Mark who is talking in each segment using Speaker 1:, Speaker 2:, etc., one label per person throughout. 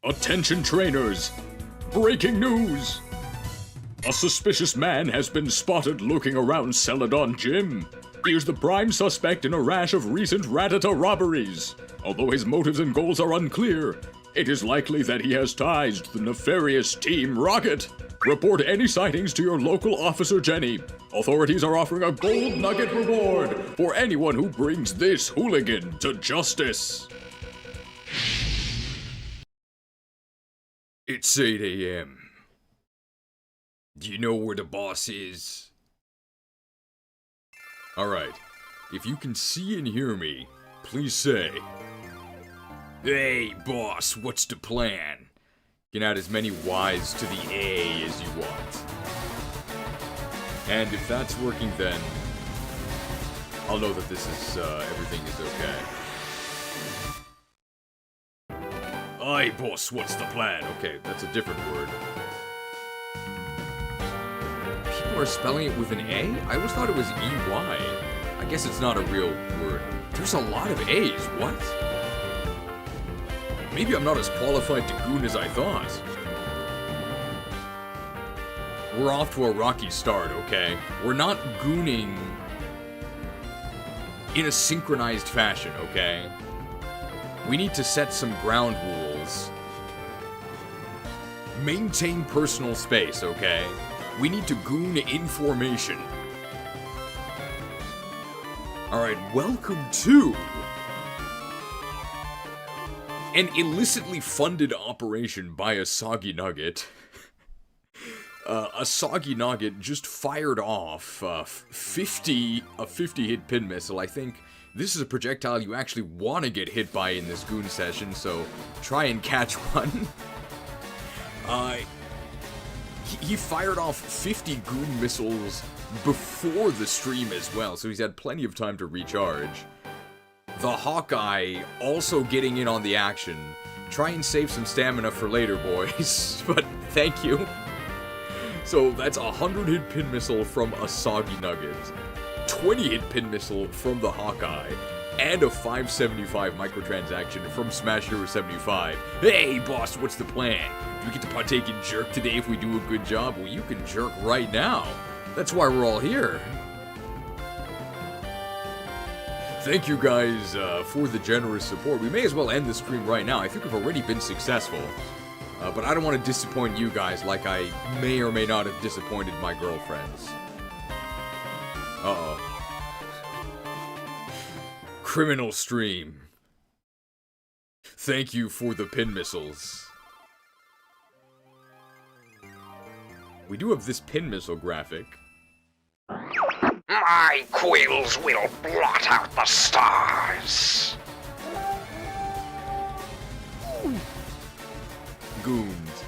Speaker 1: Attention trainers! Breaking news! A suspicious man has been spotted lurking around Celadon Gym. He is the prime suspect in a rash of recent Ratatta robberies. Although his motives and goals are unclear, it is likely that he has ties to the nefarious Team Rocket. Report any sightings to your local officer Jenny. Authorities are offering a gold nugget reward for anyone who brings this hooligan to justice. It's 8 a.m. Do you know where the boss is? Alright, if you can see and hear me, please say, "Hey, boss, what's the plan?" You can add as many Y's to the A as you want. And if that's working, then I'll know that this is, everything is okay. Aye, boss, what's the plan? Okay, that's a different word. People are spelling it with an A? I always thought it was E-Y. I guess it's not a real word. There's a lot of A's, what? Maybe I'm not as qualified to goon as I thought. We're off to a rocky start, okay? We're not gooning in a synchronized fashion, okay? We need to set some ground rules. Maintain personal space, okay? We need to goon in formation. Alright, welcome to an illicitly funded operation by a Soggy Nugget. A Soggy Nugget just fired off a 50-hit pin missile. I think this is a projectile you actually want to get hit by in this goon session, so try and catch one. He fired off 50 goon missiles before the stream as well, so he's had plenty of time to recharge. The Hawkeye also getting in on the action. Try and save some stamina for later, boys, but thank you. So that's a 100-hit pin missile from a Soggy Nugget, 20-hit pin missile from the Hawkeye, and a 575 microtransaction from Smash Hero 75. Hey, boss, what's the plan? Do we get to partake in Jerk today if we do a good job? Well, you can jerk right now. That's why we're all here. Thank you guys for the generous support. We may as well end the stream right now. I think we've already been successful. But I don't want to disappoint you guys like I may or may not have disappointed my girlfriends. Uh-oh. Criminal stream. Thank you for the pin missiles. We do have this pin missile graphic.
Speaker 2: My quills will blot out the stars.
Speaker 1: Goons.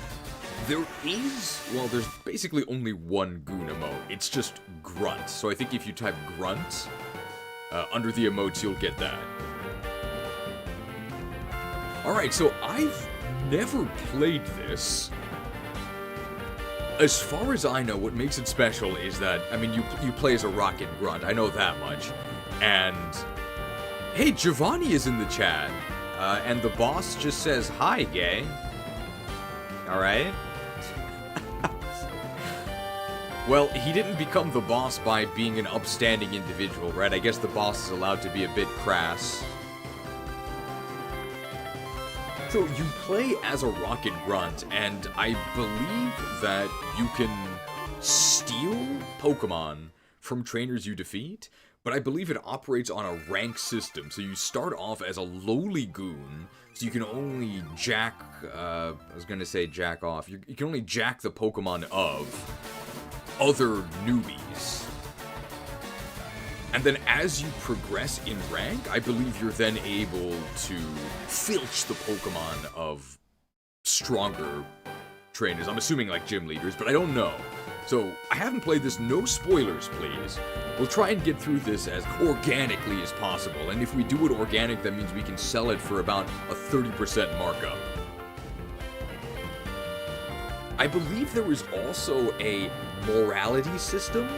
Speaker 1: There is, well, there's basically only one goon emote. It's just grunt. So I think if you type grunt under the emotes, you'll get that. Alright, so I've never played this. As far as I know, what makes it special is that, I mean, you play as a Rocket Grunt, I know that much. And, hey, Giovanni is in the chat. And the boss just says, "Hi, gay." Alright? Well, he didn't become the boss by being an upstanding individual, right? I guess the boss is allowed to be a bit crass. So you play as a Rocket Grunt, and I believe that you can steal Pokemon from trainers you defeat, but I believe it operates on a rank system. So you start off as a lowly goon, so you can only jack, I was gonna say jack off, you can only jack the Pokemon of other newbies. And then as you progress in rank, I believe you're then able to filch the Pokemon of stronger trainers. I'm assuming like gym leaders, but I don't know. So, I haven't played this, no spoilers please. We'll try and get through this as organically as possible, and if we do it organic, that means we can sell it for about a 30% markup. I believe there is also a morality system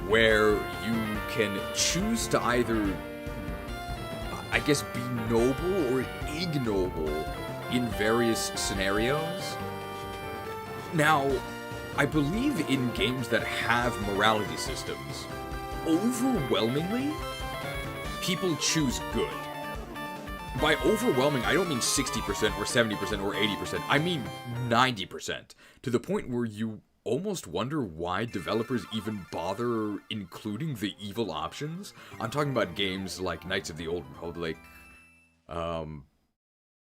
Speaker 1: where you can choose to either, I guess, be noble or ignoble in various scenarios. Now, I believe in games that have morality systems, overwhelmingly, people choose good. By overwhelming, I don't mean 60% or 70% or 80%. I mean 90%. To the point where you almost wonder why developers even bother including the evil options. I'm talking about games like Knights of the Old Republic. I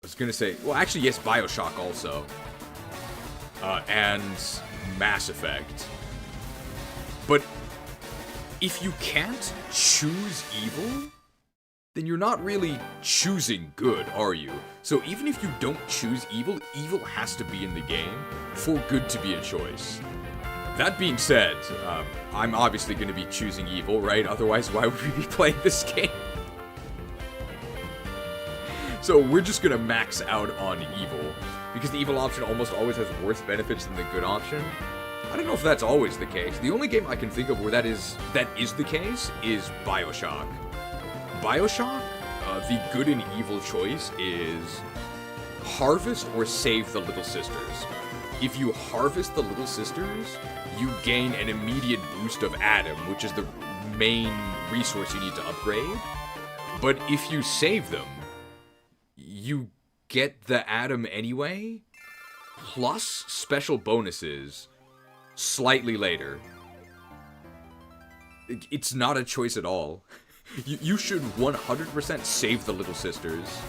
Speaker 1: was gonna say, well, actually, yes, BioShock also. And Mass Effect. But if you can't choose evil, then you're not really choosing good, are you? So even if you don't choose evil, evil has to be in the game for good to be a choice. That being said, I'm obviously going to be choosing evil, right? Otherwise, why would we be playing this game? So we're just going to max out on evil, because the evil option almost always has worse benefits than the good option. I don't know if that's always the case. The only game I can think of where that is the case is BioShock. BioShock, the good and evil choice is harvest or save the Little Sisters. If you harvest the Little Sisters, you gain an immediate boost of Atom, which is the main resource you need to upgrade. But if you save them, you get the Atom anyway, plus special bonuses slightly later. It's not a choice at all. You should 100% save the Little Sisters.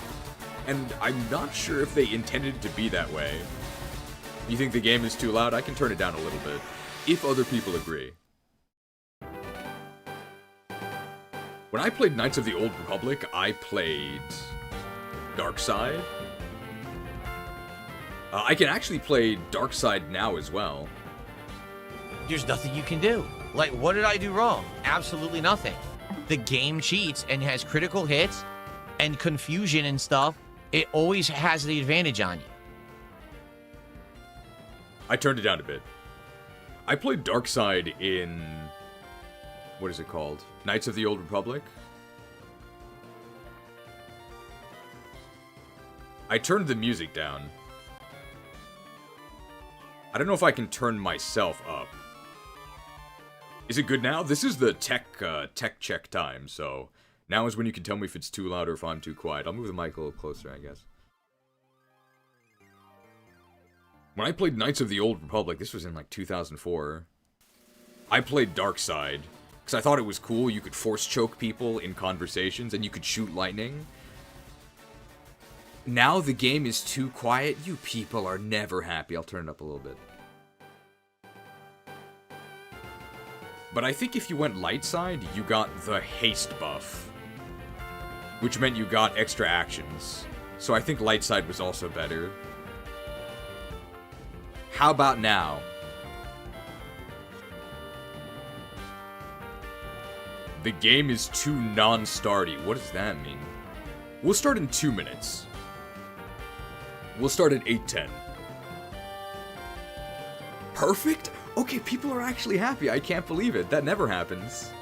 Speaker 1: And I'm not sure if they intended it to be that way. You think the game is too loud? I can turn it down a little bit, if other people agree. When I played Knights of the Old Republic, I played Darkside. I can actually play Darkside now as well.
Speaker 3: There's nothing you can do. Like, what did I do wrong? Absolutely nothing. The game cheats and has critical hits and confusion and stuff. It always has the advantage on you.
Speaker 1: I turned it down a bit. I played Darkside in... what is it called? Knights of the Old Republic? I turned the music down. I don't know if I can turn myself up. Is it good now? This is the tech check time, so now is when you can tell me if it's too loud or if I'm too quiet. I'll move the mic a little closer, I guess. When I played Knights of the Old Republic, this was in like 2004, I played Darkside, because I thought it was cool. You could force choke people in conversations, and you could shoot lightning. Now the game is too quiet. You people are never happy. I'll turn it up a little bit. But I think if you went light side, you got the haste buff, which meant you got extra actions. So I think light side was also better. How about now? The game is too non-starty. What does that mean? We'll start in 2 minutes. We'll start at 8:10. Perfect? Okay, people are actually happy. I can't believe it. That never happens.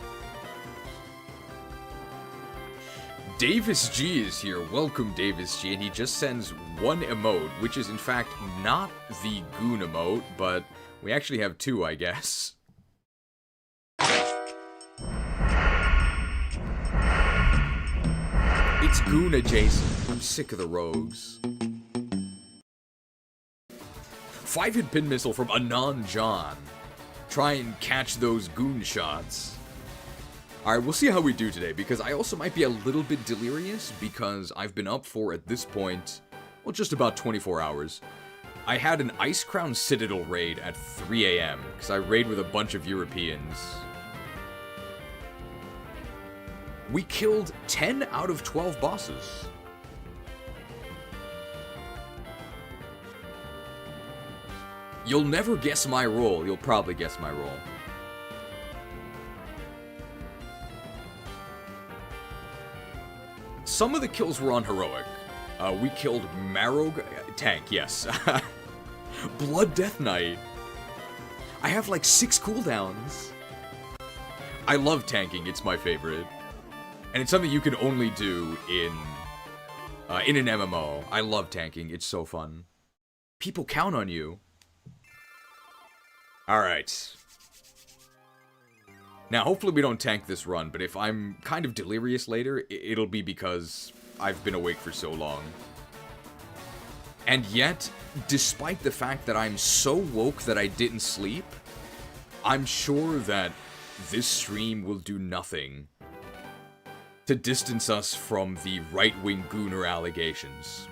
Speaker 1: Davis G is here. Welcome, Davis G. And he just sends one emote, which is in fact not the Goon emote, but we actually have two, I guess. It's Goon adjacent. I'm sick of the rogues. 5-hit pin missile from Anon John. Try and catch those goon shots. Alright, we'll see how we do today, because I also might be a little bit delirious, because I've been up for, at this point, well, just about 24 hours. I had an Ice Crown Citadel raid at 3 a.m., because I raid with a bunch of Europeans. We killed 10 out of 12 bosses. You'll never guess my role. You'll probably guess my role. Some of the kills were on Heroic. We killed Marrow... Tank, yes. Blood Death Knight. I have like 6 cooldowns. I love tanking. It's my favorite. And it's something you can only do in in an MMO. I love tanking. It's so fun. People count on you. Alright. Now, hopefully we don't tank this run, but if I'm kind of delirious later, it'll be because I've been awake for so long. And yet, despite the fact that I'm so woke that I didn't sleep, I'm sure that this stream will do nothing to distance us from the right-wing gooner allegations.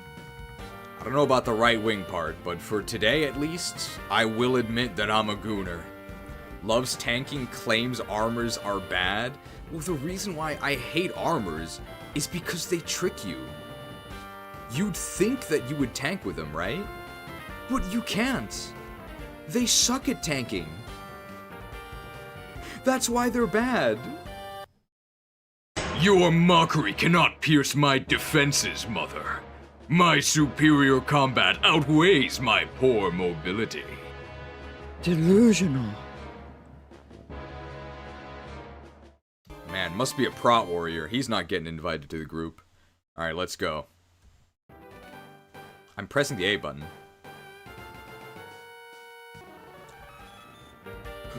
Speaker 1: I don't know about the right-wing part, but for today at least, I will admit that I'm a gooner. Loves tanking, claims armors are bad. Well, the reason why I hate armors is because they trick you. You'd think that you would tank with them, right? But you can't. They suck at tanking. That's why they're bad.
Speaker 4: Your mockery cannot pierce my defenses, Mother. My superior combat outweighs my poor mobility.
Speaker 5: Delusional.
Speaker 1: Man, must be a prot warrior. He's not getting invited to the group. Alright, let's go. I'm pressing the A button.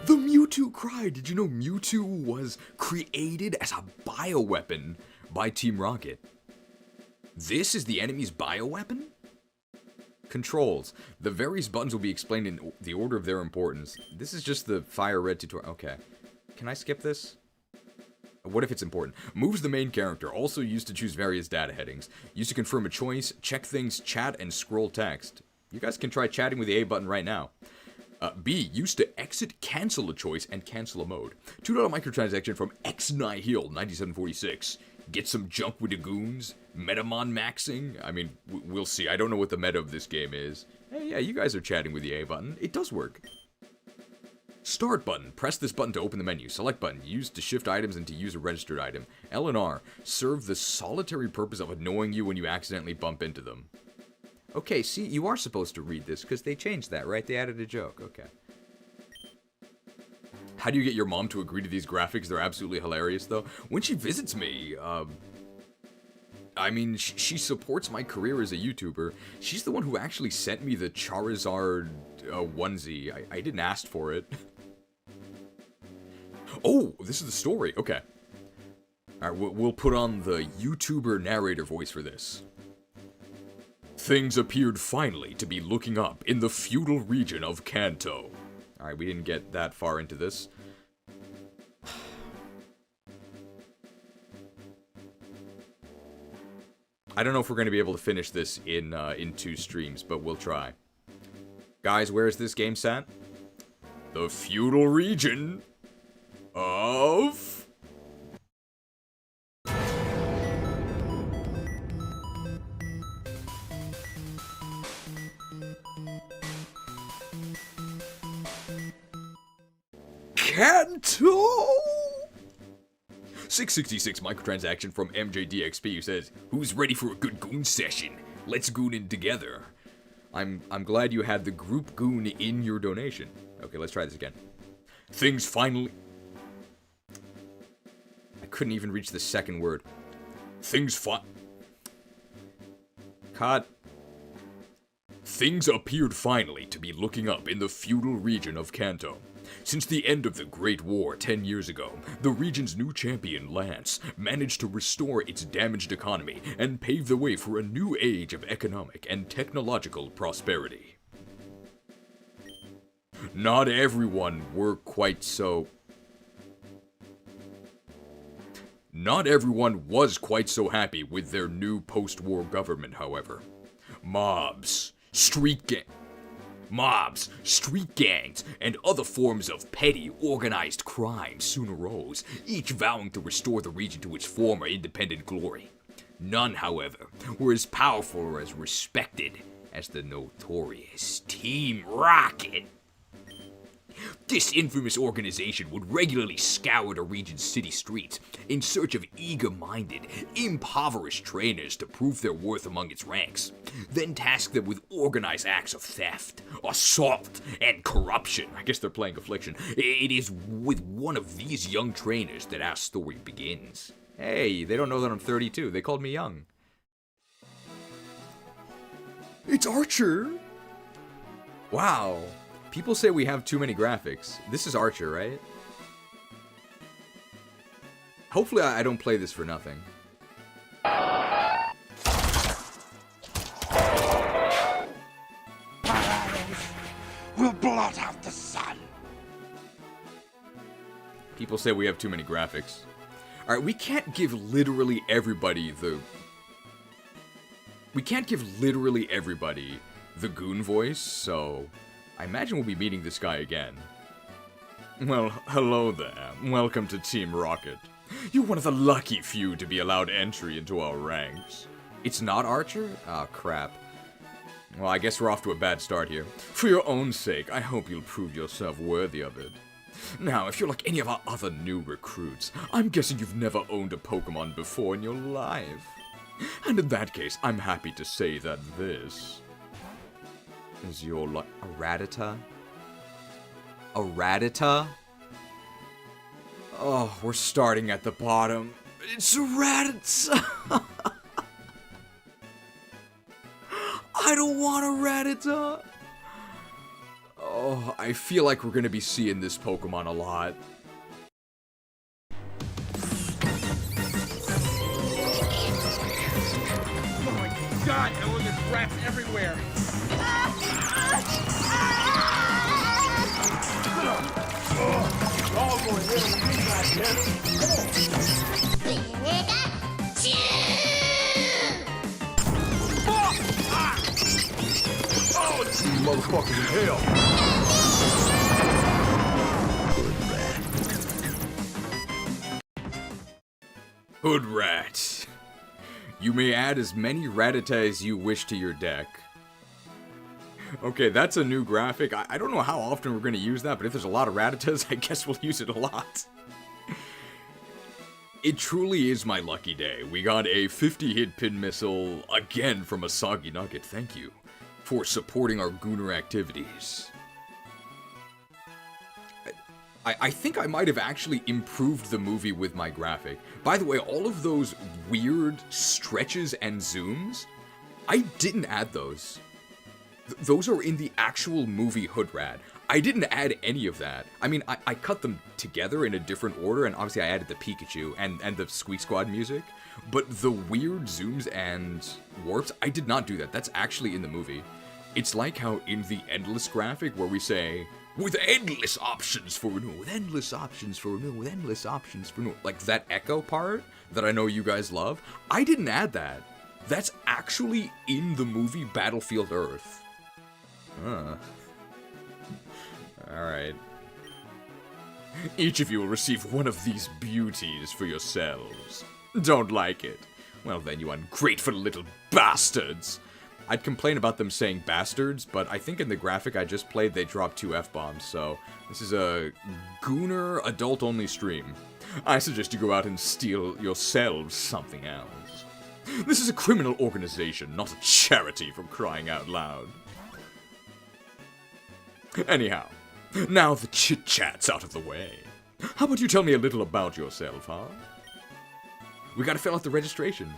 Speaker 1: The Mewtwo cry! Did you know Mewtwo was created as a bioweapon by Team Rocket? This is the enemy's bioweapon? Controls. The various buttons will be explained in the order of their importance. This is just the Fire Red tutorial. Okay. Can I skip this? What if it's important? Moves the main character, also used to choose various data headings. Used to confirm a choice, check things, chat, and scroll text. You guys can try chatting with the A button right now. B, used to exit, cancel a choice, and cancel a mode. $2 microtransaction from XNihil9746. Get some junk with the goons. Metamon maxing. I mean, we'll see. I don't know what the meta of this game is. Hey, yeah, you guys are chatting with the A button. It does work. Start button. Press this button to open the menu. Select button. Used to shift items and to use a registered item. L and R. Serve the solitary purpose of annoying you when you accidentally bump into them. Okay, see, you are supposed to read this, because they changed that, right? They added a joke. Okay. How do you get your mom to agree to these graphics? They're absolutely hilarious, though. When she visits me, I mean, she supports my career as a YouTuber. She's the one who actually sent me the Charizard onesie. I didn't ask for it. Oh, this is the story. Okay. Alright, we'll put on the YouTuber narrator voice for this. Things appeared finally to be looking up in the feudal region of Kanto. Alright, we didn't get that far into this. I don't know if we're going to be able to finish this in 2 streams, but we'll try. Guys, where is this game set? The feudal region of... Kanto! 666 microtransaction from MJDXP who says, "Who's ready for a good goon session? Let's goon in together." I'm glad you had the group goon in your donation. Okay, let's try this again. Things finally... I couldn't even reach the second word. Cut. Things appeared finally to be looking up in the feudal region of Kanto. Since the end of the Great War 10 years ago, the region's new champion, Lance, managed to restore its damaged economy and pave the way for a new age of economic and technological prosperity. Not everyone was quite so happy with their new post-war government, however. Mobs, street gangs, and other forms of petty, organized crime soon arose, each vowing to restore the region to its former independent glory. None, however, were as powerful or as respected as the notorious Team Rocket. This infamous organization would regularly scour the region's city streets in search of eager-minded, impoverished trainers to prove their worth among its ranks, then task them with organized acts of theft, assault, and corruption. I guess they're playing Affliction. It is with one of these young trainers that our story begins. Hey, they don't know that I'm 32. They called me young. It's Archer! Wow. People say we have too many graphics. This is Archer, right? Hopefully I don't play this for nothing.
Speaker 2: We'll blot out the sun.
Speaker 1: People say we have too many graphics. Alright, we can't give literally everybody the... We can't give literally everybody the Goon voice, so... I imagine we'll be meeting this guy again. Well, hello there. Welcome to Team Rocket. You're one of the lucky few to be allowed entry into our ranks. It's not Archer? Oh, crap. Well, I guess we're off to a bad start here. For your own sake, I hope you'll prove yourself worthy of it. Now, if you're like any of our other new recruits, I'm guessing you've never owned a Pokemon before in your life. And in that case, I'm happy to say that this is your a Ratatta? A Ratatta? Oh, we're starting at the bottom. It's a Ratatta! I don't want a Ratatta! Oh, I feel like we're gonna be seeing this Pokemon a lot.
Speaker 5: Oh my god, no, there's rats everywhere! All going here with these guys, oh, it's these motherfuckers in hell!
Speaker 1: Hood Rat. You may add as many Rattata as you wish to your deck. Okay, that's a new graphic. I don't know how often we're going to use that, but if there's a lot of Rattatas, I guess we'll use it a lot. It truly is my lucky day. We got a 50-hit pin missile, again from a Soggy Nugget. Thank you for supporting our Gooner activities. I think I might have actually improved the movie with my graphic. By the way, all of those weird stretches and zooms, I didn't add those. Those are in the actual movie Hoodrad. I didn't add any of that. I mean, I cut them together in a different order, and obviously I added the Pikachu and the Squeak Squad music. But the weird zooms and warps, I did not do that. That's actually in the movie. It's like how in the Endless graphic where we say, with endless options for renewal, with endless options for renewal, with endless options for renewal. Like that echo part that I know you guys love. I didn't add that. That's actually in the movie Battlefield Earth. Huh. Alright. Each of you will receive one of these beauties for yourselves. Don't like it? Well then, you ungrateful little bastards. I'd complain about them saying bastards, but I think in the graphic I just played they dropped 2 F-bombs, so this is a Gooner adult-only stream. I suggest you go out and steal yourselves something else. This is a criminal organization, not a charity, for crying out loud. Anyhow, now the chit-chat's out of the way. How about you tell me a little about yourself, huh? We gotta fill out the registration.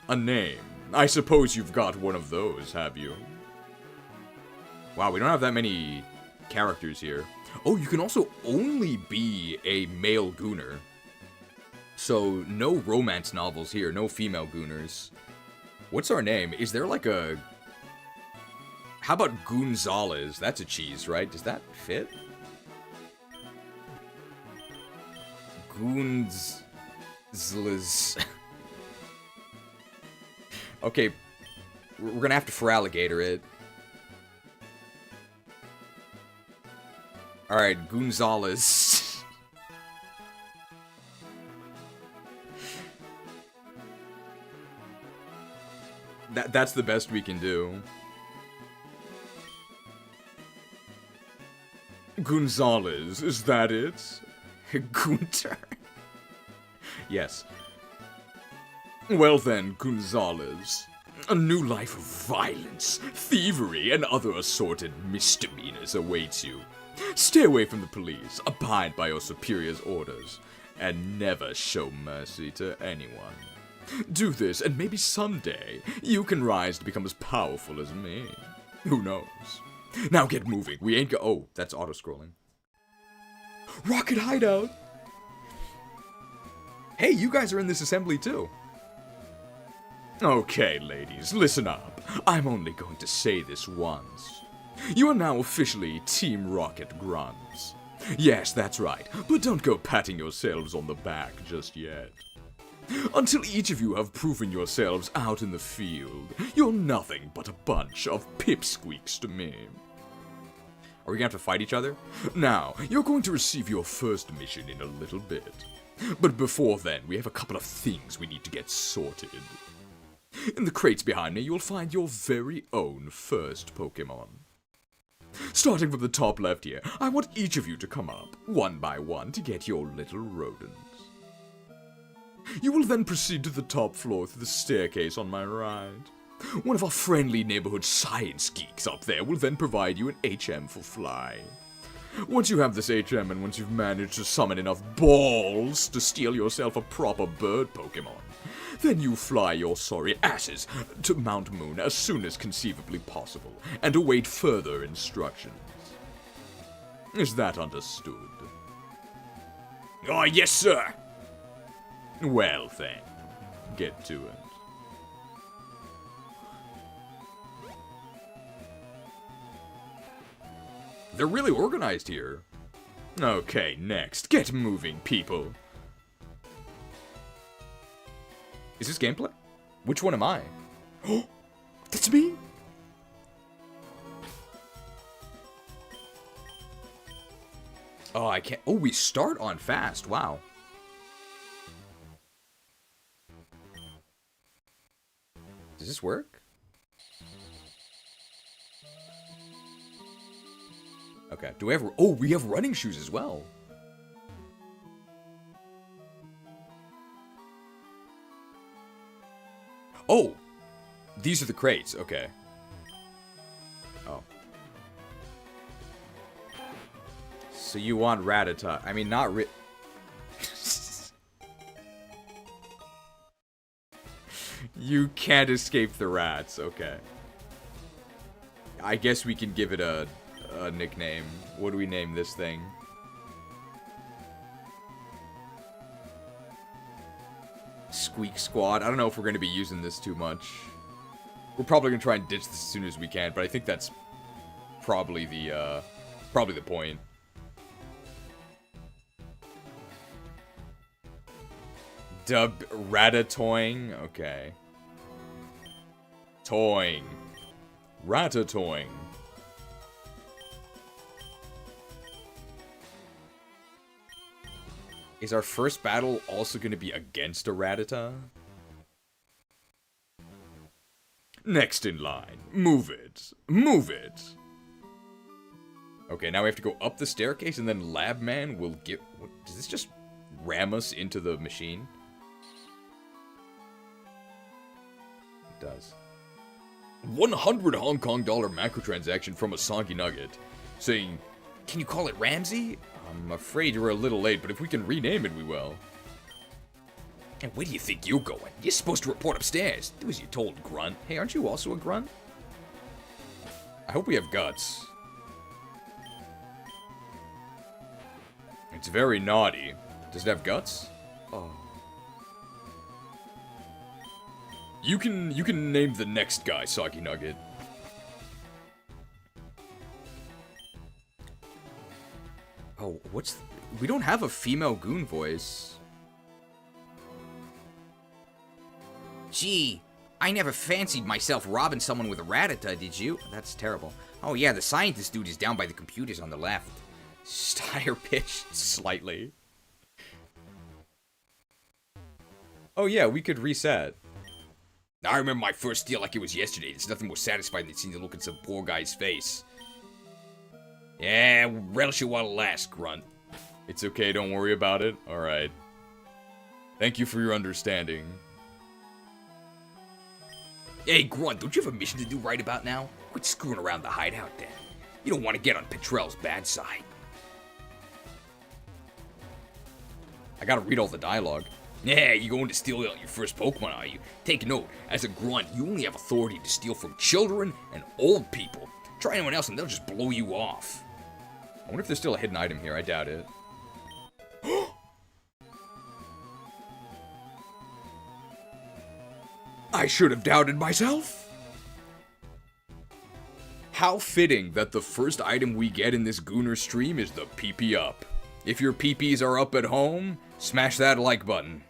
Speaker 1: A name. I suppose you've got one of those, have you? Wow, we don't have that many characters here. Oh, you can also only be a male Gooner. So, no romance novels here, no female Gooners. What's our name? Is there like a... How about Gonzalez? That's a cheese, right? Does that fit? Goonzlez. Okay, we're gonna have to Feraligator it. Alright, Gonzalez. That's the best we can do. Gonzalez, is that it? Gunter? Yes. Well then, Gonzalez, a new life of violence, thievery, and other assorted misdemeanors awaits you. Stay away from the police, abide by your superior's orders, and never show mercy to anyone. Do this, and maybe someday you can rise to become as powerful as me. Who knows? Now get moving. We ain't oh, that's auto-scrolling. Rocket Hideout! Hey, you guys are in this assembly too. Okay, ladies, listen up. I'm only going to say this once. You are now officially Team Rocket Grunts. Yes, that's right, but don't go patting yourselves on the back just yet. Until each of you have proven yourselves out in the field, you're nothing but a bunch of pipsqueaks to me. Are we gonna have to fight each other? Now, you're going to receive your first mission in a little bit. But before then, we have a couple of things we need to get sorted. In the crates behind me, you'll find your very own first Pokemon. Starting from the top left here, I want each of you to come up, one by one, to get your little rodents. You will then proceed to the top floor through the staircase on my right. One of our friendly neighborhood science geeks up there will then provide you an HM for Fly. Once you have this HM and once you've managed to summon enough balls to steal yourself a proper bird Pokemon, then you fly your sorry asses to Mount Moon as soon as conceivably possible and await further instructions. Is that understood?
Speaker 4: Oh, yes, sir.
Speaker 1: Well then, get to it. They're really organized here. Okay, next. Get moving, people. Is this gameplay? Which one am I? Oh, that's me? Oh, I can't. Oh, we start on fast. Wow. Does this work? Okay. Do we have... Oh, we have running shoes as well. Oh! These are the crates. Okay. Oh. So you want Ratatta. I mean, not You can't escape the rats. Okay. I guess we can give it a nickname. What do we name this thing? Squeak Squad. I don't know if we're going to be using this too much. We're probably going to try and ditch this as soon as we can, but I think that's probably the point. Dub Ratatoing. Okay. Toing. Ratatoing. Is our first battle also going to be against a Ratatta? Next in line. Move it. Move it. Okay, now we have to go up the staircase and then Labman will get... What, does this just ram us into the machine? It does. 100 Hong Kong dollar macro transaction from a soggy nugget. Saying, can you call it Ramsey? I'm afraid you're a little late, but if we can rename it, we will. And where do you think you're going? You're supposed to report upstairs. Do as you're told, Grunt. Hey, aren't you also a Grunt? I hope we have guts. It's very naughty. Does it have guts? Oh. You can name the next guy, Soggy Nugget. Oh, we don't have a female goon voice.
Speaker 2: Gee, I never fancied myself robbing someone with a Ratatta, did you?
Speaker 1: That's terrible.
Speaker 2: Oh yeah, the scientist dude is down by the computers on the left.
Speaker 1: Just higher pitched slightly. Oh yeah, we could reset.
Speaker 2: I remember my first deal like it was yesterday. There's nothing more satisfying than seeing the look in some poor guy's face. Yeah, relish it while it lasts, Grunt.
Speaker 1: It's okay, don't worry about it. Alright. Thank you for your understanding.
Speaker 2: Hey, Grunt, don't you have a mission to do right about now? Quit screwing around the hideout, then. You don't want to get on Petrel's bad side.
Speaker 1: I gotta read all the dialogue.
Speaker 2: Yeah, you're going to steal your first Pokemon, are you? Take note, as a grunt, you only have authority to steal from children and old people. Try anyone else and they'll just blow you off.
Speaker 1: I wonder if there's still a hidden item here. I doubt it. I should have doubted myself. How fitting that the first item we get in this Gooner stream is the PP up. If your PPs are up at home, smash that like button.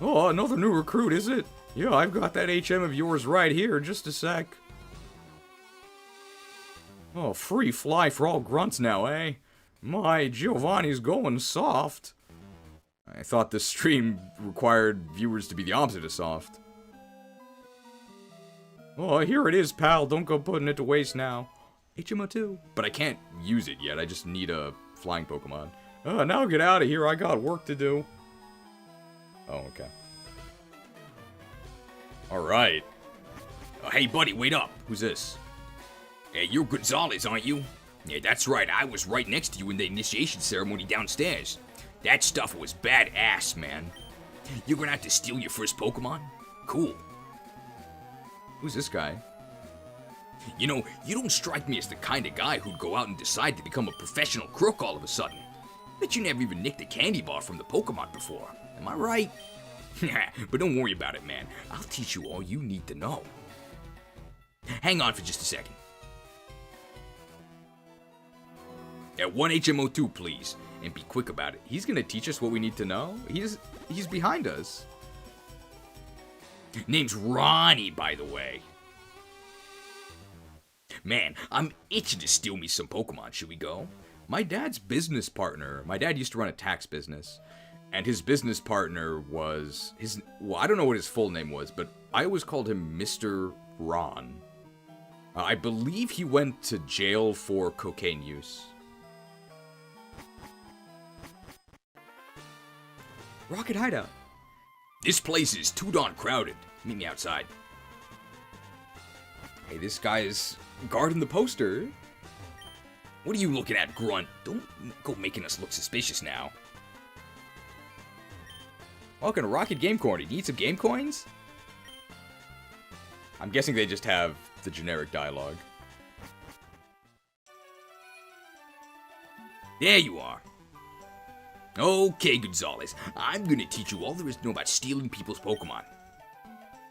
Speaker 1: Oh, another new recruit, is it? Yeah, I've got that HM of yours right here, just a sec. Oh, free fly for all grunts now, eh? My, Giovanni's going soft. I thought this stream required viewers to be the opposite of soft. Oh, here it is, pal. Don't go putting it to waste now. HMO2. But I can't use it yet. I just need a flying Pokemon. Now get out of here. I got work to do. Oh, okay. Alright.
Speaker 2: Hey, buddy, wait up.
Speaker 1: Who's this?
Speaker 2: Hey, you're Gonzalez, aren't you? Yeah, that's right. I was right next to you in the initiation ceremony downstairs. That stuff was badass, man. You're gonna have to steal your first Pokemon? Cool.
Speaker 1: Who's this guy?
Speaker 2: You know, you don't strike me as the kind of guy who'd go out and decide to become a professional crook all of a sudden. Bet you never even nicked a candy bar from the Pokemon before. Am I right? But don't worry about it, man. I'll teach you all you need to know. Hang on for just a second. At 1 HMO2, please. And be quick about it.
Speaker 1: He's gonna teach us what we need to know? He's behind us.
Speaker 2: Name's Ronnie, by the way. Man, I'm itching to steal me some Pokemon. Should we go?
Speaker 1: My dad's business partner. My dad used to run a tax business. And his business partner was well, I don't know what his full name was, but I always called him Mr. Ron. I believe he went to jail for cocaine use. Rocket Hideout.
Speaker 2: This place is too darn crowded. Meet me outside.
Speaker 1: Hey, this guy is guarding the poster.
Speaker 2: What are you looking at, Grunt? Don't go making us look suspicious now.
Speaker 1: Welcome to Rocket Game Corner. You need some game coins? I'm guessing they just have the generic dialogue.
Speaker 2: There you are. Okay, Gonzalez. I'm gonna teach you all there is to know about stealing people's Pokemon.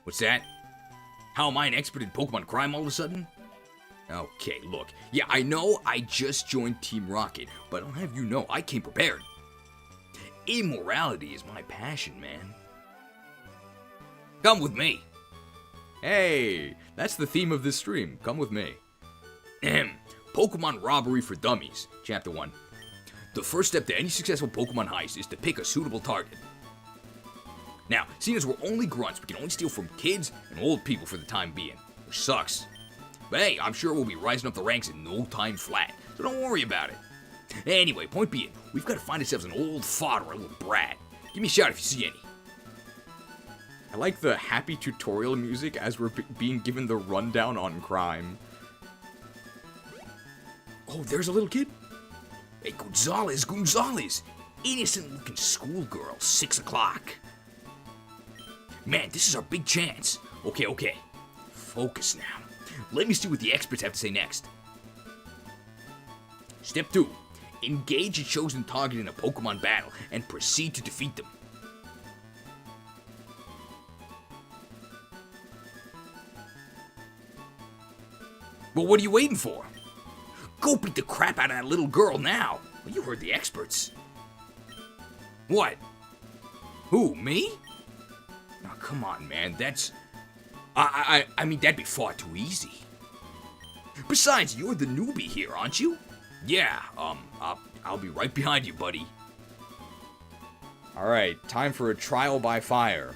Speaker 2: What's that? How am I an expert in Pokemon crime all of a sudden? Okay, look. Yeah, I know I just joined Team Rocket, but I'll have you know I came prepared. Immorality is my passion, man. Come with me.
Speaker 1: Hey, that's the theme of this stream. Come with me.
Speaker 2: Pokemon Robbery for Dummies, Chapter 1. The first step to any successful Pokemon heist is to pick a suitable target. Now, seeing as we're only grunts, we can only steal from kids and old people for the time being, which sucks. But hey, I'm sure we'll be rising up the ranks in no time flat, so don't worry about it. Anyway, point being, we've got to find ourselves an old fart or a little brat. Give me a shout if you see any.
Speaker 1: I like the happy tutorial music as we're being given the rundown on crime.
Speaker 2: Oh, there's a little kid. Hey, Gonzalez. Innocent-looking schoolgirl, 6 o'clock. Man, this is our big chance. Okay. Focus now. Let me see what the experts have to say next. Step 2. Engage a chosen target in a Pokemon battle and proceed to defeat them. Well, what are you waiting for? Go beat the crap out of that little girl now. Well, you heard the experts. What? Who, me? Oh, come on, man. That's... I mean, that'd be far too easy. Besides, you're the newbie here, aren't you? Yeah, I'll be right behind you, buddy.
Speaker 1: Alright, time for a trial by fire.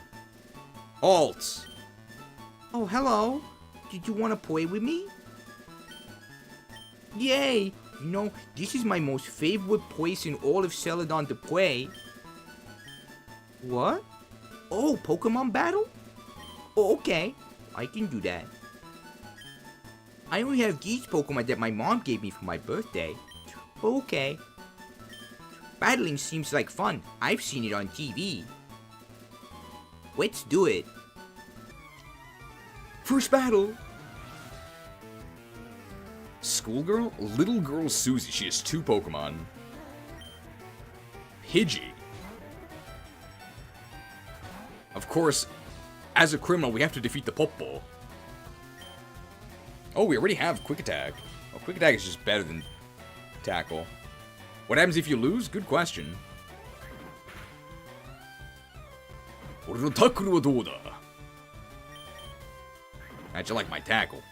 Speaker 1: Alt!
Speaker 6: Oh, hello. Did you want to play with me? Yay! You know, this is my most favorite place in all of Celadon to play. What? Oh, Pokemon battle? Oh, okay. I can do that. I only have these Pokemon that my mom gave me for my birthday. Okay. Battling seems like fun. I've seen it on TV. Let's do it.
Speaker 1: First battle. Schoolgirl? Little girl Susie. She has 2 Pokemon. Pidgey. Of course, as a criminal, we have to defeat the Poppo. Oh, we already have Quick Attack. Oh, Quick Attack is just better than Tackle. What happens if you lose? Good question. How'd you like my tackle?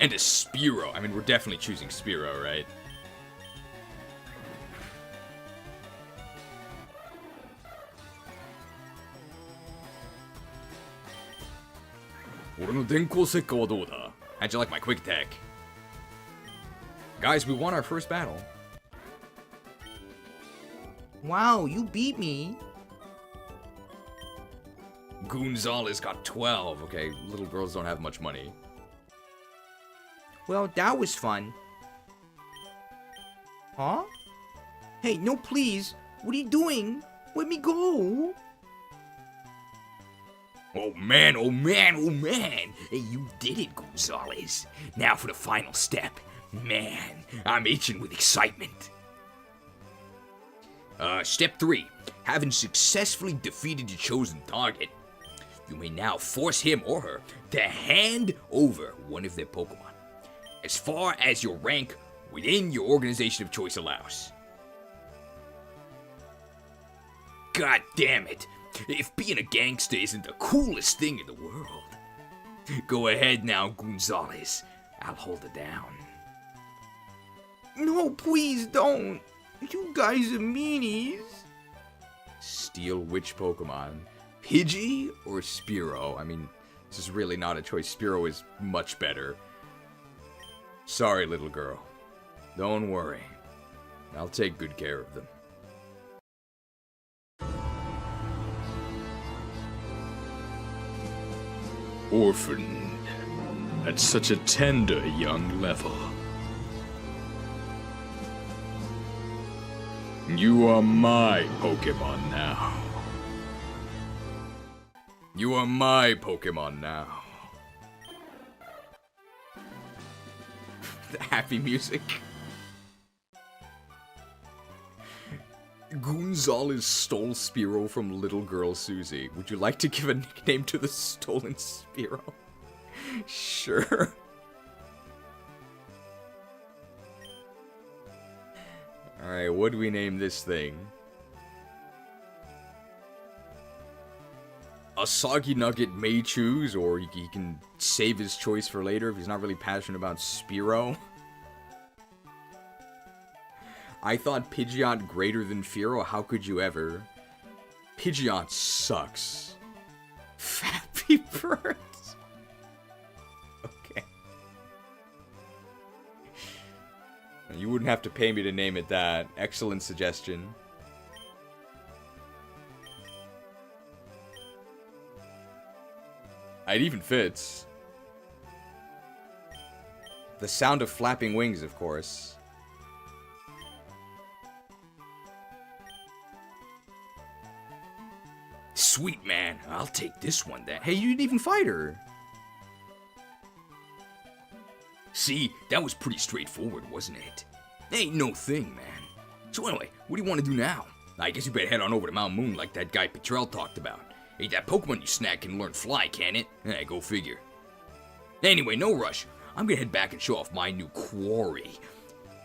Speaker 1: And a Spearow. I mean, we're definitely choosing Spearow, right? How'd you like my quick attack? Guys, we won our first battle.
Speaker 6: Wow, you beat me.
Speaker 1: Gonzalez got 12. Okay, little girls don't have much money.
Speaker 6: Well, that was fun. Huh? Hey, no, please. What are you doing? Let me go.
Speaker 2: Oh man, oh man, oh man! Hey, you did it, Gonzalez. Now for the final step. Man, I'm itching with excitement. Step 3. Having successfully defeated your chosen target, you may now force him or her to hand over one of their Pokemon, as far as your rank within your organization of choice allows. God damn it! If being a gangster isn't the coolest thing in the world. Go ahead now, Gonzalez. I'll hold it down.
Speaker 6: No, please don't. You guys are meanies.
Speaker 1: Steal which Pokemon? Pidgey or Spearow? I mean, this is really not a choice. Spearow is much better. Sorry, little girl. Don't worry. I'll take good care of them.
Speaker 4: Orphaned at such a tender young level. You are my Pokemon now.
Speaker 1: You are my Pokemon now. The happy music. Gonzalez stole Spearow from little girl Susie. Would you like to give a nickname to the stolen Spearow? Sure. Alright, what do we name this thing? A Soggy Nugget may choose, or he can save his choice for later if he's not really passionate about Spearow. I thought Pidgeot greater than Fearow. How could you ever? Pidgeot sucks. Fappy Birds. Okay. You wouldn't have to pay me to name it that. Excellent suggestion. It even fits. The sound of flapping wings, of course.
Speaker 2: Sweet man, I'll take this one then.
Speaker 1: Hey, you didn't even fight her.
Speaker 2: See, that was pretty straightforward, wasn't it? Ain't no thing, man. So anyway, what do you want to do now? I guess you better head on over to Mount Moon like that guy Petrel talked about. Hey, that Pokemon you snag can learn fly, can it? Eh, go figure. Anyway, no rush. I'm gonna head back and show off my new quarry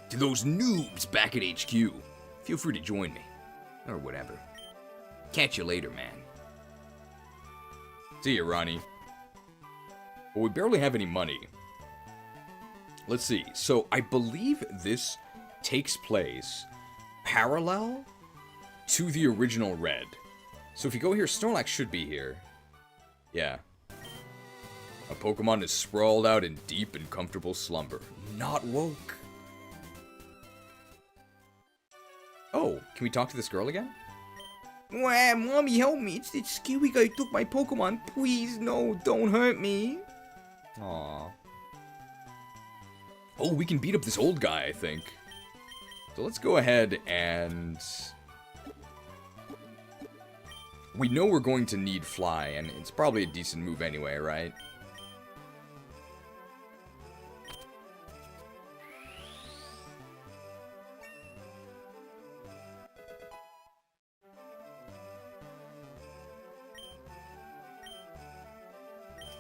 Speaker 2: to those noobs back at HQ. Feel free to join me. Or whatever. Catch you later, man.
Speaker 1: See ya, Ronnie. Well, we barely have any money. Let's see. So, I believe this takes place parallel to the original Red. So if you go here, Snorlax should be here. Yeah. A Pokemon is sprawled out in deep and comfortable slumber. Not woke. Oh, can we talk to this girl again?
Speaker 6: Wah, Mommy, help me. It's scary guy took my Pokemon. Please, no, don't hurt me.
Speaker 1: Aww. Oh, we can beat up this old guy, I think. So let's go ahead and... We know we're going to need Fly, and it's probably a decent move anyway, right?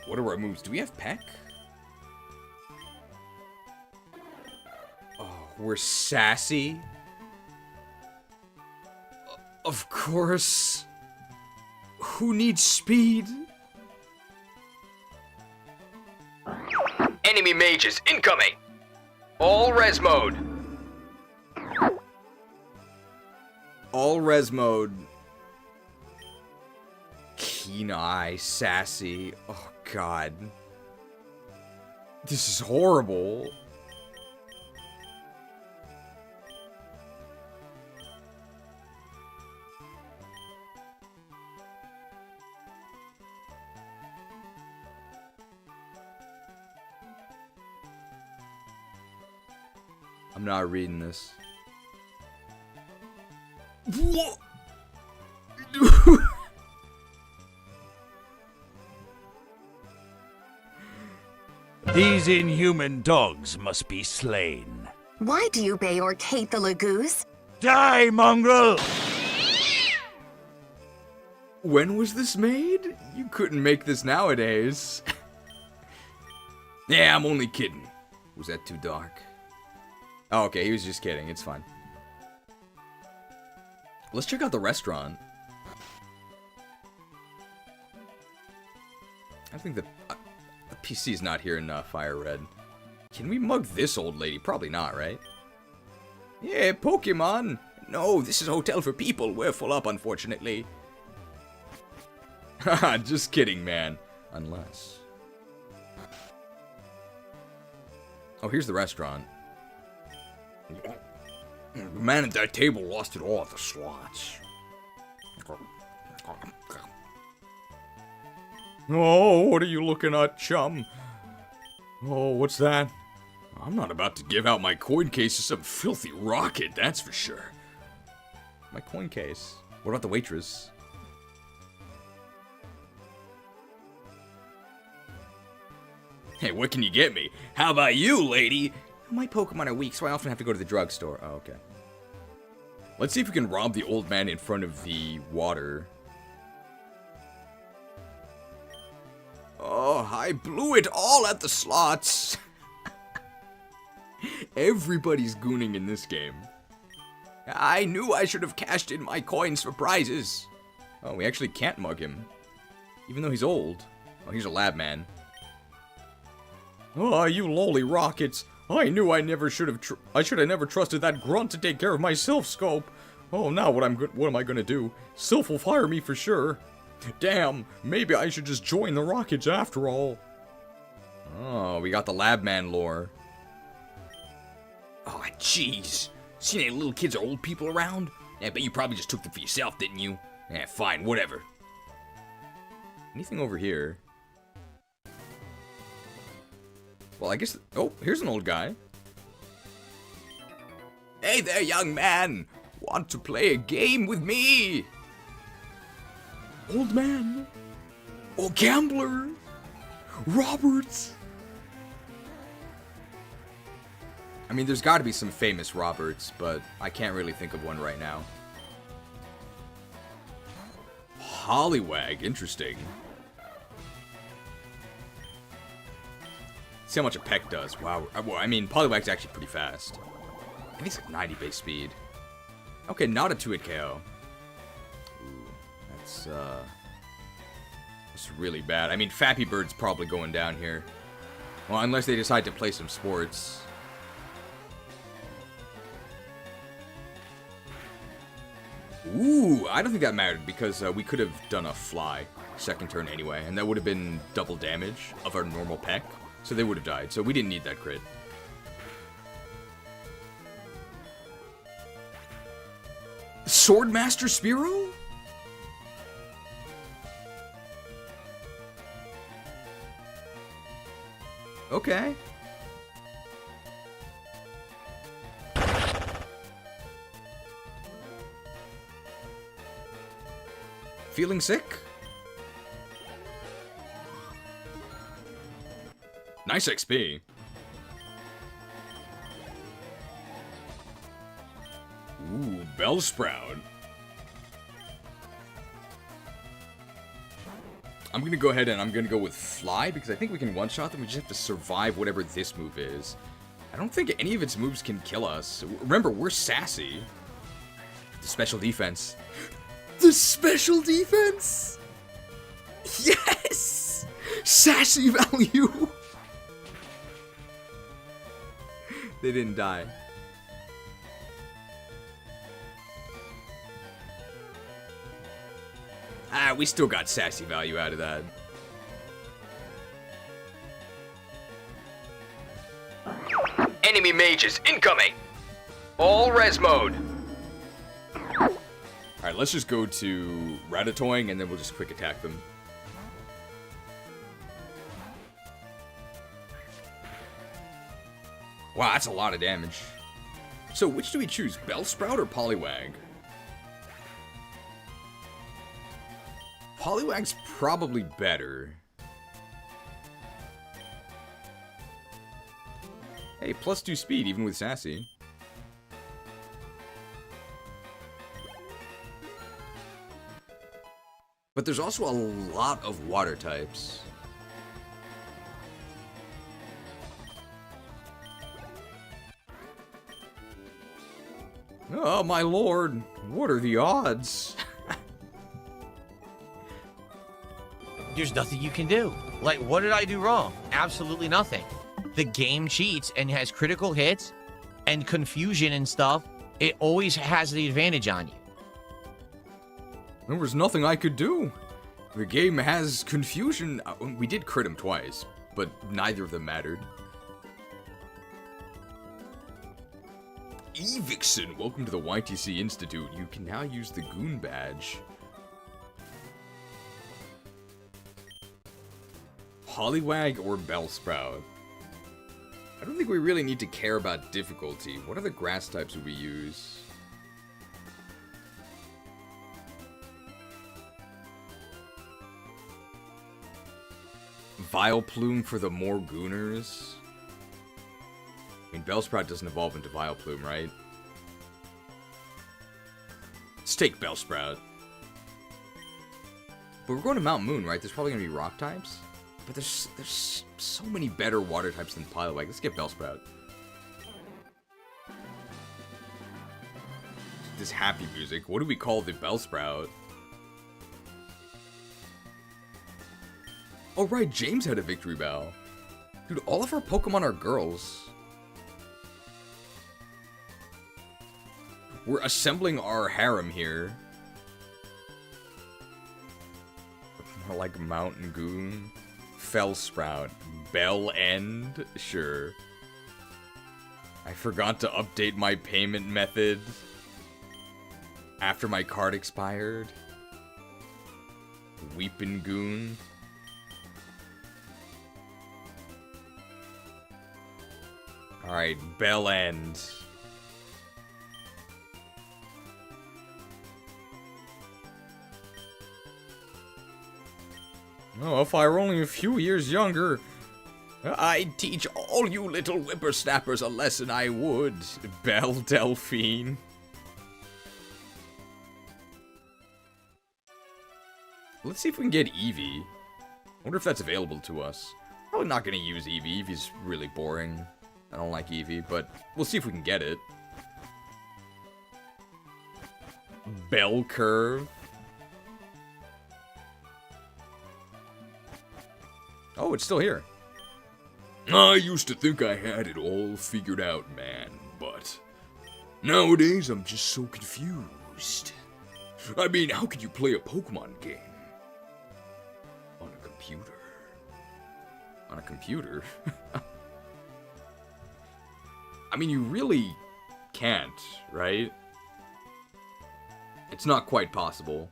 Speaker 1: What are our moves? Do we have Peck? Oh, we're sassy. Of course. Who needs speed?
Speaker 2: Enemy mages incoming! All res mode.
Speaker 1: All res mode. Keen eye, sassy. Oh god. This is horrible. I'm not reading this. What?
Speaker 7: These inhuman dogs must be slain.
Speaker 8: Why do you bay or hate the Lagoos?
Speaker 7: Die, mongrel!
Speaker 1: When was this made? You couldn't make this nowadays.
Speaker 2: Yeah, I'm only kidding.
Speaker 1: Was that too dark? Oh, okay, he was just kidding. It's fine. Let's check out the restaurant. I think the PC's not here enough, I read. Can we mug this old lady? Probably not, right?
Speaker 2: Yeah, Pokemon. No, this is a hotel for people. We're full up, unfortunately.
Speaker 1: Haha, just kidding, man. Unless... Oh, here's the restaurant.
Speaker 2: The man at that table lost it all at the slots.
Speaker 1: Oh, what are you looking at, chum? Oh, what's that?
Speaker 2: I'm not about to give out my coin case to some filthy rocket, that's for sure.
Speaker 1: My coin case. What about the waitress?
Speaker 2: Hey, what can you get me? How about you, lady?
Speaker 1: My Pokemon are weak, so I often have to go to the drugstore. Oh, okay. Let's see if we can rob the old man in front of the water.
Speaker 2: Oh, I blew it all at the slots.
Speaker 1: Everybody's gooning in this game.
Speaker 2: I knew I should have cashed in my coins for prizes.
Speaker 1: Oh, we actually can't mug him. Even though he's old. Oh, he's a lab man. Oh, you lowly rockets. I knew I never should have I should have never trusted that grunt to take care of my Sylph scope. Oh, now what am I gonna do? Sylph will fire me for sure. Damn, maybe I should just join the Rockets after all. Oh, we got the lab man lore.
Speaker 2: Oh, jeez. Seen any little kids or old people around? I bet you probably just took them for yourself, didn't you? Eh, fine, whatever.
Speaker 1: Anything over here? Well, I guess... Oh, here's an old guy.
Speaker 2: Hey there, young man. Want to play a game with me?
Speaker 1: Old man. Oh, gambler. Roberts. I mean, there's got to be some famous Roberts, but I can't really think of one right now. Hollywag, interesting. See how much a peck does. Wow. Well, I mean, Poliwag's actually pretty fast. I think it's like 90 base speed. Okay, not a 2-hit KO. Ooh, that's really bad. I mean, Fappy Bird's probably going down here. Well, unless they decide to play some sports. Ooh, I don't think that mattered because we could have done a fly second turn anyway, and that would have been double damage of our normal peck. So they would have died, so we didn't need that crit. Swordmaster Spearow? Okay. Feeling sick? Nice XP. Ooh, Bellsprout. I'm gonna go ahead and I'm gonna go with Fly, because I think we can one-shot them. We just have to survive whatever this move is. I don't think any of its moves can kill us. Remember, we're sassy. The special defense. The special defense! Yes! Sassy value! They didn't die. Ah, we still got sassy value out of that.
Speaker 2: Enemy mages incoming! All res mode.
Speaker 1: Alright, let's just go to Ratatouille and then we'll just quick attack them. Wow, that's a lot of damage. So, which do we choose? Bellsprout or Poliwag? Poliwag's probably better. Hey, +2 speed, even with Sassy. But there's also a lot of water types. Oh, my lord. What are the odds?
Speaker 3: There's nothing you can do. Like, what did I do wrong? Absolutely nothing. The game cheats and has critical hits and confusion and stuff. It always has the advantage on you.
Speaker 1: There was nothing I could do. The game has confusion. We did crit him twice, but neither of them mattered. Evixen, welcome to the YTC Institute. You can now use the Goon badge. Poliwag or Bellsprout? I don't think we really need to care about difficulty. What other grass types would we use? Vileplume for the more gooners? I mean, Bellsprout doesn't evolve into Vileplume, right? Let's take Bellsprout. But we're going to Mount Moon, right? There's probably going to be rock types. But there's so many better water types than Poliwag. Let's get Bellsprout. This happy music. What do we call the Bellsprout? Oh, right. James had a victory bell. Dude, all of our Pokemon are girls. We're assembling our harem here. More like Mountain Goon. Fellsprout. Bell End? Sure. I forgot to update my payment method after my card expired. Weepin' Goon. Alright, Bell End. Oh, if I were only a few years younger, I'd teach all you little whippersnappers a lesson, I would. Belle Delphine. Let's see if we can get Eevee. I wonder if that's available to us. Probably not going to use Eevee. Eevee's really boring. I don't like Eevee, but we'll see if we can get it. Bell Curve. Oh, it's still here. I used to think I had it all figured out, man, but nowadays I'm just so confused. I mean, how could you play a Pokemon game on a computer? On a computer? I mean, you really can't, right? It's not quite possible.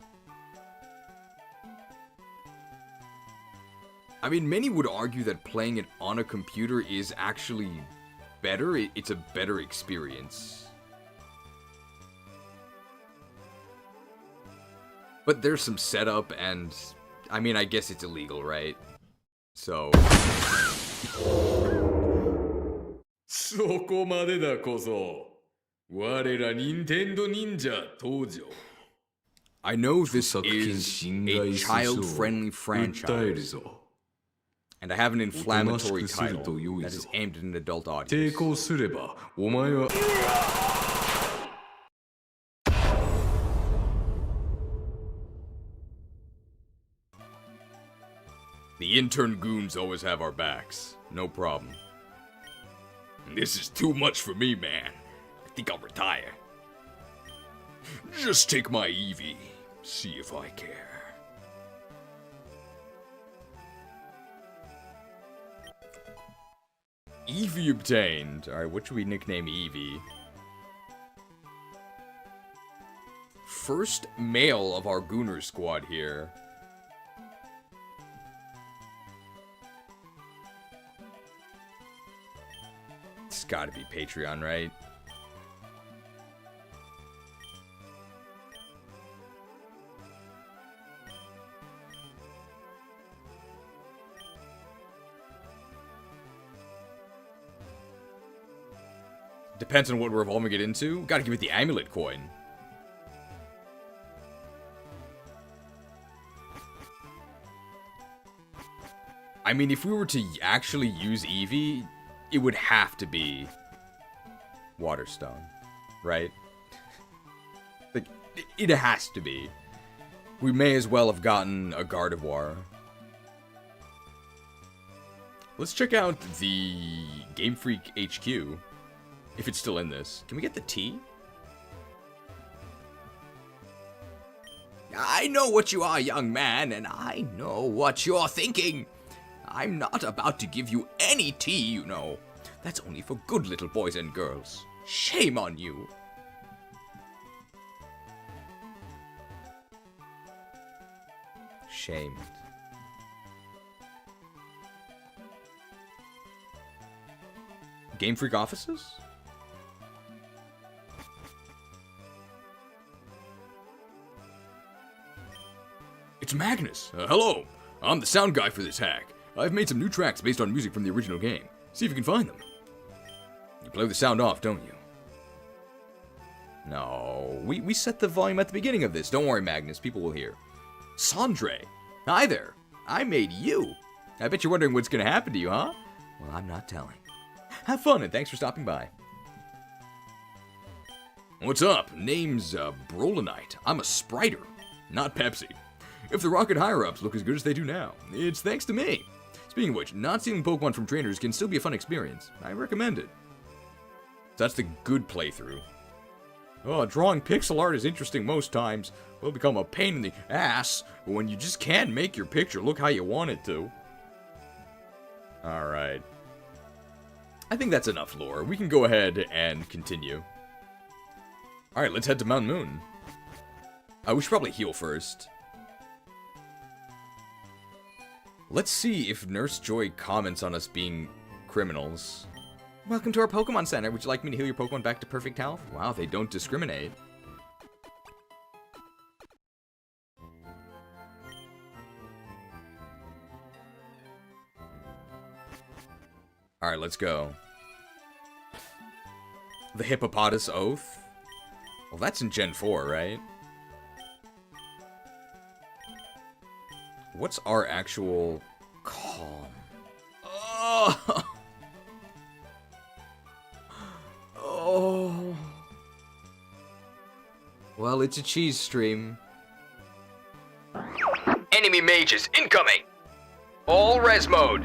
Speaker 1: I mean, many would argue that playing it on a computer is actually better. It's a better experience. But there's some setup, and I mean, I guess it's illegal, right? So.
Speaker 4: そこまでだこそ。我ら任天堂忍者登場。
Speaker 1: I know this is a child-friendly franchise, and I have an inflammatory title that is aimed at an adult
Speaker 4: 抵
Speaker 1: audience.
Speaker 4: 抗すればお前は
Speaker 1: The intern goons always have our backs. No problem.
Speaker 4: This is too much for me, man. I think I'll retire. Just take my Eevee. See if I care.
Speaker 1: Eevee obtained. Alright, what should we nickname Eevee? First male of our Gooner squad here. It's gotta be Patreon, right? Depends on what we're evolving it into. Gotta give it the amulet coin. I mean, if we were to actually use Eevee, it would have to be Waterstone, right? Like, it has to be. We may as well have gotten a Gardevoir. Let's check out the Game Freak HQ. If it's still in this. Can we get the T? I know what you are, young man, and I know what you're thinking. I'm not about to give you any tea, you know. That's only for good little boys and girls. Shame on you. Shamed. Game Freak offices?
Speaker 4: It's Magnus. Hello. I'm the sound guy for this hack. I've made some new tracks based on music from the original game. See if you can find them. You play the sound off, don't you?
Speaker 1: No, we set the volume at the beginning of this. Don't worry, Magnus. People will hear. Sandre. Hi there. I made you. I bet you're wondering what's going to happen to you, huh? Well, I'm not telling. Have fun, and thanks for stopping by.
Speaker 4: What's up? Name's Brolinite. I'm a Spriter, not Pepsi. If the Rocket higher-ups look as good as they do now, it's thanks to me. Speaking of which, not stealing Pokemon from trainers can still be a fun experience. I recommend it.
Speaker 1: So that's the good playthrough. Oh, drawing pixel art is interesting most times. Will become a pain in the ass when you just can't make your picture look how you want it to. Alright. I think that's enough lore. We can go ahead and continue. Alright, let's head to Mount Moon. We should probably heal first. Let's see if Nurse Joy comments on us being criminals. Welcome to our Pokemon Center. Would you like me to heal your Pokemon back to perfect health? Wow, they don't discriminate. Alright, let's go. The Hippopotas Oath? Well, that's in Gen 4, right? What's our actual calm? Oh! Oh. Well, it's a cheese stream.
Speaker 2: Enemy mages incoming! All res mode!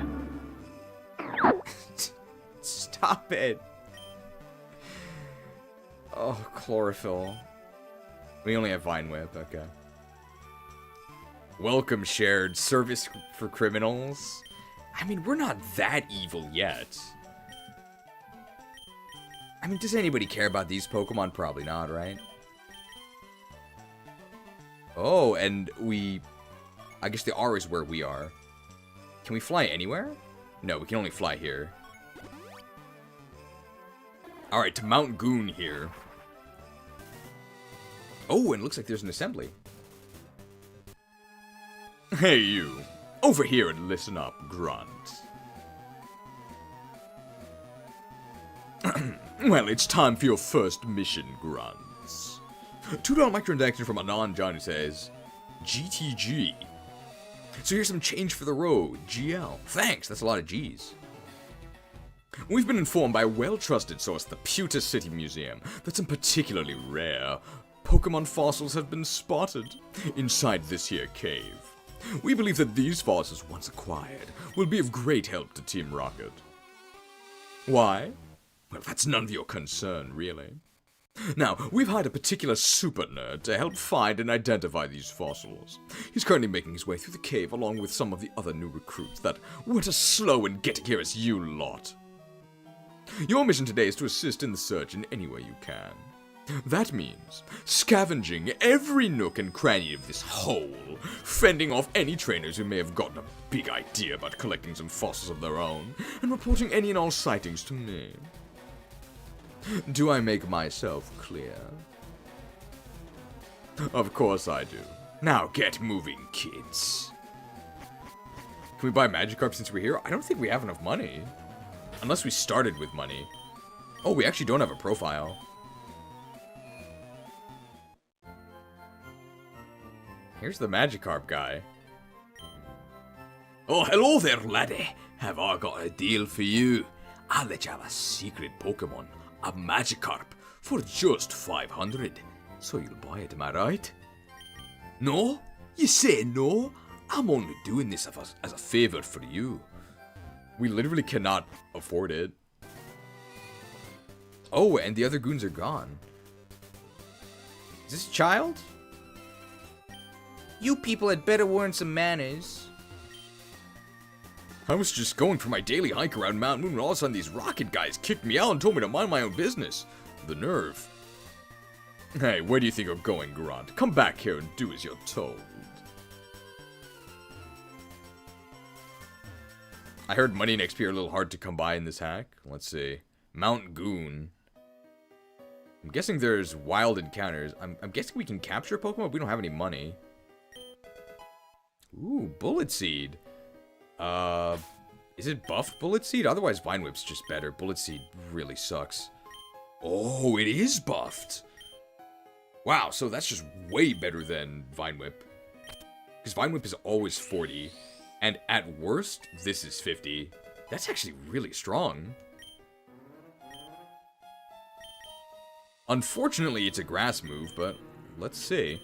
Speaker 1: Stop it. Oh, chlorophyll. We only have Vine Whip, okay. Welcome, shared service for criminals. I mean, we're not that evil yet. I mean, does anybody care about these Pokemon? Probably not, right? Oh, and I guess the R is where we are. Can we fly anywhere? No, we can only fly here. Alright, to Mount Goon here. Oh, and it looks like there's an assembly. Hey, you. Over here and listen up, Grunt. Well, it's time for your first mission, Grunts. $2 microtransaction from Anon John who says, GTG. So here's some change for the road, GL. Thanks, that's a lot of G's. We've been informed by a well-trusted source, the Pewter City Museum, that some particularly rare Pokemon fossils have been spotted inside this here cave. We believe that these fossils, once acquired, will be of great help to Team Rocket. Why? Well, that's none of your concern, really. Now, we've hired a particular super nerd to help find and identify these fossils. He's currently making his way through the cave along with some of the other new recruits that weren't as slow in getting here as you lot. Your mission today is to assist in the search in any way you can. That means scavenging every nook and cranny of this hole, fending off any trainers who may have gotten a big idea about collecting some fossils of their own, and reporting any and all sightings to me. Do I make myself clear? Of course I do. Now get moving, kids. Can we buy Magikarp since we're here? I don't think we have enough money. Unless we started with money. Oh, we actually don't have a profile. Here's the Magikarp guy.
Speaker 2: Oh, hello there, laddie. Have I got a deal for you? I'll let you have a secret Pokemon, a Magikarp, for just 500. So you'll buy it, am I right? No? You say no? I'm only doing this as a favor for you.
Speaker 1: We literally cannot afford it. Oh, and the other goons are gone. Is this a child?
Speaker 6: You people had better learn some manners.
Speaker 1: I was just going for my daily hike around Mount Moon, and all of a sudden these rocket guys kicked me out and told me to mind my own business. The nerve. Hey, where do you think you're going, Grunt? Come back here and do as you're told. I heard money and XP are a little hard to come by in this hack. Let's see. Mount Goon. I'm guessing there's wild encounters. I'm guessing we can capture Pokemon, but we don't have any money. Ooh, Bullet Seed. Is it buffed Bullet Seed? Otherwise, Vine Whip's just better. Bullet Seed really sucks. Oh, it is buffed. Wow, so that's just way better than Vine Whip. Because Vine Whip is always 40. And at worst, this is 50. That's actually really strong. Unfortunately, it's a grass move, but let's see.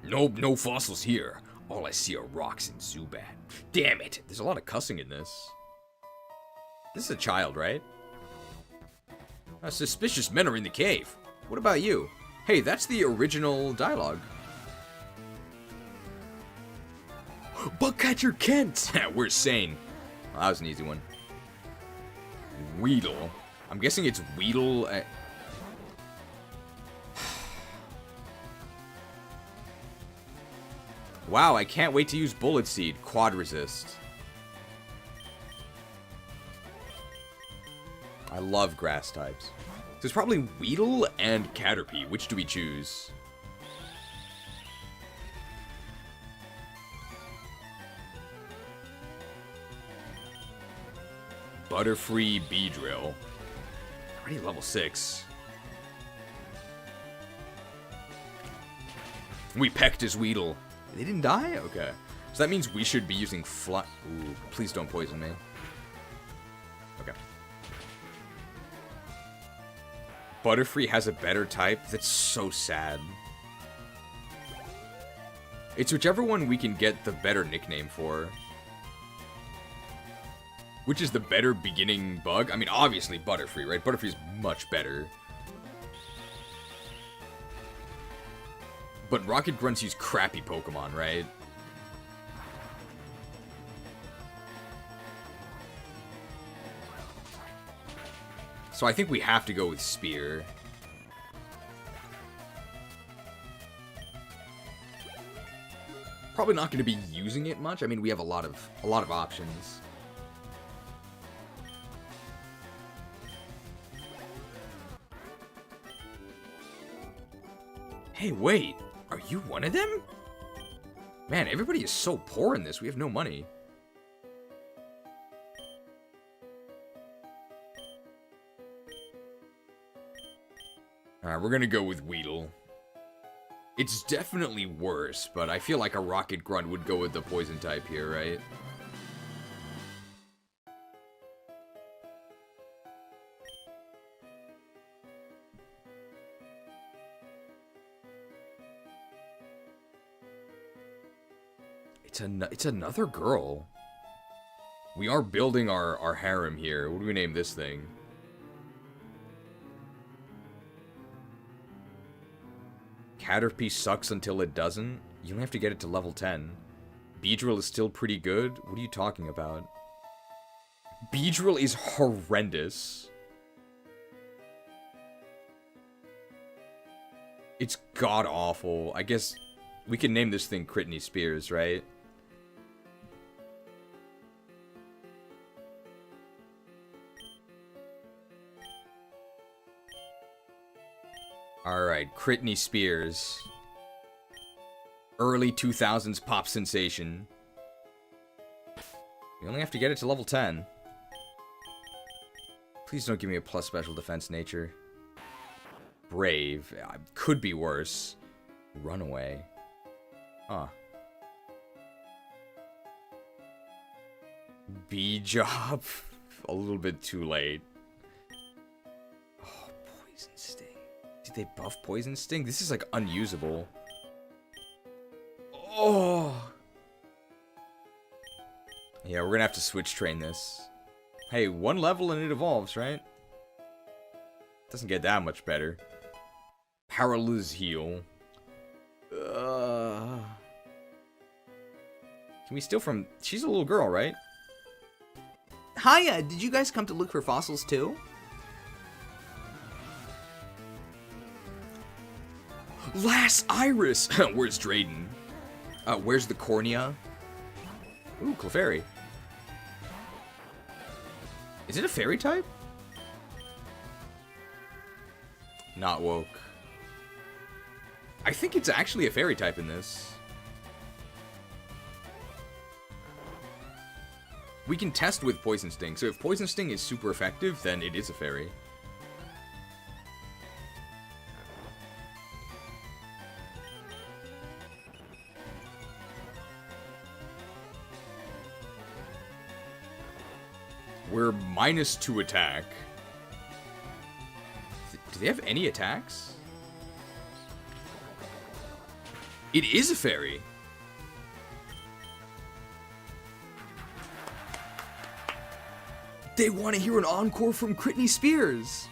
Speaker 2: No fossils here. All I see are rocks and Zubat. Damn it.
Speaker 1: There's a lot of cussing in this. This is a child, right?
Speaker 2: Suspicious men are in the cave.
Speaker 1: What about you? Hey, that's the original dialogue. Bugcatcher Kent!
Speaker 2: We're sane.
Speaker 1: Well, that was an easy one. Weedle. I'm guessing it's Weedle. Wow, I can't wait to use Bullet Seed. Quad Resist. I love grass types. So it's probably Weedle and Caterpie. Which do we choose? Butterfree Beedrill. Already level 6.
Speaker 2: We pecked his Weedle.
Speaker 1: They didn't die? Okay. So that means we should be using Ooh, please don't poison me. Okay. Butterfree has a better type? That's so sad. It's whichever one we can get the better nickname for. Which is the better beginning bug? I mean, obviously Butterfree, right? Butterfree's much better. But Rocket Grunts use crappy Pokemon, right? So I think we have to go with Spear. Probably not going to be using it much. I mean, we have a lot of options. Hey, wait. Are you one of them? Man, everybody is so poor in this. We have no money. Alright, we're gonna go with Weedle. It's definitely worse, but I feel like a Rocket Grunt would go with the poison type here, right? It's another girl. We are building our harem here. What do we name this thing? Caterpie sucks until it doesn't. You only have to get it to level 10. Beedrill is still pretty good. What are you talking about? Beedrill is horrendous. It's god-awful. I guess we can name this thing Critney Spears, right? Alright, Critney Spears. Early 2000s pop sensation. You only have to get it to level 10. Please don't give me a plus special defense nature. Brave. Could be worse. Runaway. Huh. B-job. A little bit too late. Oh, Poison Sting. Did they buff Poison Sting? This is like unusable. Oh. Yeah, we're gonna have to switch train this. Hey, one level and it evolves, right? Doesn't get that much better. Paralyze heal. Can we steal from... She's a little girl, right?
Speaker 6: Hiya, did you guys come to look for fossils too?
Speaker 1: Last Iris! Where's Drayden? Where's the cornea? Ooh, Clefairy. Is it a fairy type? Not woke. I think it's actually a fairy type in this. We can test with Poison Sting, so if Poison Sting is super effective, then it is a fairy. We're -2 attack. Do they have any attacks? It is a fairy. They want to hear an encore from Critney Spears.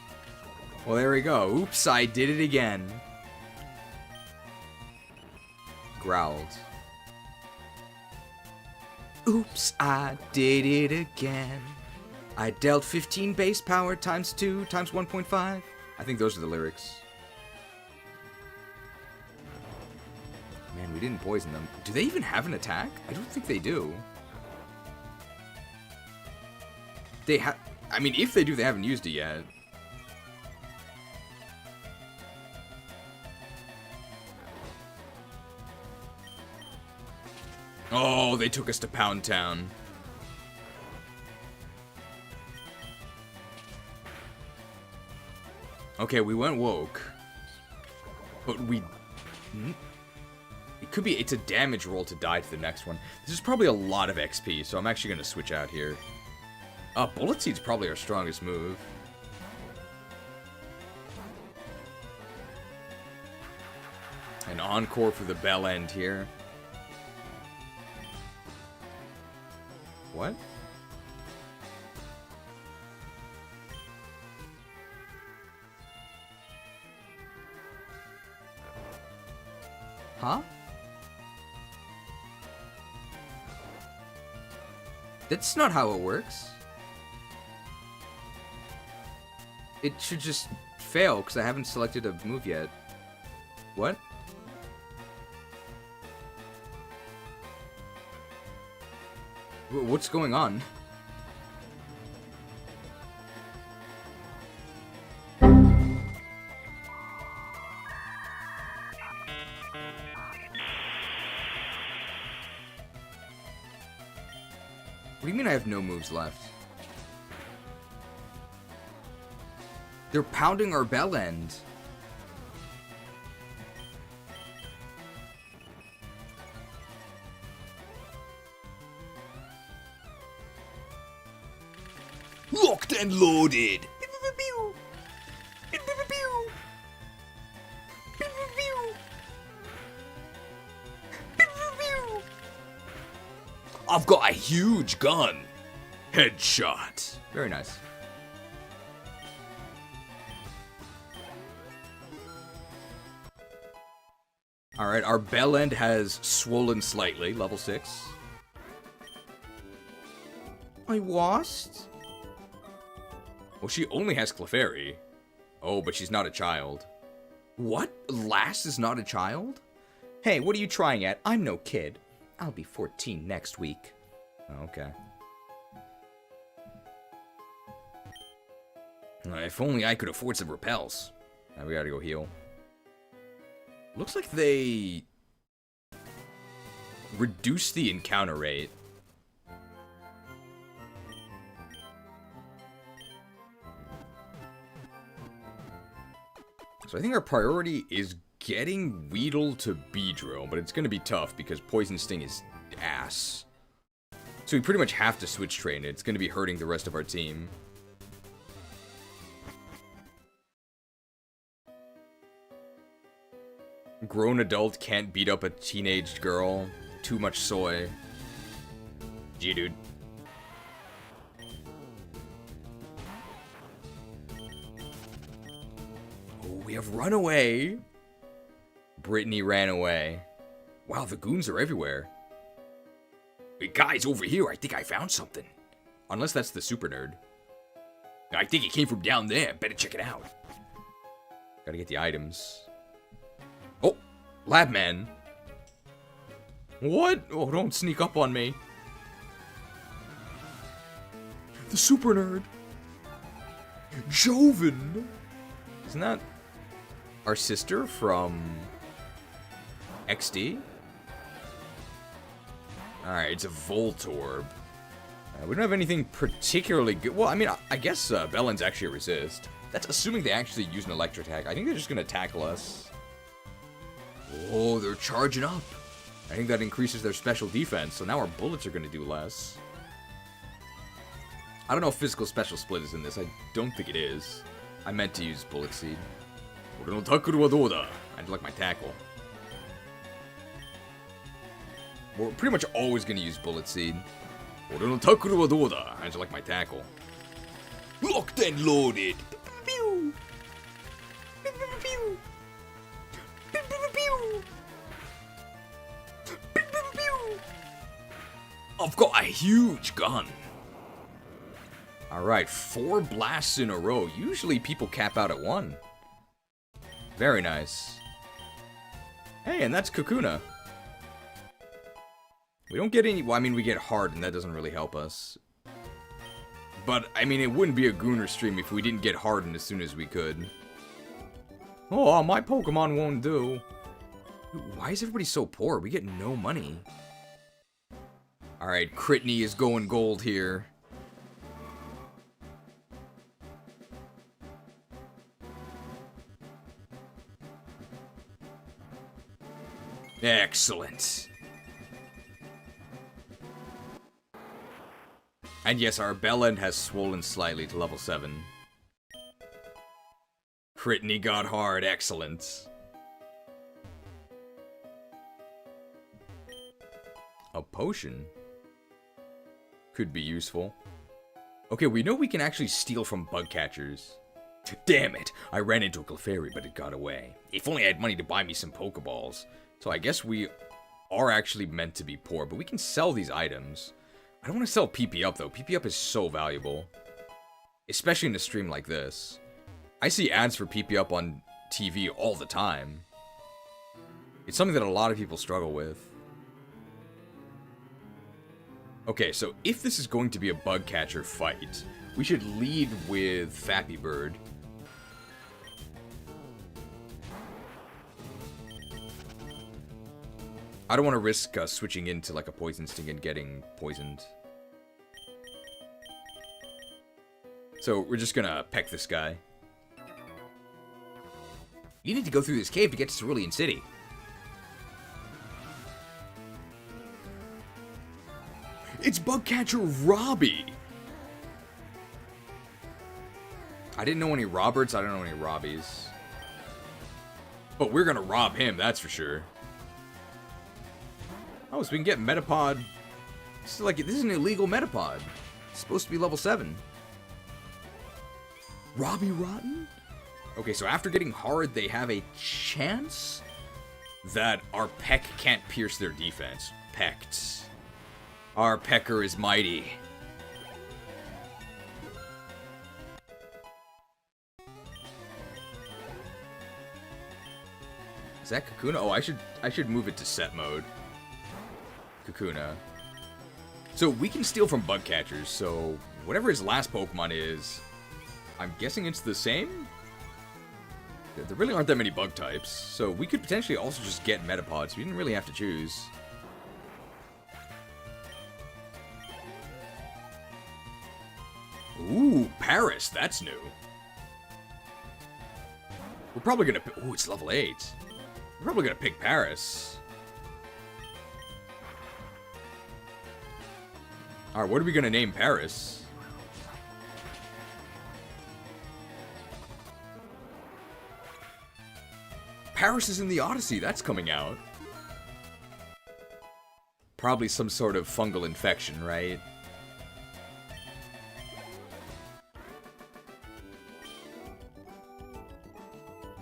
Speaker 1: Well, there we go. Oops, I did it again. Growled. Oops, I did it again. I dealt 15 base power times 2 times 1.5. I think those are the lyrics. Man, we didn't poison them. Do they even have an attack? I don't think they do. They have... I mean, if they do, they haven't used it yet. Oh, they took us to Pound Town. Okay, we went woke. But we... It could be... It's a damage roll to die to the next one. This is probably a lot of XP, so I'm actually going to switch out here. Bullet Seed's probably our strongest move. An encore for the bell end here. What? Huh? That's not how it works. It should just fail, because I haven't selected a move yet. What? What's going on? do you mean I have no moves left? They're pounding our bell end.
Speaker 2: Locked and loaded. I've got a huge gun. Headshot.
Speaker 1: Very nice. Alright, our bell end has swollen slightly, level 6.
Speaker 6: I lost?
Speaker 1: Well, she only has Clefairy. Oh, but she's not a child. What? Lass is not a child?
Speaker 6: Hey, what are you trying at? I'm no kid. I'll be 14 next week.
Speaker 1: Oh, okay. If only I could afford some repels. Now we gotta go heal. Looks like they reduced the encounter rate. So I think our priority is getting Weedle to Beedrill, but it's going to be tough because Poison Sting is ass. So we pretty much have to switch train it. It's going to be hurting the rest of our team. Grown adult can't beat up a teenage girl. Too much soy. Gee, dude. We have Runaway. Brittany ran away. Wow, the goons are everywhere.
Speaker 2: Hey guys, over here, I think I found something.
Speaker 1: Unless that's the super nerd.
Speaker 2: I think it came from down there. Better check it out.
Speaker 1: Gotta get the items. Oh, Labman. What? Oh, don't sneak up on me. The super nerd. Joven. Isn't that our sister from XD? Alright, it's a Voltorb. We don't have anything particularly good. Well, I mean, I guess Bellend's actually a resist. That's assuming they actually use an electric attack. I think they're just going to tackle us. Oh, they're charging up. I think that increases their special defense, so now our bullets are going to do less. I don't know if physical special split is in this. I don't think it is. I meant to use Bullet Seed. I do like my tackle. We're pretty much always going to use Bullet Seed. I do like my tackle.
Speaker 2: Locked and loaded. I've got a huge gun.
Speaker 1: Alright, 4 blasts in a row. Usually people cap out at 1. Very nice. Hey, and that's Kakuna. We don't get any... Well, I mean, we get hard, and that doesn't really help us. But, I mean, it wouldn't be a Gooner stream if we didn't get hardened as soon as we could. Oh, my Pokemon won't do. Why is everybody so poor? We get no money. Alright, Critney is going gold here. Excellent. And yes, our Bellend has swollen slightly to level 7. Critney got hard, excellent. A potion could be useful. Okay, we know we can actually steal from bug catchers.
Speaker 2: Damn it! I ran into a Clefairy, but it got away. If only I had money to buy me some Pokeballs.
Speaker 1: So I guess we are actually meant to be poor, but we can sell these items. I don't want to sell PP Up, though. PP Up is so valuable. Especially in a stream like this. I see ads for PP Up on TV all the time. It's something that a lot of people struggle with. Okay, so if this is going to be a bug catcher fight, we should lead with Fappy Bird. I don't want to risk switching into like a Poison Sting and getting poisoned. So we're just gonna peck this guy.
Speaker 2: You need to go through this cave to get to Cerulean City.
Speaker 1: It's Bugcatcher Robbie! I didn't know any Roberts, I don't know any Robbies. But we're gonna rob him, that's for sure. Oh, so we can get Metapod. This is an illegal Metapod. It's supposed to be level 7. Robbie Rotten? Okay, so after getting hard, they have a chance that our peck can't pierce their defense. Pecked. Our pecker is mighty. Is that Kakuna? Oh, I should move it to set mode. Kakuna. So we can steal from bug catchers, so whatever his last Pokemon is, I'm guessing it's the same? There really aren't that many bug types, so we could potentially also just get Metapods. We didn't really have to choose. Ooh, Paris, that's new. We're probably gonna... Ooh, it's level 8. We're probably gonna pick Paris. Alright, what are we gonna name Paris? Paris is in the Odyssey, that's coming out. Probably some sort of fungal infection, right?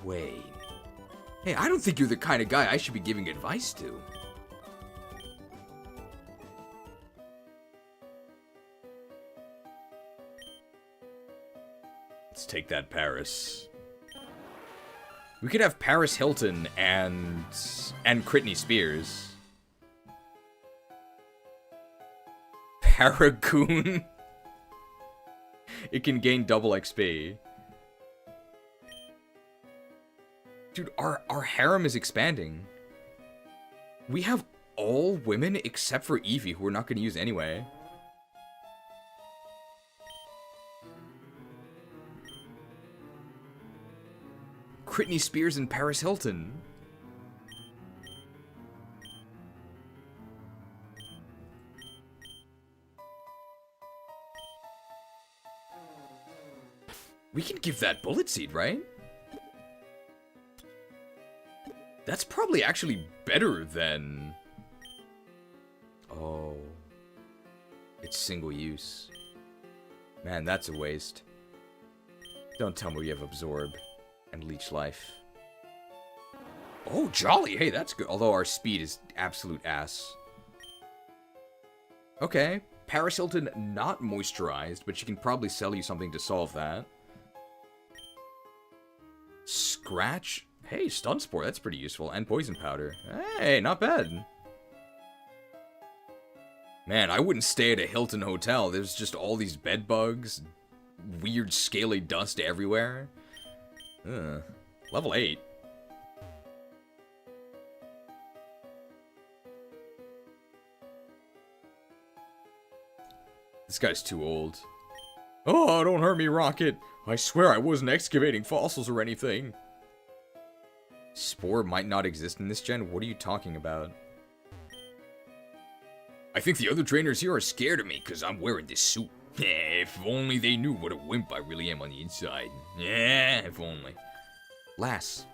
Speaker 1: Wait. Hey, I don't think you're the kind of guy I should be giving advice to. Let's take that, Paris. We could have Paris Hilton and Critney Spears. Paragoon. It can gain double XP. Dude, our harem is expanding. We have all women except for Eevee, who we're not going to use anyway. Critney Spears and Paris Hilton. We can give that Bullet Seed, right? That's probably actually better than... Oh. It's single use. Man, that's a waste. Don't tell me we have Absorb and Leech Life. Oh, Jolly! Hey, that's good. Although our speed is absolute ass. Okay. Paris Hilton not moisturized, but she can probably sell you something to solve that. Scratch? Hey, Stun Spore, that's pretty useful. And Poison Powder. Hey, not bad. Man, I wouldn't stay at a Hilton hotel. There's just all these bed bugs, weird scaly dust everywhere. Level 8. This guy's too old. Oh, don't hurt me, Rocket. I swear I wasn't excavating fossils or anything. Spore might not exist in this gen? What are you talking about? I think the other trainers here are scared of me because I'm wearing this suit. If only they knew what a wimp I really am on the inside. Yeah, if only. Lass.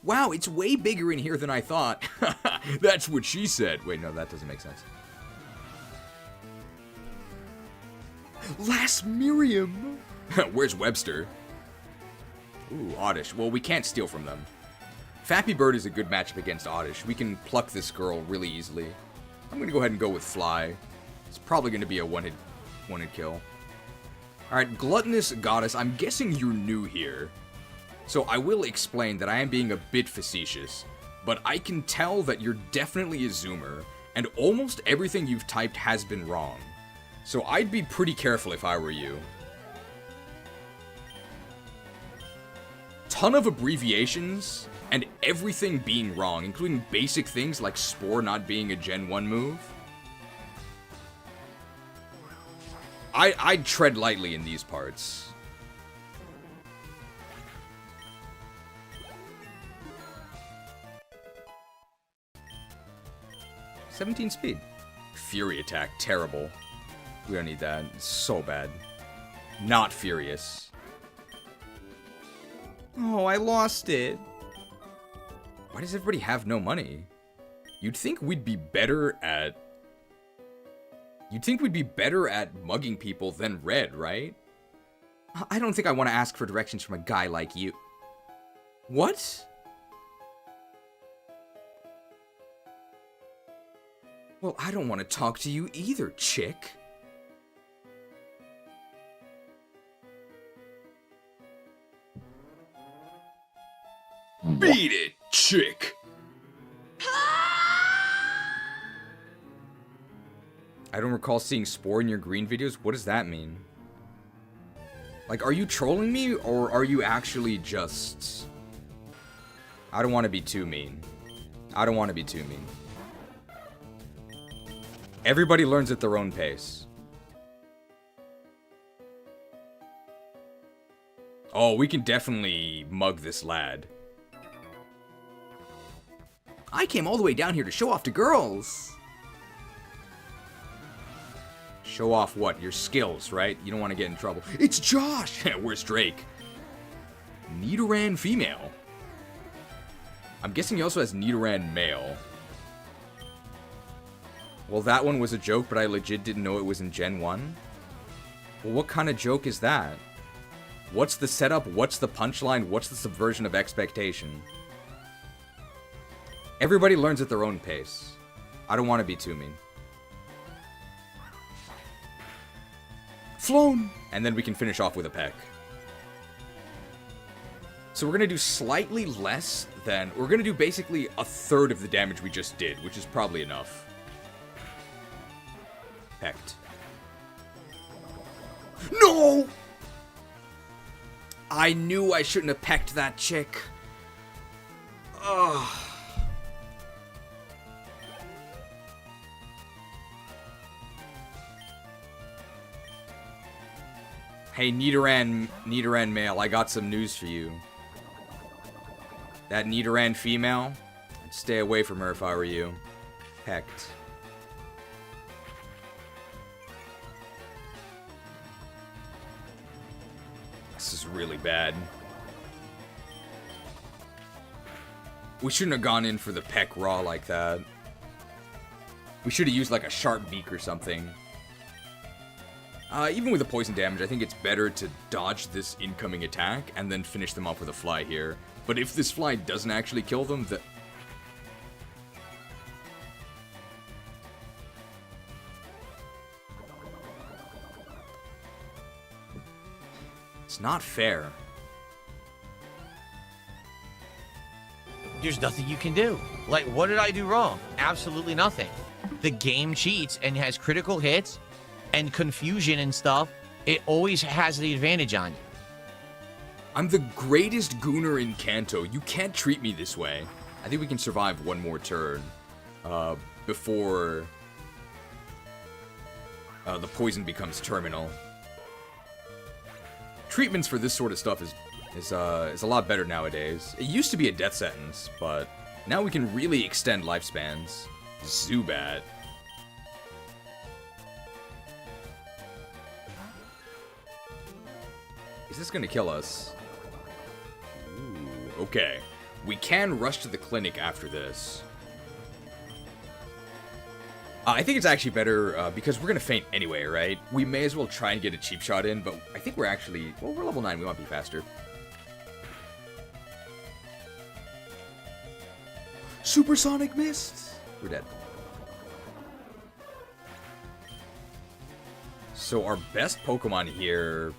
Speaker 1: Wow, it's way bigger in here than I thought. That's what she said. Wait, no, that doesn't make sense. Lass Miriam. Where's Webster? Ooh, Oddish. Well, we can't steal from them. Fappy Bird is a good matchup against Oddish. We can pluck this girl really easily. I'm gonna go ahead and go with Fly. It's probably gonna be a one-hit kill. Alright, Gluttonous Goddess, I'm guessing you're new here. So I will explain that I am being a bit facetious, but I can tell that you're definitely a Zoomer, and almost everything you've typed has been wrong. So I'd be pretty careful if I were you. Ton of abbreviations, and everything being wrong, including basic things like Spore not being a Gen 1 move. I'd tread lightly in these parts. "17 speed. Fury attack, terrible. We don't need that. It's so bad. Not furious. Oh, I lost it. Why does everybody have no money? You'd think we'd be better at... You'd think we'd be better at mugging people than Red, right? I don't think I want to ask for directions from a guy like you. What? Well, I don't want to talk to you either, chick. Beat it, chick. I don't recall seeing Spore in your green videos. What does that mean? Like, are you trolling me, or are you actually just... I don't want to be too mean. I don't want to be too mean. Everybody learns at their own pace. Oh, we can definitely mug this lad. I came all the way down here to show off to girls. Show off what? Your skills, right? You don't want to get in trouble. It's Josh! Where's Drake? Nidoran female. I'm guessing he also has Nidoran male. Well, that one was a joke, but I legit didn't know it was in Gen 1. Well, what kind of joke is that? What's the setup? What's the punchline? What's the subversion of expectation? Everybody learns at their own pace. I don't want to be too mean. Flown! And then we can finish off with a peck. So we're going to do slightly less than... We're going to do basically a third of the damage we just did, which is probably enough. Pecked. No! I knew I shouldn't have pecked that chick. Ugh. Hey, Nidoran male, I got some news for you. That Nidoran female, I'd stay away from her if I were you. Pecked. This is really bad. We shouldn't have gone in for the peck raw like that. We should have used like a sharp beak or something. Even with the poison damage, I think it's better to dodge this incoming attack and then finish them off with a fly here. But if this fly doesn't actually kill them, it's not fair.
Speaker 3: There's nothing you can do. Like, what did I do wrong? Absolutely nothing. The game cheats and has critical hits and confusion and stuff. It always has the advantage on you.
Speaker 1: I'm the greatest gooner in Kanto. You can't treat me this way. I think we can survive one more turn before the poison becomes terminal. Treatments for this sort of stuff is a lot better nowadays. It used to be a death sentence, but now we can really extend lifespans. Zubat. Is this gonna kill us? Ooh, okay. We can rush to the clinic after this. I think it's actually better, because we're gonna faint anyway, right? We may as well try and get a cheap shot in, but I think we're actually... Well, we're level 9, we might be faster. Supersonic Mist! We're dead. So our best Pokemon here...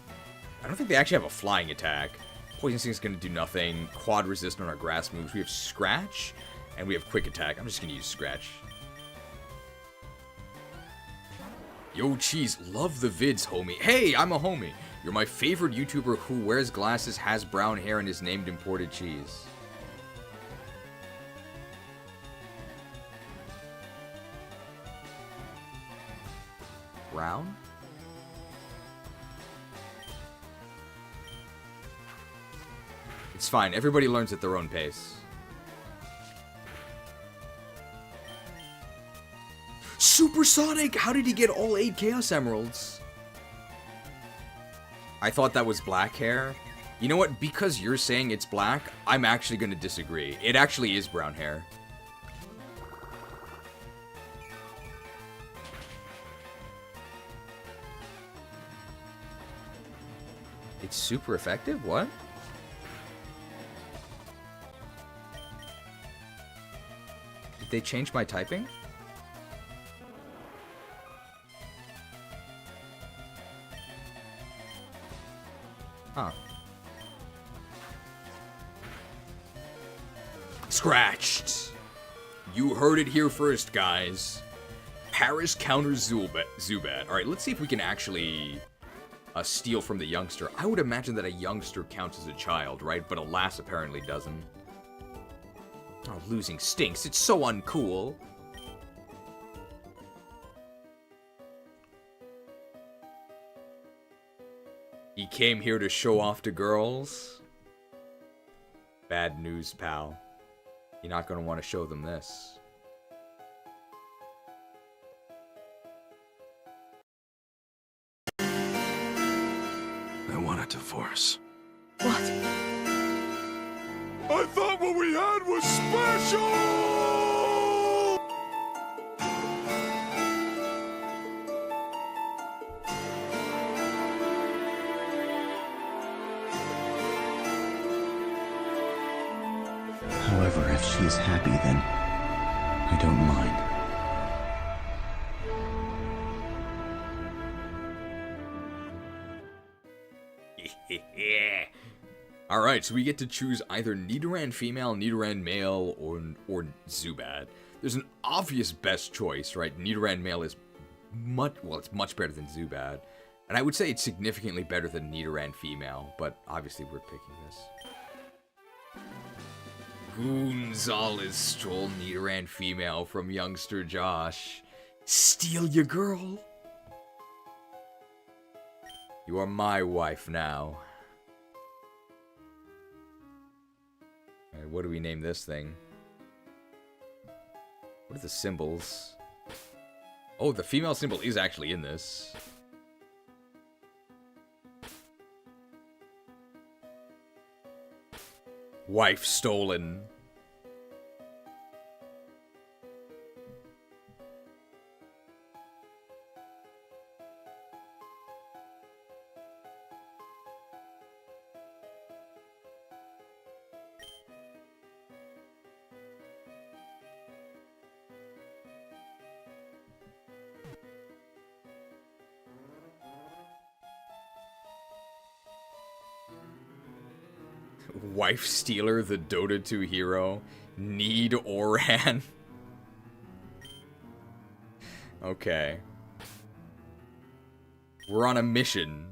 Speaker 1: I don't think they actually have a flying attack. Poison Sting is going to do nothing. Quad resist on our grass moves. We have Scratch, and we have Quick Attack. I'm just going to use Scratch. Yo, Cheese, love the vids, homie. Hey, I'm a homie. You're my favorite YouTuber who wears glasses, has brown hair, and is named Imported Cheese. Brown? It's fine. Everybody learns at their own pace. Supersonic! How did he get all 8 Chaos Emeralds? I thought that was black hair. You know what? Because you're saying it's black, I'm actually going to disagree. It actually is brown hair. It's super effective? What? Did they change my typing? Huh. Scratched. You heard it here first, guys. Paris counters Zubat. Alright, let's see if we can actually steal from the youngster. I would imagine that a youngster counts as a child, right? But alas, apparently doesn't. Oh, losing stinks. It's so uncool. He came here to show off to girls. Bad news, pal. You're not going to want to show them this.
Speaker 7: I want a divorce.
Speaker 8: What?
Speaker 7: I thought what we had was special!
Speaker 6: However, if she is happy, then I don't mind.
Speaker 1: Alright, so we get to choose either Nidoran female, Nidoran male, or Zubat. There's an obvious best choice, right? Nidoran male is it's much better than Zubat. And I would say it's significantly better than Nidoran female, but obviously we're picking this. Gonzalez stole Nidoran female from youngster Josh. Steal your girl? You are my wife now. Alright, what do we name this thing? What are the symbols? Oh, the female symbol is actually in this. Wife stolen. Wife Stealer, the Dota 2 hero. Need Oran. Okay. We're on a mission.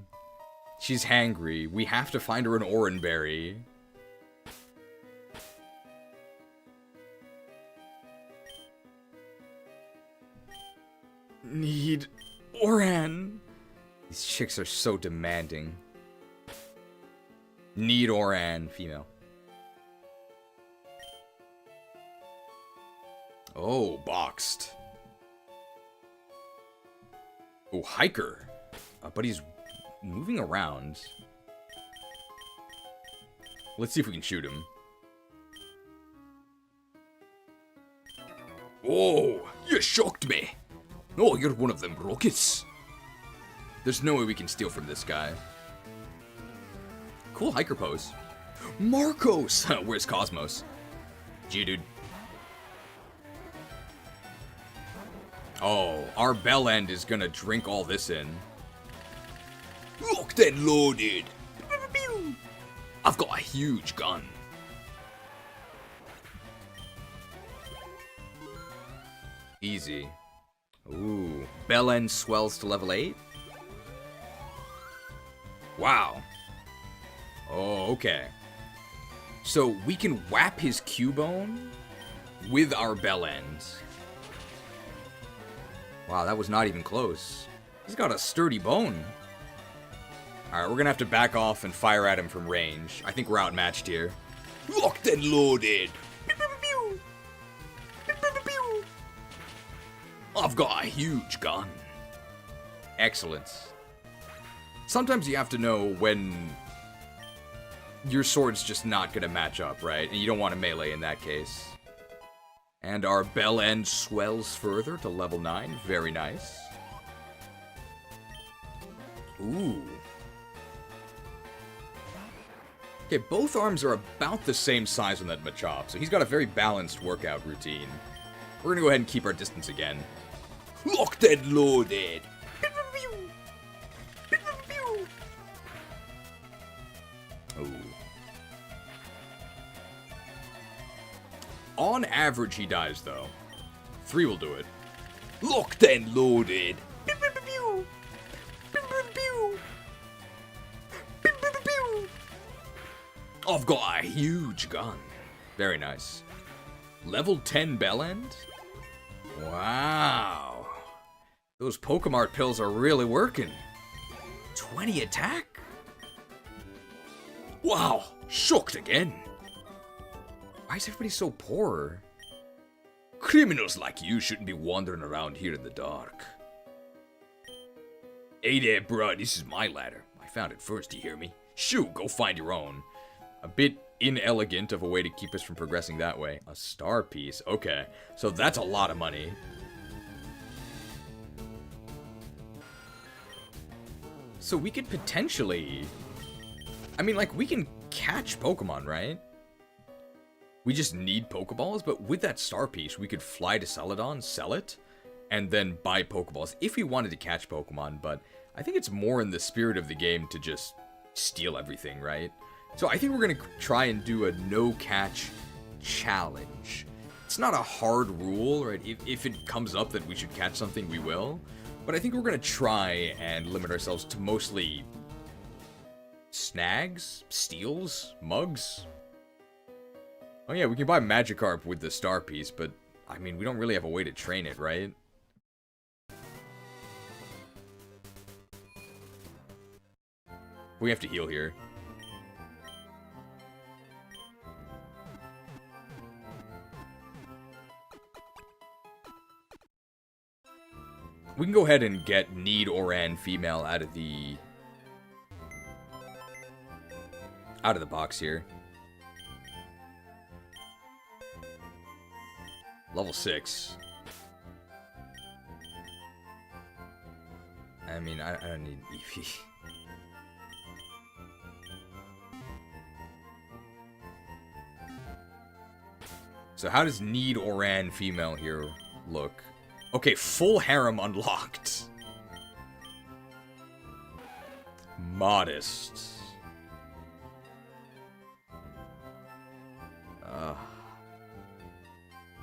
Speaker 1: She's hangry. We have to find her an Oran berry. Need Oran. These chicks are so demanding. Need Oran, female. Oh, boxed. Oh, hiker. But he's moving around. Let's see if we can shoot him. Oh, you shocked me. Oh, you're one of them rockets. There's no way we can steal from this guy. Cool hiker pose. Marcos! Where's Cosmos? Gee, dude. Oh, our bell end is gonna drink all this in. Locked and loaded. I've got a huge gun. Easy. Ooh. Bell end swells to level 8? Wow. Oh, okay. So we can whap his Cubone with our bell ends. Wow, that was not even close. He's got a sturdy bone. Alright, we're gonna have to back off and fire at him from range. I think we're outmatched here.
Speaker 2: Locked and loaded. I've got a huge gun.
Speaker 1: Excellent. Sometimes you have to know when your sword's just not gonna match up, right? And you don't want to melee in that case. And our bell end swells further to level 9. Very nice. Ooh. Okay, both arms are about the same size on that Machop, so he's got a very balanced workout routine. We're gonna go ahead and keep our distance again.
Speaker 2: Locked and loaded.
Speaker 1: Ooh. On average, he dies, though. 3 will do it.
Speaker 2: Locked and loaded. I've got a huge gun.
Speaker 1: Very nice. Level 10 Bellend? Wow. Those Pokemart pills are really working. 20 attack?
Speaker 2: Wow, shocked again.
Speaker 1: Why is everybody so poor?
Speaker 2: Criminals like you shouldn't be wandering around here in the dark. Hey there, bruh, this is my ladder. I found it first, you hear me? Shoo, go find your own.
Speaker 1: A bit inelegant of a way to keep us from progressing that way. A star piece. Okay, so that's a lot of money. So we could potentially... I mean, like, we can catch Pokemon, right? We just need Pokeballs, but with that star piece, we could fly to Celadon, sell it, and then buy Pokeballs if we wanted to catch Pokemon, but I think it's more in the spirit of the game to just steal everything, right? So I think we're going to try and do a no-catch challenge. It's not a hard rule, right? If it comes up that we should catch something, we will. But I think we're going to try and limit ourselves to mostly snags, steals, mugs. Oh yeah, we can buy Magikarp with the star piece, but I mean, we don't really have a way to train it, right? We have to heal here. We can go ahead and get Need Oran female out of the box here. Level 6. I mean, I don't need Eevee. So how does Need Oran female here look? Okay, full harem unlocked. Modest.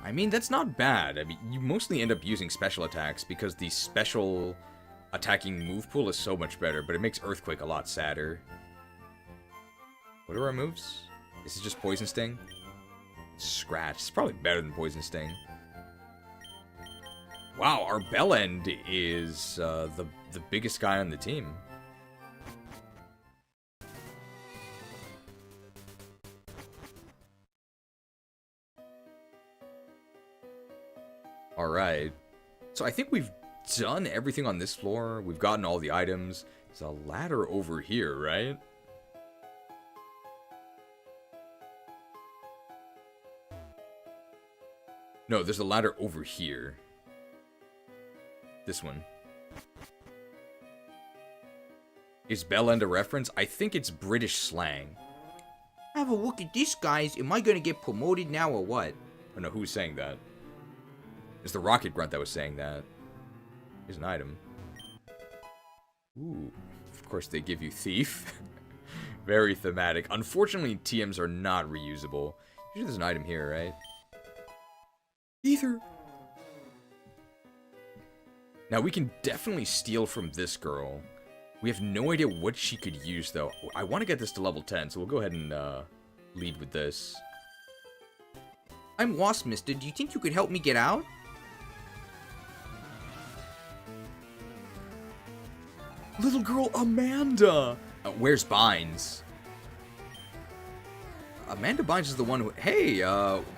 Speaker 1: I mean, that's not bad. I mean, you mostly end up using special attacks because the special attacking move pool is so much better, but it makes Earthquake a lot sadder. What are our moves? This is just Poison Sting? Scratch. It's probably better than Poison Sting. Wow, our Bellend is the biggest guy on the team. Alright. So I think we've done everything on this floor. We've gotten all the items. There's a ladder over here, right? No, there's a ladder over here. This one. Is Bellend a reference? I think it's British slang.
Speaker 6: Have a look at this, guys. Am I gonna get promoted now or what?
Speaker 1: Oh no, who's saying that? It's the Rocket Grunt that was saying that. Here's an item. Ooh. Of course they give you Thief. Very thematic. Unfortunately, TMs are not reusable. Usually there's an item here, right? Ether. Now we can definitely steal from this girl. We have no idea what she could use, though. I want to get this to level 10, so we'll go ahead and lead with this.
Speaker 6: I'm lost, mister. Do you think you could help me get out?
Speaker 1: Little girl Amanda! Where's Binds? Amanda Bynes is the one who... Hey,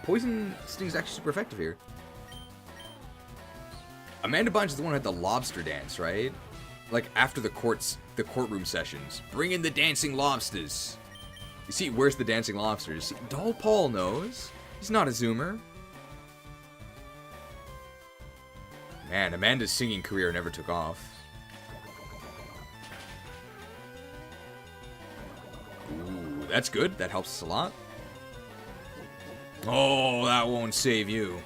Speaker 1: Poison Sting's actually super effective here. Amanda Bynes is the one who had the lobster dance, right? Like, after the courtroom sessions. Bring in the dancing lobsters. You see, where's the dancing lobsters? Doll Paul knows. He's not a Zoomer. Man, Amanda's singing career never took off. Ooh, that's good. That helps us a lot. Oh, that won't save you.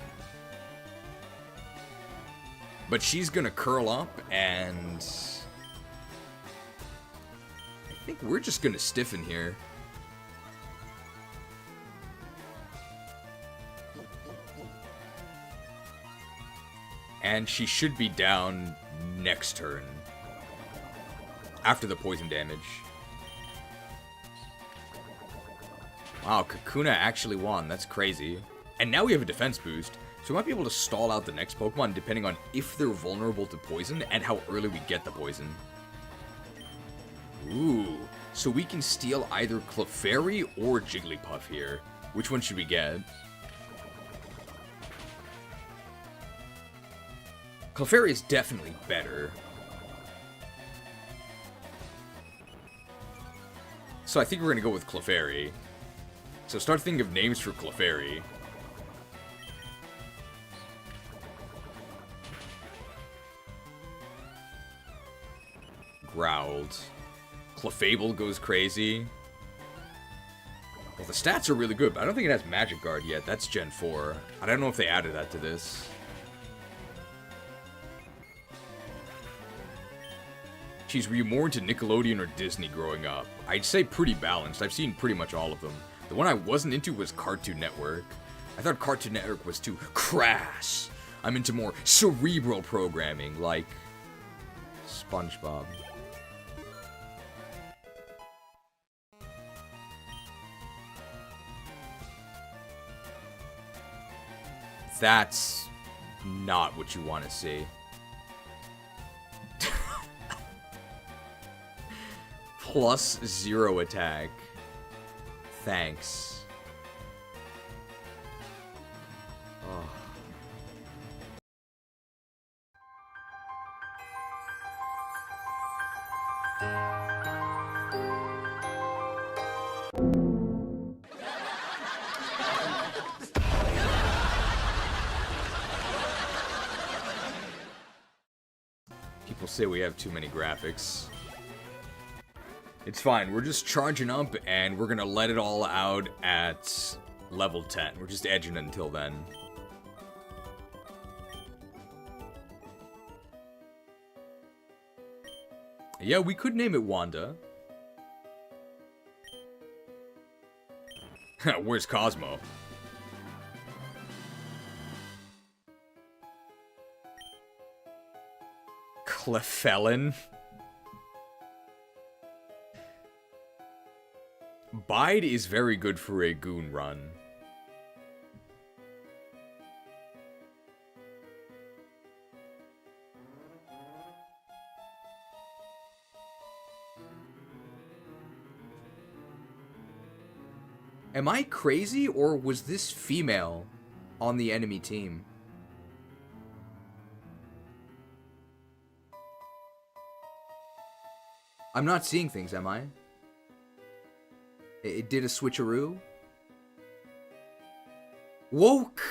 Speaker 1: But she's gonna curl up, and... I think we're just gonna stiffen here. And she should be down next turn. After the poison damage. Wow, Kakuna actually won. That's crazy. And now we have a defense boost, so we might be able to stall out the next Pokemon depending on if they're vulnerable to poison and how early we get the poison. Ooh, so we can steal either Clefairy or Jigglypuff here. Which one should we get? Clefairy is definitely better. So I think we're going to go with Clefairy. So start thinking of names for Clefairy. Growled. Clefable goes crazy. Well, the stats are really good, but I don't think it has Magic Guard yet. That's Gen 4. I don't know if they added that to this. Geez, were you more into Nickelodeon or Disney growing up? I'd say pretty balanced. I've seen pretty much all of them. The one I wasn't into was Cartoon Network. I thought Cartoon Network was too crass. I'm into more cerebral programming, like SpongeBob. That's not what you want to see. +0 attack. Thanks. Oh. People say we have too many graphics. It's fine, we're just charging up and we're gonna let it all out at level 10. We're just edging it until then. Yeah, we could name it Wanda. Where's Cosmo? Cleffelin? Bide is very good for a Goon run. Am I crazy, or was this female on the enemy team? I'm not seeing things, am I? It did a switcheroo? Woke!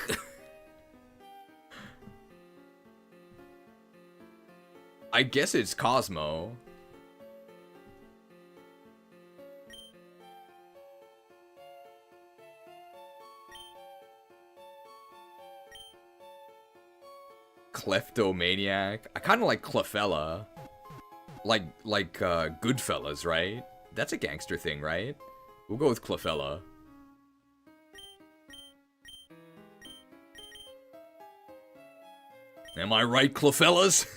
Speaker 1: I guess it's Cosmo. Kleptomaniac. I kind of like Clefella. Like Goodfellas, right? That's a gangster thing, right? We'll go with Clefella. Am I right, Clefellas?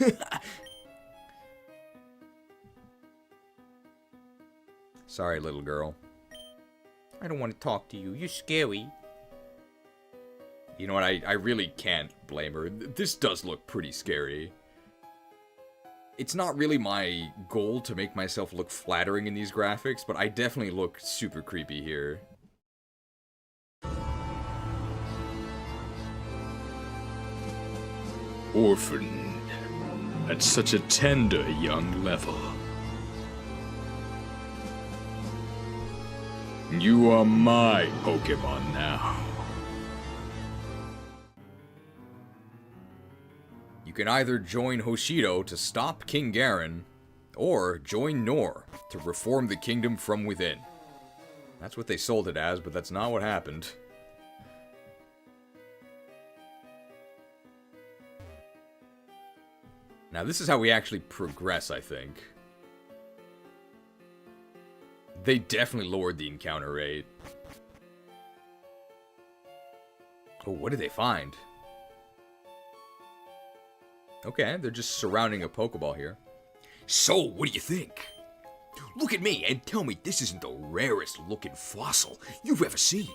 Speaker 1: Sorry, little girl. I don't want to talk to you. You're scary. You know what? I really can't blame her. This does look pretty scary. It's not really my goal to make myself look flattering in these graphics, but I definitely look super creepy here.
Speaker 7: Orphaned at such a tender young level. You are my Pokemon now.
Speaker 1: You can either join Hoshido to stop King Garen, or join Nor to reform the kingdom from within. That's what they sold it as, but that's not what happened. Now this is how we actually progress, I think. They definitely lowered the encounter rate. Oh, what did they find? Okay, they're just surrounding a Pokeball here.
Speaker 2: So, what do you think? Look at me and tell me this isn't the rarest looking fossil you've ever seen.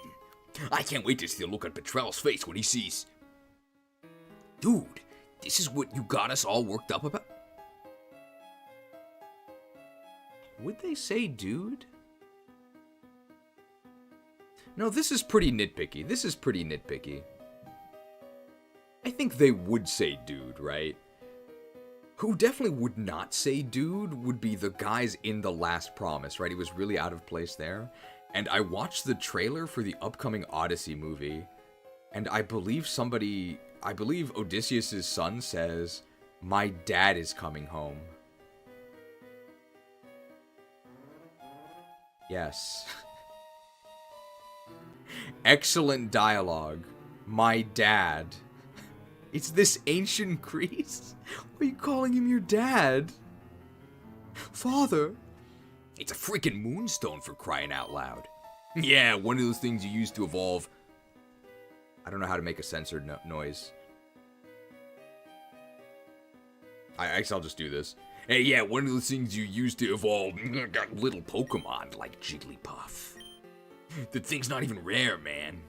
Speaker 2: I can't wait to see the look on Petrel's face when he sees... Dude, this is what you got us all worked up about?
Speaker 1: Would they say dude? No, this is pretty nitpicky. This is pretty nitpicky. I think they would say dude, right? Who definitely would not say dude would be the guys in The Last Promise, right? He was really out of place there. And I watched the trailer for the upcoming Odyssey movie, and I believe Odysseus' son says, "My dad is coming home." Yes. Excellent dialogue. My dad. It's this ancient Greece? Why are you calling him your dad? Father?
Speaker 2: It's a freaking moonstone, for crying out loud. Yeah, one of those things you use to evolve.
Speaker 1: I don't know how to make a censored noise. I guess I'll just do this.
Speaker 2: Hey, yeah, one of those things you use to evolve little Pokemon like Jigglypuff. The thing's not even rare, man.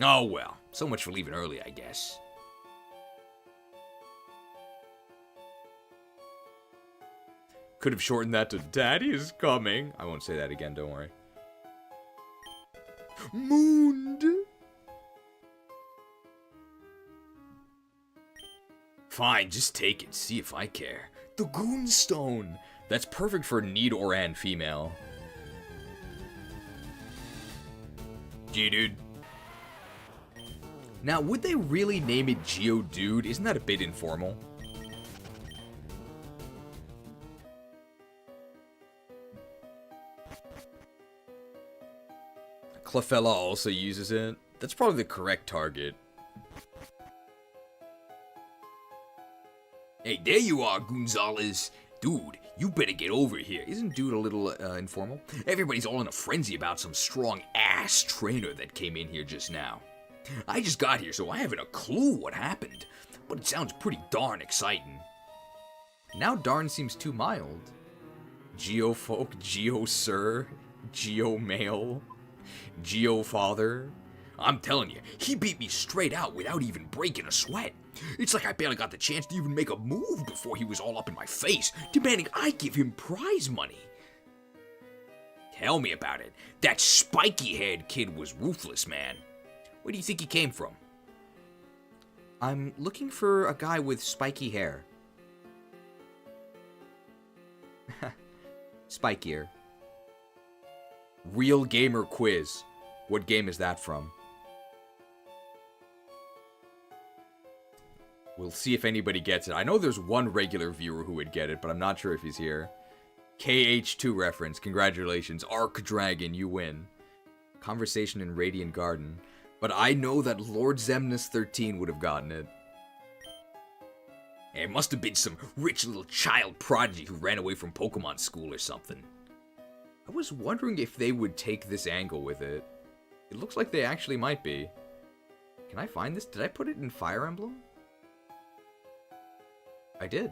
Speaker 2: Oh well, so much for leaving early, I guess.
Speaker 1: Could have shortened that to Daddy is coming. I won't say that again, don't worry. Mooned.
Speaker 2: Fine, just take it, see if I care.
Speaker 1: The Goon Stone. That's perfect for Nidoran female.
Speaker 2: Gee, dude.
Speaker 1: Now, would they really name it Geodude? Isn't that a bit informal? Clefella also uses it. That's probably the correct target.
Speaker 2: Hey, there you are, Gonzalez. Dude, you better get over here.
Speaker 1: Isn't dude a little informal?
Speaker 2: Everybody's all in a frenzy about some strong-ass trainer that came in here just now. I just got here, so I haven't a clue what happened, but it sounds pretty darn exciting.
Speaker 1: Now darn seems too mild. Geofolk, Geosir, Geomale, Geofather.
Speaker 2: I'm telling you, he beat me straight out without even breaking a sweat. It's like I barely got the chance to even make a move before he was all up in my face, demanding I give him prize money. Tell me about it. That spiky-haired kid was ruthless, man. Where do you think he came from?
Speaker 6: I'm looking for a guy with spiky hair. Spikier.
Speaker 1: Real Gamer Quiz. What game is that from? We'll see if anybody gets it. I know there's one regular viewer who would get it, but I'm not sure if he's here. KH2 reference. Congratulations. Arc Dragon, you win. Conversation in Radiant Garden. But I know that Lord Zemnis 13 would have gotten it.
Speaker 2: It must have been some rich little child prodigy who ran away from Pokemon school or something.
Speaker 1: I was wondering if they would take this angle with it. It looks like they actually might be. Can I find this? Did I put it in Fire Emblem? I did.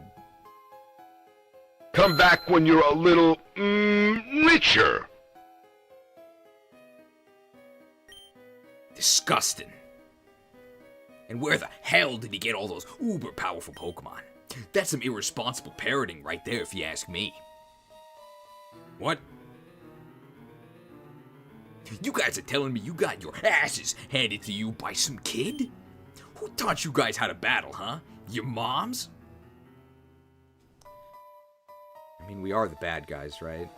Speaker 7: Come back when you're a little, richer.
Speaker 2: Disgusting. And where the hell did he get all those uber powerful Pokemon? That's some irresponsible parroting right there, if you ask me. What? You guys are telling me you got your asses handed to you by some kid? Who taught you guys how to battle, huh? Your moms?
Speaker 1: I mean, we are the bad guys, right?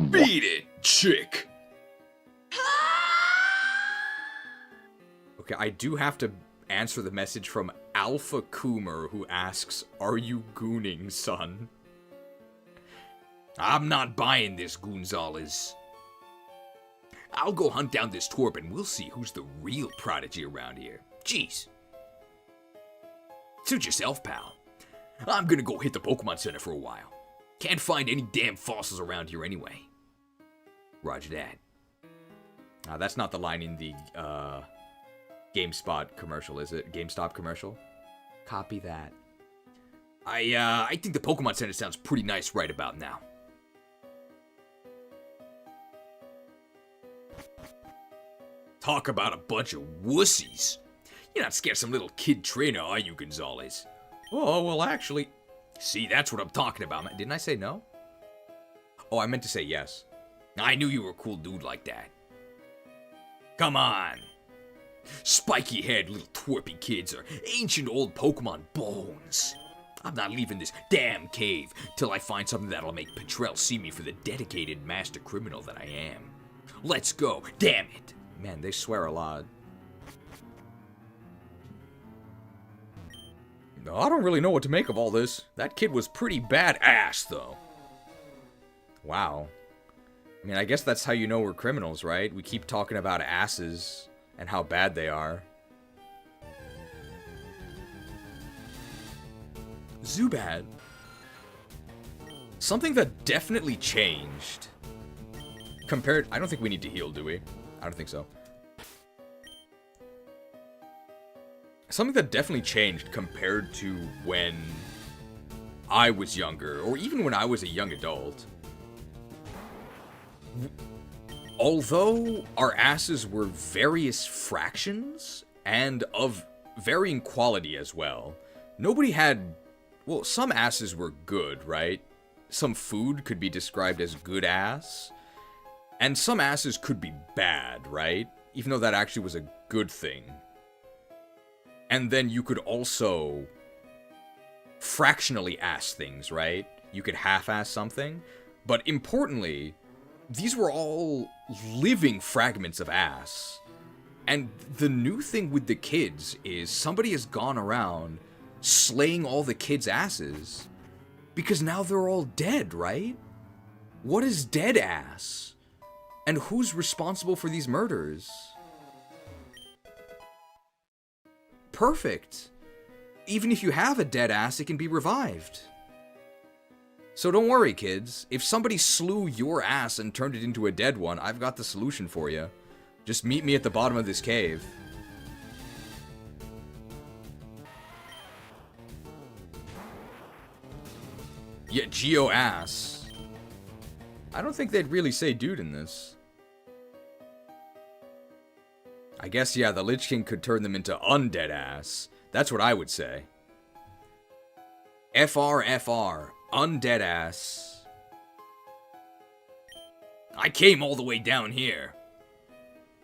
Speaker 2: Beat it, chick!
Speaker 1: Okay, I do have to answer the message from Alpha Coomer, who asks, "Are you gooning, son?"
Speaker 2: I'm not buying this, Gonzalez. I'll go hunt down this twerp and we'll see who's the real prodigy around here. Jeez. Suit yourself, pal. I'm gonna go hit the Pokemon Center for a while. Can't find any damn fossils around here anyway. Roger that.
Speaker 1: That's not the line in the GameSpot commercial, is it? GameStop commercial? Copy that.
Speaker 2: I think the Pokemon Center sounds pretty nice right about now. Talk about a bunch of wussies. You're not scared of some little kid trainer, are you, Gonzalez?
Speaker 1: Oh, well, actually...
Speaker 2: See, that's what I'm talking about, man.
Speaker 1: Didn't I say no? Oh, I meant to say yes.
Speaker 2: I knew you were a cool dude like that. Come on. Spiky-haired little twerpy kids are ancient old Pokemon bones. I'm not leaving this damn cave till I find something that'll make Petrel see me for the dedicated master criminal that I am. Let's go. Damn it.
Speaker 1: Man, they swear a lot. I don't really know what to make of all this. That kid was pretty badass, though. Wow. I mean, I guess that's how you know we're criminals, right? We keep talking about asses and how bad they are. Zubat. Something that definitely changed. Compared... I don't think we need to heal, do we? I don't think so. Something that definitely changed compared to when I was younger, or even when I was a young adult. Although our asses were various fractions, and of varying quality as well, nobody had... Well, some asses were good, right? Some food could be described as good ass. And some asses could be bad, right? Even though that actually was a good thing. And then you could also fractionally ass things, right? You could half-ass something. But importantly, these were all living fragments of ass. And the new thing with the kids is somebody has gone around slaying all the kids' asses. Because now they're all dead, right? What is dead ass? And who's responsible for these murders? Perfect. Even if you have a dead ass, it can be revived. So don't worry, kids. If somebody slew your ass and turned it into a dead one, I've got the solution for you. Just meet me at the bottom of this cave. Yeah, Geo ass. I don't think they'd really say dude in this. I guess, yeah, the Lich King could turn them into undead ass. That's what I would say. FR, undead ass.
Speaker 2: I came all the way down here.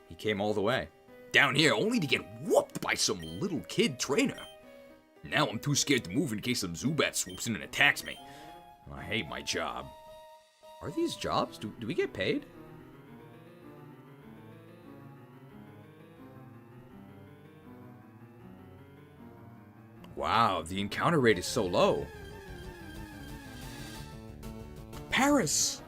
Speaker 1: He came all the way.
Speaker 2: Down here only to get whooped by some little kid trainer. Now I'm too scared to move in case some Zubat swoops in and attacks me. I hate my job.
Speaker 1: Are these jobs? Do we get paid? Wow, the encounter rate is so low. Paris!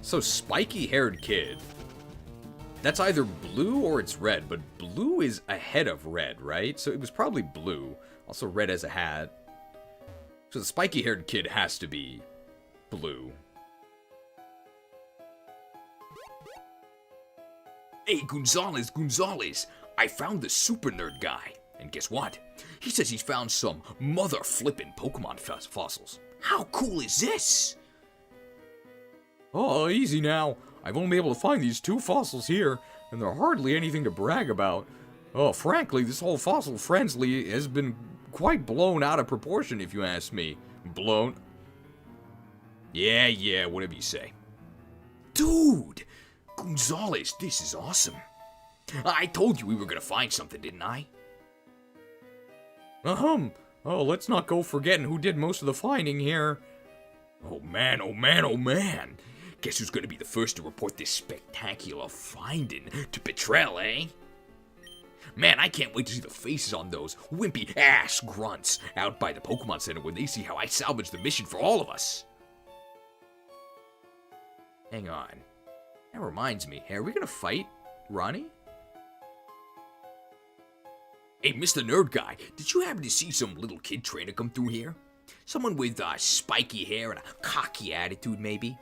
Speaker 1: So, spiky-haired kid. That's either blue or it's red, but blue is ahead of red, right? So it was probably blue. Also red as a hat. So the spiky-haired kid has to be blue.
Speaker 2: Hey, Gonzalez, I found the super nerd guy. And guess what? He says he's found some mother-flippin' Pokemon fossils. How cool is this?
Speaker 1: Oh, easy now. I've only been able to find these 2 fossils here, and they're hardly anything to brag about. Oh, frankly, this whole fossil frenzy has been quite blown out of proportion, if you ask me. Blown? Yeah, whatever you say.
Speaker 2: Dude! Gonzalez, this is awesome. I told you we were gonna find something, didn't I?
Speaker 1: Oh, let's not go forgetting who did most of the finding here.
Speaker 2: Oh man, oh man, oh man. Guess who's gonna be the first to report this spectacular finding to Petrel, eh? Man, I can't wait to see the faces on those wimpy ass grunts out by the Pokemon Center when they see how I salvaged the mission for all of us.
Speaker 1: Hang on. That reminds me. Hey, are we gonna fight Ronnie?
Speaker 2: Hey, Mr. Nerd Guy, did you happen to see some little kid trainer come through here? Someone with spiky hair and a cocky attitude, maybe?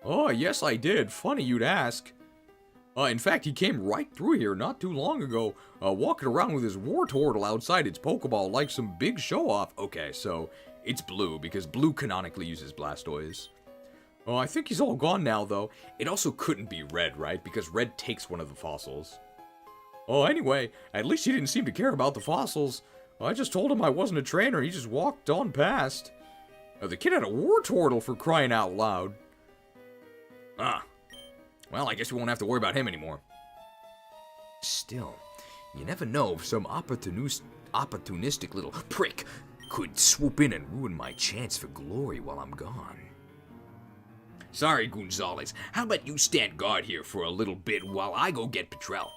Speaker 1: Oh, yes, I did. Funny you'd ask. In fact, he came right through here not too long ago, walking around with his Wartortle outside its Pokeball like some big show-off. Okay, so it's Blue, because Blue canonically uses Blastoise. Oh, I think he's all gone now, though. It also couldn't be Red, right? Because Red takes one of the fossils. Oh, anyway, at least he didn't seem to care about the fossils. I just told him I wasn't a trainer, he just walked on past. The kid had a Wartortle, for crying out loud.
Speaker 2: Ah. Well, I guess we won't have to worry about him anymore.
Speaker 1: Still, you never know if some opportunistic little
Speaker 2: Prick could swoop in and ruin my chance for glory while I'm gone. Sorry, Gonzalez. How about you stand guard here for a little bit while I go get Petrel?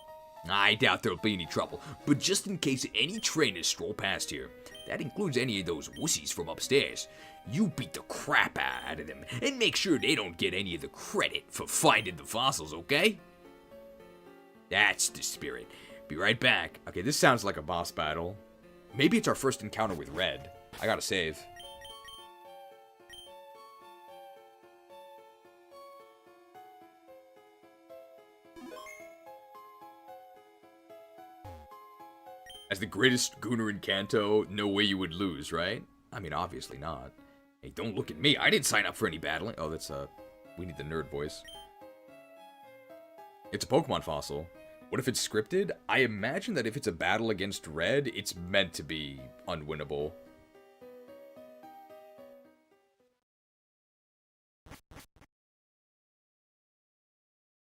Speaker 2: I doubt there'll be any trouble, but just in case any trainers stroll past here, that includes any of those wussies from upstairs, you beat the crap out of them and make sure they don't get any of the credit for finding the fossils, okay? That's the spirit. Be right back.
Speaker 1: Okay, this sounds like a boss battle. Maybe it's our first encounter with Red. I gotta save. As the greatest Gooner in Kanto, no way you would lose, right? I mean, obviously not.
Speaker 2: Hey, don't look at me. I didn't sign up for any battling.
Speaker 1: Oh, that's, we need the nerd voice. It's a Pokemon fossil. What if it's scripted? I imagine that if it's a battle against Red, it's meant to be unwinnable.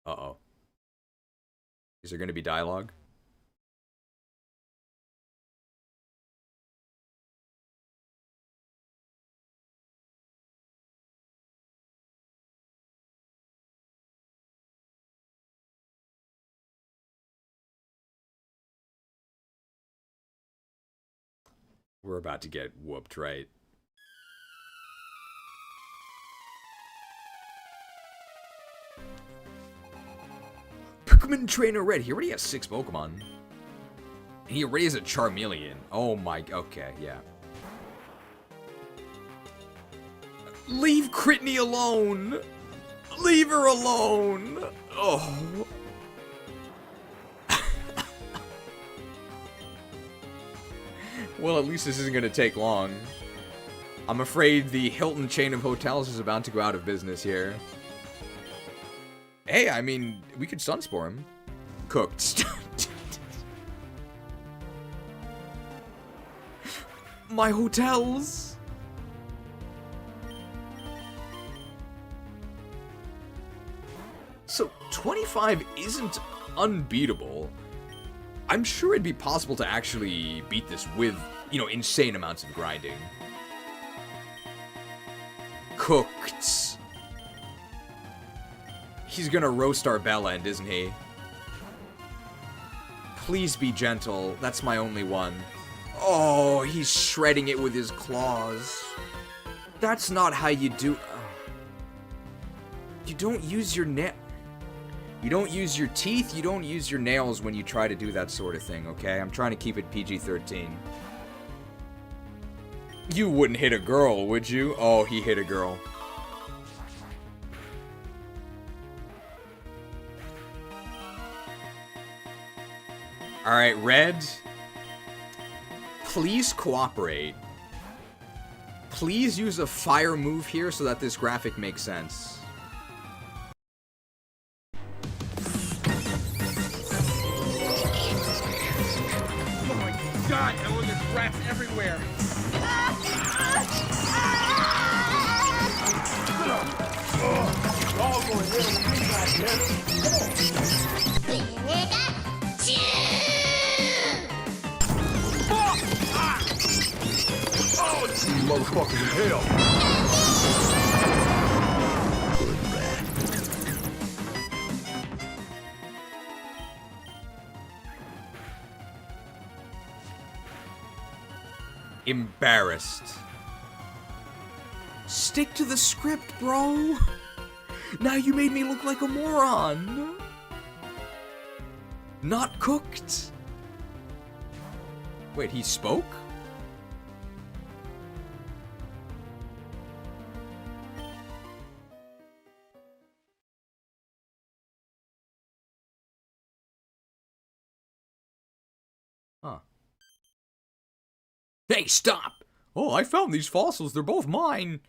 Speaker 1: Uh-oh. Is there going to be dialogue? We're about to get whooped, right? Pokemon Trainer Red. He already has 6 Pokemon. And he already has a Charmeleon. Oh my... Okay, yeah. Leave Critney alone! Leave her alone! Oh... Well, at least this isn't going to take long. I'm afraid the Hilton chain of hotels is about to go out of business here. Hey, I mean, we could Sunspore him. Cooked. My hotels! So, 25 isn't unbeatable. I'm sure it'd be possible to actually beat this with, you know, insane amounts of grinding. Cooked. He's gonna roast our Bellend, isn't he? Please be gentle. That's my only one. Oh, he's shredding it with his claws. That's not how you do... You don't use your You don't use your teeth, you don't use your nails when you try to do that sort of thing, okay? I'm trying to keep it PG-13. You wouldn't hit a girl, would you? Oh, he hit a girl. Alright, Red. Please cooperate. Please use a fire move here so that this graphic makes sense.
Speaker 5: God, no, there's rats everywhere.
Speaker 7: Oh, it's these motherfuckers in hell.
Speaker 1: Embarrassed. Stick to the script, bro. Now you made me look like a moron. Not cooked. Wait, he spoke? Huh.
Speaker 2: Hey, stop!
Speaker 1: Oh, I found these fossils. They're both mine.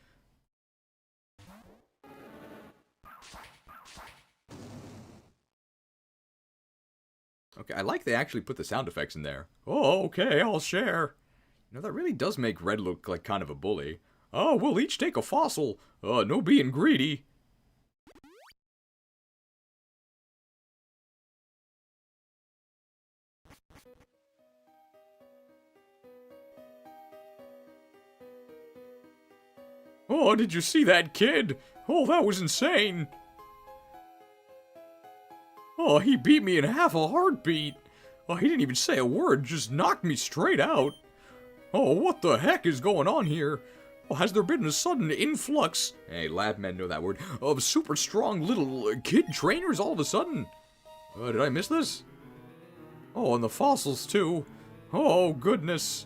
Speaker 1: Okay, I like they actually put the sound effects in there. Oh, okay, I'll share. You know, that really does make Red look like kind of a bully. Oh, we'll each take a fossil. No being greedy. Oh, did you see that kid? Oh, that was insane. Oh, he beat me in half a heartbeat. Oh, he didn't even say a word, just knocked me straight out. Oh, what the heck is going on here? Oh, has there been a sudden influx, hey, lab men know that word, of super strong little kid trainers all of a sudden? Did I miss this? Oh, and the fossils too. Oh, goodness.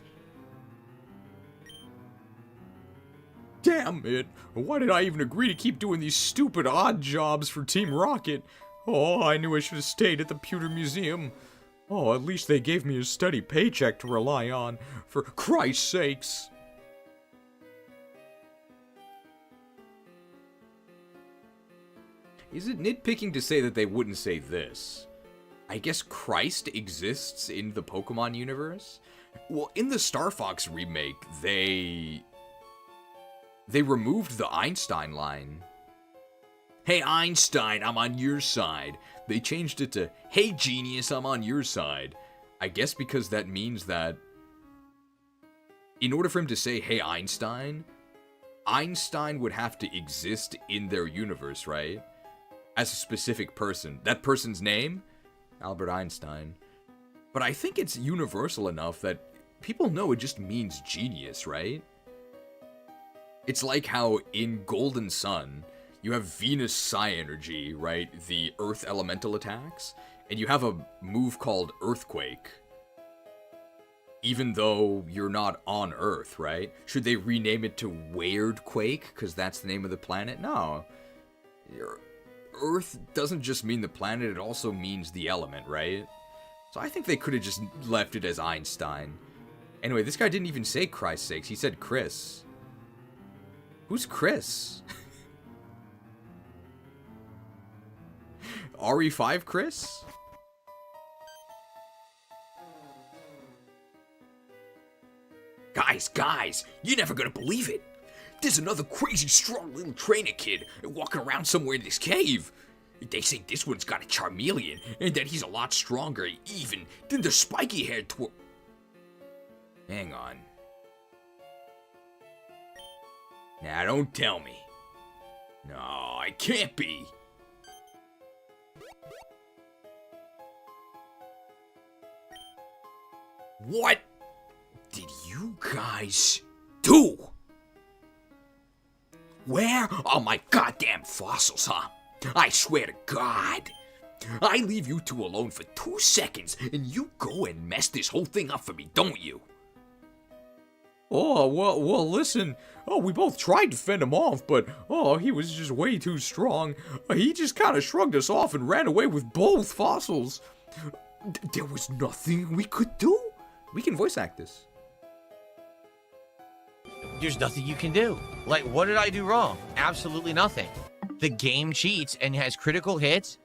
Speaker 1: Damn it! Why did I even agree to keep doing these stupid odd jobs for Team Rocket? Oh, I knew I should have stayed at the Pewter Museum. Oh, at least they gave me a steady paycheck to rely on, for Christ's sakes. Is it nitpicking to say that they wouldn't say this? I guess Christ exists in the Pokemon universe? Well, in the Star Fox remake, they removed the Einstein line. Hey Einstein, I'm on your side. They changed it to, hey genius, I'm on your side. I guess because that means that in order for him to say, hey Einstein, Einstein would have to exist in their universe, right? As a specific person. That person's name? Albert Einstein. But I think it's universal enough that people know it just means genius, right? It's like how in Golden Sun, you have Venus Psi Energy, right? The Earth Elemental attacks. And you have a move called Earthquake. Even though you're not on Earth, right? Should they rename it to Weirdquake? Because that's the name of the planet? No. Earth doesn't just mean the planet, it also means the element, right? So I think they could have just left it as Einstein. Anyway, this guy didn't even say Christ's sakes, he said Chris. Who's Chris? RE5 Chris?
Speaker 2: Guys, you're never gonna believe it. There's another crazy strong little trainer kid walking around somewhere in this cave. They say this one's got a Charmeleon, and that he's a lot stronger even than the spiky-haired
Speaker 1: Hang on.
Speaker 2: Now don't tell me. No, it can't be. What did you guys do? Where are my goddamn fossils, huh? I swear to God. I leave you two alone for 2 seconds, and you go and mess this whole thing up for me, don't you?
Speaker 1: Oh, well, listen. Oh, we both tried to fend him off, but, oh, he was just way too strong. He just kind of shrugged us off and ran away with both fossils.
Speaker 2: There was nothing we could do.
Speaker 1: We can voice act this.
Speaker 3: There's nothing you can do. Like, what did I do wrong? Absolutely nothing. The game cheats and has critical hits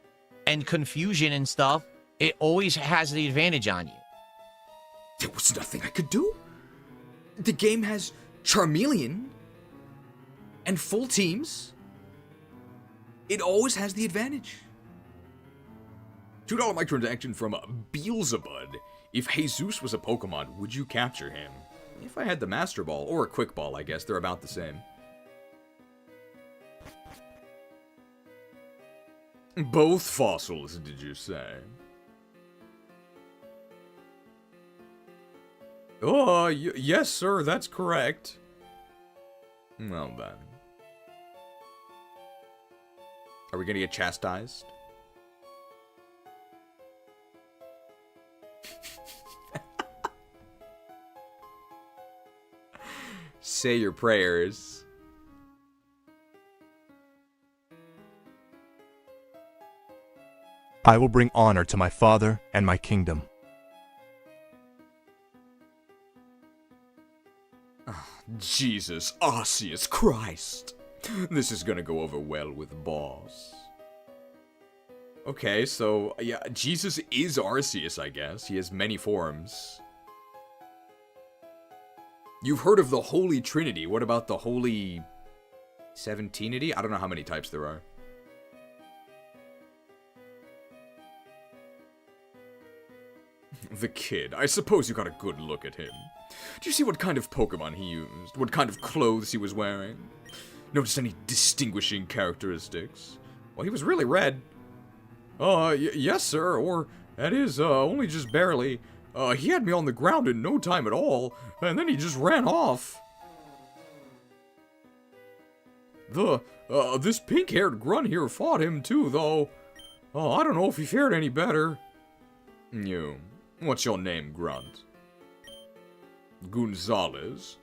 Speaker 3: and confusion and stuff. It always has the advantage on you.
Speaker 2: There was
Speaker 1: was nothing I could do. The game has Charmeleon and full teams. It always has the advantage. $2 microtransaction from Beelzebub. If Jesus was a Pokemon, would you capture him? If I had the Master Ball, or a Quick Ball, I guess. They're about the same. Both fossils, did you say? Oh, yes, sir, that's correct. Well, then. Are we gonna get chastised? Say your prayers.
Speaker 9: I will bring honor to my father and my kingdom.
Speaker 1: Jesus, Arceus Christ. This is gonna go over well with boss. Okay, so, yeah, Jesus is Arceus, I guess. He has many forms. You've heard of the Holy Trinity. What about the Holy 17ity? I don't know how many types there are. The kid. I suppose you got a good look at him. Do you see what kind of Pokemon he used? What kind of clothes he was wearing? Notice any distinguishing characteristics? Well, he was really red. Yes, sir, or, that is, only just barely. He had me on the ground in no time at all, and then he just ran off. This pink-haired grunt here fought him too, though. I don't know if he fared any better. You. What's your name, Grunt? Gonzalez?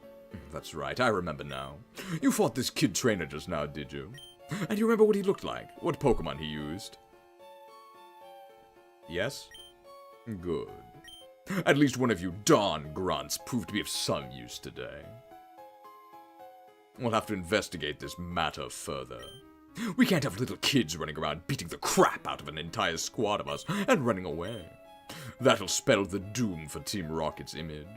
Speaker 1: That's right, I remember now. You fought this kid trainer just now, did you? And you remember what he looked like? What Pokemon he used? Yes? Good. At least one of you darn grunts proved to be of some use today. We'll have to investigate this matter further. We can't have little kids running around beating the crap out of an entire squad of us and running away. That'll spell the doom for Team Rocket's image.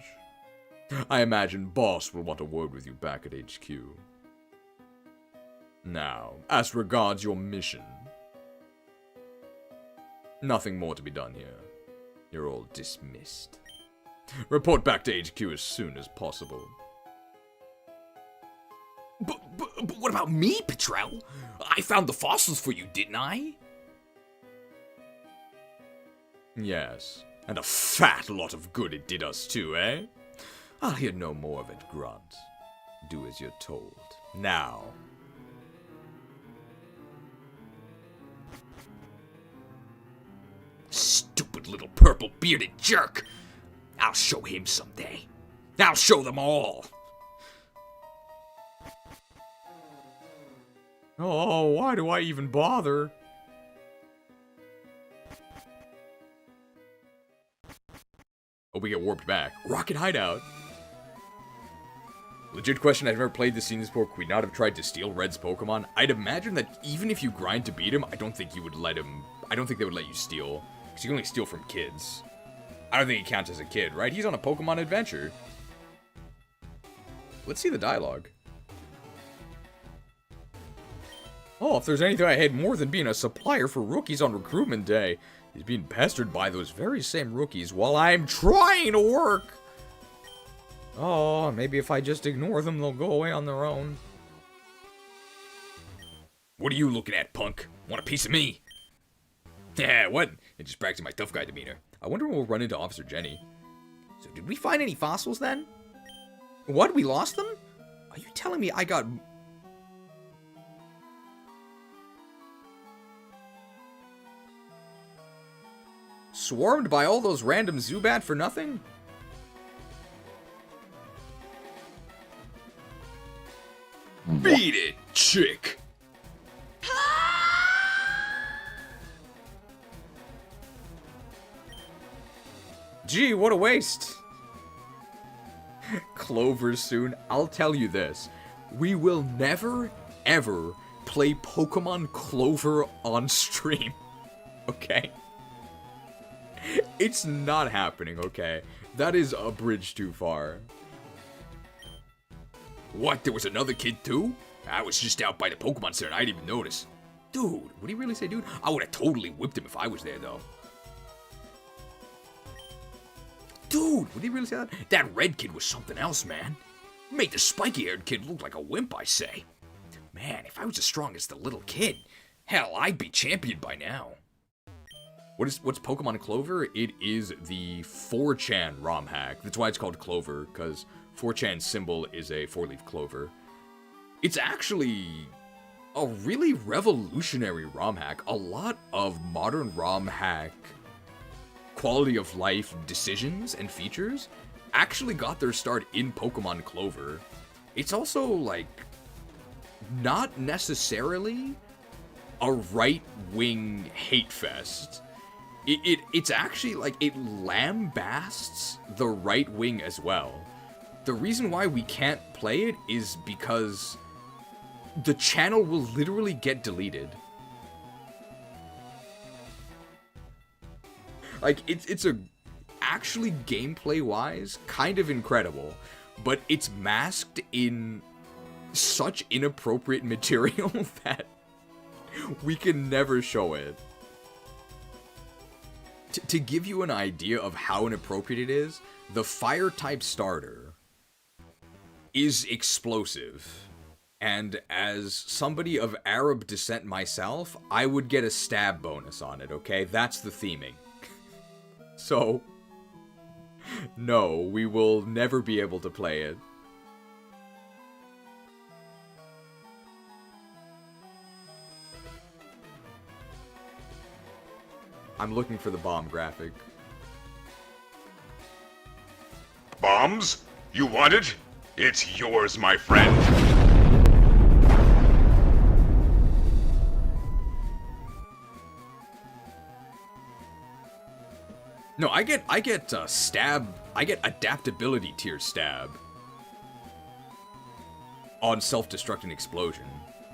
Speaker 1: I imagine Boss will want a word with you back at HQ. Now, as regards your mission. Nothing more to be done here. You're all dismissed. Report back to HQ as soon as possible.
Speaker 2: But what about me, Petrel? I found the fossils for you, didn't I?
Speaker 1: Yes, and a fat lot of good it did us too, eh? I'll hear no more of it, Grunt. Do as you're told. Now.
Speaker 2: Stupid little purple-bearded jerk. I'll show him someday. I'll show them all.
Speaker 1: Oh, why do I even bother? Oh, we get warped back. Rocket Hideout. Legit question, I've never played this scene before. Could we not have tried to steal Red's Pokemon? I'd imagine that even if you grind to beat him, I don't think you would let him... I don't think they would let you steal. Because you can only steal from kids. I don't think he counts as a kid, right? He's on a Pokemon adventure. Let's see the dialogue. Oh, if there's anything I hate more than being a supplier for rookies on recruitment day, he's being pestered by those very same rookies while I'm trying to work. Oh, maybe if I just ignore them, they'll go away on their own.
Speaker 2: What are you looking at, punk? Want a piece of me? Yeah, what? It's just practicing my tough guy demeanor.
Speaker 1: I wonder when we'll run into Officer Jenny. So did we find any fossils then? What? We lost them? Are you telling me I got... swarmed by all those random Zubat for nothing?
Speaker 2: Beat it, chick!
Speaker 1: Gee, what a waste. Clover soon. I'll tell you this. We will never, ever play Pokemon Clover on stream. Okay? It's not happening, okay? That is a bridge too far.
Speaker 2: What, there was another kid too? I was just out by the Pokemon Center and I didn't even notice.
Speaker 1: Dude, would he really say dude?
Speaker 2: I would have totally whipped him if I was there, though.
Speaker 1: Dude, would he really say that?
Speaker 2: That red kid was something else, man. Made the spiky-haired kid look like a wimp, I say. Man, if I was as strong as the little kid, hell, I'd be champion by now.
Speaker 1: What's Pokemon Clover? It is the 4chan ROM hack. That's why it's called Clover, because 4chan's symbol is a 4-leaf clover. It's actually a really revolutionary ROM hack. A lot of modern ROM hack quality of life decisions and features actually got their start in Pokemon Clover. It's also, like, not necessarily a right-wing hate fest. It's actually, like, it lambasts the right wing as well. The reason why we can't play it is because the channel will literally get deleted. Like, it's a actually gameplay-wise kind of incredible, but it's masked in such inappropriate material that we can never show it. To give you an idea of how inappropriate it is, the fire-type starter is explosive. And as somebody of Arab descent myself, I would get a stab bonus on it, okay? That's the theming. So, no, we will never be able to play it. I'm looking for the bomb graphic.
Speaker 10: Bombs? You want it? It's yours, my friend.
Speaker 1: No, I get stab. I get adaptability tier stab on self-destruct and explosion.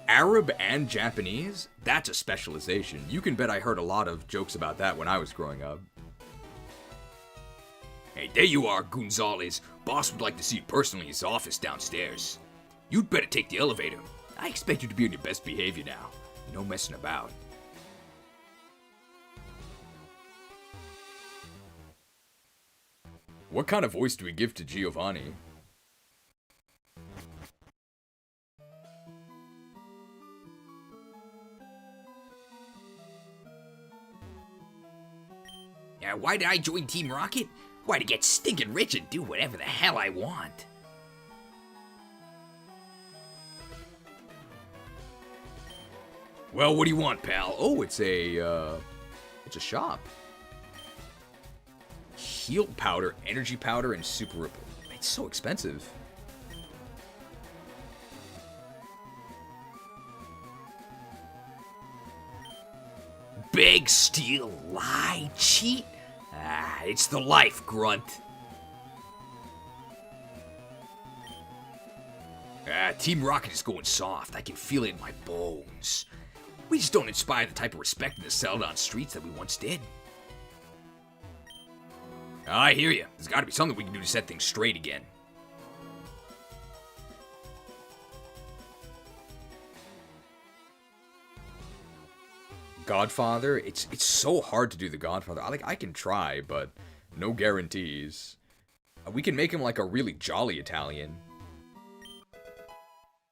Speaker 1: Arab and Japanese, that's a specialization. You can bet I heard a lot of jokes about that when I was growing up.
Speaker 2: Hey, there you are, Gonzalez. Boss would like to see you personally in his office downstairs. You'd better take the elevator. I expect you to be on your best behavior now. No messing about.
Speaker 1: What kind of voice do we give to Giovanni?
Speaker 2: Why did I join Team Rocket? Why, to get stinking rich and do whatever the hell I want. Well, what do you want, pal?
Speaker 1: Oh, it's a shop. Heal powder, energy powder, and super ripple. It's so expensive.
Speaker 2: Beg, steal, lie, cheat? Ah, it's the life, Grunt. Team Rocket is going soft. I can feel it in my bones. We just don't inspire the type of respect in the Celadon streets that we once did. I hear you. There's got to be something we can do to set things straight again.
Speaker 1: Godfather, it's so hard to do the Godfather. I can try, but no guarantees. We can make him like a really jolly Italian.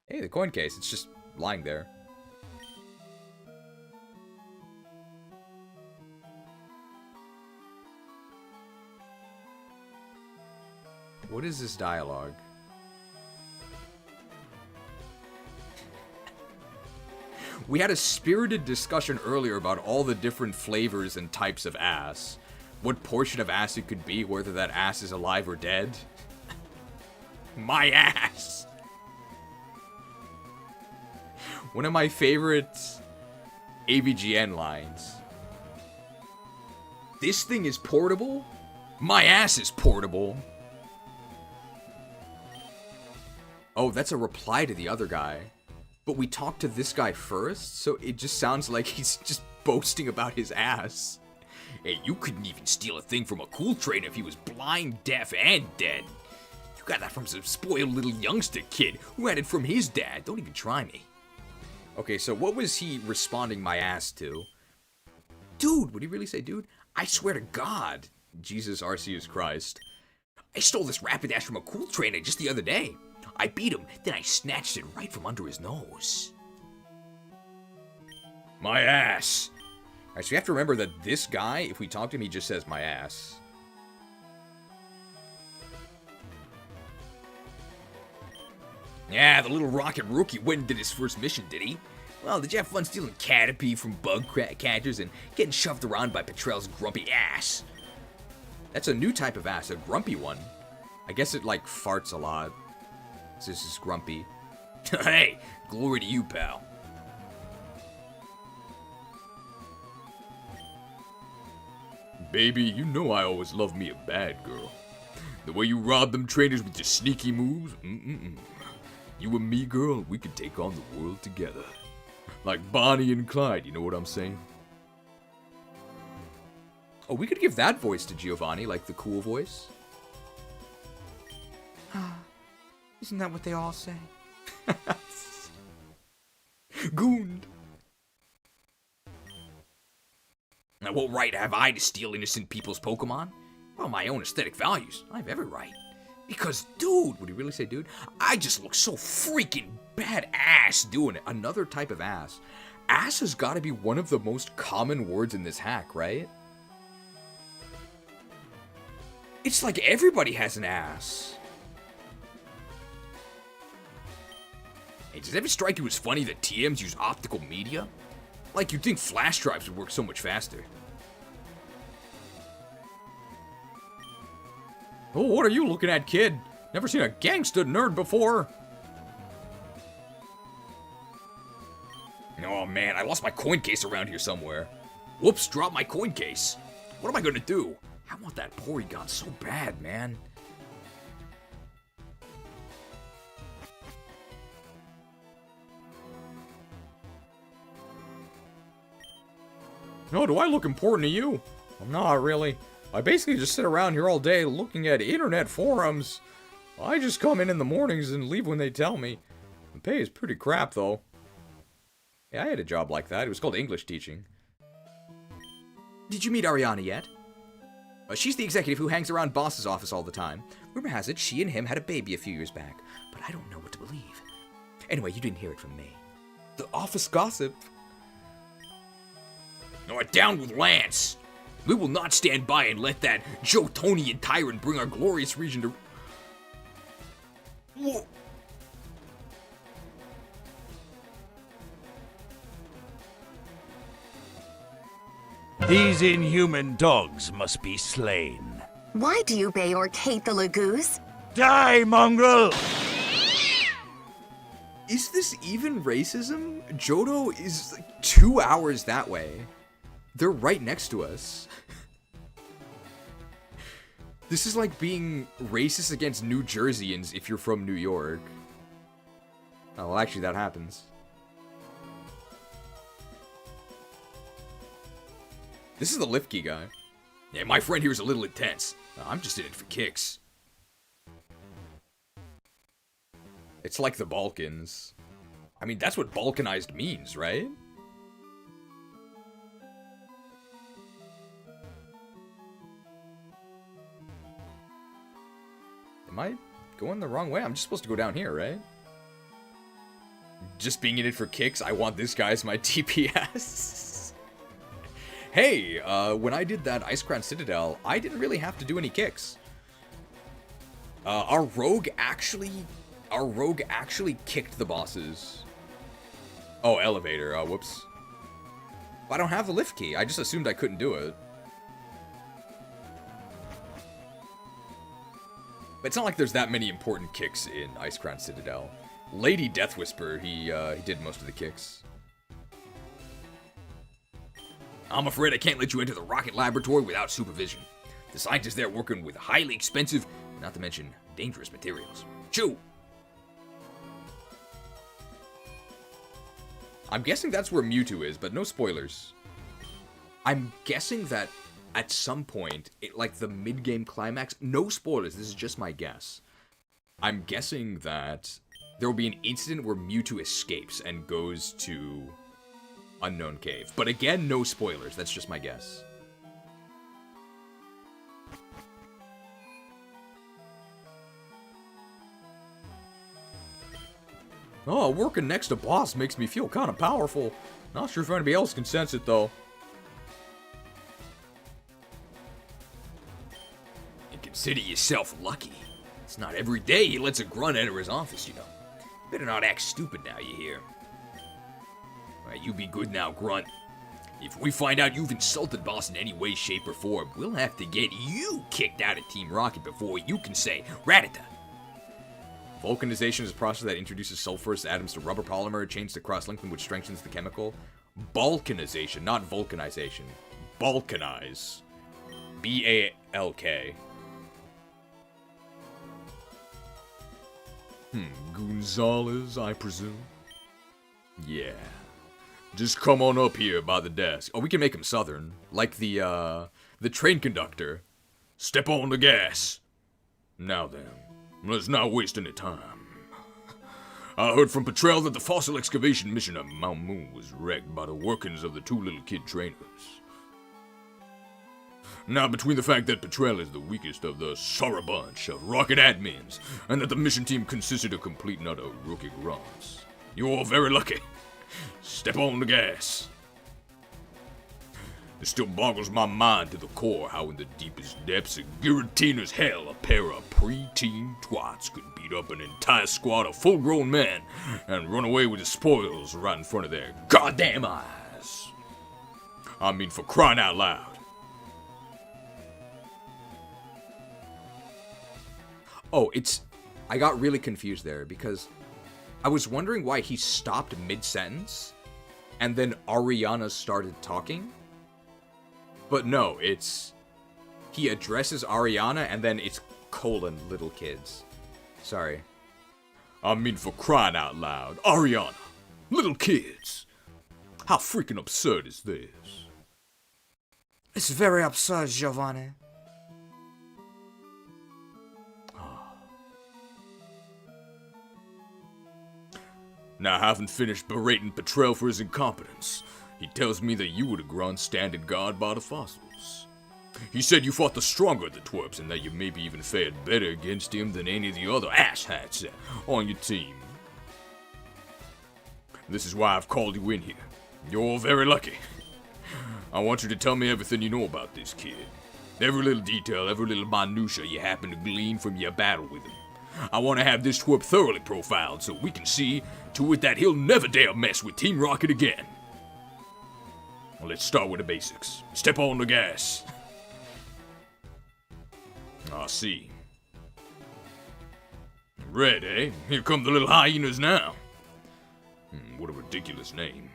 Speaker 1: Hey, the coin case, it's just lying there. What is this dialogue? We had a spirited discussion earlier about all the different flavors and types of ass. What portion of ass it could be, whether that ass is alive or dead. My ass! One of my favorite AVGN lines. This thing is portable? My ass is portable. Oh, that's a reply to the other guy. But we talked to this guy first, so it just sounds like he's just boasting about his ass.
Speaker 2: Hey, you couldn't even steal a thing from a cool trainer if he was blind, deaf, and dead. You got that from some spoiled little youngster kid who had it from his dad. Don't even try me.
Speaker 1: Okay, so what was he responding my ass to?
Speaker 2: Dude, would he really say dude? I swear to God.
Speaker 1: Jesus Arceus Christ.
Speaker 2: I stole this Rapidash from a cool trainer just the other day. I beat him, then I snatched it right from under his nose.
Speaker 1: My ass. Alright, so you have to remember that this guy, if we talk to him, he just says my ass.
Speaker 2: Yeah, the little rocket rookie went and did his first mission, did he? Well, did you have fun stealing Caterpie from bug catchers and getting shoved around by Petrel's grumpy ass?
Speaker 1: That's a new type of ass, a grumpy one. I guess it, like, farts a lot. So this is grumpy.
Speaker 2: Hey, glory to you, pal.
Speaker 7: Baby, you know I always love me a bad girl. The way you rob them trainers with your sneaky moves, You and me, girl, we could take on the world together. Like Bonnie and Clyde, you know what I'm saying?
Speaker 1: Oh, we could give that voice to Giovanni, like the cool voice.
Speaker 6: Isn't that what they all say?
Speaker 1: Goon.
Speaker 2: Now, what right have I to steal innocent people's Pokemon? Well, my own aesthetic values. I have every right. Because, dude,
Speaker 1: Would he really say dude?
Speaker 2: I just look so freaking badass doing it.
Speaker 1: Another type of ass. Ass has got to be one of the most common words in this hack, right? It's like everybody has an ass.
Speaker 2: Hey, does it ever strike you as funny that TMs use optical media? Like, you'd think flash drives would work so much faster.
Speaker 1: Oh, what are you looking at, kid? Never seen a gangsta nerd before.
Speaker 2: Oh man, I lost my coin case around here somewhere. Whoops, dropped my coin case. What am I gonna do? I want that Porygon so bad, man.
Speaker 1: No, do I look important to you? I'm not really. I basically just sit around here all day looking at internet forums. I just come in the mornings and leave when they tell me. The pay is pretty crap, though. Yeah, I had a job like that. It was called English teaching.
Speaker 6: Did you meet Ariana yet? She's the executive who hangs around boss's office all the time. Rumor has it she and him had a baby a few years back, but I don't know what to believe. Anyway, you didn't hear it from me.
Speaker 1: The office gossip.
Speaker 2: All right, down with Lance. We will not stand by and let that Jotonian tyrant bring our glorious region to... Whoa.
Speaker 11: These inhuman dogs must be slain.
Speaker 8: Why do you bay or hate the Lagoos?
Speaker 11: Die, mongrel!
Speaker 1: Is this even racism? Johto is like 2 hours that way. They're right next to us. This is like being racist against New Jerseyans if you're from New York. Oh, well, actually, that happens. This is the lift key guy.
Speaker 2: Yeah, my friend here is a little intense. I'm just in it for kicks.
Speaker 1: It's like the Balkans. I mean, that's what Balkanized means, right? Am I going the wrong way? I'm just supposed to go down here, right? Just being in it for kicks, I want this guy as my TPS. Hey, when I did that Ice Crown Citadel, I didn't really have to do any kicks. Our rogue actually kicked the bosses. Oh, elevator. Whoops. I don't have the lift key. I just assumed I couldn't do it. But it's not like there's that many important kicks in Ice Crown Citadel. Lady Death Whisper, he did most of the kicks.
Speaker 2: I'm afraid I can't let you enter the rocket laboratory without supervision. The scientists there working with highly expensive, not to mention dangerous materials. Chew!
Speaker 1: I'm guessing that's where Mewtwo is, but no spoilers. I'm guessing that at some point, like the mid-game climax, no spoilers, this is just my guess. I'm guessing that there will be an incident where Mewtwo escapes and goes to Unknown Cave. But again, no spoilers, that's just my guess. Oh, working next to boss makes me feel kind of powerful. Not sure if anybody else can sense it, though.
Speaker 2: And consider yourself lucky. It's not every day he lets a grunt enter his office, you know. Better not act stupid now, you hear? Alright, you be good now, Grunt. If we find out you've insulted boss in any way, shape, or form, we'll have to get you kicked out of Team Rocket before you can say, Ratatta.
Speaker 1: Vulcanization is a process that introduces sulfurous atoms to rubber polymer chains to cross-link them, which strengthens the chemical. Balkanization, not vulcanization. Balkanize. B-A-L-K. Gonzalez, I presume? Yeah. Just come on up here by the desk. Oh, we can make him southern. Like the train conductor. Step on the gas. Now then, let's not waste any time. I heard from Patrell that the fossil excavation mission at Mount Moon was wrecked by the workings of the two little kid trainers. Now, between the fact that Patrell is the weakest of the sorry bunch of rocket admins, and that the mission team consisted of complete and utter rookie grunts, you're all very lucky. Step on the gas. It still boggles my mind to the core how in the deepest depths of Giratina's hell a pair of preteen twats could beat up an entire squad of full-grown men and run away with the spoils right in front of their goddamn eyes. I mean, for crying out loud. Oh, I got really confused there because I was wondering why he stopped mid-sentence and then Ariana started talking. But no, he addresses Ariana and then it's colon little kids. Sorry. I mean, for crying out loud, Ariana, little kids. How freaking absurd is this?
Speaker 6: It's very absurd, Giovanni.
Speaker 7: Now, having finished berating Patrell for his incompetence, he tells me that you were the grunt standing guard by the fossils. He said you fought the stronger of the twerps and that you maybe even fared better against him than any of the other asshats on your team. This is why I've called you in here. You're all very lucky. I want you to tell me everything you know about this kid. Every little detail, every little minutia you happen to glean from your battle with him. I want to have this twerp thoroughly profiled so we can see to it that he'll never dare mess with Team Rocket again. Well, let's start with the basics. Step on the gas. I see. Red, eh? Here come the little hyenas now. What a ridiculous name.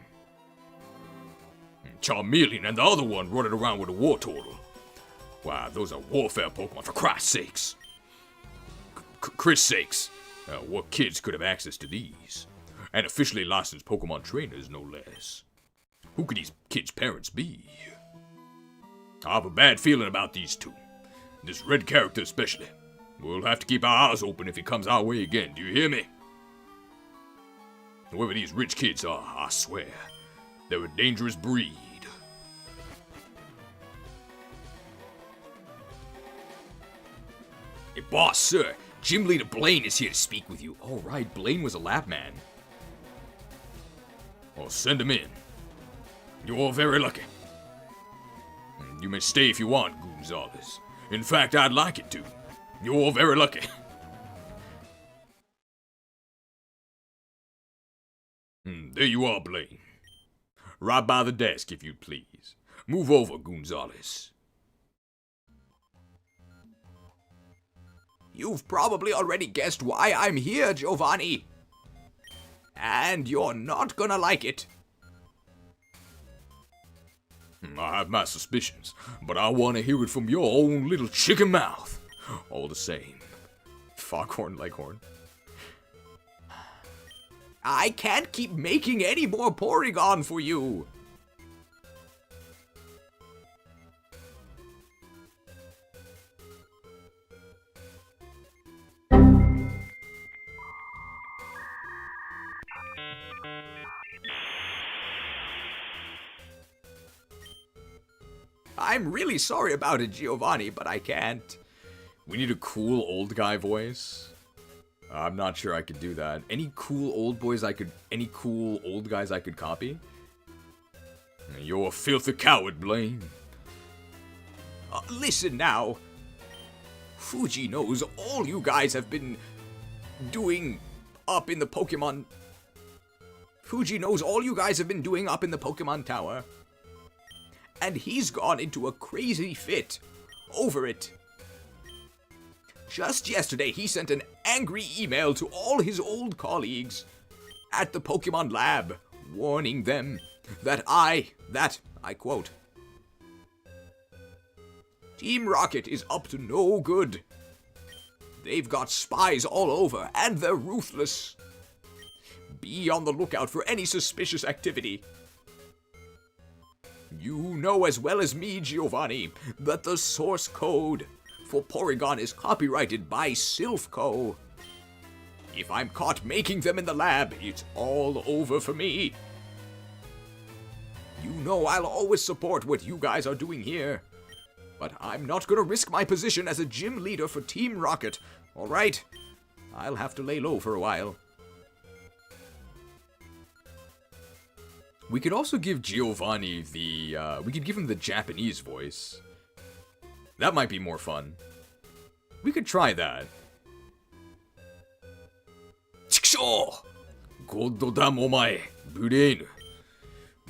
Speaker 7: Charmeleon and the other one running around with a war turtle. Wow, those are warfare Pokemon, for Christ's sakes. Chris' sakes. What kids could have access to these? And officially licensed Pokemon trainers, no less. Who could these kids' parents be? I have a bad feeling about these two. This red character especially. We'll have to keep our eyes open if he comes our way again, do you hear me? Whoever these rich kids are, I swear, they're a dangerous breed.
Speaker 2: Hey, boss, sir. Gym Leader Blaine is here to speak with you.
Speaker 1: Oh, right, Blaine was a lab man.
Speaker 7: Well, send him in. You're all very lucky. You may stay if you want, Gonzalez. In fact, I'd like it to. You're all very lucky. There you are, Blaine. Right by the desk, if you'd please. Move over, Gonzalez.
Speaker 6: You've probably already guessed why I'm here, Giovanni. And you're not gonna like it.
Speaker 7: I have my suspicions, but I want to hear it from your own little chicken mouth. All the same.
Speaker 1: Foghorn Leghorn.
Speaker 6: I can't keep making any more Porygon for you. I'm really sorry about it, Giovanni, but I can't.
Speaker 1: We need a cool old guy voice. I'm not sure I could do that. Any cool old guys I could copy? You're a filthy coward, Blaine.
Speaker 6: Listen now. Fuji knows all you guys have been doing up in the Pokemon... Fuji knows all you guys have been doing up in the Pokemon Tower. And he's gone into a crazy fit over it. Just yesterday, he sent an angry email to all his old colleagues at the Pokemon Lab, warning them that I quote, Team Rocket is up to no good. They've got spies all over, and they're ruthless. Be on the lookout for any suspicious activity. You know as well as me, Giovanni, that the source code for Porygon is copyrighted by Silphco. If I'm caught making them in the lab, it's all over for me. You know I'll always support what you guys are doing here. But I'm not gonna risk my position as a gym leader for Team Rocket, alright? I'll have to lay low for a while.
Speaker 1: We could also give Giovanni we could give him the Japanese voice. That might be more fun. We could try that. Chikusho! Goddamn omae, Brain.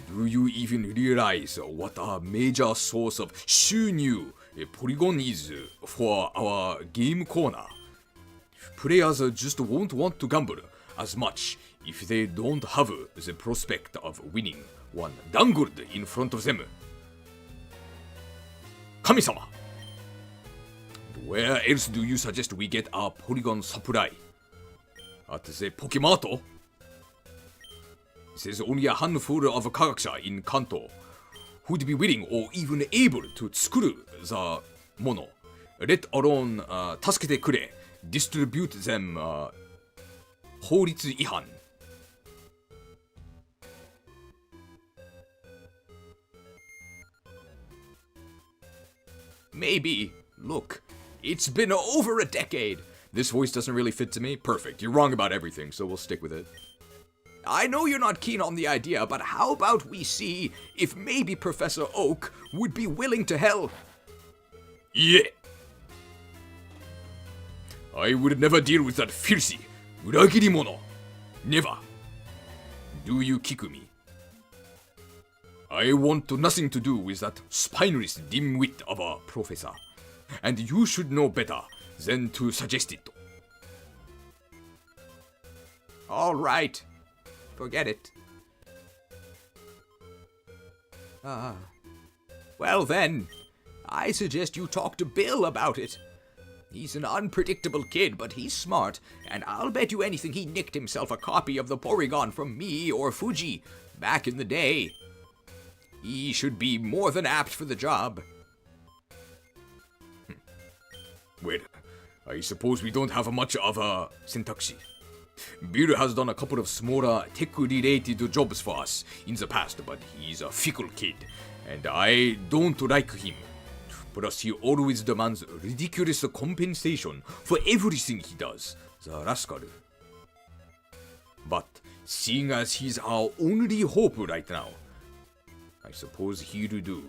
Speaker 1: Do you even realize what a major source of shunyu Porygon is for our game corner? Players just won't want to gamble as much if they don't have the prospect of winning one dangled in front of them. Kami-sama! Where else do you suggest we get our Porygon supply? At the Pokemato? There's only a handful of characters in Kanto who'd be willing or even able to tsukuru the mono, let alone tasukete kure, distribute them 法律違反.
Speaker 6: Maybe. Look, it's been over a decade.
Speaker 1: This voice doesn't really fit to me. Perfect. You're wrong about everything, so we'll stick with it.
Speaker 6: I know you're not keen on the idea, but how about we see if maybe Professor Oak would be willing to help?
Speaker 1: Yeah. I would never deal with that filthy uragirimono. Never. Do you kick me? I want nothing to do with that spineless dimwit of a professor, and you should know better than to suggest it.
Speaker 6: All right. Forget it. Well then, I suggest you talk to Bill about it. He's an unpredictable kid, but he's smart, and I'll bet you anything he nicked himself a copy of the Porygon from me or Fuji back in the day. He should be more than apt for the job.
Speaker 1: Well, I suppose we don't have much of a syntax. Bill has done a couple of smaller tech-related jobs for us in the past, but he's a fickle kid, and I don't like him. Plus, he always demands ridiculous compensation for everything he does, the rascal. But seeing as he's our only hope right now, I suppose he'll do.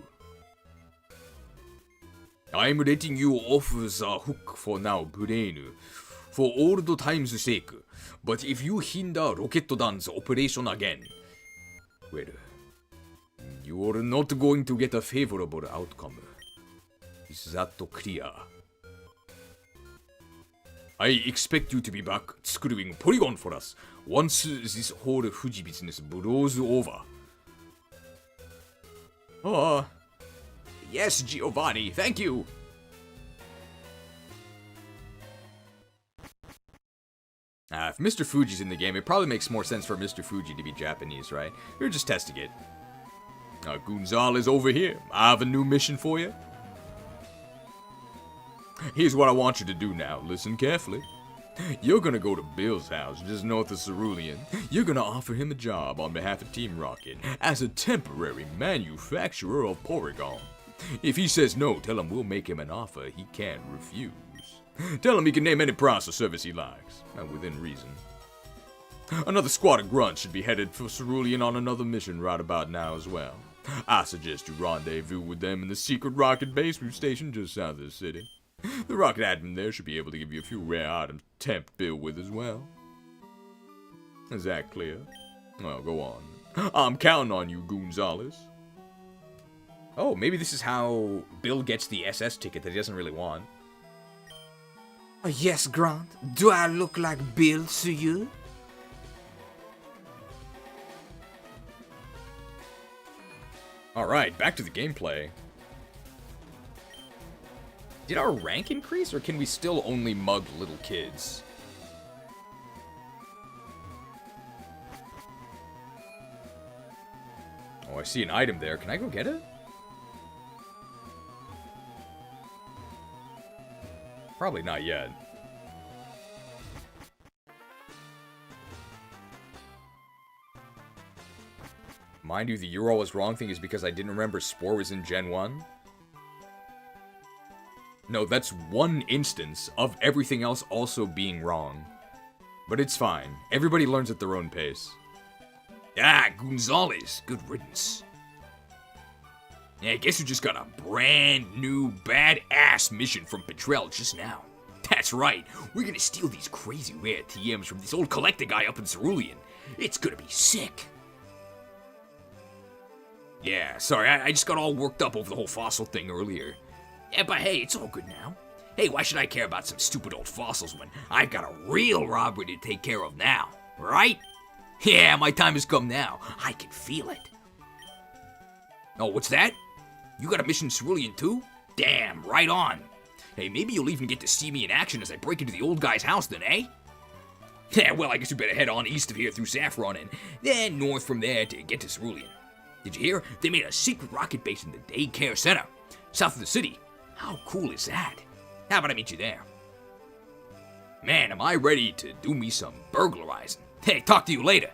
Speaker 1: I'm letting you off the hook for now, Brain, for old time's sake. But if you hinder Rocket Dan's operation again, well, you're not going to get a favorable outcome. Is that clear? I expect you to be back screwing Porygon for us once this whole Fuji business blows over.
Speaker 6: Yes, Giovanni, thank you.
Speaker 1: If Mr. Fuji's in the game, it probably makes more sense for Mr. Fuji to be Japanese, right? We're just testing it. Gunzal is over here. I have a new mission for you. Here's what I want you to do now. Listen carefully.
Speaker 7: You're gonna go to Bill's house just north of Cerulean. You're gonna offer him a job on behalf of Team Rocket as a temporary manufacturer of Porygon. If he says no, tell him we'll make him an offer he can't refuse. Tell him he can name any price or service he likes, within reason. Another squad of grunts should be headed for Cerulean on another mission right about now as well. I suggest you rendezvous with them in the secret rocket base we've stationed just south of the city. The rocket admin there should be able to give you a few rare items to tempt Bill with as well. Is that clear? Well, go on. I'm counting on you, Gonzalez.
Speaker 6: Oh, maybe this is how Bill gets the SS ticket that he doesn't really want.
Speaker 2: Yes, Grunt. Do I look like Bill to you?
Speaker 6: Alright, back to the gameplay. Did our rank increase, or can we still only mug little kids? Oh, I see an item there. Can I go get it? Probably not yet. Mind you, the "you're always wrong" thing is because I didn't remember Spore was in Gen 1. No, that's one instance of everything else also being wrong. But it's fine. Everybody learns at their own pace.
Speaker 2: Ah, Gonzalez. Good riddance. Yeah, I guess we just got a brand new badass mission from Petrel just now. That's right. We're gonna steal these crazy rare TMs from this old collector guy up in Cerulean. It's gonna be sick. Yeah, sorry, I just got all worked up over the whole fossil thing earlier. Yeah, but hey, it's all good now. Hey, why should I care about some stupid old fossils when I've got a real robbery to take care of now, right? Yeah, my time has come now. I can feel it. Oh, what's that? You got a mission in Cerulean too? Damn, right on. Hey, maybe you'll even get to see me in action as I break into the old guy's house then, eh? Yeah, well, I guess we better head on east of here through Saffron and then north from there to get to Cerulean. Did you hear? They made a secret rocket base in the daycare center, south of the city. How cool is that? How about I meet you there? Man, am I ready to do me some burglarizing. Hey, talk to you later.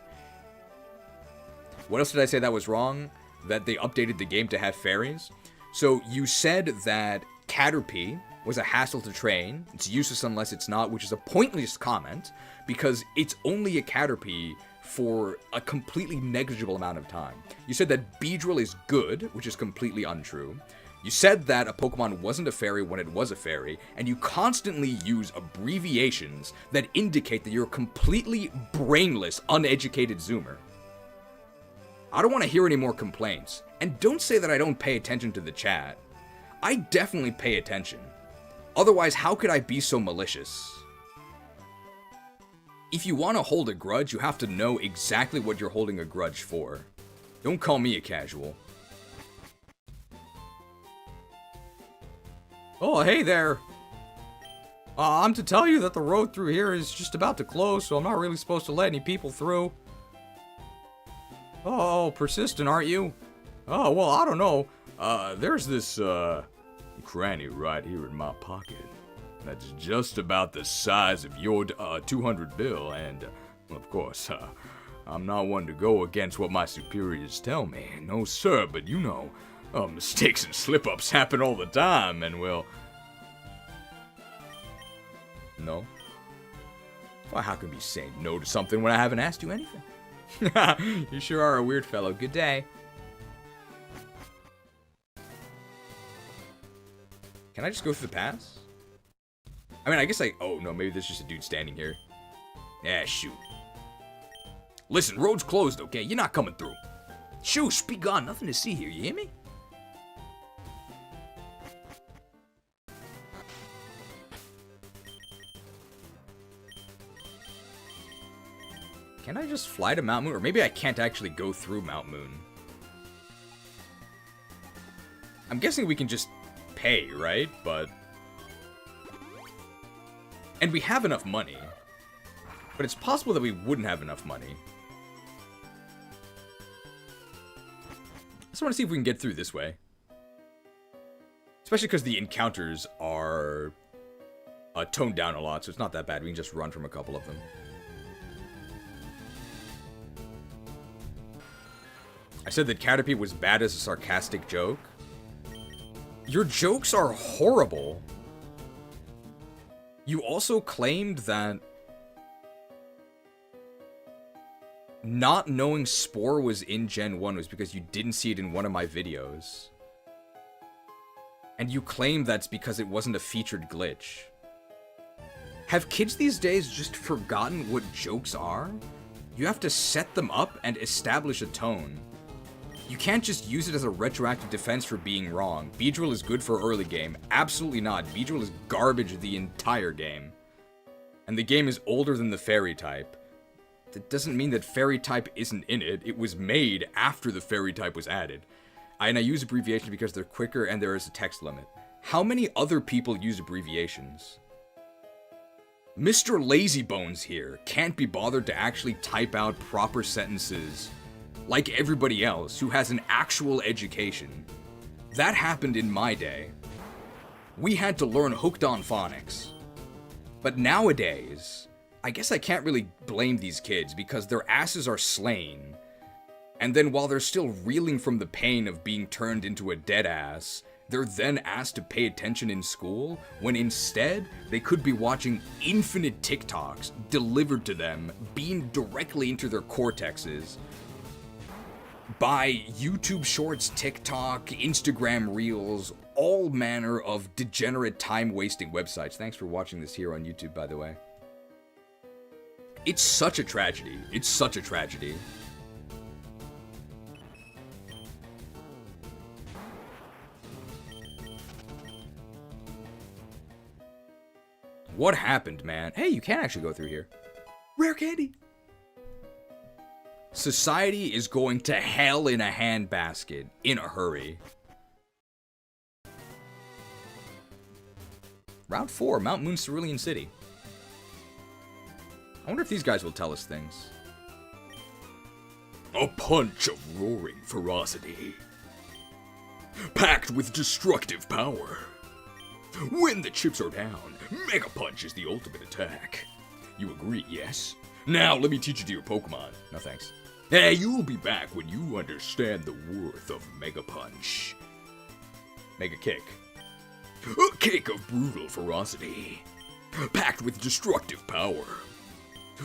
Speaker 6: What else did I say that was wrong? That they updated the game to have fairies? So you said that Caterpie was a hassle to train. It's useless unless it's not, which is a pointless comment, because it's only a Caterpie for a completely negligible amount of time. You said that Beedrill is good, which is completely untrue. You said that a Pokemon wasn't a fairy when it was a fairy, and you constantly use abbreviations that indicate that you're a completely brainless, uneducated Zoomer. I don't want to hear any more complaints. And don't say that I don't pay attention to the chat. I definitely pay attention. Otherwise, how could I be so malicious? If you want to hold a grudge, you have to know exactly what you're holding a grudge for. Don't call me a casual. Oh, hey there. I'm to tell you that the road through here is just about to close, so I'm not really supposed to let any people through. Oh, persistent, aren't you? Oh, well, I don't know. There's this, cranny right here in my pocket. That's just about the size of your 200 bill, and, of course, I'm not one to go against what my superiors tell me. No, sir, but you know, mistakes and slip-ups happen all the time, and well... No? Well, how can we say no to something when I haven't asked you anything? You sure are a weird fellow. Good day. Can I just go through the pass? I mean, I guess oh, no, maybe there's just a dude standing here. Yeah, shoot. Listen, road's closed, okay? You're not coming through. Shoosh, be gone. Nothing to see here, you hear me? Can I just fly to Mount Moon? Or maybe I can't actually go through Mount Moon. I'm guessing we can just pay, right? But... And we have enough money. But it's possible that we wouldn't have enough money. I just want to see if we can get through this way. Especially because the encounters are...
Speaker 1: toned down a lot, so it's not that bad. We can just run from a couple of them. I said that Caterpie was bad as a sarcastic joke. Your jokes are horrible. You also claimed that not knowing Spore was in Gen 1 was because you didn't see it in one of my videos. And you claim that's because it wasn't a featured glitch. Have kids these days just forgotten what jokes are? You have to set them up and establish a tone. You can't just use it as a retroactive defense for being wrong. Beedrill is good for early game. Absolutely not. Beedrill is garbage the entire game. And the game is older than the fairy type. That doesn't mean that fairy type isn't in it. It was made after the fairy type was added. And I use abbreviations because they're quicker and there is a text limit. How many other people use abbreviations? Mr. Lazybones here can't be bothered to actually type out proper sentences like everybody else who has an actual education. That happened in my day. We had to learn hooked on phonics. But nowadays, I guess I can't really blame these kids because their asses are slain. And then while they're still reeling from the pain of being turned into a dead ass, they're then asked to pay attention in school, when instead, they could be watching infinite TikToks delivered to them, beamed directly into their cortexes, by YouTube Shorts, TikTok, Instagram Reels, all manner of degenerate time-wasting websites. Thanks for watching this here on YouTube, by the way. It's such a tragedy. It's such a tragedy. What happened, man? Hey, you can actually go through here. Rare candy! Society is going to hell in a handbasket in a hurry. Route 4, Mount Moon Cerulean City. I wonder if these guys will tell us things.
Speaker 7: A punch of roaring ferocity, packed with destructive power. When the chips are down, Mega Punch is the ultimate attack. You agree, yes? Now let me teach you to your Pokemon.
Speaker 1: No thanks.
Speaker 7: Hey, you'll be back when you understand the worth of Mega Punch.
Speaker 1: Mega Kick.
Speaker 7: A kick of brutal ferocity, packed with destructive power.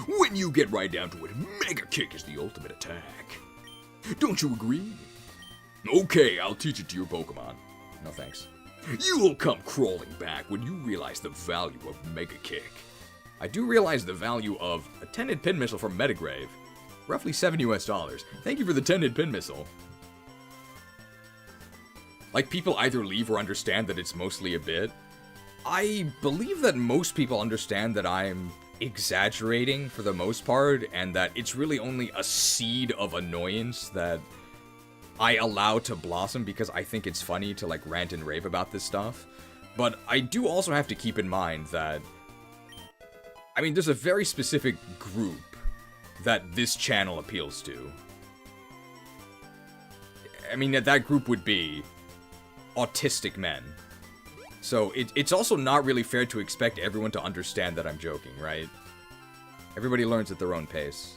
Speaker 7: When you get right down to it, Mega Kick is the ultimate attack. Don't you agree? Okay, I'll teach it to your Pokemon.
Speaker 1: No thanks.
Speaker 7: You'll come crawling back when you realize the value of Mega Kick.
Speaker 1: I do realize the value of a 10-hit pin missile from Metagrave. Roughly $7 US. Thank you for the 10-hit pin missile. Like, people either leave or understand that it's mostly a bit. I believe that most people understand that I'm exaggerating for the most part, and that it's really only a seed of annoyance that I allow to blossom because I think it's funny to, like, rant and rave about this stuff. But I do also have to keep in mind that, I mean, there's a very specific group that this channel appeals to. I mean, that group would be autistic men. So it's also not really fair to expect everyone to understand that I'm joking, right? Everybody learns at their own pace.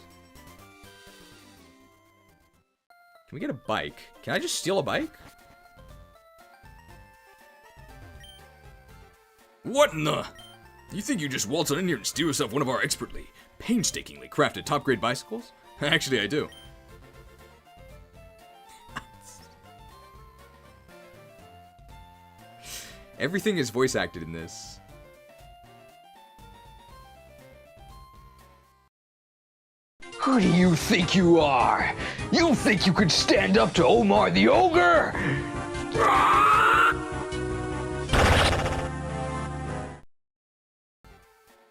Speaker 1: Can we get a bike? Can I just steal a bike?
Speaker 7: What in the? You think you just waltz on in here and steal yourself one of our expertly, painstakingly crafted top-grade bicycles?
Speaker 1: Actually, I do. Everything is voice acted in this.
Speaker 12: Who do you think you are? You think you could stand up to Omar the Ogre?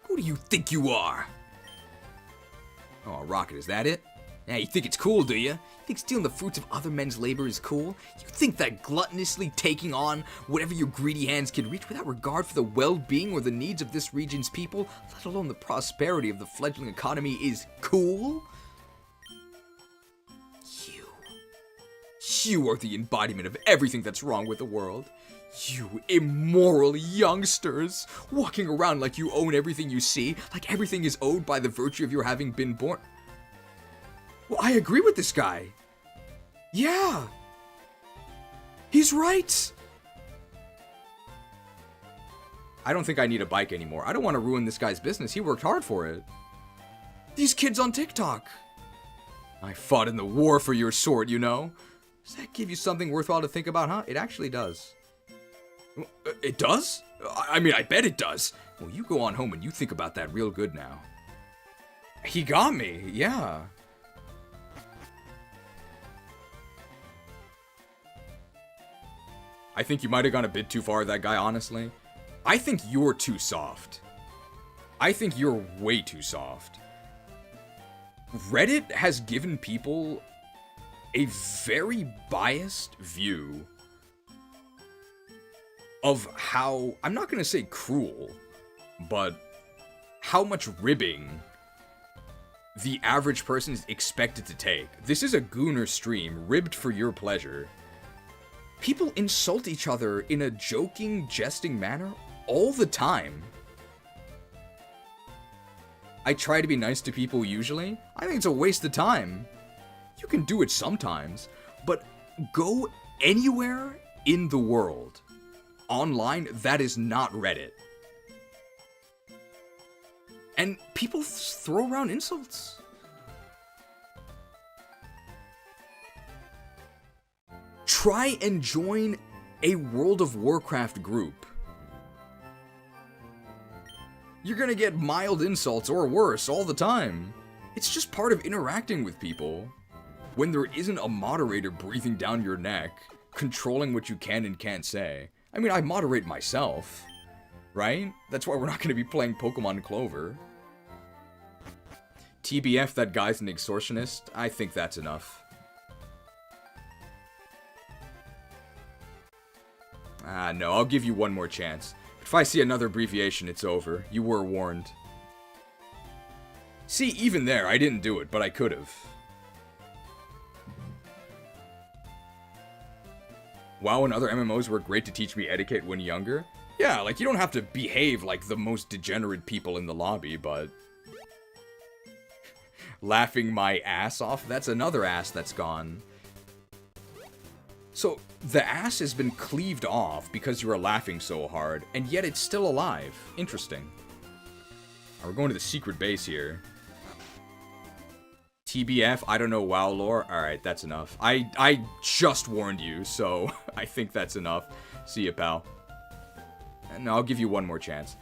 Speaker 2: Who do you think you are? Oh, Rocket, is that it? Yeah, you think it's cool, do you? You think stealing the fruits of other men's labor is cool? You think that gluttonously taking on whatever your greedy hands can reach without regard for the well-being or the needs of this region's people, let alone the prosperity of the fledgling economy, is cool? You are the embodiment of everything that's wrong with the world.
Speaker 1: You immoral youngsters, walking around like you own everything you see, like everything is owed by the virtue of your having been born. Well, I agree with this guy. Yeah. He's right. I don't think I need a bike anymore. I don't want to ruin this guy's business. He worked hard for it. These kids on TikTok. I fought in the war for your sword, you know. Does that give you something worthwhile to think about, huh? It actually does. It does? I mean, I bet it does. Well, you go on home and you think about that real good now. He got me, yeah. I think you might have gone a bit too far with that guy, honestly. I think you're too soft. I think you're way too soft. Reddit has given people a very biased view of how, I'm not going to say cruel, but how much ribbing the average person is expected to take. This is a Gooner stream, ribbed for your pleasure. People insult each other in a joking, jesting manner all the time. I try to be nice to people usually. I think it's a waste of time. You can do it sometimes, but go anywhere in the world online that is not Reddit, and people throw around insults. Try and join a World of Warcraft group. You're gonna get mild insults or worse all the time. It's just part of interacting with people. When there isn't a moderator breathing down your neck, controlling what you can and can't say. I mean, I moderate myself, right? That's why we're not gonna be playing Pokemon Clover. TBF, that guy's an extortionist. I think that's enough. No, I'll give you one more chance. If I see another abbreviation, it's over. You were warned. See, even there, I didn't do it, but I could have. WoW and other MMOs were great to teach me etiquette when younger. Yeah, like, you don't have to behave like the most degenerate people in the lobby, but... Laughing my ass off? That's another ass that's gone. So, the ass has been cleaved off because you were laughing so hard, and yet it's still alive. Interesting. We're going to the secret base here. TBF, I don't know WoW lore. Alright, that's enough. I just warned you, so I think that's enough. See ya, pal. No, I'll give you one more chance.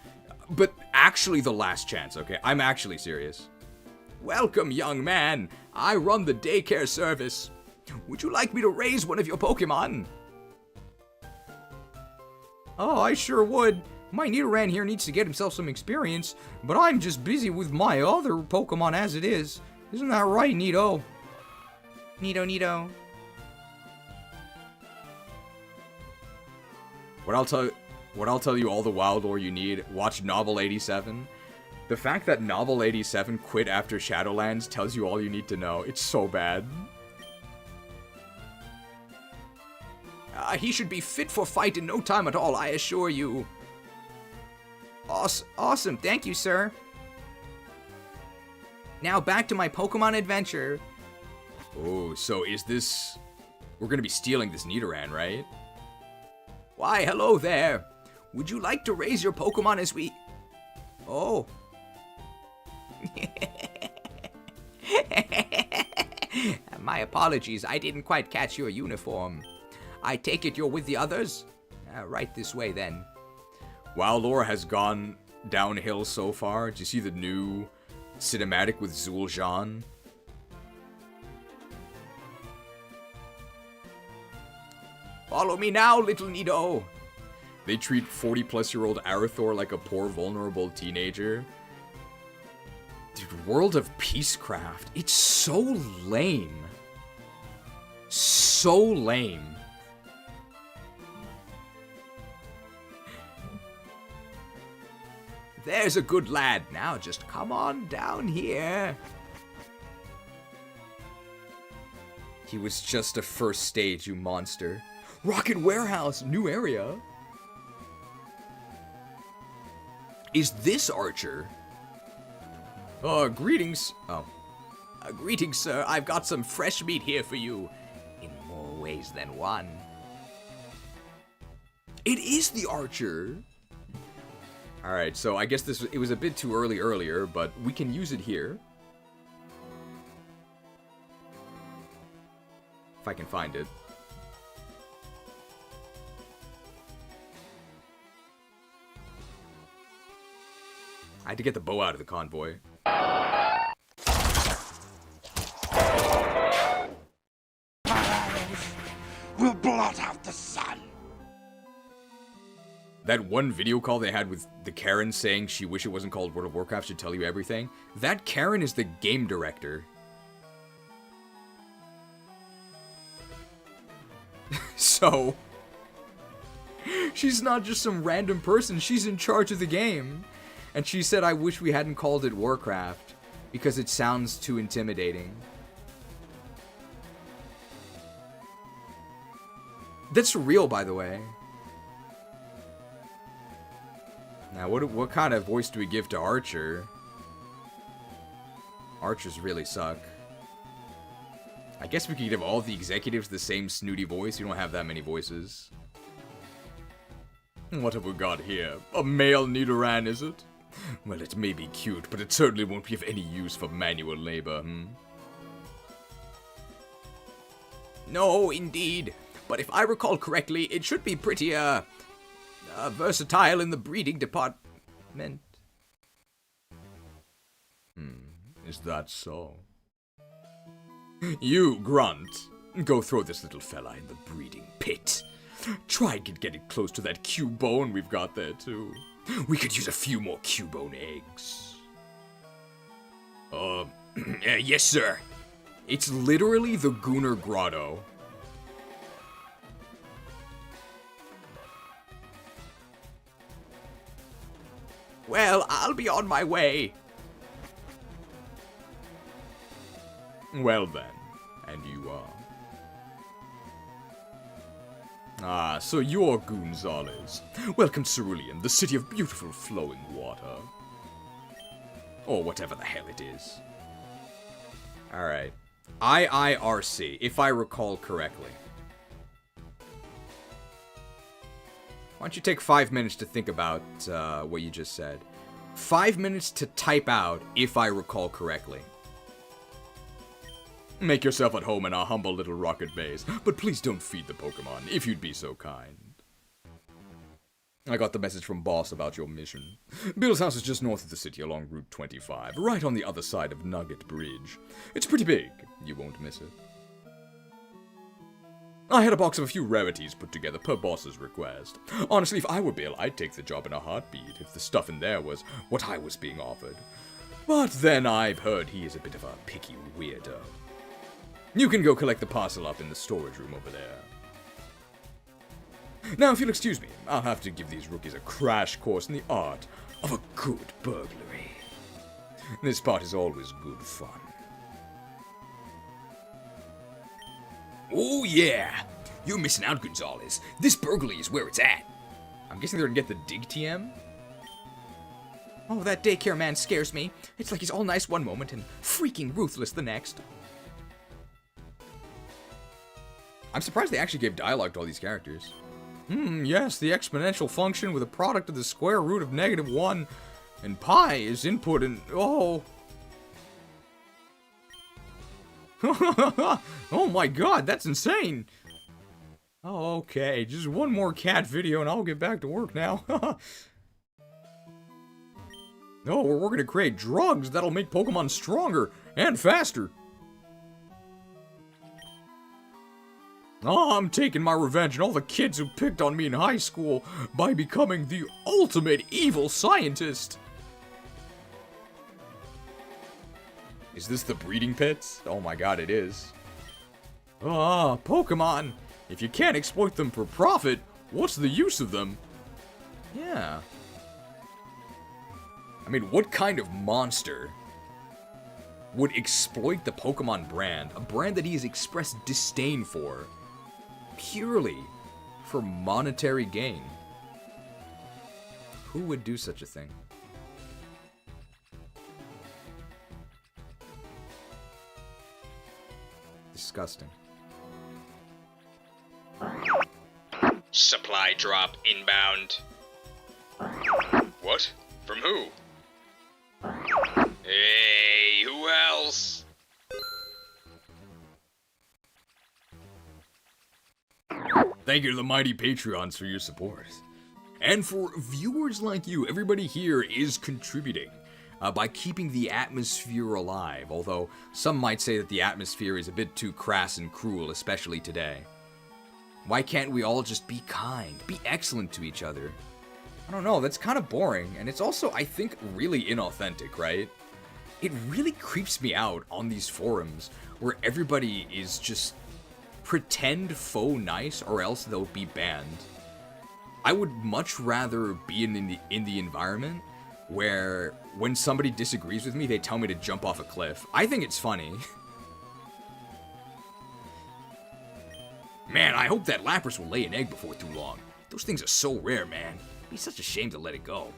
Speaker 1: But actually the last chance, okay? I'm actually serious. Welcome, young man. I run the daycare service. Would you like me to raise one of your Pokemon? Oh, I sure would. My Nidoran here needs to get himself some experience, but I'm just busy with my other Pokemon as it is. Isn't that right, Nido? Nido. What I'll tell you all the WoW lore you need, watch Novel 87. The fact that Novel 87 quit after Shadowlands tells you all you need to know. It's so bad. He should be fit for fight in no time at all, I assure you. Awesome, thank you, sir. Now back to my Pokemon adventure. Oh, so is this... We're gonna be stealing this Nidoran, right? Why, hello there. Would you like to raise your Pokemon as we... Oh. My apologies, I didn't quite catch your uniform. I take it you're with the others? Right this way, then. WoW lore has gone downhill so far. Did you see the new cinematic with Zul'Jin? Follow me now, little Nido. They treat 40-plus-year-old Arathor like a poor, vulnerable teenager. Dude, World of Peacecraft. It's so lame. So lame. There's a good lad. Now just come on down here. He was just a first stage, you monster. Rocket Warehouse, new area. is this archer? Greetings. Oh. Greetings, sir. I've got some fresh meat here for you. In more ways than one. It is the archer. Alright, so I guess it was a bit too early earlier, but we can use it here. If I can find it. I had to get the bow out of the convoy.
Speaker 11: We'll blot out the sun.
Speaker 1: That one video call they had with the Karen saying she wish it wasn't called World of Warcraft should tell you everything. That Karen is the game director. So, she's not just some random person, she's in charge of the game. And she said, I wish we hadn't called it Warcraft, because it sounds too intimidating. That's real, by the way. Now, what kind of voice do we give to Archer? Archers really suck. I guess we could give all the executives the same snooty voice. We don't have that many voices. What have we got here? A male Nidoran, is it? Well, it may be cute, but it certainly won't be of any use for manual labor, No, indeed. But if I recall correctly, it should be pretty, versatile in the breeding department. Is that so? You, Grunt, go throw this little fella in the breeding pit. Try and get it close to that Cubone we've got there, too. We could use a few more Cubone eggs. Yes, sir. It's literally the Gooner Grotto. Well, I'll be on my way. Well then, and you are. Ah, so you're Gonzalez. Welcome to Cerulean, the city of beautiful flowing water. Or whatever the hell it is. Alright. IIRC, if I recall correctly. Why don't you take 5 minutes to think about what you just said. 5 minutes to type out, if I recall correctly. Make yourself at home in our humble little rocket base, but please don't feed the Pokemon, if you'd be so kind. I got the message from Boss about your mission. Bill's house is just north of the city along Route 25, right on the other side of Nugget Bridge. It's pretty big, you won't miss it. I had a box of a few rarities put together per Boss's request. Honestly, if I were Bill, I'd take the job in a heartbeat if the stuff in there was what I was being offered. But then I've heard he is a bit of a picky weirdo. You can go collect the parcel up in the storage room over there. Now, if you'll excuse me, I'll have to give these rookies a crash course in the art of a good burglary. This part is always good fun.
Speaker 2: Oh yeah! You're missing out, Gonzalez. This burglary is where it's at.
Speaker 1: I'm guessing they're gonna get the dig TM? Oh, that daycare man scares me. It's like he's all nice one moment and freaking ruthless the next. I'm surprised they actually gave dialogue to all these characters. Yes, the exponential function with a product of the square root of -1 and pi is input and... Oh. Oh my god, that's insane. Oh, okay, just one more cat video and I'll get back to work now. No, we're going to create drugs that'll make Pokemon stronger and faster. Oh, I'm taking my revenge on all the kids who picked on me in high school by becoming the ultimate evil scientist. Is this the breeding pits? Oh my god, it is. Ah, Pokemon. If you can't exploit them for profit, what's the use of them? Yeah. I mean, what kind of monster would exploit the Pokemon brand, a brand that he has expressed disdain for, purely for monetary gain? Who would do such a thing?
Speaker 6: Disgusting.
Speaker 13: Supply drop inbound. What? From who? Hey, who else?
Speaker 7: Thank you to the mighty Patreons for your support. And for viewers like you, everybody here is contributing by keeping the atmosphere alive, although some might say that the atmosphere is a bit too crass and cruel, especially today. Why can't we all just be kind, be excellent to each other?
Speaker 6: I don't know, that's kind of boring, and it's also, I think, really inauthentic, right? It really creeps me out on these forums where everybody is just pretend faux nice or else they'll be banned. I would much rather be in the environment where when somebody disagrees with me, they tell me to jump off a cliff. I think it's funny.
Speaker 7: Man, I hope that Lapras will lay an egg before too long. Those things are so rare, man. It'd be such a shame to let it go.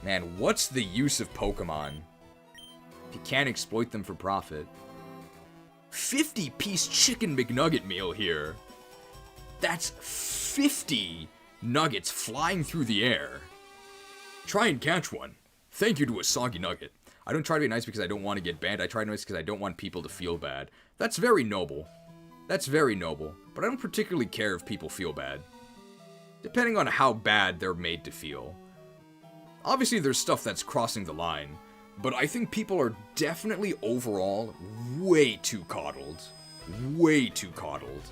Speaker 6: Man, what's the use of Pokemon if you can't exploit them for profit?
Speaker 7: 50-piece chicken McNugget meal here. That's 50 nuggets flying through the air. Try and catch one. Thank you to a soggy nugget.
Speaker 6: I don't try to be nice because I don't want to get banned. I try to be nice because I don't want people to feel bad. That's very noble. That's very noble. But I don't particularly care if people feel bad. Depending on how bad they're made to feel. Obviously, there's stuff that's crossing the line. But I think people are definitely overall way too coddled. Way too coddled.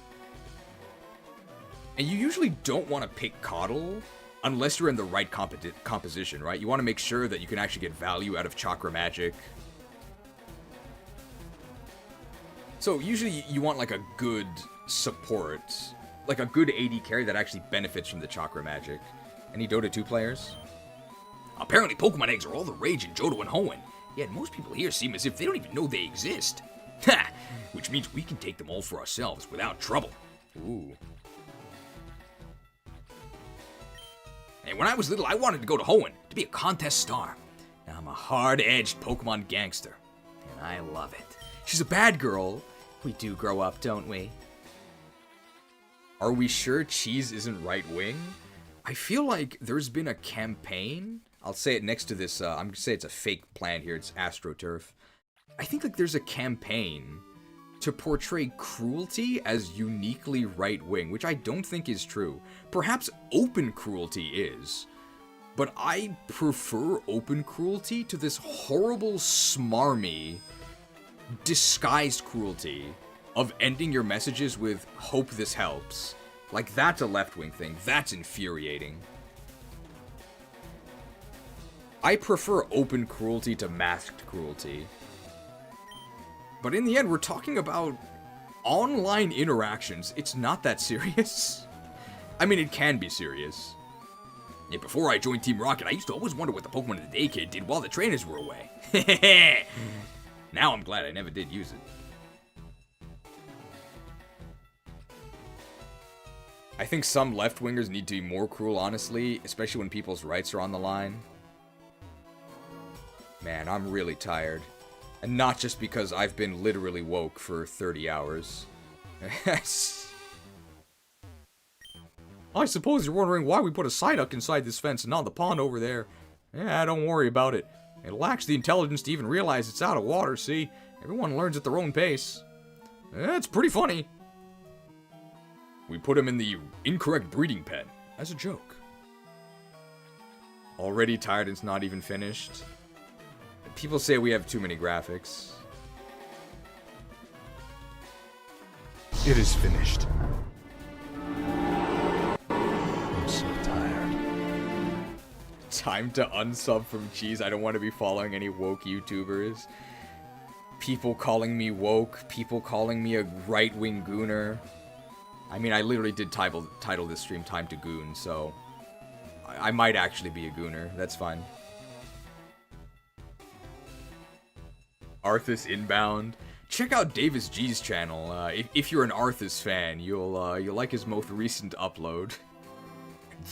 Speaker 6: And you usually don't want to pick coddle unless you're in the right composition, right? You want to make sure that you can actually get value out of chakra magic. So usually you want like a good support, like a good AD carry that actually benefits from the chakra magic. Any Dota 2 players?
Speaker 7: Apparently Pokemon eggs are all the rage in Johto and Hoenn, yet most people here seem as if they don't even know they exist. Ha! Which means we can take them all for ourselves without trouble.
Speaker 6: Ooh.
Speaker 7: And when I was little, I wanted to go to Hoenn to be a contest star. Now I'm a hard-edged Pokemon gangster, and I love it.
Speaker 6: She's a bad girl. We do grow up, don't we? Are we sure Cheese isn't right-wing? I feel like there's been a campaign. I'll say it next to this. I'm going to say it's a fake plant here. It's AstroTurf. I think like there's a campaign to portray cruelty as uniquely right-wing, which I don't think is true. Perhaps open cruelty is. But I prefer open cruelty to this horrible, smarmy, disguised cruelty of ending your messages with, hope this helps. Like, that's a left-wing thing. That's infuriating. I prefer open cruelty to masked cruelty. But in the end, we're talking about online interactions. It's not that serious. I mean, it can be serious.
Speaker 7: Yeah, before I joined Team Rocket, I used to always wonder what the Pokemon of the Day kid did while the trainers were away. Now I'm glad I never did use it.
Speaker 6: I think some left-wingers need to be more cruel, honestly, especially when people's rights are on the line. Man, I'm really tired. And not just because I've been literally woke for 30 hours. I suppose you're wondering why we put a Psyduck inside this fence and not the pond over there. Yeah, don't worry about it. It lacks the intelligence to even realize it's out of water, see? Everyone learns at their own pace. It's pretty funny. We put him in the incorrect breeding pen, as a joke. Already tired and it's not even finished. People say we have too many graphics.
Speaker 9: It is finished. I'm so tired.
Speaker 6: Time to unsub from Cheese. I don't want to be following any woke YouTubers. People calling me woke. People calling me a right-wing gooner. I mean, I literally did title this stream Time to Goon, so I might actually be a gooner. That's fine. Arthas inbound. Check out Davis G's channel. If you're an Arthas fan, you'll like his most recent upload.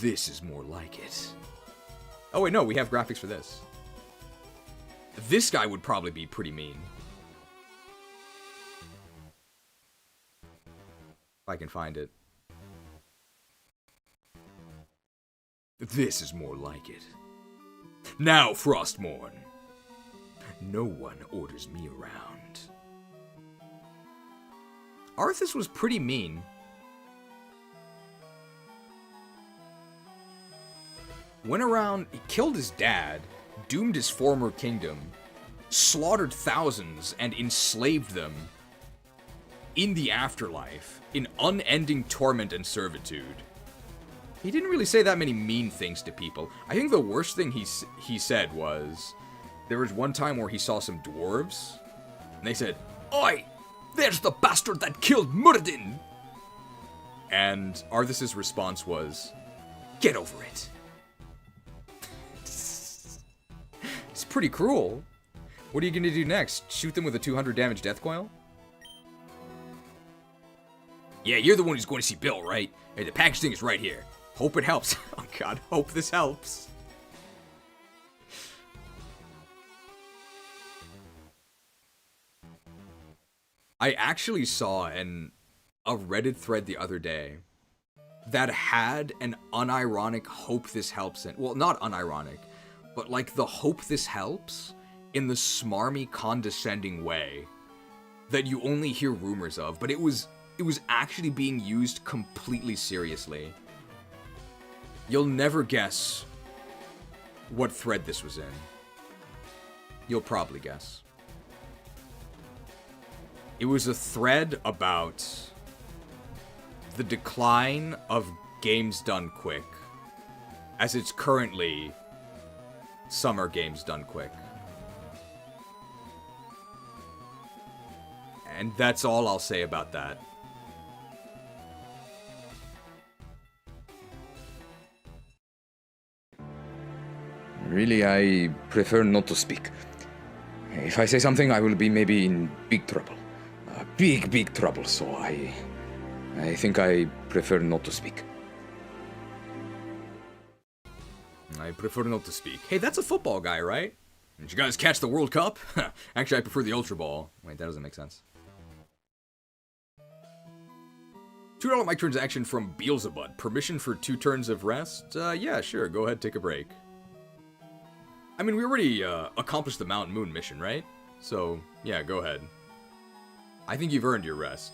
Speaker 6: This is more like it. Oh wait, no, we have graphics for this. This guy would probably be pretty mean. I can find it.
Speaker 7: This is more like it. Now, Frostmourne. No one orders me around.
Speaker 6: Arthas was pretty mean. Went around, he killed his dad, doomed his former kingdom, slaughtered thousands, and enslaved them in the afterlife, in unending torment and servitude. He didn't really say that many mean things to people. I think the worst thing he said was, there was one time where he saw some dwarves, and they said, "Oi, there's the bastard that killed Muradin!" And Arthas' response was, "Get over it." It's pretty cruel. What are you gonna do next? Shoot them with a 200 damage death coil?
Speaker 7: Yeah, you're the one who's going to see Bill, right? Hey, the package thing is right here.
Speaker 6: Hope it helps. Oh god, hope this helps. I actually saw a Reddit thread the other day that had an unironic hope this helps in. Well, not unironic, but like the hope this helps in the smarmy, condescending way that you only hear rumors of, but it was actually being used completely seriously. You'll never guess what thread this was in. You'll probably guess. It was a thread about the decline of games done quick, as it's currently summer games done quick. And that's all I'll say about that.
Speaker 12: Really, I prefer not to speak. If I say something, I will be maybe in big trouble. Big trouble, so I think I prefer not to speak.
Speaker 6: I prefer not to speak. Hey, that's a football guy, right? Did you guys catch the World Cup? Actually, I prefer the Ultra Ball. Wait, that doesn't make sense. $2 microtransaction from Beelzebub. Permission for 2 turns of rest? Yeah, sure. Go ahead, take a break. I mean, we already accomplished the Mount Moon mission, right? So, yeah, go ahead. I think you've earned your rest.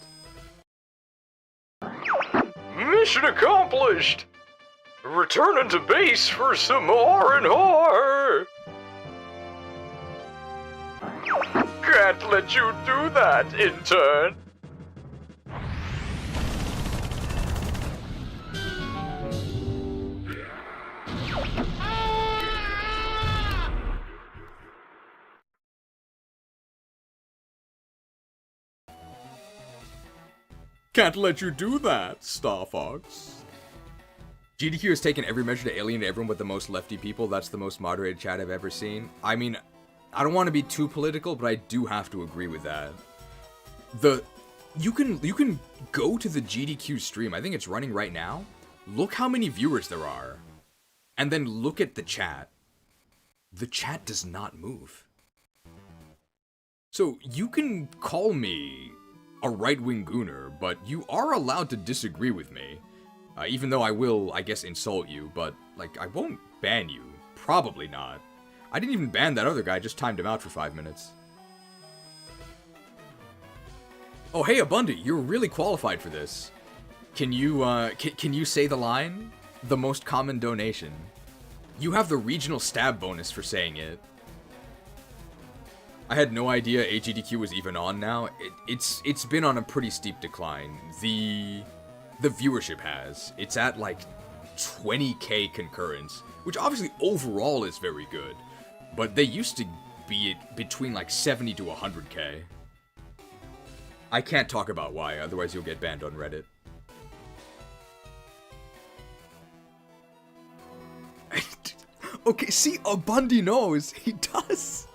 Speaker 14: Mission accomplished! Returning to base for some R&R! Can't let you do that, intern!
Speaker 6: Can't let you do that, Star Fox. GDQ has taken every measure to alienate everyone but the most lefty people. That's the most moderated chat I've ever seen. I mean, I don't want to be too political, but I do have to agree with that. You can go to the GDQ stream. I think it's running right now. Look how many viewers there are. And then look at the chat. The chat does not move. So you can call me a right-wing gooner, but you are allowed to disagree with me. Even though I will, I guess, insult you, but, like, I won't ban you. Probably not. I didn't even ban that other guy, just timed him out for 5 minutes. Oh, hey, Abundi, you're really qualified for this. Can you say the line? The most common donation. You have the regional stab bonus for saying it. I had no idea AGDQ was even on now. It's been on a pretty steep decline. The viewership has. It's at like 20k concurrence, which obviously overall is very good. But they used to be between like 70 to 100k. I can't talk about why, otherwise you'll get banned on Reddit. Okay, see, Abundi knows. He does.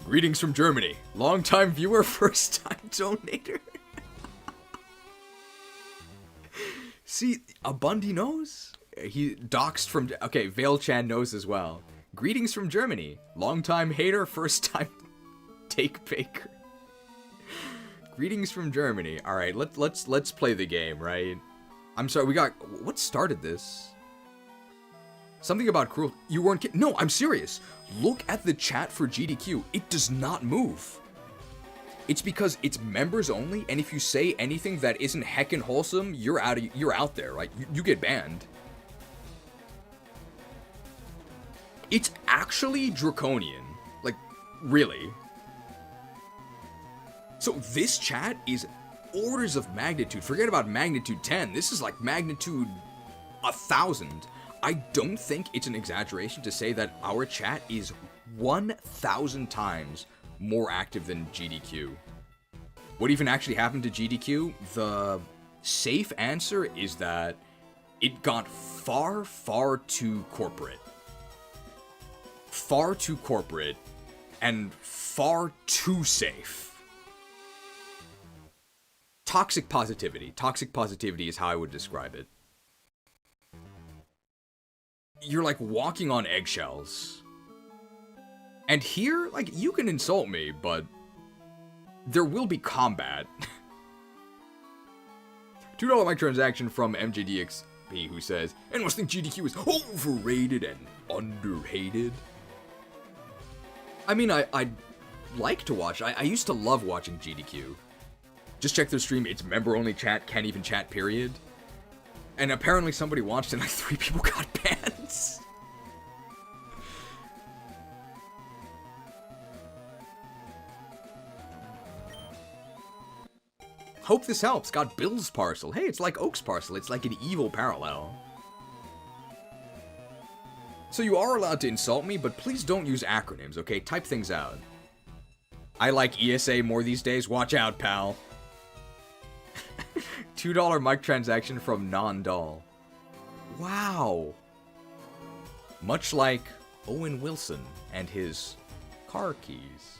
Speaker 6: Greetings from Germany. Long-time viewer, first-time donator. See, Abundi knows. He doxed from... Okay, Veil-chan knows as well. Greetings from Germany. Long-time hater, first-time take baker.
Speaker 1: Greetings from Germany. All right, let's play the game, right? I'm sorry, what started this? Something about cruel. You weren't No, I'm serious. Look at the chat for GDQ. It does not move. It's because it's members only, and if you say anything that isn't heckin' wholesome, you're out there, right? You get banned. It's actually draconian. Like, really. So this chat is orders of magnitude. Forget about magnitude 10. This is like magnitude 1,000. I don't think it's an exaggeration to say that our chat is 1,000 times more active than GDQ. What even actually happened to GDQ? The safe answer is that it got far, far too corporate. Far too corporate and far too safe. Toxic positivity. Toxic positivity is how I would describe it. You're like walking on eggshells. And here, like, you can insult me, but there will be combat. $2 microtransaction from MJDXP who says, anyone think GDQ is overrated and underhated? I mean, I'd like to watch. I used to love watching GDQ. Just check their stream. It's member-only chat. Can't even chat, period. And apparently somebody watched and like 3 people got bans. Hope this helps. Got Bill's parcel. Hey, it's like Oak's parcel. It's like an evil parallel. So you are allowed to insult me, but please don't use acronyms, okay? Type things out. I like ESA more these days. Watch out, pal. $2 mic transaction from Non-Doll. Wow. Much like Owen Wilson and his car keys.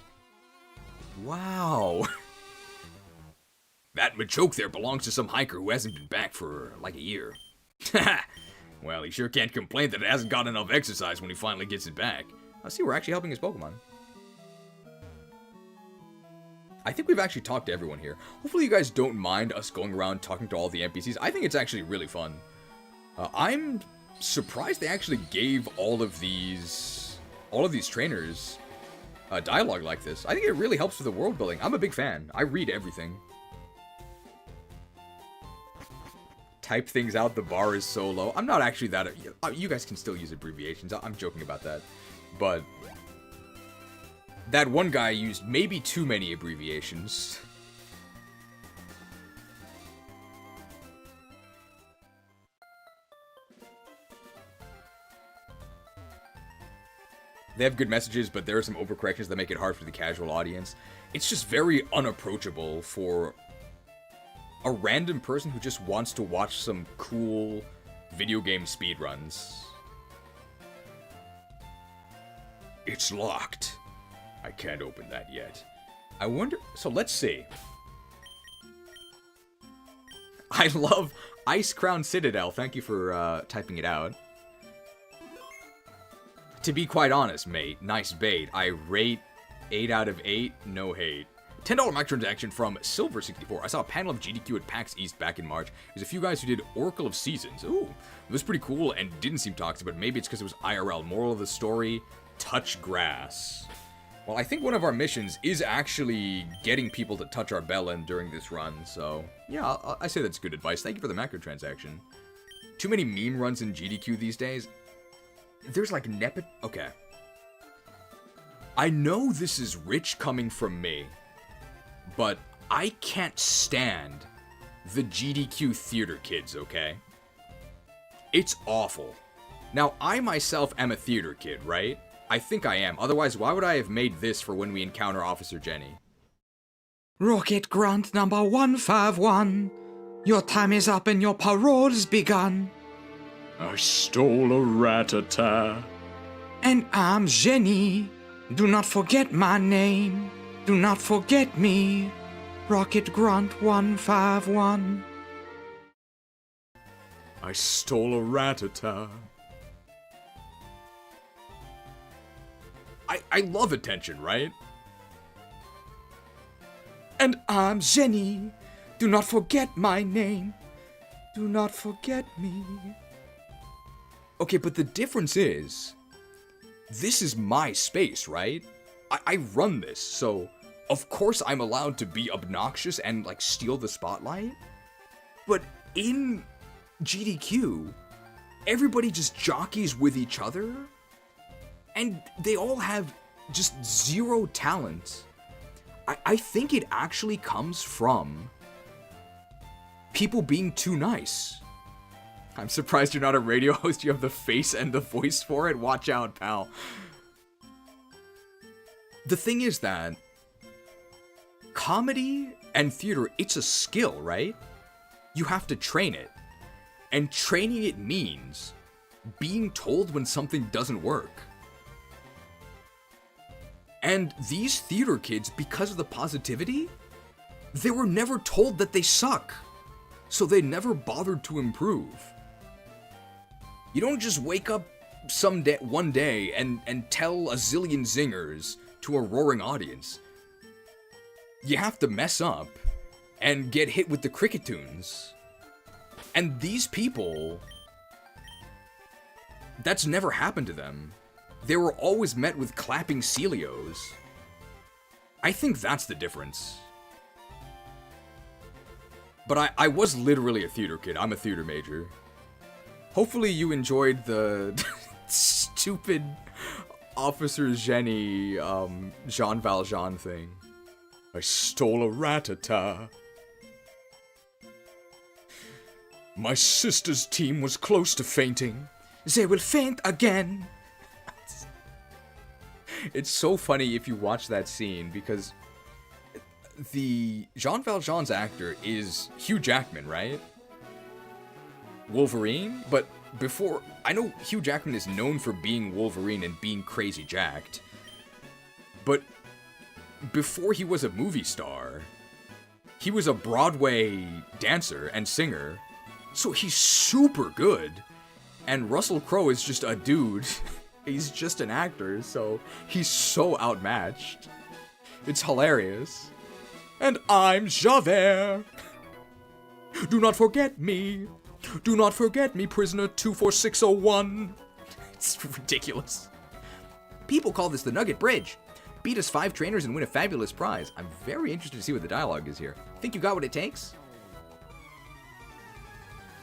Speaker 1: Wow. That Machoke there belongs to some hiker who hasn't been back for like a year. Well, he sure can't complain that it hasn't got enough exercise when he finally gets it back. I see we're actually helping his Pokemon. I think we've actually talked to everyone here. Hopefully you guys don't mind us going around talking to all the NPCs. I think it's actually really fun. I'm surprised they actually gave all of these trainers dialogue like this. I think it really helps with the world building. I'm a big fan. I read everything. Type things out, the bar is so low. I'm not actually that... You guys can still use abbreviations. I'm joking about that. But that one guy used maybe too many abbreviations. They have good messages, but there are some overcorrections that make it hard for the casual audience. It's just very unapproachable for a random person who just wants to watch some cool video game speedruns. It's locked. I can't open that yet. I wonder... So let's see. I love Ice Crown Citadel. Thank you for typing it out. To be quite honest, mate, nice bait. I rate 8 out of 8, no hate. $10 microtransaction from Silver64. I saw a panel of GDQ at PAX East back in March. There's a few guys who did Oracle of Seasons. Ooh, it was pretty cool and didn't seem toxic, but maybe it's because it was IRL. Moral of the story, touch grass. Well, I think one of our missions is actually getting people to touch our Bellin during this run, so yeah, I say that's good advice. Thank you for the macrotransaction. Too many meme runs in GDQ these days. There's like Okay. I know this is rich coming from me, but I can't stand the GDQ theater kids, okay? It's awful. Now, I myself am a theater kid, right? I think I am. Otherwise, why would I have made this for when we encounter Officer Jenny?
Speaker 15: Rocket Grunt number 151. Your time is up and your parole's begun.
Speaker 9: I stole a Ratatta.
Speaker 15: And I'm Jenny. Do not forget my name. Do not forget me. Rocket Grunt 151.
Speaker 9: I stole a Ratatta.
Speaker 1: I love attention, right?
Speaker 15: And I'm Jenny. Do not forget my name. Do not forget me.
Speaker 1: Okay, but the difference is, this is my space, right? I run this, so of course I'm allowed to be obnoxious and, like, steal the spotlight. But in GDQ, everybody just jockeys with each other, and they all have just zero talent. I think it actually comes from people being too nice. I'm surprised you're not a radio host. You have the face and the voice for it. Watch out, pal. The thing is that comedy and theater, it's a skill, right? You have to train it. And training it means being told when something doesn't work. And these theater kids, because of the positivity, they were never told that they suck. So they never bothered to improve. You don't just wake up one day and tell a zillion zingers to a roaring audience. You have to mess up and get hit with the cricket tunes. And these people, that's never happened to them. They were always met with clapping Celios. I think that's the difference. But I was literally a theater kid. I'm a theater major. Hopefully you enjoyed the stupid Officer Jenny, Jean Valjean thing.
Speaker 9: I stole a Ratatta. My sister's team was close to fainting.
Speaker 15: They will faint again.
Speaker 1: It's so funny if you watch that scene, because the Jean Valjean's actor is Hugh Jackman, right? Wolverine? But before, I know Hugh Jackman is known for being Wolverine and being crazy jacked. But before he was a movie star, he was a Broadway dancer and singer. So he's super good. And Russell Crowe is just a dude. He's just an actor, so he's so outmatched. It's hilarious. And I'm Javert. Do not forget me. Do not forget me, prisoner 24601. It's ridiculous. People call this the Nugget Bridge. Beat us 5 trainers and win a fabulous prize. I'm very interested to see what the dialogue is here. Think you got what it takes?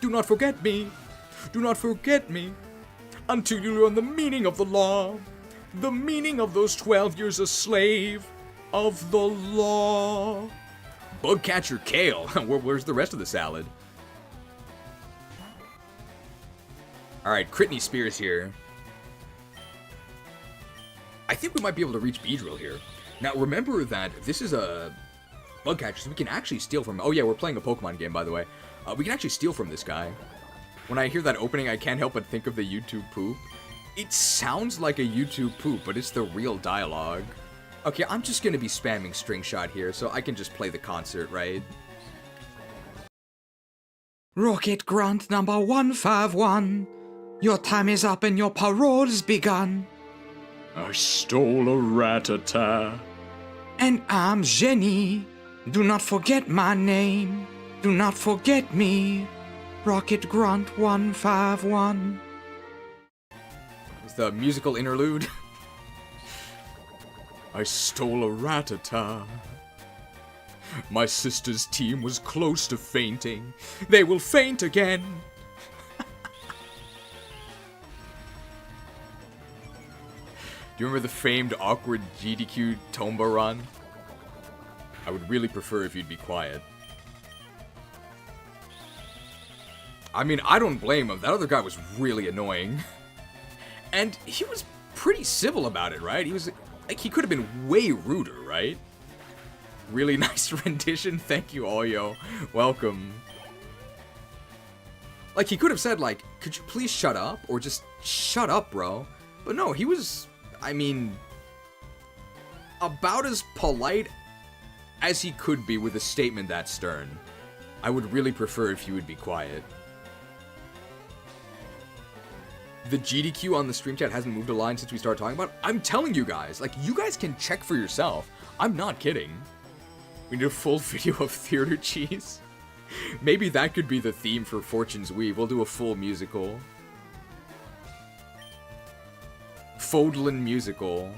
Speaker 9: Do not forget me. Do not forget me. Until you learn the meaning of the law. The meaning of those 12 years a slave of the law.
Speaker 1: Bugcatcher Kale. Where's the rest of the salad? Alright, Critney Spears here. I think we might be able to reach Beedrill here. Now, remember that this is a Bugcatcher, so we can actually steal from... Oh yeah, we're playing a Pokemon game, by the way. We can actually steal from this guy. When I hear that opening, I can't help but think of the YouTube poop. It sounds like a YouTube poop, but it's the real dialogue. Okay, I'm just gonna be spamming String Shot here, so I can just play the concert, right?
Speaker 15: Rocket Grunt number 151. Your time is up and your parole's begun.
Speaker 9: I stole a Ratatta.
Speaker 15: And I'm Jenny. Do not forget my name. Do not forget me. Rocket Grunt 151.
Speaker 1: It's the musical interlude.
Speaker 9: I stole a Ratatta. My sister's team was close to fainting. They will faint again.
Speaker 1: Do you remember the famed awkward GDQ Tomba run? I would really prefer if you'd be quiet. I mean, I don't blame him. That other guy was really annoying. And he was pretty civil about it, right? He was, like, he could have been way ruder, right? Really nice rendition. Thank you, Oyo. Welcome. Like, he could have said, like, could you please shut up? Or just, shut up, bro. But no, he was, I mean, about as polite as he could be with a statement that stern. I would really prefer if you would be quiet. The GDQ on the stream chat hasn't moved a line since we started talking about it. I'm telling you guys, like, you guys can check for yourself. I'm not kidding. We need a full video of theater cheese. Maybe that could be the theme for Fortune's Weave. We'll do a full musical. Fodlin musical.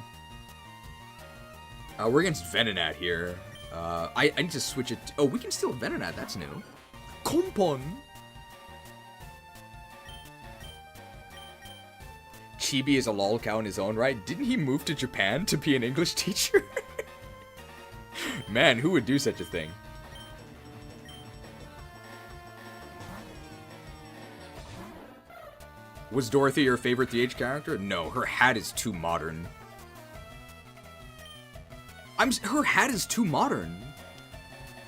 Speaker 1: We're against Venonat here. I need to switch it. Oh, we can still Venonat. That's new. Kompon. Chibi is a lol cow in his own right. Didn't he move to Japan to be an English teacher? Man, who would do such a thing? Was Dorothy your favorite TH character? No, her hat is too modern. Her hat is too modern.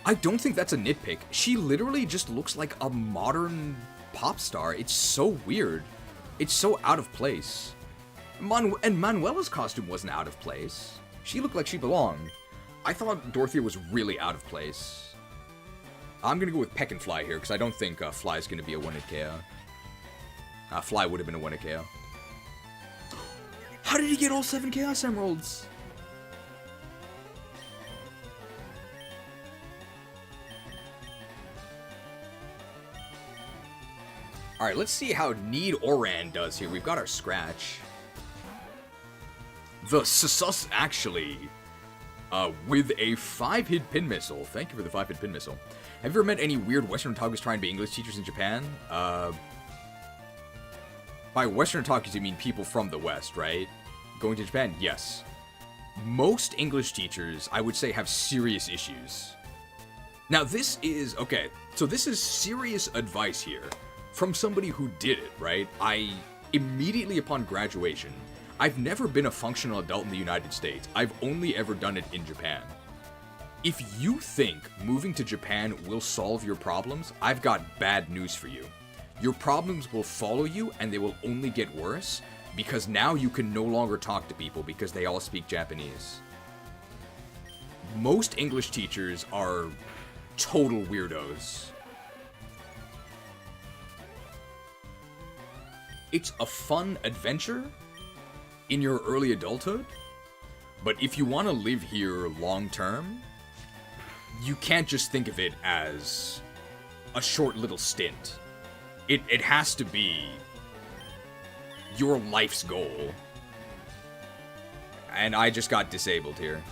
Speaker 1: I don't think that's a nitpick. She literally just looks like a modern pop star. It's so weird. It's so out of place. And Manuela's costume wasn't out of place. She looked like she belonged. I thought Dorothea was really out of place. I'm gonna go with Peck and Fly here, because I don't think Fly's gonna be a 1-hit KO. Fly would have been a 1-hit KO. How did he get all 7 Chaos Emeralds? Alright, let's see how Need Oran does here. We've got our Scratch. The Sus actually, with a 5-hit pin missile. Thank you for the 5-hit pin missile. Have you ever met any weird Western otakus trying to be English teachers in Japan? By Western otakus, you mean people from the West, right? Going to Japan? Yes. Most English teachers, I would say, have serious issues. Now, this is, okay, so this is serious advice here from somebody who did it, right? Immediately upon graduation, I've never been a functional adult in the United States. I've only ever done it in Japan. If you think moving to Japan will solve your problems, I've got bad news for you. Your problems will follow you, and they will only get worse, because now you can no longer talk to people because they all speak Japanese. Most English teachers are total weirdos. It's a fun adventure in your early adulthood, but if you want to live here long term, you can't just think of it as a short little stint. It has to be your life's goal. And I just got disabled here.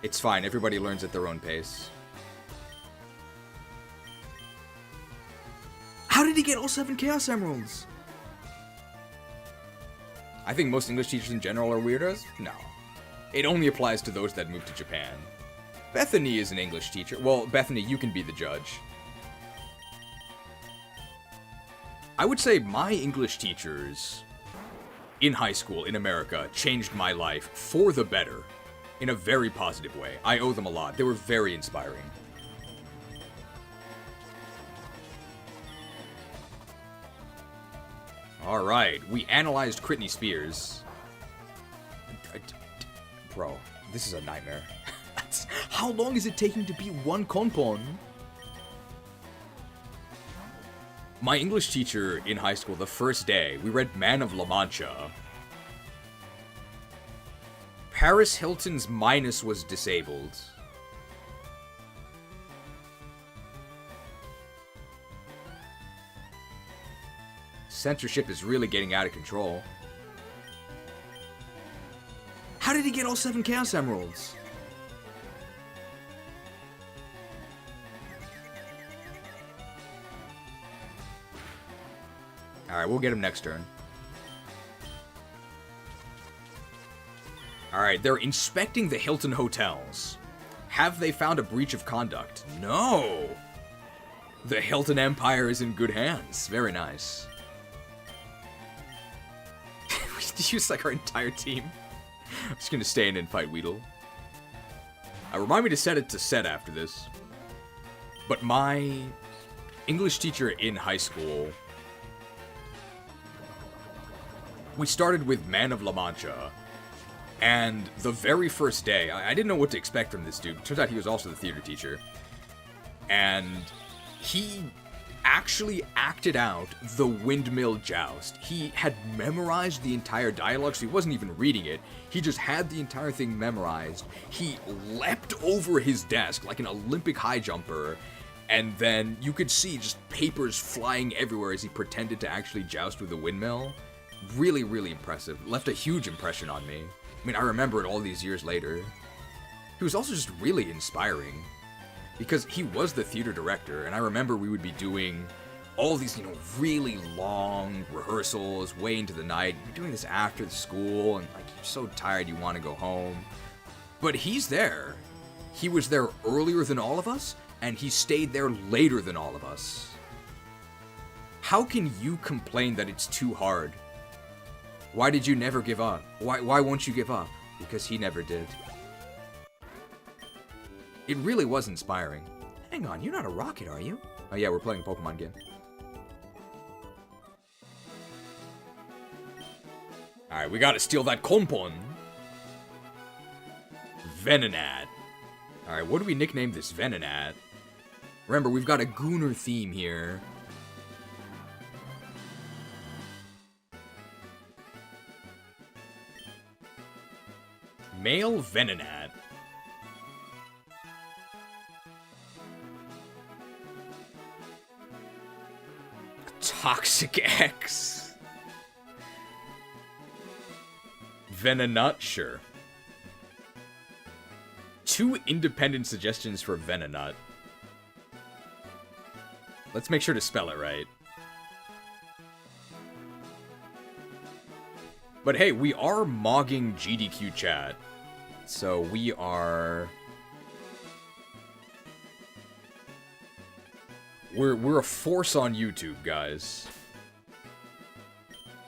Speaker 1: It's fine, everybody learns at their own pace. How did he get all 7 Chaos Emeralds? I think most English teachers in general are weirdos? No. It only applies to those that move to Japan. Bethany is an English teacher. Well, Bethany, you can be the judge. I would say my English teachers in high school in America changed my life for the better in a very positive way. I owe them a lot. They were very inspiring. Alright, we analyzed Britney Spears. Bro, this is a nightmare. How long is it taking to beat one Konpon? My English teacher in high school, the first day, we read Man of La Mancha. Paris Hilton's minus was disabled. Censorship is really getting out of control. How did he get all 7 Chaos Emeralds? Alright, we'll get him next turn. Alright, they're inspecting the Hilton hotels. Have they found a breach of conduct? No! The Hilton Empire is in good hands. Very nice. We use like our entire team. I'm just gonna stay in and fight Weedle. Remind me to set it to set after this. But my English teacher in high school, we started with Man of La Mancha, and the very first day, I didn't know what to expect from this dude. Turns out he was also the theater teacher. And he actually acted out the windmill joust. He had memorized the entire dialogue, so he wasn't even reading it. He just had the entire thing memorized. He leapt over his desk like an Olympic high jumper, and then you could see just papers flying everywhere as he pretended to actually joust with the windmill. Really, really impressive. Left a huge impression on me. I mean, I remember it all these years later. He was also just really inspiring, because he was the theater director, and I remember we would be doing all these, really long rehearsals way into the night. You're doing this after the school, and like you're so tired you want to go home. But he's there. He was there earlier than all of us, and he stayed there later than all of us. How can you complain that it's too hard? Why did you never give up? Why won't you give up? Because he never did. It really was inspiring. Hang on, you're not a rocket, are you? Oh yeah, we're playing a Pokemon game. Alright, we gotta steal that Kompon. Venonat. Alright, what do we nickname this Venonat? Remember, we've got a Gooner theme here. Male Venonat. Toxic X. Venonat, sure. 2 independent suggestions for Venonat. Let's make sure to spell it right. But hey, we are mogging GDQ chat. So we are... We're a force on YouTube, guys.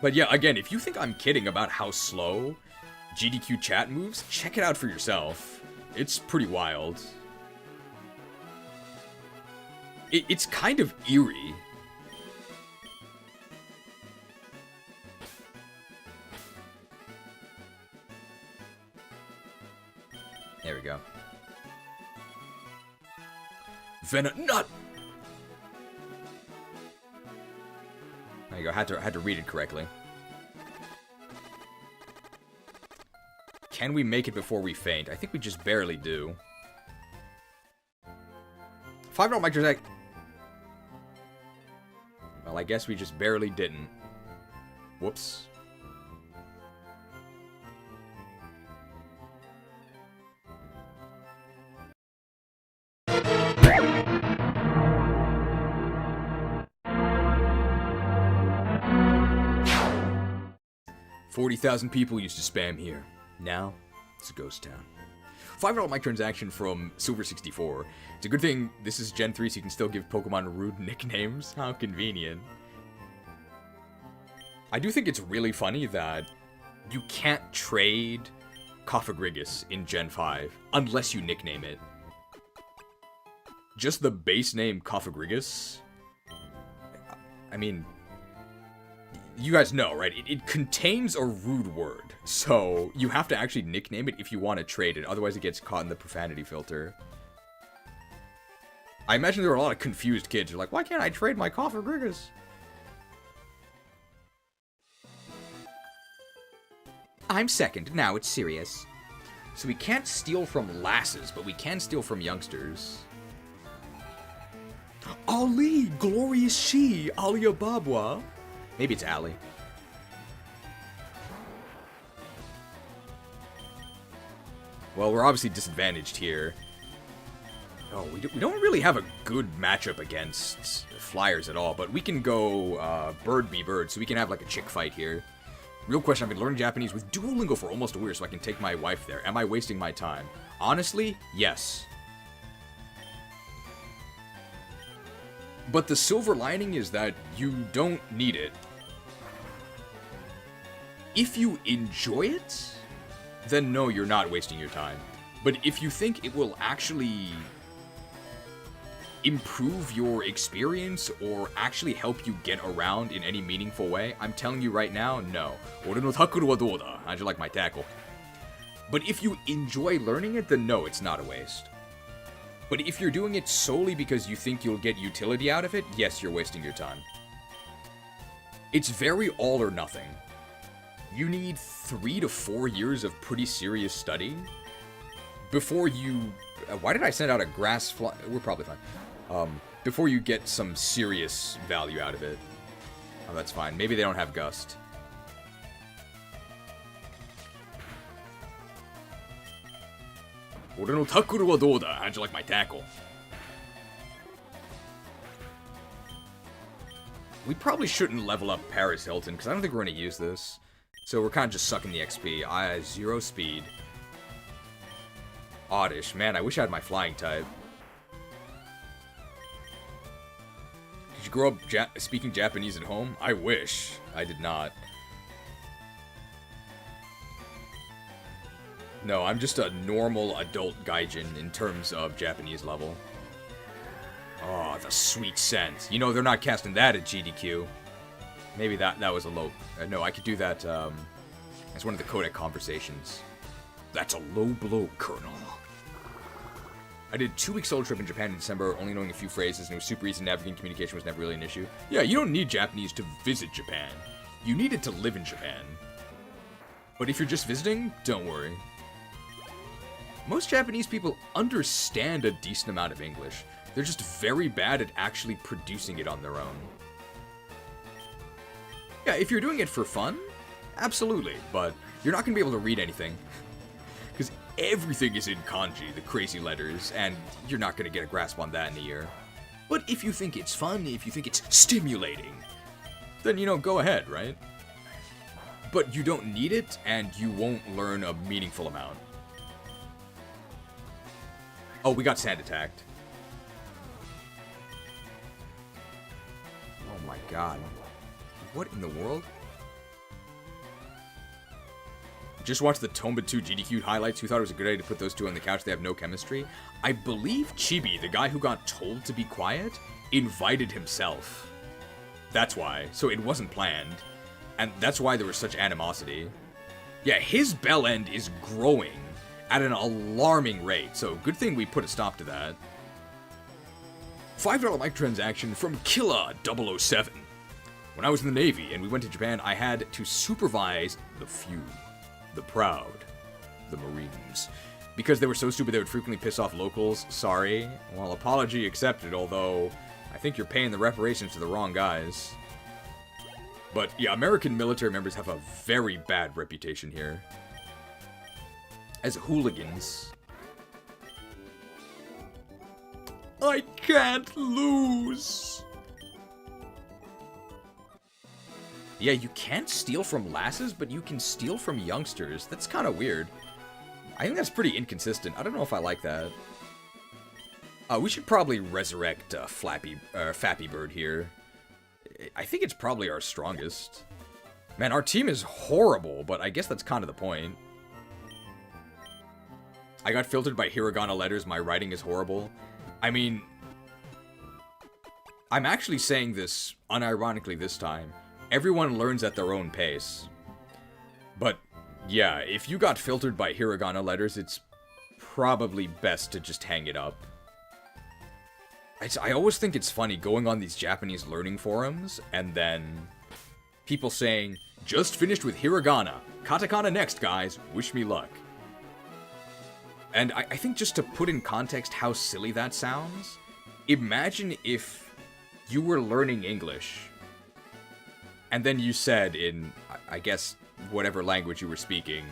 Speaker 1: But yeah, again, if you think I'm kidding about how slow GDQ chat moves, check it out for yourself. It's pretty wild. It's kind of eerie. There we go. Venonat! There you go, had to read it correctly. Can we make it before we faint? I think we just barely do. $5 microsec. Well, I guess we just barely didn't. Whoops. $40,000 people used to spam here. Now, it's a ghost town. $5 microtransaction from Silver64. It's a good thing this is Gen 3, so you can still give Pokemon rude nicknames. How convenient. I do think it's really funny that you can't trade Cofagrigus in Gen 5 unless you nickname it. Just the base name Cofagrigus. I mean, you guys know, right? It contains a rude word, so you have to actually nickname it if you want to trade it, otherwise it gets caught in the profanity filter. I imagine there were a lot of confused kids who are like, why can't I trade my Cofagrigus? I'm second, now it's serious. So we can't steal from lasses, but we can steal from youngsters. Ali, glorious she, Alibaba. Maybe it's Ali. Well, we're obviously disadvantaged here. Oh, we don't really have a good matchup against flyers at all, but we can go bird be bird, so we can have like a chick fight here. Real question, I've been learning Japanese with Duolingo for almost a year, so I can take my wife there. Am I wasting my time? Honestly, yes. But the silver lining is that you don't need it. If you enjoy it, then no, you're not wasting your time. But if you think it will actually improve your experience or actually help you get around in any meaningful way, I'm telling you right now, no. Ore no takuru wa dou da? How'd you like my tackle? But if you enjoy learning it, then no, it's not a waste. But if you're doing it solely because you think you'll get utility out of it, yes, you're wasting your time. It's very all or nothing. You need 3 to 4 years of pretty serious study before you... why did I send out a grass fly? We're probably fine. Before you get some serious value out of it. Oh, that's fine. Maybe they don't have Gust. Ore no tackle wa dou da? How'd you like my tackle? We probably shouldn't level up Paris Hilton, because I don't think we're going to use this. So we're kind of just sucking the XP. 0 speed. Oddish. Man, I wish I had my flying type. Did you grow up speaking Japanese at home? I wish. I did not. No, I'm just a normal adult gaijin in terms of Japanese level. Oh, the sweet scent. You know, they're not casting that at GDQ. Maybe that was a low... no, I could do that as one of the codec conversations. That's a low blow, Colonel. I did a 2-week solo trip in Japan in December, only knowing a few phrases, and it was super easy. Navigating communication was never really an issue. Yeah, you don't need Japanese to visit Japan. You need it to live in Japan. But if you're just visiting, don't worry. Most Japanese people understand a decent amount of English. They're just very bad at actually producing it on their own. Yeah, if you're doing it for fun, absolutely, but you're not going to be able to read anything. Because everything is in kanji, the crazy letters, and you're not going to get a grasp on that in a year. But if you think it's fun, if you think it's stimulating, then, you know, go ahead, right? But you don't need it, and you won't learn a meaningful amount. Oh, we got sand attacked. Oh my god. What in the world? Just watched the Tomba 2 GDQ highlights. Who thought it was a good idea to put those two on the couch? They have no chemistry. I believe Chibi, the guy who got told to be quiet, invited himself. That's why. So it wasn't planned. And that's why there was such animosity. Yeah, his bell end is growing at an alarming rate. So good thing we put a stop to that. $5 microtransaction from Killa 007. When I was in the Navy and we went to Japan, I had to supervise the few, the proud, the Marines. Because they were so stupid they would frequently piss off locals. Sorry. Well, apology accepted, although I think you're paying the reparations to the wrong guys. But yeah, American military members have a very bad reputation here. As hooligans. I can't lose. Yeah, you can't steal from lasses, but you can steal from youngsters. That's kind of weird. I think that's pretty inconsistent. I don't know if I like that. We should probably resurrect Fappy Bird here. I think it's probably our strongest. Man, our team is horrible, but I guess that's kind of the point. I got filtered by hiragana letters. My writing is horrible. I mean, I'm actually saying this unironically this time. Everyone learns at their own pace. But, yeah, if you got filtered by hiragana letters, it's probably best to just hang it up. I always think it's funny going on these Japanese learning forums, and then people saying, just finished with hiragana. Katakana next, guys. Wish me luck. And I think just to put in context how silly that sounds, imagine if you were learning English, and then you said in, I guess, whatever language you were speaking,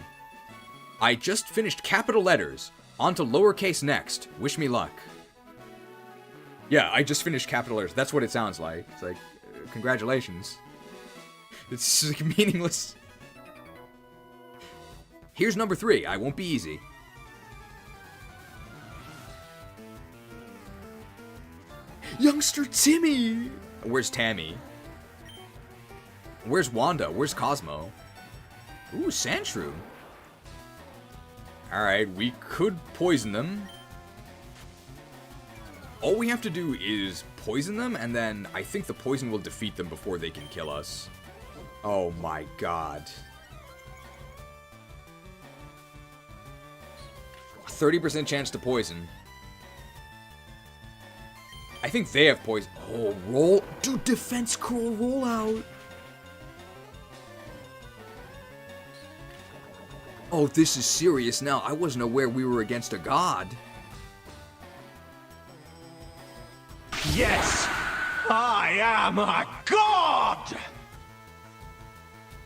Speaker 1: I just finished capital letters, on to lowercase next, wish me luck. Yeah, I just finished capital letters, that's what it sounds like. It's like, congratulations. It's like meaningless. Here's number 3, I won't be easy. Youngster Timmy! Where's Tammy? Where's Wanda? Where's Cosmo? Ooh, Sandshrew. Alright, we could poison them. All we have to do is poison them, and then I think the poison will defeat them before they can kill us. Oh my god. 30% chance to poison.
Speaker 6: I think they have poison. Oh, roll. Dude, defense scroll rollout. Oh, this is serious now. I wasn't aware we were against a god.
Speaker 11: Yes, I am a god!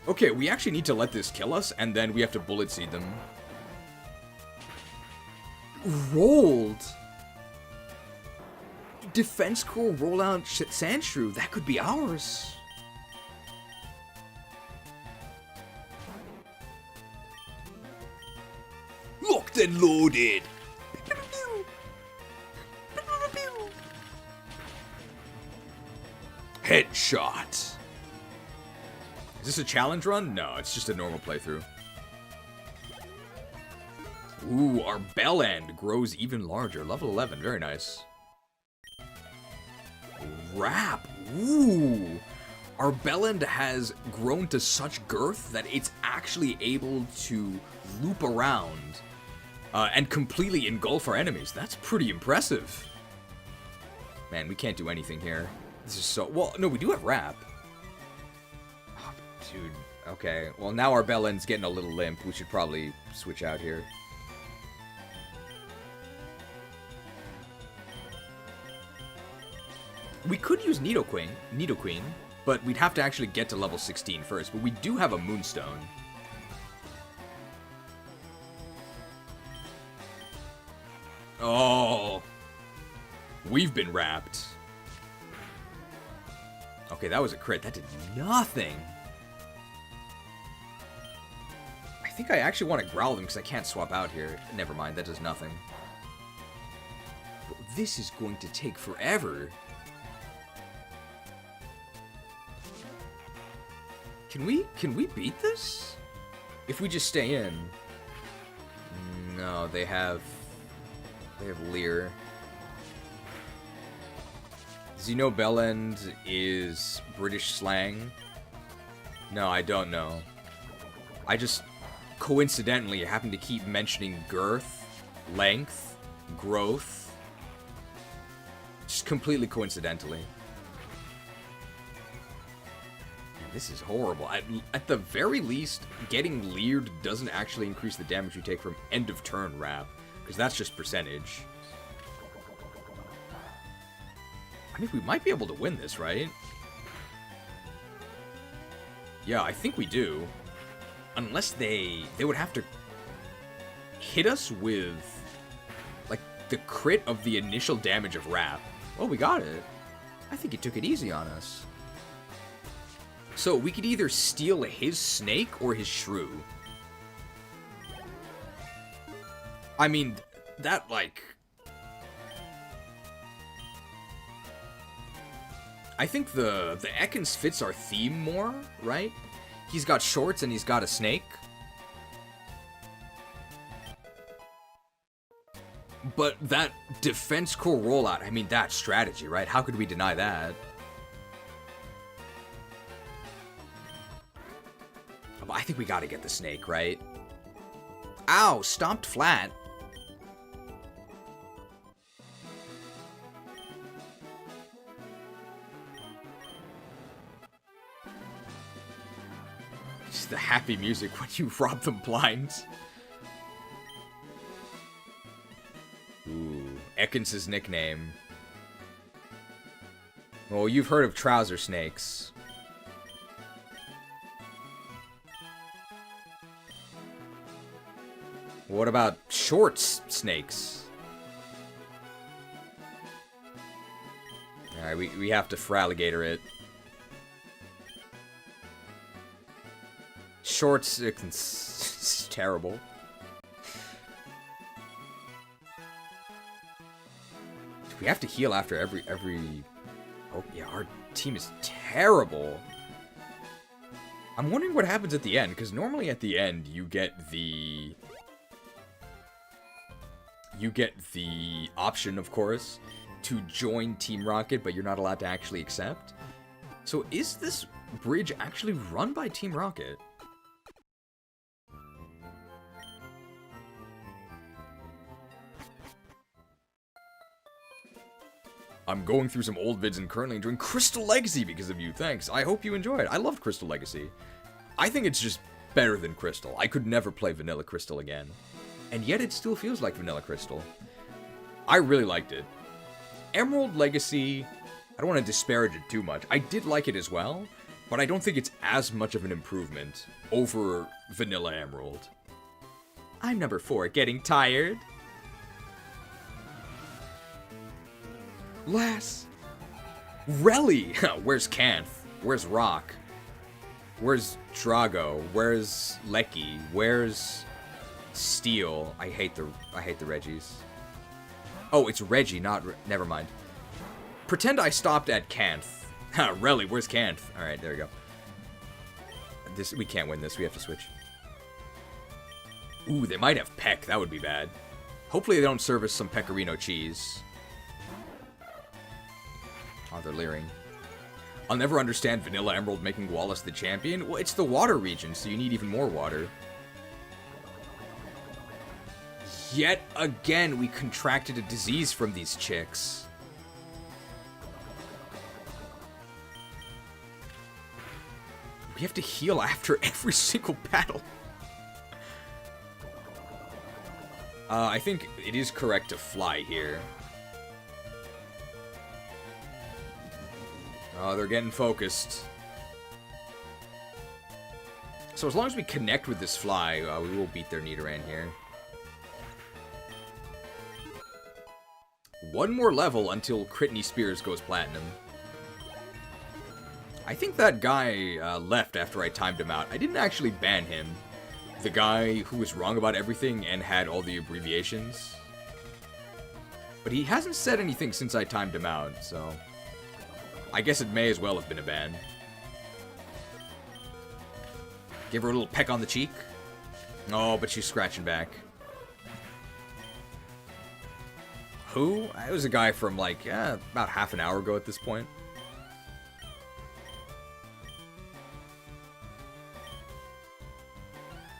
Speaker 6: Okay, we actually need to let this kill us, and then we have to bullet seed them. Rolled. Defense core rollout Sandshrew. That could be ours.
Speaker 2: Locked and loaded. Headshot.
Speaker 6: Is this a challenge run? No, it's just a normal playthrough. Ooh, our bell end grows even larger. Level 11, very nice. Wrap. Ooh. Our bell end has grown to such girth that it's actually able to loop around and completely engulf our enemies. That's pretty impressive. Man, we can't do anything here. This is so... Well, no, we do have wrap. Oh, dude. Okay. Well, now our bell end's getting a little limp. We should probably switch out here. We could use Nidoqueen, but we'd have to actually get to level 16 first. But we do have a Moonstone. Oh. We've been wrapped. Okay, that was a crit. That did nothing. I think I actually want to growl them because I can't swap out here. Never mind, that does nothing. But this is going to take forever. Can we beat this? If we just stay in. No, they have Leer. Does he know Bellend is British slang? No, I don't know. I just coincidentally happen to keep mentioning girth, length, growth. Just completely coincidentally. This is horrible. At the very least, getting leered doesn't actually increase the damage you take from end of turn wrap, because that's just percentage. I mean, we might be able to win this, right? Yeah, I think we do. Unless they would have to hit us with, like, the crit of the initial damage of wrap. Oh, we got it. I think it took it easy on us. So, we could either steal his snake or his shrew. I mean, that, like... I think the Ekans fits our theme more, right? He's got shorts and he's got a snake. But that defense core rollout, I mean, that's strategy, right? How could we deny that? But I think we gotta get the snake, right? Ow, stomped flat. Just the happy music when you rob them blind. Ooh, Ekans' nickname. Well, you've heard of trouser snakes. What about shorts snakes? Alright, we have to Fralligator it. Shorts, it's terrible. We have to heal after every... Oh, yeah, our team is terrible. I'm wondering what happens at the end, because normally at the end you get the... You get the option, of course, to join Team Rocket, but you're not allowed to actually accept. So is this bridge actually run by Team Rocket?
Speaker 1: I'm going through some old vids and currently enjoying Crystal Legacy because of you. Thanks. I hope you enjoy it. I loved Crystal Legacy. I think it's just better than Crystal. I could never play Vanilla Crystal again. And yet it still feels like Vanilla Crystal. I really liked it. Emerald Legacy, I don't want to disparage it too much. I did like it as well, but I don't think it's as much of an improvement over Vanilla Emerald. I'm number 4, getting tired. Lass. Relly. Where's Kanth? Where's Rock? Where's Drago? Where's Lecky? Where's Steel? I hate the Reggies. Oh, it's Reggie, not never mind. Pretend I stopped at Kanth. Ha, Relly, where's Kanth? All right, there we go. We can't win this. We have to switch. Ooh, they might have Peck. That would be bad. Hopefully they don't serve us some pecorino cheese. Oh, they're leering. I'll never understand Vanilla Emerald making Wallace the champion. Well, it's the water region, so you need even more water. Yet again, we contracted a disease from these chicks. We have to heal after every single battle. I think it is correct to fly here. Oh, they're getting focused. So as long as we connect with this fly, we will beat their Nidoran here. One more level until Critney Spears goes platinum. I think that guy left after I timed him out. I didn't actually ban him. The guy who was wrong about everything and had all the abbreviations. But he hasn't said anything since I timed him out, so I guess it may as well have been a ban. Give her a little peck on the cheek. Oh, but she's scratching back. Who? It was a guy from, like, about half an hour ago at this point.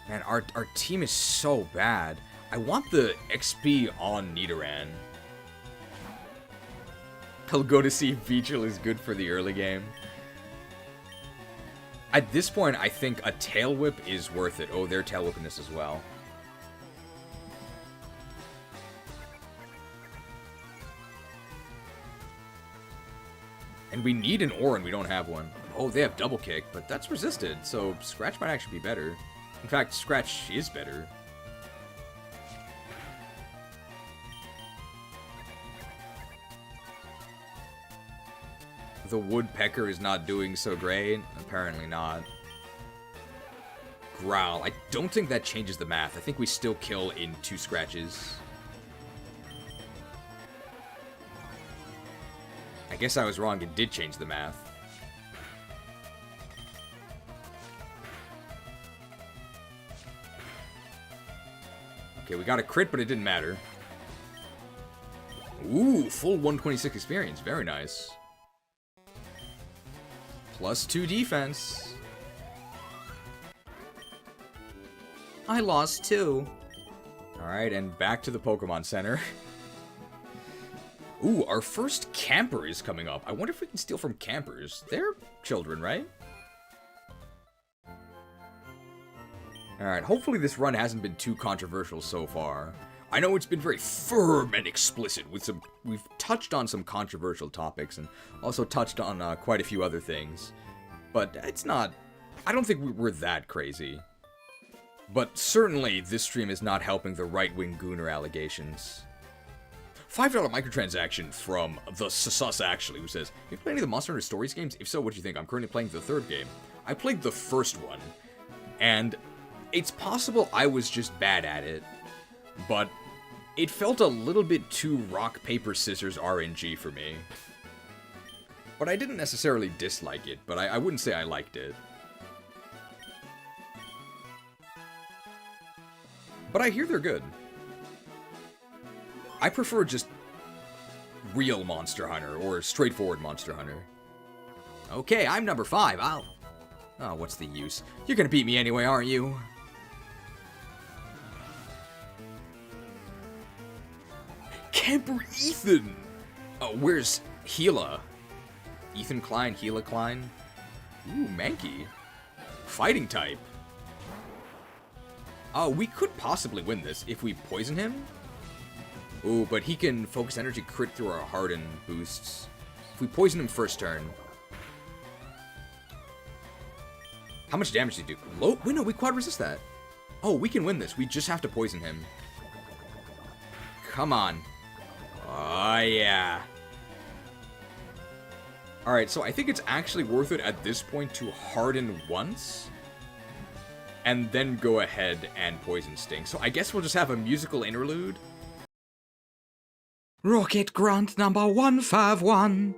Speaker 1: Man, our team is so bad. I want the XP on Nidoran. He'll go to see if Beetle is good for the early game. At this point, I think a Tail Whip is worth it. Oh, they're Tail Whipping this as well. And we need an ore and we don't have one. Oh, they have Double Kick, but that's resisted, so Scratch might actually be better. In fact, Scratch is better. The Woodpecker is not doing so great. Apparently not. Growl. I don't think that changes the math. I think we still kill in 2 scratches. I guess I was wrong. It did change the math. Okay, we got a crit, but it didn't matter. Ooh, full 126 experience. Very nice. +2 defense. I lost 2. Alright, and back to the Pokemon Center. Ooh, our first camper is coming up. I wonder if we can steal from campers. They're children, right? Alright, hopefully this run hasn't been too controversial so far. I know it's been very firm and explicit with some... We've touched on some controversial topics and also touched on quite a few other things. But it's not... I don't think we're that crazy. But certainly this stream is not helping the right-wing Gooner allegations. $5 microtransaction from the Sus actually, who says, have you played any of the Monster Hunter Stories games? If so, what do you think? I'm currently playing the 3rd game. I played the first one, and it's possible I was just bad at it, but it felt a little bit too rock, paper, scissors RNG for me. But I didn't necessarily dislike it, but I wouldn't say I liked it. But I hear they're good. I prefer just real Monster Hunter, or straightforward Monster Hunter. Okay, I'm number 5. Oh, what's the use? You're gonna beat me anyway, aren't you? Camper Ethan! Oh, where's Gila. Ethan Klein, Gila Klein. Ooh, Mankey. Fighting type. Oh, we could possibly win this if we poison him. Ooh, but he can focus energy crit through our harden boosts. If we poison him first turn. How much damage did he do? Low? Wait, no, we quad resist that. Oh, we can win this. We just have to poison him. Come on. Oh, yeah. Alright, so I think it's actually worth it at this point to harden once. And then go ahead and poison Sting. So I guess we'll just have a musical interlude.
Speaker 15: Rocket Grunt number 151.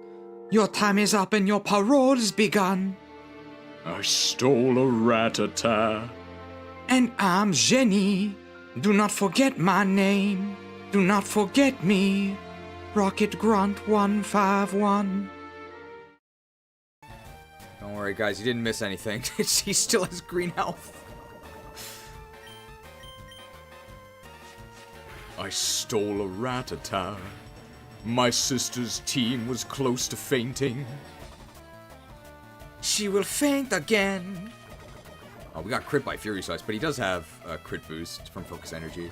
Speaker 15: Your time is up and your parole's begun.
Speaker 7: I stole a Ratatta.
Speaker 15: And I'm Jenny. Do not forget my name. Do not forget me. Rocket Grunt 151.
Speaker 1: Don't worry, guys. You didn't miss anything. He still has green health.
Speaker 7: I stole a Ratatta. My sister's team was close to fainting.
Speaker 15: She will faint again.
Speaker 1: Oh, we got crit by Fury Slice, but he does have a crit boost from Focus Energy.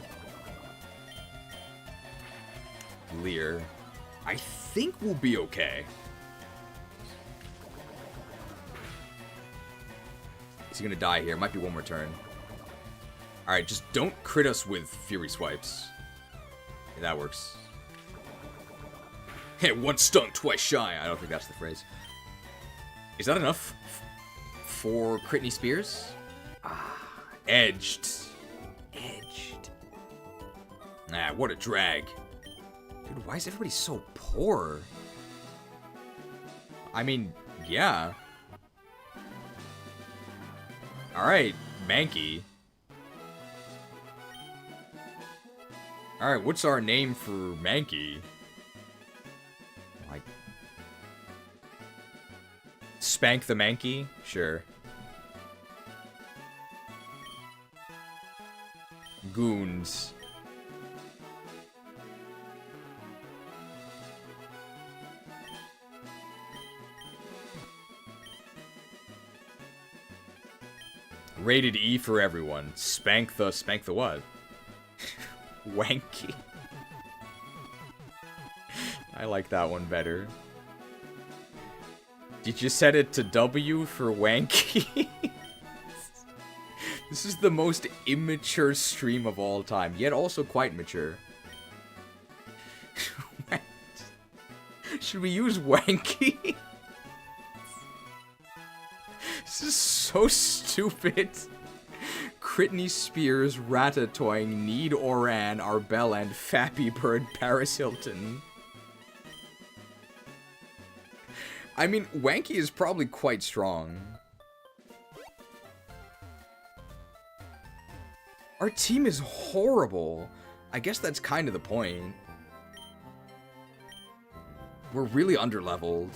Speaker 1: Leer. I think we'll be okay. Is he gonna die here? Might be one more turn. Alright, just don't crit us with Fury Swipes. Yeah, that works. Hey, once stung, twice shy. I don't think that's the phrase. Is that enough for Critney Spears? Ah, edged. Edged. Nah, what a drag. Dude, why is everybody so poor? I mean, yeah. Alright, Mankey. Alright, what's our name for Mankey? Like, Spank the Mankey? Sure. Goons. Rated E for everyone. Spank the what? Wanky. I like that one better. Did you set it to W for wanky? This is the most immature stream of all time, yet also quite mature. Should we use wanky? This is so stupid. Critney Spears, Ratatouille, Need Oran, Arbel, and Fappy Bird Paris Hilton. I mean, Wanky is probably quite strong. Our team is horrible. I guess that's kind of the point. We're really underleveled.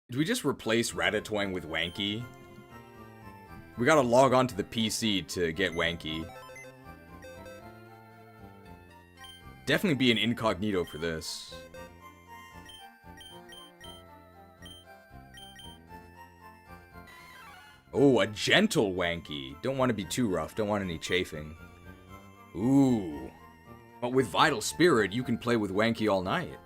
Speaker 1: Did we just replace Ratatouille with Wanky? We gotta log on to the PC to get Wanky. Definitely be an incognito for this. Oh, a gentle Wanky. Don't want to be too rough. Don't want any chafing. Ooh. But with Vital Spirit, you can play with Wanky all night.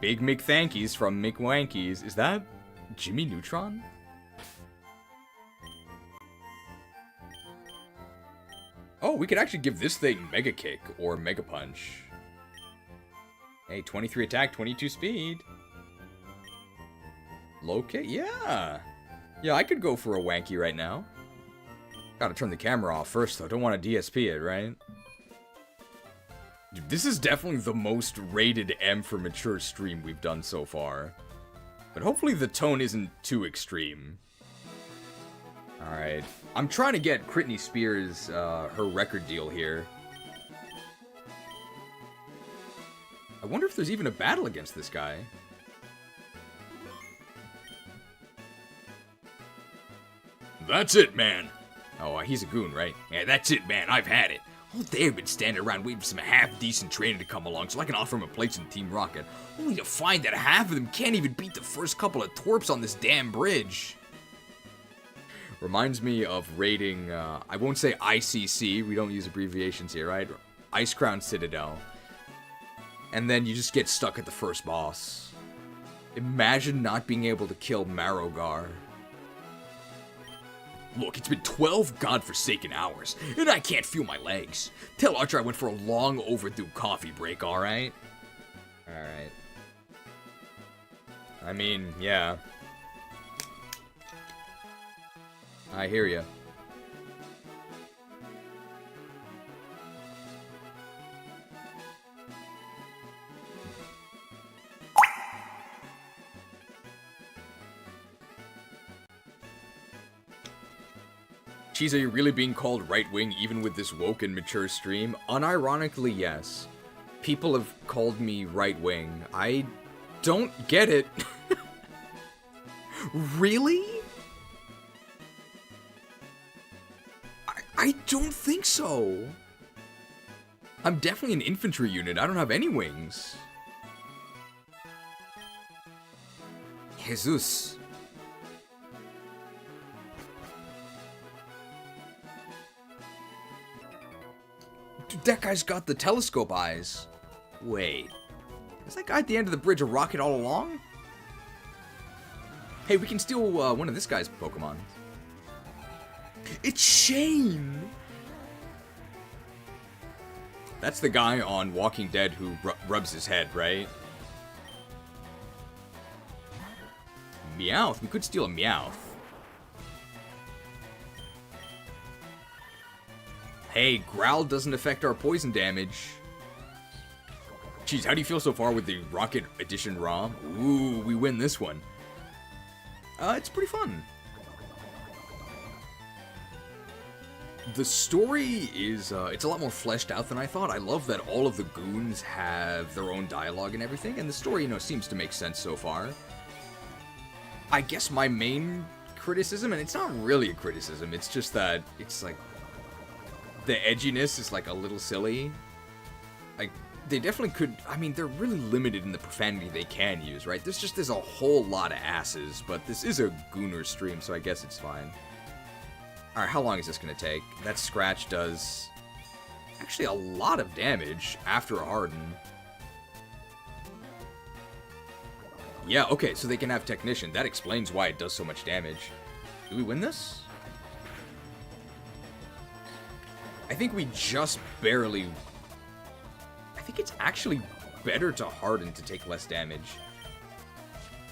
Speaker 1: Big McThankies from McWankies. Is that Jimmy Neutron? Oh, we could actually give this thing Mega Kick or Mega Punch. Hey, 23 attack, 22 speed. Low kick? Yeah. Yeah, I could go for a Wanky right now. Gotta turn the camera off first, though. Don't want to DSP it, right? Dude, this is definitely the most rated M for mature stream we've done so far. But hopefully the tone isn't too extreme. Alright. I'm trying to get Critney Spears her record deal here. I wonder if there's even a battle against this guy.
Speaker 7: That's it, man.
Speaker 1: Oh, he's a goon, right?
Speaker 7: Yeah, that's it, man. I've had it. All day I've been standing around waiting for some half-decent trainer to come along so I can offer him a place in Team Rocket, only to find that half of them can't even beat the first couple of twerps on this damn bridge.
Speaker 1: Reminds me of raiding, I won't say ICC, we don't use abbreviations here, right? Ice Crown Citadel. And then you just get stuck at the first boss. Imagine not being able to kill Marrowgar.
Speaker 7: Look, it's been 12 godforsaken hours, and I can't feel my legs. Tell Archer I went for a long overdue coffee break, alright?
Speaker 1: Alright. I mean, yeah. I hear ya. Cheese, are you really being called right-wing even with this woke and mature stream? Unironically, yes. People have called me right-wing. I don't get it. Really? I don't think so. I'm definitely an infantry unit. I don't have any wings. Jesus. Dude, that guy's got the telescope eyes. Wait. Is that guy at the end of the bridge a rocket all along? Hey, we can steal one of this guy's Pokemon. It's Shane! That's the guy on Walking Dead who rubs his head, right? Meowth? We could steal a Meowth. Hey, Growl doesn't affect our poison damage. Jeez, how do you feel so far with the Rocket Edition ROM? Ooh, we win this one. It's pretty fun. The story is, it's a lot more fleshed out than I thought. I love that all of the goons have their own dialogue and everything, and the story, you know, seems to make sense so far. I guess my main criticism, and it's not really a criticism, it's just that it's like, the edginess is like a little silly. Like, they definitely could, I mean, they're really limited in the profanity they can use, right? There's a whole lot of asses, but this is a gooner stream, so I guess it's fine. Alright, how long is this going to take? That scratch does actually a lot of damage after a harden. Yeah, okay, so they can have Technician. That explains why it does so much damage. Do we win this? I think we just barely... I think it's actually better to harden to take less damage.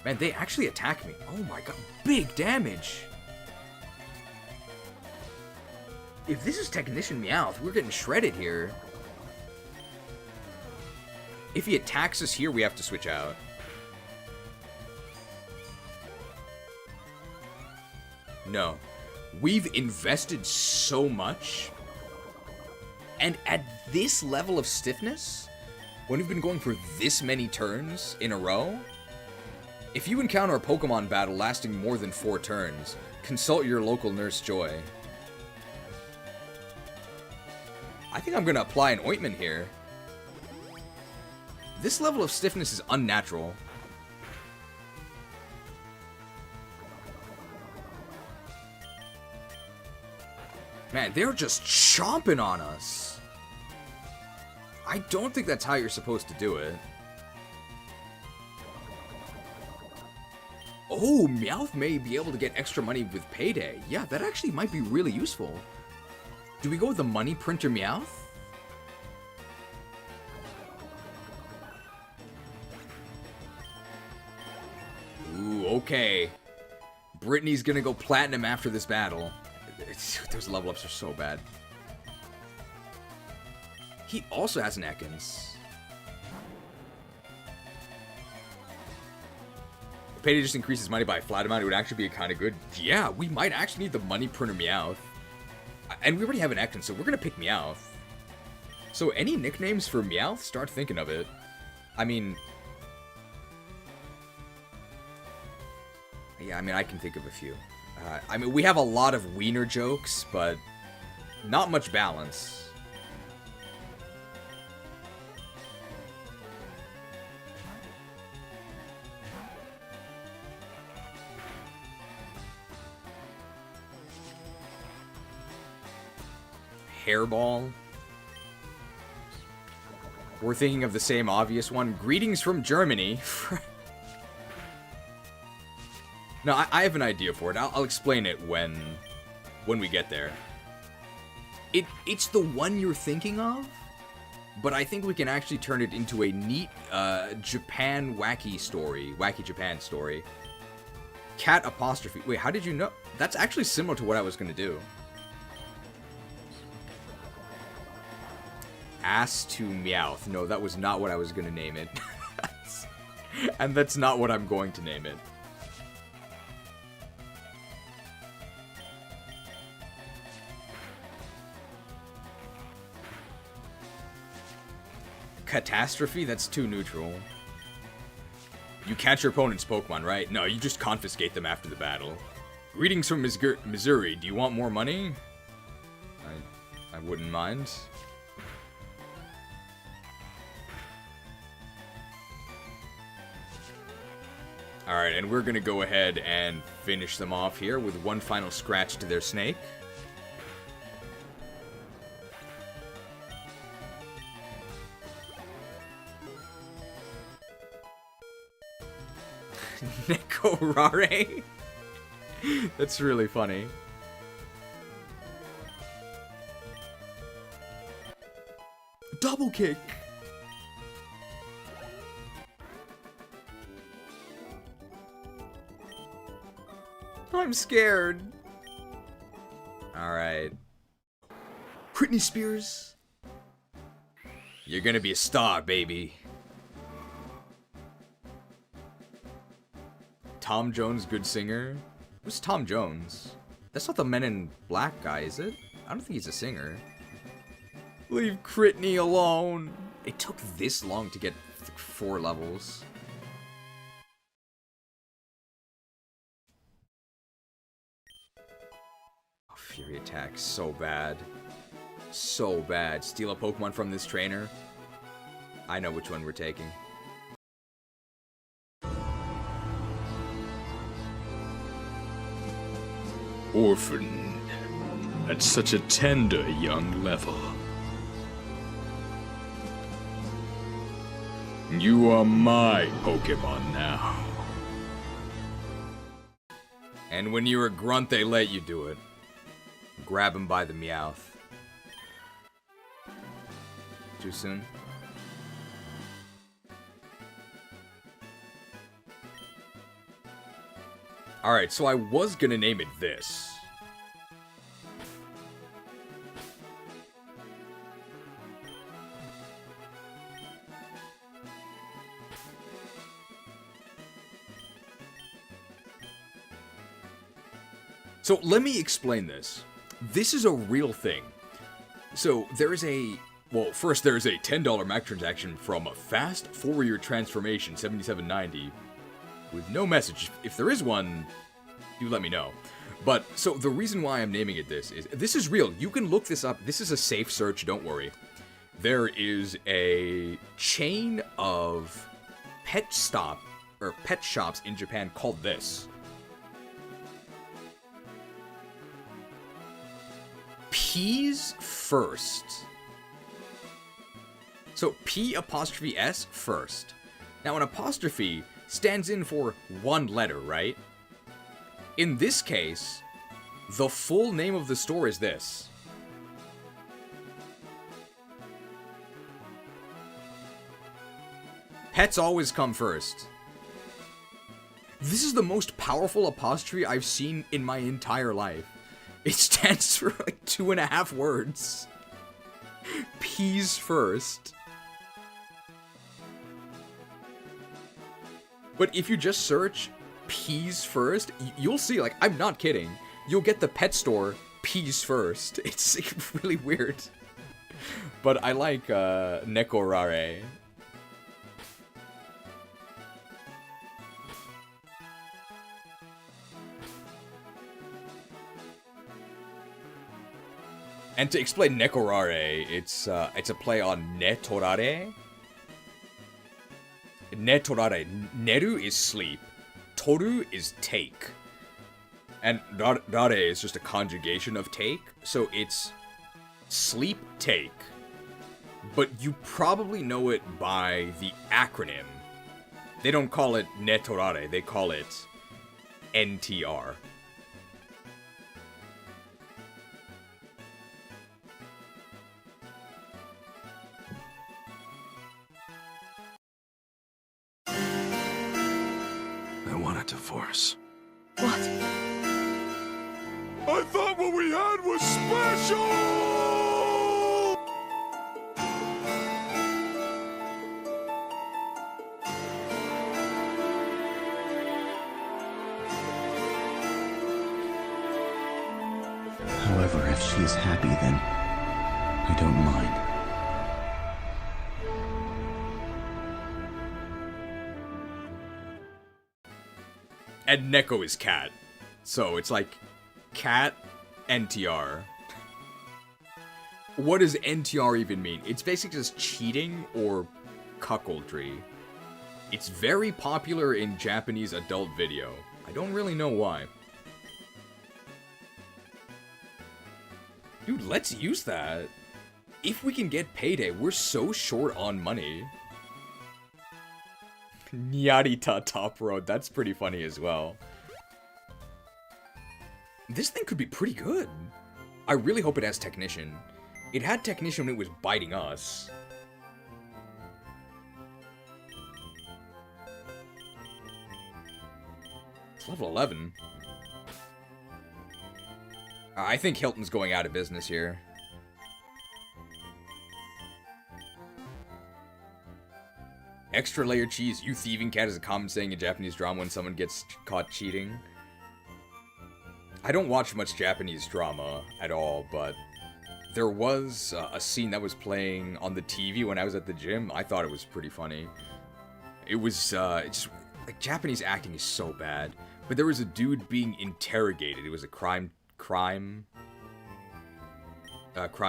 Speaker 1: Man, they actually attack me. Oh my god, big damage! If this is Technician Meowth, we're getting shredded here. If he attacks us here, we have to switch out. No. We've invested so much. And at this level of stiffness, when we've been going for this many turns in a row, if you encounter a Pokemon battle lasting more than 4 turns, consult your local Nurse Joy. I think I'm going to apply an ointment here. This level of stiffness is unnatural. Man, they're just chomping on us. I don't think that's how you're supposed to do it. Oh, Meowth may be able to get extra money with Payday. Yeah, that actually might be really useful. Do we go with the money printer Meowth? Ooh, okay. Brittany's gonna go platinum after this battle. Those level ups are so bad. He also has an Ekans. If Payday just increases money by a flat amount, it would actually be kind of good. Yeah, we might actually need the money printer Meowth. And we already have an Ekans, so we're gonna pick Meowth. So any nicknames for Meowth? Start thinking of it. I mean... Yeah, I mean, I can think of a few.
Speaker 6: I mean, we have a lot of wiener jokes, but not much balance. Hairball. We're thinking of the same obvious one. Greetings from Germany. No, I have an idea for it. I'll explain it when we get there. It's the one you're thinking of, but I think we can actually turn it into a neat Japan wacky Japan story. Cat apostrophe. Wait, how did you know? That's actually similar to what I was gonna do. Ass to Meowth. No, that was not what I was gonna name it. And that's not what I'm going to name it. Catastrophe? That's too neutral. You catch your opponent's Pokemon, right? No, you just confiscate them after the battle. Greetings from Missouri. Do you want more money? I wouldn't mind. Alright, and we're gonna go ahead and finish them off here with one final scratch to their snake. Nekorare? That's really funny. Double kick! I'm scared. Alright. Britney Spears. You're gonna be a star, baby. Tom Jones, good singer. Who's Tom Jones? That's not the Men in Black guy, is it? I don't think he's a singer. Leave Critney alone. It took this long to get 4 levels. Oh, Fury Attack, so bad. So bad. Steal a Pokemon from this trainer. I know which one we're taking.
Speaker 7: Orphaned at such a tender young level. You are my Pokemon now.
Speaker 6: And when you're a grunt, they let you do it. Grab him by the Meowth. Too soon? Alright, so I was gonna name it this. So let me explain this. This is a real thing. So there is a... Well, first there is a $10 Mac transaction from a fast Fourier transformation 7790 with no message. If there is one, do let me know. But, so the reason why I'm naming it this is real. You can look this up. This is a safe search, don't worry. There is a chain of pet shops in Japan called this. P's first. So P'(S) first. Now an apostrophe stands in for one letter, right? In this case, the full name of the store is this. Pets always come first. This is the most powerful apostrophe I've seen in my entire life. It stands for like 2.5 words. P's first. But if you just search P's first, you'll see, like, I'm not kidding. You'll get the pet store P's first. It's really weird. But I like Nekorare.
Speaker 1: And to explain Nekorare, it's a play on Netorare. Netorare. Neru is sleep. Toru is take. And Rare is just a conjugation of take. So it's sleep take. But you probably know it by the acronym. They don't call it Netorare, they call it NTR.
Speaker 11: I want a divorce.
Speaker 8: What?
Speaker 11: I thought what we had was special!
Speaker 16: However, if she is happy, then I don't mind.
Speaker 1: And Neko is cat. So it's like cat NTR. What does NTR even mean? It's basically just cheating or cuckoldry. It's very popular in Japanese adult video. I don't really know why. Dude, let's use that. If we can get payday, we're so short on money. Nyarita Top Road, that's pretty funny as well. This thing could be pretty good. I really hope it has Technician. It had Technician when it was biting us. It's level 11. I think Hilton's going out of business here. Extra layer cheese, you thieving cat is a common saying in Japanese drama when someone gets caught cheating. I don't watch much Japanese drama at all, but there was a scene that was playing on the TV when I was at the gym. I thought it was pretty funny. It was, it's like, Japanese acting is so bad. But there was a dude being interrogated. It was a crime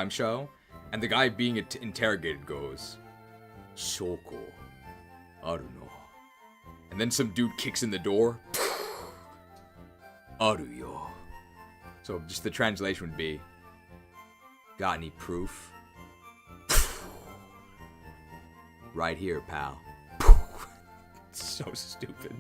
Speaker 1: show. And the guy being interrogated goes, Shoko, aru no. And then some dude kicks in the door. Aru yo. So just the translation would be, got any proof? Right here, pal. So stupid.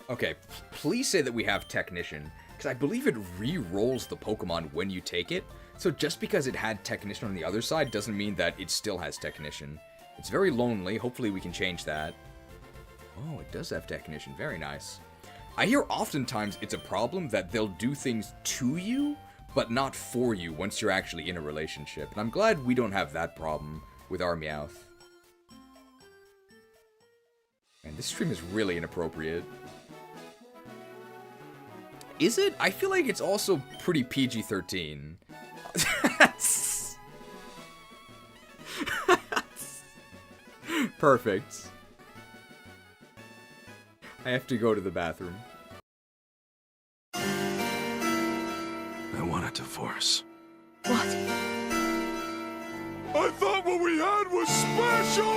Speaker 1: Okay, please say that we have Technician, because I believe it re-rolls the Pokemon when you take it, so just because it had Technician on the other side doesn't mean that it still has Technician. It's very lonely, hopefully we can change that. Oh, it does have Technician, very nice. I hear oftentimes it's a problem that they'll do things to you, but not for you once you're actually in a relationship, and I'm glad we don't have that problem with our Meowth. And this stream is really inappropriate. Is it? I feel like it's also pretty PG-13. Perfect. I have to go to the bathroom.
Speaker 11: I want a divorce.
Speaker 8: What?
Speaker 11: I thought what we had was special!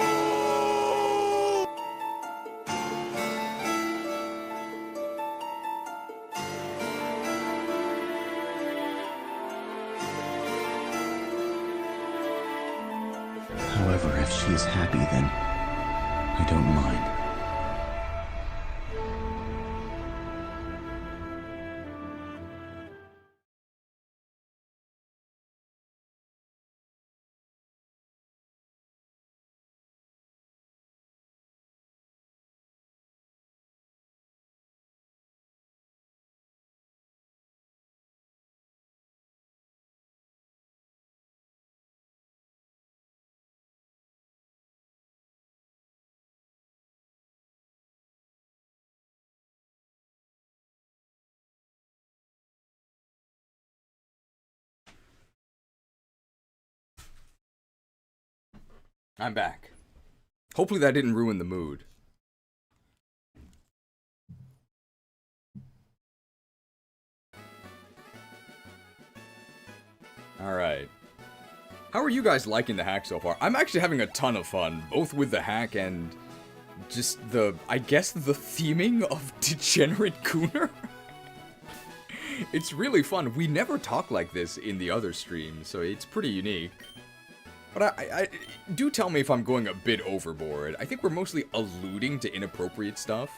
Speaker 16: However, if she is happy, then I don't mind.
Speaker 1: I'm back. Hopefully that didn't ruin the mood. Alright. How are you guys liking the hack so far? I'm actually having a ton of fun, both with the hack and just the, I guess, the theming of Degenerate Gooner. It's really fun. We never talk like this in the other streams, so it's pretty unique. But I do tell me if I'm going a bit overboard. I think we're mostly alluding to inappropriate stuff.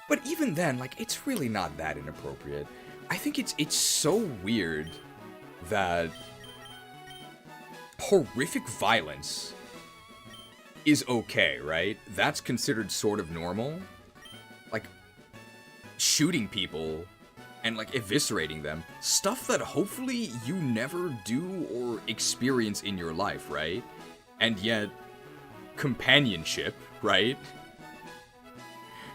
Speaker 1: But even then, like, it's really not that inappropriate. I think it's so weird that horrific violence is okay, right? That's considered sort of normal. Like, shooting people and, like, eviscerating them. Stuff that hopefully you never do or experience in your life, right? And yet, companionship, right?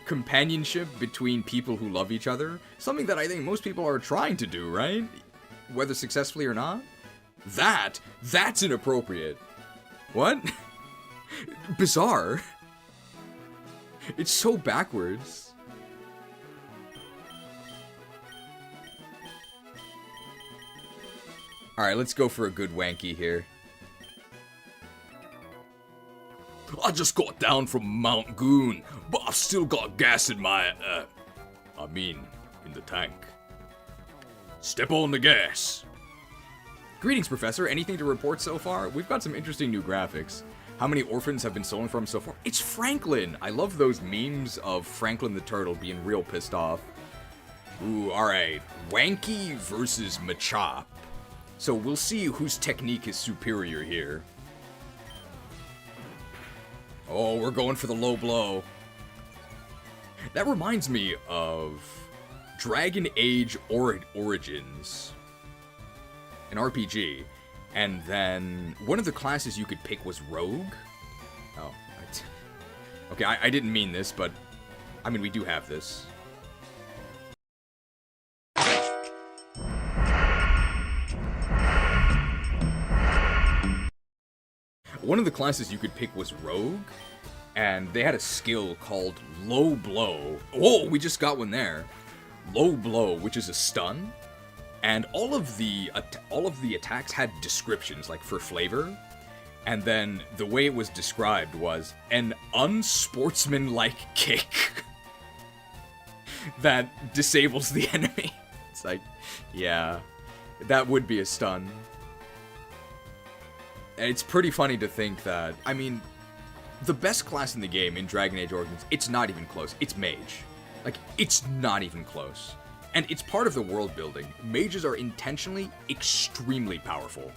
Speaker 1: Companionship between people who love each other. Something that I think most people are trying to do, right? Whether successfully or not. That's inappropriate. What? Bizarre. It's so backwards. Alright, let's go for a good wanky here.
Speaker 7: I just got down from Mount Goon, but I've still got gas in my, in the tank. Step on the gas.
Speaker 1: Greetings, Professor. Anything to report so far? We've got some interesting new graphics. How many orphans have been stolen from so far? It's Franklin! I love those memes of Franklin the Turtle being real pissed off. Ooh, alright. Wanky versus Machop. So we'll see whose technique is superior here. Oh, we're going for the low blow. That reminds me of Dragon Age Origins, an RPG, and then one of the classes you could pick was Rogue. Oh, okay, I didn't mean this, but I mean, we do have this. One of the classes you could pick was Rogue, and they had a skill called Low Blow. Whoa, we just got one there. Low Blow, which is a stun, and all of the attacks had descriptions, like for flavor, and then the way it was described was an unsportsmanlike kick that disables the enemy. It's like, yeah, that would be a stun. And it's pretty funny to think that, I mean, the best class in the game in Dragon Age Origins, it's not even close. It's Mage. Like, it's not even close. And it's part of the world building. Mages are intentionally extremely powerful.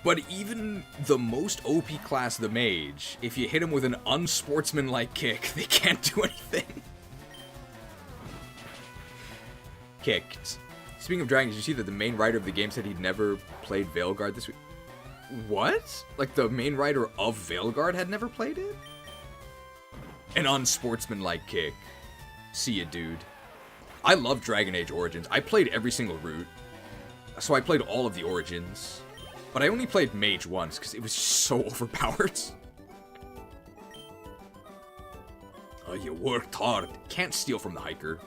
Speaker 1: But even the most OP class, the Mage, if you hit him with an unsportsmanlike kick, they can't do anything. Kicked. Speaking of dragons, you see that the main writer of the game said he'd never played Veilguard this week. What? Like, the main writer of Veilguard had never played it? An unsportsmanlike kick. See ya, dude. I love Dragon Age Origins. I played every single route. So I played all of the Origins. But I only played Mage once, because it was so overpowered. Oh, you worked hard. Can't steal from the hiker.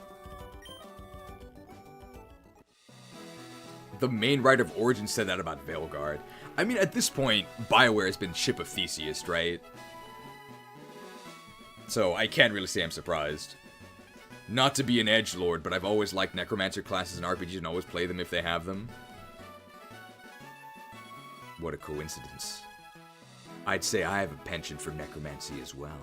Speaker 1: The main writer of Origins said that about Veilguard. I mean, at this point, BioWare has been Ship of Theseus, right? So I can't really say I'm surprised. Not to be an edgelord, but I've always liked Necromancer classes in RPGs and always play them if they have them. What a coincidence. I'd say I have a penchant for necromancy as well.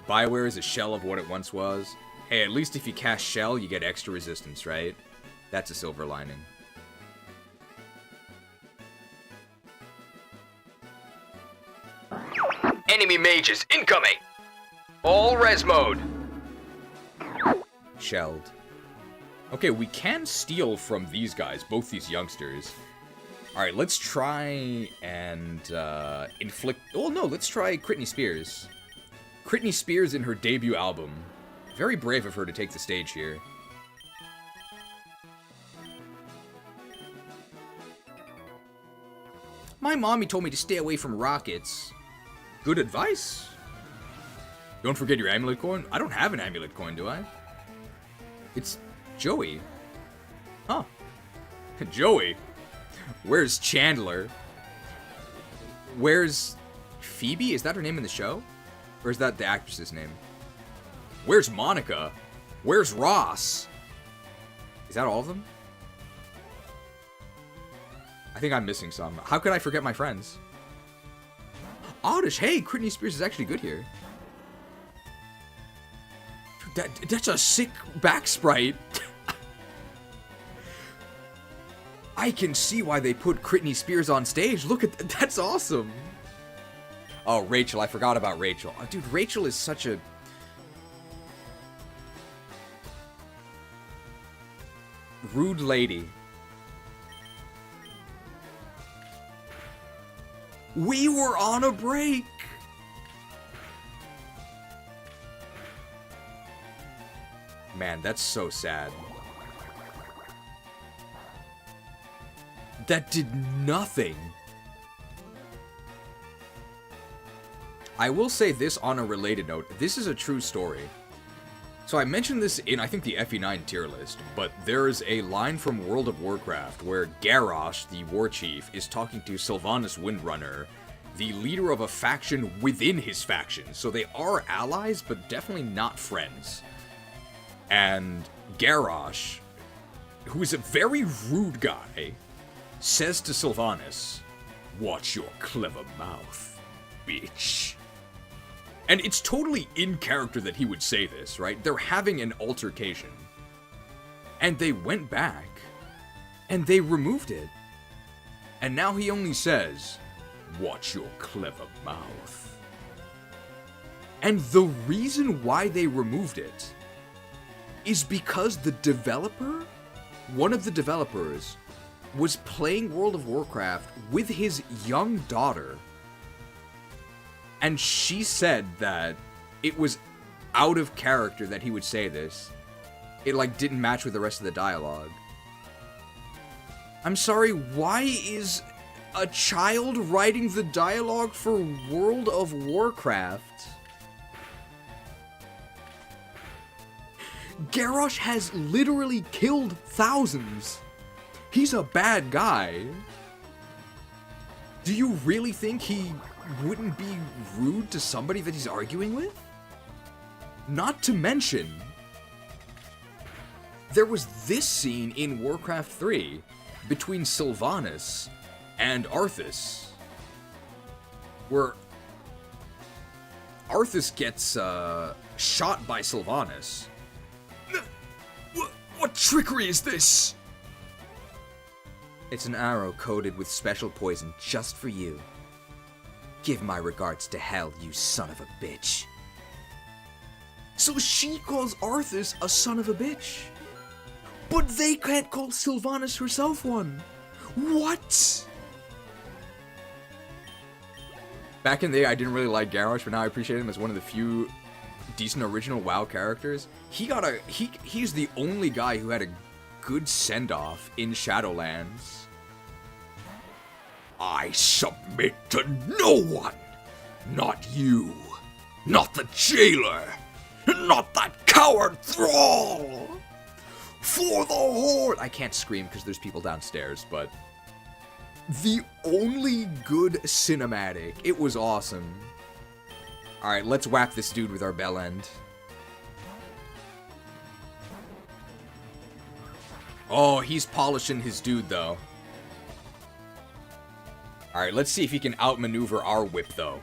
Speaker 1: BioWare is a shell of what it once was. Hey, at least if you cast Shell, you get extra resistance, right? That's a silver lining.
Speaker 6: Enemy mages incoming! All res mode!
Speaker 1: Shelled. Okay, we can steal from these guys, both these youngsters. Alright, let's try and inflict... Oh no, let's try Critney Spears. Critney Spears in her debut album. Very brave of her to take the stage here. My mommy told me to stay away from rockets. Good advice. Don't forget your amulet coin. I don't have an amulet coin, do I? It's Joey. Huh. Joey. Where's Chandler? Where's Phoebe? Is that her name in the show? Or is that the actress's name? Where's Monica? Where's Ross? Is that all of them? I think I'm missing some. How could I forget my friends? Oddish, hey, Britney Spears is actually good here. That's a sick back sprite. I can see why they put Britney Spears on stage. Look at that's awesome. Oh, Rachel, I forgot about Rachel. Oh, dude, Rachel is such a rude lady. We were on a break. Man, that's so sad. That did nothing. I will say this on a related note. This is a true story. So I mentioned this in, I think, the FE9 tier list, but there is a line from World of Warcraft where Garrosh, the war chief, is talking to Sylvanas Windrunner, the leader of a faction within his faction. So they are allies, but definitely not friends. And Garrosh, who is a very rude guy, says to Sylvanas, "Watch your clever mouth, bitch." And it's totally in character that he would say this, right? They're having an altercation. And they went back, and they removed it. And now he only says, "Watch your clever mouth." And the reason why they removed it is because the developer, one of the developers, was playing World of Warcraft with his young daughter. And she said that it was out of character that he would say this. It, like, didn't match with the rest of the dialogue. I'm sorry, why is a child writing the dialogue for World of Warcraft? Garrosh has literally killed thousands. He's a bad guy. Do you really think he wouldn't be rude to somebody that he's arguing with? Not to mention, there was this scene in Warcraft 3 between Sylvanas and Arthas, where Arthas gets shot by Sylvanas. What trickery is this? It's an arrow coated with special poison just for you. Give my regards to hell, you son of a bitch. So she calls Arthas a son of a bitch. But they can't call Sylvanas herself one. What? Back in the day, I didn't really like Garrosh, but now I appreciate him as one of the few decent original WoW characters. He's the only guy who had a good send-off in Shadowlands. I submit to no one. Not you. Not the jailer. Not that coward thrall. For the Horde. I can't scream because there's people downstairs, but the only good cinematic. It was awesome. Alright, let's whack this dude with our bell end. Oh, he's polishing his dude, though. Alright, let's see if he can outmaneuver our whip, though.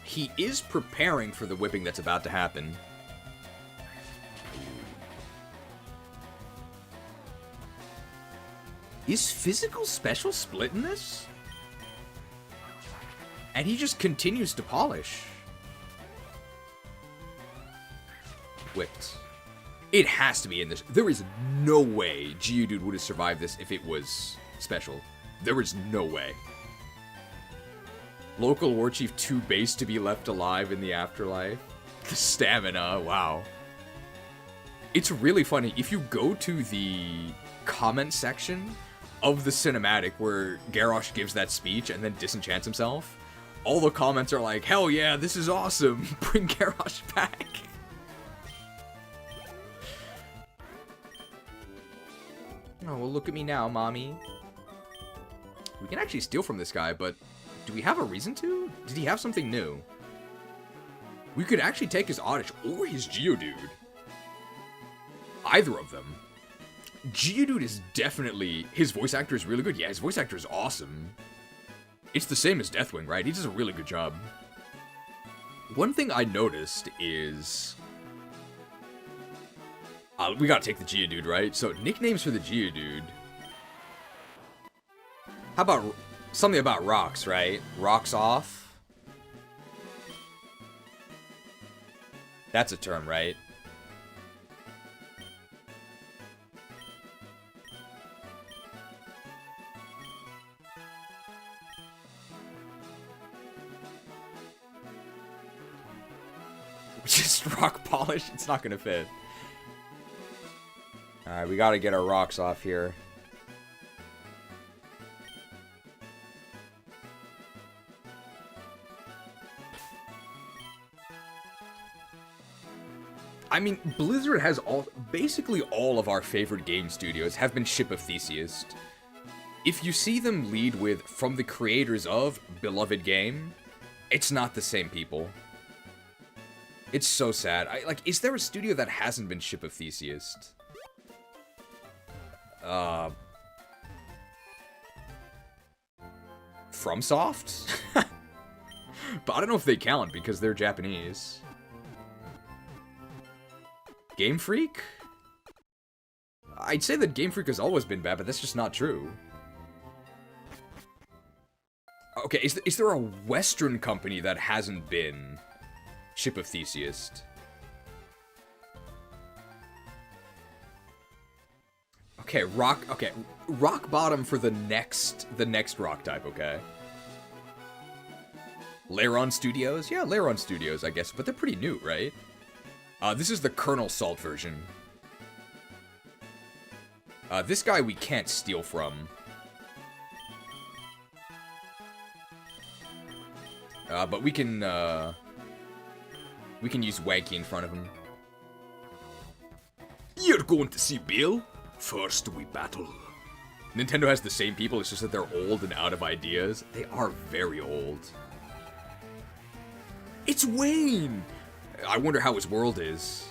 Speaker 1: He is preparing for the whipping that's about to happen. Is physical special split in this? And he just continues to polish. Whipped. It has to be in this. There is no way Geodude would have survived this if it was special. There is no way. Local Warchief too base to be left alive in the afterlife. The stamina, wow. It's really funny. If you go to the comment section of the cinematic where Garrosh gives that speech and then disenchants himself, all the comments are like, hell yeah, this is awesome. Bring Garrosh back.
Speaker 6: Oh, well, look at me now, mommy. We can actually steal from this guy, but do we have a reason to? Did he have something new? We could actually take his Oddish or his Geodude. Either of them. Geodude is definitely... His voice actor is really good. Yeah, his voice actor is awesome. It's the same as Deathwing, right? He does a really good job. One thing I noticed is... we gotta take the Geodude, right? So, nicknames for the Geodude. How about something about rocks, right? Rocks off. That's a term, right? Just rock polish? It's not gonna fit. Alright, we gotta get our rocks off here. I mean, Blizzard has basically all of our favorite game studios have been Ship of Theseus. If you see them lead with, from the creators of beloved game, it's not the same people. It's so sad. Is there a studio that hasn't been Ship of Theseus? FromSoft? But I don't know if they count because they're Japanese. Game Freak? I'd say that Game Freak has always been bad, but that's just not true. Okay, is there a Western company that hasn't been Ship of Theseus? Okay, rock bottom for the next rock type, okay? Lairon Studios? Yeah, Lairon Studios, I guess, but they're pretty new, right? This is the Colonel Salt version. This guy we can't steal from. But we can use Wanky in front of him.
Speaker 7: You're going to see Bill? First we battle.
Speaker 6: Nintendo has the same people, it's just that they're old and out of ideas. They are very old. It's Wayne! I wonder how his world is.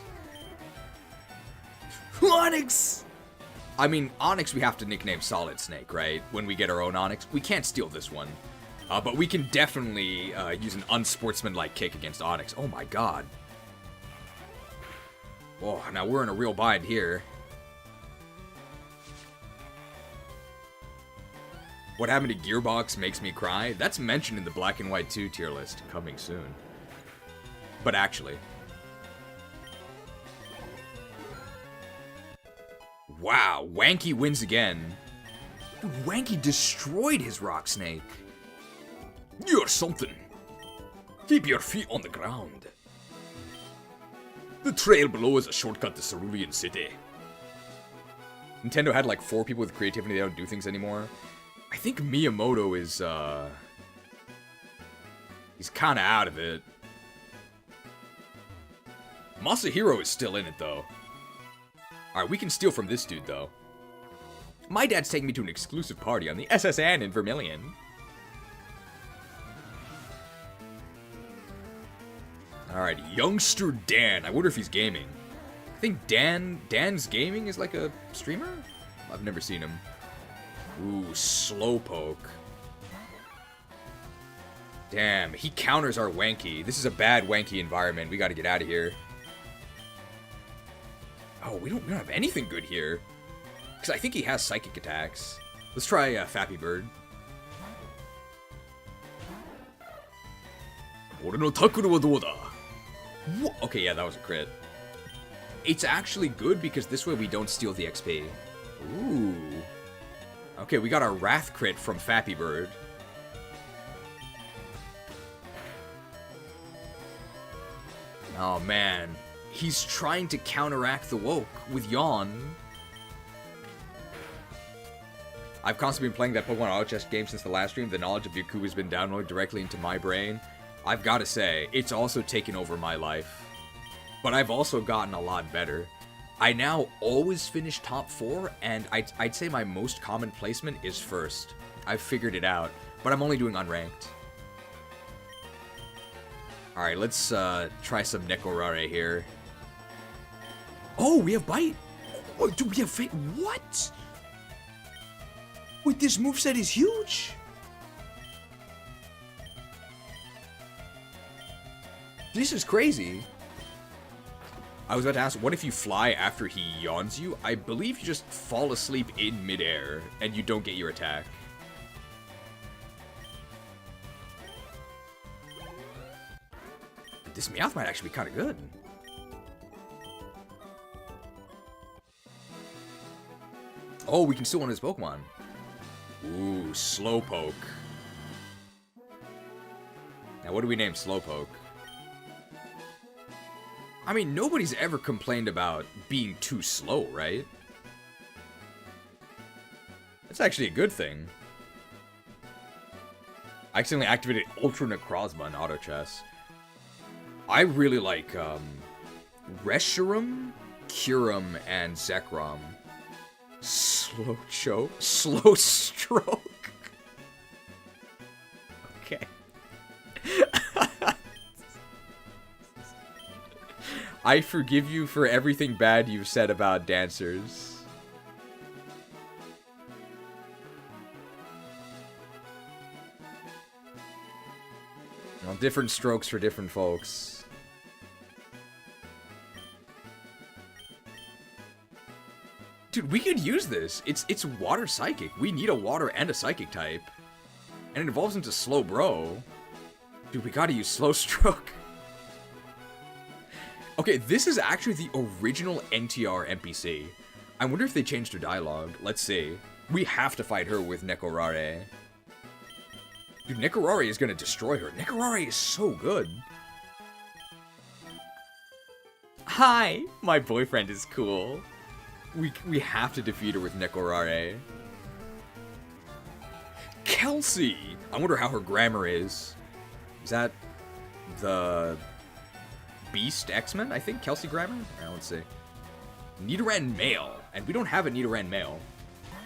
Speaker 6: Onyx! I mean, Onyx we have to nickname Solid Snake, right? When we get our own Onyx. We can't steal this one. But we can definitely use an unsportsmanlike kick against Onyx. Oh my god. Oh, now we're in a real bind here. What happened to Gearbox makes me cry? That's mentioned in the Black and White 2 tier list, coming soon. But actually. Wow, Wanky wins again. Dude, Wanky destroyed his Rock Snake.
Speaker 7: You're something. Keep your feet on the ground. The trail below is a shortcut to Cerulean City.
Speaker 6: Nintendo had like 4 people with creativity that don't do things anymore. I think Miyamoto is, he's kinda out of it. Masahiro is still in it, though. Alright, we can steal from this dude, though. My dad's taking me to an exclusive party on the SSN in Vermilion. Alright, Youngster Dan. I wonder if he's gaming. I think Dan's Gaming is like a streamer? I've never seen him. Ooh, Slowpoke. Damn, he counters our Wanky. This is a bad Wanky environment. We gotta get out of here. Oh, we don't have anything good here. Because I think he has psychic attacks. Let's try Fappy Bird. Okay, yeah, that was a crit. It's actually good because this way we don't steal the XP. Ooh. Okay, we got our Wrath crit from Fappy Bird. Oh man. He's trying to counteract the woke with Yawn. I've constantly been playing that Pokemon Auto Chess game since the last stream. The knowledge of Yaku has been downloaded directly into my brain. I've got to say, it's also taken over my life. But I've also gotten a lot better.
Speaker 1: I now always finish top 4, and I'd say my most common placement is first. I've figured it out, but I'm only doing unranked. Alright, let's try some Nekorare here. Oh, we have Bite! Oh, dude, we have Fate. What? Wait, this moveset is huge! This is crazy. I was about to ask, what if you fly after he yawns you? I believe you just fall asleep in midair, and you don't get your attack. This Meowth might actually be kind of good. Oh, we can steal one of his Pokemon. Ooh, Slowpoke. Now, what do we name Slowpoke? I mean, nobody's ever complained about being too slow, right? That's actually a good thing. I accidentally activated Ultra Necrozma in Auto Chess. I really like Reshiram, Kyurem, and Zekrom. Slow choke? Slow stroke? Okay. I forgive you for everything bad you've said about dancers. Well, different strokes for different folks. Dude, we could use this. It's water psychic. We need a water and a psychic type. And it evolves into slow bro. Dude, we gotta use slow stroke. Okay, this is actually the original NTR NPC. I wonder if they changed her dialogue. Let's see. We have to fight her with Nekorare. Dude, Nekorare is gonna destroy her. Nekorare is so good. Hi, my boyfriend is cool. We have to defeat her with Nekorare. Kelsey! I wonder how her grammar is. Is that the Beast X-Men, I think? Kelsey grammar? Let's see. Nidoran male. And we don't have a Nidoran male.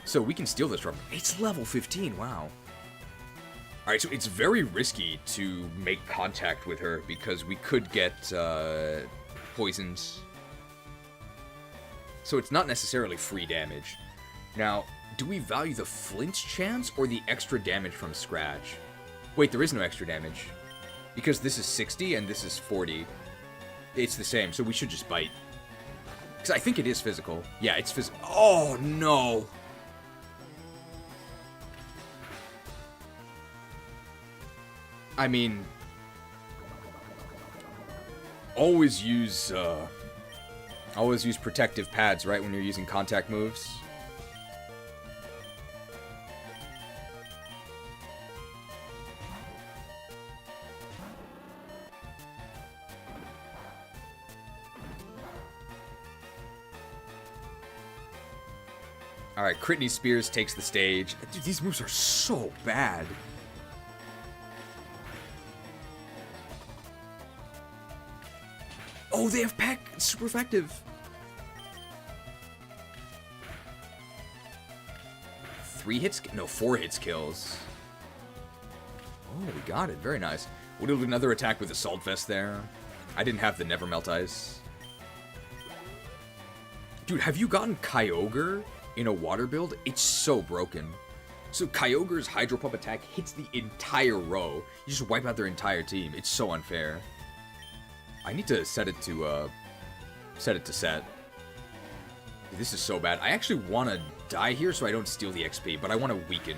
Speaker 1: So we can steal this from her. It's level 15, wow. Alright, so it's very risky to make contact with her because we could get poisoned. So it's not necessarily free damage. Now, do we value the flinch chance or the extra damage from scratch? Wait, there is no extra damage. Because this is 60 and this is 40. It's the same, so we should just bite. Because I think it is physical. Yeah, it's physical. Oh, no. I mean, always use protective pads, right, when you're using contact moves. Alright, Critney Spears takes the stage. Dude, these moves are so bad. Oh, they have Peck! It's super effective! 3 hits? No, 4 hits kills. Oh, we got it. Very nice. Would have another attack with Assault Vest there. I didn't have the Never Melt Ice. Dude, have you gotten Kyogre in a water build? It's so broken. So Kyogre's Hydro Pump attack hits the entire row. You just wipe out their entire team. It's so unfair. I need to set it to set. This is so bad. I actually want to die here so I don't steal the XP, but I want to weaken.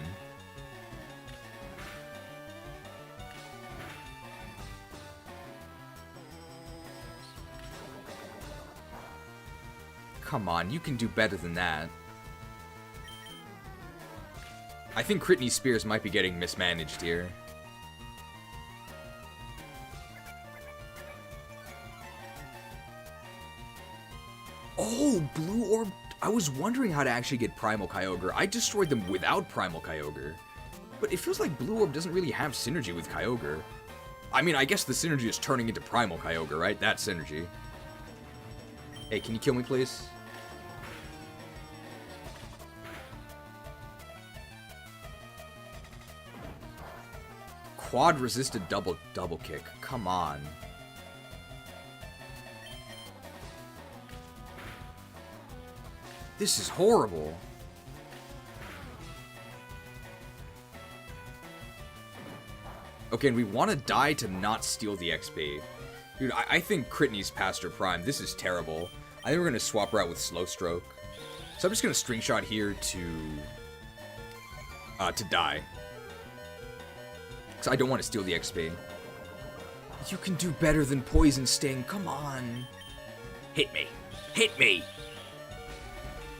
Speaker 1: Come on, you can do better than that. I think Critney Spears might be getting mismanaged here. Oh, Blue Orb. I was wondering how to actually get Primal Kyogre. I destroyed them without Primal Kyogre. But it feels like Blue Orb doesn't really have synergy with Kyogre. I mean, I guess the synergy is turning into Primal Kyogre, right? That synergy. Hey, can you kill me, please?
Speaker 6: quad resisted double kick. Come on. This is horrible. Okay, and we want to die to not steal the XP. Dude, I think Critney's past her prime. This is terrible. I think we're going to swap her out with Slow Stroke. So I'm just going to screenshot here to die. Because I don't want to steal the XP. You can do better than Poison Sting. Come on.
Speaker 2: Hit me. Hit me.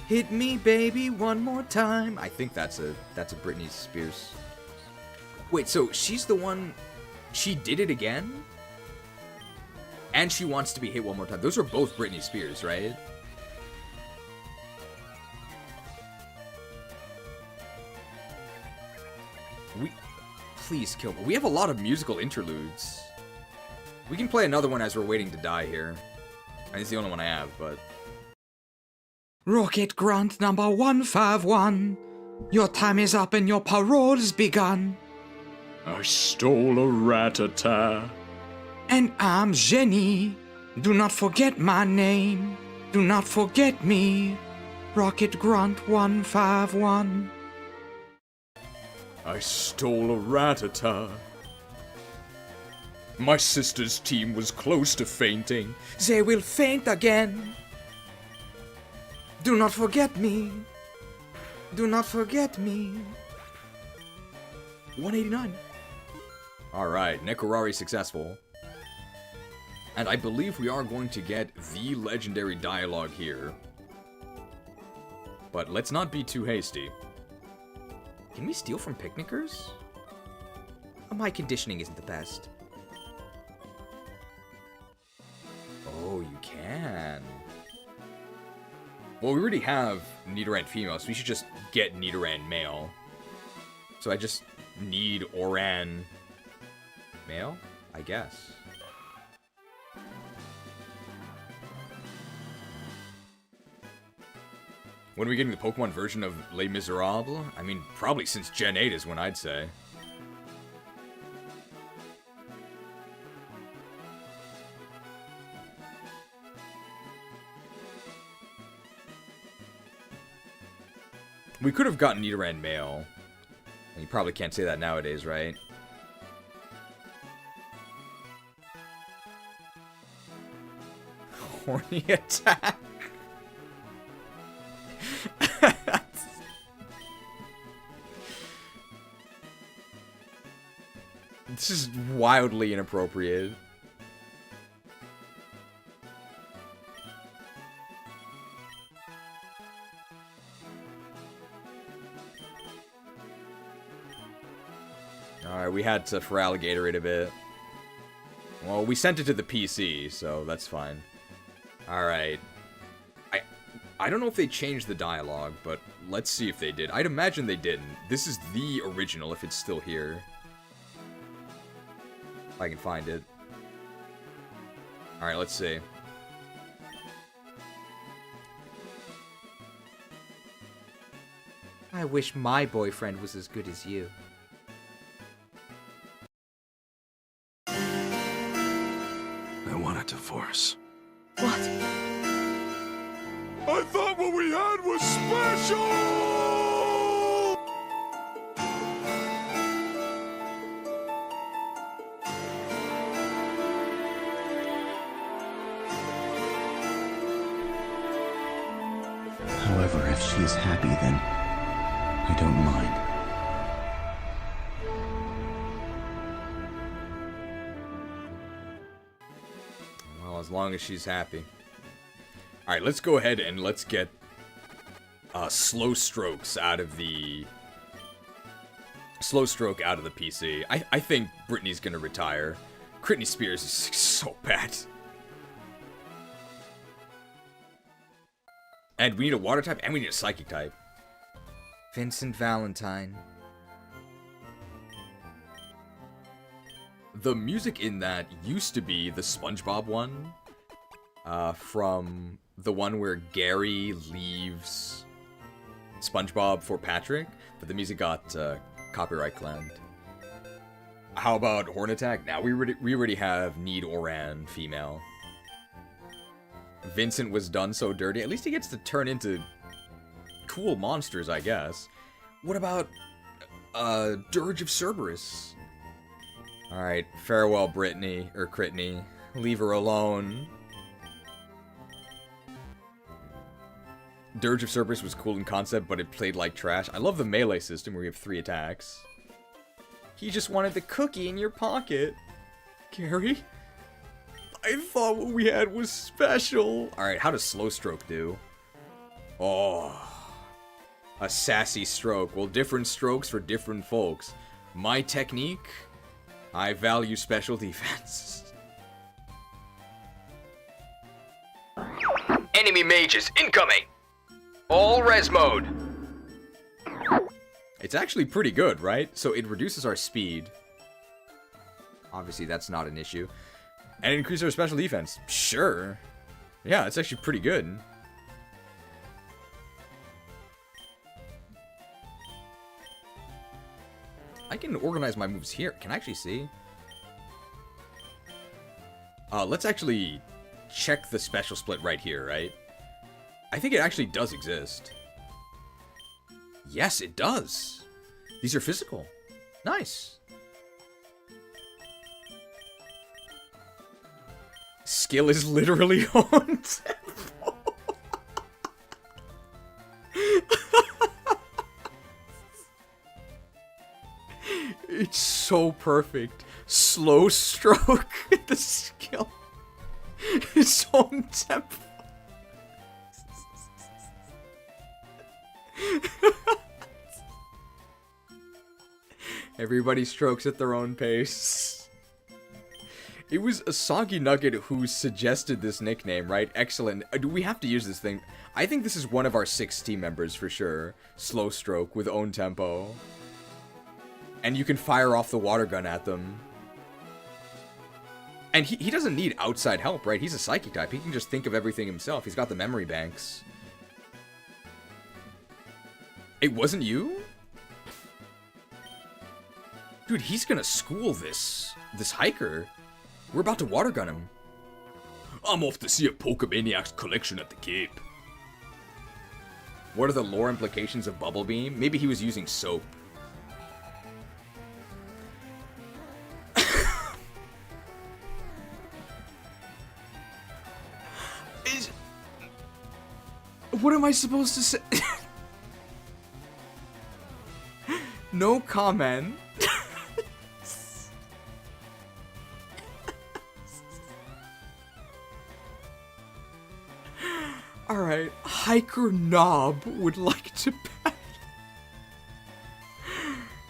Speaker 6: Hit me, baby, one more time. I think that's a Britney Spears. Wait, so she's the one... She did it again? And she wants to be hit one more time. Those are both Britney Spears, right? Please kill me. We have a lot of musical interludes. We can play another one as we're waiting to die here. And it's the only one I have, but...
Speaker 15: Rocket Grunt number 151. Your time is up and your parole's begun.
Speaker 7: I stole a Ratatta.
Speaker 15: And I'm Jenny. Do not forget my name. Do not forget me. Rocket Grunt 151.
Speaker 7: I stole a Ratatta. My sister's team was close to fainting.
Speaker 15: They will faint again. Do not forget me. Do not forget me.
Speaker 6: 189. Alright, Nekorari successful. And I believe we are going to get the legendary dialogue here. But let's not be too hasty. Can we steal from picnickers? My conditioning isn't the best. Oh, you can. Well, we already have Nidoran female, so we should just get Nidoran male. So I just need Oran male, I guess. When are we getting the Pokemon version of Les Miserables? I mean, probably since Gen 8 is when I'd say. We could have gotten Nidoran male. And you probably can't say that nowadays, right? Horny attack. This is wildly inappropriate. Alright, we had to Feraligatr it a bit. Well, we sent it to the PC, so that's fine. Alright. I don't know if they changed the dialogue, but let's see if they did. I'd imagine they didn't. This is the original, if it's still here. If I can find it. Alright, let's see.
Speaker 15: I wish my boyfriend was as good as you.
Speaker 17: I want a divorce.
Speaker 8: What?
Speaker 11: I thought what we had was special!
Speaker 16: However, if she is happy, then I don't mind.
Speaker 6: Well, as long as she's happy. Alright, let's go ahead and let's get Slow Strokes out of the... Slow Stroke out of the PC. I think Britney's gonna retire. Britney Spears is so bad. And we need a Water type, and we need a Psychic type. Vincent Valentine. The music in that used to be the SpongeBob one. From the one where Gary leaves SpongeBob for Patrick, but the music got copyright claimed.
Speaker 1: How about Horn Attack? Now we already have Need Oran, female. Vincent was done so dirty. At least he gets to turn into cool monsters, I guess. What about Dirge of Cerberus? Alright, farewell, Brittany, or Critney. Leave her alone. Dirge of Cerberus was cool in concept, but it played like trash. I love the melee system where you have 3 attacks. He just wanted the cookie in your pocket. Gary? I thought what we had was special. Alright, how does Slow Stroke do? Oh. A sassy stroke. Well, different strokes for different folks. My technique? I value special defense.
Speaker 6: Enemy mages incoming! All res mode.
Speaker 1: It's actually pretty good, right? So it reduces our speed. Obviously, that's not an issue. And increases our special defense. Sure. Yeah, it's actually pretty good. I can organize my moves here. Can I actually see? Let's actually check the special split right here, right? I think it actually does exist. Yes, it does. These are physical. Nice. Skill is literally on tempo. It's so perfect. Slow stroke. The skill is on tempo. Everybody strokes at their own pace. It was a Soggy Nugget who suggested this nickname, right? Excellent. Do we have to use this thing? I think this is one of our 6 team members for sure. Slow stroke with own tempo. And you can fire off the water gun at them. And he doesn't need outside help, right? He's a psychic type. He can just think of everything himself. He's got the memory banks. It wasn't you? Dude, he's gonna school this hiker. We're about to water gun him.
Speaker 7: I'm off to see a Pokemaniac's collection at the Cape.
Speaker 1: What are the lore implications of Bubble Beam? Maybe he was using soap. What am I supposed to say? No comment. Alright, Hiker Knob would like to bet.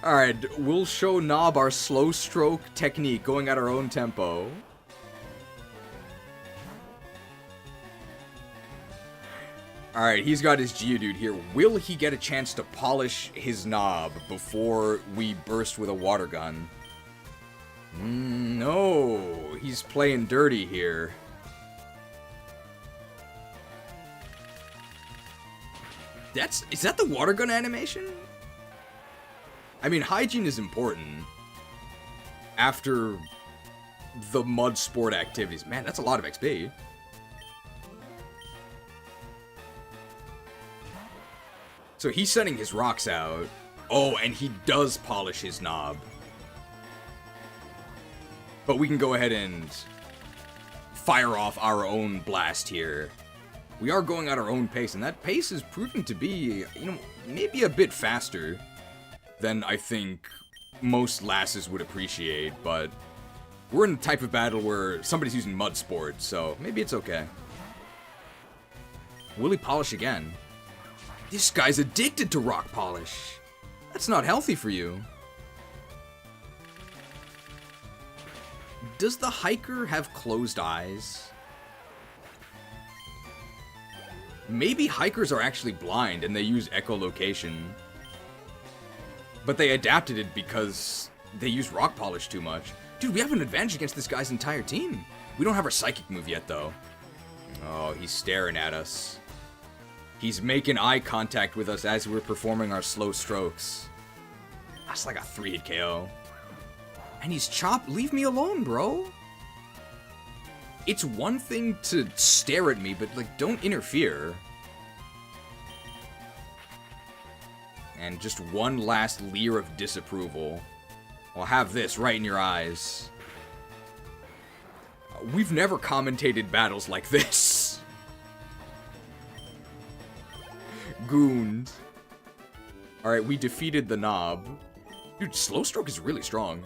Speaker 1: Alright, we'll show Knob our slow stroke technique, going at our own tempo. Alright, he's got his Geodude here. Will he get a chance to polish his knob before we burst with a water gun? No, he's playing dirty here. Is that the water gun animation? I mean, hygiene is important after the mud sport activities. Man, that's a lot of XP. So he's sending his rocks out. Oh, and he does polish his knob. But we can go ahead and fire off our own blast here. We are going at our own pace, and that pace is proving to be, maybe a bit faster than I think most lasses would appreciate, but we're in the type of battle where somebody's using mud sport, so maybe it's okay. Will he polish again? This guy's addicted to rock polish. That's not healthy for you. Does the hiker have closed eyes? Maybe hikers are actually blind and they use echolocation. But they adapted it because they use rock polish too much. Dude, we have an advantage against this guy's entire team. We don't have our psychic move yet, though. Oh, he's staring at us. He's making eye contact with us as we're performing our slow strokes. That's like a 3-hit KO.
Speaker 6: And he's chopped. Leave me alone, bro. It's one thing to stare at me, but, like, don't interfere. And just one last leer of disapproval. I'll have this right in your eyes. We've never commentated battles like this. Goons. Alright, we defeated the knob. Dude, Slow Stroke is really strong.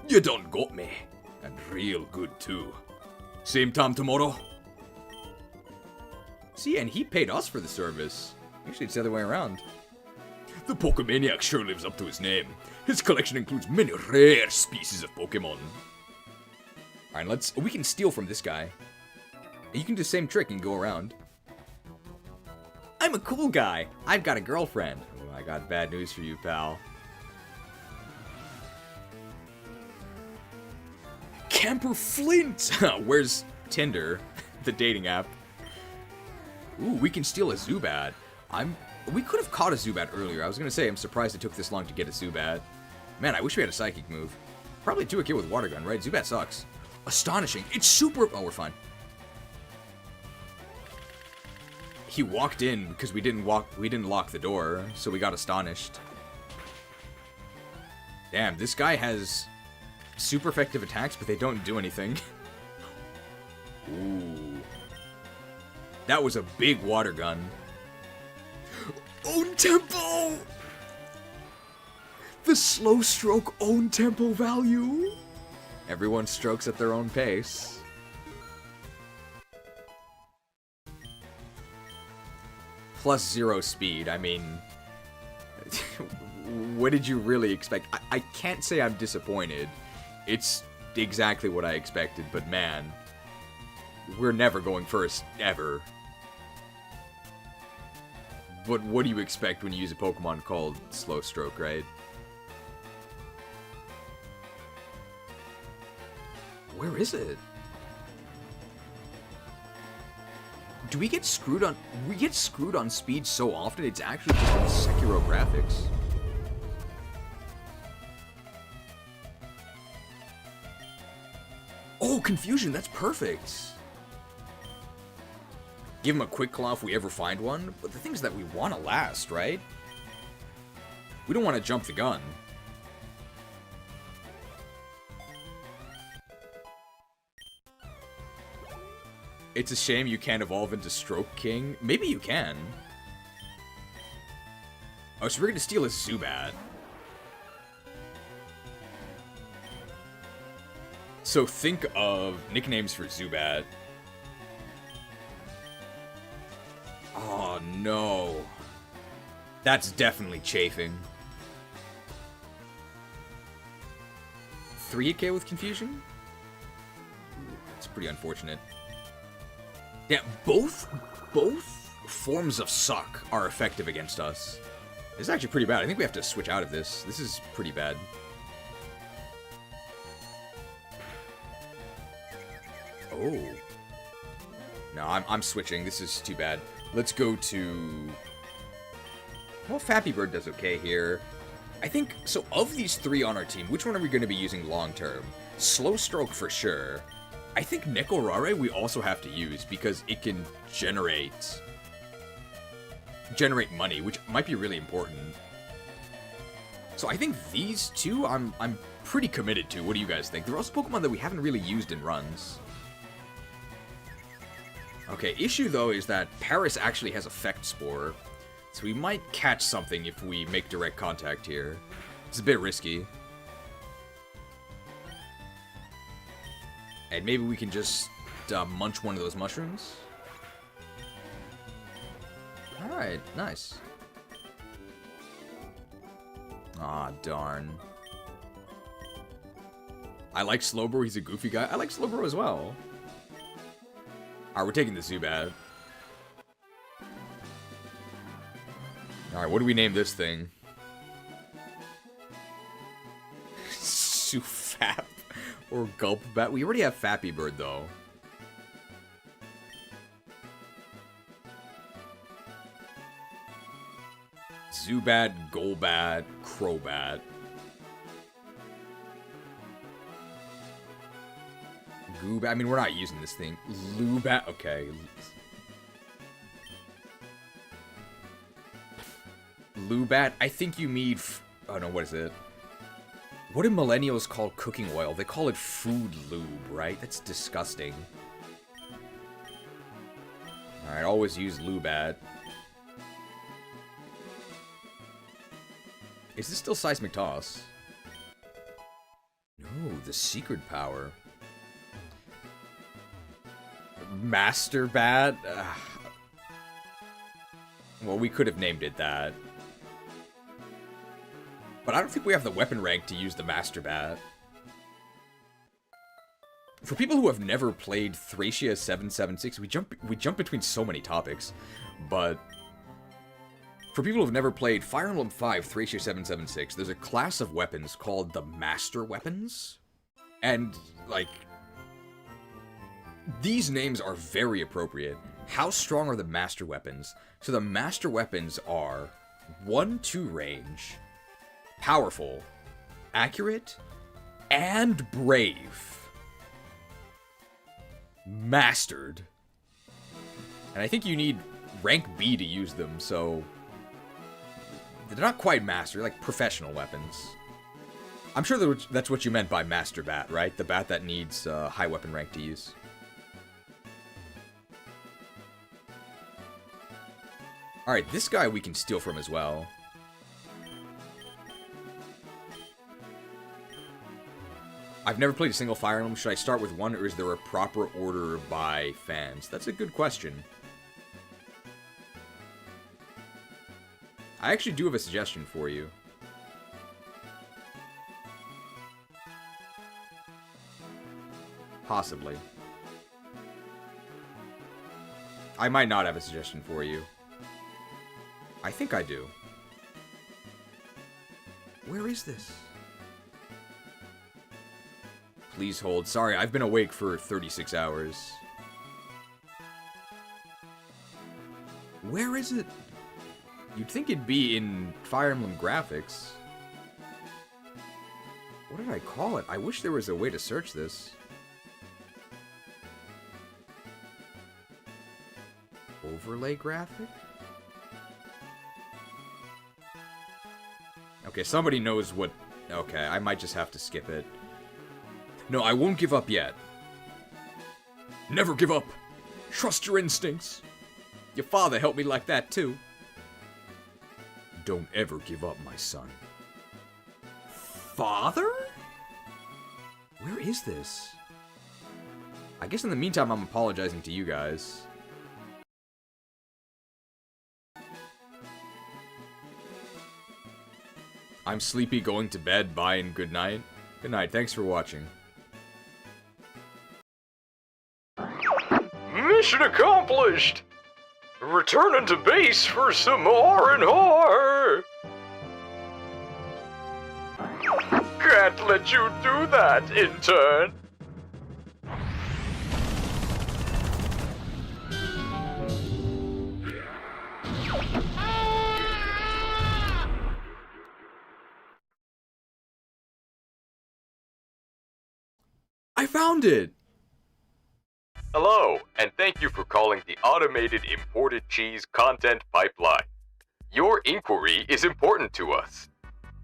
Speaker 7: You done got me. And real good, too. Same time tomorrow?
Speaker 6: See, and he paid us for the service. Usually it's the other way around.
Speaker 7: The Pokemaniac sure lives up to his name. His collection includes many rare species of Pokemon.
Speaker 6: Alright, we can steal from this guy. You can do the same trick and go around. I'm a cool guy. I've got a girlfriend. Oh, I got bad news for you, pal. Camper Flint! Where's Tinder? The dating app. Ooh, we can steal a Zubat. We could have caught a Zubat earlier. I was gonna say, I'm surprised it took this long to get a Zubat. Man, I wish we had a Psychic move. Probably 2 a kill with Water Gun, right? Zubat sucks. Astonishing. It's super... Oh, we're fine. He walked in because we didn't lock the door, so we got astonished. Damn, this guy has super effective attacks, but they don't do anything. Ooh. That was a big Water Gun. Own tempo! The Slow Stroke own tempo value. Everyone strokes at their own pace. +0 speed. I mean, what did you really expect? I can't say I'm disappointed. It's exactly what I expected, but man, we're never going first, ever. But what do you expect when you use a Pokemon called Slow Stroke, right? Where is it? Do we get screwed on... We get screwed on speed so often, it's actually just on Sekiro graphics. Oh, Confusion, that's perfect. Give him a Quick Claw if we ever find one, but the thing is that we want to last, right? We don't want to jump the gun. It's a shame you can't evolve into Stroke King. Maybe you can. Oh, so we're gonna steal a Zubat. So think of nicknames for Zubat. Oh no. That's definitely chafing. 3k with Confusion? Ooh, that's pretty unfortunate. Yeah, both forms of suck are effective against us. It's actually pretty bad. I think we have to switch out of this. This is pretty bad. Oh. No, I'm switching. This is too bad. Let's go to... Well, Fappy Bird does okay here. I think... So, of these 3 on our team, which one are we going to be using long-term? Slow Stroke for sure. I think Nekorare we also have to use because it can generate money, which might be really important. So I think these 2 I'm pretty committed to. What do you guys think? They're also Pokemon that we haven't really used in runs. Okay, issue though is that Paris actually has Effect Spore, so we might catch something if we make direct contact here. It's a bit risky. And maybe we can just munch one of those mushrooms. Alright, nice. Aw, darn. I like Slowbro, he's a goofy guy. I like Slowbro as well. Alright, we're taking the Zubat. Alright, what do we name this thing? Sufap. Or Gulp Bat. We already have Fappy Bird, though. Zubat, Golbat, Crobat. Goobat. I mean, we're not using this thing. Lubat. Okay. Lubat. I think you need... Oh, no, what is it? What do millennials call cooking oil? They call it food lube, right? That's disgusting. Alright, always use Lubat. Is this still Seismic Toss? No, the secret power. Master Bat? Well, we could have named it that. But I don't think we have the weapon rank to use the Master Bat. For people who have never played Thracia 776, we jump between so many topics, but for people who have never played Fire Emblem 5 Thracia 776, there's a class of weapons called the Master Weapons. And, like, these names are very appropriate. How strong are the Master Weapons? So the Master Weapons are 1-2 range, powerful, accurate, and brave. Mastered. And I think you need rank B to use them, so... They're not quite master, like professional weapons. I'm sure that's what you meant by Master Bat, right? The bat that needs high weapon rank to use. Alright, this guy we can steal from as well. I've never played a single Fire Emblem. Should I start with one, or is there a proper order by fans? That's a good question. I actually do have a suggestion for you. Possibly. I might not have a suggestion for you. I think I do. Where is this? Please hold. Sorry, I've been awake for 36 hours. Where is it? You'd think it'd be in Fire Emblem graphics. What did I call it? I wish there was a way to search this. Overlay graphic? Okay, somebody knows what... Okay, I might just have to skip it. No, I won't give up yet. Never give up. Trust your instincts. Your father helped me like that, too. Don't ever give up, my son. Father? Where is this? I guess in the meantime, I'm apologizing to you guys. I'm sleepy, going to bed. Bye and good night. Good night. Thanks for watching.
Speaker 14: Mission accomplished! Returning to base for some R&R! Can't let you do that, intern!
Speaker 6: I found it!
Speaker 14: Hello, and thank you for calling the Automated Imported Cheese Content Pipeline. Your inquiry is important to us.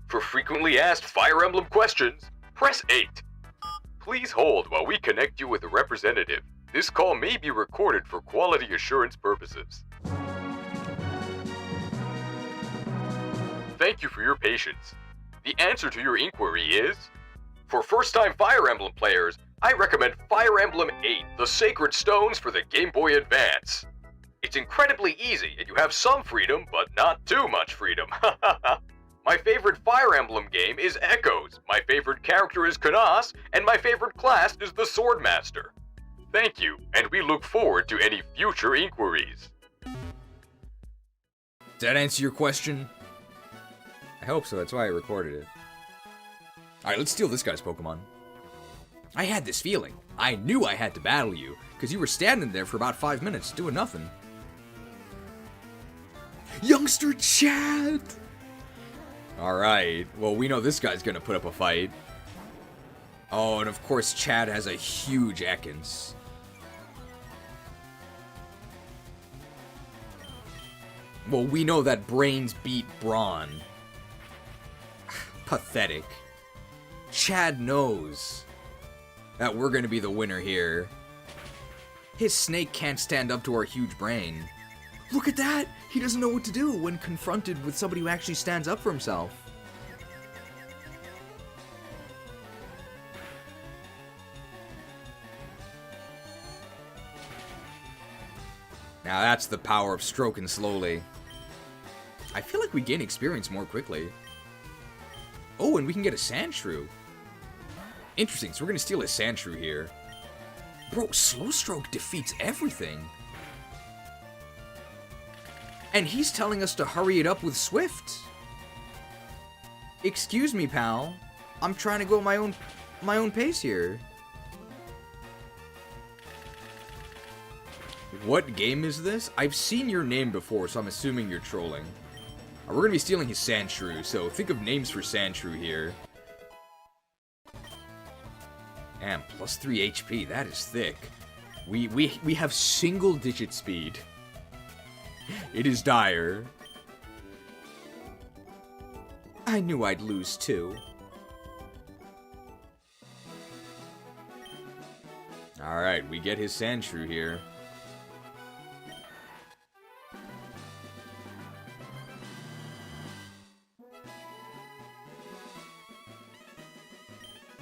Speaker 14: For frequently asked Fire Emblem questions, press 8. Please hold while we connect you with a representative. This call may be recorded for quality assurance purposes. Thank you for your patience. The answer to your inquiry is... For first-time Fire Emblem players, I recommend Fire Emblem 8, The Sacred Stones for the Game Boy Advance. It's incredibly easy, and you have some freedom, but not too much freedom. My favorite Fire Emblem game is Echoes, my favorite character is Kanas, and my favorite class is the Swordmaster. Thank you, and we look forward to any future inquiries.
Speaker 6: Did that answer your question? I hope so, that's why I recorded it. Alright, let's steal this guy's Pokemon. I had this feeling. I knew I had to battle you, because you were standing there for about 5 minutes, doing nothing. Youngster Chad! Alright, well we know this guy's gonna put up a fight. Oh, and of course Chad has a huge Ekans. Well, we know that Brains beat Brawn. Pathetic. Chad knows that we're gonna be the winner here. His snake can't stand up to our huge brain. Look at that! He doesn't know what to do when confronted with somebody who actually stands up for himself. Now that's the power of stroking slowly. I feel like we gain experience more quickly. Oh, and we can get a Sandshrew. Interesting, so we're gonna steal a Sandshrew here. Bro, slow stroke defeats everything. And he's telling us to hurry it up with Swift. Excuse me, pal. I'm trying to go at my own pace here. What game is this? I've seen your name before, so I'm assuming you're trolling. We're gonna be stealing his Sandshrew, so think of names for Sandshrew here. And plus 3 HP, that is thick. We have single-digit speed. It is dire. I knew I'd lose too. Alright, we get his Sandshrew here.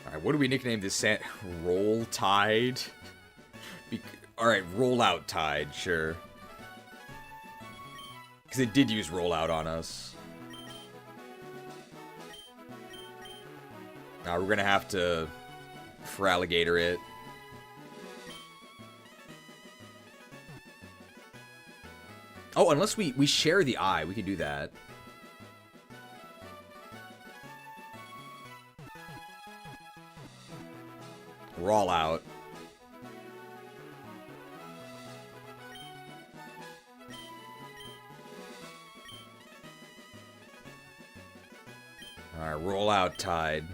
Speaker 6: Alright, what do we nickname this Sand... Roll Tide? Alright, Rollout Tide, sure. Because it did use Rollout on us. Now we're gonna have to Feraligatr it. Oh, unless we share the eye, we can do that. We're all out. Alright, roll out Tide.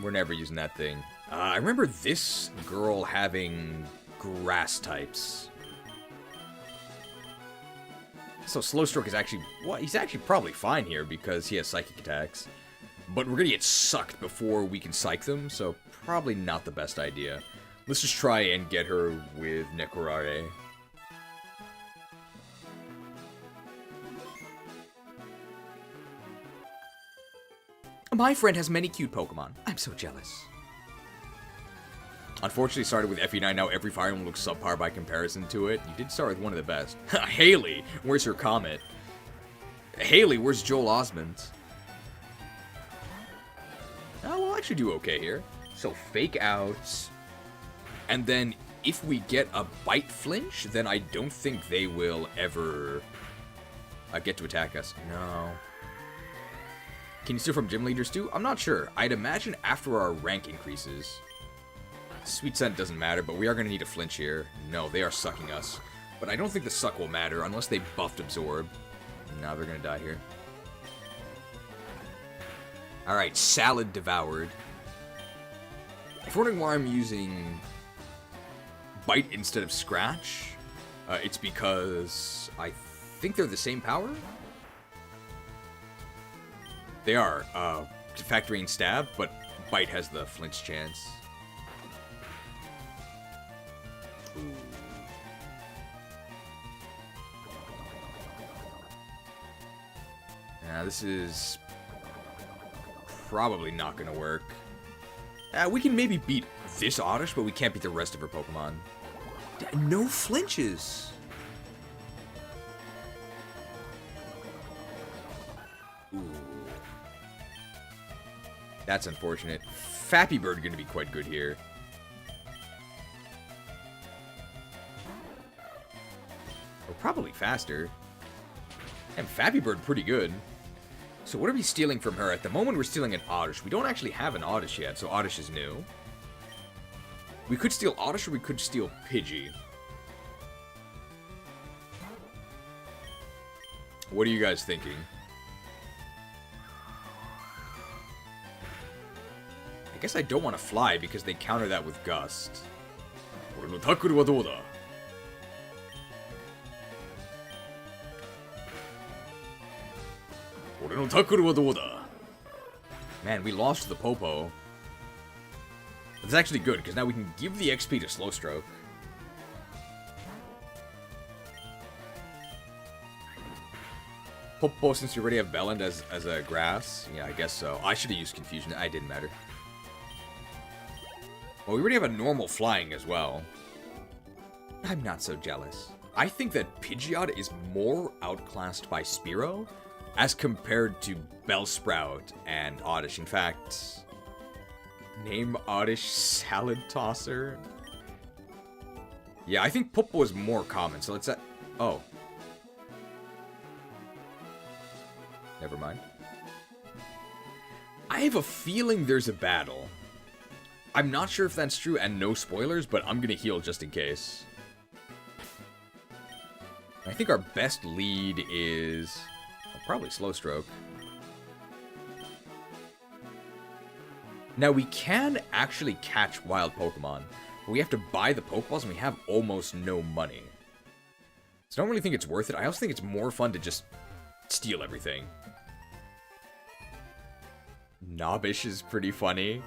Speaker 6: We're never using that thing. I remember this girl having grass types. So Slowstroke is actually... Well, he's actually probably fine here because he has psychic attacks. But we're gonna get sucked before we can psych them, so probably not the best idea. Let's just try and get her with Nekorare. My friend has many cute Pokemon. I'm so jealous. Unfortunately, started with FE9, now every Fire Emblem looks subpar by comparison to it. You did start with one of the best. Haley, where's her Comet? Haley, where's Joel Osment? Oh, we'll actually do okay here. So fake out. And then if we get a bite flinch, then I don't think they will ever get to attack us. No. Can you steal from gym leaders too? I'm not sure. I'd imagine after our rank increases. Sweet Scent doesn't matter, but we are going to need a flinch here. No, they are sucking us. But I don't think the suck will matter unless they buffed Absorb. Now they're going to die here. Alright, Salad Devoured. If you're wondering why I'm using Bite instead of Scratch, it's because I think they're the same power? They are, factoring Stab, but Bite has the flinch chance. Ooh. Now this is probably not gonna work. We can maybe beat this Oddish, but we can't beat the rest of her Pokemon. No flinches! Ooh. That's unfortunate. Fappy Bird gonna be quite good here. We're probably faster. And Fappy Bird pretty good. So what are we stealing from her? At the moment, we're stealing an Oddish. We don't actually have an Oddish yet, so Oddish is new. We could steal Oddish, or we could steal Pidgey. What are you guys thinking?
Speaker 1: guess I don't want to fly because they counter that with Gust.
Speaker 7: 俺のタックルはどうだ 俺のタックルはどうだ
Speaker 1: Man, we lost the Popo. That's actually good, because now we can give the XP to Slow Stroke. Popo, since you already have Belland as a grass? Yeah, I guess so. I should have used Confusion. I didn't matter. Well, we already have a normal flying as well. I'm not so jealous. I think that Pidgeot is more outclassed by Spearow as compared to Bellsprout and Oddish. In fact, name Oddish Salad Tosser? Yeah, I think Popo is more common, so let's... Oh. Never mind. I have a feeling there's a battle. I'm not sure if that's true, and no spoilers, but I'm gonna heal just in case. I think our best lead is... well, probably Slow Stroke. Now, we can actually catch wild Pokemon, but we have to buy the Pokeballs, and we have almost no money. So I don't really think it's worth it. I also think it's more fun to just steal everything. Knobbish is pretty funny.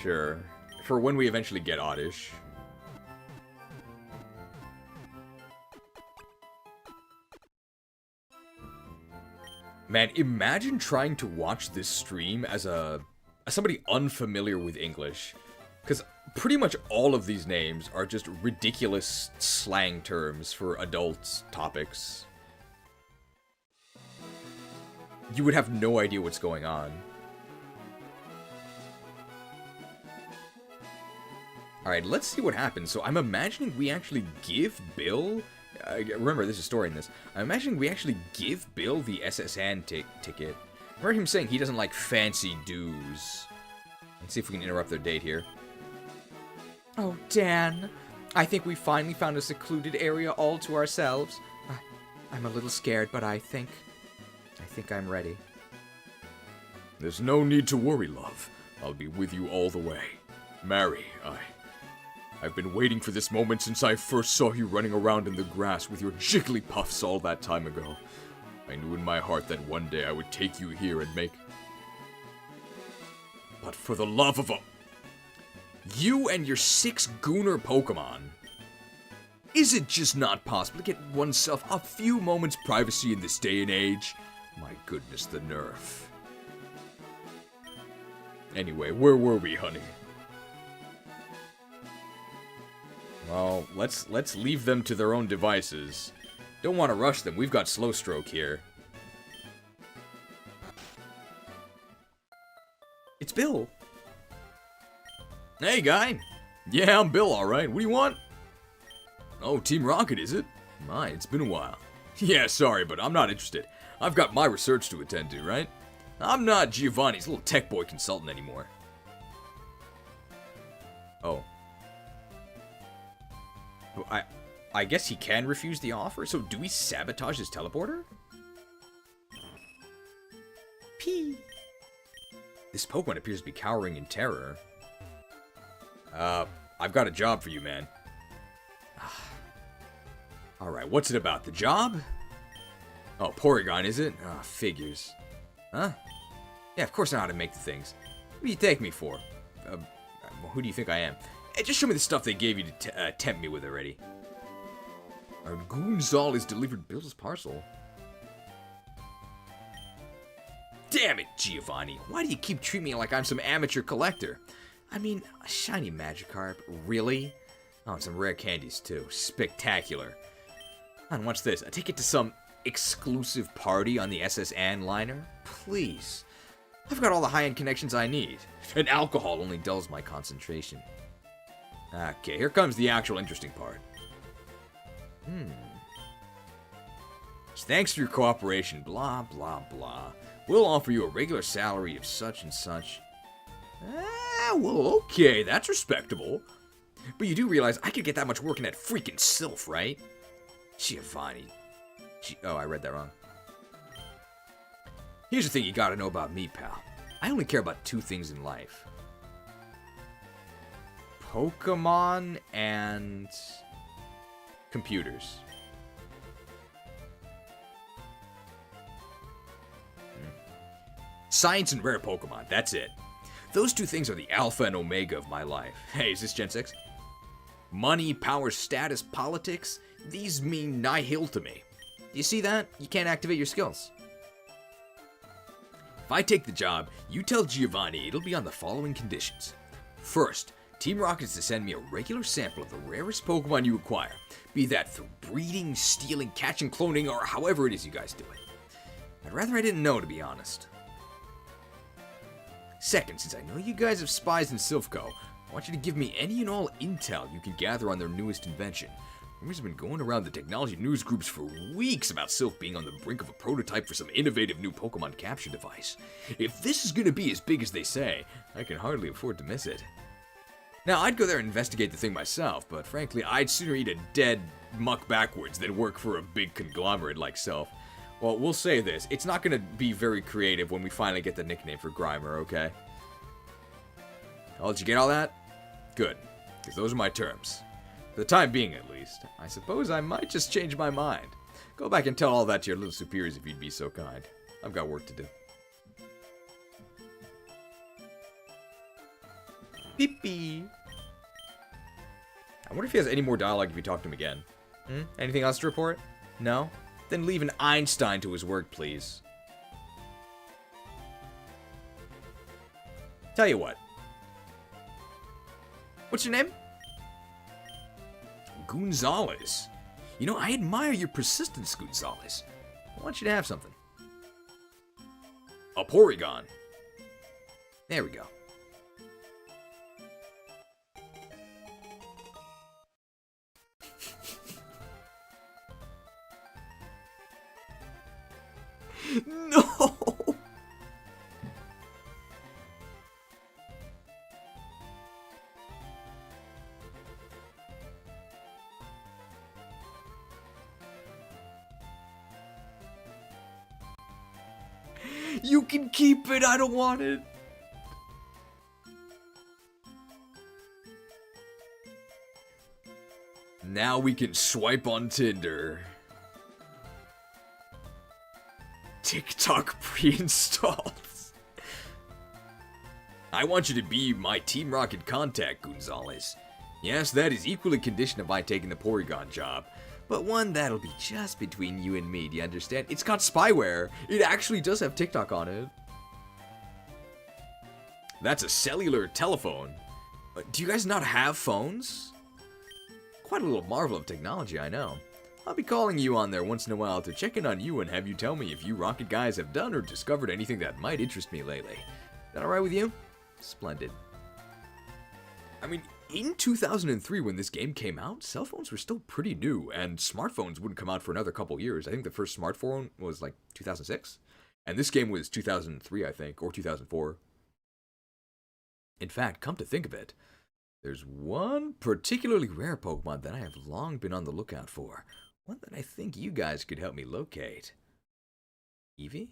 Speaker 1: Sure. For when we eventually get Oddish. Man, imagine trying to watch this stream as somebody unfamiliar with English. Because pretty much all of these names are just ridiculous slang terms for adult topics. You would have no idea what's going on. Alright, let's see what happens. So I'm imagining we actually give Bill... remember, there's a story in this. I'm imagining we actually give Bill the SSN ticket. Remember him saying he doesn't like fancy dues. Let's see if we can interrupt their date here.
Speaker 15: Oh, Dan. I think we finally found a secluded area all to ourselves. I'm a little scared, but I think I'm ready.
Speaker 7: There's no need to worry, love. I'll be with you all the way. Mary, I've been waiting for this moment since I first saw you running around in the grass with your Jigglypuffs all that time ago. I knew in my heart that one day I would take you here and make... But for the love of a...
Speaker 1: You and your 6 Gooner Pokemon. Is it just not possible to get oneself a few moments privacy in this day and age? My goodness, the nerve.
Speaker 7: Anyway, where were we, honey?
Speaker 1: Well, let's leave them to their own devices. Don't want to rush them. We've got Slow Stroke here. It's Bill.
Speaker 7: Hey, guy. Yeah, I'm Bill, alright. What do you want? Oh, Team Rocket, is it? My, it's been a while. Yeah, sorry, but I'm not interested. I've got my research to attend to, right? I'm not Giovanni's little tech boy consultant anymore.
Speaker 1: Oh. I guess he can refuse the offer, so do we sabotage his teleporter? P. This Pokemon appears to be cowering in terror. I've got a job for you, man. Alright, what's it about? The job? Oh, Porygon, is it? Ah, figures. Huh? Yeah, of course I know how to make the things. What do you take me for? Who do you think I am? Hey, just show me the stuff they gave you to tempt me with already. Our Goonzall has delivered Bill's parcel. Damn it, Giovanni. Why do you keep treating me like I'm some amateur collector? I mean, a shiny Magikarp? Really? Oh, and some rare candies, too. Spectacular. And what's this? I take it to some exclusive party on the SSN liner? Please. I've got all the high-end connections I need. And alcohol only dulls my concentration. Okay, here comes the actual interesting part. Thanks for your cooperation, blah, blah, blah. We'll offer you a regular salary of such and such. Well, okay, that's respectable. But you do realize I could get that much work in that freaking Sylph, right? Giovanni. Oh, I read that wrong. Here's the thing you gotta know about me, pal. I only care about 2 things in life.
Speaker 6: Pokemon and computers. Science and rare Pokemon, that's it. Those two things are the alpha and omega of my life. Hey, is this Gen 6? Money, power, status, politics, these mean nihil to me. You see that? You can't activate your skills. If I take the job, you tell Giovanni it'll be on the following conditions. First, Team Rocket is to send me a regular sample of the rarest Pokemon you acquire, be that through breeding, stealing, catching, cloning, or however it is you guys do it. I'd rather I didn't know, to be honest. Second, since I know you guys have spies in Silphco, I want you to give me any and all intel you can gather on their newest invention. Rumors have been going around the technology news groups for weeks about Silph being on the brink of a prototype for some innovative new Pokemon capture device. If this is going to be as big as they say, I can hardly afford to miss it. Now, I'd go there and investigate the thing myself, but frankly, I'd sooner eat a dead muck backwards than work for a big conglomerate like Silph. Well, we'll say this, it's not going to be very creative when we finally get the nickname for Grimer, okay? Oh, did you get all that? Good, because those are my terms. For the time being, at least. I suppose I might just change my mind. Go back and tell all that to your little superiors if you'd be so kind. I've got work to do. Pee-pee. I wonder if he has any more dialogue if you talk to him again. Anything else to report? No? Then leave an Einstein to his work, please. Tell you what. What's your name? Gonzalez. You know, I admire your persistence, Gonzalez. I want you to have something. A Porygon. There we go. No! You can keep it, I don't want it. Now we can swipe on Tinder. TikTok pre-installed. I want you to be my Team Rocket contact, Gonzalez. Yes, that is equally conditioned of my taking the Porygon job, but one that'll be just between you and me, do you understand? It's got spyware. It actually does have TikTok on it. That's a cellular telephone. Do you guys not have phones? Quite a little marvel of technology, I know. I'll be calling you on there once in a while to check in on you and have you tell me if you Rocket guys have done or discovered anything that might interest me lately. Is that alright with you? Splendid. I mean, in 2003 when this game came out, cell phones were still pretty new, and smartphones wouldn't come out for another couple years. I think the first smartphone was like 2006, and this game was 2003, I think, or 2004. In fact, come to think of it, there's one particularly rare Pokemon that I have long been on the lookout for. One that I think you guys could help me locate. Eevee?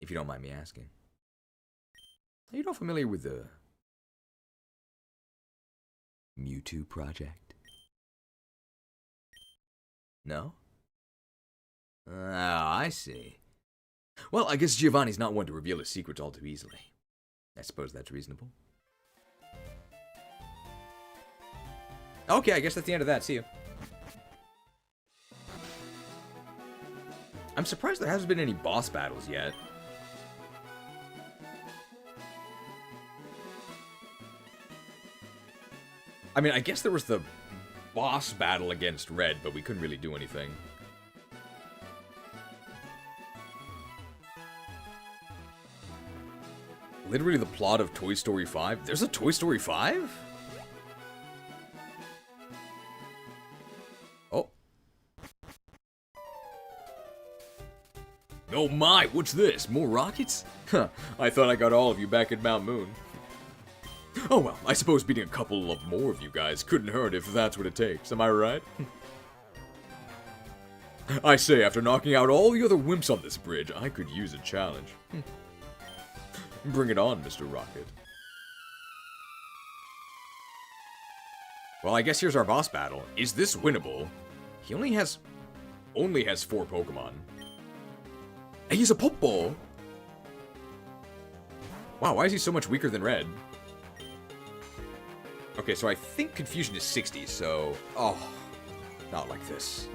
Speaker 6: If you don't mind me asking. Are you not familiar with the Mewtwo project? No? Oh, I see. Well, I guess Giovanni's not one to reveal his secrets all too easily. I suppose that's reasonable. Okay, I guess that's the end of that. See you. I'm surprised there hasn't been any boss battles yet. I mean, I guess there was the boss battle against Red, but we couldn't really do anything. Literally the plot of Toy Story 5? There's a Toy Story 5? Oh. Oh my, what's this? More rockets? Huh, I thought I got all of you back at Mount Moon. Oh well, I suppose beating a couple of more of you guys couldn't hurt if that's what it takes, am I right? I say, after knocking out all the other wimps on this bridge, I could use a challenge. Bring it on, Mr. Rocket.
Speaker 1: Well, I guess here's our boss battle. Is this winnable? He only has 4 Pokemon. And he's a Pokeball! Wow, why is he so much weaker than Red? Okay, so I think Confusion is 60, so... Oh, not like this.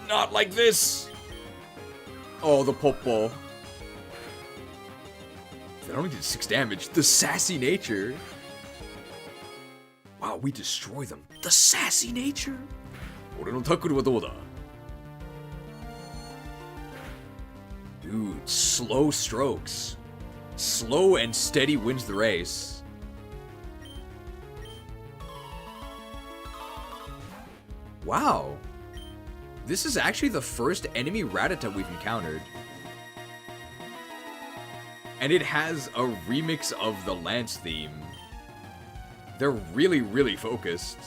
Speaker 1: Not like this! Oh, the Pokeball. That only did 6 damage. The sassy nature. Wow, we destroy them. The sassy nature. 俺のタックルはどうだ? Dude, slow strokes. Slow and steady wins the race. Wow. This is actually the first enemy Ratatta we've encountered. And it has a remix of the Lance theme. They're really, really focused.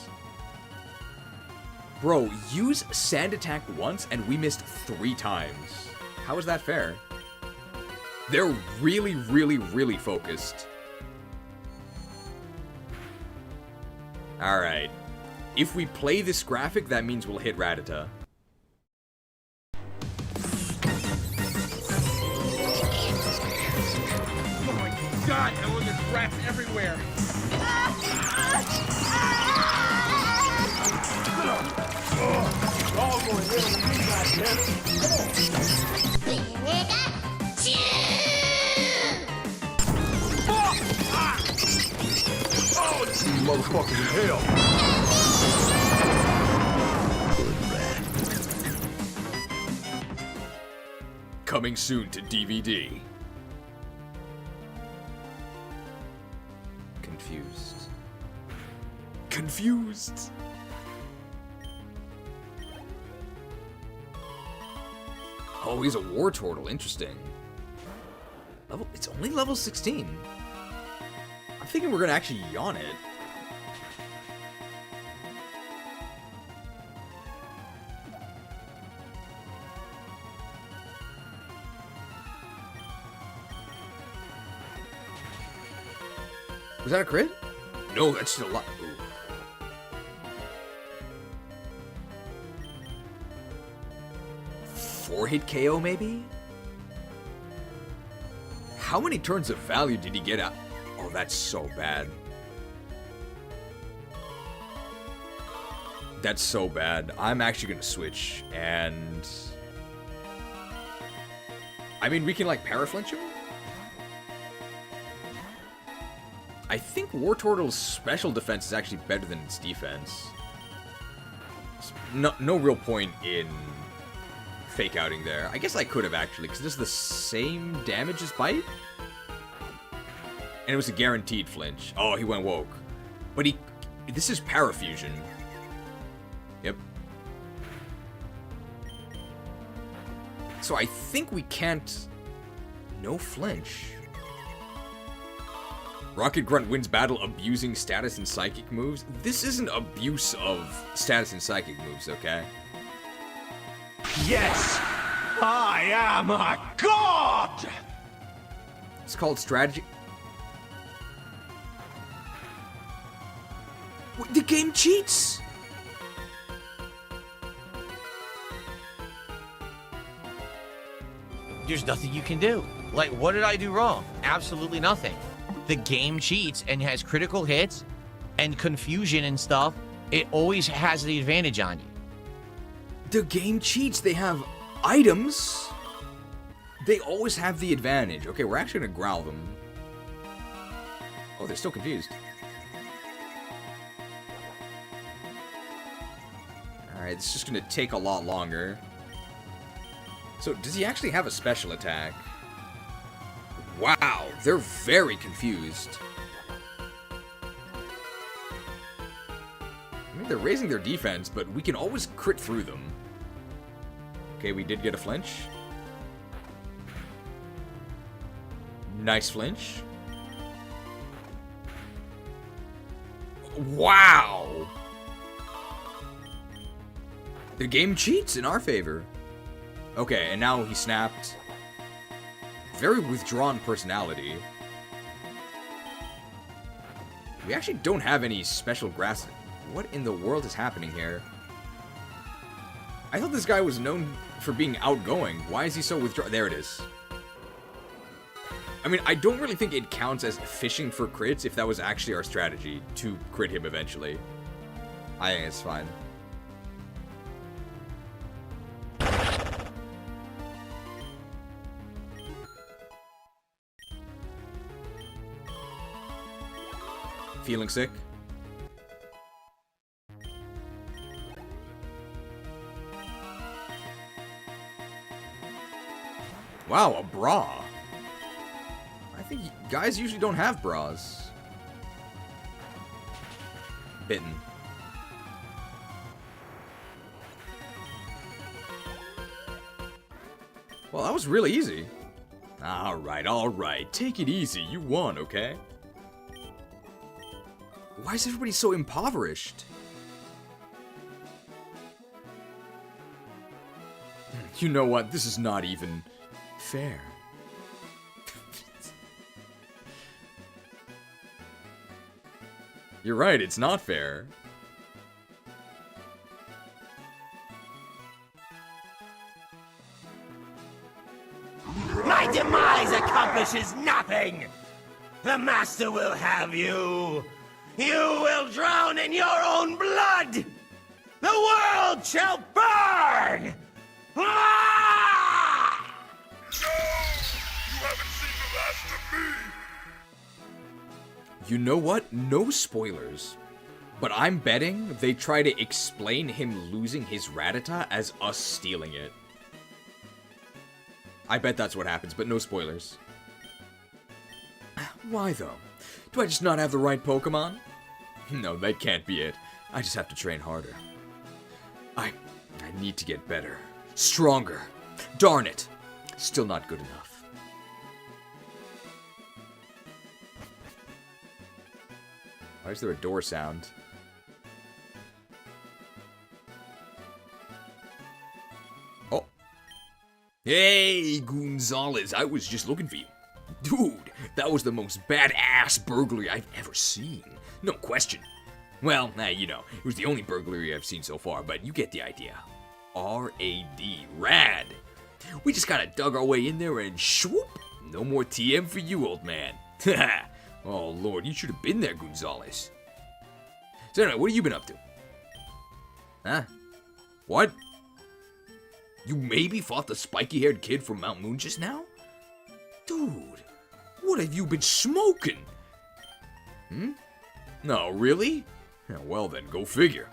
Speaker 1: Bro, use Sand Attack once and we missed 3 times. How is that fair? They're really, really, really focused. Alright. If we play this graphic, that means we'll hit Ratatta.
Speaker 5: God, no, there's rats everywhere. All going in on the midnight, man. Oh, it's these motherfuckers in hell.
Speaker 1: Coming soon to DVD. Confused. Oh, he's a war turtle. Interesting. It's only level 16. I'm thinking we're gonna actually yawn it. Was that a crit? No, that's still a lot. Ooh. Hit KO maybe? How many turns of value did he get out? Oh, that's so bad. That's so bad. I'm actually gonna switch and... I mean, we can like paraflinch him? I think War Turtle's special defense is actually better than its defense. No real point in fake outing there. I guess I could have actually, because this is the same damage as Bite. And it was a guaranteed flinch. Oh, he went woke. But this is Parafusion. Yep. So I think we can't... No flinch. Rocket Grunt wins battle abusing status and psychic moves. This isn't abuse of status and psychic moves, okay?
Speaker 11: Yes! I am a god!
Speaker 1: It's called strategy. The game cheats!
Speaker 3: There's nothing you can do. Like, what did I do wrong? Absolutely nothing. The game cheats and has critical hits and confusion and stuff. It always has the advantage on you.
Speaker 1: The game cheats. They have items. They always have the advantage. Okay, we're actually gonna growl them. Oh, they're still confused. Alright, it's just gonna take a lot longer. So, does he actually have a special attack? Wow, they're very confused. I mean, they're raising their defense, but we can always crit through them. Okay, we did get a flinch. Nice flinch. Wow! The game cheats in our favor. Okay, and now he snapped. Very withdrawn personality.
Speaker 6: We actually don't have any special grass. What in the world is happening here? I thought this guy was known for being outgoing. Why is he so withdrawn? There it is. I mean, I don't really think it counts as fishing for crits if that was actually our strategy, to crit him eventually. I think it's fine. Feeling sick? Wow, a bra. I think guys usually don't have bras. Bitten. Well, that was really easy. Alright. Take it easy. You won, okay? Why is everybody so impoverished? You know what? This is not even fair. You're right, it's not fair.
Speaker 11: My demise accomplishes nothing! The Master will have you! You will drown in your own blood! The world shall burn! Ah!
Speaker 10: No! You haven't seen the last of me!
Speaker 6: You know what? No spoilers. But I'm betting they try to explain him losing his Ratatta as us stealing it. I bet that's what happens, but no spoilers. Why though? Do I just not have the right Pokemon? No, that can't be it. I just have to train harder. I need to get better. Stronger. Darn it. Still not good enough. Why is there a door sound? Oh. Hey, Gonzalez, I was just looking for you. Dude, that was the most badass burglary I've ever seen. No question. Well, you know, it was the only burglary I've seen so far, but you get the idea. R-A-D, rad. We just kinda dug our way in there and swoop. No more TM for you, old man. Oh, Lord, you should have been there, Gonzalez. So anyway, what have you been up to? Huh? What? You maybe fought the spiky-haired kid from Mount Moon just now? Dude, what have you been smoking? No, really? Yeah, well then, go figure.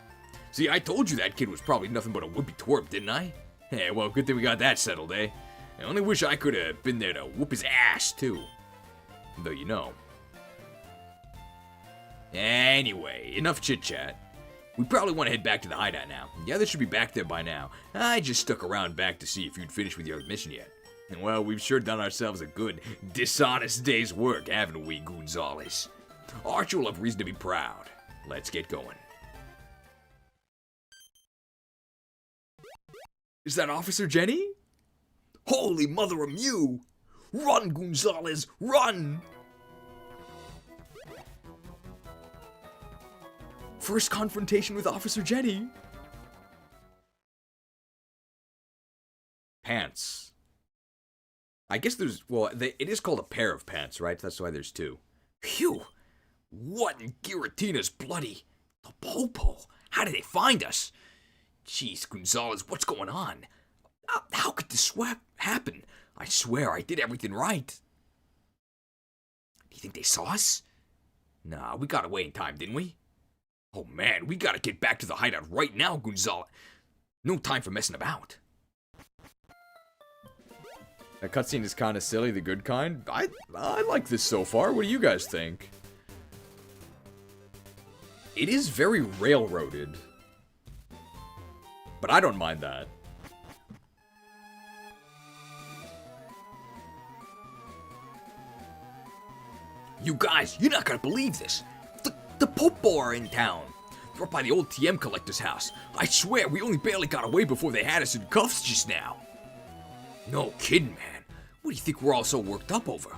Speaker 6: See, I told you that kid was probably nothing but a whoopee twerp, didn't I? Yeah, well, good thing we got that settled, eh? I only wish I could have been there to whoop his ass, too. Though you know. Anyway, enough chit-chat. We probably want to head back to the hideout now. The others should be back there by now. I just stuck around back to see if you'd finished with your mission yet. And well, we've sure done ourselves a good, dishonest day's work, haven't we, Gonzalez? Archer will have reason to be proud. Let's get going. Is that Officer Jenny? Holy mother of Mew! Run, Gonzalez, run! First confrontation with Officer Jenny. Pants. I guess there's, well, it is called a pair of pants, right? That's why there's two. Phew! What in Giratina's bloody... The Popo? How did they find us? Jeez, Gonzalez, what's going on? How could this happen? I swear I did everything right. Do you think they saw us? Nah, we got away in time, didn't we? Oh man, we gotta get back to the hideout right now, Gonzalez. No time for messing about. That cutscene is kind of silly, the good kind. I like this so far. What do you guys think? It is very railroaded. But I don't mind that. You guys, you're not gonna believe this. The Popo are in town. They're up by the old TM collector's house. I swear, we only barely got away before they had us in cuffs just now. No kidding, man. What do you think we're all so worked up over?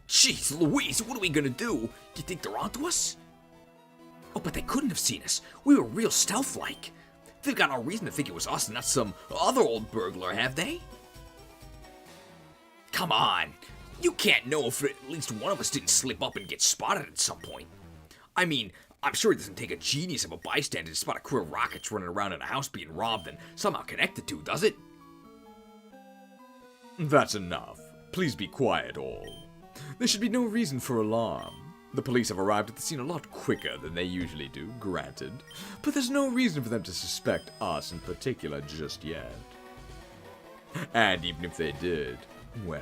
Speaker 6: Jeez Louise, what are we gonna do? You think they're onto us? Oh, but they couldn't have seen us. We were real stealth-like. They've got no reason to think it was us and not some other old burglar, have they? Come on. You can't know if at least one of us didn't slip up and get spotted at some point. I mean, I'm sure it doesn't take a genius of a bystander to spot a crew of rockets running around in a house being robbed and somehow connected to, does it?
Speaker 1: That's enough. Please be quiet, all. There should be no reason for alarm. The police have arrived at the scene a lot quicker than they usually do, granted, but there's no reason for them to suspect us in particular just yet. And even if they did, well,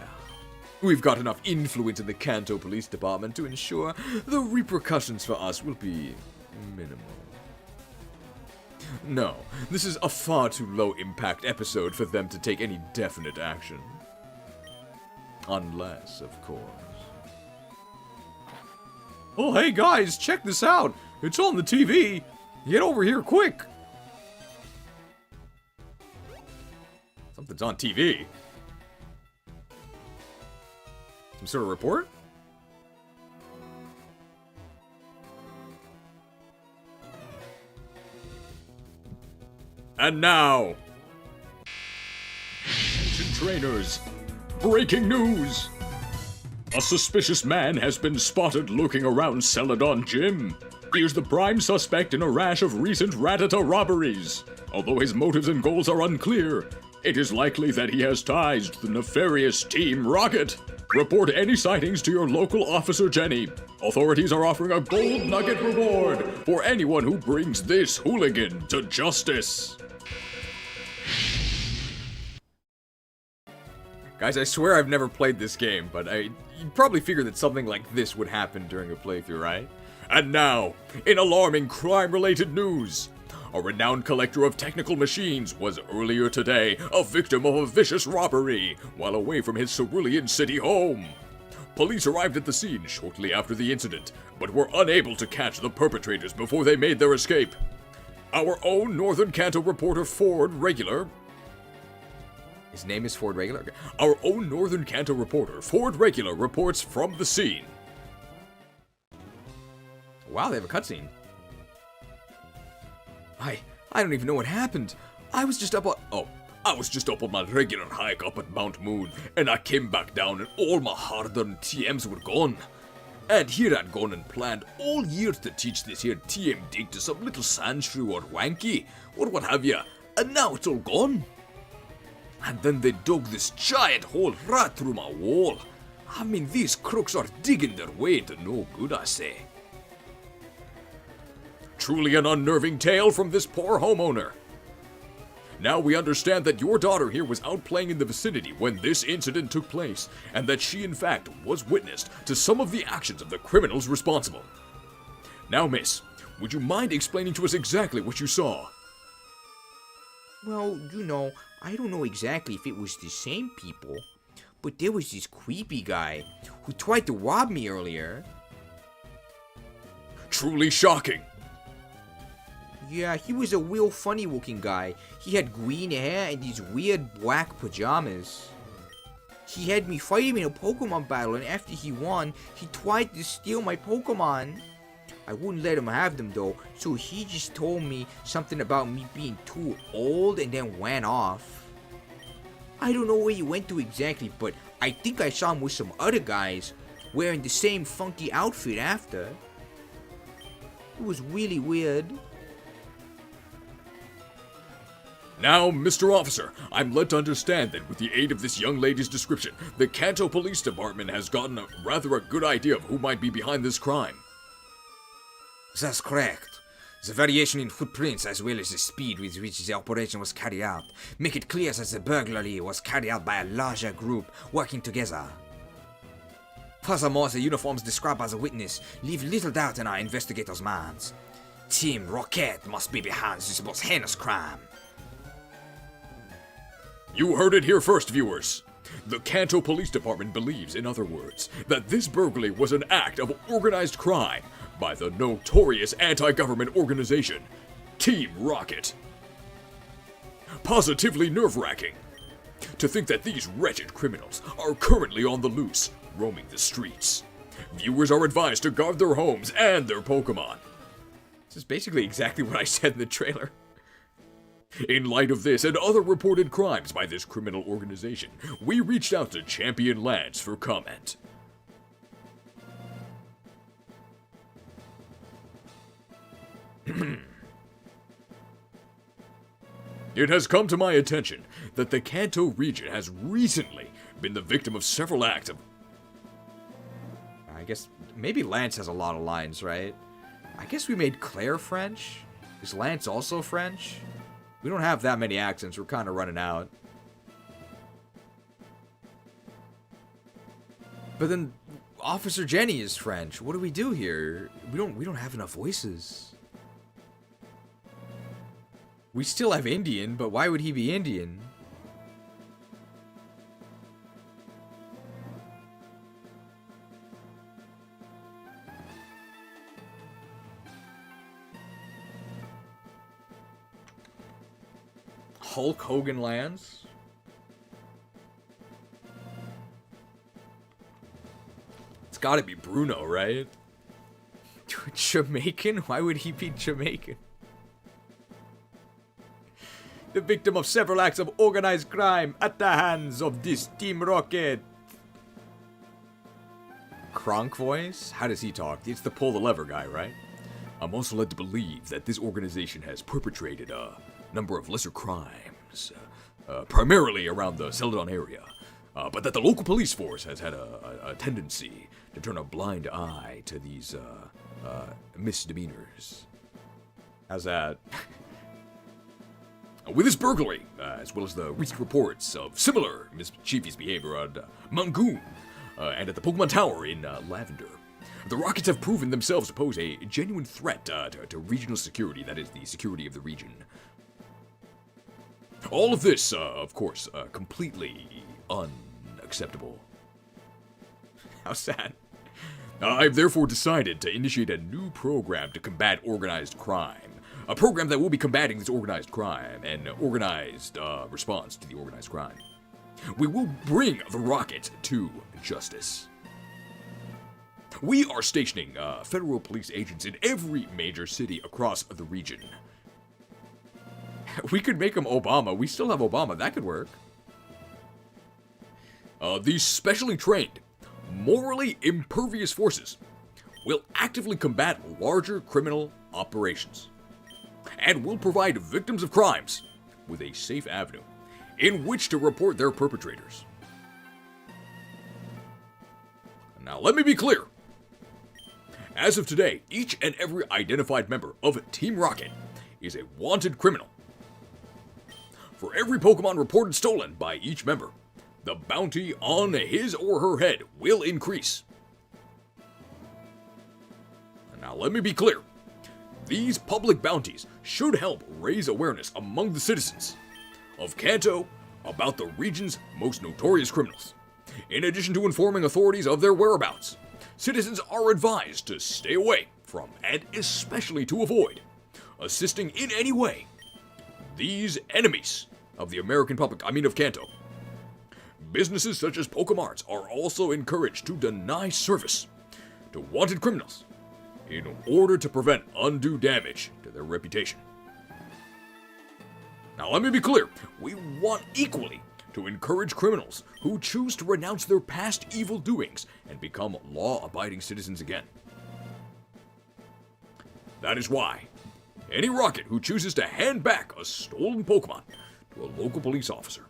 Speaker 1: we've got enough influence in the Kanto Police Department to ensure the repercussions for us will be minimal. No, this is a far too low-impact episode for them to take any definite action. Unless, of course. Oh, hey guys, check this out! It's on the TV! Get over here quick! Something's on TV. Some sort of report? And now, attention trainers, breaking news! A suspicious man has been spotted lurking around Celadon Gym. He is the prime suspect in a rash of recent Ratatta robberies. Although his motives and goals are unclear, it is likely that he has ties to the nefarious Team Rocket. Report any sightings to your local officer Jenny. Authorities are offering a gold nugget reward for anyone who brings this hooligan to justice. Guys, I swear I've never played this game, but you'd probably figure that something like this would happen during a playthrough, right? And now, in alarming crime-related news, a renowned collector of technical machines was earlier today a victim of a vicious robbery while away from his Cerulean City home. Police arrived at the scene shortly after the incident, but were unable to catch the perpetrators before they made their escape. Our own Northern Kanto reporter Ford Regular... His name is Ford Regular? Our own Northern Kanto reporter, Ford Regular, reports from the scene. Wow, they have a cutscene. I don't even know what happened. I was just up on my regular hike up at Mount Moon, and I came back down and all my hard-earned TMs were gone. And here I'd gone and planned all year to teach this here TM dig to some little sandshrew or wanky, or what have you, and now it's all gone. And then they dug this giant hole right through my wall. I mean, these crooks are digging their way to no good, I say. Truly an unnerving tale from this poor homeowner. Now we understand that your daughter here was out playing in the vicinity when this incident took place, and that she in fact was witness to some of the actions of the criminals responsible. Now, miss, would you mind explaining to us exactly what you saw?
Speaker 6: Well, you know, I don't know exactly if it was the same people, but there was this creepy guy who tried to rob me earlier.
Speaker 1: Truly shocking.
Speaker 6: Yeah, he was a real funny looking guy. He had green hair and these weird black pajamas. He had me fight him in a Pokemon battle, and after he won, he tried to steal my Pokemon. I wouldn't let him have them though, so he just told me something about me being too old and then ran off. I don't know where he went to exactly, but I think I saw him with some other guys wearing the same funky outfit after. It was really weird.
Speaker 1: Now, Mr. Officer, I'm led to understand that with the aid of this young lady's description, the Kanto Police Department has gotten rather a good idea of who might be behind this crime.
Speaker 6: That's correct. The variation in footprints as well as the speed with which the operation was carried out make it clear that the burglary was carried out by a larger group working together. Furthermore, the uniforms described by the witness leave little doubt in our investigators' minds. Team Rocket must be behind this most heinous crime.
Speaker 1: You heard it here first, viewers. The Kanto Police Department believes, in other words, that this burglary was an act of organized crime by the notorious anti-government organization, Team Rocket. Positively nerve-wracking.
Speaker 14: To think that these wretched criminals are currently on the loose, roaming the streets. Viewers are advised to guard their homes and their Pokemon.
Speaker 1: This is basically exactly what I said in the trailer.
Speaker 14: In light of this and other reported crimes by this criminal organization, we reached out to Champion Lands for comment. It has come to my attention that the Kanto region has recently been the victim of several acts of...
Speaker 1: I guess maybe Lance has a lot of lines, right? I guess we made Claire French. Is Lance also French? We don't have that many accents. We're kind of running out. But then Officer Jenny is French. What do we do here? We don't have enough voices. We still have Indian, but why would he be Indian? Hulk Hogan lands? It's gotta be Bruno, right? Jamaican? Why would he be Jamaican? The victim of several acts of organized crime at the hands of this Team Rocket. Kronk voice? How does he talk? It's the pull the lever guy, right?
Speaker 14: I'm also led to believe that this organization has perpetrated a number of lesser crimes, primarily around the Celadon area, but that the local police force has had a tendency to turn a blind eye to these misdemeanors.
Speaker 1: How's that?
Speaker 14: With this burglary, as well as the recent reports of similar mischievous behavior on Mount Goon and at the Pokemon Tower in Lavender, the Rockets have proven themselves to pose a genuine threat to regional security, that is, the security of the region. All of this, of course, completely unacceptable.
Speaker 1: How sad.
Speaker 14: I've therefore decided to initiate a new program to combat organized crime. A program that will be combating this organized crime and organized response to the organized crime. We will bring the Rocket to justice. We are stationing federal police agents in every major city across the region.
Speaker 1: We could make him Obama. We still have Obama. That could work.
Speaker 14: These specially trained, morally impervious forces will actively combat larger criminal operations and will provide victims of crimes with a safe avenue in which to report their perpetrators. Now, let me be clear. As of today, each and every identified member of Team Rocket is a wanted criminal. For every Pokemon reported stolen by each member, the bounty on his or her head will increase. Now, let me be clear. These public bounties should help raise awareness among the citizens of Kanto about the region's most notorious criminals. In addition to informing authorities of their whereabouts, citizens are advised to stay away from, and especially to avoid, assisting in any way these enemies of the American public, of Kanto. Businesses such as Pokemarts are also encouraged to deny service to wanted criminals in order to prevent undue damage to their reputation. Now, let me be clear. We want equally to encourage criminals who choose to renounce their past evil doings and become law-abiding citizens again. That is why any Rocket who chooses to hand back a stolen Pokemon to a local police officer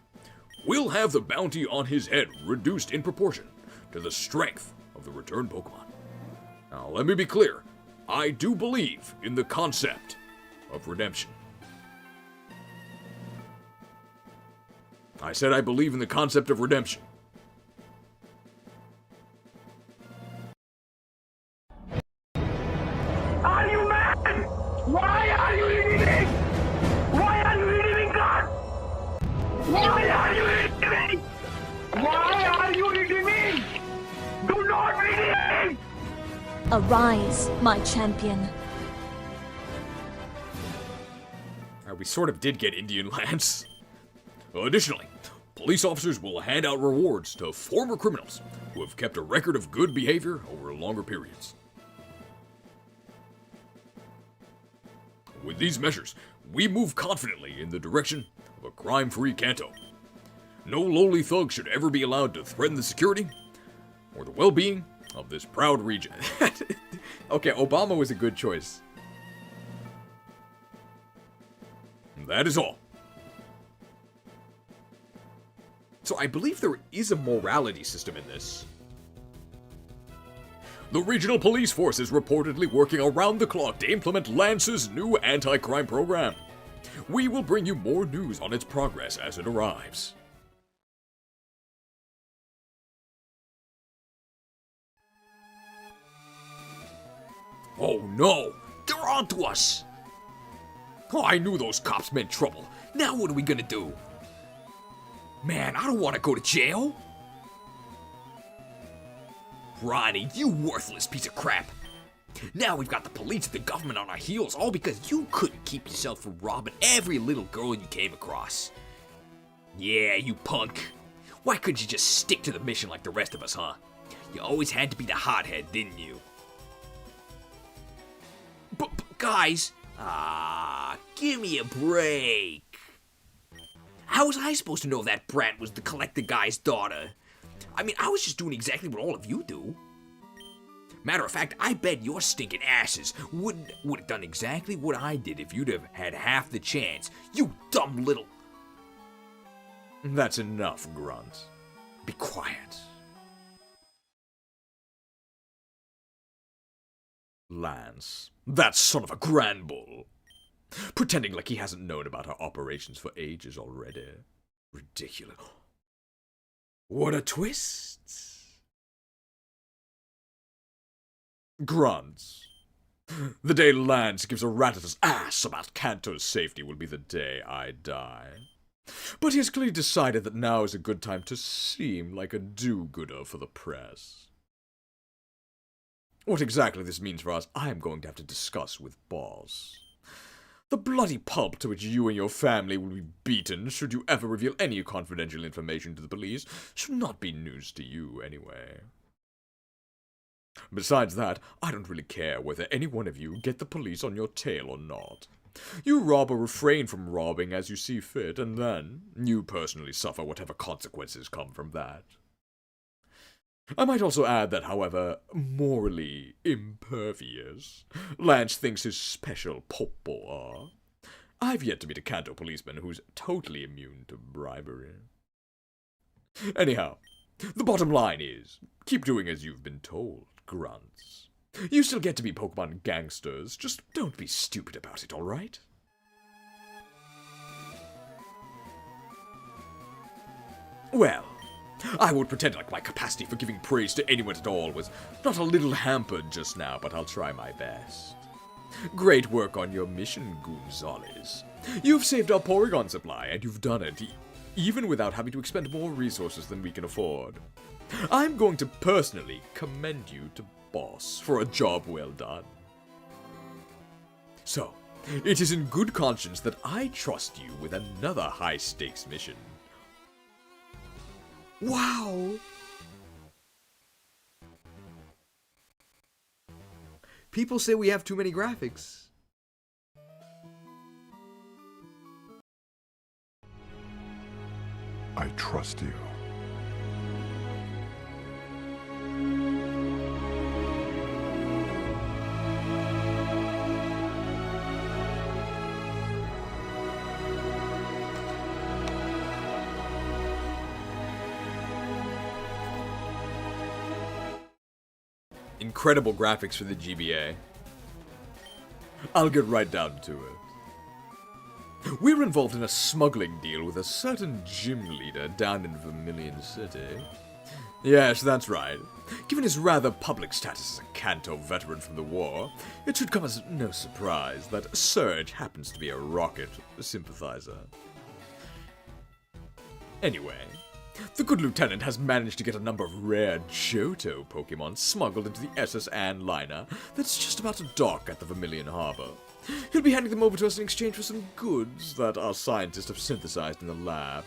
Speaker 14: will have the bounty on his head reduced in proportion to the strength of the returned Pokemon. Now, let me be clear. I do believe in the concept of redemption. I said I believe in the concept of redemption.
Speaker 11: Are you mad? Why are you leaving? Why are you leaving, God? Why are you leaving? Why are you leaving? Do not leave!
Speaker 18: Arise, my champion.
Speaker 1: We sort of did get Indian Lance.
Speaker 14: Additionally, Police officers will hand out rewards to former criminals who have kept a record of good behavior over longer periods. With these measures, we move confidently in the direction of a crime-free Kanto. No lowly thug should ever be allowed to threaten the security or the well-being of this proud region.
Speaker 1: Okay, Obama was a good choice.
Speaker 14: That is all.
Speaker 1: So I believe there is a morality system in this.
Speaker 14: The regional police force is reportedly working around the clock to implement Lance's new anti-crime program. We will bring you more news on its progress as it arrives.
Speaker 2: Oh no! They're onto us! Oh, I knew those cops meant trouble. Now what are we gonna do? Man, I don't want to go to jail. Ronnie, you worthless piece of crap. Now we've got the police and the government on our heels, all because you couldn't keep yourself from robbing every little girl you came across. Yeah, you punk. Why couldn't you just stick to the mission like the rest of us, huh? You always had to be the hothead, didn't you? But guys, give me a break. How was I supposed to know that brat was the collector guy's daughter? I mean, I was just doing exactly what all of you do. Matter of fact, I bet your stinking asses would have done exactly what I did if you'd have had half the chance. You dumb little...
Speaker 1: That's enough, Grunt.
Speaker 2: Be quiet.
Speaker 1: Lance. That son of a grand bull. Pretending like he hasn't known about our operations for ages already. Ridiculous. What a twist. Grunt. The day Lance gives a Ratatta's ass about Kanto's safety will be the day I die. But he has clearly decided that now is a good time to seem like a do-gooder for the press. What exactly this means for us, I am going to have to discuss with Boss. The bloody pulp to which you and your family will be beaten should you ever reveal any confidential information to the police should not be news to you anyway. Besides that, I don't really care whether any one of you get the police on your tail or not. You rob or refrain from robbing as you see fit, and then you personally suffer whatever consequences come from that. I might also add that, however morally impervious Lance thinks his special popo are, I've yet to meet a Kanto policeman who's totally immune to bribery. Anyhow, the bottom line is, keep doing as you've been told, Grunts. You still get to be Pokemon gangsters, just don't be stupid about it, alright? Well, I would pretend like my capacity for giving praise to anyone at all was not a little hampered just now, but I'll try my best. Great work on your mission, Gonzales. You've saved our Porygon supply, and you've done it even without having to expend more resources than we can afford. I'm going to personally commend you to Boss for a job well done. So, it is in good conscience that I trust you with another high-stakes mission. Wow! People say we have too many graphics.
Speaker 19: I trust you.
Speaker 1: Incredible graphics for the GBA. I'll get right down to it. We're involved in a smuggling deal with a certain gym leader down in Vermilion City. Yes, that's right. Given his rather public status as a Kanto veteran from the war, it should come as no surprise that Surge happens to be a Rocket sympathizer. Anyway, the good lieutenant has managed to get a number of rare Johto Pokemon smuggled into the SS Anne liner that's just about to dock at the Vermilion Harbor. He'll be handing them over to us in exchange for some goods that our scientists have synthesized in the lab.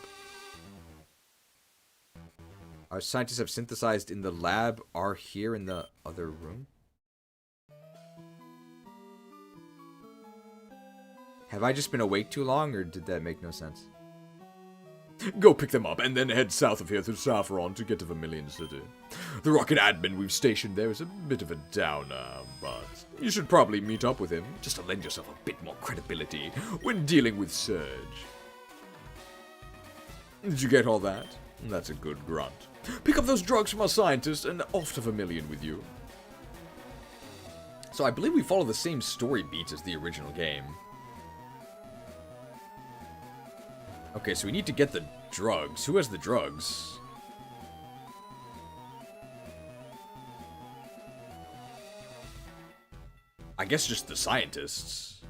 Speaker 6: Our scientists have synthesized in the lab are here in the other room? Have I just been awake too long, or did that make no sense?
Speaker 7: Go pick them up, and then head south of here through Saffron to get to Vermilion City. The rocket admin we've stationed there is a bit of a downer, but you should probably meet up with him, just to lend yourself a bit more credibility when dealing with Surge. Did you get all that? That's a good grunt. Pick up those drugs from our scientist, and off to Vermilion with you.
Speaker 6: So I believe we follow the same story beats as the original game. Okay, so we need to get the drugs. Who has the drugs? I guess just the scientists.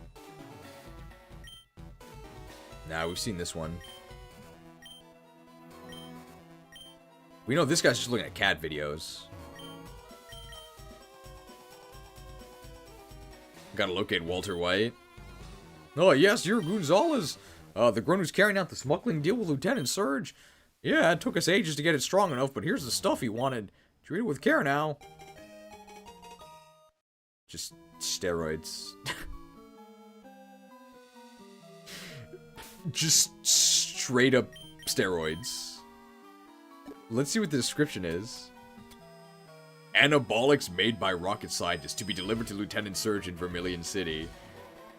Speaker 6: Nah, we've seen this one. We know this guy's just looking at cat videos. Gotta locate Walter White. Oh, yes, you're Gonzalez. The grunt who's carrying out the smuggling deal with Lieutenant Surge. Yeah, it took us ages to get it strong enough, but here's the stuff he wanted. Treat it with care now. Just steroids. Just straight up steroids. Let's see what the description is. Anabolics made by rocket scientists to be delivered to Lieutenant Surge in Vermilion City.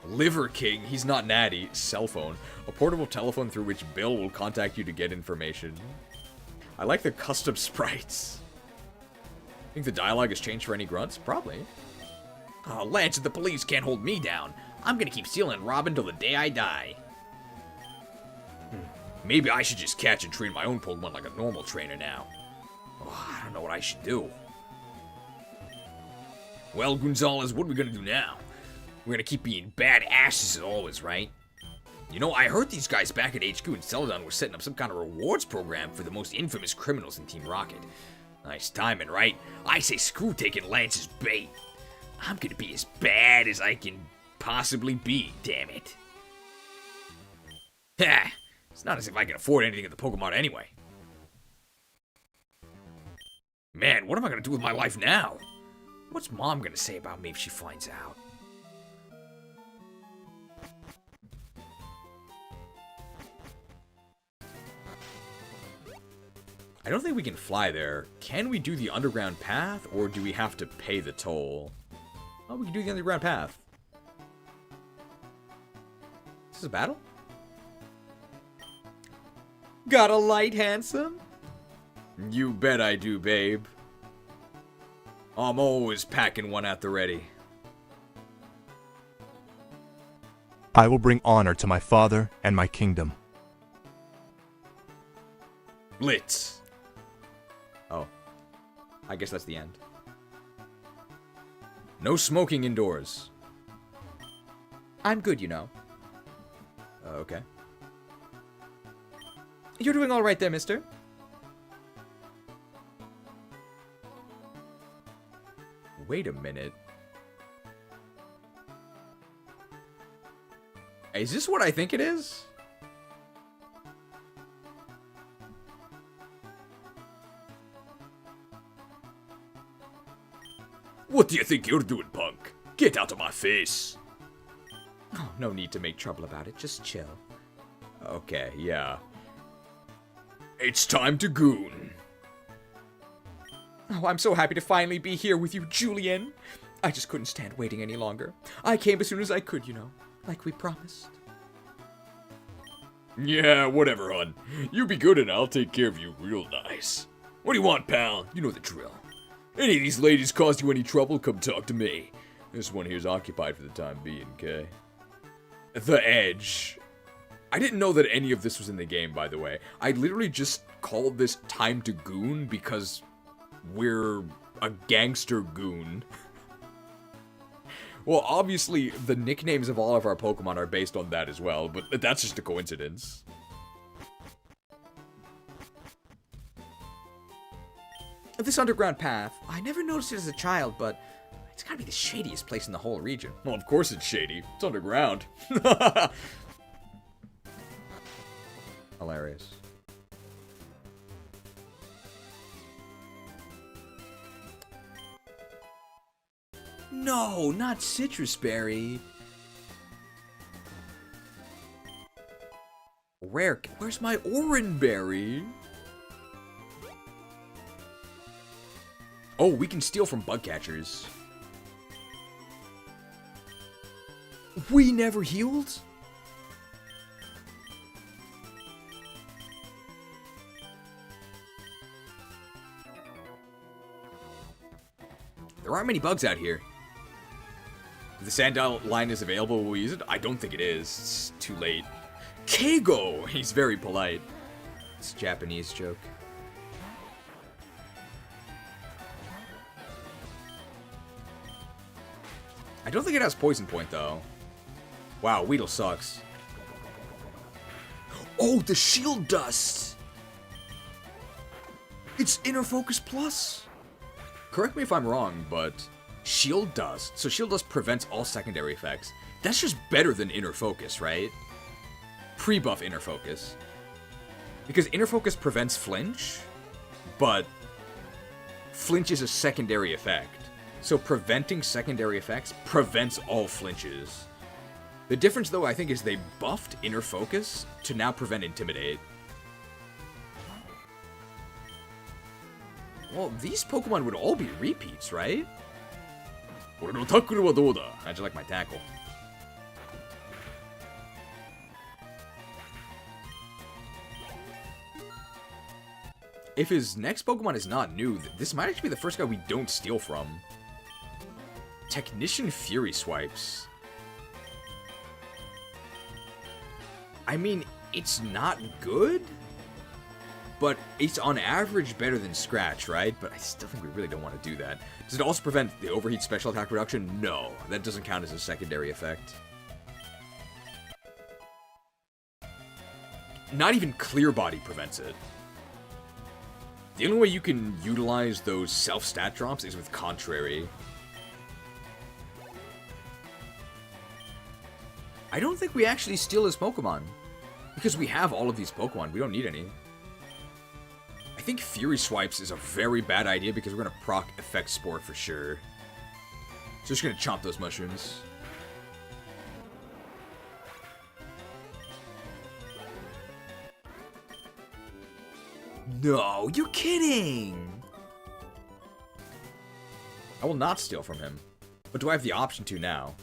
Speaker 6: Liver King, he's not natty. Cell phone. A portable telephone through which Bill will contact you to get information. I like the custom sprites. Think the dialogue has changed for any grunts? Probably. Oh, Lance and the police can't hold me down. I'm gonna keep stealing and robbing till the day I die. Maybe I should just catch and train my own Pokemon like a normal trainer now. Oh, I don't know what I should do. Well, Gonzalez, what are we gonna do now? We're gonna keep being bad asses as always, right? You know, I heard these guys back at HQ in Celadon were setting up some kind of rewards program for the most infamous criminals in Team Rocket. Nice timing, right? I say screw taking Lance's bait. I'm gonna be as bad as I can possibly be, damn it. Ha! It's not as if I can afford anything at the Pokemon anyway. Man, what am I gonna do with my life now? What's Mom gonna say about me if she finds out? I don't think we can fly there. Can we do the underground path, or do we have to pay the toll? Oh, we can do the underground path. Is this a battle? Got a light, handsome? You bet I do, babe. I'm always packing one at the ready.
Speaker 19: I will bring honor to my father and my kingdom.
Speaker 6: Blitz. Oh. I guess that's the end. No smoking indoors. I'm good, you know. Okay. You're doing all right there, mister. Wait a minute. Is this what I think it is?
Speaker 7: What do you think you're doing, punk? Get out of my face.
Speaker 6: Oh, no need to make trouble about it. Just chill. Okay, yeah.
Speaker 7: It's time to goon.
Speaker 6: Oh, I'm so happy to finally be here with you, Julian. I just couldn't stand waiting any longer. I came as soon as I could, you know, like we promised.
Speaker 7: Yeah, whatever, hon. You be good and I'll take care of you real nice. What do you want, pal? You know the drill. Any of these ladies cause you any trouble, come talk to me. This one here's occupied for the time being, okay? The Edge.
Speaker 6: I didn't know that any of this was in the game, by the way. I literally just called this Time to Goon because we're a gangster goon. Well, obviously, the nicknames of all of our Pokemon are based on that as well, but that's just a coincidence. This underground path, I never noticed it as a child, but it's gotta be the shadiest place in the whole region.
Speaker 7: Well, of course it's shady. It's underground.
Speaker 6: Hilarious. No, not citrus berry. Rare. Where's my orange berry? Oh, we can steal from bug catchers. We never healed? There aren't many bugs out here. If the Sandile line is available, will we use it? I don't think it is. It's too late. Keigo! He's very polite. It's a Japanese joke. I don't think it has Poison Point, though. Wow, Weedle sucks. Oh, the Shield Dust! It's Inner Focus Plus! Correct me if I'm wrong, but Shield Dust. So Shield Dust prevents all secondary effects. That's just better than Inner Focus, right? Pre-buff Inner Focus. Because Inner Focus prevents flinch, but flinch is a secondary effect. So preventing secondary effects prevents all flinches. The difference, though, I think, is they buffed Inner Focus to now prevent Intimidate. Well, these Pokemon would all be repeats, right? How'd you like my tackle? If his next Pokemon is not new, this might actually be the first guy we don't steal from. Technician Fury Swipes. I mean, it's not good, but it's on average better than Scratch, right? But I still think we really don't want to do that. Does it also prevent the Overheat Special Attack Reduction? No, that doesn't count as a secondary effect. Not even Clear Body prevents it. The only way you can utilize those self-stat drops is with Contrary. I don't think we actually steal his Pokemon. Because we have all of these Pokemon, we don't need any. I think Fury Swipes is a very bad idea because we're going to proc Effect Spore for sure. So just going to chomp those mushrooms. No, you're kidding! I will not steal from him. But do I have the option to now?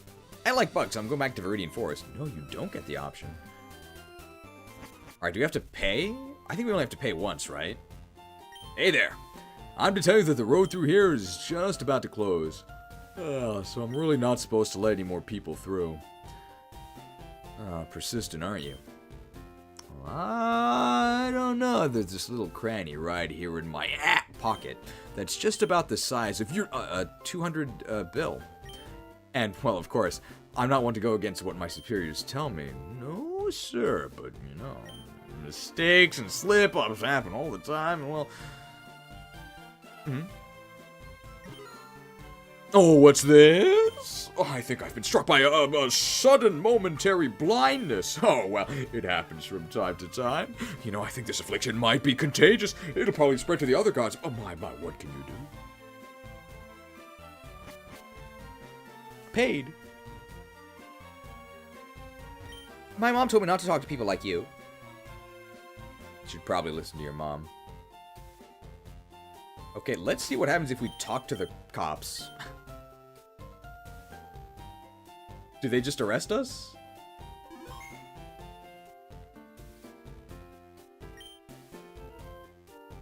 Speaker 6: I like bugs, so I'm going back to Viridian Forest. No, you don't get the option. Alright, do we have to pay? I think we only have to pay once, right? Hey there! I'm to tell you that the road through here is just about to close. So I'm really not supposed to let any more people through. Persistent, aren't you? I don't know. There's this little cranny right here in my pocket that's just about the size of your 200 bill. And, well, of course, I'm not one to go against what my superiors tell me. No, sir, but, you know, mistakes and slip-ups happen all the time, and, well... Oh, what's this? Oh, I think I've been struck by a sudden momentary blindness. Oh, well, it happens from time to time. You know, I think this affliction might be contagious. It'll probably spread to the other gods. Oh, my, what can you do? Paid. My mom told me not to talk to people like you. You should probably listen to your mom. Okay, let's see what happens if we talk to the cops. Do they just arrest us?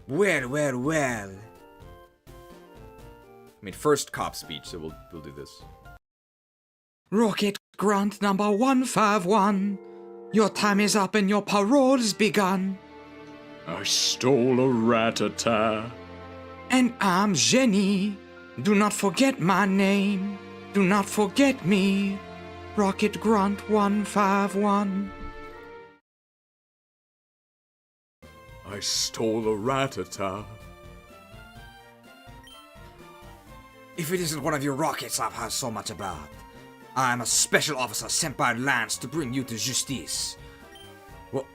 Speaker 6: Well. I mean, first cop speech, so we'll do this.
Speaker 15: Rocket Grunt number 151. Your time is up and your parole's begun.
Speaker 7: I stole a Ratatta.
Speaker 15: And I'm Jenny. Do not forget my name. Do not forget me. Rocket Grunt 151.
Speaker 7: I stole a Ratatta.
Speaker 6: If it isn't one of your rockets I've heard so much about, I'm a special officer sent by Lance to bring you to justice. Well,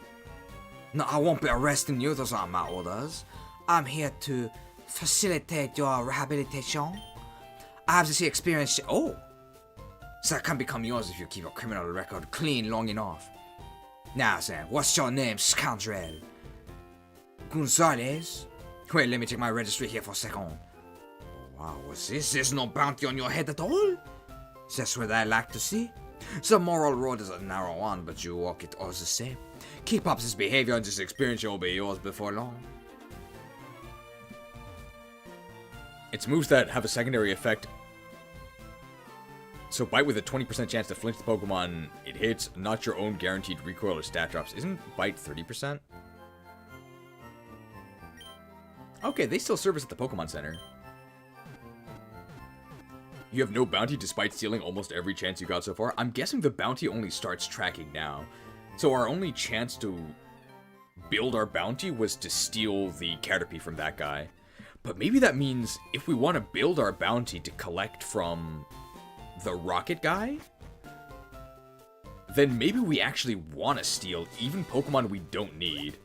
Speaker 6: no, I won't be arresting you, those aren't my orders. I'm here to facilitate your rehabilitation. I have this experience. Oh. So that can become yours if you keep a criminal record clean long enough. Now then, what's your name, scoundrel? Gonzalez? Wait, let me check my registry here for a second. Oh, wow, what's this? There's no bounty on your head at all? That's what I like to see. The moral road is a narrow one, but you walk it all the same. Keep up this behavior and this experience will be yours before long.
Speaker 1: It's moves that have a secondary effect. So bite with a 20% chance to flinch the Pokemon it hits, not your own guaranteed recoil or stat drops. Isn't bite 30%? Okay, they still service at the Pokemon Center. You have no bounty despite stealing almost every chance you got so far. I'm guessing the bounty only starts tracking now. So our only chance to build our bounty was to steal the Caterpie from that guy. But maybe that means if we want to build our bounty to collect from the Rocket guy, then maybe we actually want to steal even Pokemon we don't need.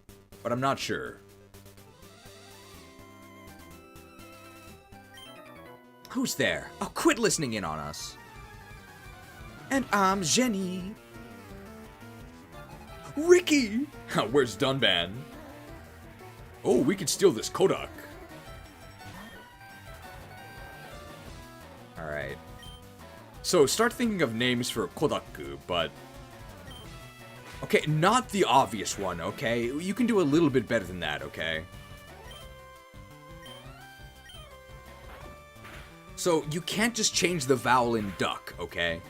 Speaker 1: But I'm not sure.
Speaker 6: Who's there? Oh, quit listening in on us. And I'm Jenny.
Speaker 1: Ricky! Where's Dunban? Oh, we could steal this Kodak. Alright. So, start thinking of names for Kodaku, but... Okay, not the obvious one, okay? You can do a little bit better than that, okay? So, you can't just change the vowel in duck, okay?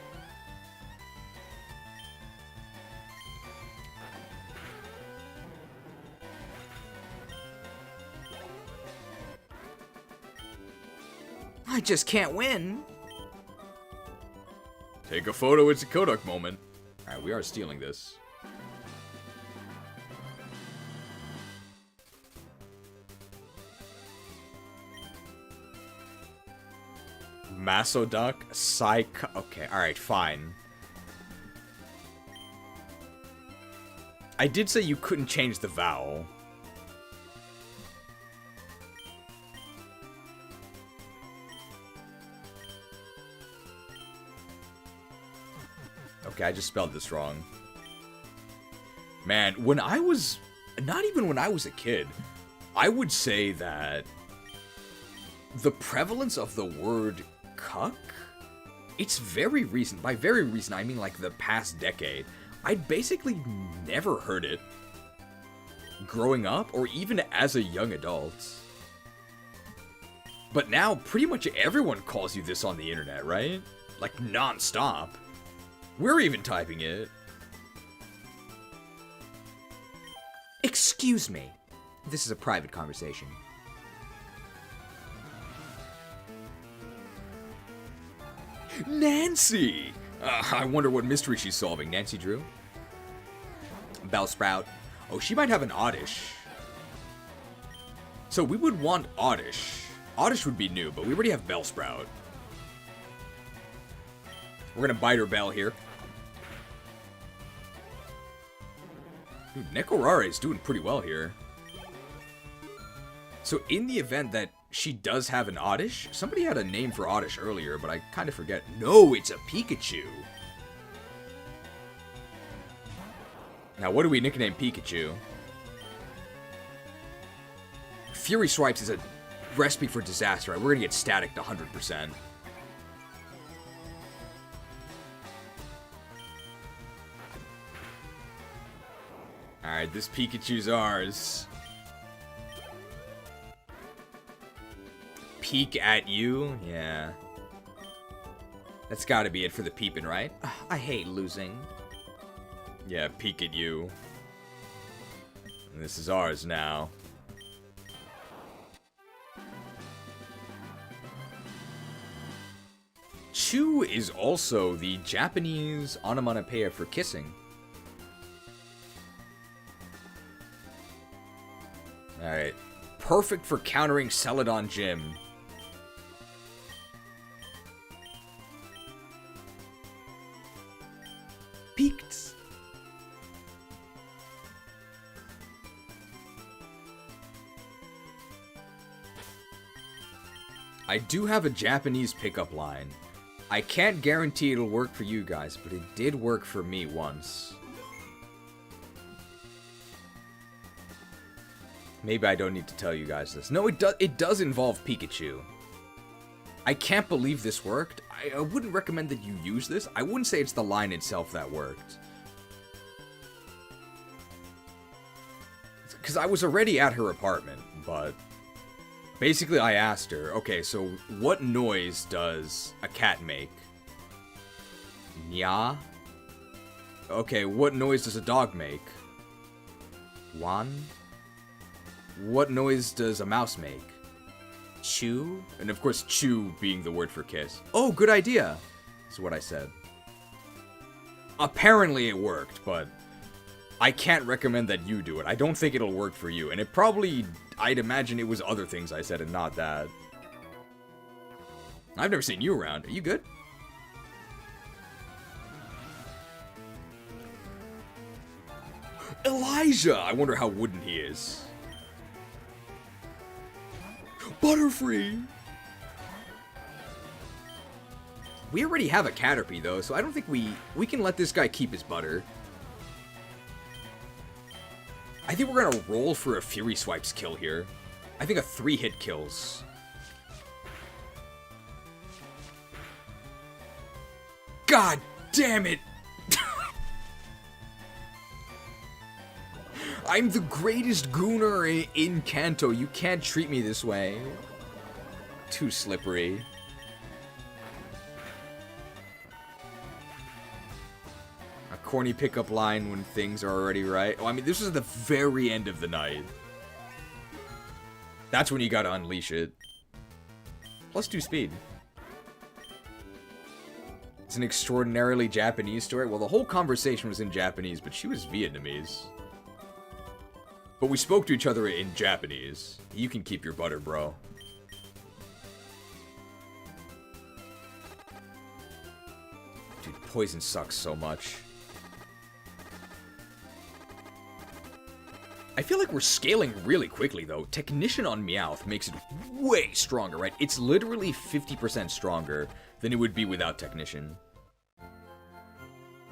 Speaker 6: I just can't win.
Speaker 1: Take a photo, it's a Kodak moment. Alright, we are stealing this. Masoduck, Psych. Okay, alright, fine. I did say you couldn't change the vowel. Okay, I just spelled this wrong. Man, when I was... Not even when I was a kid, I would say that the prevalence of the word cuck, it's very recent. By very recent, I mean like the past decade. I'd basically never heard it growing up or even as a young adult. But now, pretty much everyone calls you this on the internet, right? Like, non-stop. We're even typing it.
Speaker 6: Excuse me. This is a private conversation.
Speaker 1: Nancy! I wonder what mystery she's solving. Nancy Drew? Bellsprout. Oh, she might have an Oddish. So we would want Oddish. Oddish would be new, but we already have Bellsprout. We're gonna bite her bell here. Dude, Nekorare is doing pretty well here. So in the event that she does have an Oddish, somebody had a name for Oddish earlier, but I kind of forget. No, it's a Pikachu. Now, what do we nickname Pikachu? Fury Swipes is a recipe for disaster. Right? We're gonna get static to 100%. Alright, this Pikachu's ours. Peek at you? Yeah. That's gotta be it for the peeping, right?
Speaker 6: I hate losing.
Speaker 1: Yeah, peek at you. And this is ours now. Chew is also the Japanese onomatopoeia for kissing. Alright. Perfect for countering Celadon Gym.
Speaker 6: Peaked. I do have a Japanese pickup line. I can't guarantee it'll work for you guys, but it did work for me once. Maybe I don't need to tell you guys this. No, it does involve Pikachu. I can't believe this worked. I wouldn't recommend that you use this. I wouldn't say it's the line itself that worked. Because I was already at her apartment, but... Basically, I asked her, okay, so what noise does a cat make? Nya? Okay, what noise does a dog make? Wan? What noise does a mouse make? Chew? And of course, chew being the word for kiss. Oh, good idea, is what I said. Apparently it worked, but I can't recommend that you do it. I don't think it'll work for you, and it probably... I'd imagine it was other things I said and not that. I've never seen you around. Are you good? Elijah! I wonder how wooden he is. Butterfree! We already have a Caterpie, though, so I don't think we can let this guy keep his butter. I think we're gonna roll for a Fury Swipes kill here. I think a 3-hit kills. God damn it! I'm the greatest gooner in Kanto. You can't treat me this way. Too slippery. Corny pickup line when things are already right. Oh, I mean, this is the very end of the night. That's when you gotta unleash it. +2 speed. It's an extraordinarily Japanese story. Well, the whole conversation was in Japanese, but she was Vietnamese. But we spoke to each other in Japanese. You can keep your butter, bro. Dude, poison sucks so much. I feel like we're scaling really quickly, though. Technician on Meowth makes it way stronger, right? It's literally 50% stronger than it would be without Technician.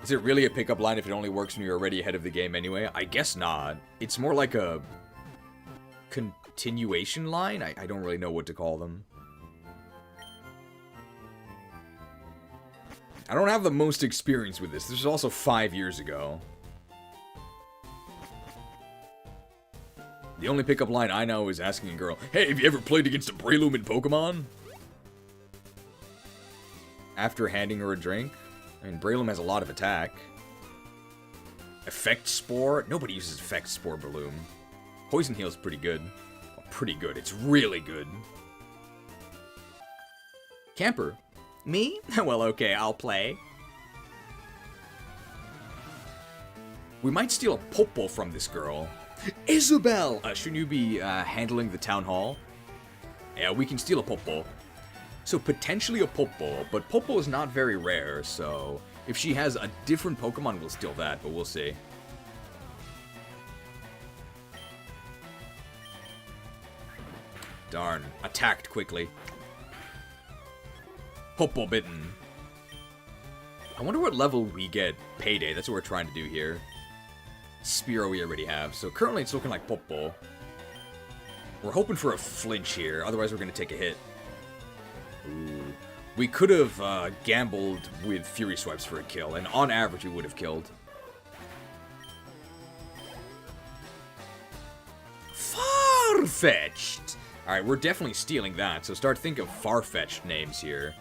Speaker 6: Is it really a pickup line if it only works when you're already ahead of the game anyway? I guess not. It's more like a continuation line? I don't really know what to call them. I don't have the most experience with this. This was also 5 years ago. The only pickup line I know is asking a girl, "Hey, have you ever played against a Breloom in Pokemon?" After handing her a drink. I mean, Breloom has a lot of attack. Effect Spore? Nobody uses Effect Spore Breloom. Poison Heal's pretty good. Well, pretty good. It's really good. Camper. Me? Well, okay, I'll play. We might steal a Popo from this girl. Isabel! Shouldn't you be handling the town hall? Yeah, we can steal a Popo. So potentially a Popo, but Popo is not very rare, so if she has a different Pokemon, we'll steal that, but we'll see. Darn, attacked quickly. Popo bitten. I wonder what level we get Payday. That's what we're trying to do here. Spearow we already have, so currently it's looking like Popo. We're hoping for a flinch here, otherwise we're going to take a hit. Ooh. We could have gambled with Fury Swipes for a kill, and on average we would have killed. Farfetch'd! Alright, we're definitely stealing that, so start thinking of Farfetch'd names here.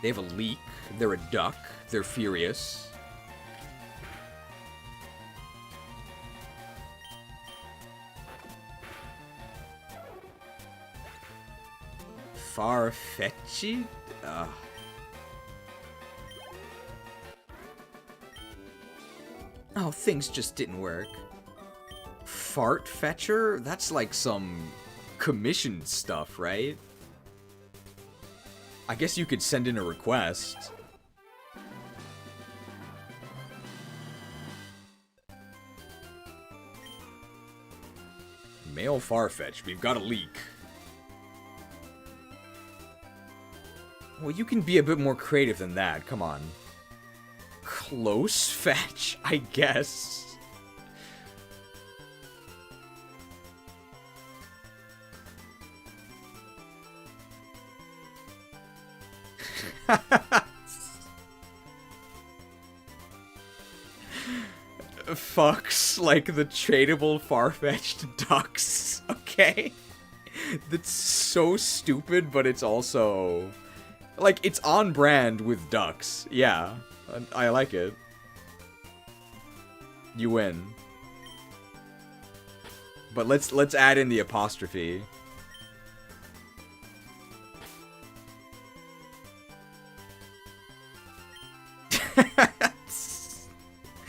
Speaker 6: They have a leak, they're a duck, they're furious. Farfetch'd? Oh, things just didn't work. Fart Fetcher? That's like some commission stuff, right? I guess you could send in a request.
Speaker 1: Male Farfetch'd. We've got a leak. Well, you can be a bit more creative than that. Come on. Close fetch, I guess. Fucks like the tradable Farfetch'd ducks. Okay. That's so stupid, but it's also... Like, it's on brand with ducks. Yeah. I like it. You win. But let's add in the apostrophe.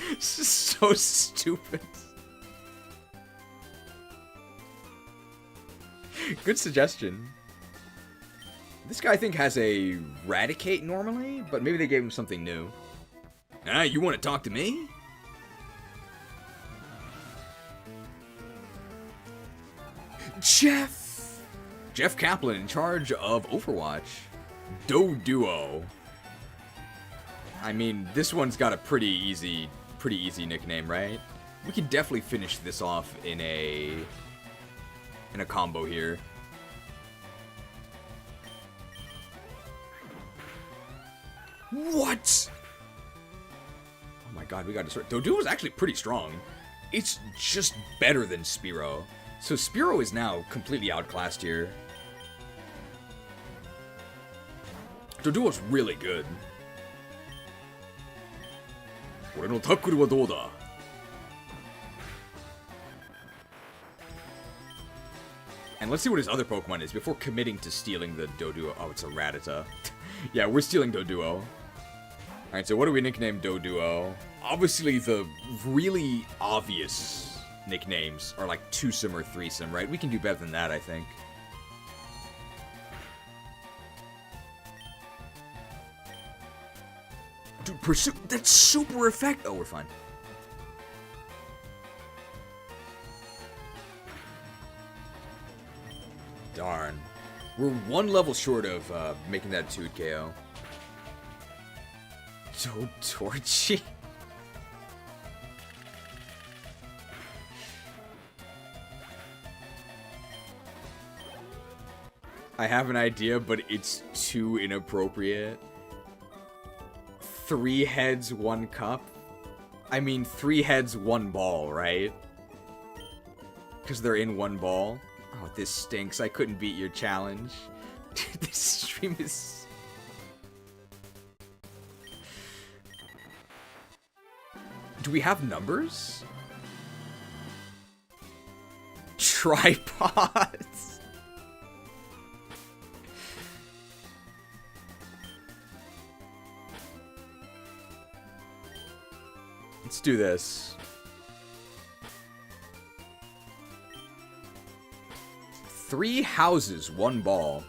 Speaker 1: This is so stupid. Good suggestion. This guy, I think, has a Raticate normally, but maybe they gave him something new. Ah, you want to talk to me? Jeff Kaplan in charge of Overwatch. Duo. I mean, this one's got a pretty easy nickname, right? We can definitely finish this off in a combo here. What? Oh my god, we got to start. Doduo is actually pretty strong. It's just better than Spearow. So Spearow is now completely outclassed here. Doduo's really good. And let's see what his other Pokemon is before committing to stealing the Doduo. Oh, it's a Rattata. Yeah, we're stealing Doduo. Alright, so what do we nickname Doduo? Obviously, the really obvious nicknames are like Twosome or Threesome, right? We can do better than that, I think. Dude, pursue. That's super effective. Oh, we're fine. Darn. We're one level short of making that a 2 KO. Torchy. I have an idea, but it's too inappropriate. 3 heads, 1 cup. I mean, 3 heads, 1 ball, right? Because they're in 1 ball. Oh, this stinks. I couldn't beat your challenge. This stream is... Do we have numbers? Tripods. Let's do this. 3 houses, 1 ball.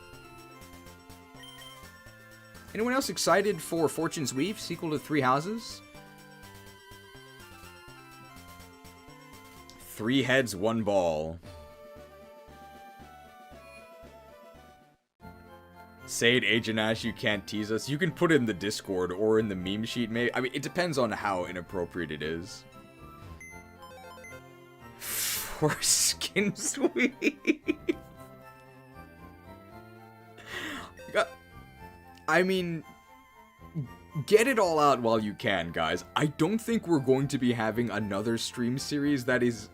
Speaker 1: Anyone else excited for Fortune's Weave, sequel to 3 houses? 3 heads, 1 ball. Say it, Agent Ash, you can't tease us. You can put it in the Discord or in the meme sheet, maybe. I mean, it depends on how inappropriate it is. Foreskin's Weave. I mean, get it all out while you can, guys. I don't think we're going to be having another stream series that is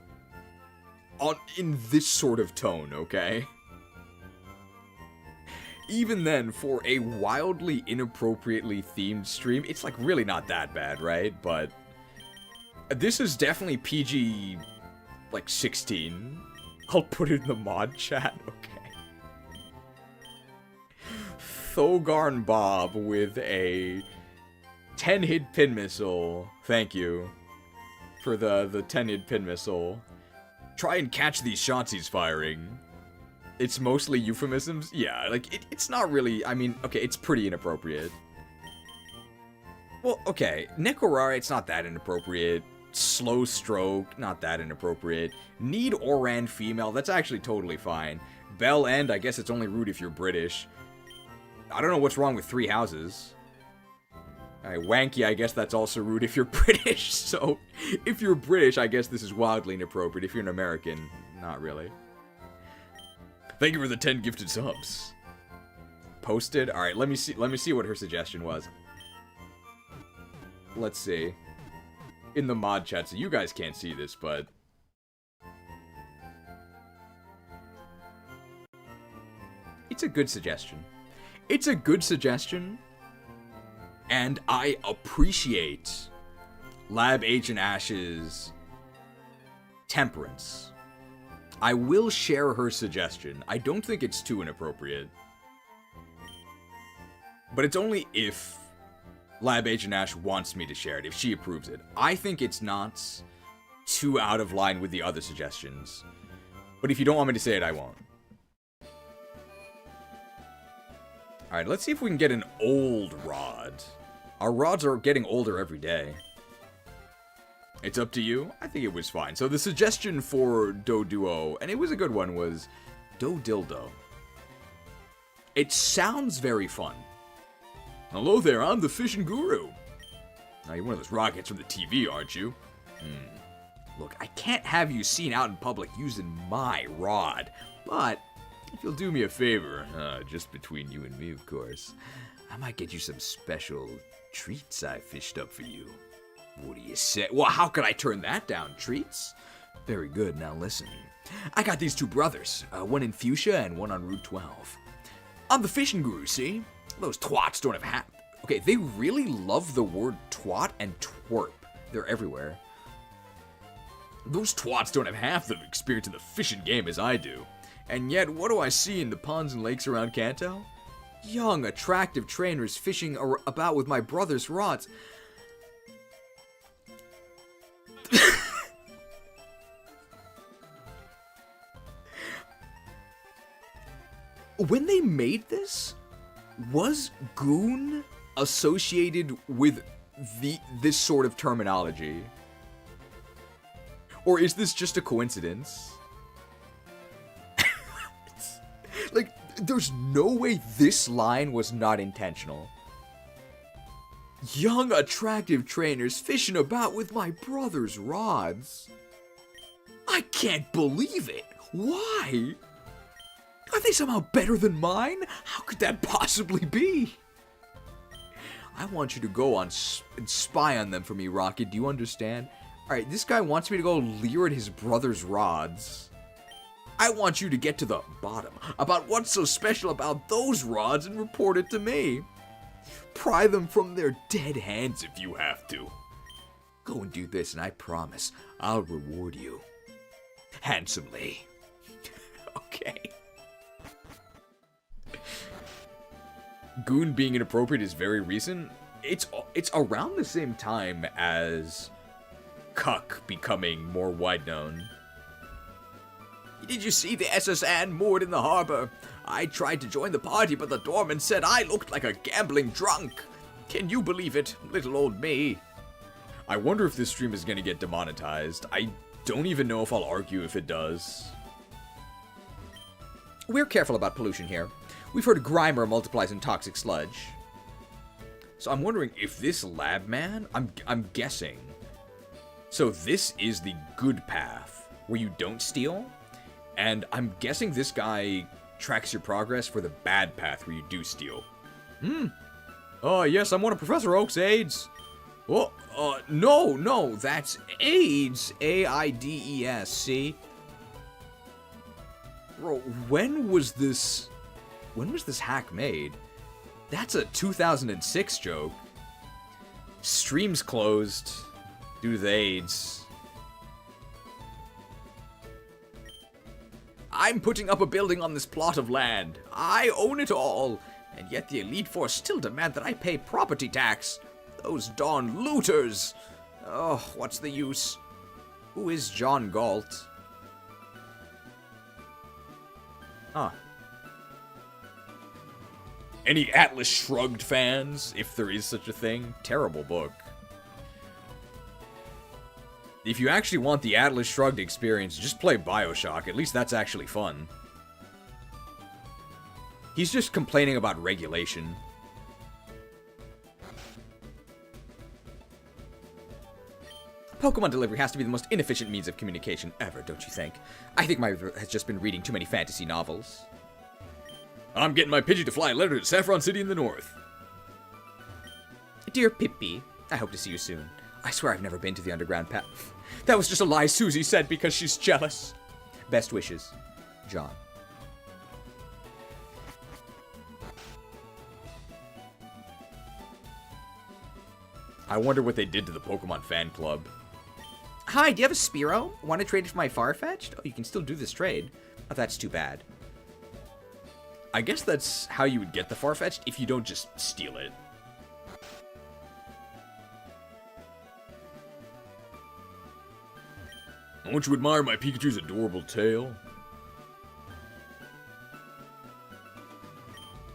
Speaker 1: in this sort of tone, okay? Even then, for a wildly inappropriately themed stream, it's like really not that bad, right? But this is definitely PG, like 16. I'll put it in the mod chat, okay? Thogarn Bob with a 10-hit pin missile. Thank you for the 10-hit pin missile. Try and catch these shots he's firing. It's mostly euphemisms. Yeah, like, it's not really... I mean, okay, it's pretty inappropriate. Well, okay, Nekorara, it's not that inappropriate. Slow stroke, not that inappropriate. Need Oran female, that's actually totally fine. Bell End, I guess it's only rude if you're British. I don't know what's wrong with 3 houses. Alright, Wanky, I guess that's also rude if you're British. So, if you're British, I guess this is wildly inappropriate. If you're an American, not really. Thank you for the 10 gifted subs. Posted? Alright, let me see what her suggestion was. Let's see. In the mod chat, so you guys can't see this, but... It's a good suggestion. It's a good suggestion, and I appreciate Lab Agent Ash's temperance. I will share her suggestion. I don't think it's too inappropriate. But it's only if Lab Agent Ash wants me to share it, if she approves it. I think it's not too out of line with the other suggestions. But if you don't want me to say it, I won't. Alright, let's see if we can get an old rod. Our rods are getting older every day. It's up to you. I think it was fine. So the suggestion for Do Duo, and it was a good one, was Do Dildo. It sounds very fun. Hello there, I'm the fishing guru. Now, you're one of those rockets from the TV, aren't you? Look, I can't have you seen out in public using my rod, but if you'll do me a favor, just between you and me, of course, I might get you some special treats I fished up for you. What do you say? Well, how could I turn that down? Treats? Very good, now listen. I got these 2 brothers, one in Fuchsia and one on Route 12. I'm the fishing guru, see? Those twats don't have half. Okay, they really love the word twat and twerp. They're everywhere. Those twats don't have half the experience in the fishing game as I do. And yet, what do I see in the ponds and lakes around Kanto? Young, attractive trainers fishing about with my brother's rods. When they made this, was Goon associated with this sort of terminology? Or is this just a coincidence? Like, there's no way this line was not intentional. Young, attractive trainers fishing about with my brother's rods. I can't believe it. Why? Are they somehow better than mine? How could that possibly be? I want you to go on and spy on them for me, Rocket. Do you understand? Alright, this guy wants me to go leer at his brother's rods. I want you to get to the bottom about what's so special about those rods and report it to me. Pry them from their dead hands if you have to. Go and do this and I promise I'll reward you. Handsomely. Okay. Goon being inappropriate is very recent. It's around the same time as Cuck becoming more wide known. Did you see the SS Anne moored in the harbor? I tried to join the party, but the doorman said I looked like a gambling drunk. Can you believe it, little old me? I wonder if this stream is going to get demonetized. I don't even know if I'll argue if it does. We're careful about pollution here. We've heard Grimer multiplies in toxic sludge. So I'm wondering if this lab man, I'm guessing. So this is the good path, where you don't steal. And I'm guessing this guy tracks your progress for the bad path, where you do steal. Oh, yes, I'm one of Professor Oak's aides. Well, no, that's AIDS. AIDS, see? Bro, when was this hack made? That's a 2006 joke. Stream's closed due to the AIDS. I'm putting up a building on this plot of land. I own it all. And yet the Elite Force still demand that I pay property tax. Those darn looters. Oh, what's the use? Who is John Galt? Huh. Any Atlas Shrugged fans, if there is such a thing? Terrible book. If you actually want the Atlas Shrugged experience, just play Bioshock. At least that's actually fun. He's just complaining about regulation. Pokemon delivery has to be the most inefficient means of communication ever, don't you think? I think my has just been reading too many fantasy novels.
Speaker 14: I'm getting my Pidgey to fly a letter to Saffron City in the north.
Speaker 6: Dear Pippi, I hope to see you soon. I swear I've never been to the underground path. That was just a lie Susie said because she's jealous. Best wishes, John.
Speaker 1: I wonder what they did to the Pokemon fan club.
Speaker 6: Hi, do you have a Spearow? Want to trade it for my Farfetch'd? Oh, you can still do this trade. Oh, that's too bad.
Speaker 1: I guess that's how you would get the Farfetch'd if you don't just steal it.
Speaker 14: Won't you admire my Pikachu's adorable tail?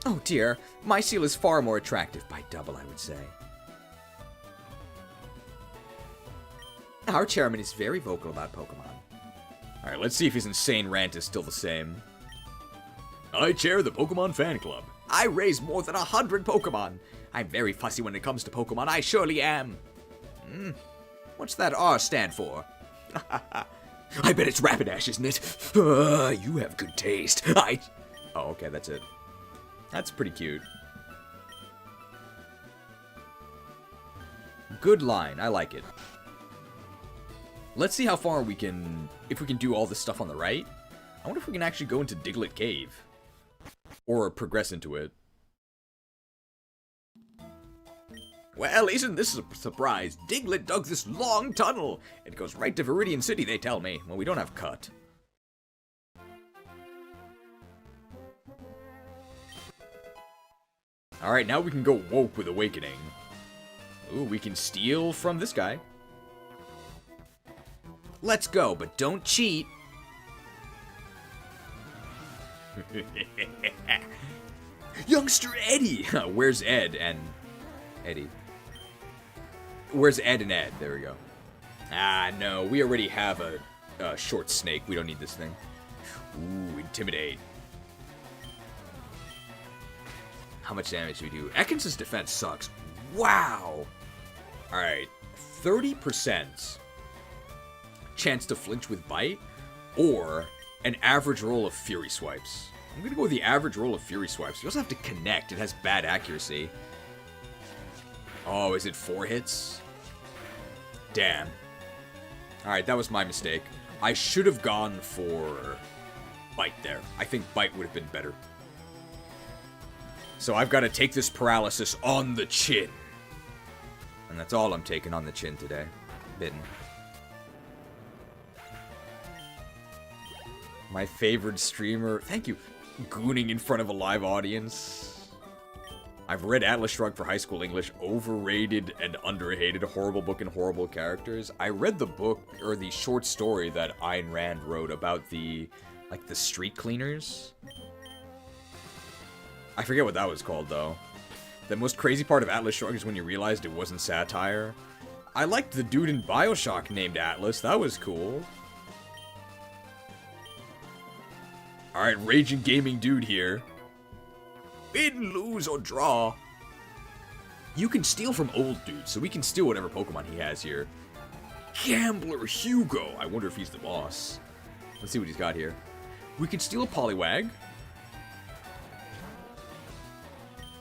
Speaker 6: Oh dear, my seal is far more attractive by double, I would say. Our chairman is very vocal about Pokemon.
Speaker 1: Alright, let's see if his insane rant is still the same.
Speaker 14: I chair the Pokemon fan club.
Speaker 6: I raise more than 100 Pokemon. I'm very fussy when it comes to Pokemon, I surely am. What's that R stand for? I bet it's Rapidash, isn't it? You have good taste. Oh,
Speaker 1: okay, that's it. That's pretty cute. Good line, I like it. Let's see how far we can, if we can do all this stuff on the right. I wonder if we can actually go into Diglett Cave. Or progress into it.
Speaker 6: Well, isn't this a surprise? Diglett dug this long tunnel. It goes right to Viridian City, they tell me. Well, we don't have cut.
Speaker 1: Alright, now we can go woke with Awakening. Ooh, we can steal from this guy.
Speaker 6: Let's go, but don't cheat.
Speaker 1: Youngster Eddie! Where's Ed and Eddie? Where's Ed and Ed? There we go. Ah, no, we already have a short snake. We don't need this thing. Ooh, Intimidate. How much damage do we do? Ekans' defense sucks. Wow! Alright, 30% chance to flinch with Bite, or an average roll of Fury Swipes. I'm gonna go with the average roll of Fury Swipes. You also have to connect. It has bad accuracy. Oh, is it 4 hits? Damn. Alright, that was my mistake. I should have gone for Bite there. I think Bite would have been better. So I've got to take this paralysis on the chin. And that's all I'm taking on the chin today. Bitten. My favorite streamer. Thank you. Gooning in front of a live audience. I've read Atlas Shrugged for High School English. Overrated and underhated. Horrible book and horrible characters. I read the book, or the short story that Ayn Rand wrote about the, like, the street cleaners. I forget what that was called, though. The most crazy part of Atlas Shrugged is when you realized it wasn't satire. I liked the dude in Bioshock named Atlas. That was cool. Alright, raging gaming dude here. Win, lose, or draw. You can steal from old dudes, so we can steal whatever Pokemon he has here. Gambler Hugo. I wonder if he's the boss. Let's see what he's got here. We can steal a Poliwag.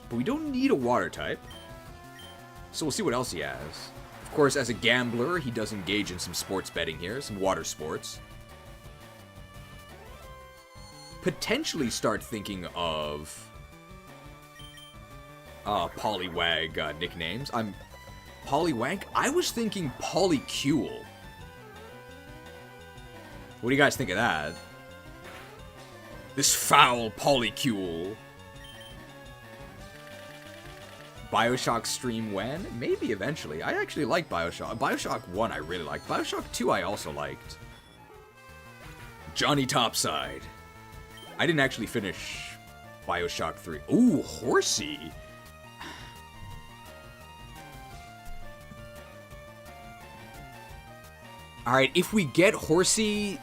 Speaker 1: But we don't need a water type. So we'll see what else he has. Of course, as a gambler, he does engage in some sports betting here, some water sports. Potentially start thinking of Poliwag nicknames. Poliwag? I was thinking Polycule. What do you guys think of that? This foul Polycule. Bioshock stream when? Maybe eventually. I actually like Bioshock. Bioshock 1 I really liked. Bioshock 2 I also liked. Johnny Topside. I didn't actually finish Bioshock 3. Ooh, Horsey.
Speaker 6: Alright, if we get Horsey...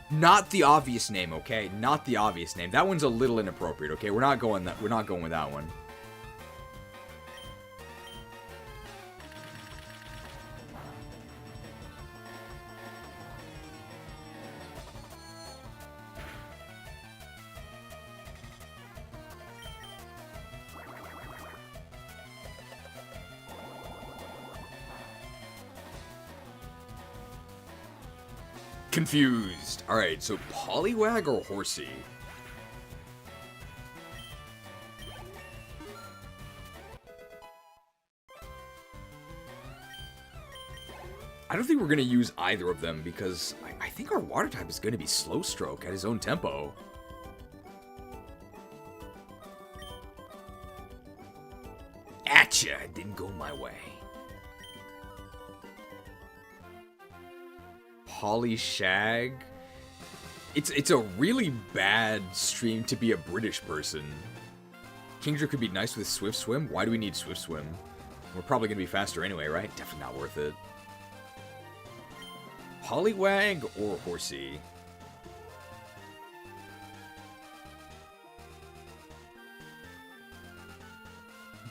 Speaker 6: Not the obvious name, okay? Not the obvious name. That one's a little inappropriate, okay? We're not going with that one.
Speaker 1: Confused. Alright, so Poliwag or Horsey? I don't think we're going to use either of them because I think our water type is going to be Slow Stroke at his own tempo. Atcha! It didn't go my way. Shag. It's a really bad stream to be a British person. Kingdra could be nice with Swift Swim. Why do we need Swift Swim? We're probably going to be faster anyway, right? Definitely not worth it. Poliwag or Horsey?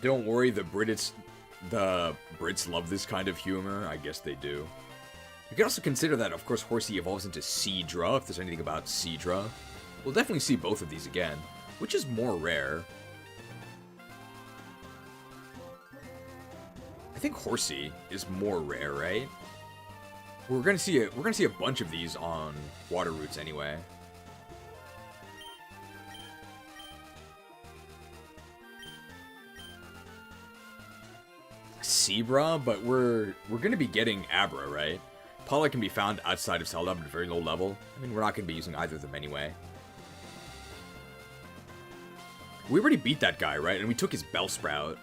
Speaker 1: Don't worry, the Brits love this kind of humor. I guess they do. You can also consider that, of course, Horsey evolves into Seadra, if there's anything about Seadra. We'll definitely see both of these again, which is more rare. I think Horsey is more rare, right? We're gonna see a bunch of these on water routes anyway. Zebra, but we're gonna be getting Abra, right? Paula can be found outside of Celdum at a very low level. I mean, we're not going to be using either of them anyway. We already beat that guy, right? And we took his Bellsprout.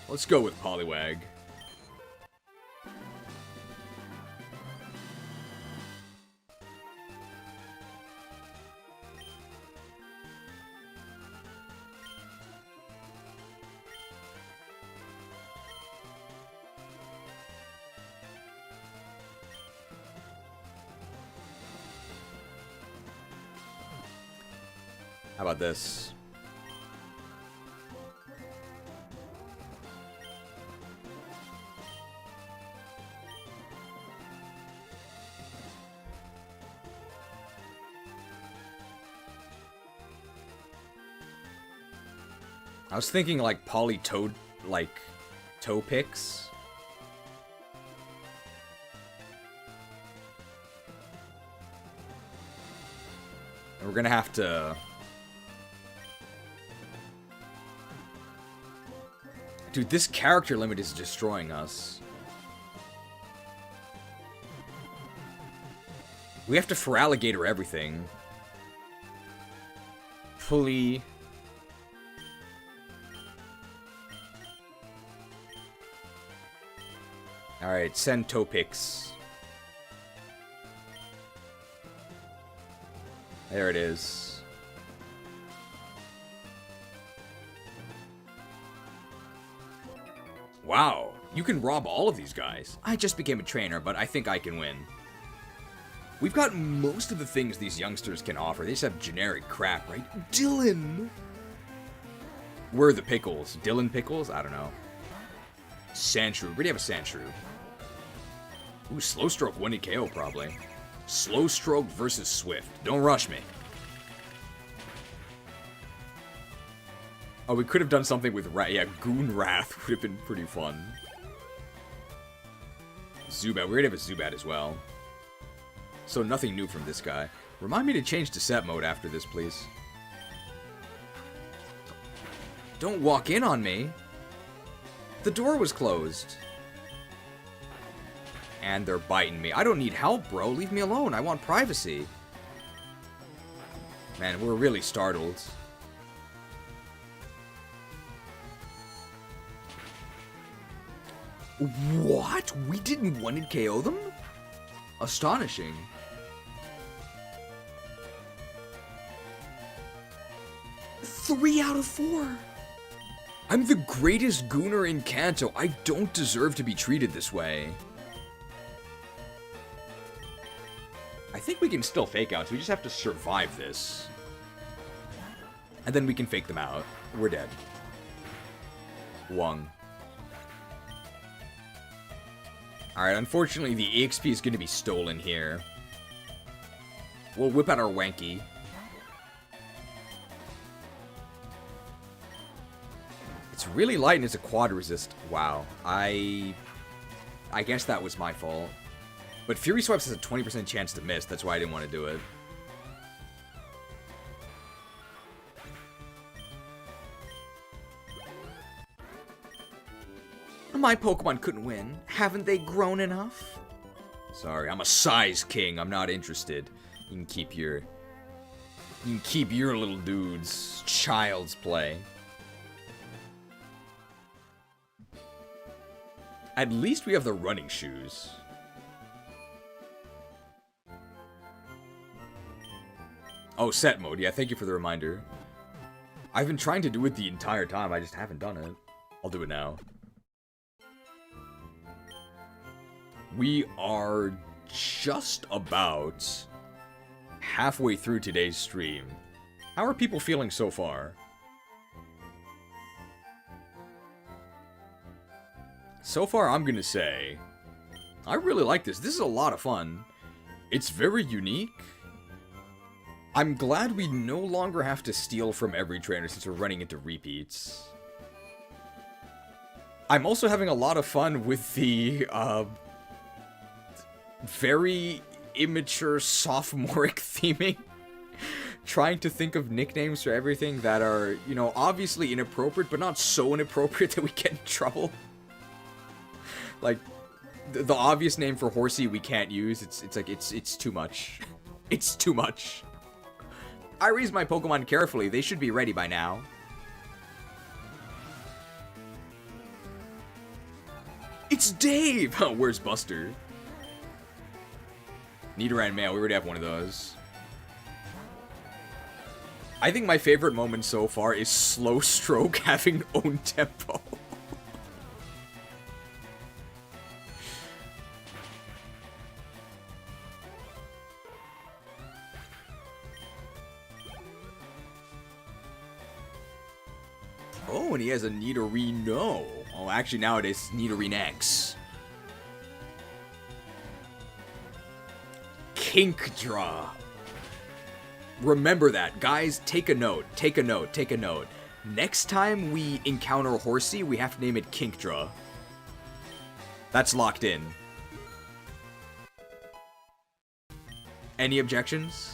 Speaker 1: Let's go with Poliwag. How about this? I was thinking like Toad picks. And we're gonna have to... Dude, this character limit is destroying us. We have to Feraligator everything. Pulley. Alright, send Topix. There it is. Wow, you can rob all of these guys. I just became a trainer, but I think I can win. We've got most of the things these youngsters can offer. They just have generic crap, right? Dylan! Where are the pickles? Dylan pickles? I don't know. Sandshrew. We already have a Sandshrew. Ooh, Slow Stroke 1 KO probably. Slow Stroke versus Swift. Don't rush me. Oh, we could have done something with yeah, Goon Wrath would have been pretty fun. Zubat. We already have a Zubat as well. So nothing new from this guy. Remind me to change to set mode after this, please. Don't walk in on me. The door was closed. And they're biting me. I don't need help, bro. Leave me alone. I want privacy. Man, we're really startled. What? We didn't 1-hit KO them? Astonishing. 3 out of 4. I'm the greatest gooner in Kanto. I don't deserve to be treated this way. I think we can still fake outs. We just have to survive this. And then we can fake them out. We're dead. Wong. Alright, unfortunately the EXP is going to be stolen here. We'll whip out our Wanky. It's really light and it's a quad resist. Wow. I guess that was my fault. But Fury Swipes has a 20% chance to miss. That's why I didn't want to do it. My Pokemon couldn't win. Haven't they grown enough? Sorry, I'm a size king. I'm not interested. You can keep your little dudes. Child's play. At least we have the running shoes. Oh, set mode. Yeah, thank you for the reminder. I've been trying to do it the entire time. I just haven't done it. I'll do it now. We are just about halfway through today's stream. How are people feeling so far? So far, I'm gonna say, I really like this. This is a lot of fun. It's very unique. I'm glad we no longer have to steal from every trainer since we're running into repeats. I'm also having a lot of fun with the, very immature sophomoric theming. Trying to think of nicknames for everything that are, you know, obviously inappropriate, but not so inappropriate that we get in trouble. Like, the obvious name for Horsey we can't use. It's too much. It's too much. I raised my Pokemon carefully. They should be ready by now. It's Dave! Where's Buster? Nidoran Mail. We already have one of those. I think my favorite moment so far is Slow Stroke having own tempo. Oh, and he has a Nidorino. Oh, actually nowadays, Nidorine X. Kinkdraw. Remember that. Guys, take a note. Take a note. Take a note. Next time we encounter a Horsey, we have to name it Kinkdraw. That's locked in. Any objections?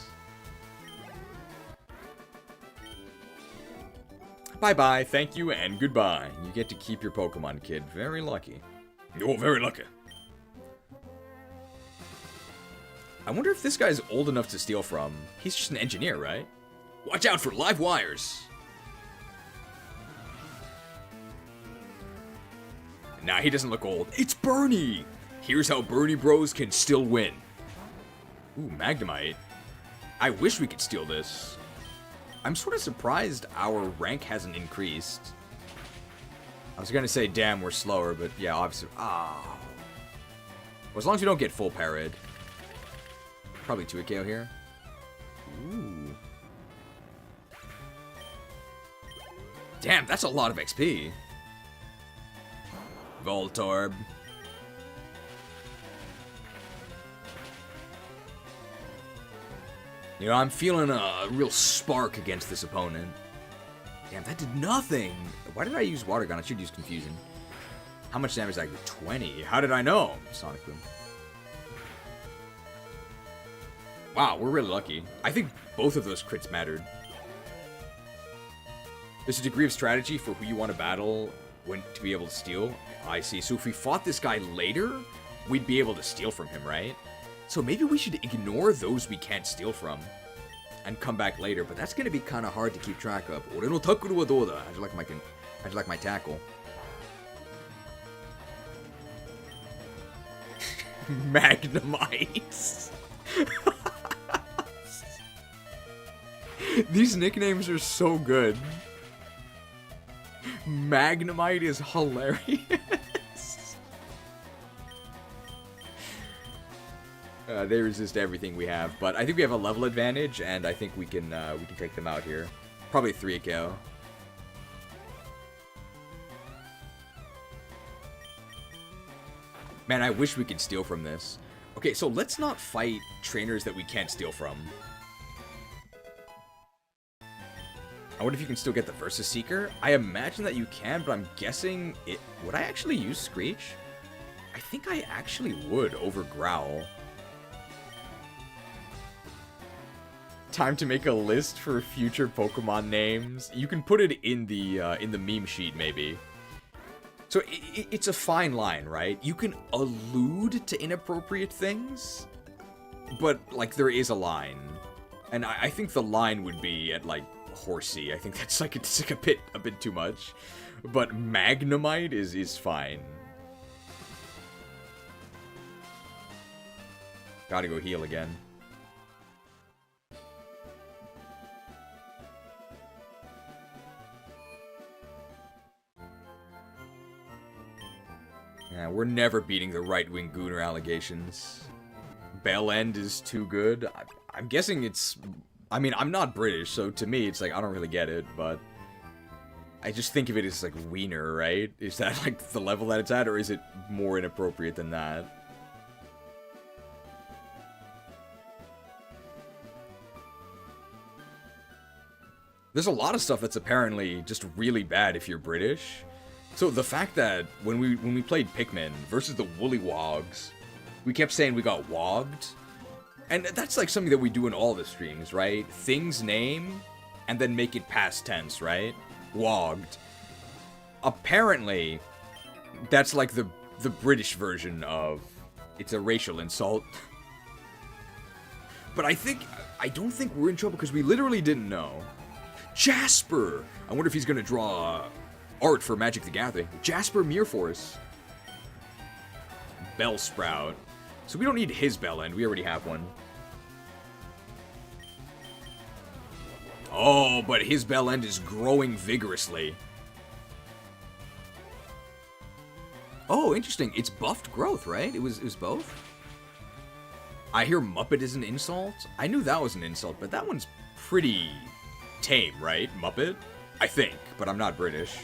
Speaker 1: Bye-bye, thank you, and goodbye. You get to keep your Pokemon, kid. Very lucky.
Speaker 7: Oh, very lucky.
Speaker 1: I wonder if this guy's old enough to steal from. He's just an engineer, right?
Speaker 7: Watch out for live wires.
Speaker 1: Nah, he doesn't look old. It's Bernie! Here's how Bernie Bros can still win. Ooh, Magnemite. I wish we could steal this. I'm sort of surprised our rank hasn't increased. I was gonna say, damn, we're slower, but yeah, obviously. Oh. Well, as long as we don't get full parried. Probably 2 KO here. Ooh. Damn, that's a lot of XP. Voltorb. You know, I'm feeling a real spark against this opponent. Damn, that did nothing. Why did I use Water Gun? I should use Confusion. How much damage did I do? 20. How did I know? Sonic Boom. Wow, we're really lucky. I think both of those crits mattered. There's a degree of strategy for who you want to battle when to be able to steal. I see. So if we fought this guy later, we'd be able to steal from him, right? So maybe we should ignore those we can't steal from and come back later, but that's going to be kind of hard to keep track of. Ore no takuru wa dou da? How'd you like my tackle? Magnemite. These nicknames are so good. Magnemite is hilarious. They resist everything we have, but I think we have a level advantage, and I think we can take them out here. Probably 3 KO. Man, I wish we could steal from this. Okay, so let's not fight trainers that we can't steal from. I wonder if you can still get the Versus Seeker. I imagine that you can, but I'm guessing it... Would I actually use Screech? I think I actually would over Growl. Time to make a list for future Pokemon names. You can put it in the meme sheet, maybe. So it's a fine line, right? You can allude to inappropriate things, but like there is a line, and I think the line would be at like Horsey. I think that's like it's like a bit too much, but Magnemite is fine. Gotta go heal again. Yeah, we're never beating the right-wing Gooner allegations. Bell End is too good. I'm guessing it's... I mean, I'm not British, so to me, it's like, I don't really get it, but... I just think of it as, like, wiener, right? Is that, like, the level that it's at, or is it more inappropriate than that? There's a lot of stuff that's apparently just really bad if you're British. So the fact that when we played Pikmin versus the Woollywogs, we kept saying we got wogged. And that's like something that we do in all the streams, right? Things name, and then make it past tense, right? Wogged. Apparently, that's like the British version of it's a racial insult. But I don't think we're in trouble because we literally didn't know. Jasper! I wonder if he's gonna draw art for Magic the Gathering. Jasper Meerforce. Bellsprout. So we don't need his Bell End. We already have one. Oh, but his Bell End is growing vigorously. Oh, interesting. It's buffed growth, right? It was both? I hear Muppet is an insult. I knew that was an insult, but that one's pretty tame, right? Muppet? I think, but I'm not British.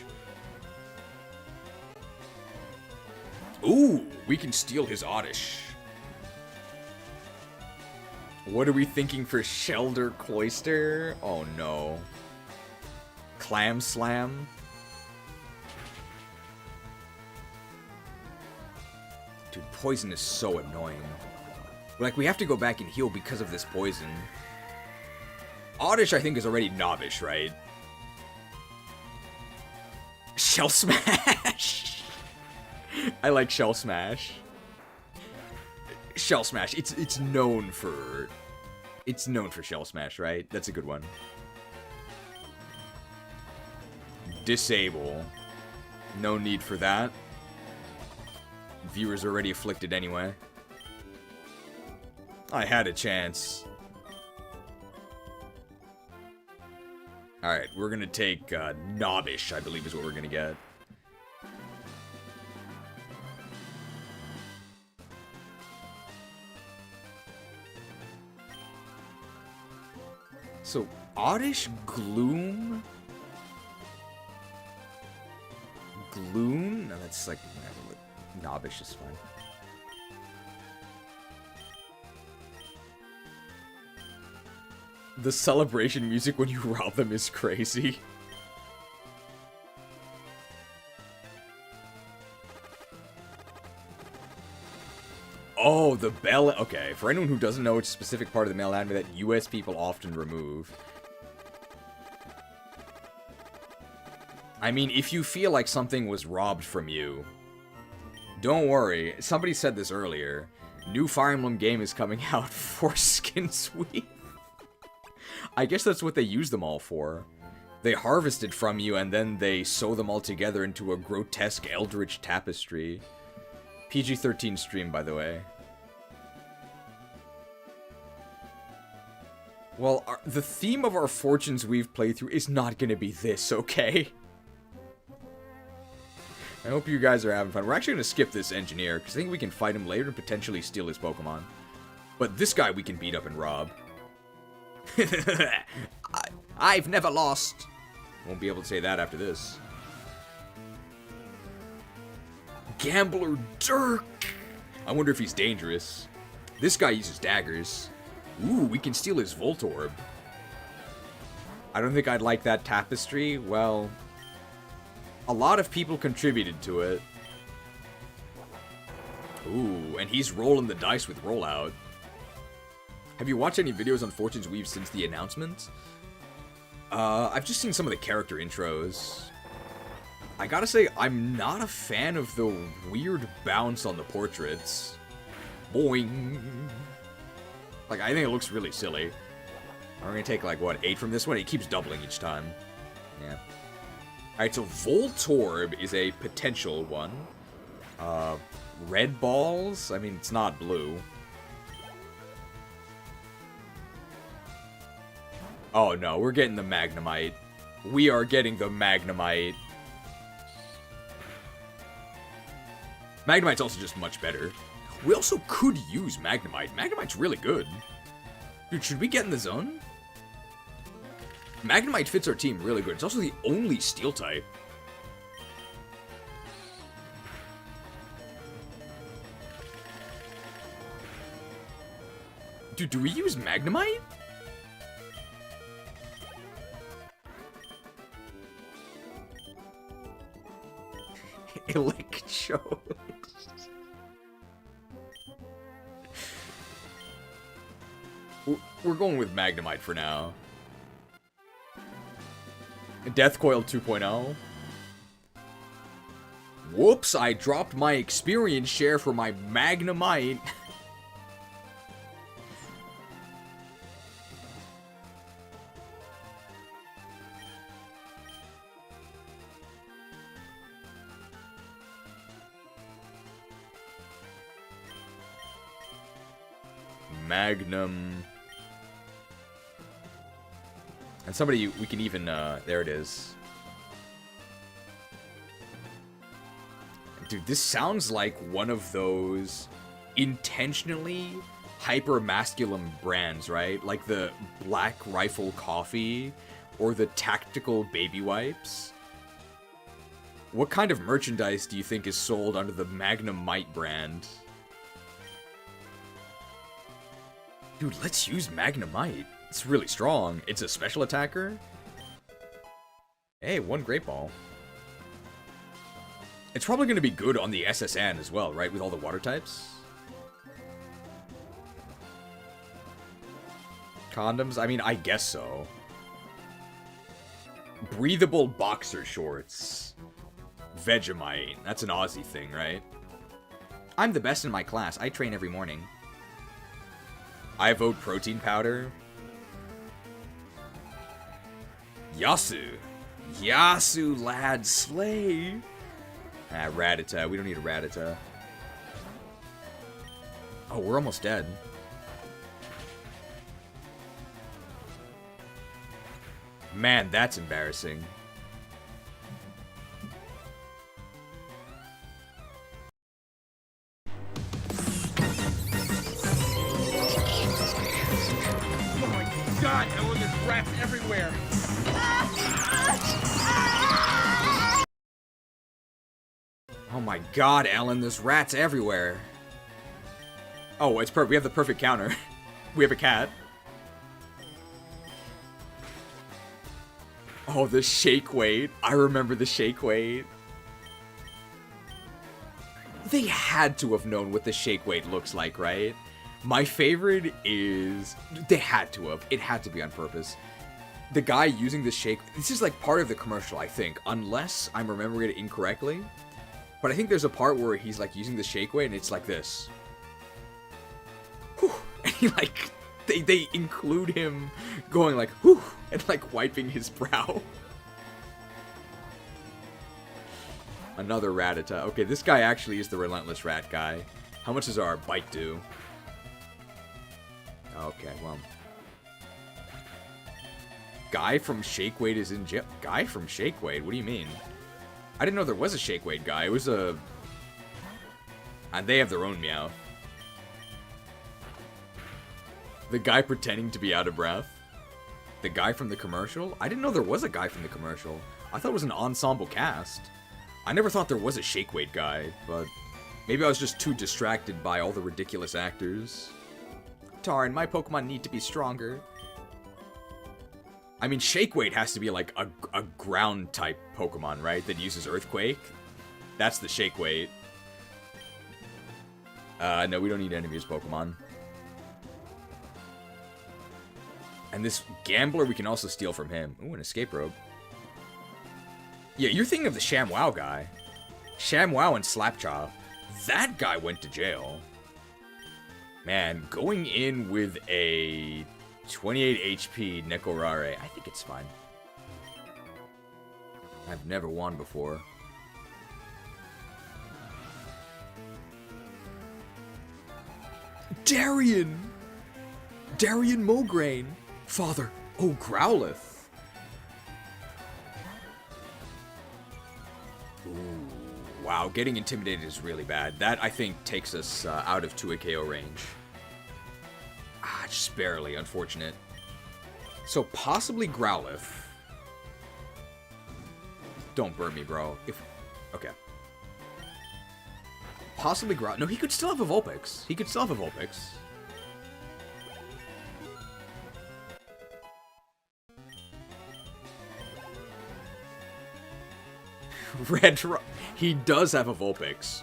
Speaker 1: Ooh, we can steal his Oddish. What are we thinking for Shelder Cloister? Oh no. Clam Slam? Dude, poison is so annoying. Like, we have to go back and heal because of this poison. Oddish, I think, is already Knobbish, right? Shell Smash! I like Shell Smash. Shell Smash. It's known for Shell Smash, right? That's a good one. Disable. No need for that. Viewers already afflicted anyway. I had a chance. Alright, we're gonna take Knobbish, I believe is what we're gonna get. So, Oddish, Gloom? Gloom? No, that's like, Knobbish is fine. The celebration music when you rob them is crazy. Oh, the bell... Okay, for anyone who doesn't know which specific part of the male anime that US people often remove. I mean, if you feel like something was robbed from you, don't worry. Somebody said this earlier. New Fire Emblem game is coming out for Skin Sweep. I guess that's what they use them all for. They harvest it from you and then they sew them all together into a grotesque eldritch tapestry. PG-13 stream, by the way. Well, the theme of our Fortunes Weave playthrough is not gonna be this, okay? I hope you guys are having fun. We're actually going to skip this engineer, because I think we can fight him later and potentially steal his Pokemon. But this guy we can beat up and rob. I've never lost. Won't be able to say that after this. Gambler Dirk. I wonder if he's dangerous. This guy uses daggers. Ooh, we can steal his Voltorb. I don't think I'd like that tapestry. Well, a lot of people contributed to it. Ooh, and he's rolling the dice with Rollout. Have you watched any videos on Fortune's Weave since the announcement? I've just seen some of the character intros. I gotta say, I'm not a fan of the weird bounce on the portraits. Boing! Like, I think it looks really silly. We're gonna take, like, what, 8 from this one? It keeps doubling each time. Yeah. Alright, so Voltorb is a potential one. Red balls? I mean, it's not blue. Oh no, we're getting the Magnemite. We are getting the Magnemite. Magnemite's also just much better. We also could use Magnemite. Magnemite's really good. Dude, should we get in the zone? Magnemite fits our team really good. It's also the only Steel type. Dude, do we use Magnemite? Electro. We're going with Magnemite for now. Death Coil 2.0. Whoops, I dropped my experience share for my Magnemite. Magnum. And somebody, we can even, there it is. Dude, this sounds like one of those intentionally hyper-masculine brands, right? Like the Black Rifle Coffee or the Tactical Baby Wipes. What kind of merchandise do you think is sold under the Magnemite brand? Dude, let's use Magnemite. It's really strong. It's a special attacker. Hey, 1 Great Ball. It's probably going to be good on the SSN as well, right? With all the water types. Condoms? I mean, I guess so. Breathable boxer shorts. Vegemite. That's an Aussie thing, right? I'm the best in my class. I train every morning. I vote protein powder. Yasu. Yasu, lad, slay. Ah, Ratatta. We don't need a Ratatta. Oh, we're almost dead. Man, that's embarrassing.
Speaker 5: God, Ellen, there's rats everywhere.
Speaker 1: Oh my god, Ellen, there's rats everywhere. Oh, it's perfect. We have the perfect counter. We have a cat. Oh, the shake weight. I remember the shake weight. They had to have known what the shake weight looks like, right? My favorite is... They had to have. It had to be on purpose. The guy using the shake... This is like part of the commercial, I think. Unless I'm remembering it incorrectly. But I think there's a part where he's like using the shake weight and it's like this. Whew. And he like... They include him going like, whew, and like wiping his brow. Another Ratatta. Okay, this guy actually is the relentless rat guy. How much does our bite do? Okay, well. Guy from Shake Weight is in jail. Guy from Shake Weight? What do you mean? I didn't know there was a shake weight guy. It was a... And they have their own meow. The guy pretending to be out of breath. The guy from the commercial? I didn't know there was a guy from the commercial. I thought it was an ensemble cast. I never thought there was a shake weight guy, but maybe I was just too distracted by all the ridiculous actors. Darn, my Pokemon need to be stronger. I mean, shake weight has to be like a ground type Pokemon, right? That uses Earthquake. That's the shake weight. No, we don't need enemies Pokemon. And this Gambler, we can also steal from him. Ooh, an escape rope. Yeah, you're thinking of the ShamWow guy. ShamWow and Slapchop. That guy went to jail. Man, going in with a 28 HP Nekorare, I think it's fine. I've never won before. Darian! Darian Mograine! Father! Oh, Growlithe! Ooh, wow, getting intimidated is really bad. That, I think, takes us out of 2 KO range. Ah, just barely, unfortunate. So, possibly Growlithe. Don't burn me, bro. Okay. Possibly Growlithe. No, he could still have a Vulpix. He could still have a Vulpix. He does have a Vulpix.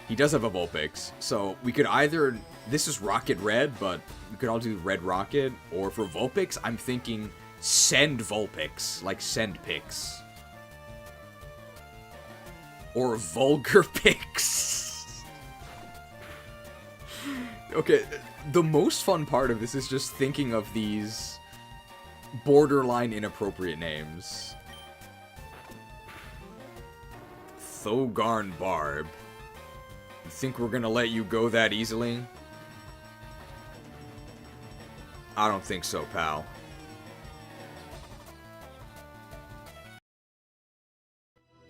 Speaker 1: He does have a Vulpix. So we could either... This is Rocket Red, but we could all do Red Rocket. Or for Vulpix, I'm thinking Send Vulpix. Like Send Pix. Or Vulgar Pix. Okay, the most fun part of this is just thinking of these borderline inappropriate names. Thogarn Barb. You think we're gonna let you go that easily? I don't think so, pal.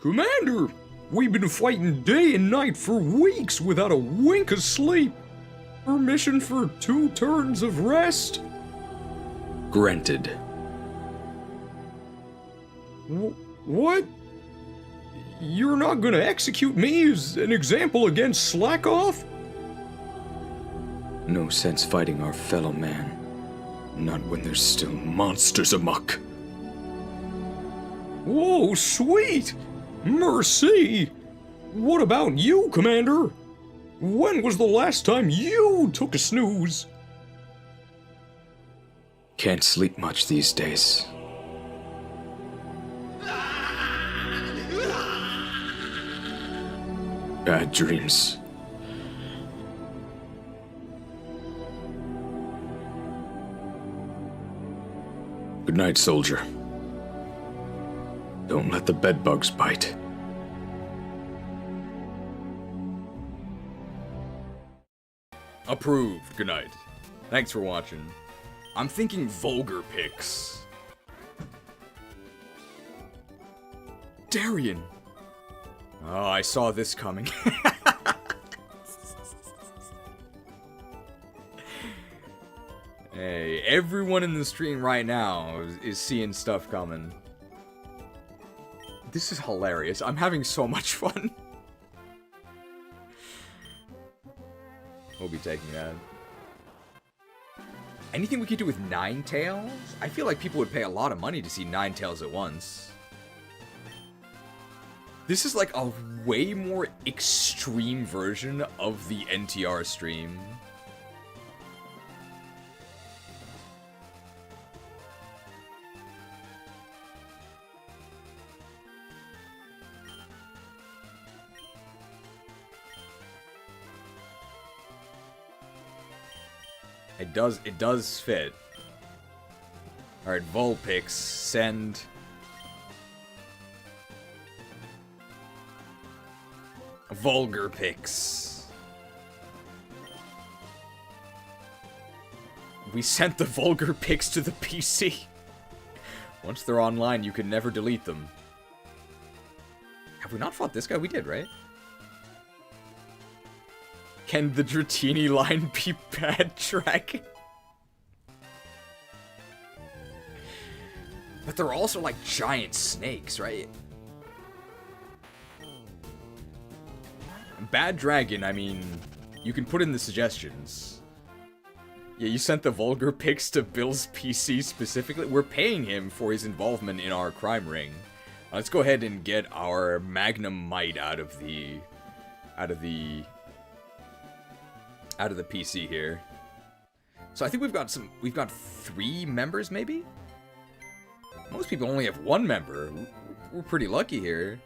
Speaker 9: Commander! We've been fighting day and night for weeks without a wink of sleep. Permission for 2 turns of rest?
Speaker 12: Granted.
Speaker 9: What? You're not gonna execute me as an example against slack off?
Speaker 12: No sense fighting our fellow man. Not when there's still monsters amok.
Speaker 9: Whoa, sweet! Mercy! What about you, Commander? When was the last time you took a snooze?
Speaker 12: Can't sleep much these days. Bad dreams. Good night, soldier. Don't let the bedbugs bite.
Speaker 1: Approved. Good night. Thanks for watching. I'm thinking Vulgar Pix. Darian. Oh, I saw this coming. Hey, everyone in the stream right now is seeing stuff coming. This is hilarious. I'm having so much fun. We'll be taking that. Anything we could do with Ninetales? I feel like people would pay a lot of money to see Ninetales at once. This is like a way more extreme version of the NTR stream. It does fit. Alright, Vulpix, send. Vulgar Pix. We sent the Vulgar Pix to the PC. Once they're online, you can never delete them.
Speaker 6: Have we not fought this guy? We did, right? Can the Dratini line be bad tracking? But they're also like giant snakes, right? Bad dragon, I mean, you can put in the suggestions. Yeah, you sent the vulgar pics to Bill's PC specifically. We're paying him for his involvement in our crime ring. Let's go ahead and get our Magnum Might out of the PC here. So I think we've got 3 members maybe? Most people only have 1 member. We're pretty lucky here.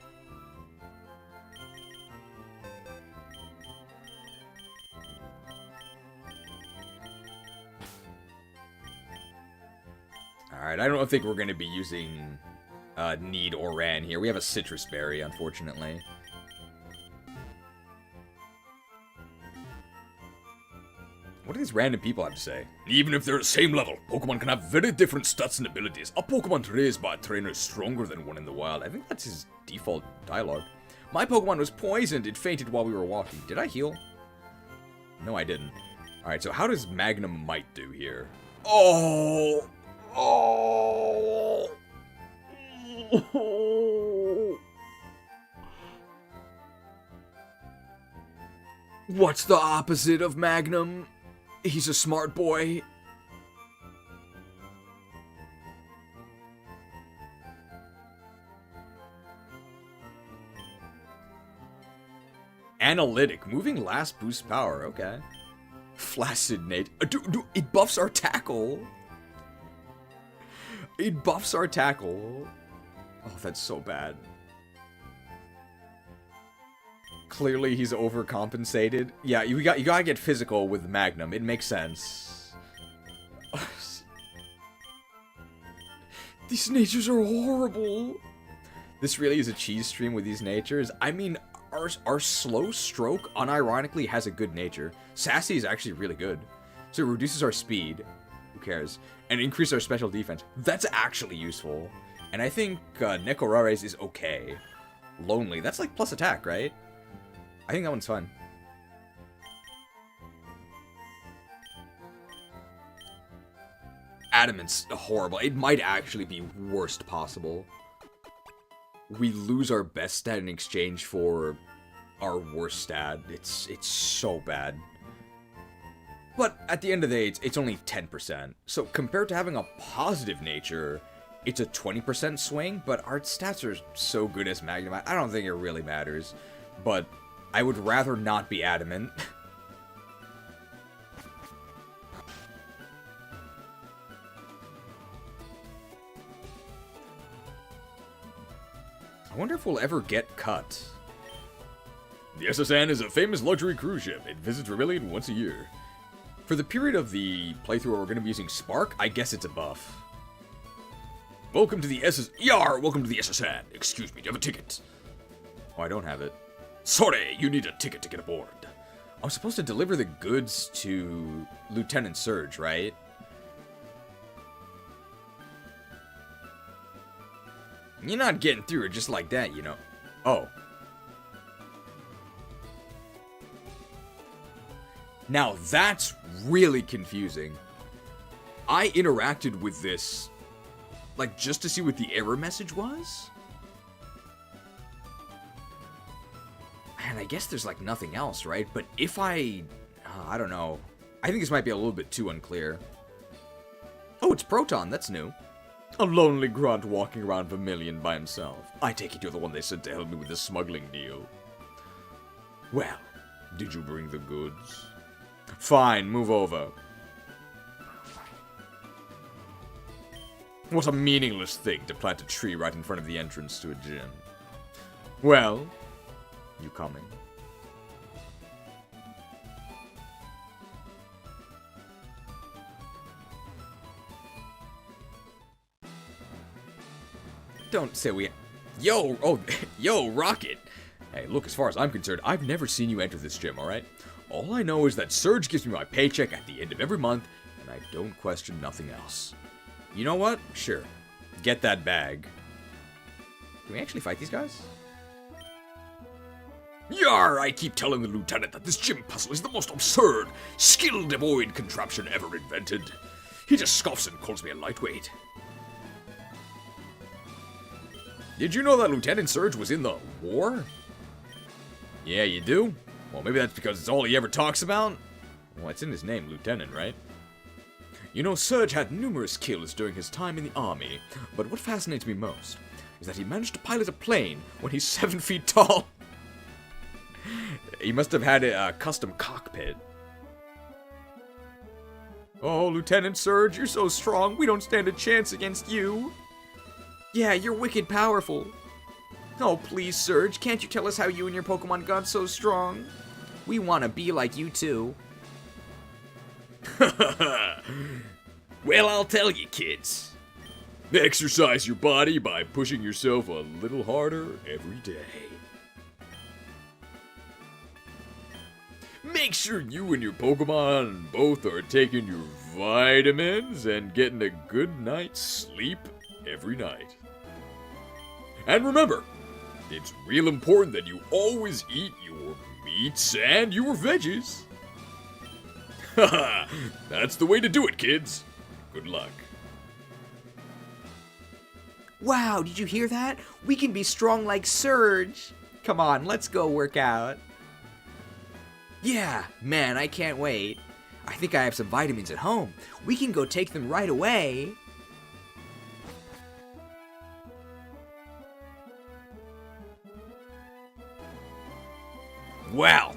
Speaker 6: Alright, I don't think we're going to be using Need or Ran here. We have a Citrus Berry, unfortunately. What do these random people have to say?
Speaker 14: Even if they're the same level, Pokemon can have very different stats and abilities. A Pokemon raised by a trainer is stronger than one in the wild.
Speaker 6: I think that's his default dialogue. My Pokemon was poisoned. It fainted while we were walking. Did I heal? No, I didn't. Alright, so how does Magnum Might do here? Oh! Oh! What's the opposite of Magnum? He's a smart boy. Analytic. Moving last boosts power. Okay. Flaccid Nate. It buffs our tackle. It buffs our tackle. Oh, that's so bad. Clearly, he's overcompensated. Yeah, you gotta get physical with Magnum. It makes sense. These natures are horrible. This really is a cheese stream with these natures. I mean, our slow stroke unironically has a good nature. Sassy is actually really good. So it reduces our speed. Who cares? And increase our special defense. That's actually useful. And I think Nekorares is okay. Lonely. That's like plus attack, right? I think that one's fun. Adamant's horrible. It might actually be worst possible. We lose our best stat in exchange for our worst stat. It's so bad. But at the end of the day, it's only 10%. So compared to having a positive nature, it's a 20% swing, but our stats are so good as Magnum. I don't think it really matters. But I would rather not be adamant. I wonder if we'll ever get cut.
Speaker 14: The SSN is a famous luxury cruise ship. It visits Vermilion once a year.
Speaker 6: For the period of the playthrough where we're going to be using Spark, I guess it's a buff.
Speaker 14: Welcome to the welcome to the SSN. Excuse me, do you have a ticket?
Speaker 6: Oh, I don't have it.
Speaker 14: Sorry, you need a ticket to get aboard.
Speaker 6: I'm supposed to deliver the goods to Lieutenant Surge, right? You're not getting through it just like that, you know. Oh. Now that's really confusing. I interacted with this, like, just to see what the error message was? And I guess there's, like, nothing else, right? But if I don't know. I think this might be a little bit too unclear. Oh, it's Proton. That's new. A lonely grunt walking around Vermilion by himself. I take it you're the one they sent to help me with the smuggling deal. Well, did you bring the goods? Fine, move over. What a meaningless thing to plant a tree right in front of the entrance to a gym. Well, you coming? Don't say we... Yo, Rocket! Hey, look, as far as I'm concerned, I've never seen you enter this gym, alright? All I know is that Surge gives me my paycheck at the end of every month, and I don't question nothing else. You know what? Sure. Get that bag. Can we actually fight these guys?
Speaker 14: Yar, I keep telling the lieutenant that this gym puzzle is the most absurd, skill-devoid contraption ever invented. He just scoffs and calls me a lightweight.
Speaker 1: Did you know that Lieutenant Surge was in the war? Yeah, you do? Well, maybe that's because it's all he ever talks about? Well, it's in his name, Lieutenant, right? You know, Surge had numerous kills during his time in the army, but what fascinates me most is that he managed to pilot a plane when he's 7 feet tall. He must have had a custom cockpit. Oh, Lieutenant Surge, you're so strong, we don't stand a chance against you. Yeah, you're wicked powerful. Oh, please, Surge, can't you tell us how you and your Pokemon got so strong? We want to be like you, too.
Speaker 14: Well, I'll tell you, kids. Exercise your body by pushing yourself a little harder every day. Make sure you and your Pokemon both are taking your vitamins and getting a good night's sleep every night. And remember, it's real important that you always eat your meats and your veggies. Haha, that's the way to do it, kids. Good luck.
Speaker 6: Wow, did you hear that? We can be strong like Surge. Come on, let's go work out. Yeah, man, I can't wait. I think I have some vitamins at home. We can go take them right away.
Speaker 14: Well,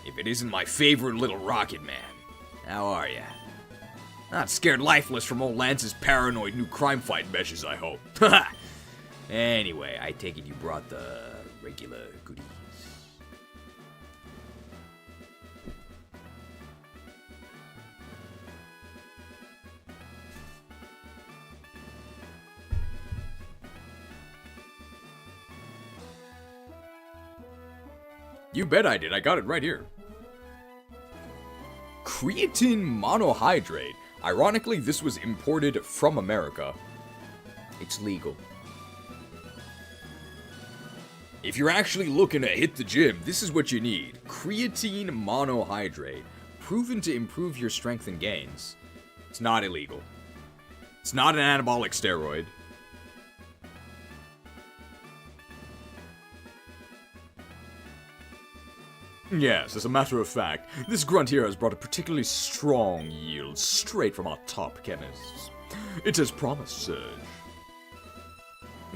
Speaker 14: if it isn't my favorite little Rocket Man.
Speaker 6: How are ya?
Speaker 14: Not scared lifeless from old Lance's paranoid new crime fight measures, I hope.
Speaker 6: Anyway, I take it you brought the regular goodies.
Speaker 1: You bet I did. I got it right here. Creatine monohydrate. Ironically, this was imported from America.
Speaker 6: It's legal.
Speaker 1: If you're actually looking to hit the gym, this is what you need. Creatine monohydrate. Proven to improve your strength and gains. It's not illegal. It's not an anabolic steroid. Yes, as a matter of fact, this grunt here has brought a particularly strong yield straight from our top chemists. It's as promised, Surge.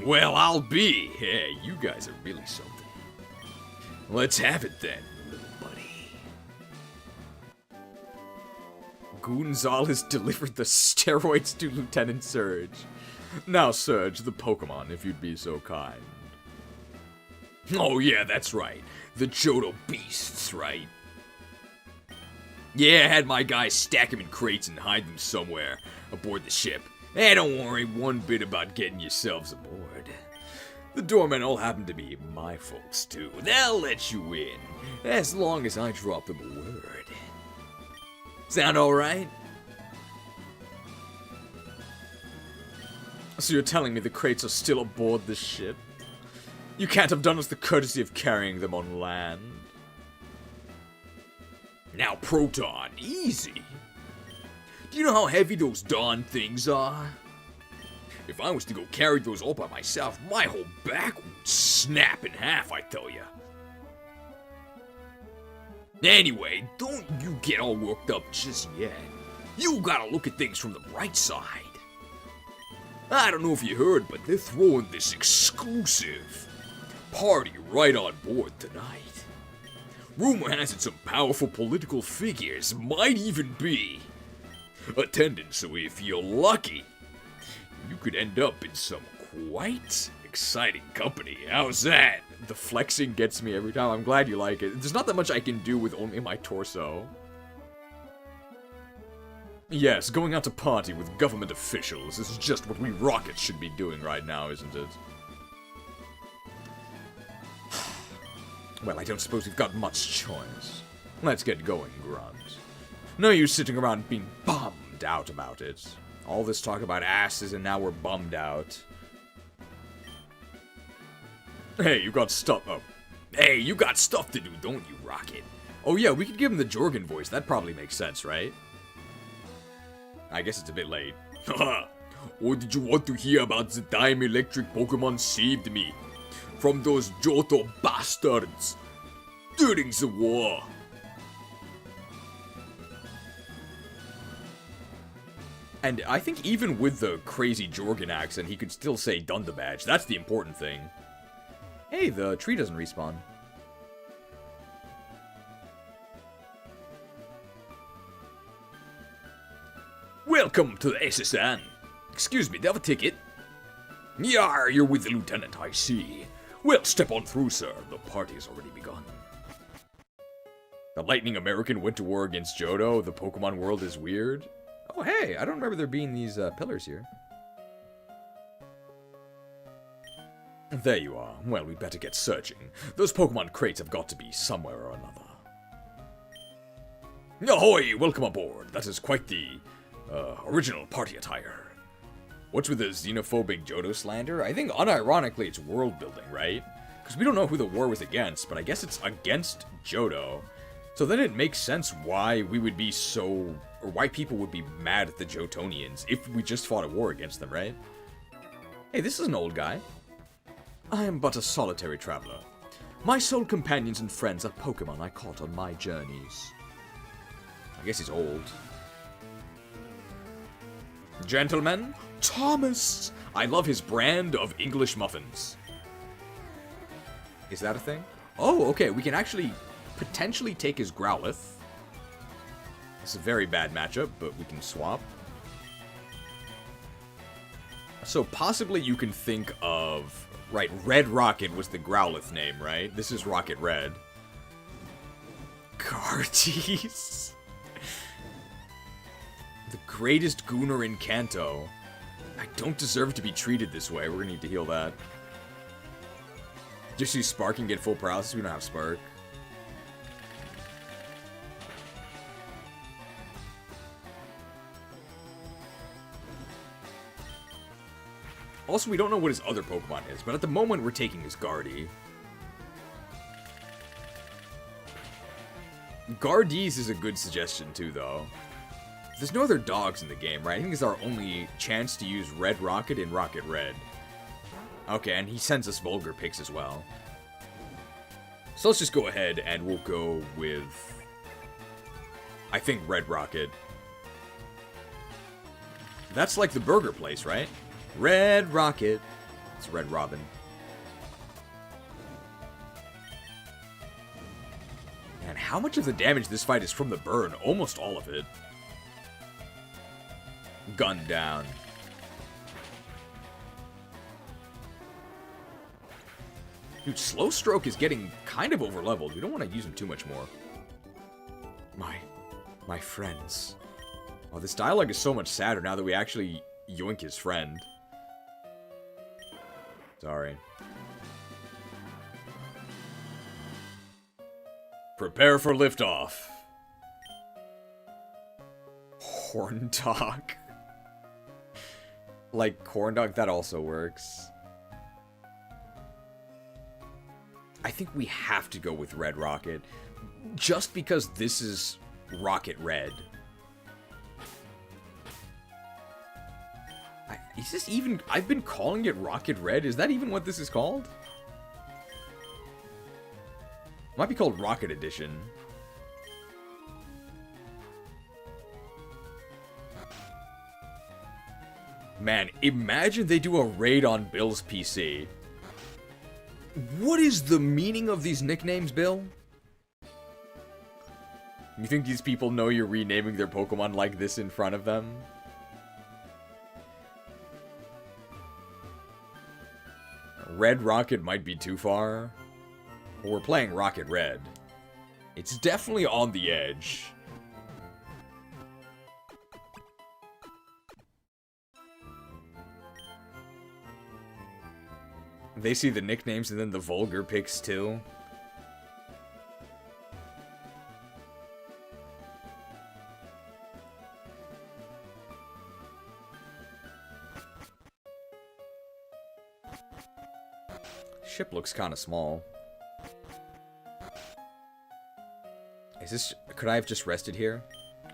Speaker 14: Well, I'll be. Hey, you guys are really something. Let's have it then, little buddy.
Speaker 1: Gonzalez delivered the steroids to Lieutenant Surge. Now, Surge, the Pokemon, if you'd be so kind.
Speaker 14: Oh yeah, that's right. The Johto beasts, right? Yeah, I had my guys stack them in crates and hide them somewhere aboard the ship. Hey, don't worry one bit about getting yourselves aboard. The doormen all happen to be my folks, too. They'll let you in, as long as I drop them a word. Sound alright?
Speaker 1: So you're telling me the crates are still aboard this ship? You can't have done us the courtesy of carrying them on land.
Speaker 14: Now, Proton, easy. Do you know how heavy those darn things are? If I was to go carry those all by myself, my whole back would snap in half, I tell ya. Anyway, don't you get all worked up just yet. You gotta look at things from the bright side. I don't know if you heard, but they're throwing this exclusive party right on board tonight. Rumor has it some powerful political figures might even be attending, so if you're lucky, you could end up in some quite exciting company. How's that?
Speaker 1: The flexing gets me every time. I'm glad you like it. There's not that much I can do with only my torso. Yes, going out to party with government officials is just what we Rockets should be doing right now, isn't it? Well, I don't suppose we've got much choice. Let's get going, Grunt. No use sitting around being bummed out about it. All this talk about asses and now we're bummed out. Hey, you got stuff. Oh, Hey, you got stuff to do, don't you, Rocket? Oh yeah, we could give him the Jorgen voice. That probably makes sense, right? I guess it's a bit late. Haha. Or did you want to hear about the time electric Pokemon saved me from those Johto bastards during the war? And I think even with the crazy Jorgen accent, he could still say Dundabadge. That's the important thing. Hey, the tree doesn't respawn. Welcome to the SSN. Excuse me, do you have a ticket? Yar, you're with the lieutenant, I see. Well, step on through, sir. The party has already begun. The Lightning American went to war against Johto. The Pokemon world is weird. Oh, hey, I don't remember there being these pillars here. There you are. Well, we better get searching. Those Pokemon crates have got to be somewhere or another. Ahoy! Welcome aboard. That is quite the original party attire. What's with the xenophobic Johto slander? I think unironically it's world building, right? Because we don't know who the war was against, but I guess it's against Johto. So then it makes sense why we would be so, or why people would be mad at the Johtonians if we just fought a war against them, right? Hey, this is an old guy. I am but a solitary traveler. My sole companions and friends are Pokemon I caught on my journeys. I guess he's old. Gentlemen, Thomas! I love his brand of English muffins. Is that a thing? Oh, okay, we can actually potentially take his Growlithe. It's a very bad matchup, but we can swap. So possibly you can think of... Right, Red Rocket was the Growlithe name, right? This is Rocket Red. Carties. The greatest Gooner in Kanto. I don't deserve to be treated this way. We're gonna need to heal that. Just use Spark and get full paralysis. We don't have Spark. Also, we don't know what his other Pokemon is, but at the moment we're taking his Guardy. Guardies is a good suggestion too, though. There's no other dogs in the game, right? I think it's our only chance to use Red Rocket in Rocket Red. Okay, and he sends us Vulgar picks as well. So let's just go ahead and we'll go with... I think Red Rocket. That's like the burger place, right? Red Rocket. It's Red Robin. And how much of the damage this fight is from the burn? Almost all of it. Gun down. Dude, Slow Stroke is getting kind of over-leveled. We don't want to use him too much more. My friends. Oh, this dialogue is so much sadder now that we actually yoink his friend. Sorry. Prepare for liftoff. Horn dog. Like corn dog, that also works. I think we have to go with Red Rocket. Just because this is Rocket Red. Is this even... I've been calling it Rocket Red. Is that even what this is called? Might be called Rocket Edition. Man, imagine they do a raid on Bill's PC. What is the meaning of these nicknames, Bill? You think these people know you're renaming their Pokemon like this in front of them? Red Rocket might be too far. But we're playing Rocket Red. It's definitely on the edge. They see the nicknames and then the vulgar picks too. Ship looks kind of small.
Speaker 6: Is this... Could I have just rested here?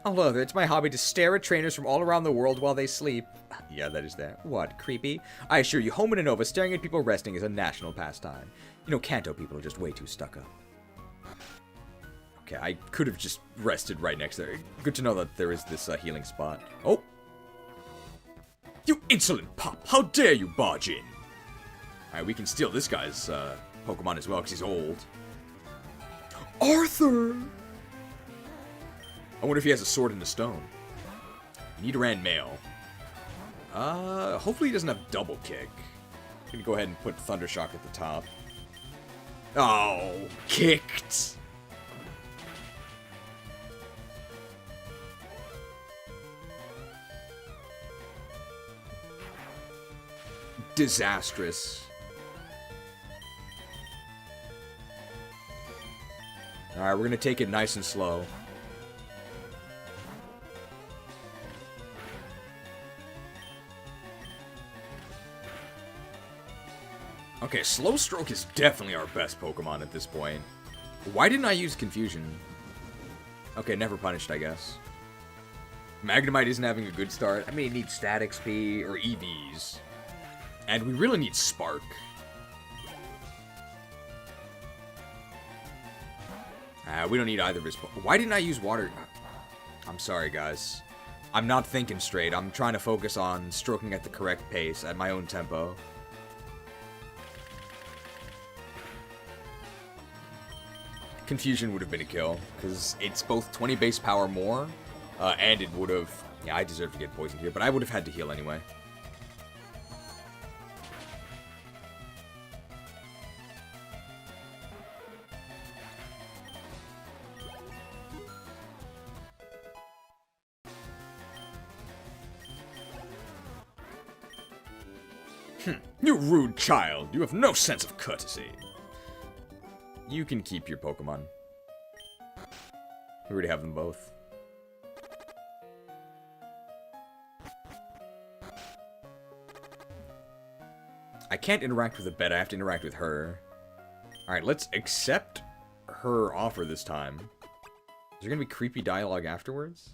Speaker 6: Although, it's my hobby to stare at trainers from all around the world while they sleep. Yeah, that is that. What, creepy? I assure you, home and Nova, staring at people resting is a national pastime. You know, Kanto people are just way too stuck up. Okay, I could have just rested right next there. Good to know that there is this healing spot. Oh!
Speaker 1: You insolent pup! How dare you barge in? Alright, we can steal this guy's Pokemon as well, because he's old. Arthur! I wonder if he has a sword and a stone. Nidoran male. Hopefully he doesn't have double kick. I'm gonna go ahead and put Thundershock at the top. Oh, kicked! Disastrous. Alright, we're gonna take it nice and slow. Okay, Slow Stroke is definitely our best Pokemon at this point. Why didn't I use Confusion? Okay, never punished, I guess. Magnemite isn't having a good start. I mean, it needs Stat XP or EVs. And we really need Spark. We don't need either of his... Why didn't I use Water? I'm sorry, guys. I'm not thinking straight. I'm trying to focus on stroking at the correct pace, at my own tempo. Confusion would have been a kill, because it's both 20 base power more, and it would have... Yeah, I deserve to get poisoned here, but I would have had to heal anyway. You rude child! You have no sense of courtesy! You can keep your Pokemon. We already have them both. I can't interact with the bed, I have to interact with her. Alright, let's accept her offer this time. Is there gonna be creepy dialogue afterwards?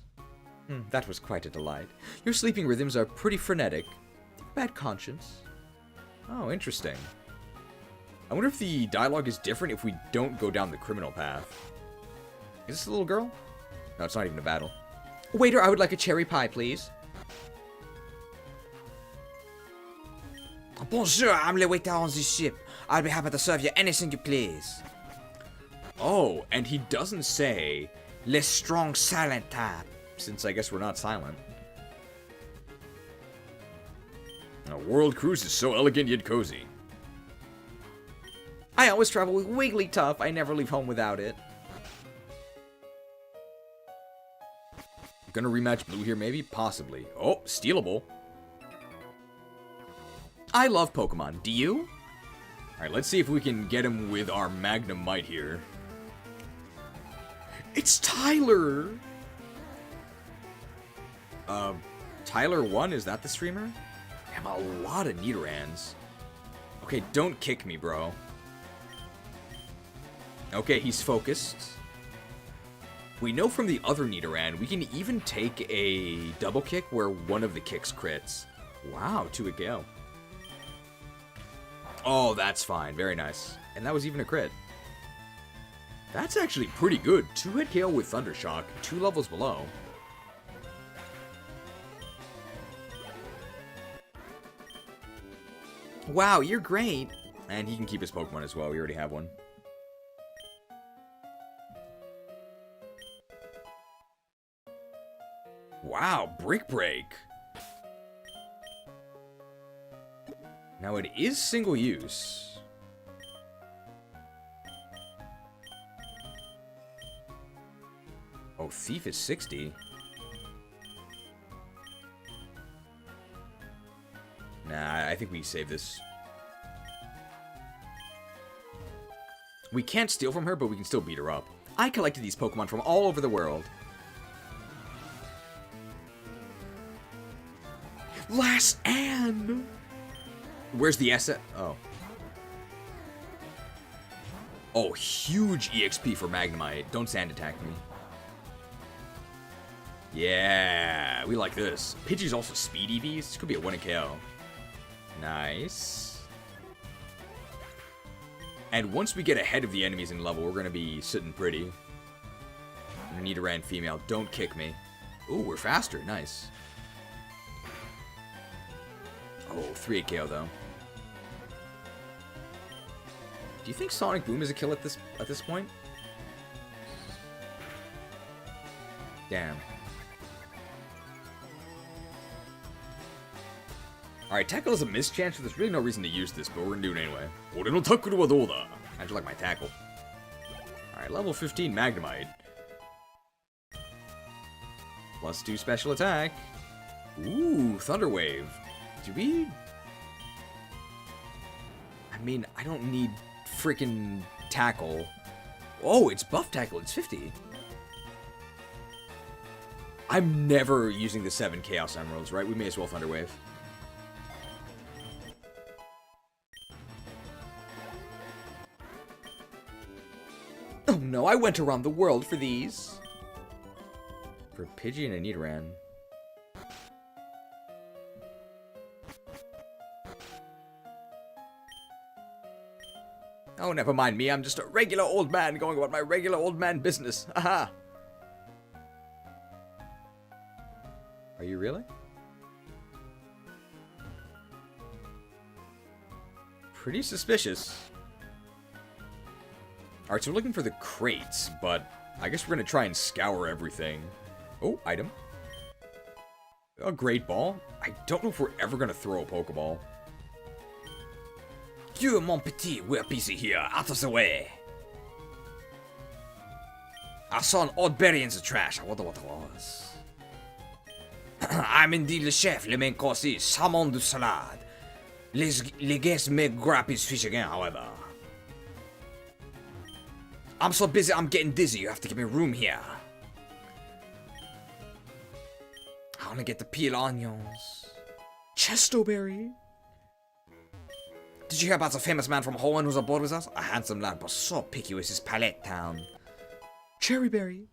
Speaker 1: That was quite a delight. Your sleeping rhythms are pretty frenetic. Bad conscience. Oh, interesting. I wonder if the dialogue is different if we don't go down the criminal path. Is this a little girl? No, it's not even a battle. Waiter, I would like a cherry pie, please.
Speaker 15: Bonjour, I'm the waiter on the ship. I'll be happy to serve you anything you please.
Speaker 6: Oh, and he doesn't say, "Le strong silent type," since I guess we're not silent. A world cruise is so elegant yet cozy. I always travel with Wigglytuff. I never leave home without it. Gonna rematch Blue here, maybe? Possibly. Oh, stealable. I love Pokemon. Do you? Alright, let's see if we can get him with our Magnemite here. It's Tyler! Tyler1? Is that the streamer? I have a lot of Nidorans. Okay, don't kick me, bro. Okay, he's focused. We know from the other Nidoran, we can even take a double kick where one of the kicks crits. Wow, 2-hit KO. Oh, that's fine. Very nice. And that was even a crit. That's actually pretty good. 2-hit KO with Thundershock, 2 levels below. Wow, you're great. And he can keep his Pokemon as well. We already have one. Wow, Brick Break. Now it is single use. Oh, Thief is 60. Nah, I think we save this. We can't steal from her, but we can still beat her up. I collected these Pokemon from all over the world. Last Anne! Where's the S? Oh. Oh, huge EXP for Magnemite. Don't sand attack me.
Speaker 1: Yeah, we like this. Pidgey's also speed EVs. This could be a 1 KO. Nice. And once we get ahead of the enemies in level, we're going to be sitting pretty. Nidoran female, don't kick me. Ooh, we're faster. Nice. Oh, 3 KO though. Do you think Sonic Boom is a kill at this point? Damn. Alright, tackle is a mischance, so there's really no reason to use this, but we're gonna do it anyway. I just like my tackle. Alright, level 15 Magnemite. +2 special attack. Ooh, Thunder Wave. Do we... I mean, I don't need freaking tackle. Oh, it's buff tackle. It's 50. I'm never using the 7 Chaos Emeralds, right? We may as well Thunder Wave. Oh no, I went around the world for these. For Pidgey and a Nidoran. Oh, never mind me. I'm just a regular old man going about my regular old man business. Aha. Are you really? Pretty suspicious. Alright, so we're looking for the crates, but I guess we're going to try and scour everything. Oh, item. A Great Ball. I don't know if we're ever going to throw a Pokeball. You, mon petit, we're busy here, out of the way. I saw an odd berry in the trash. I wonder what it was. I'm indeed le chef. Le main course is salmon du salade. Les guests may grab his fish again, however. I'm so busy, I'm getting dizzy. You have to give me room here. I want to get the peel onions. Chestoberry. Did you hear about the famous man from Holland who's aboard with us? A handsome lad, but so picky with his palette town. Cherryberry.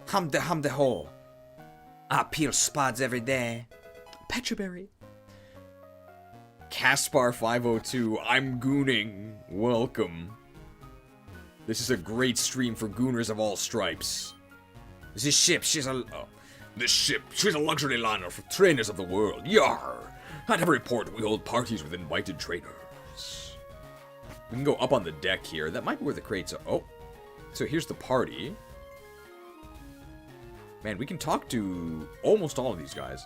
Speaker 1: Hum de ho. I peel spuds every day. Petraberry. Caspar 502, I'm gooning. Welcome. This is a great stream for gooners of all stripes. This ship, she's a luxury liner for trainers of the world. Yar! At every port, we hold parties with invited trainers. We can go up on the deck here. That might be where the crates are. Oh, so here's the party. Man, we can talk to almost all of these guys.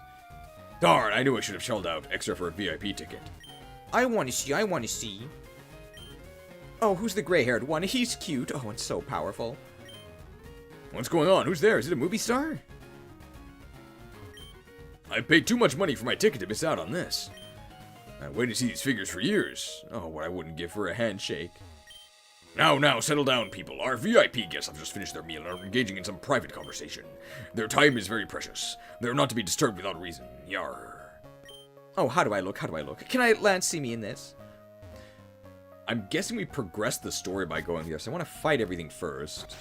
Speaker 1: Darn, I knew I should have shelled out extra for a VIP ticket. I want to see. Oh, who's the gray-haired one? He's cute. Oh, it's so powerful. What's going on? Who's there? Is it a movie star? I paid too much money for my ticket to miss out on this. I've waited to see these figures for years. Oh, what I wouldn't give for a handshake. Now, settle down, people. Our VIP guests have just finished their meal and are engaging in some private conversation. Their time is very precious. They're not to be disturbed without reason. Yar. Oh, how do I look? Can Lance see me in this? I'm guessing we progressed the story by going here, so I want to fight everything first.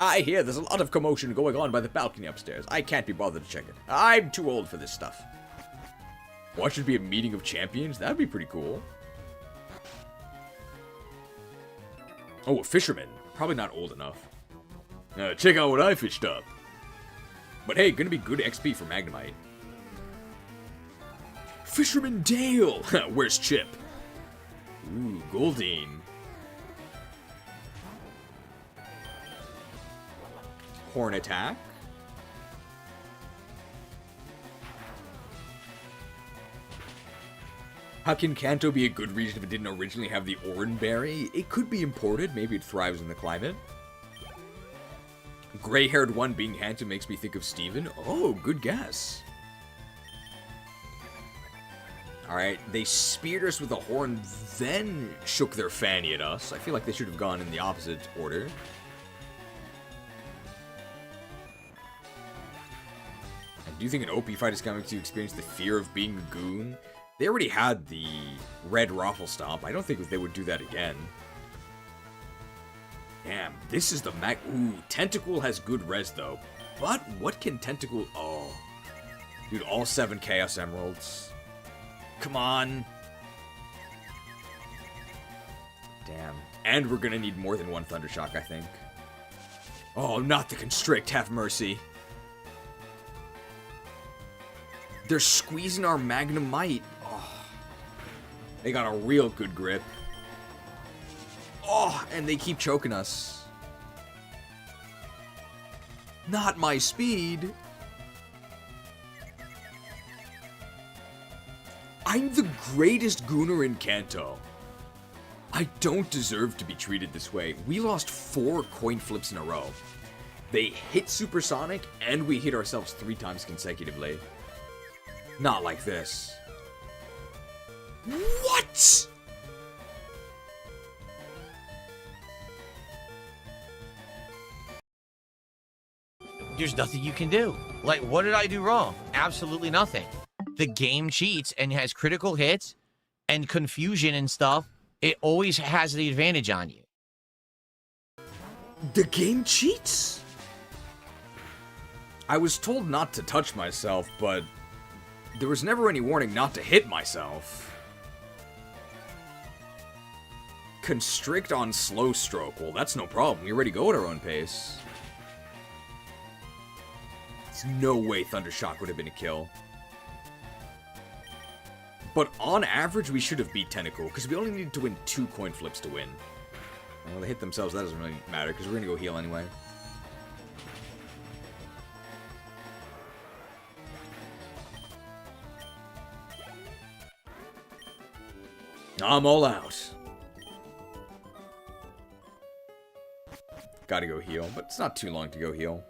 Speaker 1: I hear there's a lot of commotion going on by the balcony upstairs. I can't be bothered to check it. I'm too old for this stuff. What should be a meeting of champions? That'd be pretty cool. Oh, a fisherman. Probably not old enough. Check out what I fished up. But hey, gonna be good XP for Magnemite. Fisherman Dale! Where's Chip? Ooh, Goldine. Horn attack. How can Kanto be a good region if it didn't originally have the Oran Berry? It could be imported. Maybe it thrives in the climate. Gray-haired one being handsome makes me think of Steven. Oh, good guess. Alright, they speared us with a horn, then shook their fanny at us. I feel like they should have gone in the opposite order. Do you think an OP fight is coming to experience the fear of being a goon? They already had the red Raffle Stomp. I don't think they would do that again. Damn, this is the Mac. Ooh, Tentacle has good res though. But what can Tentacle. Oh. Dude, all 7 Chaos Emeralds. Come on. Damn. And we're gonna need more than one Thundershock, I think. Oh, not the Constrict. Have mercy. They're squeezing our Magnemite. Oh. They got a real good grip. Oh, and they keep choking us. Not my speed. I'm the greatest Gooner in Kanto. I don't deserve to be treated this way. We lost 4 coin flips in a row. They hit Supersonic, and we hit ourselves 3 times consecutively. Not like this. What?
Speaker 3: There's nothing you can do. Like, what did I do wrong? Absolutely nothing. The game cheats and has critical hits and confusion and stuff. It always has the advantage on you.
Speaker 1: The game cheats? I was told not to touch myself, but there was never any warning not to hit myself. Constrict on slow stroke. Well, that's no problem. We already go at our own pace. There's no way Thundershock would have been a kill. But on average, we should have beat Tentacle, because we only needed to win 2 coin flips to win. Well, they hit themselves, that doesn't really matter, because we're going to go heal anyway. I'm all out. Gotta go heal, but it's not too long to go heal.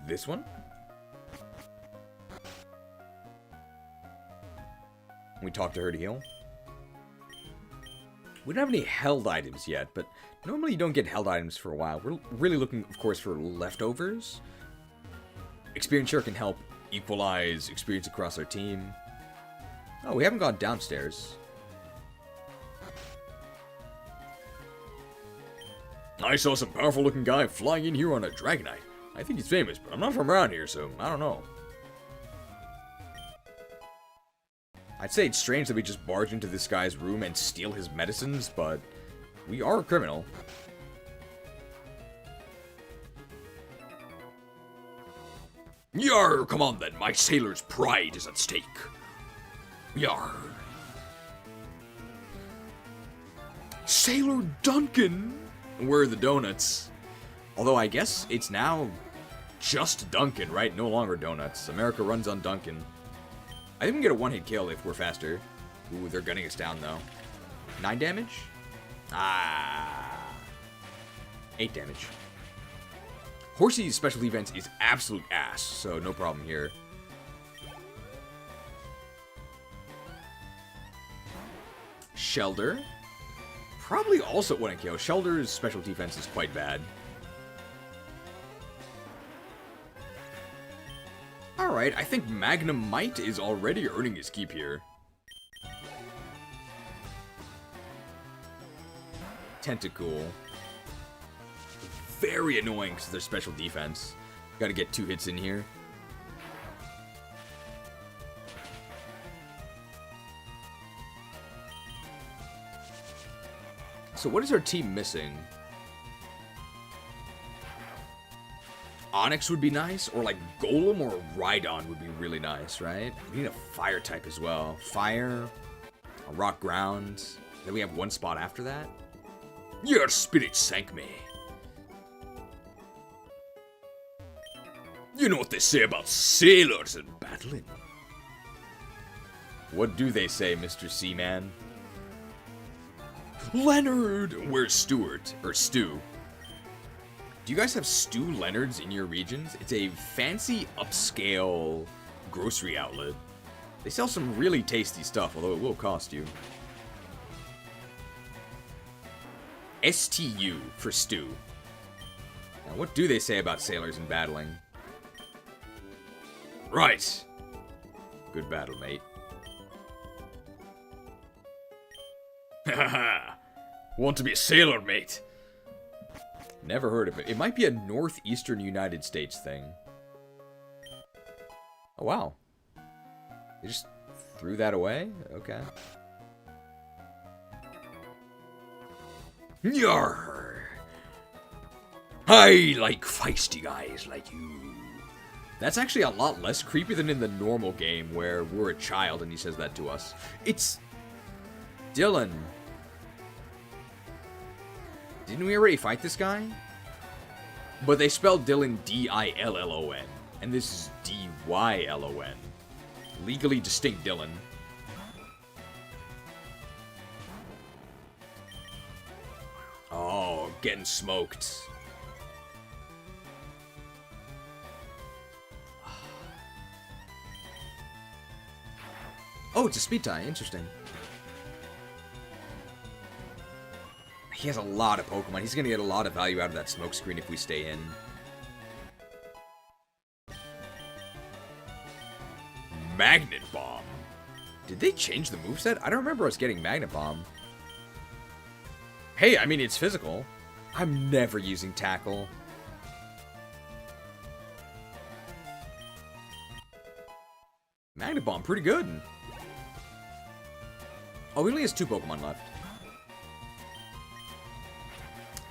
Speaker 1: This one? We talked to her to heal. We don't have any held items yet, but normally you don't get held items for a while. We're really looking, of course, for leftovers. Experience share can help equalize experience across our team. Oh, we haven't gone downstairs.
Speaker 7: I saw some powerful looking guy flying in here on a Dragonite. I think he's famous, but I'm not from around here, so I don't know.
Speaker 1: I'd say it's strange that we just barge into this guy's room and steal his medicines, but we are a criminal.
Speaker 7: Yar, come on then, my sailor's pride is at stake. Yar.
Speaker 1: Sailor Duncan? Where are the donuts? Although I guess it's now just Duncan, right? No longer donuts. America runs on Duncan. I think we can get a one-hit kill if we're faster. Ooh, they're gunning us down, though. 9 damage? Ah. 8 damage. Horsey's special defense is absolute ass, so no problem here. Shelder? Probably also one-hit kill. Shelder's special defense is quite bad. Alright, I think Magnemite is already earning his keep here. Tentacle. Very annoying because of their special defense. Gotta get 2 hits in here. So what is our team missing? Onyx would be nice, or like Golem or Rhydon would be really nice, right? We need a fire type as well. Fire, a rock ground. Then we have 1 spot after that.
Speaker 7: Your spirit sank me. You know what they say about sailors and battling?
Speaker 1: What do they say, Mr. Seaman?
Speaker 7: Leonard! Where's Stuart? Or Stu?
Speaker 1: Do you guys have Stu Leonard's in your regions? It's a fancy upscale grocery outlet. They sell some really tasty stuff, although it will cost you. STU for Stu. Now, what do they say about sailors and battling?
Speaker 7: Right.
Speaker 1: Good battle, mate.
Speaker 14: Haha. Want to be a sailor, mate?
Speaker 1: Never heard of it. It might be a northeastern United States thing. Oh, wow. They just threw that away? Okay.
Speaker 14: Yarr! I like feisty guys like you.
Speaker 1: That's actually a lot less creepy than in the normal game where we're a child and he says that to us. It's Dylan. Didn't we already fight this guy? But they spelled Dylan D-I-L-L-O-N. And this is D-Y-L-O-N. Legally distinct Dylan. Oh, getting smoked. Oh, it's a speed tie. Interesting. He has a lot of Pokemon. He's going to get a lot of value out of that smoke screen if we stay in. Magnet Bomb. Did they change the moveset? I don't remember us getting Magnet Bomb. Hey, I mean, it's physical. I'm never using Tackle. Magnet Bomb, pretty good. Oh, he only has 2 Pokemon left.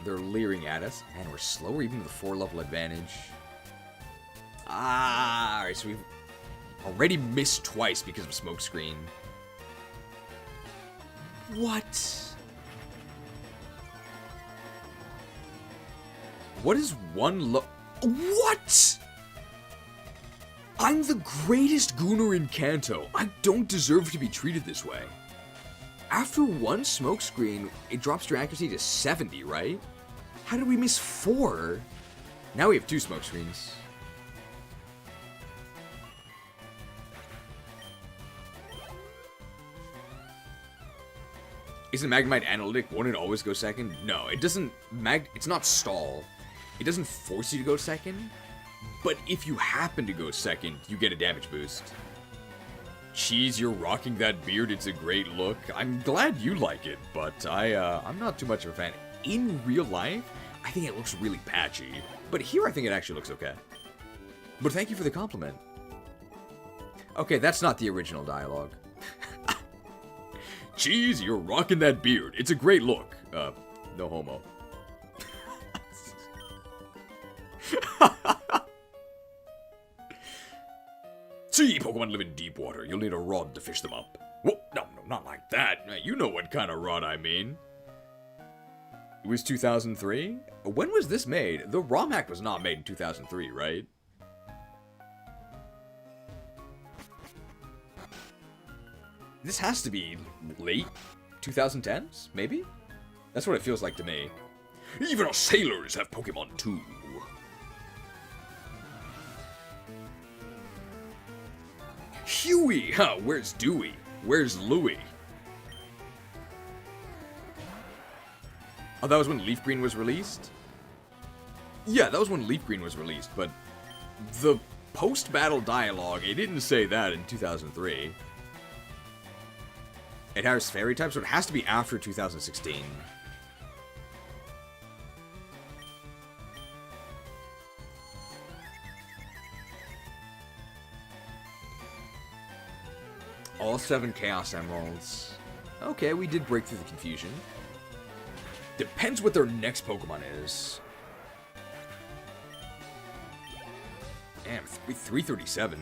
Speaker 1: They're leering at us. Man, we're slower even with a 4-level advantage. Ah, alright, so we've already missed twice because of Smokescreen. What? What is one What? I'm the greatest Gooner in Kanto. I don't deserve to be treated this way. After one Smokescreen, it drops your accuracy to 70, right? How did we miss 4? Now we have 2 Smokescreens. Isn't Magnemite analytic? Won't it always go second? No, it doesn't. It's not stall. It doesn't force you to go second. But if you happen to go second, you get a damage boost. Cheese, you're rocking that beard. It's a great look. I'm glad you like it, but I'm not too much of a fan. In real life, I think it looks really patchy. But here, I think it actually looks okay. But thank you for the compliment. Okay, that's not the original dialogue.
Speaker 14: Cheese, you're rocking that beard. It's a great look. No homo. See, Pokemon live in deep water. You'll need a rod to fish them up. Whoa, no, not like that. You know what kind of rod I mean.
Speaker 1: It was 2003? When was this made? The ROM hack was not made in 2003, right? This has to be late 2010s, maybe? That's what it feels like to me.
Speaker 14: Even our sailors have Pokemon too.
Speaker 1: Huey! Huh, where's Dewey? Where's Louie? Oh, that was when Leaf Green was released? Yeah, that was when Leaf Green was released, but the post-battle dialogue, it didn't say that in 2003. It has fairy types, so it has to be after 2016. All 7 Chaos Emeralds. Okay, we did break through the confusion. Depends what their next Pokemon is. Damn, 337.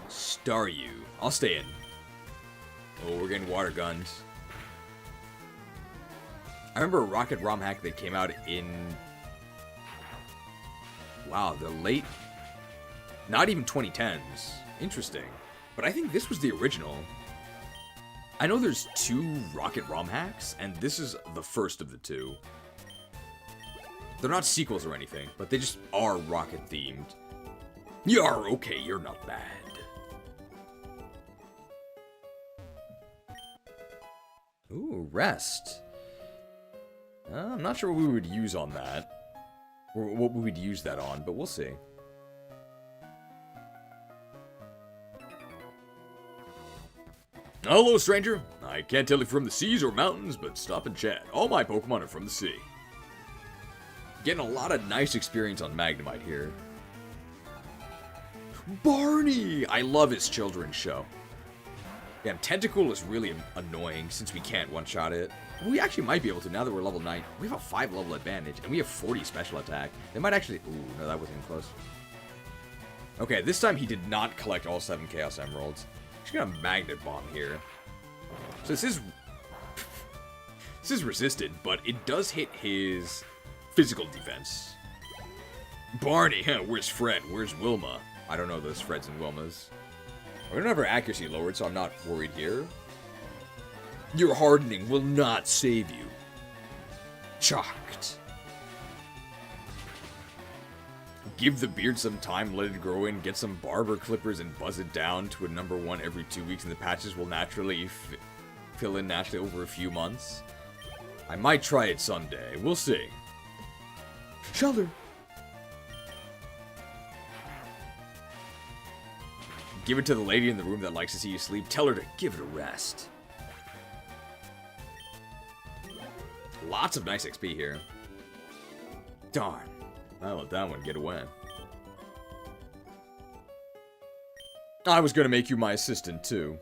Speaker 1: Staryu. I'll stay in. Oh, we're getting water guns. I remember a Rocket ROM hack that came out in... Wow, the late... Not even 2010s. Interesting. But I think this was the original. I know there's 2 Rocket ROM hacks, and this is the first of the 2. They're not sequels or anything, but they just are Rocket themed.
Speaker 14: You're okay, you're not bad.
Speaker 1: Ooh, rest. I'm not sure what we would use on that. Or what we would use that on, but we'll see.
Speaker 14: Hello, stranger. I can't tell if you're from the seas or mountains, but stop and chat. All my Pokemon are from the sea.
Speaker 1: Getting a lot of nice experience on Magnemite here. Barney! I love his children's show. Damn, Tentacool is really annoying since we can't one-shot it. We actually might be able to now that we're level 9. We have a 5 level advantage, and we have 40 special attack. They might actually... Ooh, no, that wasn't even close. Okay, this time he did not collect all 7 Chaos Emeralds. He's gonna Magnet Bomb here. So this is... This is resisted, but it does hit his physical defense. Barney, huh? Where's Fred? Where's Wilma? I don't know those Freds and Wilmas. We don't have our accuracy lowered, so I'm not worried here. Your hardening will not save you. Chalked. Give the beard some time, let it grow in, get some barber clippers and buzz it down to a number 1 every 2 weeks, and the patches will naturally fill in naturally over a few months. I might try it someday. We'll see. Shelter. Give it to the lady in the room that likes to see you sleep. Tell her to give it a rest. Lots of nice XP here. Darn. I let that one get away. I was gonna make you my assistant, too.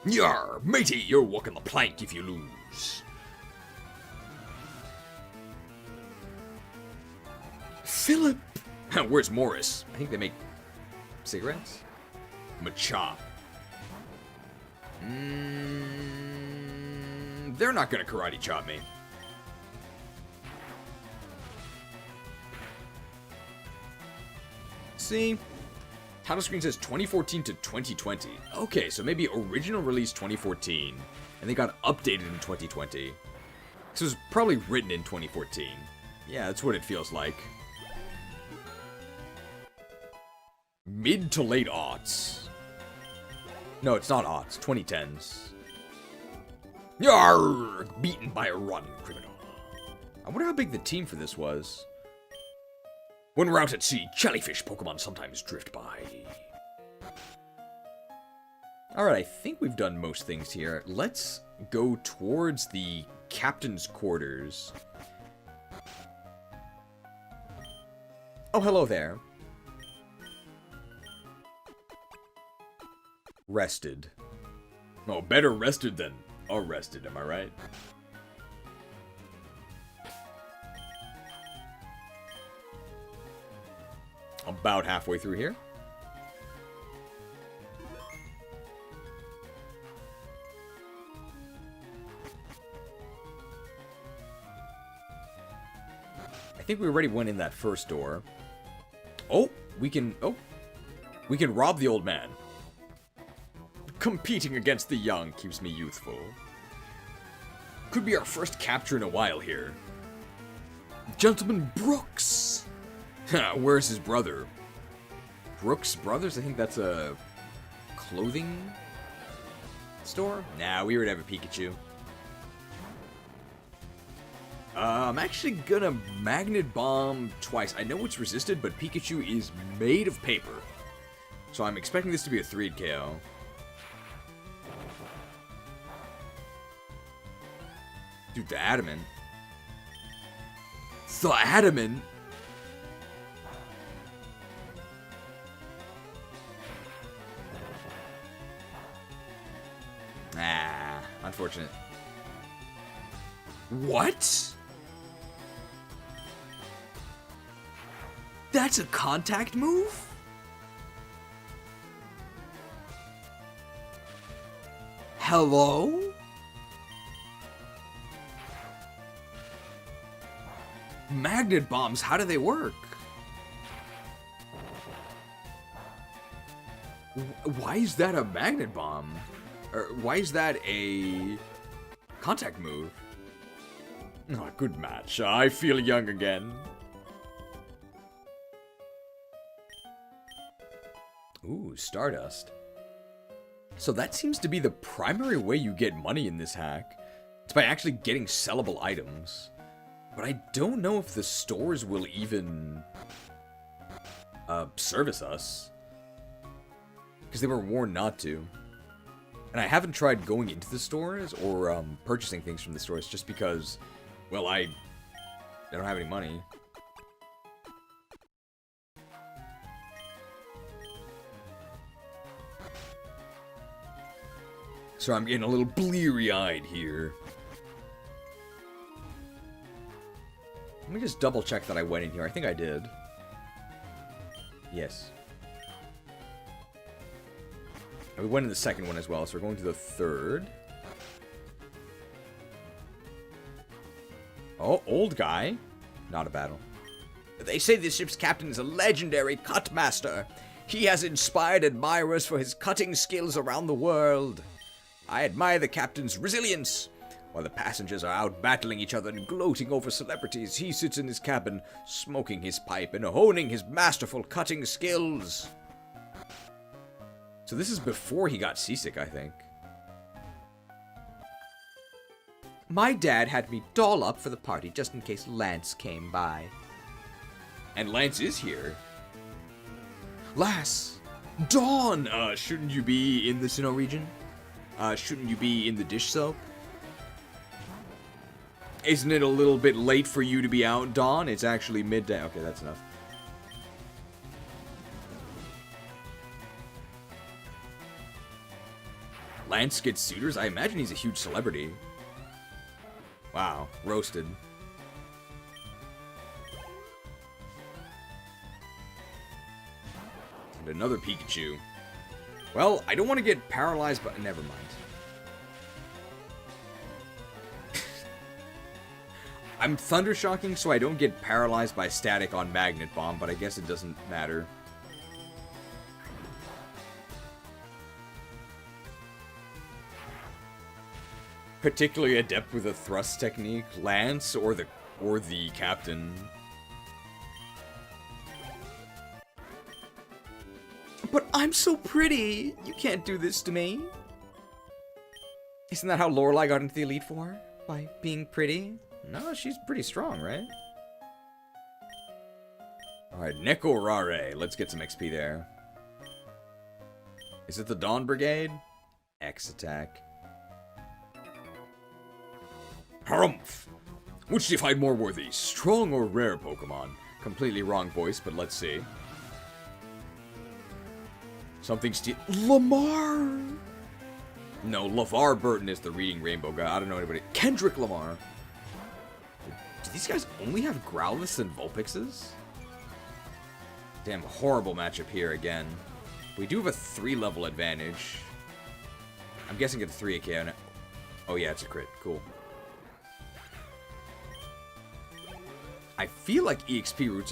Speaker 1: Yar, matey, you're walking the plank if you lose. Philip! Where's Morris? I think they make cigarettes? Machop. They're not gonna karate chop me. See? Title screen says 2014 to 2020. Okay, so maybe original release 2014, and they got updated in 2020. This was probably written in 2014. Yeah, that's what it feels like. Mid to late aughts. No, it's not aughts. 2010s. Yarr! Beaten by a rotten criminal. I wonder how big the team for this was. When we're out at sea, jellyfish Pokemon sometimes drift by. Alright, I think we've done most things here. Let's go towards the captain's quarters. Oh, hello there. Rested. Oh, better rested than arrested, am I right? About halfway through here. I think we already went in that first door. Oh, we can rob the old man. Competing against the young keeps me youthful. Could be our first capture in a while here. Gentleman Brooks! Where's his brother? Brooks Brothers? I think that's a clothing store? Nah, we already have a Pikachu. I'm actually gonna Magnet Bomb twice. I know it's resisted, but Pikachu is made of paper. So I'm expecting this to be a 3-hit KO. Dude, the Adamant. The Adamant? Ah, unfortunate. What? That's a contact move? Hello? Magnet bombs, how do they work? Why is that a magnet bomb? Or why is that a contact move? Oh, good match. I feel young again. Ooh, Stardust. So that seems to be the primary way you get money in this hack. It's by actually getting sellable items. But I don't know if the stores will even service us. Because they were warned not to. And I haven't tried going into the stores or purchasing things from the stores just because, well, I don't have any money. So I'm getting a little bleary-eyed here. Let me just double check that I went in here. I think I did. Yes. And we went in the second one as well, so we're going to the third. Oh, old guy. Not a battle.
Speaker 6: They say this ship's captain is a legendary cut master. He has inspired admirers for his cutting skills around the world. I admire the captain's resilience. While the passengers are out battling each other and gloating over celebrities, he sits in his cabin, smoking his pipe and honing his masterful cutting skills.
Speaker 1: So this is before he got seasick, I think.
Speaker 6: My dad had me doll up for the party just in case Lance came by.
Speaker 1: And Lance is here. Lass! Dawn! Shouldn't you be in the Sinnoh region? Shouldn't you be in the dish soap? Isn't it a little bit late for you to be out, Dawn? It's actually midday. Okay, that's enough. Lance gets suitors? I imagine he's a huge celebrity. Wow, roasted. And another Pikachu. Well, I don't want to get paralyzed, but never mind. I'm Thunder Shocking, so I don't get paralyzed by static on Magnet Bomb, but I guess it doesn't matter. Particularly adept with a thrust technique, Lance or the captain.
Speaker 6: But I'm so pretty. You can't do this to me. Isn't that how Lorelai got into the Elite Four? By being pretty?
Speaker 1: No, she's pretty strong, right? Alright, Neko Rare. Let's get some XP there. Is it the Dawn Brigade? X attack. Harumph! Which do you find more worthy, strong or rare Pokemon? Completely wrong voice, but let's see. Something Lamar! No, LeVar Burton is the Reading Rainbow guy. I don't know anybody. Kendrick Lamar. Do these guys only have Growliths and Vulpixes? Damn, horrible matchup here again. We do have a 3-level advantage. I'm guessing it's 3 AK. Oh yeah, it's a crit. Cool. I feel like EXP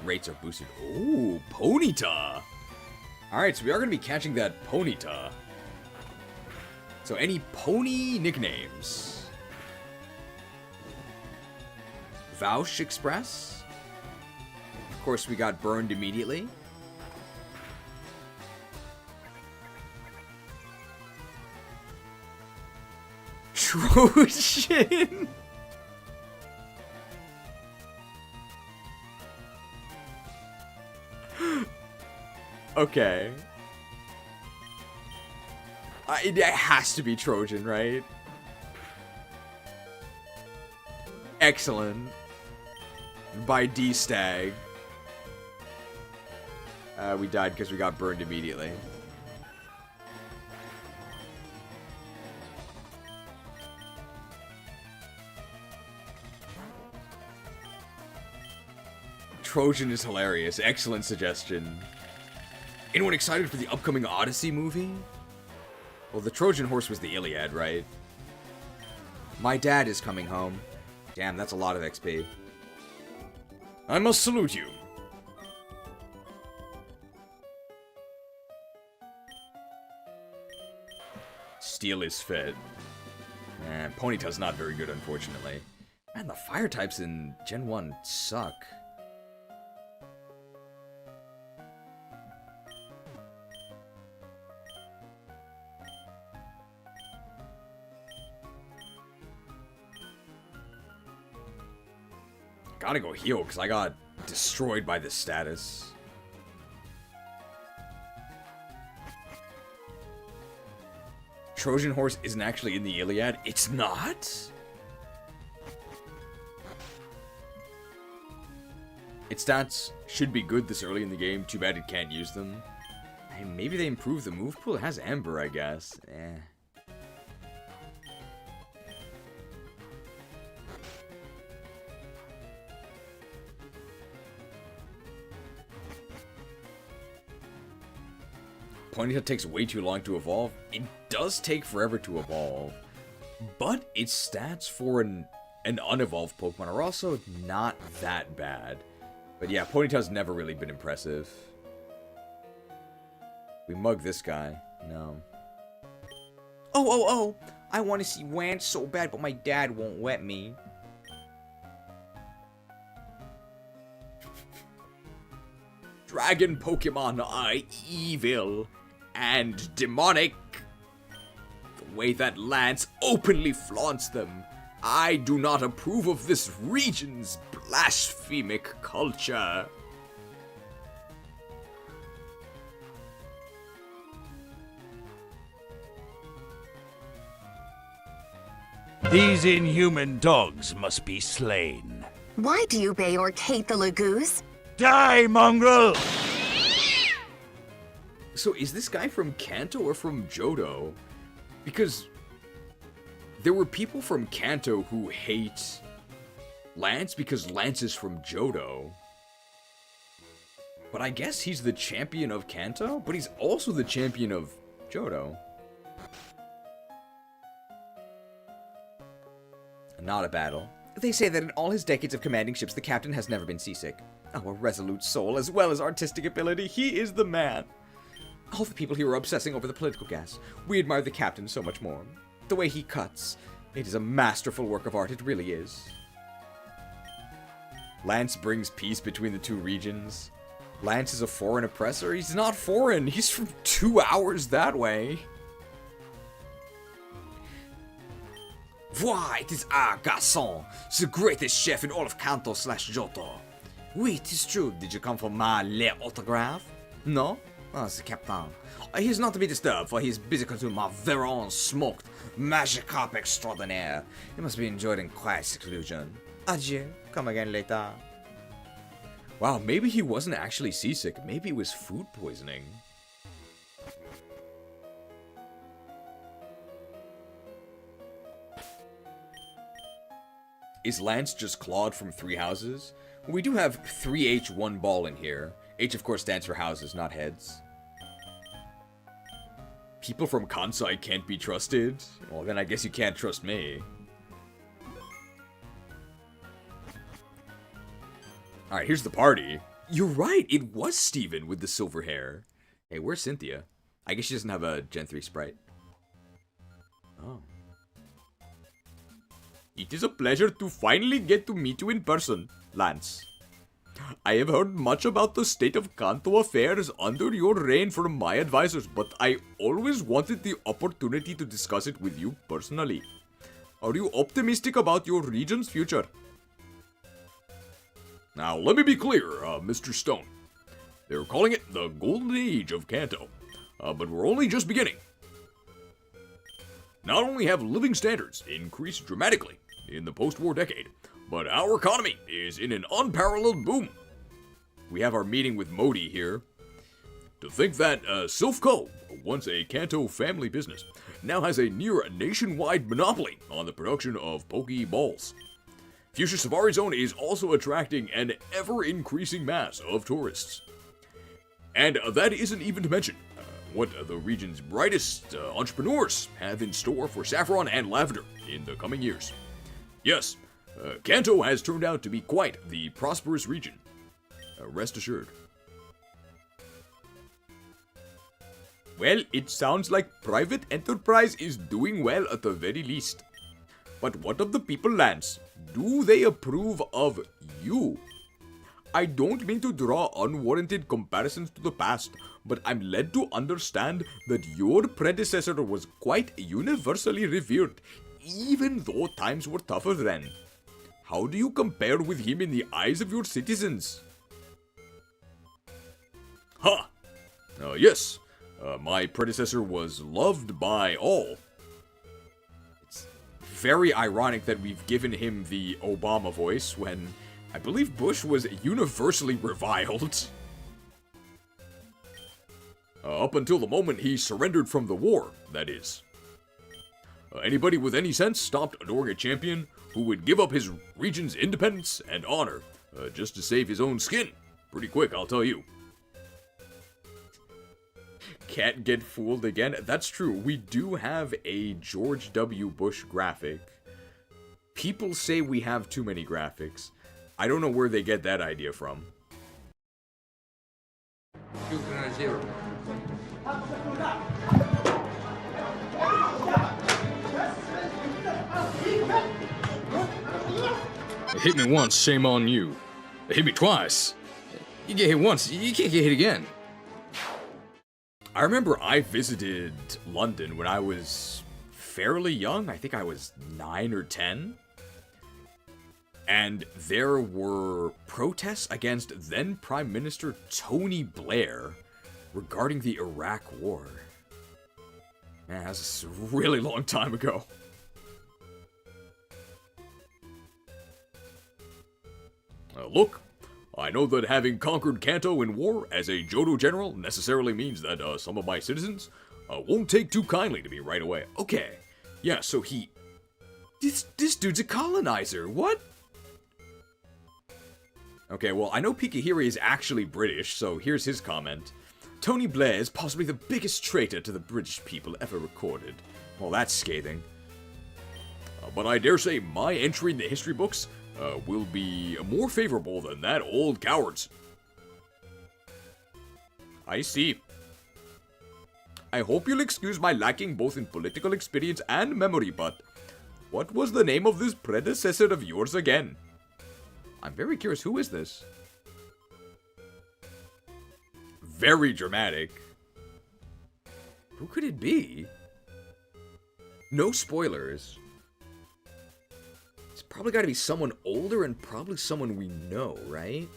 Speaker 1: rates are boosted. Oh, Ponyta! Alright, so we are going to be catching that Ponyta. So any pony nicknames? Vouch Express? Of course, we got burned immediately. Trojan! Okay. It has to be Trojan, right? Excellent. By D-Stag. We died because we got burned immediately. Trojan is hilarious. Excellent suggestion. Anyone excited for the upcoming Odyssey movie? Well, the Trojan horse was the Iliad, right? My dad is coming home. Damn, that's a lot of XP. I must salute you. Steel is fed. Ponyta's not very good, unfortunately. Man, the fire types in Gen 1 suck. Gotta go heal, because I got destroyed by this status. Trojan horse isn't actually in the Iliad? It's not? Its stats should be good this early in the game. Too bad it can't use them. Hey, maybe they improve the move pool. It has Ember, I guess. Ponyta takes way too long to evolve. It does take forever to evolve, but its stats for an unevolved Pokemon are also not that bad. But yeah, Ponyta's never really been impressive. We mug this guy. No. Oh! I want to see Wance so bad, but my dad won't let me. Dragon Pokemon are evil and demonic. The way that Lance openly flaunts them. I do not approve of this region's blasphemic culture.
Speaker 20: These inhuman dogs must be slain.
Speaker 8: Why do you bay or hate the Lagoos?
Speaker 20: Die, mongrel!
Speaker 1: So is this guy from Kanto or from Johto? Because there were people from Kanto who hate Lance because Lance is from Johto. But I guess he's the champion of Kanto, but he's also the champion of Johto. Not a battle. They say that in all his decades of commanding ships, the captain has never been seasick. Oh, a resolute soul, as well as artistic ability, he is the man. All the people here are obsessing over the political gas. We admire the captain so much more. The way he cuts. It is a masterful work of art, it really is. Lance brings peace between the two regions. Lance is a foreign oppressor? He's not foreign, he's from 2 hours that way.
Speaker 11: Why, it is our garçon, the greatest chef in all of Kanto / Johto. Oui, it is true. Did you come for my le autograph? No? Oh, the captain. He is not to be disturbed, for he is busy consuming my very own smoked Magikarp extraordinaire. He must be enjoyed in quiet seclusion. Adieu. Come again later.
Speaker 1: Wow, maybe he wasn't actually seasick. Maybe it was food poisoning. Is Lance just clawed from 3 houses? Well, we do have 3H, 1 ball in here. H, of course, stands for houses, not heads. People from Kansai can't be trusted? Well, then I guess you can't trust me. Alright, here's the party. You're right, it was Steven with the silver hair. Hey, where's Cynthia? I guess she doesn't have a Gen 3 sprite. Oh. It is a pleasure to finally get to meet you in person, Lance. I have heard much about the state of Kanto affairs under your reign from my advisors, but I always wanted the opportunity to discuss it with you personally. Are you optimistic about your region's future? Now, let me be clear, Mr. Stone. They're calling it the Golden Age of Kanto, but we're only just beginning. Not only have living standards increased dramatically in the post-war decade, but our economy is in an unparalleled boom. We have our meeting with Modi here. To think that Sylph Co., once a Kanto family business, now has a near nationwide monopoly on the production of Pokeballs. Fuchsia Safari Zone is also attracting an ever-increasing mass of tourists. And that isn't even to mention what the region's brightest entrepreneurs have in store for Saffron and Lavender in the coming years. Yes, Kanto has turned out to be quite the prosperous region. Rest assured. Well, it sounds like private enterprise is doing well at the very least. But what of the people, Lance? Do they approve of you? I don't mean to draw unwarranted comparisons to the past, but I'm led to understand that your predecessor was quite universally revered, even though times were tougher then. How do you compare with him in the eyes of your citizens? Yes. My predecessor was loved by all, very ironic that we've given him the Obama voice when I believe Bush was universally reviled. Up until the moment he surrendered from the war, that is. Anybody with any sense stopped adoring a champion who would give up his region's independence and honor just to save his own skin. Pretty quick, I'll tell you. Can't get fooled again. That's true. We do have a George W. Bush graphic. People say we have too many graphics. I don't know where they get that idea from.
Speaker 6: Zero.
Speaker 7: Hit me once, shame on you. Hit me twice. You get hit once, you can't get hit again.
Speaker 1: I remember I visited London when I was fairly young. I think I was 9 or 10. And there were protests against then Prime Minister Tony Blair regarding the Iraq War. Man, that was a really long time ago. Look, I know that having conquered Kanto in war as a Johto general necessarily means that some of my citizens won't take too kindly to me right away. Okay, yeah, so this dude's a colonizer, what? Okay, well, I know Pikahiri is actually British, so here's his comment. Tony Blair is possibly the biggest traitor to the British people ever recorded. Well, that's scathing. But I dare say my entry in the history books will be more favorable than that old coward's. I see. I hope you'll excuse my lacking both in political experience and memory, but what was the name of this predecessor of yours again? I'm very curious, who is this? Very dramatic. Who could it be? No spoilers. It's probably got to be someone older and probably someone we know, right?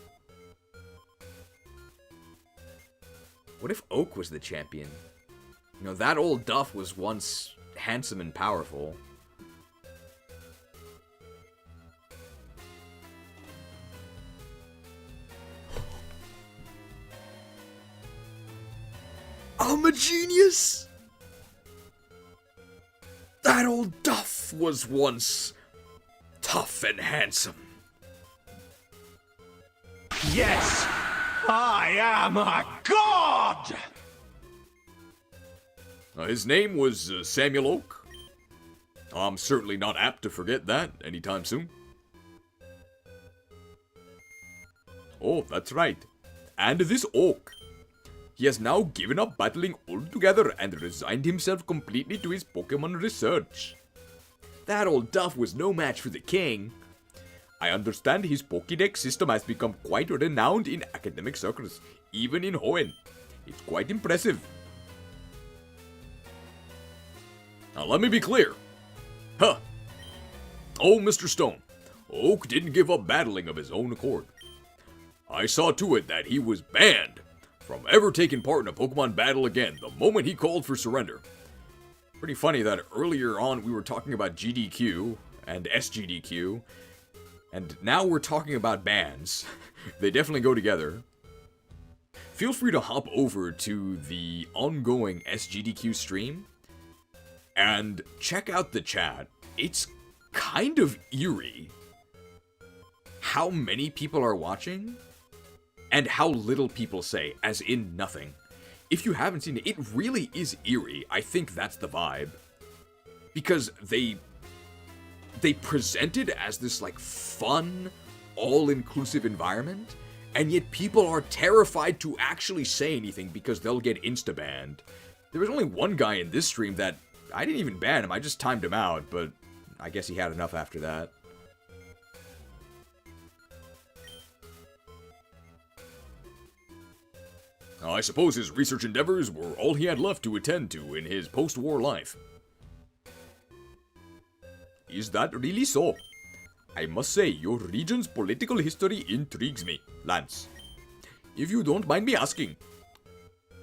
Speaker 1: What if Oak was the champion? You know, that old duff was once handsome and powerful. I'm a genius! That old duff was once tough and handsome.
Speaker 11: Yes, I am a god!
Speaker 1: His name was Samuel Oak. I'm certainly not apt to forget that anytime soon. Oh, that's right. And this Oak. He has now given up battling altogether and resigned himself completely to his Pokemon research. That old duff was no match for the king. I understand his Pokédex system has become quite renowned in academic circles, even in Hoenn. It's quite impressive. Now let me be clear. Huh. Oh, Mr. Stone, Oak didn't give up battling of his own accord. I saw to it that he was banned from ever taking part in a Pokemon battle again the moment he called for surrender. Pretty funny that earlier on we were talking about GDQ and SGDQ, and now we're talking about bans. They definitely go together. Feel free to hop over to the ongoing SGDQ stream and check out the chat. It's kind of eerie how many people are watching and how little people say, as in nothing. If you haven't seen it, it really is eerie. I think that's the vibe. Because they present it as this, like, fun, all-inclusive environment, and yet people are terrified to actually say anything because they'll get insta-banned. There was only one guy in this stream that, I didn't even ban him, I just timed him out, but I guess he had enough after that. I suppose his research endeavors were all he had left to attend to in his post-war life. Is that really so? I must say, your region's political history intrigues me, Lance. If you don't mind me asking,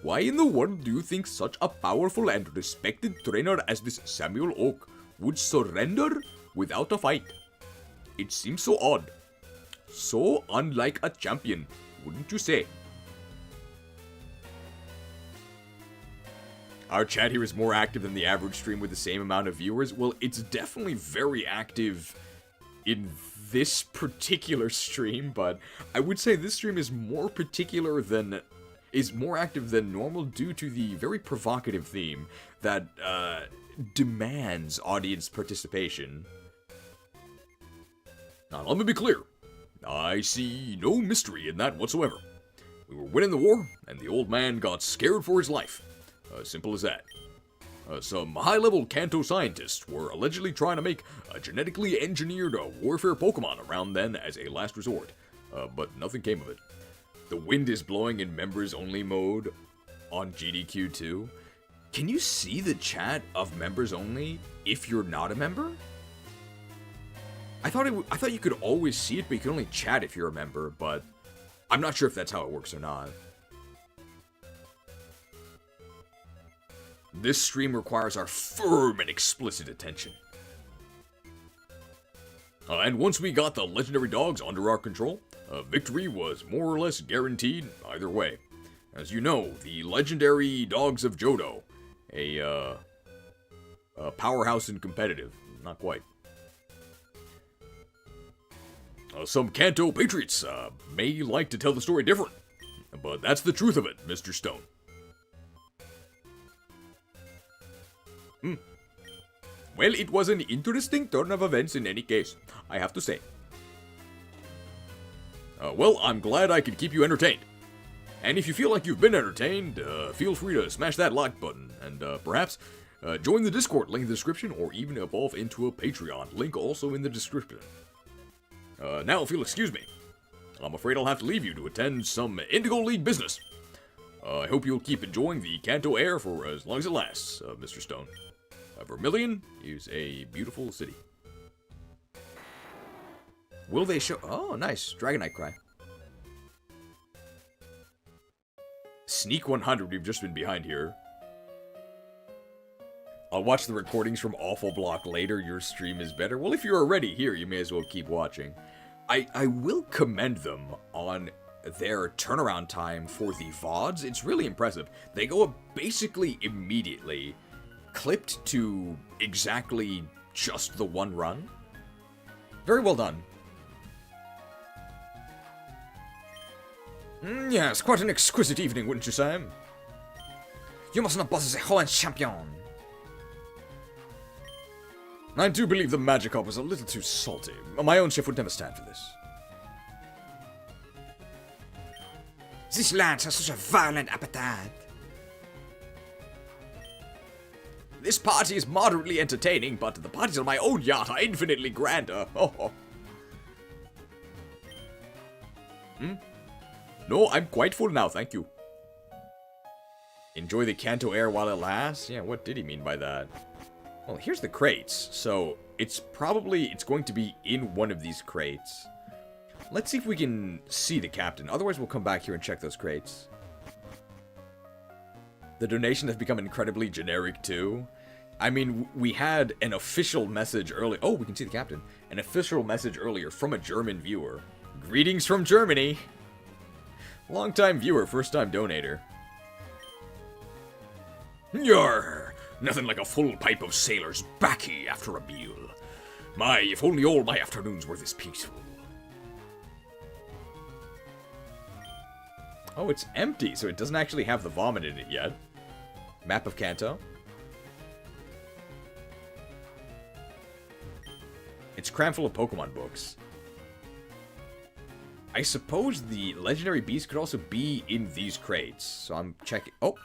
Speaker 1: why in the world do you think such a powerful and respected trainer as this Samuel Oak
Speaker 14: would surrender without a fight. It seems so odd. So unlike a champion, wouldn't you say? Our chat here is more active than the average stream with the same amount of viewers. Well, it's definitely very active in this particular stream, but I would say this stream is more active than normal due to the very provocative theme that demands audience participation. Now, let me be clear. I see no mystery in that whatsoever. We were winning the war, and the old man got scared for his life. Simple as that. Some high-level Kanto scientists were allegedly trying to make a genetically engineered warfare Pokemon around then as a last resort, but nothing came of it. The wind is blowing in members-only mode on GDQ2. Can you see the chat of members-only if you're not a member? I thought you could always see it, but you can only chat if you're a member, but I'm not sure if that's how it works or not. This stream requires our firm and explicit attention. And once we got the legendary dogs under our control, victory was more or less guaranteed either way. As you know, the legendary dogs of Johto, a powerhouse in competitive, not quite. Some Kanto patriots may like to tell the story different, but that's the truth of it, Mr. Stone. Well, it was an interesting turn of events in any case, I have to say. Well, I'm glad I could keep you entertained. And if you feel like you've been entertained, feel free to smash that like button, and perhaps join the Discord, link in the description, or even evolve into a Patreon, link also in the description. Now, if you'll excuse me, I'm afraid I'll have to leave you to attend some Indigo League business. I hope you'll keep enjoying the Kanto air for as long as it lasts, Mr. Stone. Vermilion is a beautiful city. Will they show... Oh, nice. Dragonite cry. Sneak 100, we've just been behind here. I'll watch the recordings from Awful Block later. Your stream is better. Well, if you're already here, you may as well keep watching. I will commend them on their turnaround time for the VODs. It's really impressive. They go up basically immediately, clipped to exactly just the one run. Very well done. Yes, quite an exquisite evening, wouldn't you say? You must not buzz as a Hoenn champion. I do believe the Magikarp was a little too salty. My own chef would never stand for this.
Speaker 15: This lad has such a violent appetite.
Speaker 14: This party is moderately entertaining, but the parties on my own yacht are infinitely grander. No, I'm quite full now, thank you. Enjoy the Kanto air while it lasts? Yeah, what did he mean by that? Well, here's the crates, so it's going to be in one of these crates. Let's see if we can see the captain, otherwise we'll come back here and check those crates. The donation has become incredibly generic too. I mean, we had an official message earlier. Oh, we can see the captain. An official message earlier from a German viewer. Greetings from Germany. Long-time viewer, first-time donator. Yarr! Nothing like a full pipe of sailor's baccy after a meal. My, if only all my afternoons were this peaceful. Oh, it's empty, so it doesn't actually have the vomit in it yet. Map of Kanto. It's crammed full of Pokemon books. I suppose the legendary beast could also be in these crates, so I'm checking. Oh!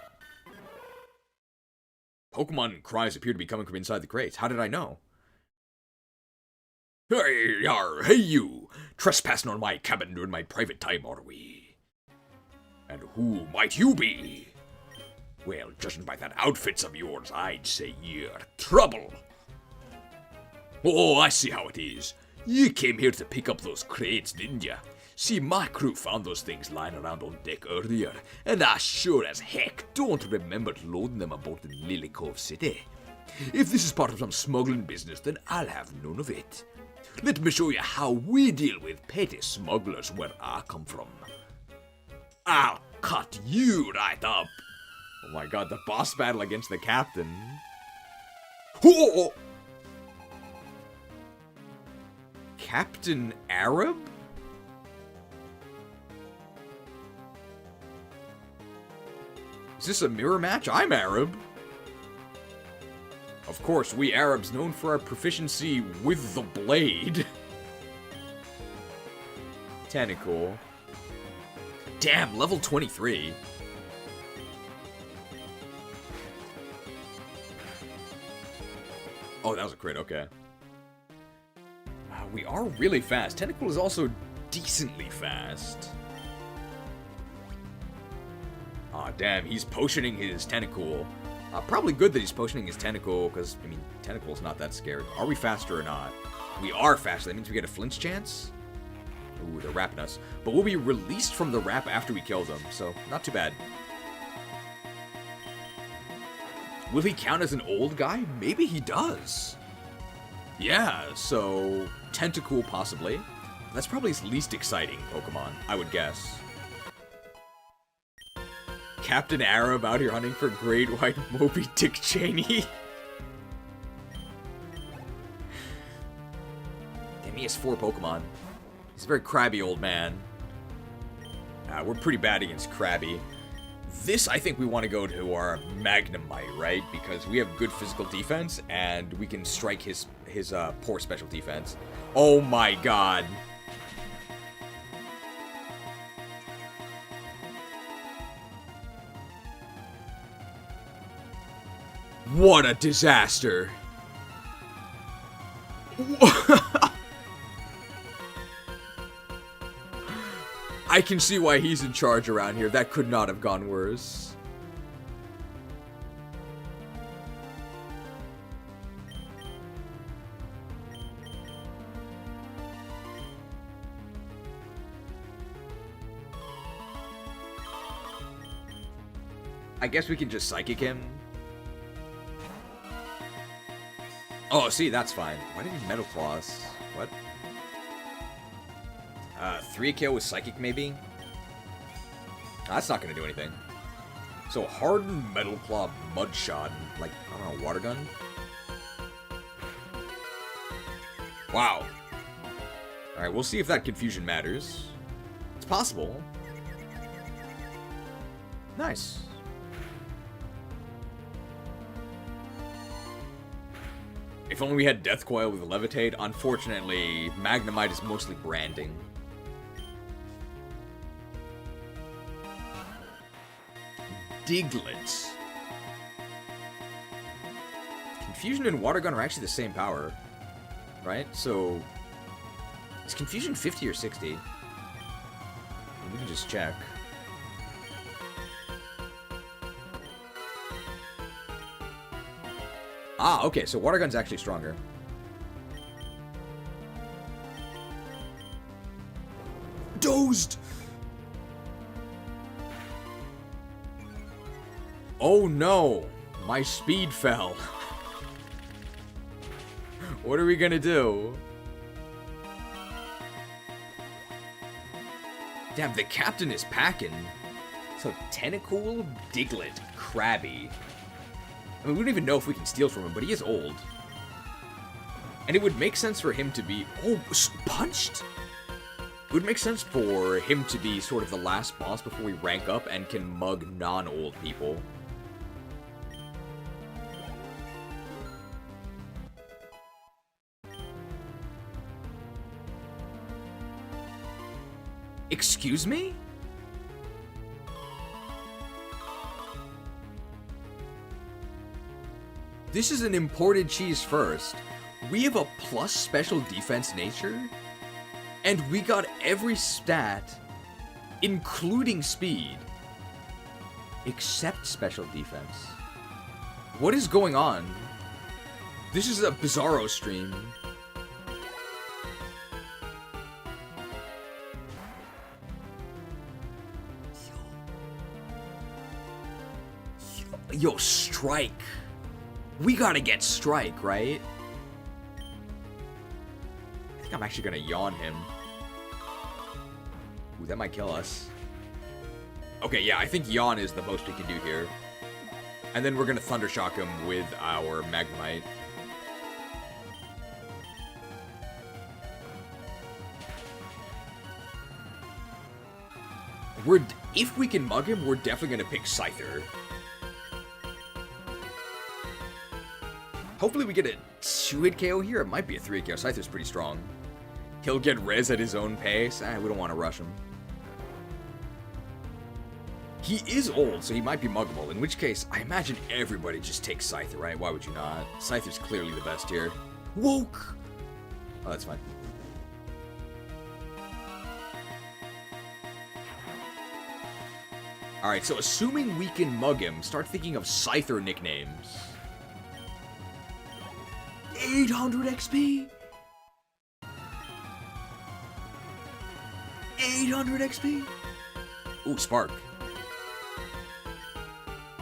Speaker 14: Pokemon cries appear to be coming from inside the crates. How did I know? Hey, yar, hey you! Trespassing on my cabin during my private time, are we? And who might you be? Well, judging by that outfits of yours, I'd say you're trouble. Oh, I see how it is. You came here to pick up those crates, didn't ya? See, my crew found those things lying around on deck earlier, and I sure as heck don't remember loading them aboard in Lily Cove City.
Speaker 7: If this is part of some smuggling business, then I'll have none of it. Let me show you how we deal with petty smugglers where I come from. I'll cut you right up.
Speaker 1: Oh my god, the boss battle against the captain.
Speaker 7: Oh!
Speaker 1: Captain Arab? Is this a mirror match? I'm Arab. Of course, we Arabs known for our proficiency with the blade. Tentacle. Damn, level 23. Oh, that was a crit, okay. We are really fast. Tentacle is also decently fast. Aw, damn, he's potioning his Tentacle. Probably good that he's potioning his Tentacle, because, I mean, Tentacle's not that scared. Are we faster or not? We are faster. That means we get a flinch chance? Ooh, they're wrapping us. But we'll be released from the wrap after we kill them, so not too bad. Will he count as an old guy? Maybe he does. Yeah, so Tentacle possibly. That's probably his least exciting Pokemon, I would guess. Captain Arab out here hunting for Great White Moby Dick Cheney. Damn, he has 4 Pokemon. He's a very crabby old man. We're pretty bad against crabby. This, I think we want to go to our Magnemite, right? Because we have good physical defense, and we can strike his poor special defense. Oh my god. What a disaster. I can see why he's in charge around here. That could not have gone worse. I guess we can just Psychic him. Oh, see, that's fine. Why did he Metal Claws? What? 3 KO with Psychic, maybe? That's not gonna do anything. So, Hardened Metal Claw Mud Shot, like, I don't know, Water Gun? Wow. Alright, we'll see if that confusion matters. It's possible. Nice. If only we had Death Coil with Levitate. Unfortunately, Magnemite is mostly branding. Diglett. Confusion and Water Gun are actually the same power, right? So, is Confusion 50 or 60? We can just check. Ah, okay, so Water Gun's actually stronger. Dozed! Oh no! My speed fell. What are we gonna do? Damn, the captain is packing. So, Tentacool, Diglett, Krabby. I mean, we don't even know if we can steal from him, but he is old. And it would make sense for him to be... Oh, punched? It would make sense for him to be sort of the last boss before we rank up and can mug non-old people. Excuse me? This is an imported cheese first. We have a plus special defense nature, and we got every stat, including speed, except special defense. What is going on? This is a Bizarro stream. Yo, strike.
Speaker 6: We gotta get Strike, right? I think I'm actually gonna yawn him. Ooh, that might kill us. Okay, yeah, I think yawn is the most we can do here. And then we're gonna Thundershock him with our Magnemite. If we can mug him, we're definitely gonna pick Scyther. Hopefully we get a 2-hit KO here. It might be a 3-hit KO. Scyther's pretty strong. He'll get res at his own pace. We don't want to rush him. He is old, so he might be muggable, in which case, I imagine everybody just takes Scyther, right? Why would you not? Scyther's clearly the best here. Woke! Oh, that's fine. Alright, so assuming we can mug him, start thinking of Scyther nicknames. 800 XP? 800 XP? Ooh, Spark.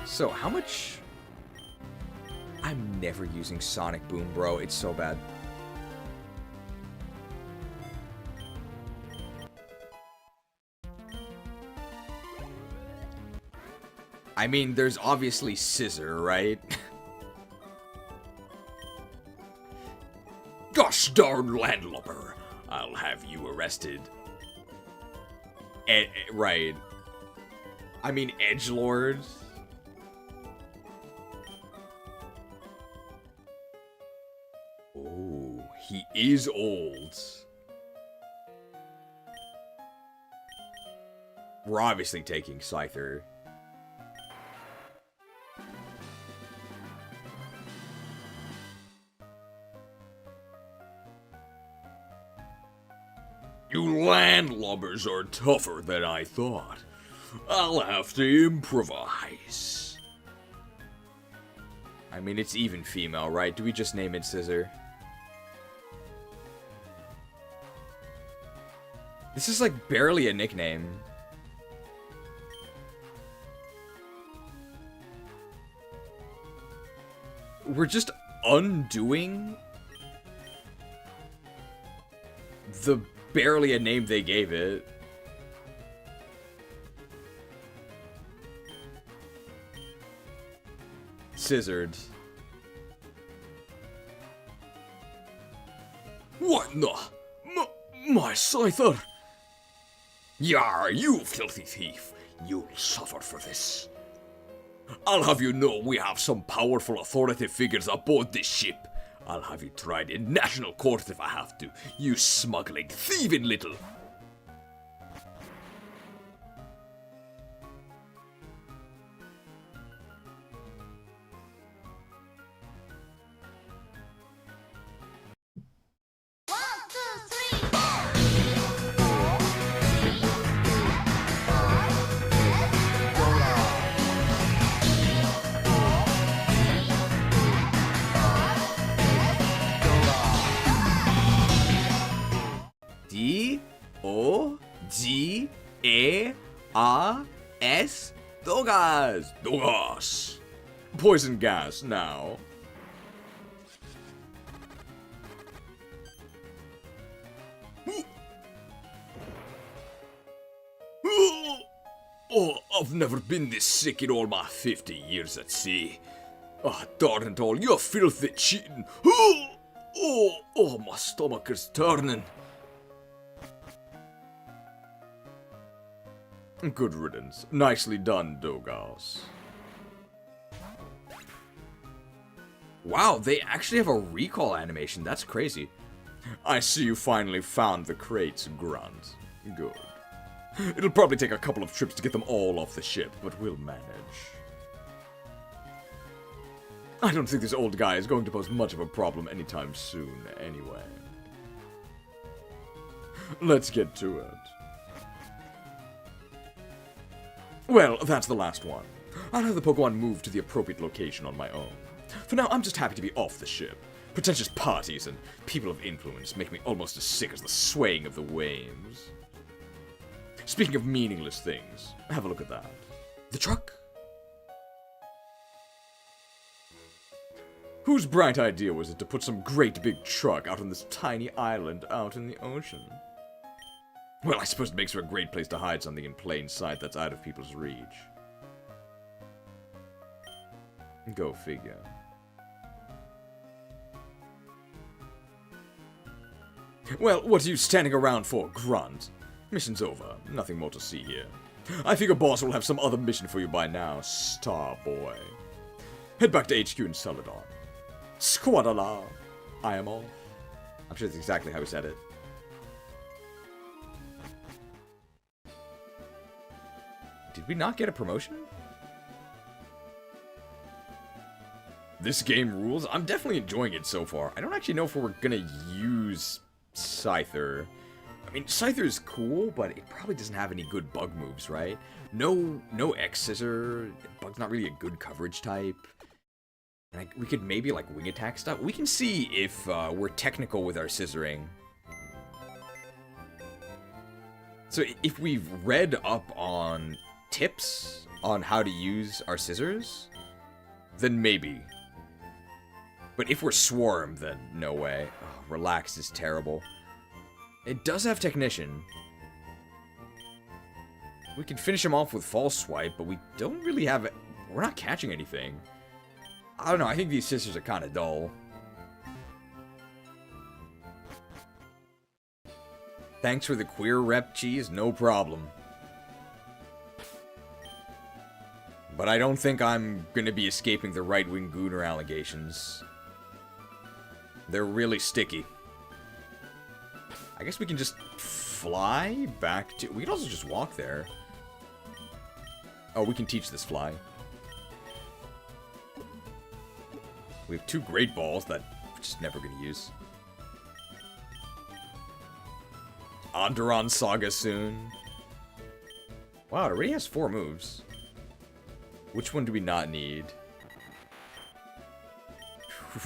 Speaker 6: So, how much... I'm never using Sonic Boom, bro. It's so bad. I mean, there's obviously Scissor, right? Gosh darn landlubber. I'll have you arrested. Right. I mean, edgelord. Oh, he is old. We're obviously taking Scyther. You landlubbers are tougher than I thought. I'll have to improvise. I mean, it's even female, right? Do we just name it Scissor? This is like barely a nickname. We're just undoing the barely a name they gave it. Scissored.
Speaker 7: What in the... My Scyther! Yar, you filthy thief. You'll suffer for this. I'll have you know we have some powerful authoritative figures aboard this ship. I'll have you tried in national court if I have to, you smuggling, thieving little...
Speaker 6: D-O-G-A-R-S. Dogas.
Speaker 7: Dogas. Poison gas now. Oh, I've never been this sick in all my 50 years at sea. Ah, darn it all, you're filthy cheating. Oh, my stomach is turning. Good riddance. Nicely done, Dogas.
Speaker 6: Wow, they actually have a recall animation. That's crazy.
Speaker 7: I see you finally found the crates, Grunt. Good. It'll probably take a couple of trips to get them all off the ship, but we'll manage. I don't think this old guy is going to pose much of a problem anytime soon, anyway. Let's get to it. Well, that's the last one. I'll have the Pokemon move to the appropriate location on my own. For now, I'm just happy to be off the ship. Pretentious parties and people of influence make me almost as sick as the swaying of the waves. Speaking of meaningless things, have a look at that.
Speaker 6: The truck?
Speaker 1: Whose bright idea was it to put some great big truck out on this tiny island out in the ocean? Well, I suppose it makes for a great place to hide something in plain sight that's out of people's reach. Go figure. Well, what are you standing around for, Grunt? Mission's over. Nothing more to see here. I figure boss will have some other mission for you by now, Star Boy. Head back to HQ in Celadon. Squadala. I am off. I'm sure that's exactly how he said it. Did we not get a promotion? This game rules. I'm definitely enjoying it so far. I don't actually know if we're gonna use Scyther. I mean, Scyther is cool, but it probably doesn't have any good bug moves, right? No X-Scissor. Bug's not really a good coverage type. And we could maybe, like, wing attack stuff. We can see if we're technical with our scissoring. So if we've read up on tips on how to use our scissors, then maybe. But if we're Swarm, then no way. Oh, Relax is terrible. It does have Technician. We can finish him off with False Swipe, but we don't really have it. We're not catching anything. I don't know, I think these scissors are kind of dull. Thanks for the queer rep, Cheese, no problem. But I don't think I'm gonna be escaping the right-wing Gooner allegations. They're really sticky. I guess we can just fly back to... We can also just walk there. Oh, we can teach this fly. We have 2 great balls that we're just never going to use. Onderon Saga soon. Wow, it already has 4 moves. Which one do we not need?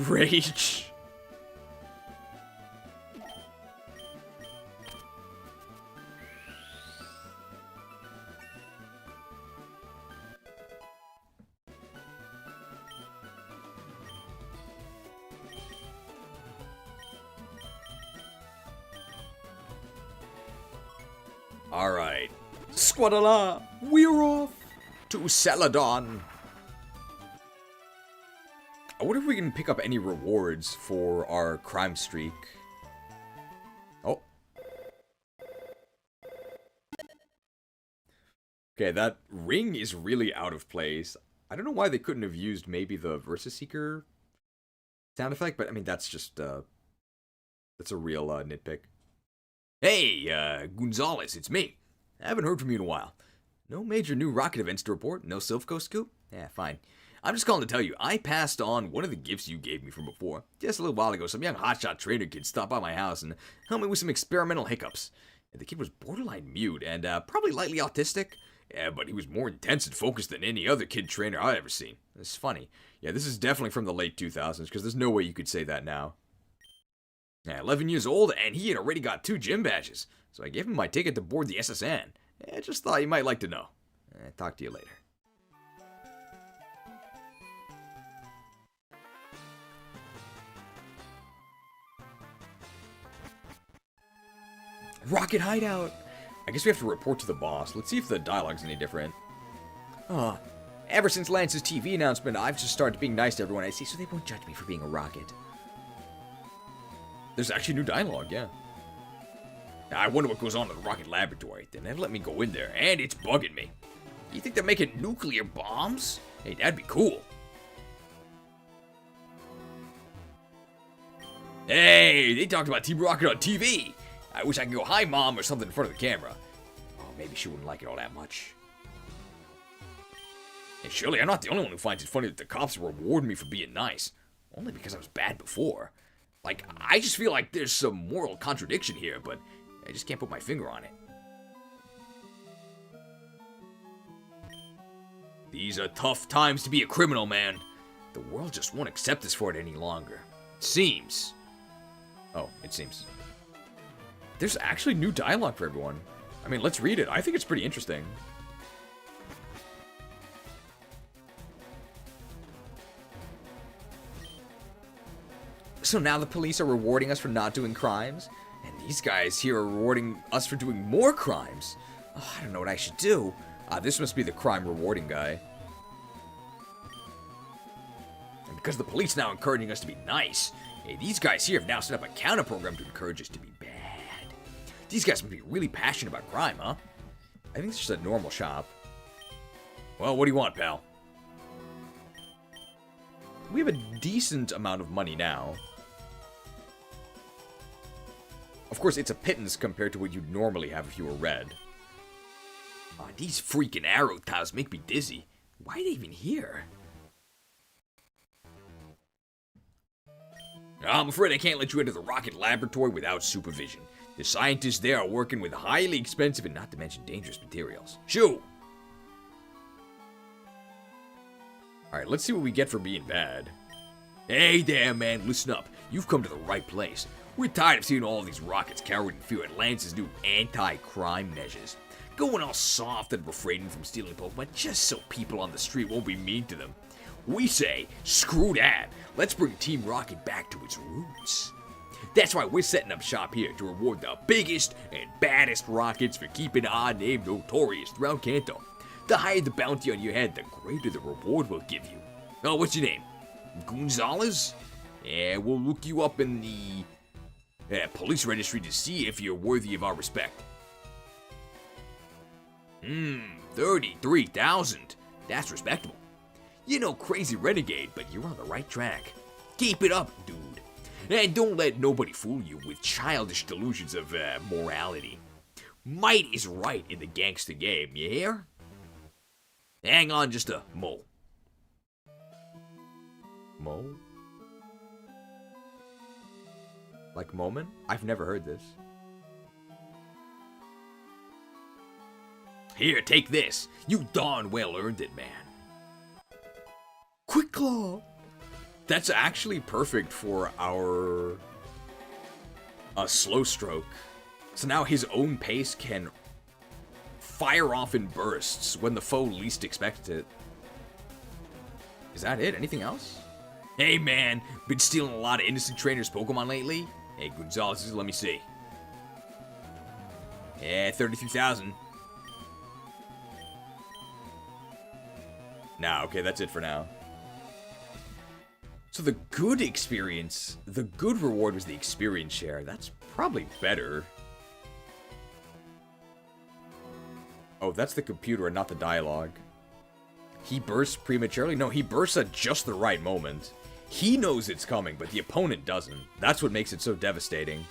Speaker 1: Rage. Alright. Squadala, we're off to Celadon. I wonder if we can pick up any rewards for our crime streak. Oh. Okay, that ring is really out of place. I don't know why they couldn't have used maybe the Versus Seeker sound effect, but I mean, that's just, that's a real nitpick. Hey, Gonzalez, it's me. I haven't heard from you in a while. No major new rocket events to report? No Silphco scoop? Yeah, fine. I'm just calling to tell you, I passed on one of the gifts you gave me from before. Just a little while ago, some young hotshot trader kid stopped by my house and helped me with some experimental hiccups. And the kid was borderline mute and probably lightly autistic. Yeah, but he was more intense and focused than any other kid trainer I've ever seen. It's funny. Yeah, this is definitely from the late 2000s, because there's no way you could say that now. Yeah, 11 years old, and he had already got 2 gym badges. So I gave him my ticket to board the SSN. I just thought you might like to know. Talk to you later. Rocket Hideout! I guess we have to report to the boss. Let's see if the dialogue's any different. Ever since Lance's TV announcement, I've just started being nice to everyone I see, so they won't judge me for being a rocket. There's actually new dialogue, yeah. I wonder what goes on in the rocket laboratory. They never let me go in there, and it's bugging me. You think they're making nuclear bombs? Hey, that'd be cool. Hey, they talked about Team Rocket on TV. I wish I could go, "Hi, Mom," or something in front of the camera. Oh, maybe she wouldn't like it all that much. And surely I'm not the only one who finds it funny that the cops reward me for being nice. Only because I was bad before. Like, I just feel like there's some moral contradiction here, but I just can't put my finger on it. These are tough times to be a criminal, man. The world just won't accept us for it any longer. Seems. Oh, it seems. There's actually new dialogue for everyone. I mean, let's read it. I think it's pretty interesting.
Speaker 6: So now the police are rewarding us for not doing crimes? And these guys here are rewarding us for doing more crimes? Oh, I don't know what I should do. This must be the crime rewarding guy. And because the police now encouraging us to be nice, these guys here have now set up a counter program to encourage us to be bad. These guys must be really passionate about crime, huh? I think it's just a normal shop. Well, what do you want, pal? We have a decent amount of money now. Of course, it's a pittance compared to what you'd normally have if you were red. Oh, these freaking arrow tiles make me dizzy. Why are they even here? I'm afraid I can't let you into the rocket laboratory without supervision. The scientists there are working with highly expensive and not to mention dangerous materials. Shoo! Alright, let's see what we get for being bad. Hey there, man, listen up. You've come to the right place. We're tired of seeing all these rockets cowered in fear at Lance's new anti-crime measures. Going all soft and refraining from stealing Pokemon just so people on the street won't be mean to them. We say, screw that. Let's bring Team Rocket back to its roots. That's why we're setting up shop here to reward the biggest and baddest rockets for keeping our name notorious throughout Kanto. The higher the bounty on your head, the greater the reward we'll give you. Oh, what's your name? Gonzalez? Yeah, we'll look you up in the police registry to see if you're worthy of our respect. 33,000. That's respectable. You know, crazy renegade, but you're on the right track. Keep it up, dude. And don't let nobody fool you with childish delusions of morality. Might is right in the gangster game, you hear? Hang on just a mo. Mo? Like moment? I've never heard this. Here, take this. You darn well earned it, man. Quick Claw! That's actually perfect for our slow stroke. So now his own pace can fire off in bursts when the foe least expects it. Is that it? Anything else? Hey man, been stealing a lot of innocent trainers' Pokemon lately? Hey Gonzalez, let me see. Yeah, 33,000. Nah, okay, that's it for now. So the good experience, the good reward was the experience share. That's probably better. Oh, that's the computer and not the dialogue. He bursts prematurely? No, he bursts at just the right moment. He knows it's coming, but the opponent doesn't. That's what makes it so devastating.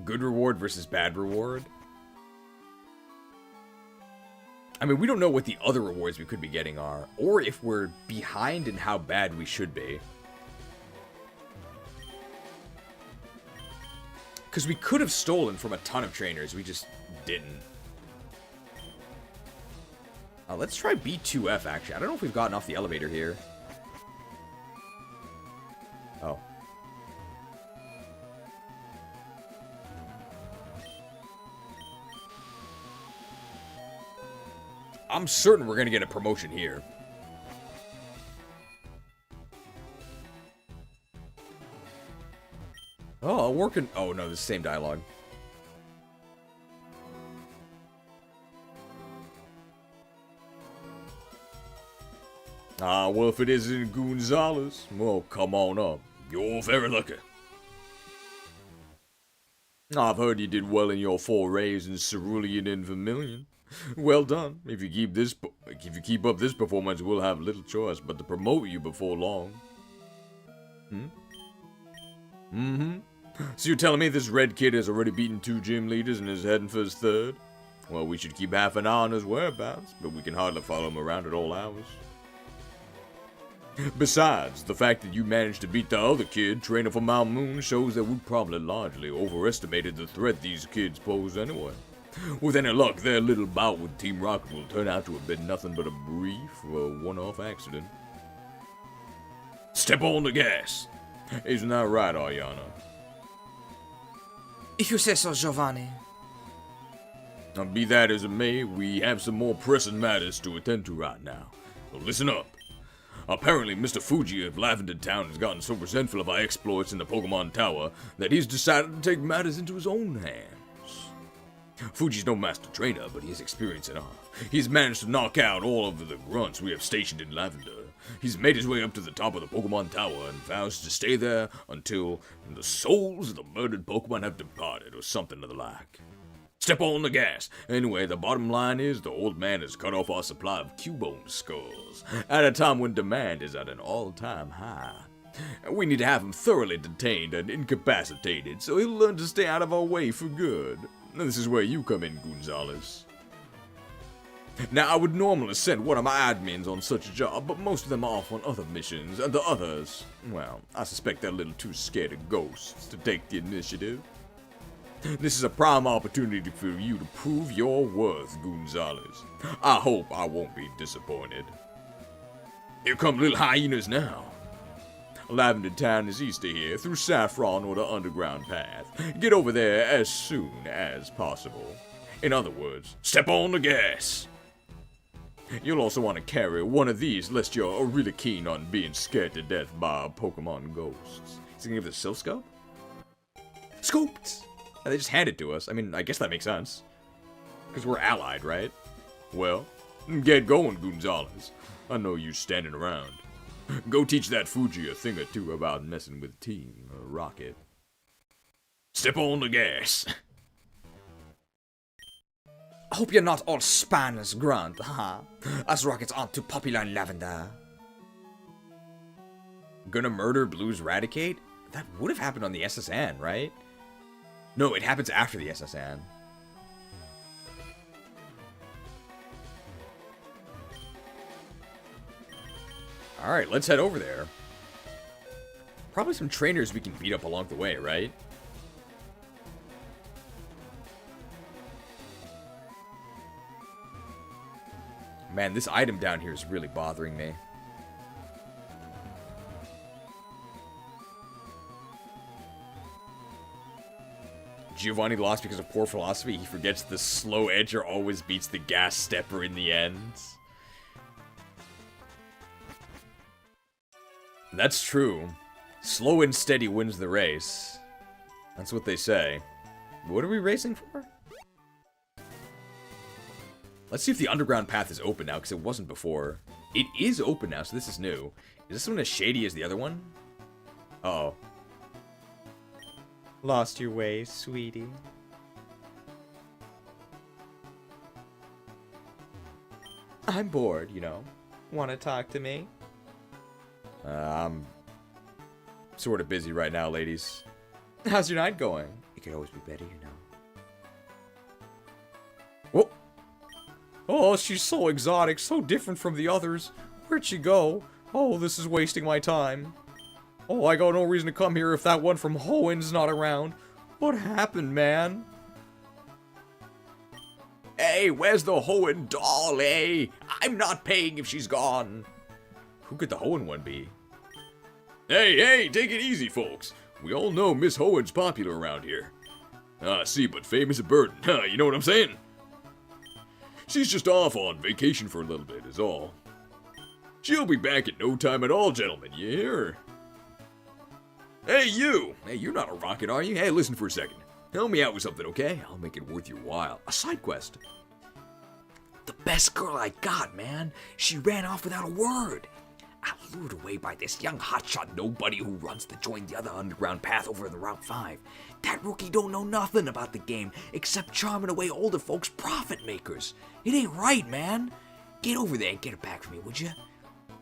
Speaker 6: Good reward versus bad reward. I mean, we don't know what the other rewards we could be getting are, or if we're behind in how bad we should be. Because we could have stolen from a ton of trainers, we just didn't. Let's try B2F, actually. I don't know if we've gotten off the elevator here. Oh. I'm certain we're gonna get a promotion here. Oh, working. Oh no, the same dialogue. Well, if it isn't Gonzalez, well, come on up. You're very lucky. I've heard you did well in your forays in Cerulean and Vermilion. Well done. If you keep up this performance, we'll have little choice but to promote you before long. So you're telling me this red kid has already beaten 2 gym leaders and is heading for his 3rd? Well, we should keep half an eye on his whereabouts, but we can hardly follow him around at all hours. Besides, the fact that you managed to beat the other kid, trainer for Mount Moon, shows that we probably largely overestimated the threat these kids pose anyway. With any luck, their little bout with Team Rocket will turn out to have been nothing but a brief, one-off accident. Step on the gas! Isn't that right, Aryana? If you say so, Giovanni.
Speaker 7: Now, be that as it may, we have some more pressing matters to attend to right now. So listen up. Apparently, Mr. Fuji of Lavender Town has gotten so resentful of our exploits in the Pokemon Tower that he's decided to take matters into his own hands. Fuji's no master trainer, but he has experience enough. He's managed to knock out all of the grunts we have stationed in Lavender. He's made his way up to the top of the Pokemon Tower and vows to stay there until the souls of the murdered Pokemon have departed, or something to the like. Step on the gas. Anyway, the bottom line is the old man has cut off our supply of Cubone skulls at a time when demand is at an all-time high. We need to have him thoroughly detained and incapacitated so he'll learn to stay out of our way for good. This is where you come in, Gonzalez. Now, I would normally send one of my admins on such a job, but most of them are off on other missions, and the others, well, I suspect they're a little too scared of ghosts to take the initiative. This is a prime opportunity for you to prove your worth, Gonzalez. I hope I won't be disappointed. Here come little hyenas now. Lavender Town is east of here, through Saffron or the underground path. Get over there as soon as possible. In other words, step on the gas. You'll also want to carry one of these, lest you're really keen on being scared to death by Pokemon ghosts. Is he gonna give it a Silph Scope? Scoped! They just hand it to us. I mean, I guess that makes sense. Because we're allied, right? Well, get going, Gonzalez. I know you standing around. Go teach that Fuji a thing or two about messing with Team Rocket. Step on the gas.
Speaker 6: I hope you're not all spineless, Grunt, haha. Us Rockets aren't too popular in Lavender.
Speaker 1: Gonna murder Blue's Raticate? That would have happened on the SSN, right? No, it happens after the SSN. Alright, let's head over there. Probably some trainers we can beat up along the way, right? Man, this item down here is really bothering me. Giovanni lost because of poor philosophy. He forgets the slow edger always beats the gas stepper in the end. That's true. Slow and steady wins the race. That's what they say. What are we racing for? Let's see if the underground path is open now, because it wasn't before. It is open now, so this is new. Is this one as shady as the other one? Uh-oh. Lost your way, sweetie. I'm bored, you know. Want to talk to me? I'm sort of busy right now, ladies. How's your night going? It could always be better, you know. Whoa! Oh, she's so exotic, so different from the others. Where'd she go? Oh, this is wasting my time. Oh, I got no reason to come here if that one from Hoen's not around. What happened, man? Hey, where's the Hoenn doll, eh? I'm not paying if she's gone. Who could the Hoenn one be? Hey, take it easy, folks. We all know Miss Hoen's popular around here. See, but fame is a burden, you know what I'm saying? She's just off on vacation for a little bit, is all. She'll be back in no time at all, gentlemen, you hear? Hey, you! Hey, you're not a rocket, are you? Hey, listen for a second. Help me out with something, okay? I'll make it worth your while. A side quest.
Speaker 11: The best girl I got, man. She ran off without a word. I lured away by this young hotshot nobody who runs to join the other underground path over in the Route 5. That rookie don't know nothing about the game except charming away older folks' profit makers. It ain't right, man. Get over there and get her back for me, would you?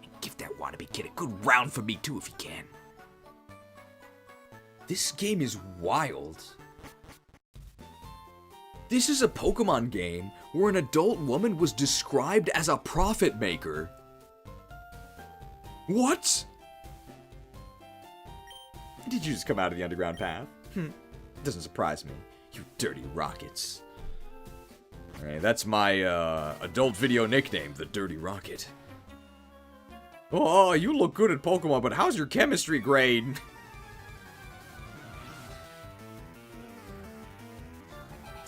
Speaker 11: And give that wannabe kid a good round for me, too, if you can.
Speaker 1: This game is wild. This is a Pokemon game where an adult woman was described as a profit maker. What? Did you just come out of the underground path? Doesn't surprise me. You dirty rockets. Alright, that's my adult video nickname, the Dirty Rocket. Oh, you look good at Pokemon, but how's your chemistry grade?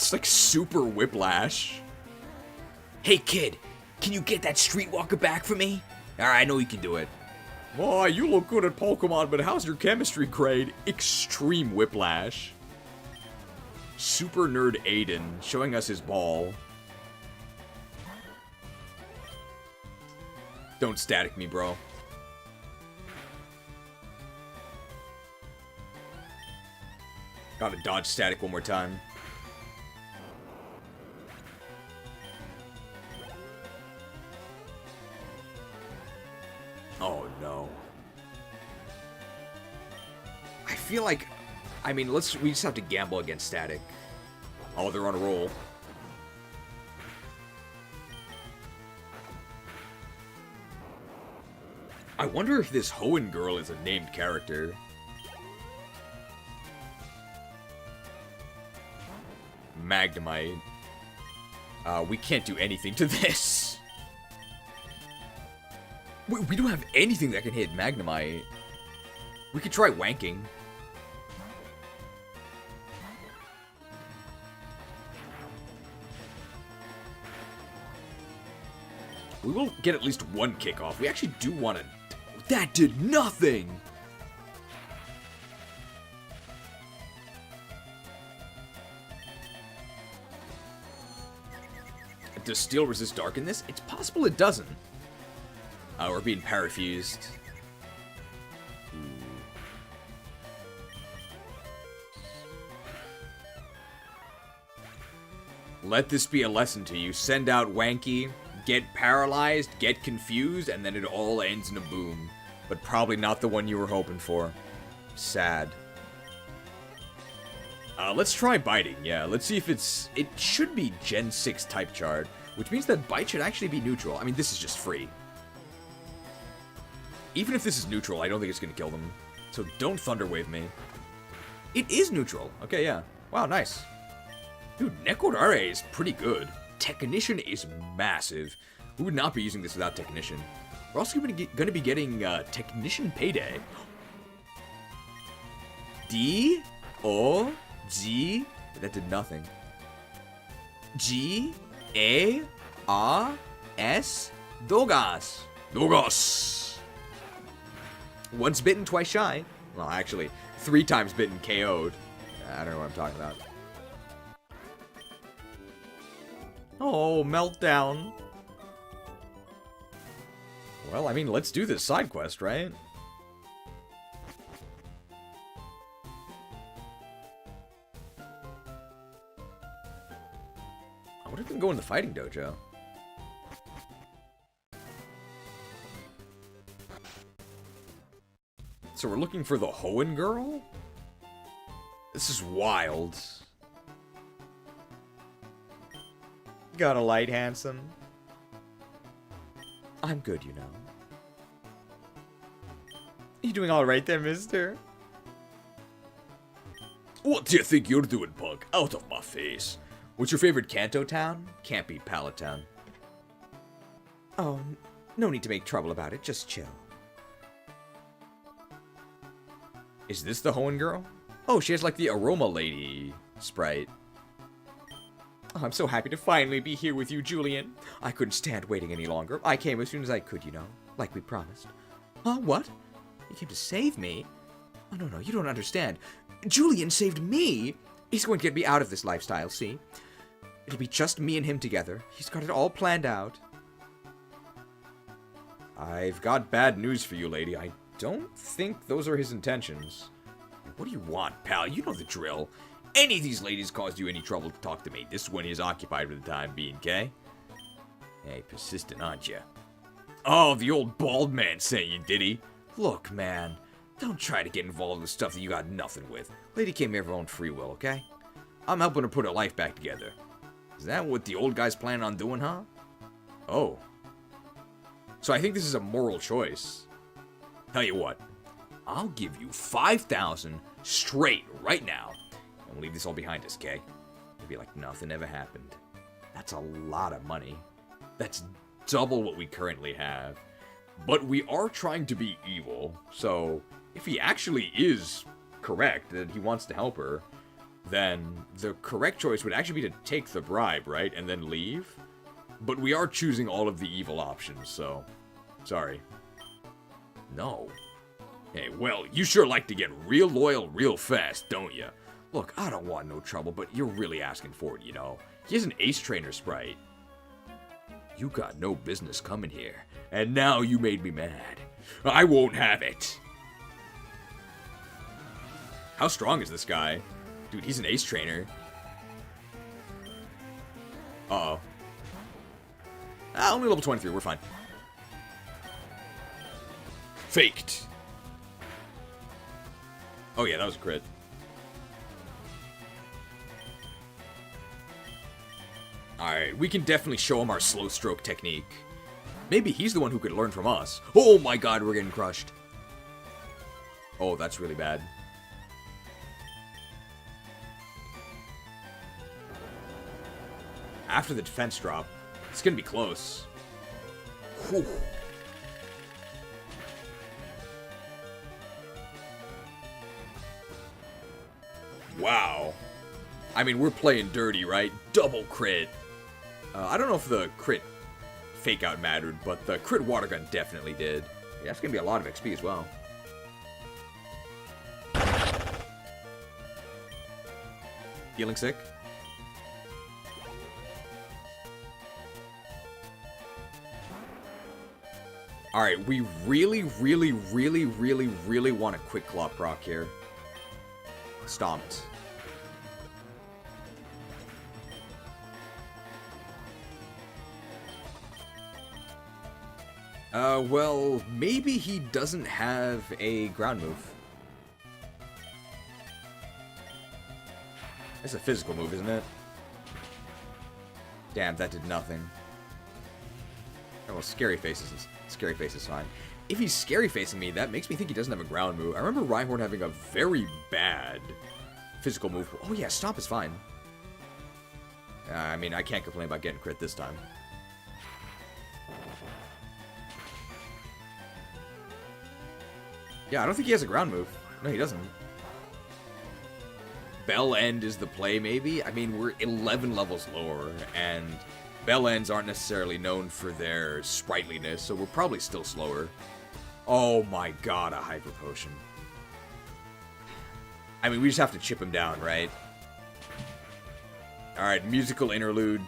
Speaker 1: It's like super whiplash.
Speaker 6: Hey, kid, can you get that streetwalker back for me? Alright, I know you can do it.
Speaker 1: Boy, you look good at Pokemon, but how's your chemistry grade? Extreme whiplash. Super nerd Aiden showing us his ball. Don't static me, bro. Gotta dodge static one more time. Oh no. I feel like, I mean, we just have to gamble against static. Oh, they're on a roll. I wonder if this Hoenn girl is a named character. Magnemite. We can't do anything to this. We don't have anything that can hit Magnemite. We could try wanking. We will get at least one kickoff. We actually do want to... That did nothing! Does steel resist dark in this? It's possible it doesn't. We're being parafused. Let this be a lesson to you. Send out Wanky, get paralyzed, get confused, and then it all ends in a boom. But probably not the one you were hoping for. Sad. Let's try biting, yeah. Let's see if it's... It should be Gen 6 type chart, which means that bite should actually be neutral. I mean, this is just free. Even if this is neutral, I don't think it's going to kill them. So don't Thunder Wave me. It is neutral. Okay, yeah. Wow, nice. Dude, Nekodare is pretty good. Technician is massive. We would not be using this without Technician. We're also going to be getting Technician Payday. D-O-G... That did nothing. G-A-R-S... Dogas. Dogas. Once bitten, twice shy. Well, actually, 3 times bitten, KO'd. I don't know what I'm talking about. Oh, meltdown. Well, I mean, let's do this side quest, right? I wonder if we can go in the fighting dojo. So we're looking for the Hoenn girl? This is wild. Got a light, handsome. I'm good, you know. You doing alright there, mister?
Speaker 7: What do you think you're doing, punk? Out of my face.
Speaker 1: What's your favorite Kanto town? Can't be Pallet Town. Oh, no need to make trouble about it. Just chill. Is this the Hoenn girl? Oh, she has like the aroma lady sprite. Oh, I'm so happy to finally be here with you, Julian. I couldn't stand waiting any longer. I came as soon as I could, you know, like we promised. Huh, what? You came to save me? Oh, no, you don't understand. Julian saved me. He's going to get me out of this lifestyle, see? It'll be just me and him together. He's got it all planned out. I've got bad news for you, lady. I don't think those are his intentions. What do you want, pal? You know the drill. Any of these ladies caused you any trouble to talk to me. This one is occupied for the time being, okay? Hey, persistent, aren't you? Oh, the old bald man sent you, did he? Look, man, don't try to get involved with stuff that you got nothing with. Lady came here of her own free will, okay? I'm helping her put her life back together. Is that what the old guy's planning on doing, huh? Oh. So I think this is a moral choice. Tell you what, I'll give you 5,000 straight right now. And we'll leave this all behind us, okay? It'll be like nothing ever happened. That's a lot of money. That's double what we currently have. But we are trying to be evil, so if he actually is correct that he wants to help her, then the correct choice would actually be to take the bribe, right? And then leave. But we are choosing all of the evil options, so... Sorry. No. Hey, well, you sure like to get real loyal real fast, don't you? Look, I don't want no trouble, but you're really asking for it, you know. He's an ace trainer sprite. You got no business coming here, and now you made me mad. I won't have it. How strong is this guy? Dude, he's an ace trainer. Uh-oh. Ah, only level 23, we're fine. Faked. Oh yeah, that was a crit. Alright, we can definitely show him our slow stroke technique. Maybe he's the one who could learn from us. Oh my god, we're getting crushed. Oh, that's really bad. After the defense drop, it's gonna be close. Whew. Wow. I mean, we're playing dirty, right? Double crit. I don't know if the crit fake out mattered, but the crit water gun definitely did. Yeah, that's gonna be a lot of XP as well. Feeling sick? Alright, we really want a quick claw proc here. Stomped. Well, maybe he doesn't have a ground move. It's a physical move, isn't it? Damn, that did nothing. Oh, well, scary face is fine. If he's scary facing me, that makes me think he doesn't have a ground move. I remember Rhyhorn having a very bad physical move. Oh yeah, Stomp is fine. I mean, I can't complain about getting crit this time. Yeah, I don't think he has a ground move. No, he doesn't. Bell End is the play, maybe? I mean, we're 11 levels lower, and Bell Ends aren't necessarily known for their sprightliness, so we're probably still slower. Oh my god, a Hyper Potion. I mean, we just have to chip him down, right? Alright, musical interlude.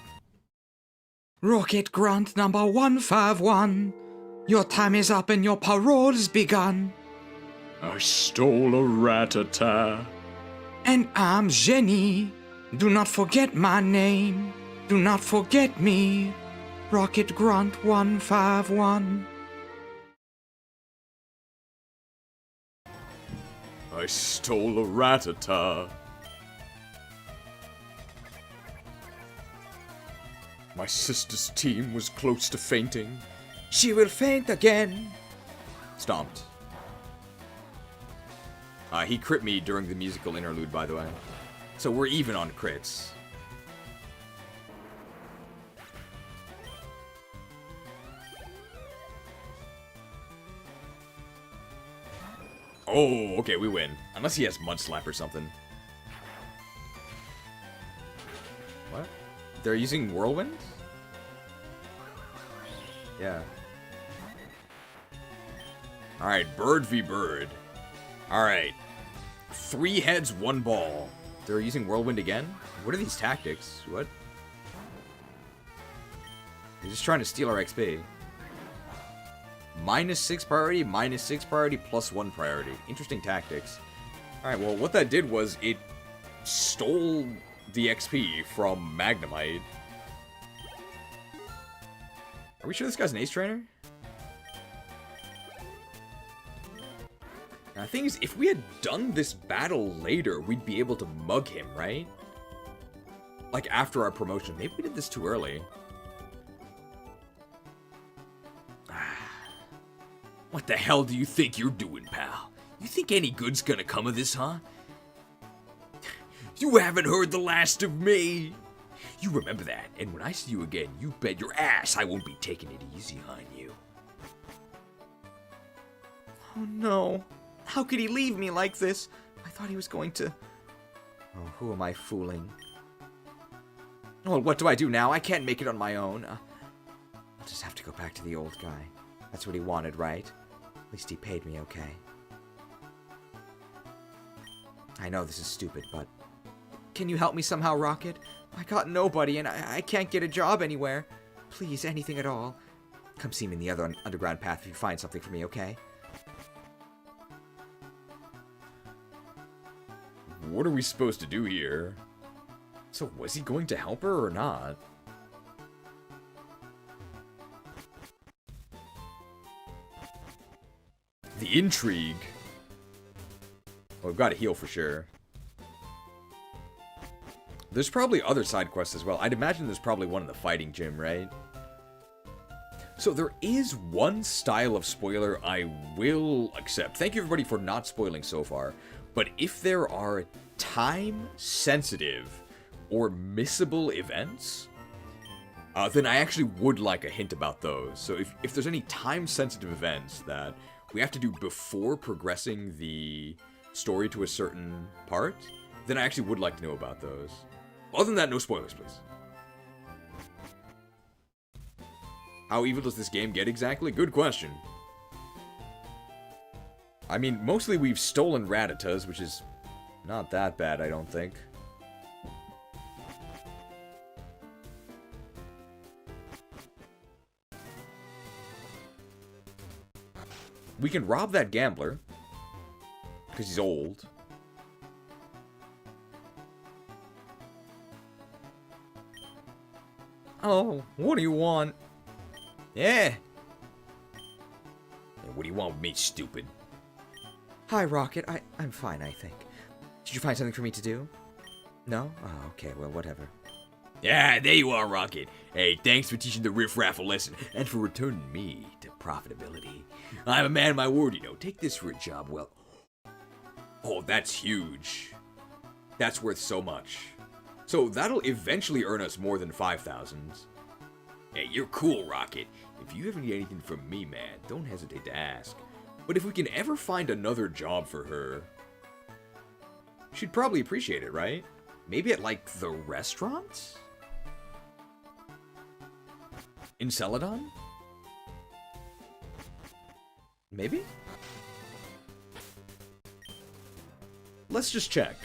Speaker 15: Rocket Grunt number 151. Your time is up and your parole's begun.
Speaker 7: I stole a Ratatta.
Speaker 15: And I'm Jenny. Do not forget my name. Do not forget me. Rocket Grunt 151.
Speaker 7: I stole a Ratatta. My sister's team was close to fainting.
Speaker 15: She will faint again.
Speaker 1: Stomped. He crit me during the musical interlude, by the way. So we're even on crits. Oh, okay, we win. Unless he has Mud Slap or something. What? They're using Whirlwind? Yeah. Alright, bird v bird. Alright. 3 heads, 1 ball. They're using Whirlwind again? What are these tactics? What? They're just trying to steal our XP. -6 priority, -6 priority, +1 priority. Interesting tactics. Alright, well, what that did was it stole the XP from Magnemite. Are we sure this guy's an ace trainer? Now, the thing is, if we had done this battle later, we'd be able to mug him, right? Like, after our promotion. Maybe we did this too early. What the hell do you think you're doing, pal? You think any good's gonna come of this, huh? You haven't heard the last of me! You remember that, and when I see you again, you bet your ass I won't be taking it easy on you.
Speaker 15: Oh no. How could he leave me like this? I thought he was going to...
Speaker 6: Oh, who am I fooling? Oh, what do I do now? I can't make it on my own. I'll just have to go back to the old guy. That's what he wanted, right? At least he paid me okay. I know this is stupid, but... Can you help me somehow, Rocket? I got nobody, and I can't get a job anywhere. Please, anything at all. Come see me in the other underground path if you find something for me, okay?
Speaker 1: What are we supposed to do here? So was he going to help her or not? The intrigue. Well, we've got to heal for sure. There's probably other side quests as well. I'd imagine there's probably one in the fighting gym, right? So there is one style of spoiler I will accept. Thank you everybody for not spoiling so far. But if there are time-sensitive or missable events, then I actually would like a hint about those. So if there's any time-sensitive events that we have to do before progressing the story to a certain part, then I actually would like to know about those. Other than that, no spoilers, please. How evil does this game get exactly? Good question. I mean, mostly we've stolen Rattatas, which is not that bad, I don't think. We can rob that gambler, because he's old. Oh, what do you want? Yeah. Hey, what do you want with me, stupid?
Speaker 6: Hi, Rocket. I'm fine, I think. Did you find something for me to do? No? Oh, okay, well, whatever.
Speaker 2: Yeah, there you are, Rocket. Hey, thanks for teaching the riff-raff a lesson, and for returning me to profitability. I'm a man of my word, you know. Take this for a job, well... Oh, that's huge. That's worth so much.
Speaker 1: So that'll eventually earn us more than 5,000.
Speaker 2: Hey, you're cool, Rocket. If you ever need anything from me, man, don't hesitate to ask.
Speaker 1: But if we can ever find another job for her, she'd probably appreciate it, right? Maybe at, like, the restaurant? In Celadon? Maybe? Let's just check.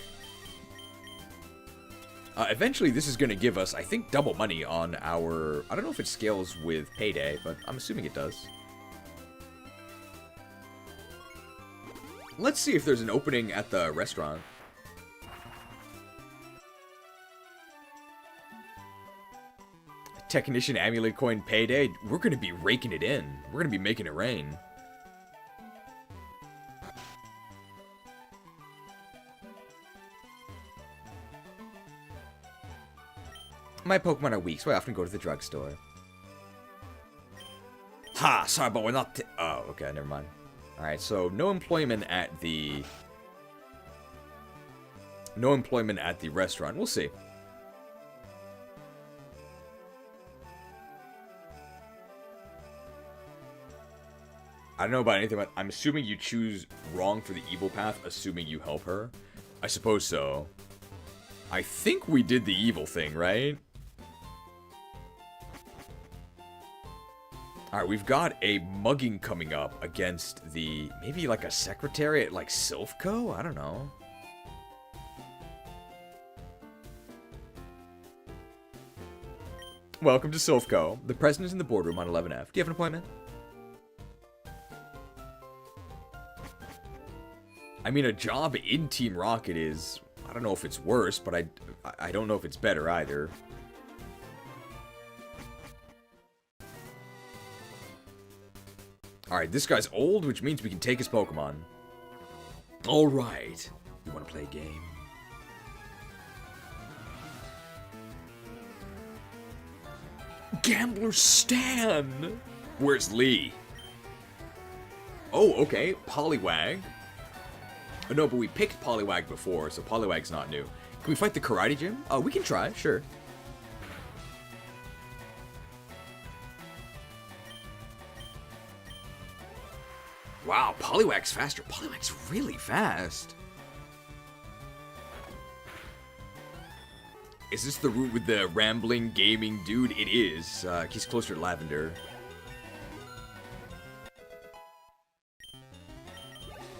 Speaker 1: Eventually, this is going to give us, I think, double money on our... I don't know if it scales with payday, but I'm assuming it does. Let's see if there's an opening at the restaurant. Technician Amulet Coin payday. We're going to be raking it in. We're going to be making it rain.
Speaker 6: My Pokemon are weak, so I often go to the drugstore.
Speaker 1: Ha! Sorry, but we're not... Oh, okay, never mind. Alright, so no employment at the... No employment at the restaurant. We'll see. I don't know about anything, but I'm assuming you choose wrong for the evil path, assuming you help her. I suppose so. I think we did the evil thing, right? Alright, we've got a mugging coming up against the... Maybe like a secretary at like Silphco? I don't know. Welcome to Silphco. The president is in the boardroom on 11F. Do you have an appointment? I mean, a job in Team Rocket is... I don't know if it's worse, but I don't know if it's better either. Alright, this guy's old, which means we can take his Pokemon. Alright. You want to play a game? Gambler Stan! Where's Lee? Oh, okay. Poliwag. Oh, no, but we picked Poliwag before, so Poliwag's not new. Can we fight the Karate Gym? Oh, we can try, sure. Wow, Poliwag's faster. Poliwag's really fast. Is this the route with the rambling gaming dude? It is. He's closer to Lavender.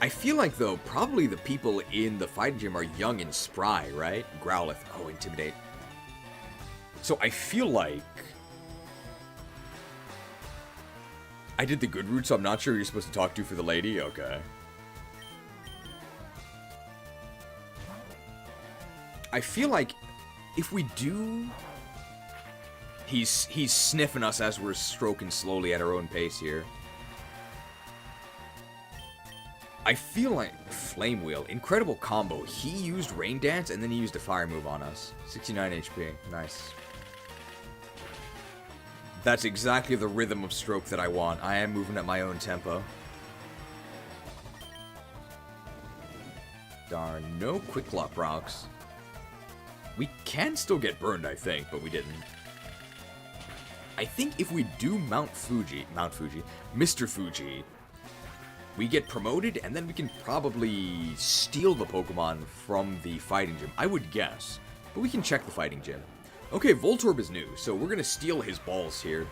Speaker 1: I feel like, though, probably the people in the fighting gym are young and spry, right? Growlithe. Oh, Intimidate. So I feel like... I did the good route, so I'm not sure who you're supposed to talk to for the lady. Okay. I feel like if we do... He's sniffing us as we're stroking slowly at our own pace here. I feel like Flame Wheel, incredible combo. He used Rain Dance and then he used a fire move on us. 69 HP, nice. That's exactly the rhythm of stroke that I want. I am moving at my own tempo. Darn, no Quick Lop rocks. We can still get burned, I think, but we didn't. I think if we do Mr. Fuji, we get promoted, and then we can probably steal the Pokemon from the fighting gym. I would guess, but we can check the fighting gym. Okay, Voltorb is new, so we're gonna steal his balls here.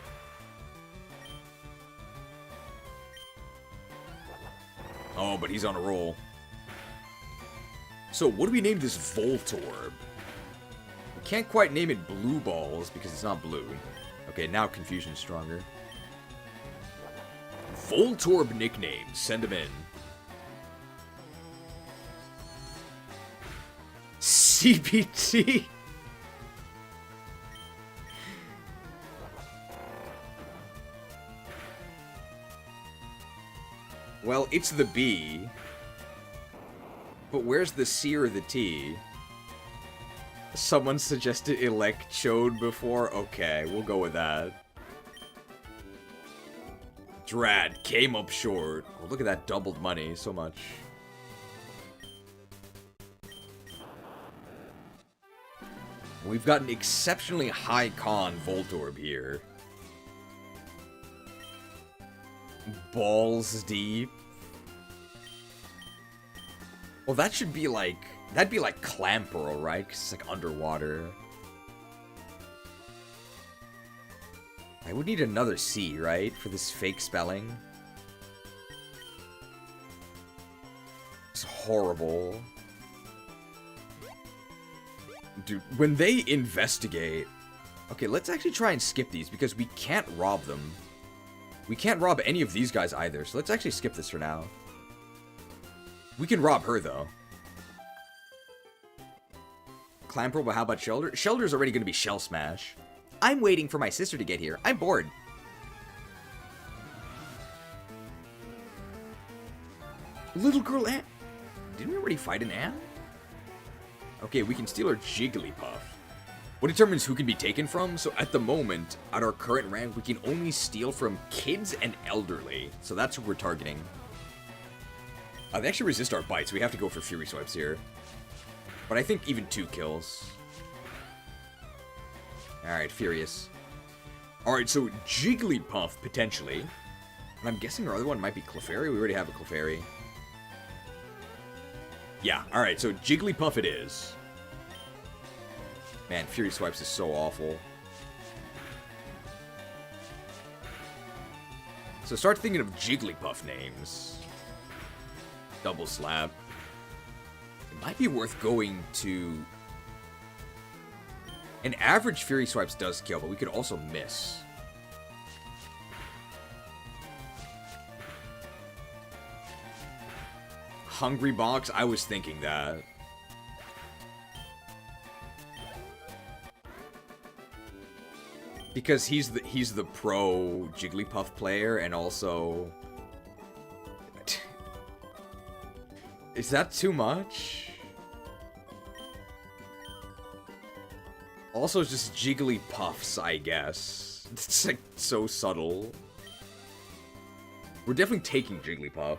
Speaker 1: Oh, but he's on a roll. So what do we name this Voltorb? We can't quite name it Blue Balls because it's not blue. Okay, now Confusion's stronger. Voltorb nicknames. Send them in. CBT. Well, it's the B. But where's the C or the T? Someone suggested Electrode before? Okay, we'll go with that. Drad came up short. Oh, look at that doubled money so much. We've got an exceptionally high con Voltorb here. Balls deep. Well, that should be like... That'd be like Clamperl, right? Because it's like underwater. I would need another C, right? For this fake spelling. It's horrible. Dude, when they investigate... Okay, let's actually try and skip these because we can't rob them. We can't rob any of these guys either, so let's actually skip this for now. We can rob her, though. Clamperl, but how about Shelter? Shelter's already going to be Shell Smash. I'm waiting for my sister to get here. I'm bored. Little girl Anne. Didn't we already fight an Anne? Okay, we can steal her Jigglypuff. What determines who can be taken from? So at the moment, at our current rank, we can only steal from kids and elderly. So that's who we're targeting. They actually resist our bites. We have to go for Fury Swipes here. But I think even 2 kills. Alright, Furious. Alright, so Jigglypuff, potentially. And I'm guessing our other one might be Clefairy. We already have a Clefairy. Yeah, alright, so Jigglypuff it is. Man, Fury Swipes is so awful. So start thinking of Jigglypuff names. Double Slap. It might be worth going to... An average Fury Swipes does kill, but we could also miss. Hungry Box? I was thinking that. Because he's the pro Jigglypuff player, and also... Is that too much? Also, just Jigglypuffs, I guess. It's like so subtle. We're definitely taking Jigglypuff.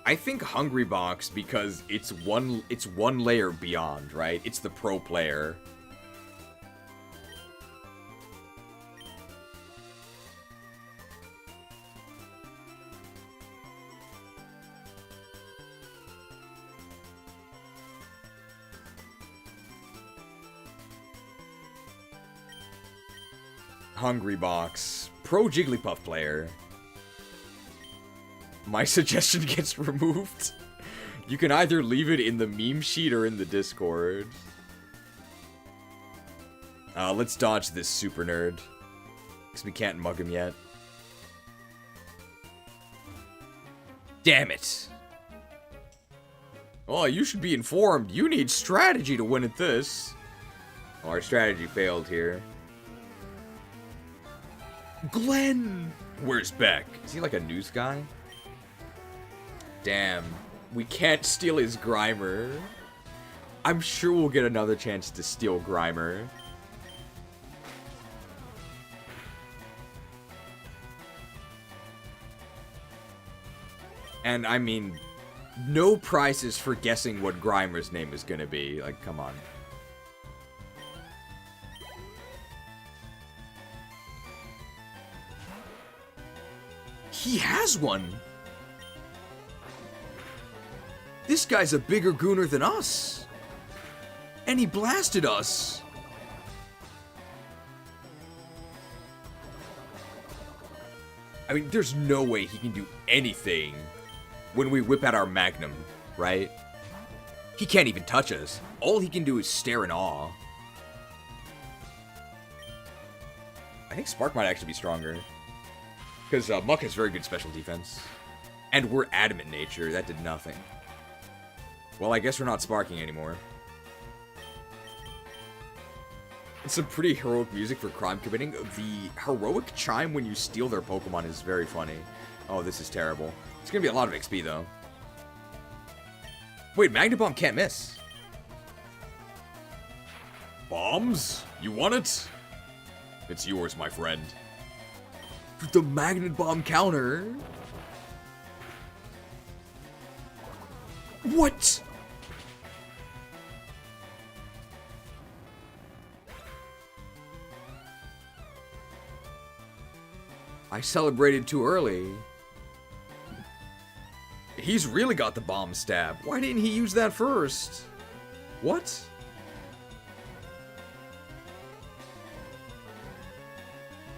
Speaker 1: I think Hungry Box because it's one layer beyond, right? It's the pro player. Hungry Box. Pro Jigglypuff player. My suggestion gets removed. You can either leave it in the meme sheet or in the Discord. Let's dodge this super nerd. Because we can't mug him yet. Damn it. Oh, you should be informed. You need strategy to win at this. Oh, our strategy failed here. Glenn! Where's Beck? Is he like a news guy? Damn. We can't steal his Grimer. I'm sure we'll get another chance to steal Grimer. And I mean, no prizes for guessing what Grimer's name is gonna be. Like, come on. He has one! This guy's a bigger gooner than us! And he blasted us! I mean, there's no way he can do anything when we whip out our Magnum, right? He can't even touch us. All he can do is stare in awe. I think Spark might actually be stronger. Because Muck has very good special defense. And we're adamant nature. That did nothing. Well, I guess we're not sparking anymore. It's some pretty heroic music for crime committing. The heroic chime when you steal their Pokemon is very funny. Oh, this is terrible. It's gonna be a lot of XP, though. Wait, Magnet Bomb can't miss.
Speaker 7: Bombs? You want it? It's yours, my friend.
Speaker 1: The Magnet Bomb counter? What? I celebrated too early. He's really got the bomb stab. Why didn't he use that first? What?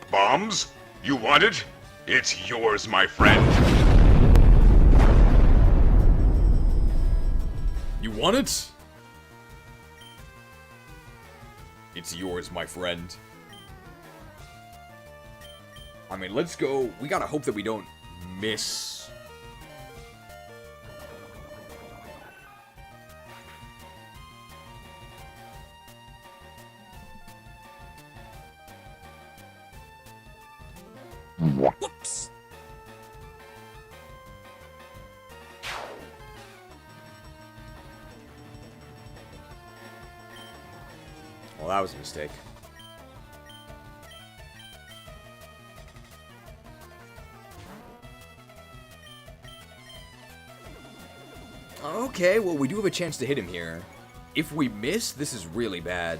Speaker 10: Bombs? You want it? It's yours, my friend.
Speaker 7: You want it? It's yours, my friend.
Speaker 1: I mean, let's go. We gotta hope that we don't miss.
Speaker 11: Whoops.
Speaker 1: Well, that was a mistake. Okay, well, we do have a chance to hit him here. If we miss, this is really bad.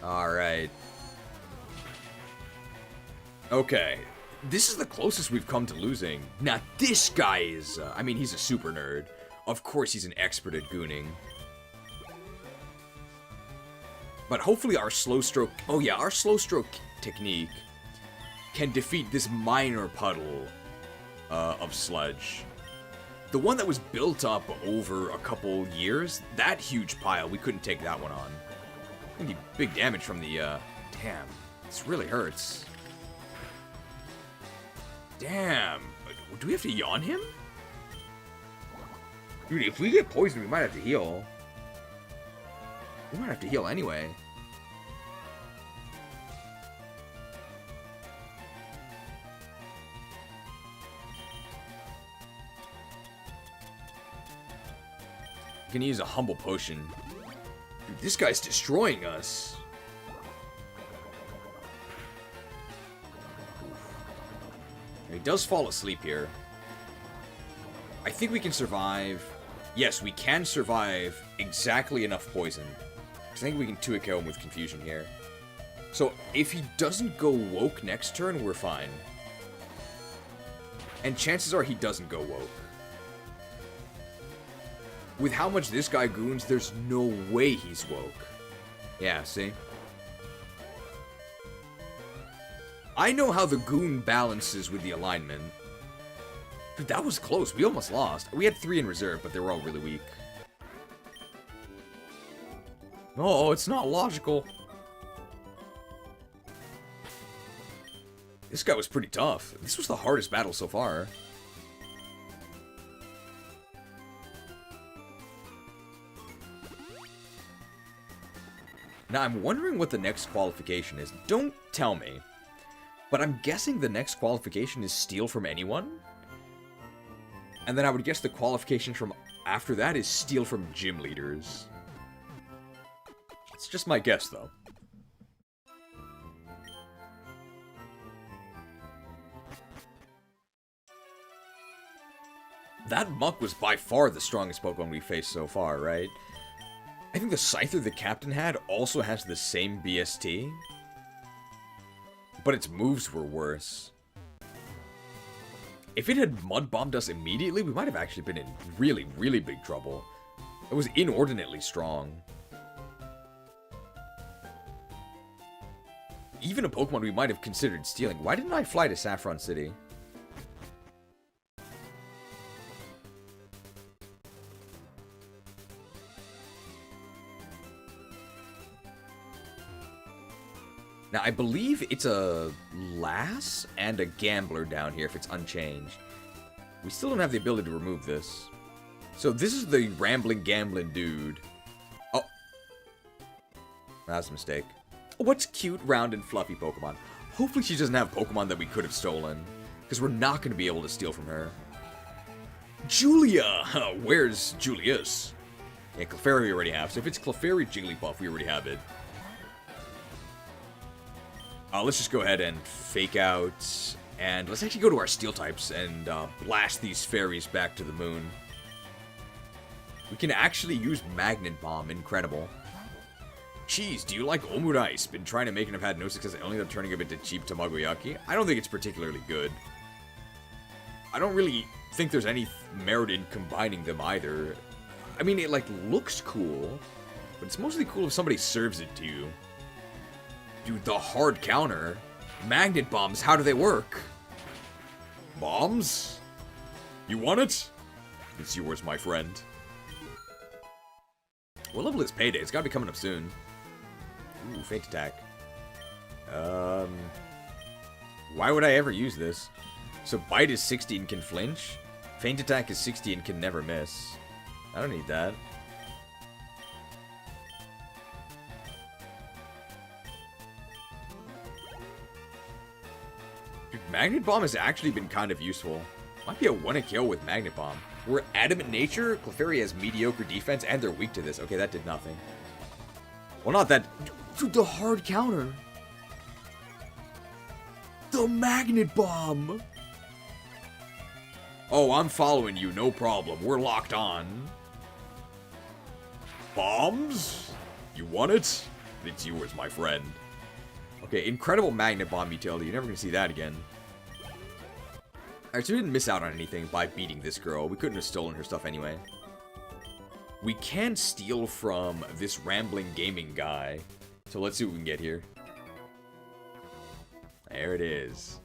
Speaker 1: Alright. Okay. This is the closest we've come to losing. Now, this guy is... I mean, he's a super nerd. Of course he's an expert at gooning. But hopefully our slow stroke... Oh yeah, our slow stroke technique can defeat this minor puddle of sludge. The one that was built up over a couple years, that huge pile, we couldn't take that one on. Gonna be big damage from the, damn. This really hurts. Damn. Do we have to yawn him? Dude, if we get poisoned, we might have to heal. We might have to heal anyway. Gonna use a humble potion. Dude, this guy's destroying us. He does fall asleep here. I think we can survive. Yes, we can survive exactly enough poison. I think we can 2-KO him with confusion here. So if he doesn't go woke next turn, we're fine. And chances are he doesn't go woke. With how much this guy goons, there's no way he's woke. Yeah, see? I know how the Goon balances with the alignment. Dude, that was close. We almost lost. We had 3 in reserve, but they were all really weak. Oh, it's not logical. This guy was pretty tough. This was the hardest battle so far. Now, I'm wondering what the next qualification is. Don't tell me. But I'm guessing the next qualification is steal from anyone? And then I would guess the qualification from after that is steal from gym leaders. It's just my guess, though. That Muck was by far the strongest Pokemon we faced so far, right? I think the Scyther the captain had also has the same BST. But its moves were worse. If it had Mud Bombed us immediately, we might have actually been in really, really big trouble. It was inordinately strong. Even a Pokemon we might have considered stealing. Why didn't I fly to Saffron City? Now, I believe it's a Lass and a Gambler down here if it's unchanged. We still don't have the ability to remove this. So this is the rambling, gambling dude. Oh. That was a mistake. What's cute, round, and fluffy Pokemon? Hopefully she doesn't have Pokemon that we could have stolen. Because we're not going to be able to steal from her. Julia! Where's Julius? Yeah, Clefairy we already have. So if it's Clefairy Jigglypuff, we already have it. Let's just go ahead and fake out, and let's actually go to our steel types and blast these fairies back to the moon. We can actually use Magnet Bomb, incredible. Cheese, do you like Omurice? Been trying to make it and have had no success, only up turning a bit to cheap Tamagoyaki. I don't think it's particularly good. I don't really think there's any merit in combining them either. I mean, it like looks cool, but it's mostly cool if somebody serves it to you. Dude, the hard counter. Magnet bombs, how do they work? Bombs? You want it? It's yours, my friend. What level is Payday? It's gotta be coming up soon. Ooh, Faint Attack. Why would I ever use this? So Bite is 60 and can flinch. Faint Attack is 60 and can never miss. I don't need that. Magnet Bomb has actually been kind of useful. Might be a 1-KO with Magnet Bomb. We're Adamant Nature, Clefairy has mediocre defense, and they're weak to this. Okay, that did nothing. Well, not that... Dude, the hard counter. The Magnet Bomb. Oh, I'm following you, no problem. We're locked on. Bombs? You want it? It's yours, my friend. Okay, incredible Magnet Bomb utility. You're never going to see that again. Alright, so we didn't miss out on anything by beating this girl. We couldn't have stolen her stuff anyway. We can steal from this rambling gaming guy. So let's see what we can get here. There it is.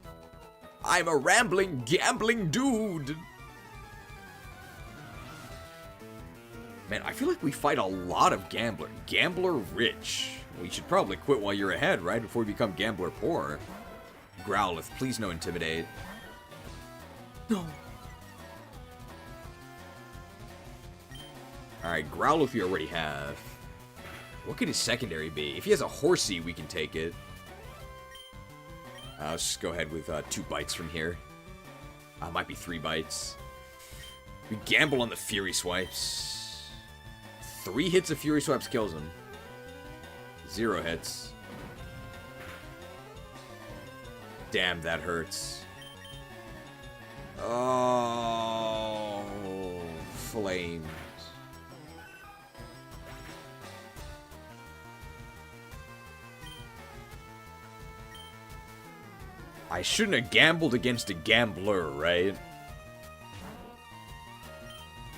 Speaker 1: I'm a rambling, gambling dude! Man, I feel like we fight a lot of Gambler. Gambler rich. Well, you should probably quit while you're ahead, right? Before you become Gambler poor. Growlithe, please no Intimidate. No. Alright, Growlithe we already have. What could his secondary be? If he has a Horsey, we can take it. Let's just go ahead with 2 bites from here. Might be 3 bites. We gamble on the Fury Swipes. 3 hits of Fury Swipes kills him. 0 hits. Damn, that hurts. Oh, flames. I shouldn't have gambled against a gambler, right?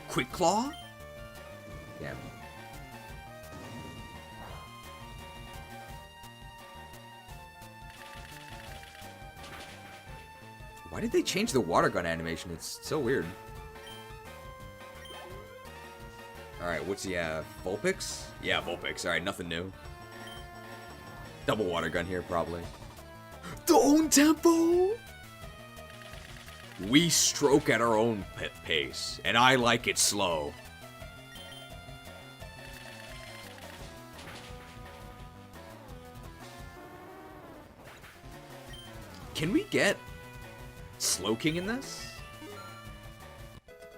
Speaker 1: Quick Claw? Damn.
Speaker 6: Why did they change the water gun animation? It's so weird. Alright, what's he have? Vulpix? Yeah, Vulpix. Alright, nothing new. Double water gun here, probably. The own tempo! We stroke at our own pace, and I like it slow. Can we get Slowking in this?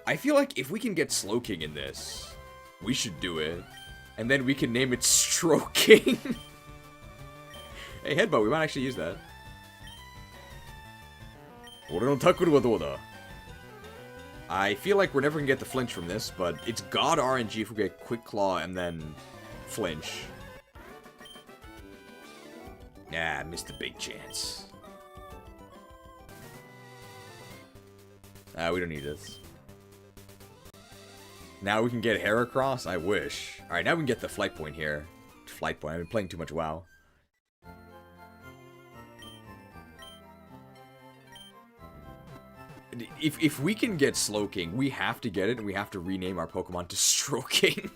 Speaker 6: I feel like if we can get Slowking in this, we should do it. And then we can name it Stroking. Hey, Headbutt, we might actually use that. I feel like we're never gonna get the flinch from this, but it's god RNG if we get Quick Claw and then flinch. Nah, missed the big chance. We don't need this. Now we can get Heracross? I wish. Alright, now we can get the Flight Point here. Flight Point. I've been playing too much WoW. If we can get Slowking, we have to get it, and we have to rename our Pokemon to Stroking.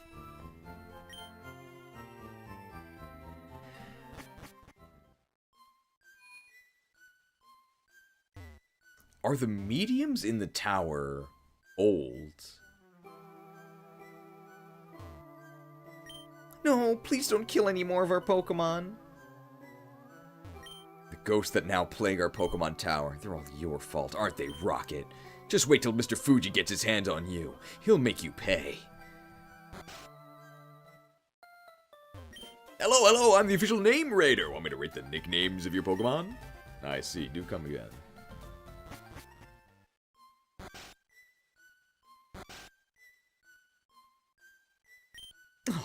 Speaker 6: Are the mediums in the tower old? No, please don't kill any more of our Pokemon. The ghosts that now plague our Pokemon tower, they're all your fault, aren't they, Rocket? Just wait till Mr. Fuji gets his hands on you. He'll make you pay. Hello, hello, I'm the official name raider. Want me to rate the nicknames of your Pokemon? I see, do come again.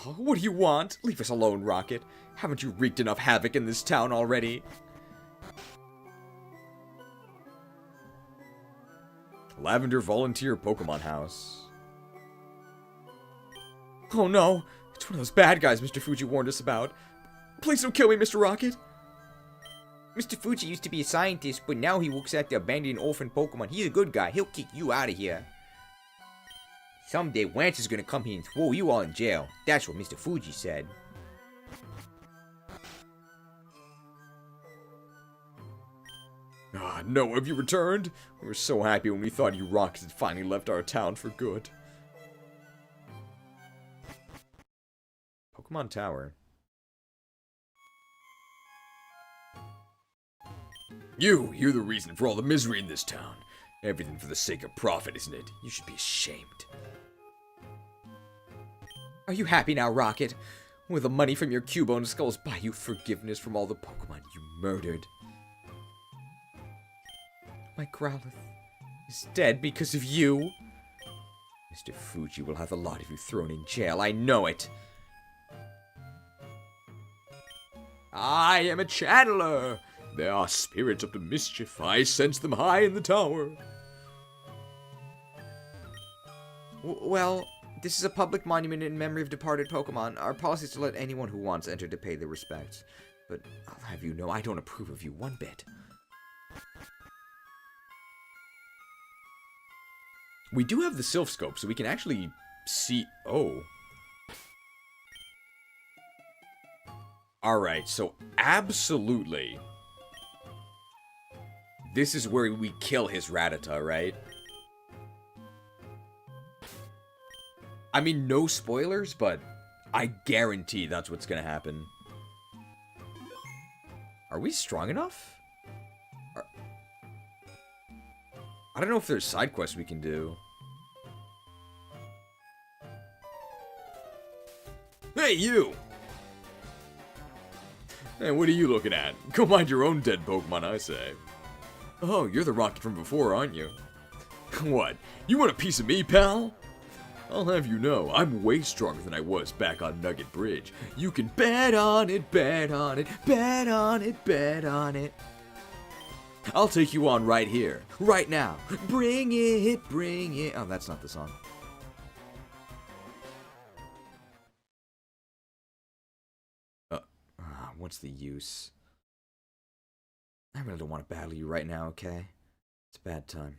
Speaker 6: Oh, what do you want? Leave us alone, Rocket. Haven't you wreaked enough havoc in this town already? Lavender Volunteer Pokemon House. Oh no! It's one of those bad guys Mr. Fuji warned us about. Please don't kill me, Mr. Rocket! Mr. Fuji used to be a scientist, but now he works at the abandoned orphan Pokemon. He's a good guy. He'll kick you out of here. Someday, Wance is gonna come here and throw you all in jail. That's what Mr. Fuji said. Ah, no, have you returned? We were so happy when we thought you Rockets had finally left our town for good. Pokemon Tower. You're the reason for all the misery in this town. Everything for the sake of profit, isn't it? You should be ashamed. Are you happy now, Rocket? Will the money from your Cubone skulls buy you forgiveness from all the Pokemon you murdered? My Growlithe is dead because of you. Mr. Fuji will have a lot of you thrown in jail. I know it. I am a channeler. There are spirits up to mischief. I sense them high in the tower. Well, this is a public monument in memory of departed Pokemon. Our policy is to let anyone who wants enter to pay their respects. But I'll have you know I don't approve of you one bit. We do have the Sylph Scope, so we can actually see... Oh. Alright, so absolutely. This is where we kill his Rattata, right? I mean, no spoilers, but I guarantee that's what's gonna happen. Are we strong enough? I don't know if there's side quests we can do. Hey, you! Hey, what are you looking at? Go mind your own dead Pokemon, I say. Oh, you're the Rocket from before, aren't you? What? You want a piece of me, pal? I'll have you know, I'm way stronger than I was back on Nugget Bridge. You can bet on it, bet on it, bet on it, bet on it. I'll take you on right here, right now. Bring it, bring it. Oh, that's not the song. What's the use? I really don't want to battle you right now, okay? It's a bad time.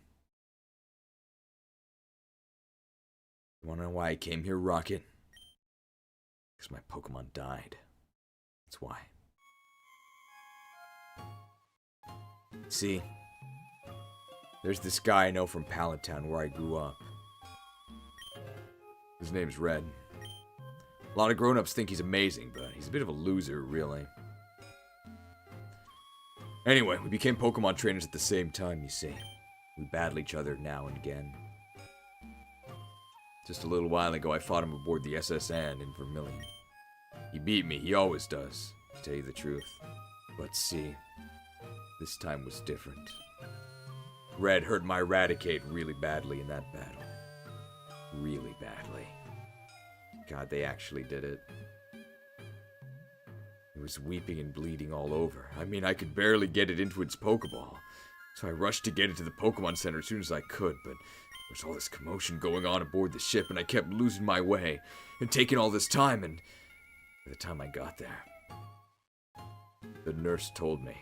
Speaker 6: You wanna know why I came here, Rocket? Because my Pokemon died. That's why. See? There's this guy I know from Pallet Town where I grew up. His name's Red. A lot of grown-ups think he's amazing, but he's a bit of a loser, really. Anyway, we became Pokemon trainers at the same time, you see. We battle each other now and again. Just a little while ago, I fought him aboard the SS Anne in Vermilion. He beat me, he always does, to tell you the truth. But see, this time was different. Red hurt my Raticate really badly in that battle. Really badly. God, they actually did it. It was weeping and bleeding all over. I mean, I could barely get it into its Pokeball. So I rushed to get it to the Pokemon Center as soon as I could, but there was all this commotion going on aboard the ship, and I kept losing my way, and taking all this time, and by the time I got there, the nurse told me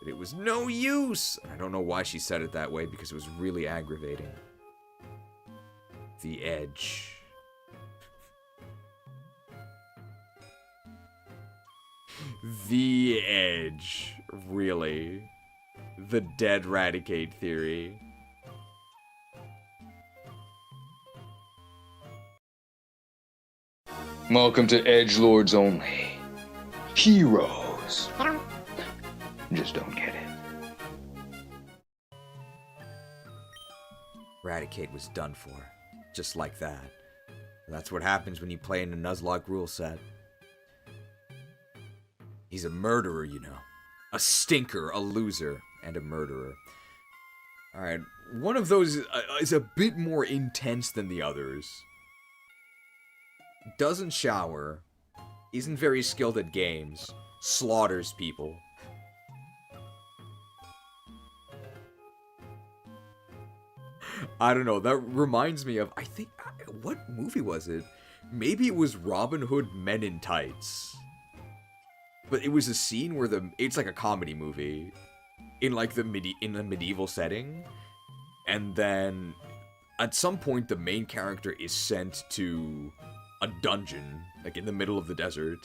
Speaker 6: that it was no use! And I don't know why she said it that way, because it was really aggravating. The edge. The edge. Really. The dead Raticate theory.
Speaker 12: Welcome to Edgelords Only. Heroes. Just don't get it.
Speaker 6: Raticate was done for. Just like that. That's what happens when you play in a Nuzlocke rule set. He's a murderer, you know. A stinker, a loser, and a murderer. Alright, one of those is a bit more intense than the others. Doesn't shower. Isn't very skilled at games. Slaughters people. I don't know, that reminds me of, I think, what movie was it? Maybe it was Robin Hood Men in Tights. But it was a scene where it's like a comedy movie in like in a medieval setting, and then at some point the main character is sent to a dungeon, like in the middle of the desert,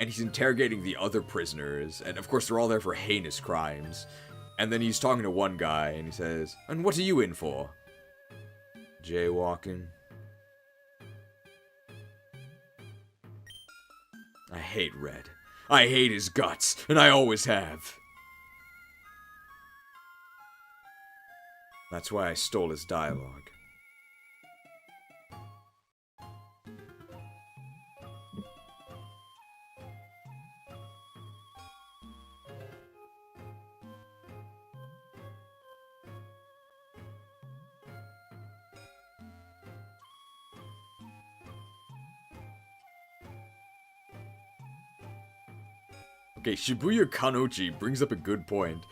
Speaker 6: and he's interrogating the other prisoners, and of course they're all there for heinous crimes. And then he's talking to one guy, and he says, "And what are you in for?" "Jaywalking." I hate Red. I hate his guts, and I always have. That's why I stole his dialogue. Okay, Shibuya Kanochi brings up a good point.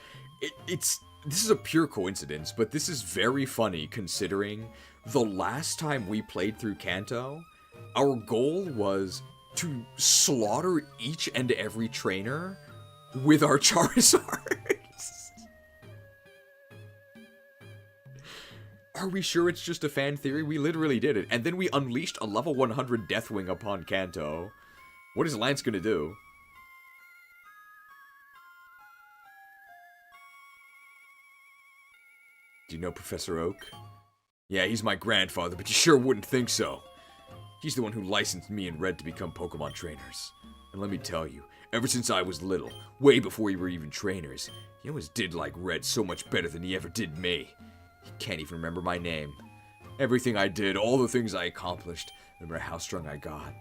Speaker 6: This is a pure coincidence, but this is very funny considering the last time we played through Kanto, our goal was to slaughter each and every trainer with our Charizards. Are we sure it's just a fan theory? We literally did it. And then we unleashed a level 100 Deathwing upon Kanto. What is Lance gonna do? Do you know Professor Oak? Yeah, he's my grandfather, but you sure wouldn't think so. He's the one who licensed me and Red to become Pokemon trainers. And let me tell you, ever since I was little, way before we were even trainers, he always did like Red so much better than he ever did me. He can't even remember my name. Everything I did, all the things I accomplished, no matter how strong I got,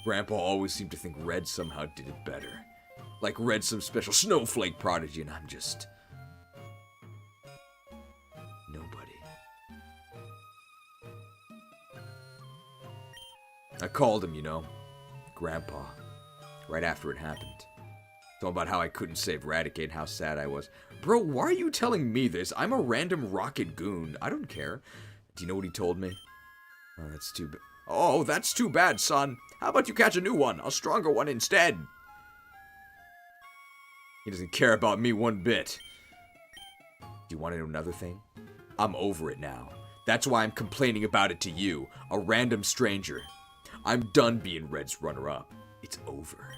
Speaker 6: Grandpa always seemed to think Red somehow did it better. Like Red's some special snowflake prodigy, and I'm just... I called him, you know, Grandpa, right after it happened. Told about how I couldn't save Raticate and how sad I was. Bro, why are you telling me this? I'm a random Rocket Goon. I don't care. Do you know what he told me? Oh, that's too bad. Oh, that's too bad, son. How about you catch a new one, a stronger one instead? He doesn't care about me one bit. Do you want to know another thing?
Speaker 1: I'm over it now. That's why I'm complaining about it to you, a random stranger. I'm done being Red's runner-up. It's over.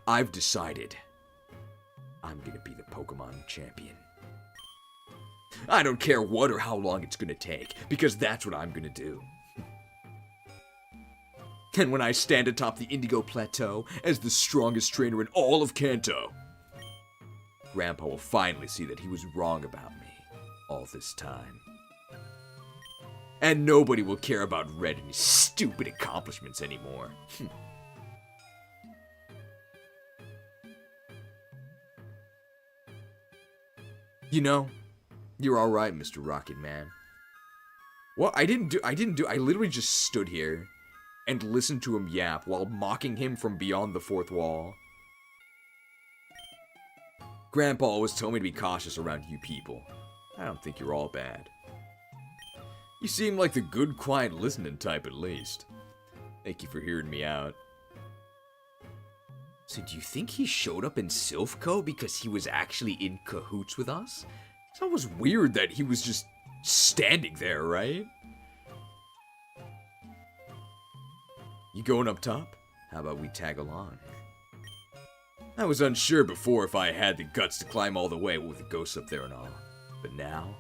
Speaker 1: I've decided. I'm gonna be the Pokemon champion. I don't care what or how long it's gonna take, because that's what I'm gonna do. And when I stand atop the Indigo Plateau as the strongest trainer in all of Kanto, Grandpa will finally see that he was wrong about me all this time. And nobody will care about Red and his stupid accomplishments anymore. You know, you're alright, Mr. Rocket Man. What? I literally just stood here and listened to him yap while mocking him from beyond the fourth wall. Grandpa always told me to be cautious around you people. I don't think you're all bad. You seem like the good, quiet, listening type at least. Thank you for hearing me out. So do you think he showed up in Silphco because he was actually in cahoots with us? It's always weird that he was just standing there, right? You going up top? How about we tag along? I was unsure before if I had the guts to climb all the way with the ghosts up there and all. But now?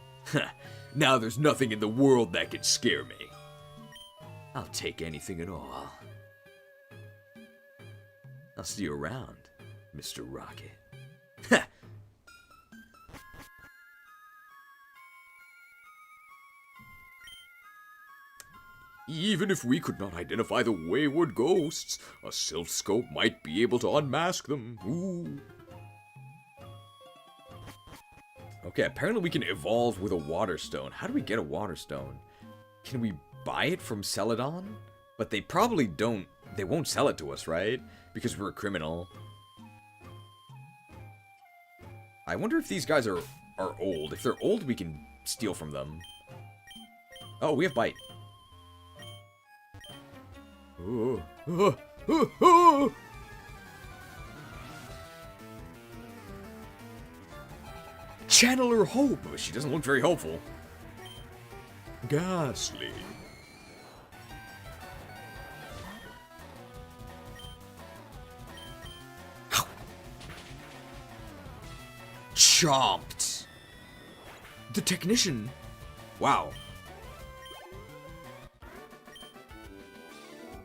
Speaker 1: Now there's nothing in the world that can scare me. I'll take anything at all. I'll see you around, Mr. Rocket. Even if we could not identify the wayward ghosts, a Silph scope might be able to unmask them. Ooh. Okay, apparently we can evolve with a water stone. How do we get a water stone? Can we buy it from Celadon? But they probably don't. They won't sell it to us, right? Because we're a criminal. I wonder if these guys are old. If they're old, we can steal from them. Oh, we have bite. Channel her hope. She doesn't look very hopeful. Ghastly. Chomped. The technician. Wow.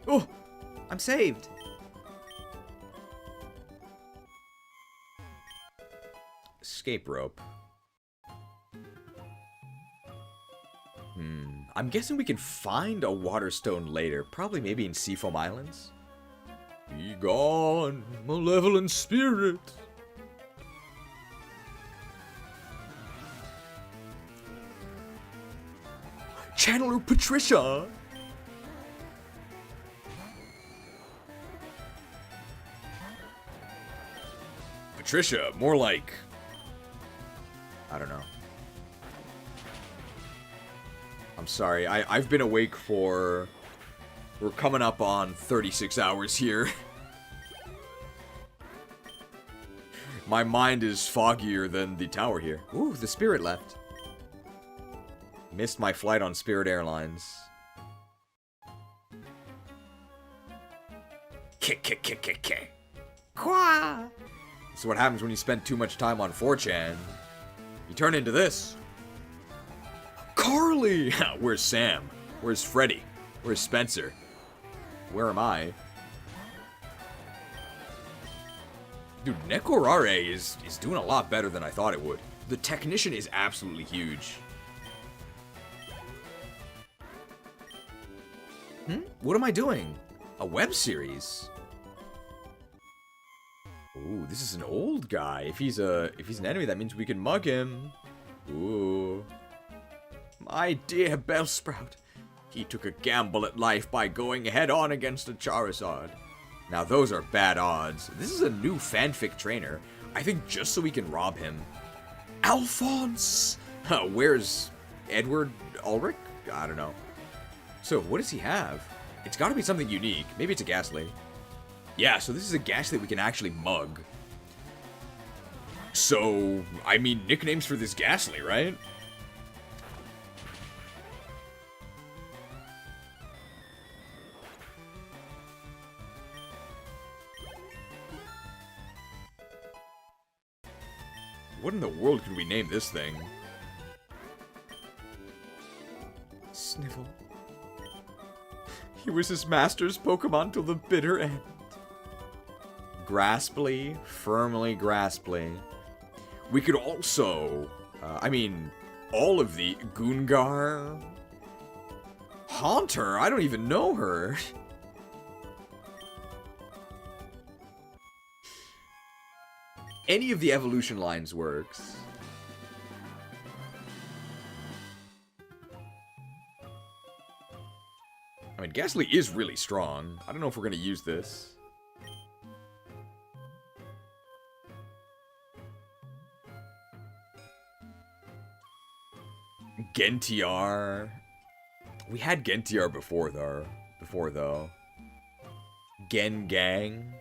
Speaker 1: Oh, I'm saved. Escape rope. I'm guessing we can find a water stone later. Probably maybe in Seafoam Islands. Be gone, malevolent spirit. Channeler Patricia. Patricia, more like, I don't know. I'm sorry, I've been awake for, we're coming up on 36 hours here. My mind is foggier than the tower here. Ooh, the Spirit left. Missed my flight on Spirit Airlines. Kick. Qua! This is what happens when you spend too much time on 4chan. You turn into this. Carly! Where's Sam? Where's Freddy? Where's Spencer? Where am I? Dude, Nekorare is doing a lot better than I thought it would. The technician is absolutely huge. What am I doing? A web series? Ooh, this is an old guy. If he's an enemy, that means we can mug him. Ooh. My dear Bellsprout. He took a gamble at life by going head-on against a Charizard. Now those are bad odds. This is a new fanfic trainer. I think just so we can rob him. Alphonse! Where's Edward Ulrich? I don't know. So, what does he have? It's gotta be something unique. Maybe it's a Ghastly. Yeah, so this is a Ghastly we can actually mug. So, I mean, nicknames for this Ghastly, right? What in the world could we name this thing? Snivel. He was his master's Pokemon till the bitter end. Grasply, firmly Grasply. We could also, all of the Goongar. Haunter? I don't even know her. Any of the evolution lines works. I mean, Ghastly is really strong. I don't know if we're going to use this. Gentiar. We had Gentiar before, though. Gengang.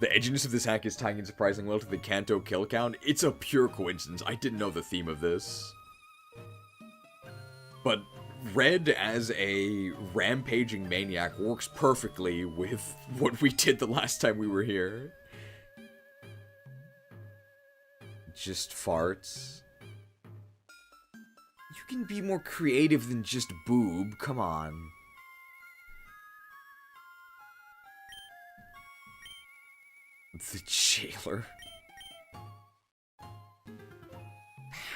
Speaker 1: The edginess of this hack is tying in surprisingly well to the Kanto kill count. It's a pure coincidence. I didn't know the theme of this. But Red as a rampaging maniac works perfectly with what we did the last time we were here. Just farts. You can be more creative than just boob. Come on. The jailer.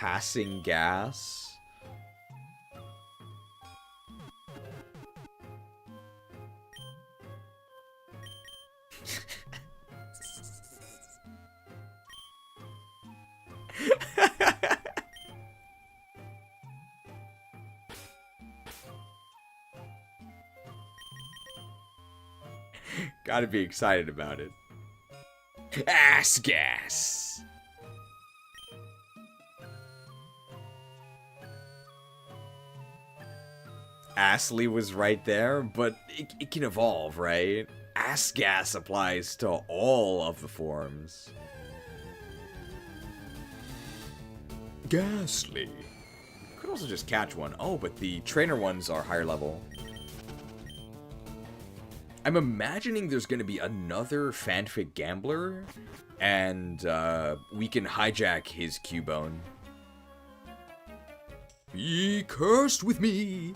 Speaker 1: Passing gas. Gotta be excited about it. Ass gas. Astley was right there, but it can evolve, right? Ass gas applies to all of the forms. Ghastly. Could also just catch one. Oh, but the trainer ones are higher level. I'm imagining there's going to be another fanfic gambler, and we can hijack his Cubone. Be cursed with me,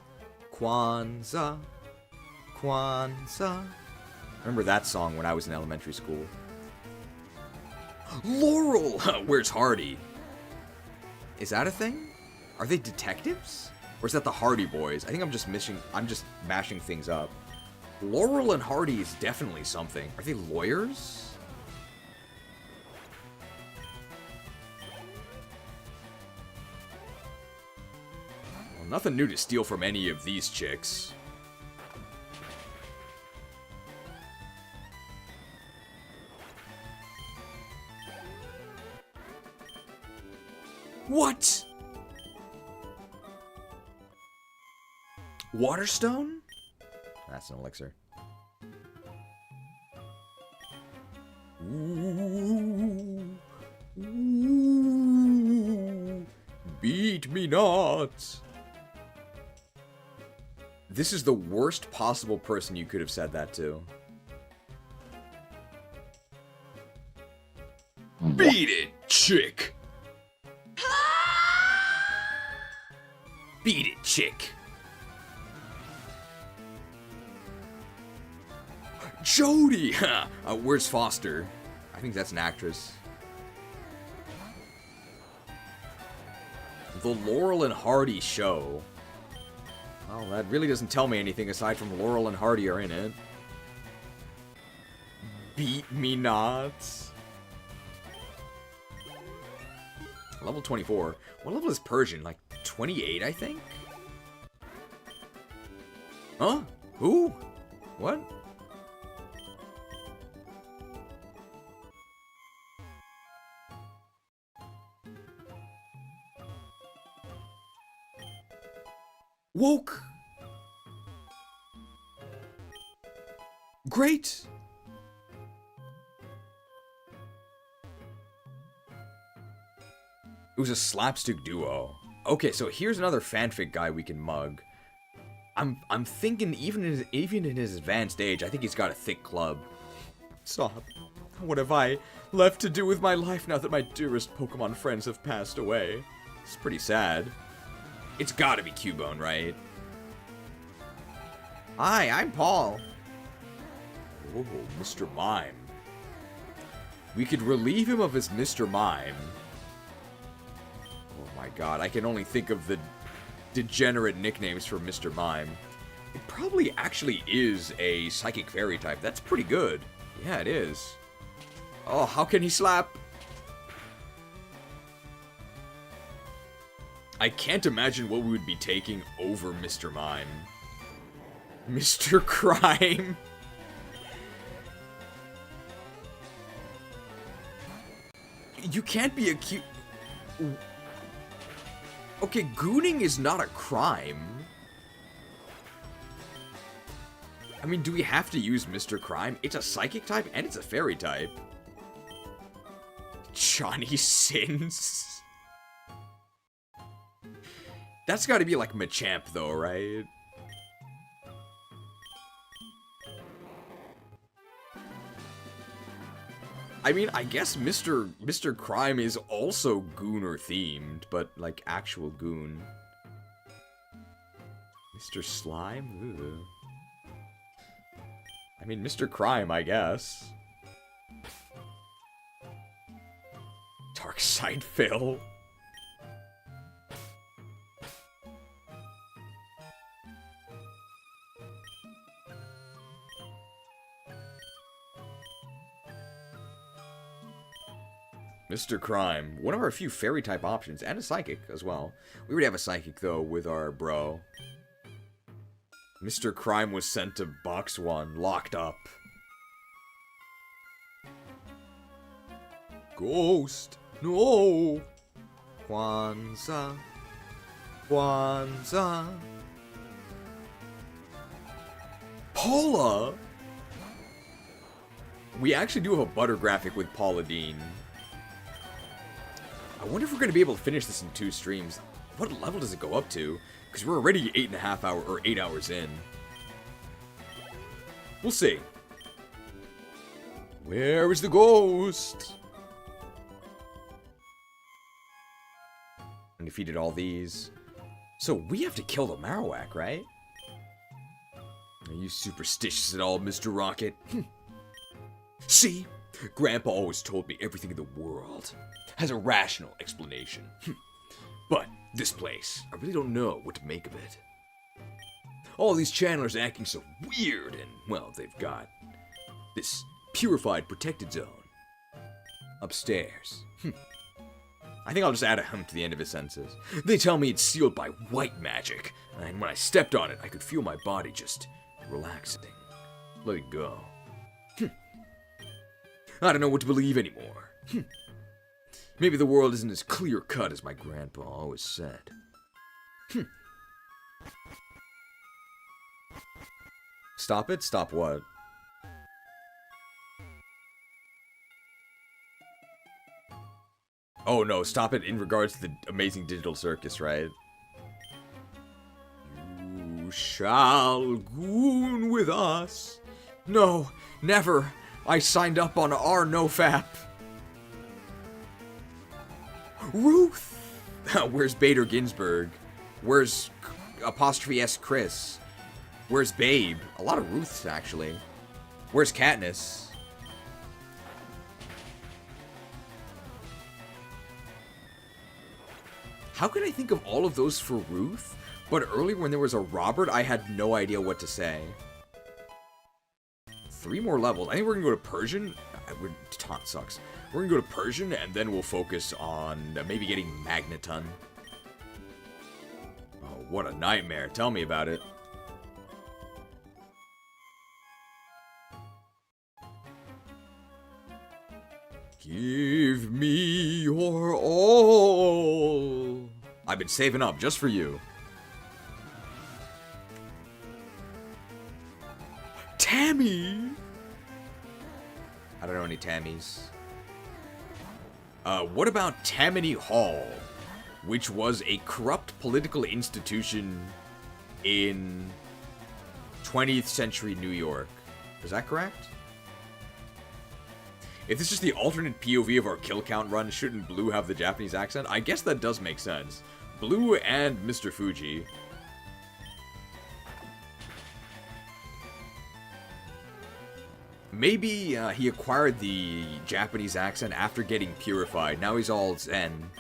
Speaker 1: Kwanzaa, Kwanzaa. Remember that song when I was in elementary school. Laurel! Where's Hardy? Is that a thing? Are they detectives? Or is that the Hardy Boys? I think I'm just mashing things up. Laurel and Hardy is definitely something. Are they lawyers? Well, nothing new to steal from any of these chicks. What? Waterstone? That's an elixir. Ooh, ooh, beat me not. This is the worst possible person you could have said that to. Beat it, chick. Beat it, chick. Jody! Where's Foster? I think that's an actress. The Laurel and Hardy show. Well, that really doesn't tell me anything aside from Laurel and Hardy are in it. Beat me not. Level 24. What level is Persian? Like 28, I think? Huh? Who? What? Woke. Great. It was a slapstick duo. Okay, so here's another fanfic guy we can mug. I'm thinking even in his advanced age, I think he's got a thick club. Stop. What have I left to do with my life now that my dearest Pokemon friends have passed away? It's pretty sad. It's gotta be Cubone, right?
Speaker 6: Hi, I'm Paul.
Speaker 1: Oh, Mr. Mime. We could relieve him of his Mr. Mime. Oh my god, I can only think of the degenerate nicknames for Mr. Mime. It probably actually is a Psychic Fairy type. That's pretty good. Yeah, it is. Oh, how can he slap? I can't imagine what we would be taking over Mr. Mime. Mr. Crime. You can't be accused. Okay, gooning is not a crime. I mean, do we have to use Mr. Crime? It's a psychic type and it's a fairy type. Johnny Sins. That's gotta be like Machamp though, right? I mean, I guess Mr. Crime is also Gooner themed, but like actual Goon. Mr. Slime? Ugh. I mean, Mr. Crime, I guess. Darkside Phil. Mr. Crime, one of our few fairy type options, and a psychic as well. We already have a psychic though with our bro. Mr. Crime was sent to Box 1, locked up. Ghost, no! Kwanzaa, Kwanzaa. Paula! We actually do have a butter graphic with Paula Dean. I wonder if we're going to be able to finish this in 2 streams. What level does it go up to? Because we're already 8 hours in. We'll see. Where is the ghost? And defeated all these. So we have to kill the Marowak, right? Are you superstitious at all, Mr. Rocket? See? Grandpa always told me everything in the world has a rational explanation. But this place, I really don't know what to make of it. All these channelers are acting so weird, and, well, they've got this purified protected zone upstairs. I think I'll just add a hum to the end of his sentences. They tell me it's sealed by white magic, and when I stepped on it, I could feel my body just relaxing, letting go. I don't know what to believe anymore. Maybe the world isn't as clear-cut as my grandpa always said. Stop it? Stop what? Oh no, stop it in regards to the amazing digital circus, right? You shall goon with us. No, never. I signed up on our NoFap. Ruth! Where's Bader Ginsburg? Where's apostrophe S Chris? Where's Babe? A lot of Ruths, actually. Where's Katniss? How can I think of all of those for Ruth? But earlier when there was a Robert, I had no idea what to say. 3 more levels. I think we're gonna go to Persian. Taunt sucks. We're gonna go to Persian, and then we'll focus on maybe getting Magneton. Oh, what a nightmare. Tell me about it. Give me your all. I've been saving up just for you. Tammy! I don't know any Tammys. What about Tammany Hall, which was a corrupt political institution in 20th century New York? Is that correct? If this is the alternate POV of our kill count run, shouldn't Blue have the Japanese accent? I guess that does make sense. Blue and Mr. Fuji. Maybe he acquired the Japanese accent after getting purified. Now he's all zen.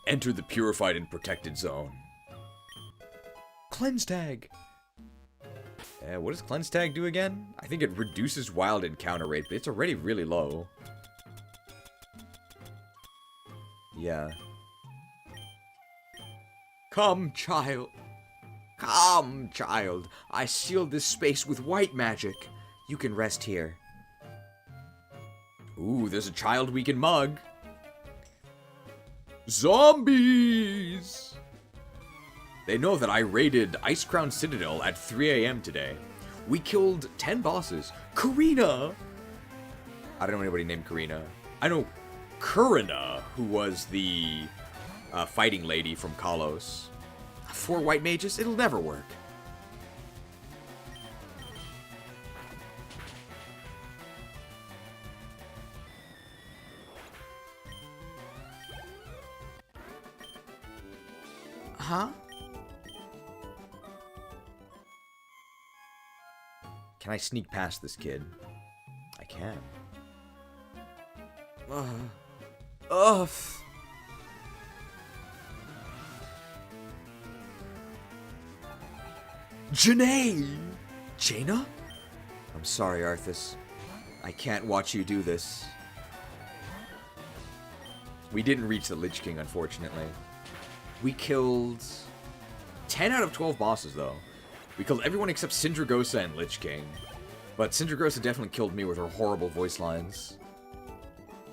Speaker 1: Enter the purified and protected zone. Cleanse tag. What does cleanse tag do again? I think it reduces wild encounter rate, but it's already really low. Yeah. Come, child. Come, child. I sealed this space with white magic. You can rest here. Ooh, there's a child we can mug. Zombies! They know that I raided Ice Crown Citadel at 3 a.m. today. We killed 10 bosses. Karina! I don't know anybody named Karina. I know Kurina, who was the fighting lady from Kalos. 4 white mages? It'll never work. Huh? Can I sneak past this kid? I can. Ugh. Janae! Jaina? I'm sorry, Arthas. I can't watch you do this. We didn't reach the Lich King, unfortunately. We killed 10 out of 12 bosses, though. We killed everyone except Sindragosa and Lich King. But Sindragosa definitely killed me with her horrible voice lines.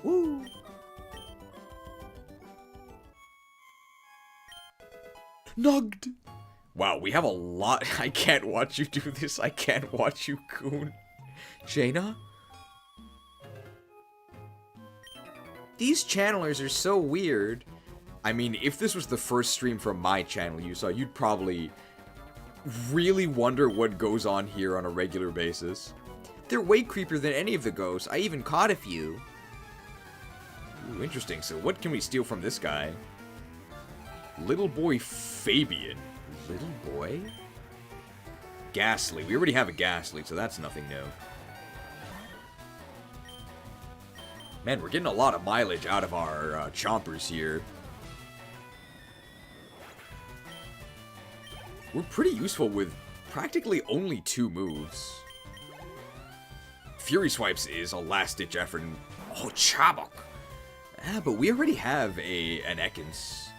Speaker 1: Woo! Nugged! Wow, we have a lot. I can't watch you do this. I can't watch you, Goon. Jaina? These channelers are so weird. I mean, if this was the first stream from my channel you saw, you'd probably really wonder what goes on here on a regular basis. They're way creepier than any of the ghosts. I even caught a few. Ooh, interesting. So what can we steal from this guy? Little boy Fabian. Little boy? Ghastly. We already have a Ghastly, so that's nothing new. Man, we're getting a lot of mileage out of our chompers here. We're pretty useful with practically only 2 moves. Fury Swipes is a last-ditch effort. Oh, Chabok! But we already have an Ekans.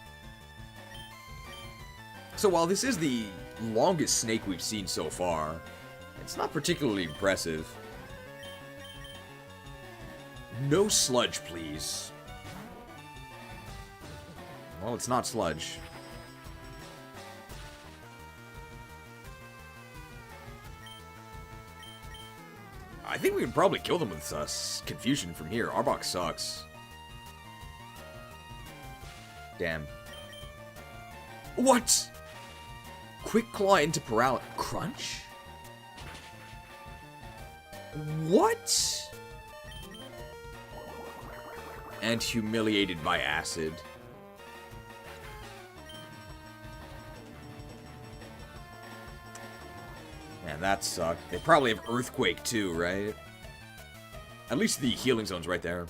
Speaker 1: So while this is the longest snake we've seen so far, it's not particularly impressive. No sludge, please. Well, it's not sludge. I think we can probably kill them with confusion from here. Arbok sucks. Damn. What? Quick Claw into paralysis. Crunch? What? And humiliated by acid. Man, that sucked. They probably have Earthquake too, right? At least the healing zone's right there.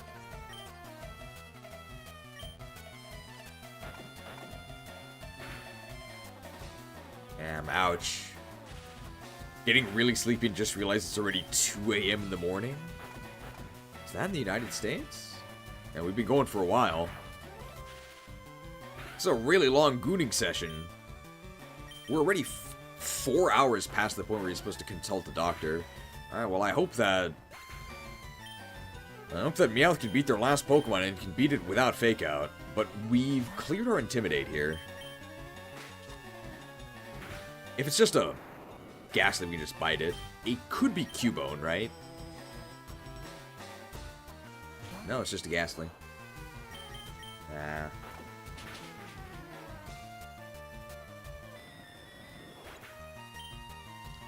Speaker 1: Damn, ouch. Getting really sleepy and just realized it's already 2 a.m. in the morning? Is that in the United States? Yeah, we've been going for a while. It's a really long gooning session. We're already 4 hours past the point where you're supposed to consult the doctor. Alright, well, I hope that Meowth can beat their last Pokemon and can beat it without Fake Out. But we've cleared our Intimidate here. If it's just a Ghastly, we can just bite it. It could be Cubone, right? No, it's just a Ghastly. Ah.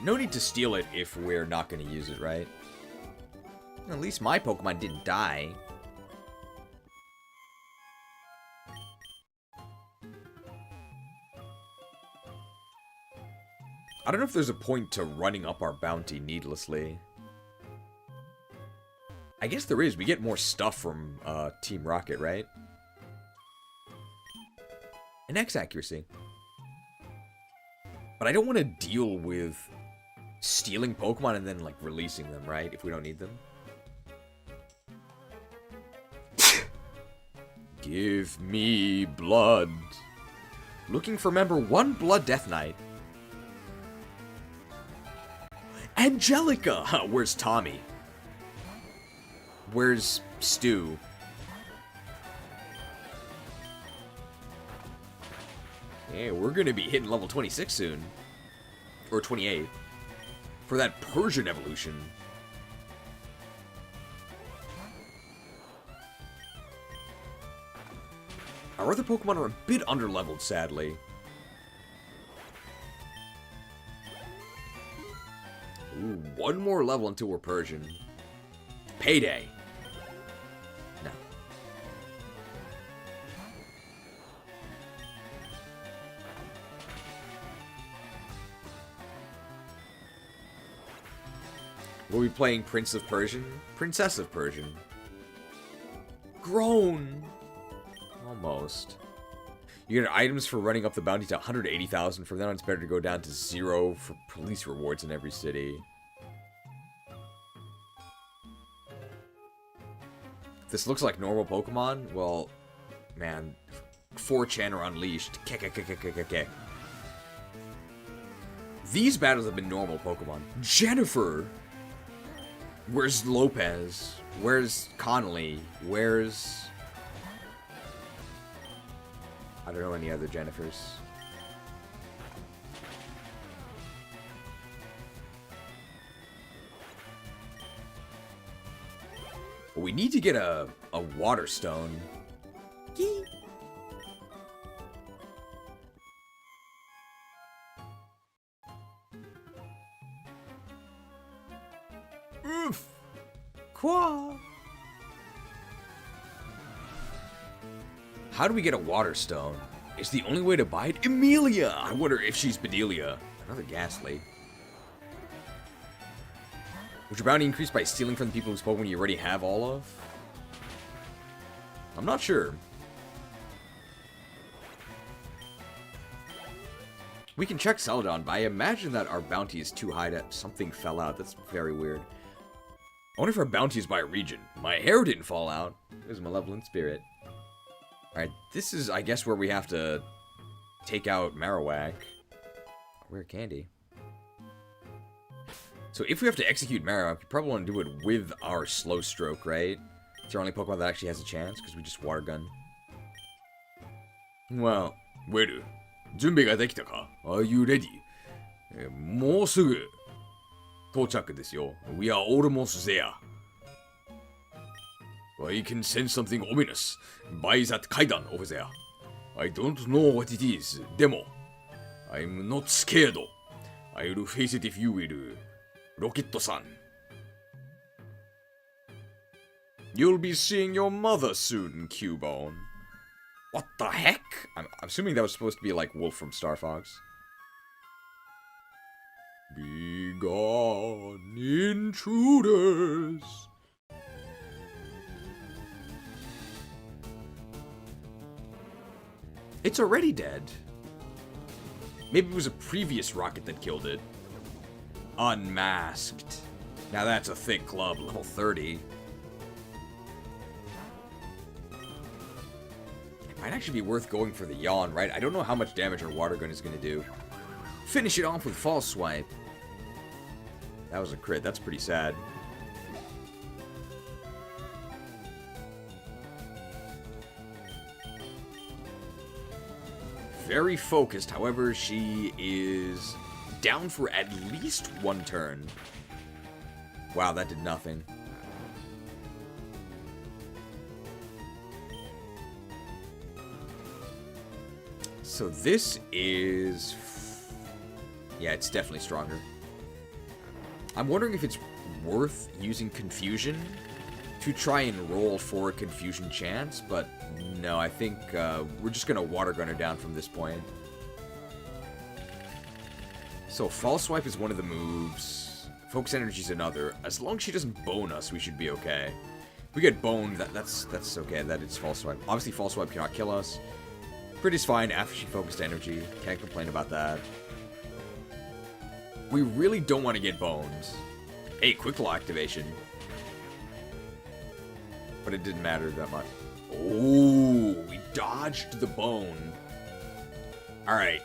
Speaker 6: No need to steal it if we're not going to use it, right? At least my Pokemon didn't die. I don't know if there's a point to running up our bounty needlessly. I guess there is. We get more stuff from Team Rocket, right? And X accuracy. But I don't want to deal with stealing Pokemon and then, like, releasing them, right? If we don't need them. Give me blood. Looking for member 1 Blood Death Knight. Angelica! Where's Tommy? Where's Stu? Yeah, we're gonna be hitting level 26 soon. Or 28. For that Persian evolution. Our other Pokemon are a bit underleveled, sadly. Ooh, one more level until we're Persian. Payday. No. We'll be playing Prince of Persian? Princess of Persian. Grown. Almost. You get items for running up the bounty to 180,000. From then on, it's better to go down to 0 for police rewards in every city. This looks like normal Pokemon. Well, man, 4chan are unleashed. These battles have been normal Pokemon. Jennifer! Where's Lopez? Where's Connolly? Where's... I don't know any other Jennifers. We need to get a water stone. Yee. Oof. Qua. How do we get a water stone? It's the only way to buy it. Emilia! I wonder if she's Bedelia. Another Ghastly. Would your bounty increase by stealing from the people whose Pokemon you already have all of? I'm not sure. We can check Celadon, but I imagine that our bounty is too high that something fell out. That's very weird. I wonder if our bounty is by region. My hair didn't fall out. It was Malevolent Spirit. Alright, this is, I guess, where we have to take out Marowak. Rare candy. So if we have to execute Marowak, we probably want to do it with our Slow Stroke, right? It's our only Pokemon that actually has a chance, because we just Water Gun. Well, Weru, 準備ができたか? Are you ready? もうすぐ到着ですよ. We are almost there. I can sense something ominous by that kaidan over there. I don't know what it is, demo. I'm not scared. I'll face it if you will, Rocket-san. You'll be seeing your mother soon, Cubone. What the heck? I'm assuming that was supposed to be like Wolf from Star Fox. Be gone, intruders. It's already dead. Maybe it was a previous rocket that killed it. Unmasked. Now that's a thick club, level 30. It might actually be worth going for the yawn, right? I don't know how much damage our water gun is going to do. Finish it off with False Swipe. That was a crit. That's pretty sad. Very focused, however, she is down for at least one turn. Wow, that did nothing. So this is... yeah, it's definitely stronger. I'm wondering if it's worth using Confusion to try and roll for a Confusion chance, but no, I think we're just going to Water Gun her down from this point. So, False Swipe is one of the moves. Focus Energy is another. As long as she doesn't bone us, we should be okay. If we get boned, that's okay. That is False Swipe. Obviously, False Swipe cannot kill us. Pretty's fine after she focused energy. Can't complain about that. We really don't want to get boned. Hey, Quick Claw activation. But it didn't matter that much. Oh, we dodged the bone. Alright.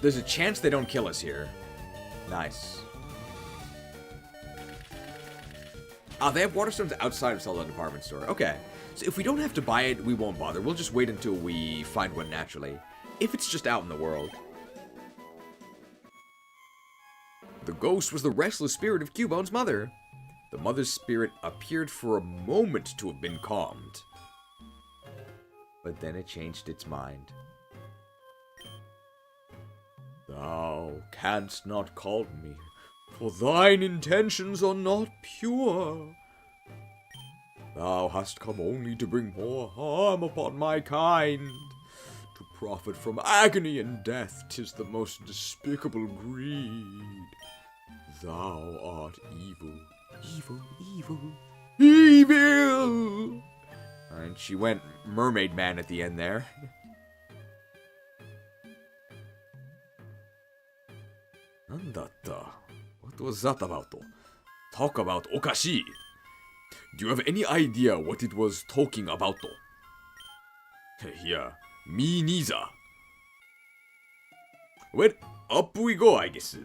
Speaker 6: There's a chance they don't kill us here. Nice. Ah, they have Waterstones outside of Zelda Department Store. Okay. So if we don't have to buy it, we won't bother. We'll just wait until we find one naturally. If it's just out in the world. The ghost was the restless spirit of Cubone's mother. The mother's spirit appeared for a moment to have been calmed. But then it changed its mind. Thou canst not calm me, for thine intentions are not pure. Thou hast come only to bring more harm upon my kind. To profit from agony and death, 'tis the most despicable greed. Thou art evil, evil, evil, evil! And she went Mermaid Man at the end there. Nandatta? What was that about? Talk about Okashi. Do you have any idea what it was talking about? Yeah, me neither. Well, up we go, I guess.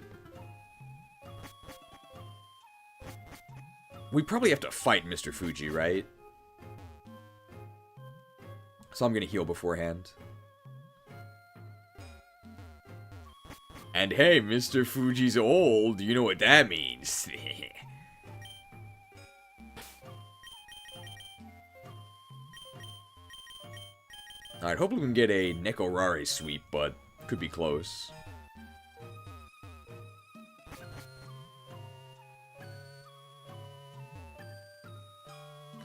Speaker 6: We probably have to fight Mr. Fuji, right? So I'm gonna heal beforehand. And hey, Mr. Fuji's old, you know what that means. Alright, hopefully we can get a Nekorare sweep, but could be close.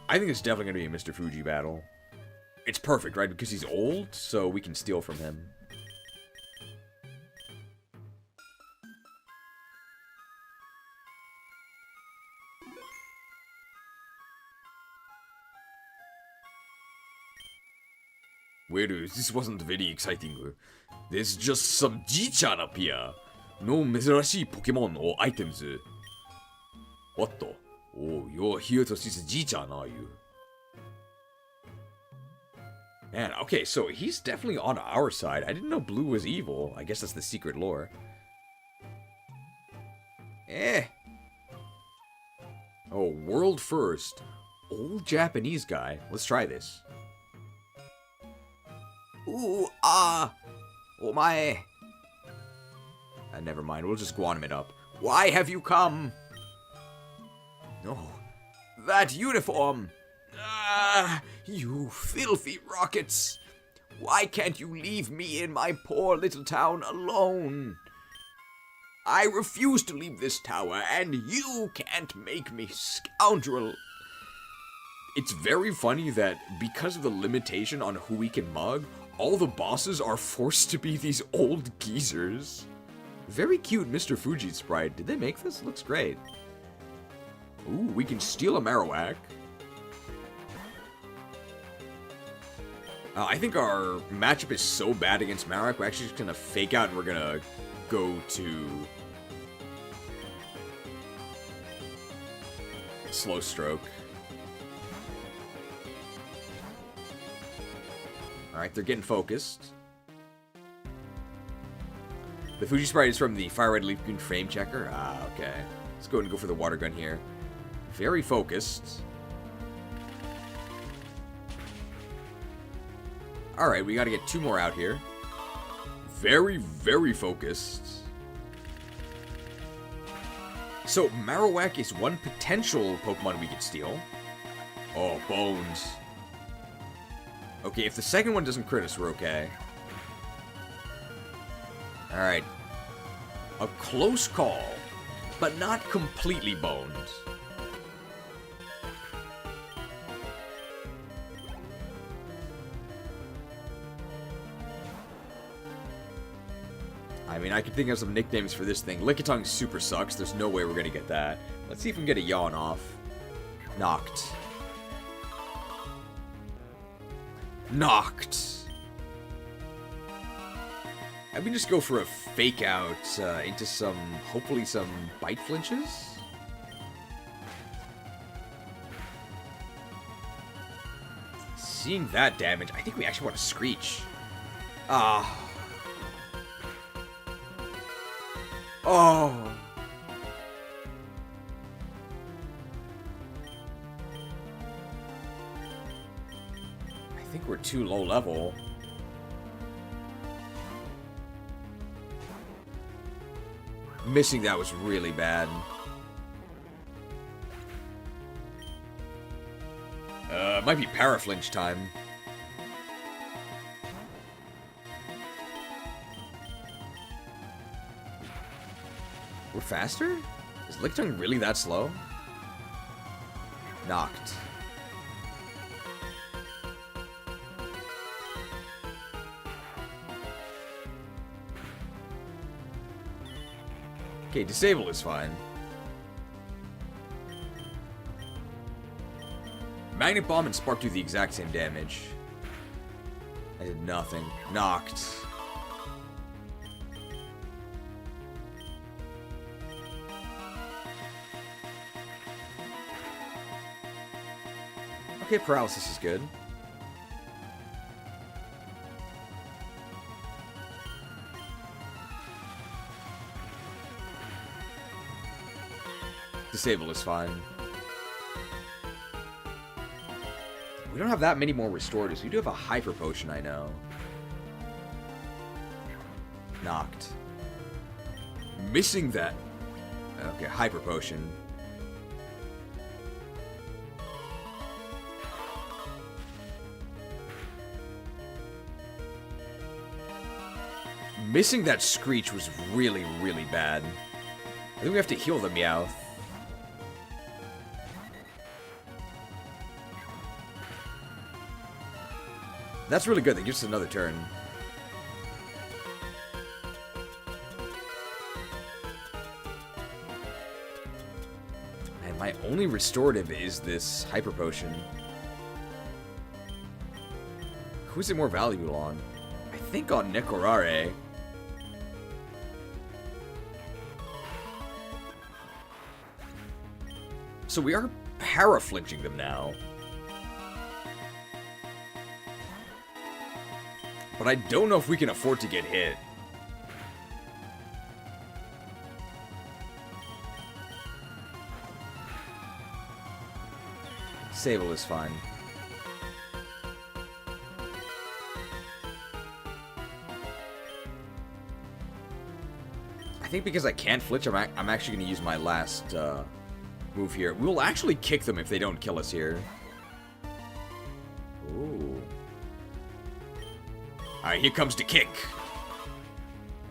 Speaker 6: I think it's definitely going to be a Mr. Fuji battle. It's perfect, right? Because he's old, so we can steal from him. Wait, this wasn't very exciting. There's just some G-chan up here. No 珍しい Pokemon or items. What the? Oh, you're here to see the G-chan, are you? Man, okay, so he's definitely on our side. I didn't know Blue was evil. I guess that's the secret lore. Oh, world first. Old Japanese guy. Let's try this. Ooh, ah! Oh my! Never mind, we'll just Guanum it up. Why have you come? No. That uniform! Ah! You filthy rockets! Why can't you leave me in my poor little town alone? I refuse to leave this tower, and you can't make me, scoundrel! It's very funny that because of the limitation on who we can mug, all the bosses are forced to be these old geezers. Very cute Mr. Fuji sprite. Did they make this? Looks great. Ooh, we can steal a Marowak. I think our matchup is so bad against Marowak, we're actually just gonna fake out and we're gonna go to Slow Stroke. Alright, they're getting focused. The Fuji sprite is from the Fire Red Leaf Green Frame Checker. Ah, okay. Let's go ahead and go for the Water Gun here. Very focused. Alright, we gotta get two more out here. Very, very focused. So, Marowak is one potential Pokemon we could steal. Oh, Bones. Okay, if the second one doesn't crit us, we're okay. Alright. A close call.
Speaker 1: but not completely boned. I mean, I can think of some nicknames for this thing. Lickitung super sucks. There's no way we're gonna get that. Let's see if we can get a yawn off. Knocked. Knocked. I mean, just go for a fake out into some, hopefully some bite flinches. Seeing that damage, I think we actually want to Screech. Ah. Oh. I think we're too low level. Missing that was really bad. Might be Paraflinch time. We're faster? Is Lickitung really that slow? Knocked. Okay, disable is fine. Magnet Bomb and Spark do the exact same damage. I did nothing. Knocked. Okay, Paralysis is good. Disable is fine. We don't have that many more restoratives. We do have a Hyper Potion, I know. Knocked. Missing that. Okay, Hyper Potion. Missing that Screech was really, really bad. I think we have to heal the Meowth. That's really good. That gives us another turn. And my only restorative is this Hyper Potion. Who's it more valuable on? I think on Nekorare. So we are paraflinching them now. But I don't know if we can afford to get hit. Sable is fine. I think because I can't flinch, I'm actually going to use my last move here. We'll actually kick them if they don't kill us here. Ooh. Alright, here comes the kick.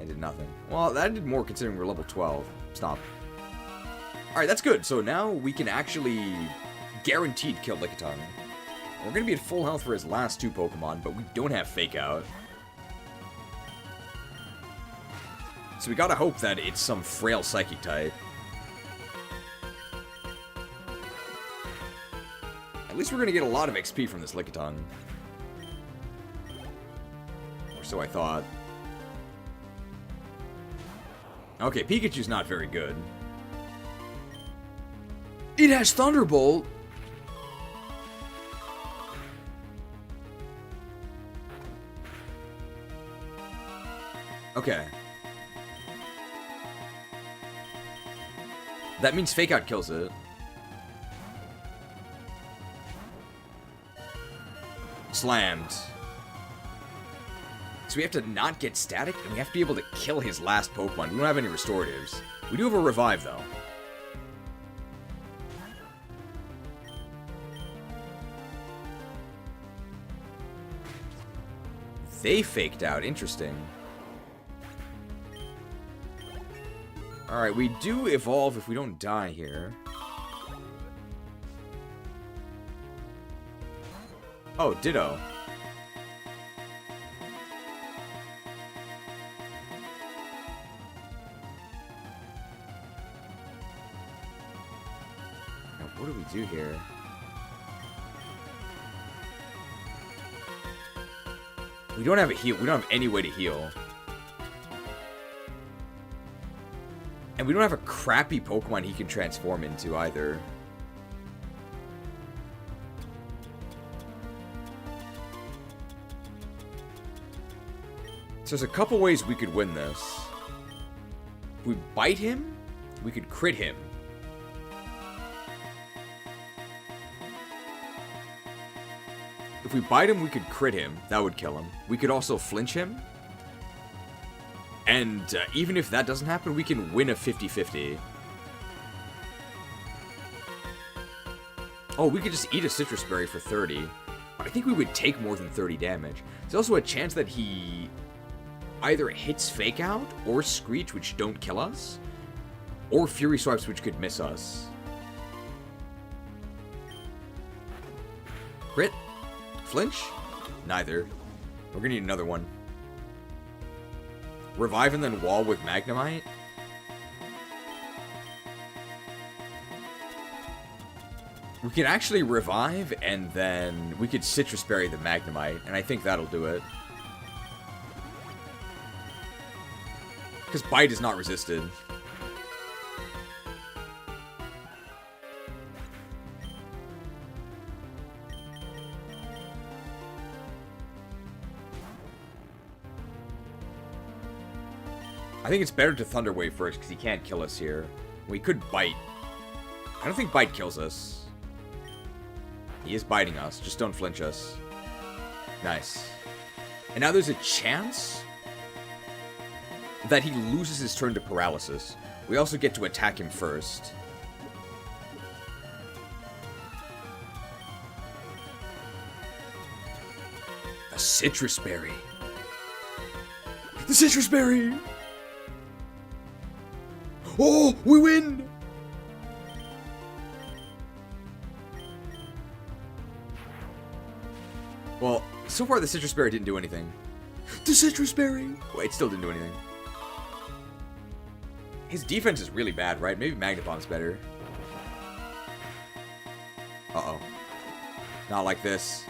Speaker 1: I did nothing. Well, that did more considering we're level 12. Stop. Alright, that's good. So now we can actually guaranteed kill Lickitung. We're going to be at full health for his last two Pokemon, but we don't have Fake Out. So we gotta hope that it's some frail Psychic type. At least we're gonna get a lot of XP from this Lickitung. Or so I thought. Okay, Pikachu's not very good. It has Thunderbolt! Okay. That means Fake Out kills it. Slammed. So we have to not get static, and we have to be able to kill his last Pokemon. We don't have any restoratives. We do have a Revive, though. They faked out. Interesting.
Speaker 6: Alright, we do evolve if we don't die here. Oh, ditto. Now, what do we do here? We don't have a heal. We don't have any way to heal. And we don't have a crappy Pokemon he can transform into either. So there's a couple ways we could win this. If we bite him, we could crit him. If we bite him, we could crit him. That would kill him. We could also flinch him. And even if that doesn't happen, we can win a 50-50. Oh, we could just eat a citrus berry for 30. But I think we would take more than 30 damage. There's also a chance that he either hits Fake Out or Screech, which don't kill us, or Fury Swipes, which could miss us. Crit? Flinch? Neither. We're gonna need another one. Revive and then wall with Magnemite? We can actually revive and then we could Citrus Berry the Magnemite, and I think that'll do it. Because Bite is not resisted. I think it's better to Thunder Wave first, because he can't kill us here. We could Bite. I don't think Bite kills us. He is biting us, just don't flinch us. Nice. And now there's a chance that he loses his turn to Paralysis. We also get to attack him first. A Citrus Berry. The Citrus Berry! Oh, we win! Well, so far the Citrus Berry didn't do anything. The Citrus Berry! Wait, it still didn't do anything. His defense is really bad, right? Maybe Magnepomp's better. Uh-oh. Not like this.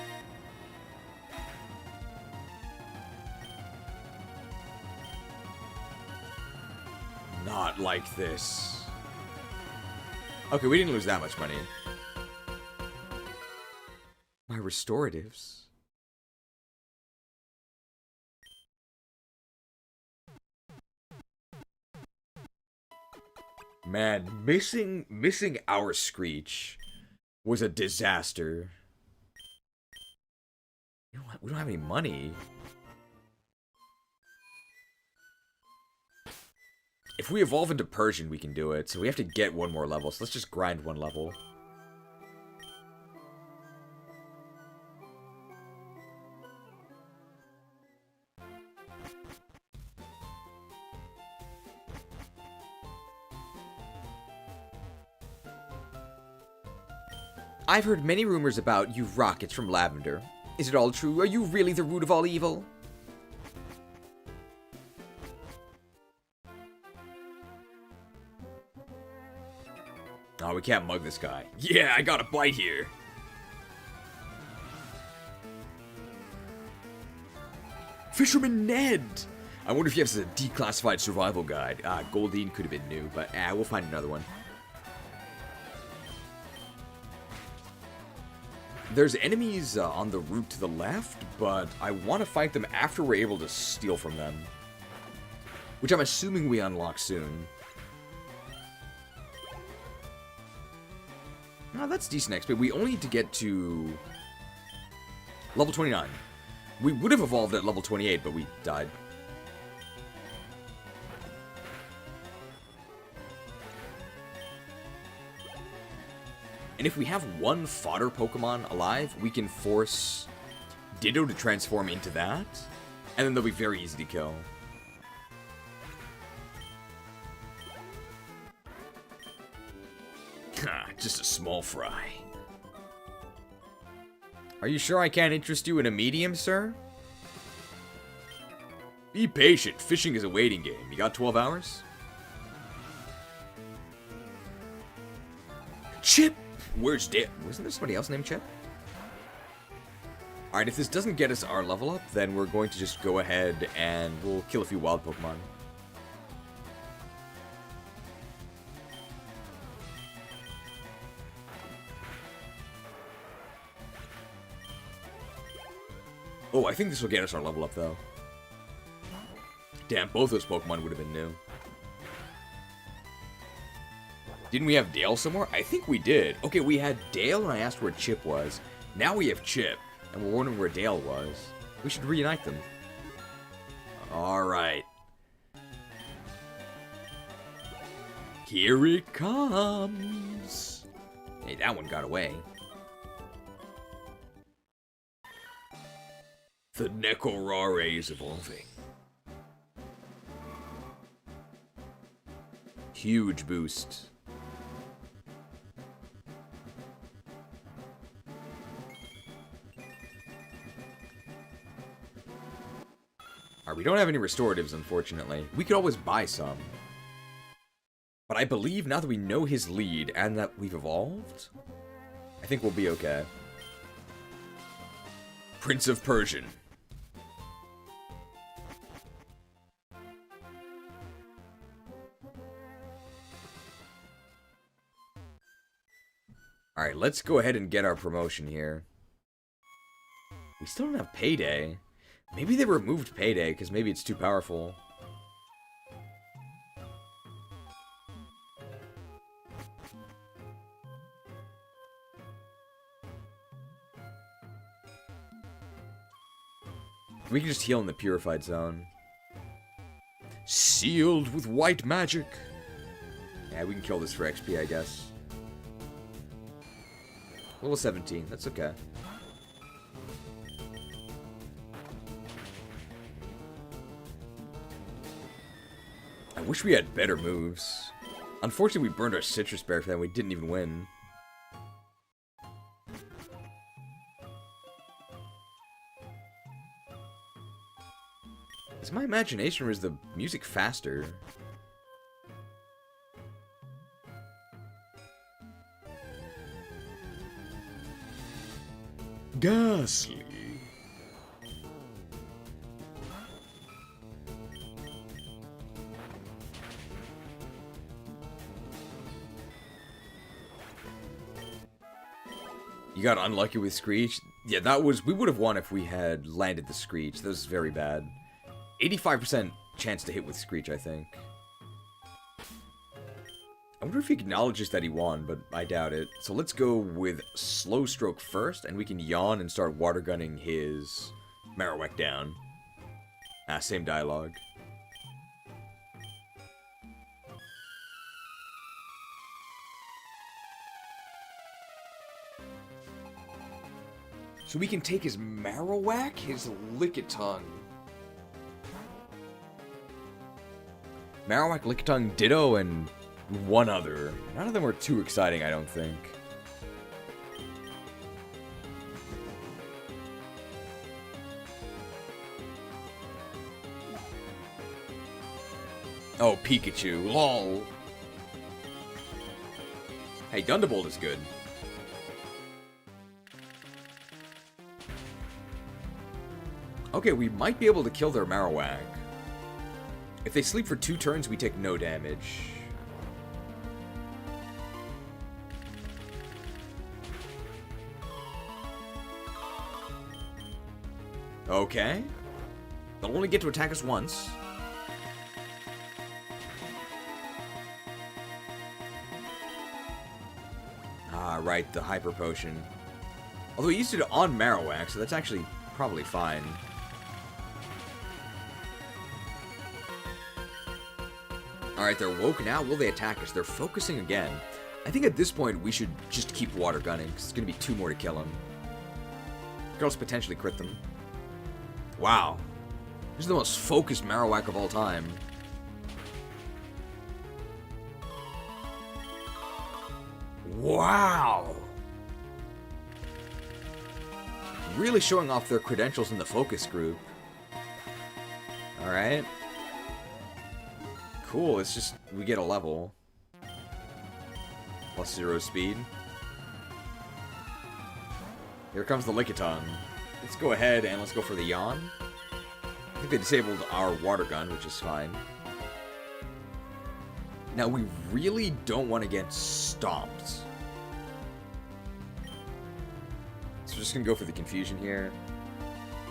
Speaker 6: Not like this. Okay, we didn't lose that much money. My restoratives. Man, missing our Screech was a disaster. You know what? We don't have any money. If we evolve into Persian, we can do it. So we have to get one more level. So let's just grind one level. I've heard many rumors about you rockets from Lavender. Is it all true? Are you really the root of all evil? Oh, we can't mug this guy. Yeah, I got a bite here. Fisherman Ned! I wonder if he has a declassified survival guide. Goldine could have been new, but we'll find another one. There's enemies on the route to the left, but I want to fight them after we're able to steal from them. Which I'm assuming we unlock soon. Oh, that's decent XP. We only need to get to level 29. We would have evolved at level 28, but we died. And if we have one fodder Pokemon alive, we can force Ditto to transform into that, and then they'll be very easy to kill.
Speaker 1: Just a small fry.
Speaker 6: Are you sure I can't interest you in a medium, sir?
Speaker 1: Be patient. Fishing is a waiting game. You got 12 hours? Chip! Where's Dale?
Speaker 6: Wasn't there somebody else named Chip?
Speaker 1: Alright, if this doesn't get us our level up, then we're going to just go ahead and we'll kill a few wild Pokemon. Oh, I think this will get us our level up, though. Damn, both those Pokemon would have been new. Didn't we have Dale somewhere? I think we did. Okay, we had Dale, and I asked where Chip was. Now we have Chip, and we're wondering where Dale was. We should reunite them. Alright. Here it comes.
Speaker 6: Hey, that one got away.
Speaker 1: The Nekorare is evolving. Huge boost. Alright, we don't have any restoratives, unfortunately. We could always buy some. But I believe now that we know his lead and that we've evolved, I think we'll be okay. Prince of Persian. Alright, let's go ahead and get our promotion here. We still don't have Payday. Maybe they removed Payday, because maybe it's too powerful. We can just heal in the Purified Zone. Sealed with white magic. Yeah, we can kill this for XP, I guess. Level 17, that's okay. I wish we had better moves. Unfortunately, we burned our Citrus Berry for that, we didn't even win. Is my imagination or is the music faster? Ghastly. You got unlucky with Screech? Yeah, that was... We would have won if we had landed the Screech. That was very bad. 85% chance to hit with Screech, I think. I wonder if he acknowledges that he won, but I doubt it. So let's go with Slow Stroke first, and we can yawn and start water gunning his Marowak down. Ah, same dialogue. So we can take his Marowak, his Lickitung. Marowak, Lickitung, Ditto, and one other. None of them were too exciting, I don't think. Oh, Pikachu. LOL. Hey, Thunderbolt is good. Okay, we might be able to kill their Marowak. If they sleep for 2 turns, we take no damage. Okay. They'll only get to attack us once. Ah, right, the Hyper Potion. Although he used it on Marowak, so that's actually probably fine. Alright, they're woke now. Will they attack us? They're focusing again. I think at this point we should just keep water gunning, because it's going to be 2 more to kill him. Could also potentially crit them. Wow. This is the most focused Marowak of all time.
Speaker 6: Wow! Really showing off their credentials in the focus group. Alright. Cool, it's just, we get a level. Plus 0 speed. Here comes the Lickitung. Let's go ahead and let's go for the Yawn. I think they disabled our water gun, which is fine. Now, we really don't want to get stomped. So we're just going to go for the confusion here.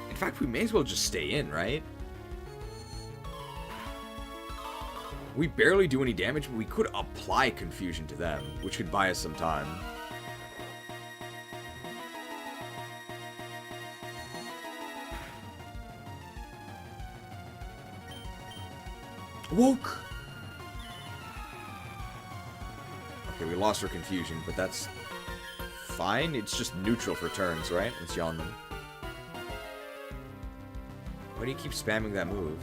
Speaker 6: In fact, we may as well just stay in, right? We barely do any damage, but we could apply confusion to them, which could buy us some time. Woke! Okay, we lost our confusion, but that's fine. It's just neutral for turns, right? Let's yawn them. Why do you keep spamming that move?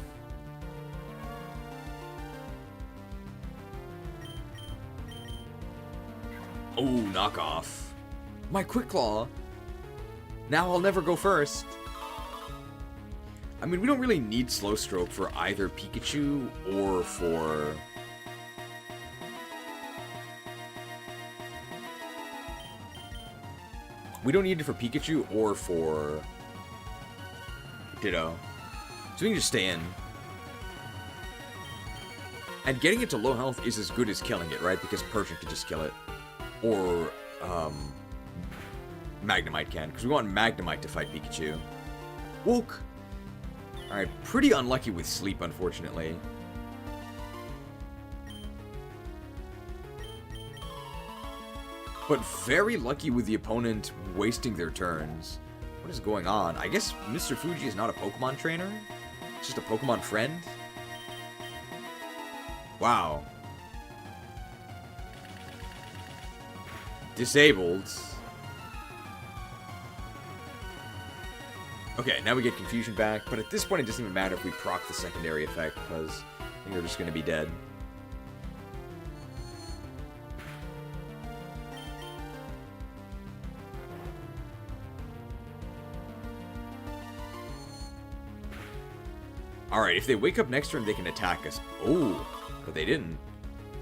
Speaker 6: Oh, knockoff. My Quick Claw. Now I'll never go first. I mean, we don't really need Slow Stroke for either Pikachu or for... We don't need it for Pikachu or for Ditto. So we can just stay in. And getting it to low health is as good as killing it, right? Because Persian can just kill it. Or, Magnemite can. Because we want Magnemite to fight Pikachu. Woke! Alright, pretty unlucky with Sleep, unfortunately. But very lucky with the opponent wasting their turns. What is going on? I guess Mr. Fuji is not a Pokemon trainer? It's just a Pokemon friend? Wow. Disabled. Okay, now we get Confusion back, but at this point it doesn't even matter if we proc the secondary effect, because I think we're just going to be dead. Alright, if they wake up next turn, they can attack us. Oh, but they didn't.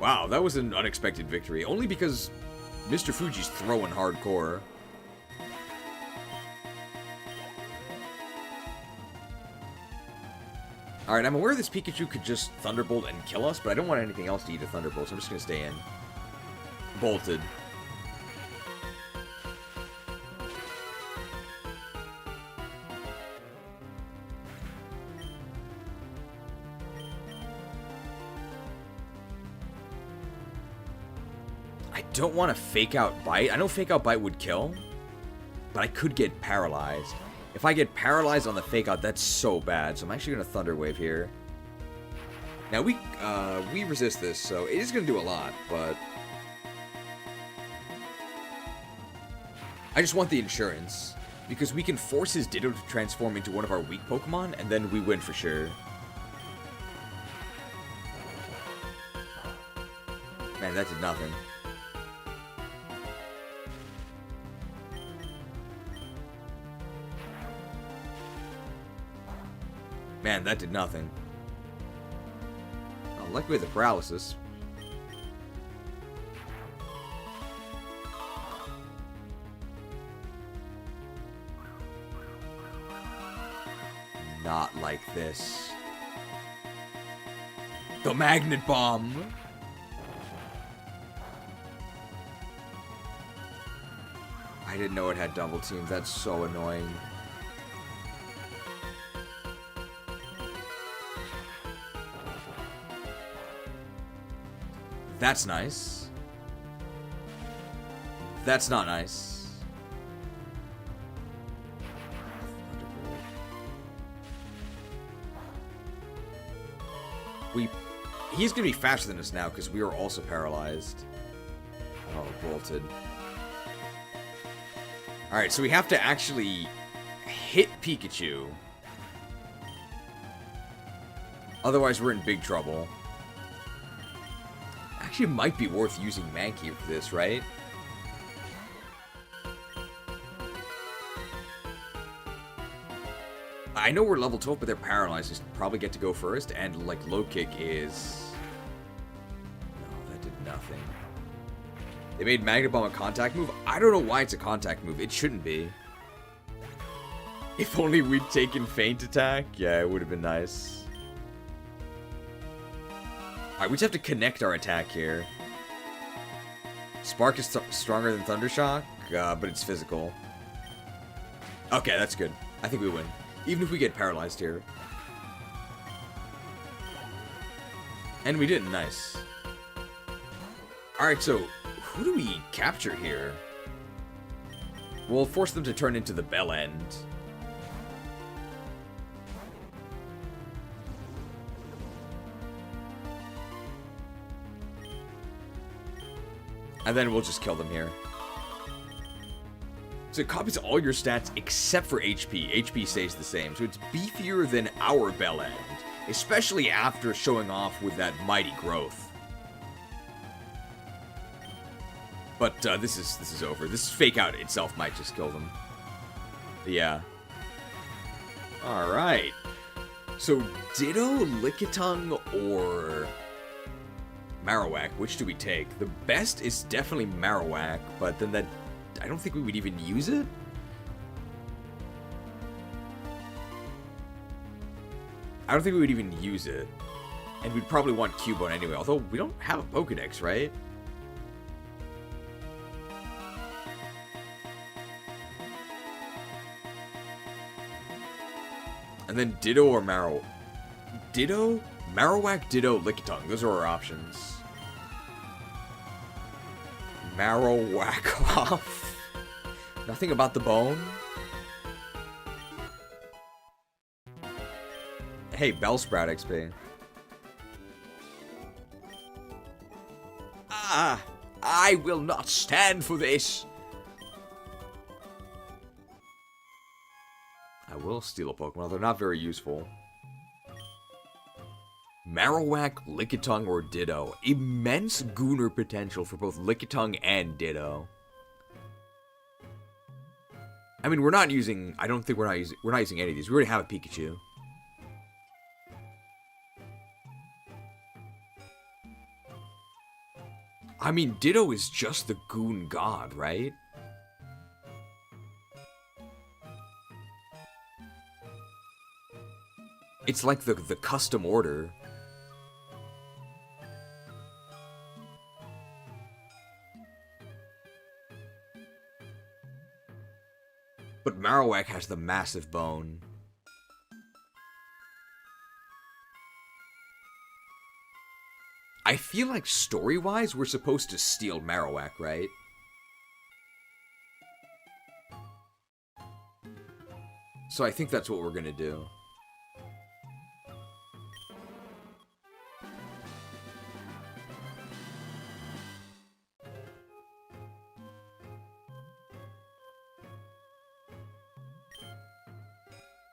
Speaker 6: Wow, that was an unexpected victory. Only because Mr. Fuji's throwing hardcore. Alright, I'm aware this Pikachu could just Thunderbolt and kill us, but I don't want anything else to eat a Thunderbolt, so I'm just going to stay in. Bolted. I don't want to Fake Out Bite. I know Fake Out Bite would kill, but I could get paralyzed. If I get paralyzed on the Fake Out, that's so bad. So I'm actually going to Thunder Wave here. Now, we resist this, so it is going to do a lot, but I just want the insurance, because we can force his Ditto to transform into one of our weak Pokemon, and then we win for sure. Man, that did nothing. Man, that did nothing. Oh, luckily with the paralysis. Not like this. The Magnet Bomb! I didn't know it had double team. That's so annoying. That's nice. That's not nice. He's gonna be faster than us now because we are also paralyzed. Oh, bolted. Alright, so we have to actually hit Pikachu. Otherwise, we're in big trouble. Actually, it might be worth using Mankey for this, right?
Speaker 1: I know we're level 12, but they're paralyzed. So probably get to go first, and like low kick is... No, that did nothing. They made Magnet Bomb a contact move? I don't know why it's a contact move. It shouldn't be. If only we'd taken Feint Attack. Yeah, it would have been nice. Alright, we just have to connect our attack here. Spark is stronger than Thundershock, but it's physical. Okay, that's good. I think we win. Even if we get paralyzed here. And we didn't. Nice. Alright, so who do we capture here? We'll force them to turn into the Bell End. And then we'll just kill them here. So it copies all your stats except for HP. HP stays the same. So it's beefier than our Bell End. Especially after showing off with that mighty growth. But this is over. This fake out itself might just kill them. But yeah. Alright. So Ditto, Lickitung, or Marowak, which do we take? The best is definitely Marowak, but then that... I don't think we would even use it. I don't think we would even use it. And we'd probably want Cubone anyway, although we don't have a Pokedex, right? And then Ditto or Ditto? Marowak, Ditto, Lickitung. Those are our options. Marowak off. Nothing about the bone. Hey, Bellsprout XP. Ah! I will not stand for this! I will steal a Pokemon, they're not very useful. Marowak, Lickitung, or Ditto. Immense Gooner potential for both Lickitung and Ditto. I mean, we're not using... I don't think we're not using any of these. We already have a Pikachu. I mean, Ditto is just the Goon God, right? It's like the custom order. But Marowak has the massive bone. I feel like story-wise, we're supposed to steal Marowak, right? So I think that's what we're gonna do.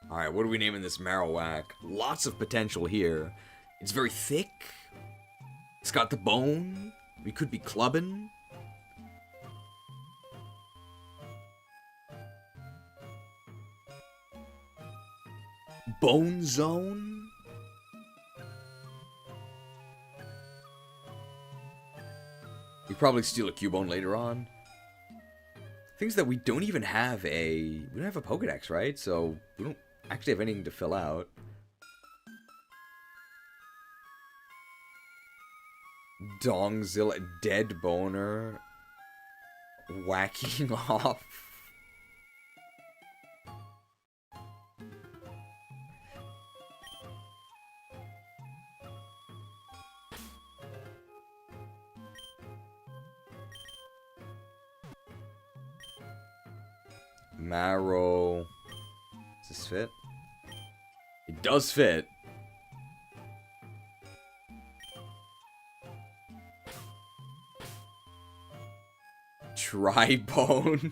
Speaker 1: Alright, what are we naming this Marowak? Lots of potential here. It's very thick. It's got the bone. We could be clubbing. Bone Zone. We probably steal a Cubone later on. Things that we don't even have we don't have a Pokedex, right? So we don't actually have anything to fill out. Dongzilla, Dead Boner, whacking off. Marrow. Does this fit? It does fit. Tribones.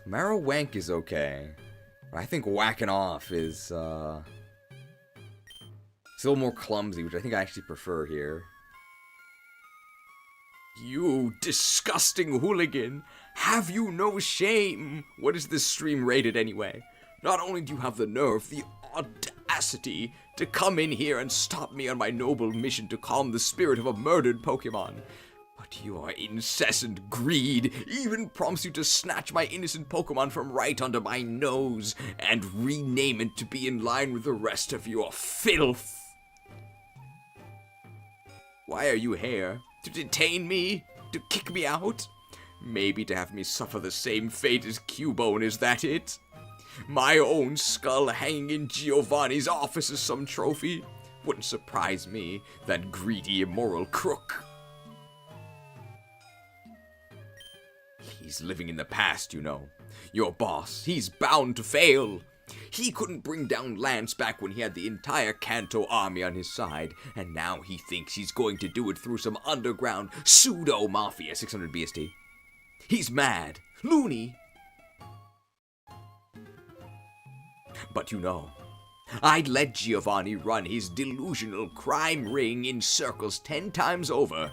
Speaker 1: Marowak is okay. I think whacking off is
Speaker 6: It's a little more clumsy, which I think I actually prefer here. You disgusting hooligan! Have you no shame? What is this stream rated anyway? Not only do you have the nerve, the audacity to come in here and stop me on my noble mission to calm the spirit of a murdered Pokemon, but your incessant greed even prompts you to snatch my innocent Pokemon from right under my nose and rename it to be in line with the rest of your filth. Why are you here? To detain me? To kick me out? Maybe to have me suffer the same fate as Cubone, is that it? My own skull hanging in Giovanni's office as some trophy? Wouldn't surprise me, that greedy, immoral crook. He's living in the past, you know. Your boss, he's bound to fail. He couldn't bring down Lance back when he had the entire Kanto army on his side, and now he thinks he's going to do it through some underground pseudo-mafia 600 BST. He's mad, loony. But you know, I'd let Giovanni run his delusional crime ring in circles 10 times over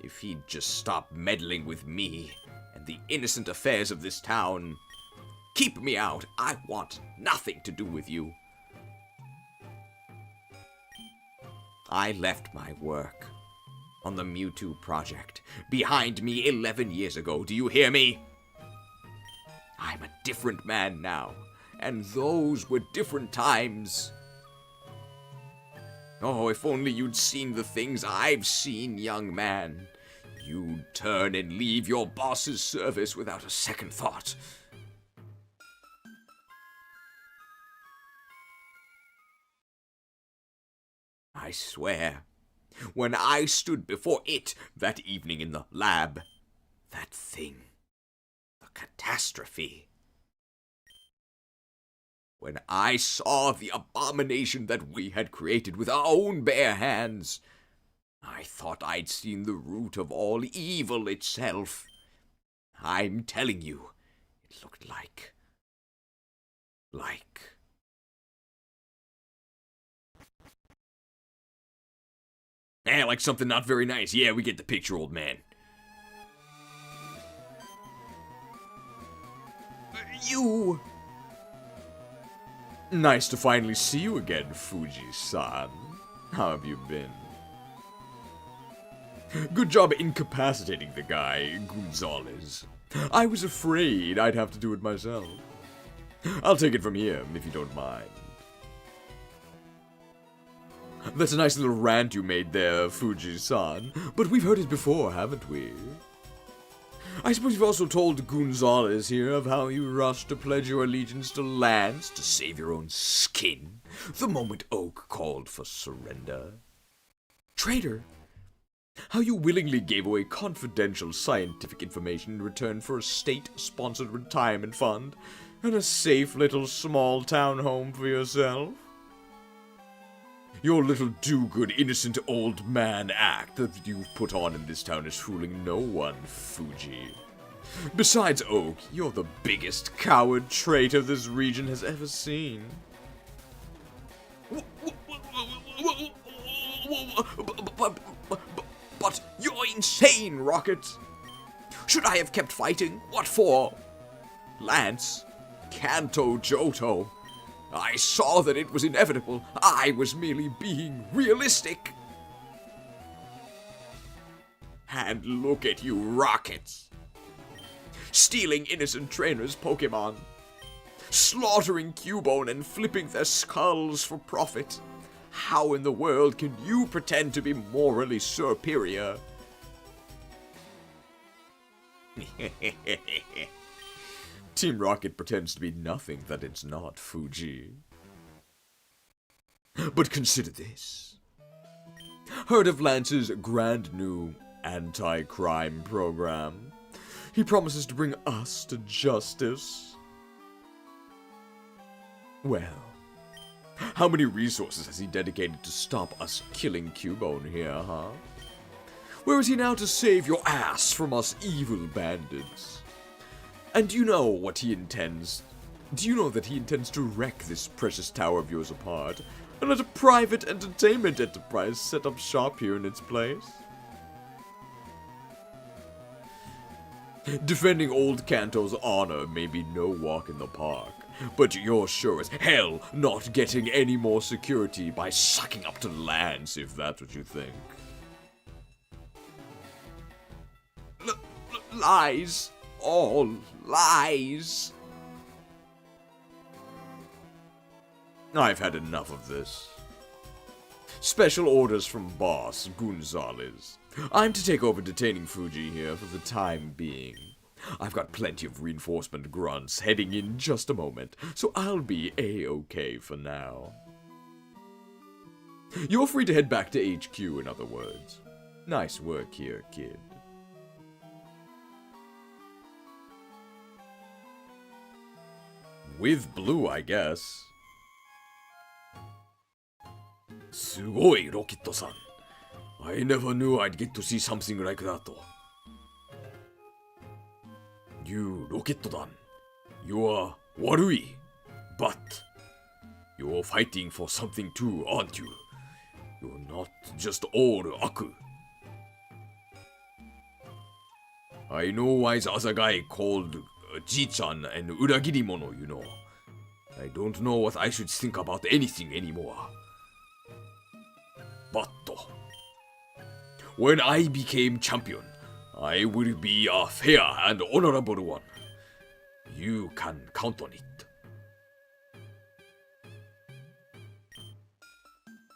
Speaker 6: if he'd just stop meddling with me and the innocent affairs of this town. Keep me out. I want nothing to do with you. I left my work on the Mewtwo project behind me 11 years ago. Do you hear me? I'm a different man now, and those were different times. Oh, if only you'd seen the things I've seen, young man. You'd turn and leave your boss's service without a second thought. I swear, when I stood before it that evening in the lab, that thing, the catastrophe, when I saw the abomination that we had created with our own bare hands, I thought I'd seen the root of all evil itself. I'm telling you, it looked like... like something not very nice. Yeah, we get the picture, old man. You! Nice to finally see you again, Fuji-san. How have you been? Good job incapacitating the guy, Gonzalez. I was afraid I'd have to do it myself. I'll take it from here, if you don't mind. That's a nice little rant you made there, Fuji-san, but we've heard it before, haven't we? I suppose you've also told Gonzalez here of how you rushed to pledge your allegiance to Lance to save your own skin the moment Oak called for surrender. Traitor, how you willingly gave away confidential scientific information in return for a state-sponsored retirement fund and a safe little small-town home for yourself. Your little do-good, innocent old man act that you've put on in this town is fooling no one, Fuji. Besides, Oak, you're the biggest coward traitor this region has ever seen. But you're insane, Rocket! Should I have kept fighting? What for? Lance, Kanto Johto. I saw that it was inevitable. I was merely being realistic. And look at you, Rockets. Stealing innocent trainers' Pokemon. Slaughtering Cubone and flipping their skulls for profit. How in the world can you pretend to be morally superior? Team Rocket pretends to be nothing that it's not, Fuji. But consider this. Heard of Lance's grand new anti-crime program? He promises to bring us to justice. Well, how many resources has he dedicated to stop us killing Cubone here, huh? Where is he now to save your ass from us evil bandits? And do you know what he intends? Do you know that he intends to wreck this precious tower of yours apart?
Speaker 1: and let a private entertainment enterprise set up shop here in its place. Defending old Kanto's honor may be no walk in the park, but you're sure as hell not getting any more security by sucking up to Lance, if that's what you think. Lies. All lies. I've had enough of this. Special orders from boss Gonzalez. I'm to take over detaining Fuji here for the time being. I've got plenty of reinforcement grunts heading in just a moment, so I'll be A-okay for now. You're free to head back to HQ, in other words. Nice work here, kid. With blue, I guess. Sugoi, Rocket-san. I never knew I'd get to see something like that. You, Rocket-dan, you are warui, but you're fighting for something too, aren't you? You're not just all Aku. I know why the other guy called Ji-chan and Uragirimono, you know. I don't know what I should think about anything anymore. But when I became champion, I will be a fair and honorable one. You can count on it.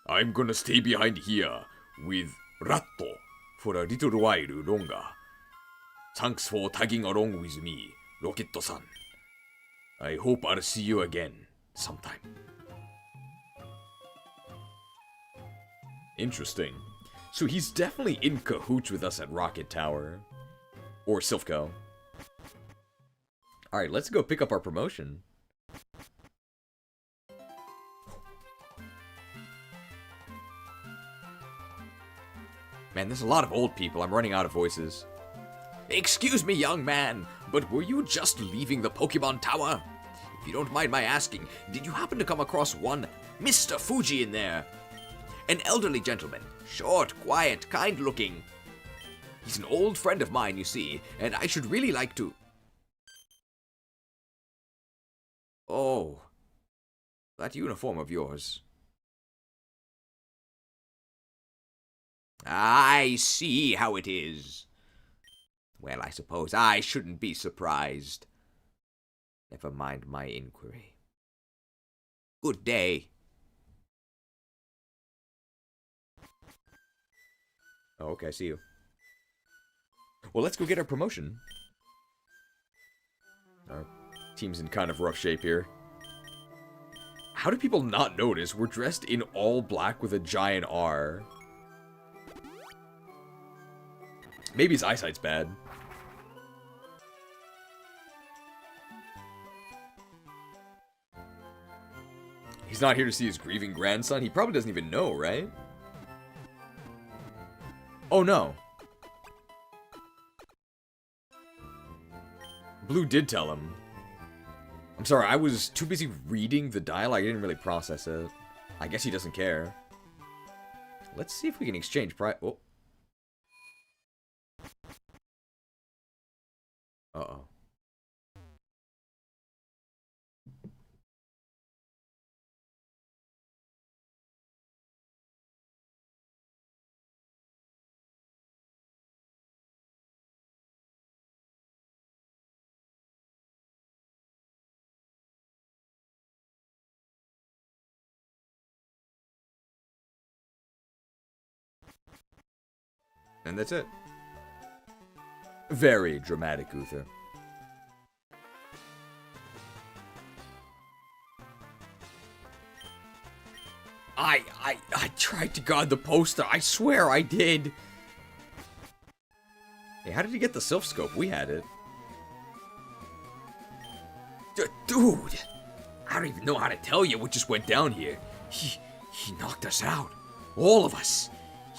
Speaker 1: I'm gonna stay behind here with Ratto for a little while longer. Thanks for tagging along with me, Rocket-san. I hope I'll see you again sometime. Interesting. So he's definitely in cahoots with us at Rocket Tower. Or Silphco. Alright, let's go pick up our promotion. Man, there's a lot of old people. I'm running out of voices. Excuse me, young man, but were you just leaving the Pokemon Tower? If you don't mind my asking, did you happen to come across one Mr. Fuji in there? An elderly gentleman, short, quiet, kind-looking. He's an old friend of mine, you see, and I should really like to... Oh, that uniform of yours. I see how it is. Well, I suppose I shouldn't be surprised. Never mind my inquiry. Good day. Oh, okay, I see you. Well, let's go get our promotion. Our team's in kind of rough shape here. How do people not notice we're dressed in all black with a giant R? Maybe his eyesight's bad. He's not here to see his grieving grandson? He probably doesn't even know, right? Oh no. Blue did tell him. I'm sorry, I was too busy reading the dialogue. I didn't really process it. I guess he doesn't care. Let's see if we can exchange price. Oh. Uh-oh. And that's it. Very dramatic, Uther. I tried to guard the poster. I swear I did. Hey, how did he get the Sylph Scope? We had it. Dude, I don't even know how to tell you what just went down here. He knocked us out. All of us.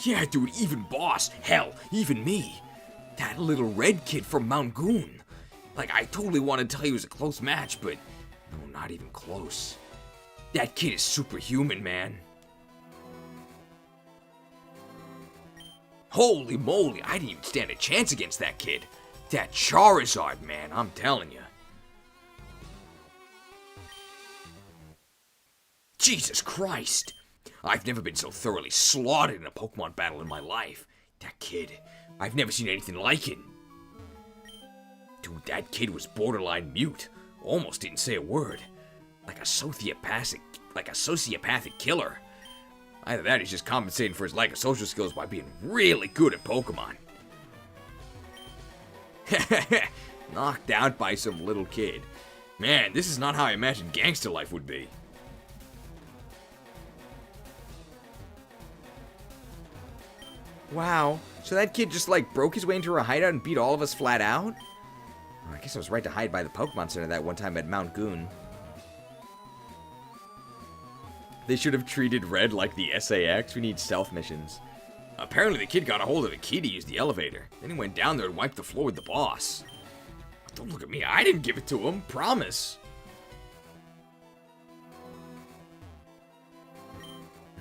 Speaker 1: Yeah, dude, even boss. Hell, even me. That little red kid from Mount Goon. Like, I totally wanted to tell you it was a close match, but no, not even close. That kid is superhuman, man. Holy moly, I didn't even stand a chance against that kid. That Charizard, man, I'm telling you. Jesus Christ. I've never been so thoroughly slaughtered in a Pokemon battle in my life. That kid, I've never seen anything like it. Dude, that kid was borderline mute. Almost didn't say a word. Like a sociopathic killer. Either that, he's just compensating for his lack of social skills by being really good at Pokemon. Knocked out by some little kid. Man, this is not how I imagined gangster life would be. Wow, so that kid just like broke his way into her hideout and beat all of us flat out? Oh, I guess I was right to hide by the Pokemon Center that one time at Mount Goon. They should have treated Red like the SAX. We need stealth missions. Apparently the kid got a hold of the key to use the elevator. Then he went down there and wiped the floor with the boss. Don't look at me, I didn't give it to him, promise.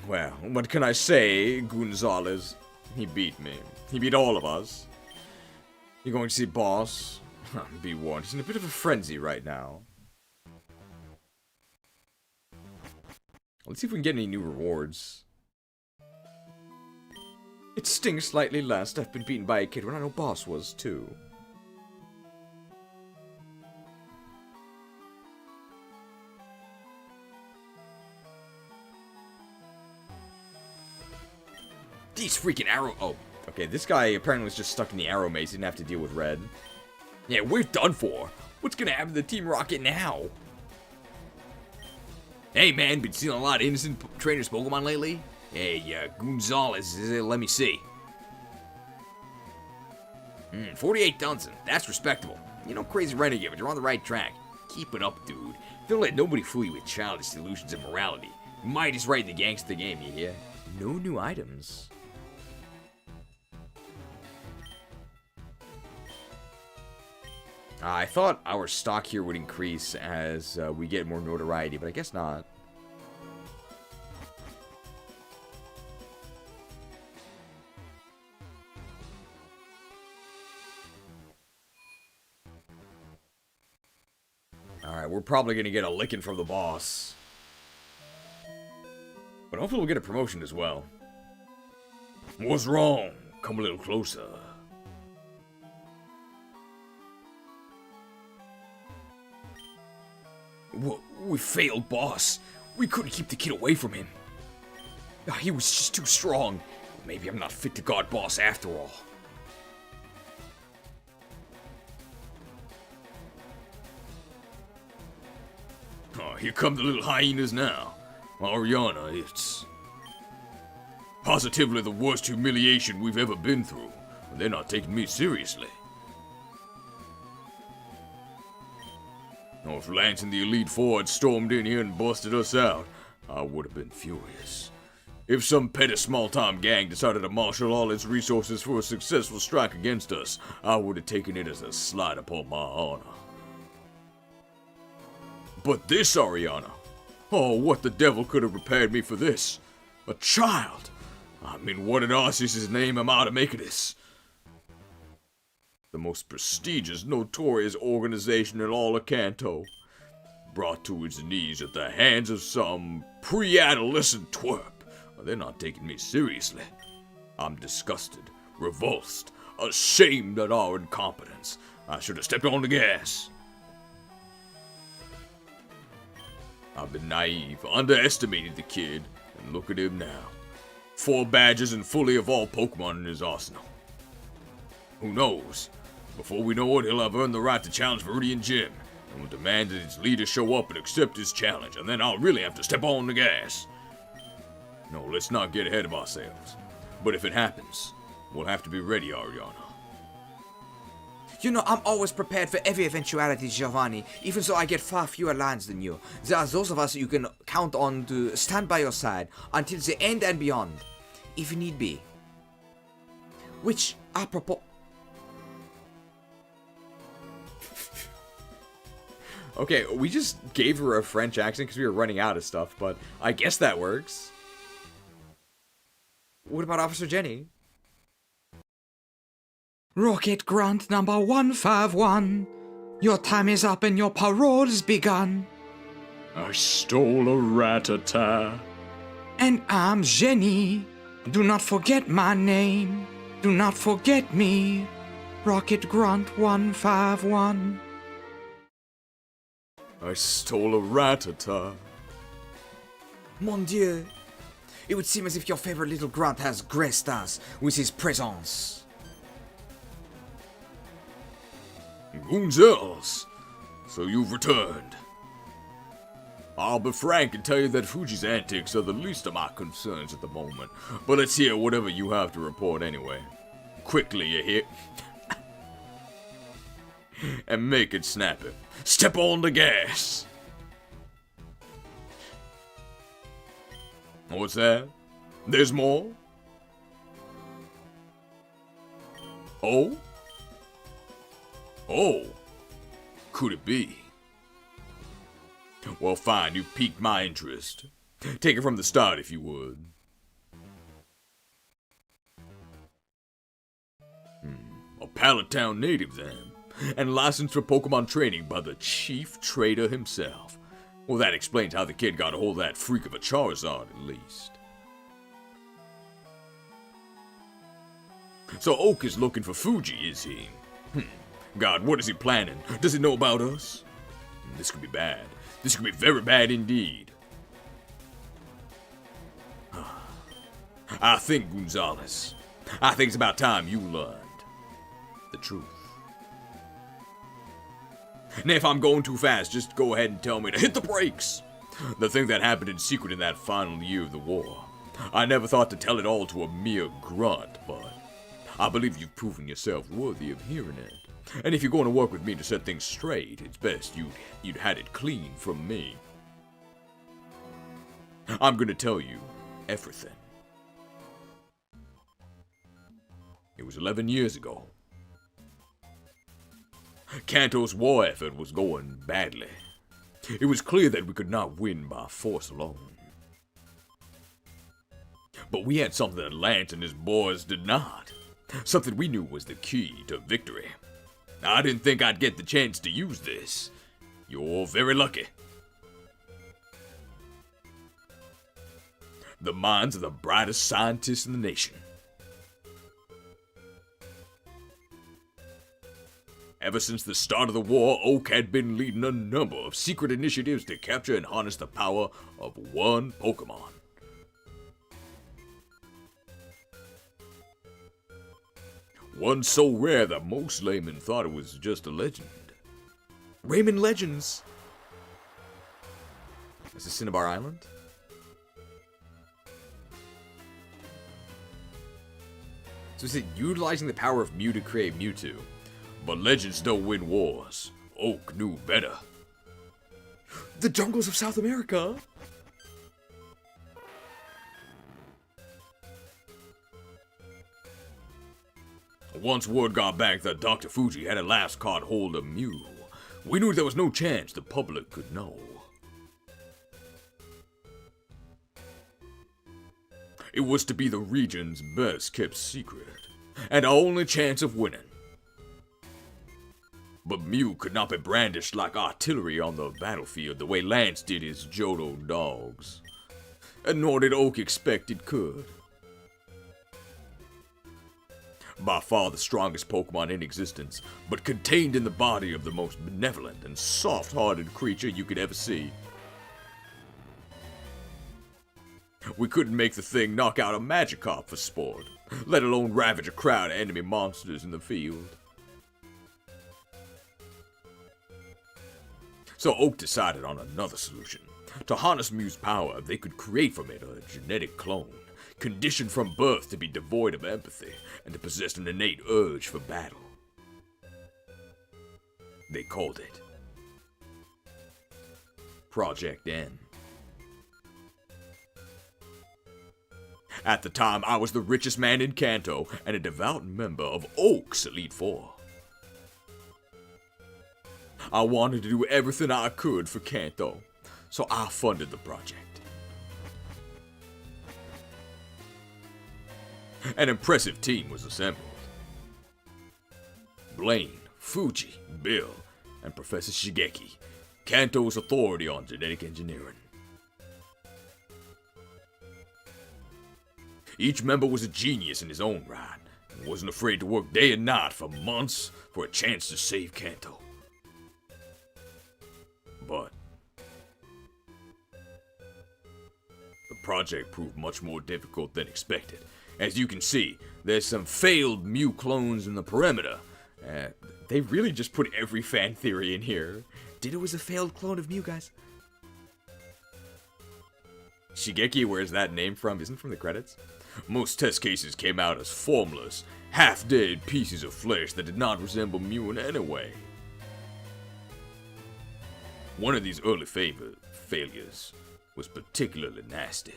Speaker 1: Well, what can I say, Gonzalez? He beat me. He beat all of us. You going to see boss? Be warned, he's in a bit of a frenzy right now. Let's see if we can get any new rewards. It stings slightly less. I've been beaten by a kid when I know boss was too. These freaking arrow... Oh, okay, this guy apparently was just stuck in the arrow maze. He didn't have to deal with Red. Yeah, we're done for. What's gonna happen to Team Rocket now? Hey, man, been seeing a lot of innocent trainers Pokemon lately? Hey, Gonzalez, let me see. 48,000. That's respectable. You know, crazy renegade, but you're on the right track. Keep it up, dude. Don't let nobody fool you with childish delusions of morality. Might is right in the gangsta game, you hear? No new items. I thought our stock here would increase as we get more notoriety, but I guess not. Alright, we're probably going to get a licking from the boss. But hopefully we'll get a promotion as well. What's wrong? Come a little closer. We failed, boss. We couldn't keep the kid away from him. He was just too strong. Maybe I'm not fit to guard boss after all. Oh, here come the little hyenas now. Ariana, it's positively the worst humiliation we've ever been through. They're not taking me seriously. Oh, if Lance and the Elite Four had stormed in here and busted us out, I would have been furious. If some petty small-time gang decided to marshal all its resources for a successful strike against us, I would have taken it as a slight upon my honor. But this, Ariana, oh, what the devil could have prepared me for this? A child! I mean, what in Arceus' name am I to make of this? The most prestigious, notorious organization in all of Kanto, brought to its knees at the hands of some pre-adolescent twerp. They're not taking me seriously. I'm disgusted, revulsed, ashamed at our incompetence. I should have stepped on the gas. I've been naive, underestimated the kid, and look at him now. 4 badges and fully evolved Pokemon in his arsenal. Who knows? Before we know it, he'll have earned the right to challenge Viridian Gym, and will demand that its leader show up and accept his challenge, and then I'll really have to step on the gas. No, let's not get ahead of ourselves. But if it happens, we'll have to be ready, Ariana.
Speaker 6: You know, I'm always prepared for every eventuality, Giovanni, even though I get far fewer lines than you. There are those of us you can count on to stand by your side until the end and beyond, if need be. Which, apropos...
Speaker 1: Okay, we just gave her a French accent because we were running out of stuff, but I guess that works. What about Officer Jenny?
Speaker 15: Rocket Grunt number 151. Your time is up and your parole's begun.
Speaker 7: I stole a Ratatta.
Speaker 15: And I'm Jenny. Do not forget my name. Do not forget me. Rocket Grunt 151.
Speaker 7: I stole a Ratatta.
Speaker 6: Mon Dieu. It would seem as if your favorite little grunt has graced us with his presence.
Speaker 7: Goons, so you've returned. I'll be frank and tell you that Fuji's antics are the least of my concerns at the moment, but let's hear whatever you have to report anyway. Quickly, you hear? And make it snappy. Step on the gas! What's that? There's more? Oh? Oh, could it be? Well, fine, you piqued my interest. Take it from the start, if you would. A Pallet Town native, then, and licensed for Pokemon training by the chief trader himself. Well, that explains how the kid got a hold of that freak of a Charizard, at least. So Oak is looking for Fuji, is he? God, what is he planning? Does he know about us? This could be bad. This could be very bad indeed. I think, Gonzalez, I think it's about time you learned the truth. And if I'm going too fast, just go ahead and tell me to hit the brakes. The thing that happened in secret in that final year of the war. I never thought to tell it all to a mere grunt, but I believe you've proven yourself worthy of hearing it. And if you're going to work with me to set things straight, it's best you'd had it clean from me. I'm going to tell you everything. It was 11 years ago. Kanto's war effort was going badly. It was clear that we could not win by force alone. But we had something that Lance and his boys did not. Something we knew was the key to victory. I didn't think I'd get the chance to use this. You're very lucky. The minds of the brightest scientists in the nation. Ever since the start of the war, Oak had been leading a number of secret initiatives to capture and harness the power of one Pokemon. One so rare that most laymen thought it was just a legend.
Speaker 6: Raymond Legends. Is this Cinnabar Island? So is it utilizing the power of Mew to create Mewtwo?
Speaker 7: But legends don't win wars. Oak knew better.
Speaker 6: The jungles of South America?
Speaker 7: Once word got back that Dr. Fuji had at last caught hold of Mew, we knew there was no chance the public could know. It was to be the region's best kept secret, and our only chance of winning. But Mew could not be brandished like artillery on the battlefield the way Lance did his Johto dogs, and nor did Oak expect it could. By far the strongest Pokemon in existence, but contained in the body of the most benevolent and soft-hearted creature you could ever see. We couldn't make the thing knock out a Magikarp for sport, let alone ravage a crowd of enemy monsters in the field. So Oak decided on another solution. To harness Mew's power, they could create from it a genetic clone, conditioned from birth to be devoid of empathy and to possess an innate urge for battle. They called it Project N. At the time, I was the richest man in Kanto and a devout member of Oak's Elite Four. I wanted to do everything I could for Kanto, so I funded the project. An impressive team was assembled. Blaine, Fuji, Bill, and Professor Shigeki, Kanto's authority on genetic engineering. Each member was a genius in his own right, and wasn't afraid to work day and night for months for a chance to save Kanto. But the project proved much more difficult than expected. As you can see, there's some failed Mew clones in the perimeter. They really just put every fan theory in here. Ditto was a failed clone of Mew, guys. Shigeki, where's that name from? Isn't from the credits? Most test cases came out as formless, half-dead pieces of flesh that did not resemble Mew in any way. One of these early failures was particularly nasty.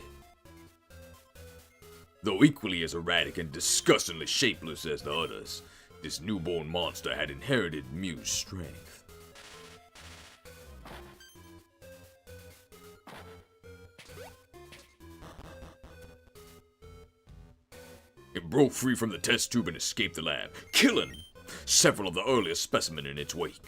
Speaker 7: Though equally as erratic and disgustingly shapeless as the others, this newborn monster had inherited Mew's strength. It broke free from the test tube and escaped the lab, killing several of the earliest specimens in its wake.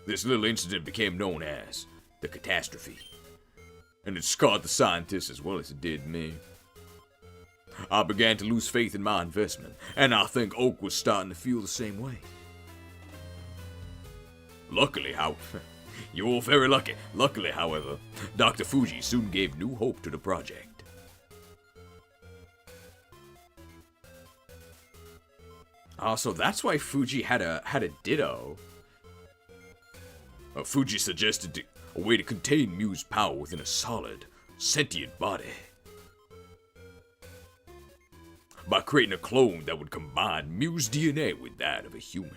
Speaker 7: This little incident became known as the catastrophe, and it scarred the scientists as well as it did me. I began to lose faith in my investment, and I think Oak was starting to feel the same way. Luckily, you were very lucky. Luckily, however, Dr. Fuji soon gave new hope to the project. So that's why Fuji had a Ditto. Fuji suggested a way to contain Mew's power within a solid, sentient body. By creating a clone that would combine Mew's DNA with that of a human.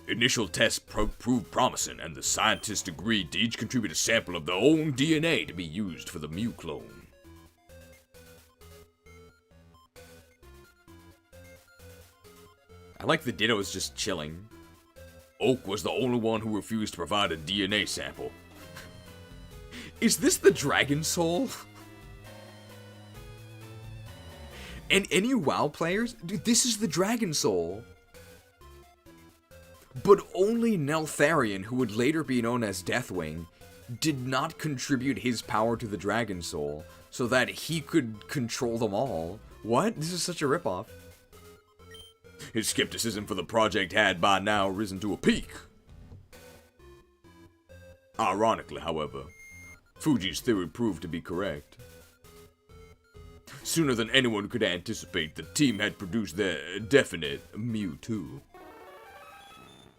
Speaker 7: Initial tests proved promising, and the scientists agreed to each contribute a sample of their own DNA to be used for the Mew clone. I like the Dittos just chilling. Oak was the only one who refused to provide a DNA sample. Is this the Dragon Soul? And any WoW players? Dude, this is the Dragon Soul. But only Neltharion, who would later be known as Deathwing, did not contribute his power to the Dragon Soul so that he could control them all. What? This is such a ripoff. His skepticism for the project had by now risen to a peak. Ironically, however, Fuji's theory proved to be correct. Sooner than anyone could anticipate, the team had produced their definite Mewtwo.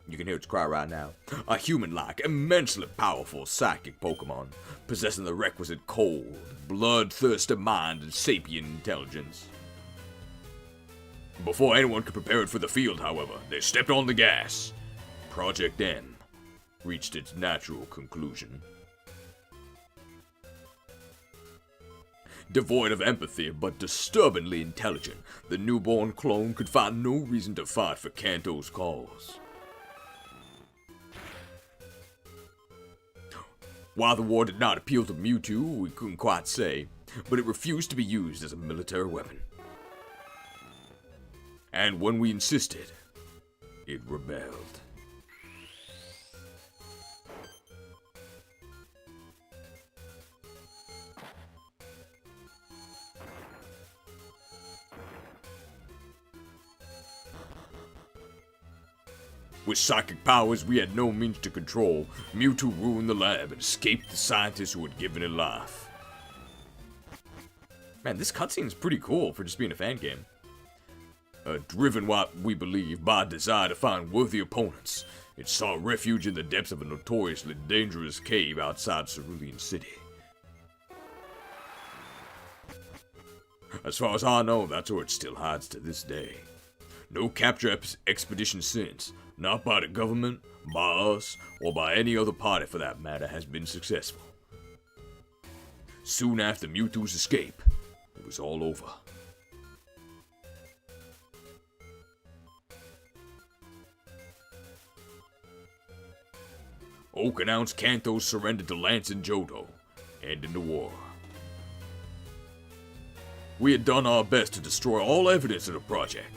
Speaker 7: You can hear its cry right now. A human-like, immensely powerful psychic Pokemon, possessing the requisite cold, bloodthirsty mind and sapient intelligence. Before anyone could prepare it for the field, however, they stepped on the gas. Project M reached its natural conclusion. Devoid of empathy, but disturbingly intelligent, the newborn clone could find no reason to fight for Kanto's cause. Why the war did not appeal to Mewtwo, we couldn't quite say, but it refused to be used as a military weapon. And when we insisted, it rebelled. With psychic powers we had no means to control, Mewtwo ruined the lab and escaped the scientists who had given it life. Man, this cutscene is pretty cool for just being a fan game. Driven, what we believe, by a desire to find worthy opponents, it sought refuge in the depths of a notoriously dangerous cave outside Cerulean City. As far as I know, that's where it still hides to this day. No capture expedition since, not by the government, by us, or by any other party for that matter, has been successful. Soon after Mewtwo's escape, it was all over. Oak announced Kanto's surrender to Lance and Johto, ending the war.
Speaker 14: We had done our best to destroy all evidence of the project,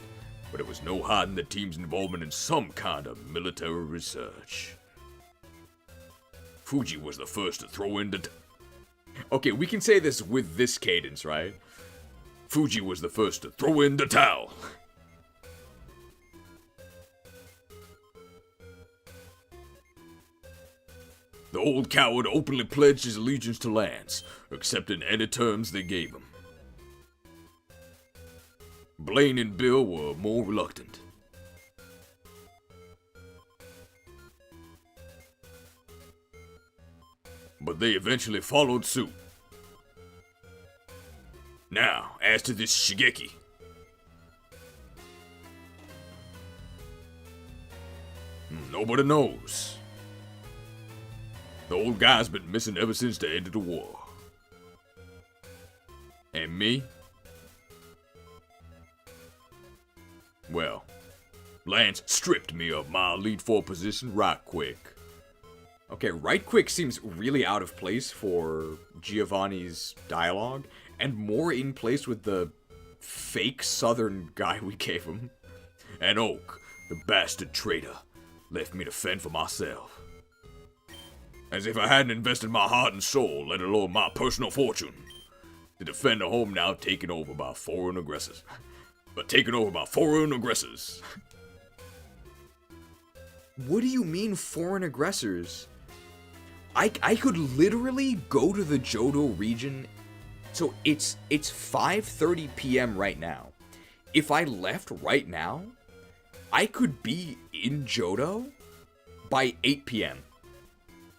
Speaker 14: but it was no hiding the team's involvement in some kind of military research. Fuji was the first to throw in the...
Speaker 1: Okay, we can say this with this cadence, right?
Speaker 14: Fuji was the first to throw in the towel. The old coward openly pledged his allegiance to Lance, accepting any terms they gave him. Blaine and Bill were more reluctant. But they eventually followed suit. Now, as to this Shigeki. Nobody knows. The old guy's been missing ever since the end of the war. And me? Well, Lance stripped me of my Elite Four position right quick.
Speaker 1: Okay, right quick seems really out of place for Giovanni's dialogue, and more in place with the fake southern guy we gave him.
Speaker 14: And Oak, the bastard traitor, left me to fend for myself. As if I hadn't invested my heart and soul, let alone my personal fortune, to defend a home now taken over by foreign aggressors. What do
Speaker 1: you mean, foreign aggressors? I could literally go to the Johto region. So it's 5:30 p.m. right now. If I left right now, I could be in Johto by 8 p.m.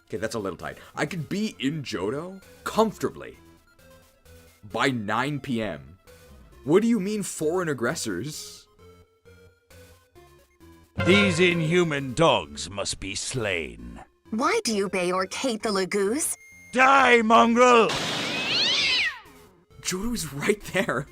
Speaker 1: Okay, that's a little tight. I could be in Johto comfortably by 9 p.m. What do you mean, foreign aggressors?
Speaker 20: These inhuman dogs must be slain.
Speaker 8: Why do you bay or hate the Lagoos?
Speaker 20: Die, mongrel!
Speaker 1: Johto's right there.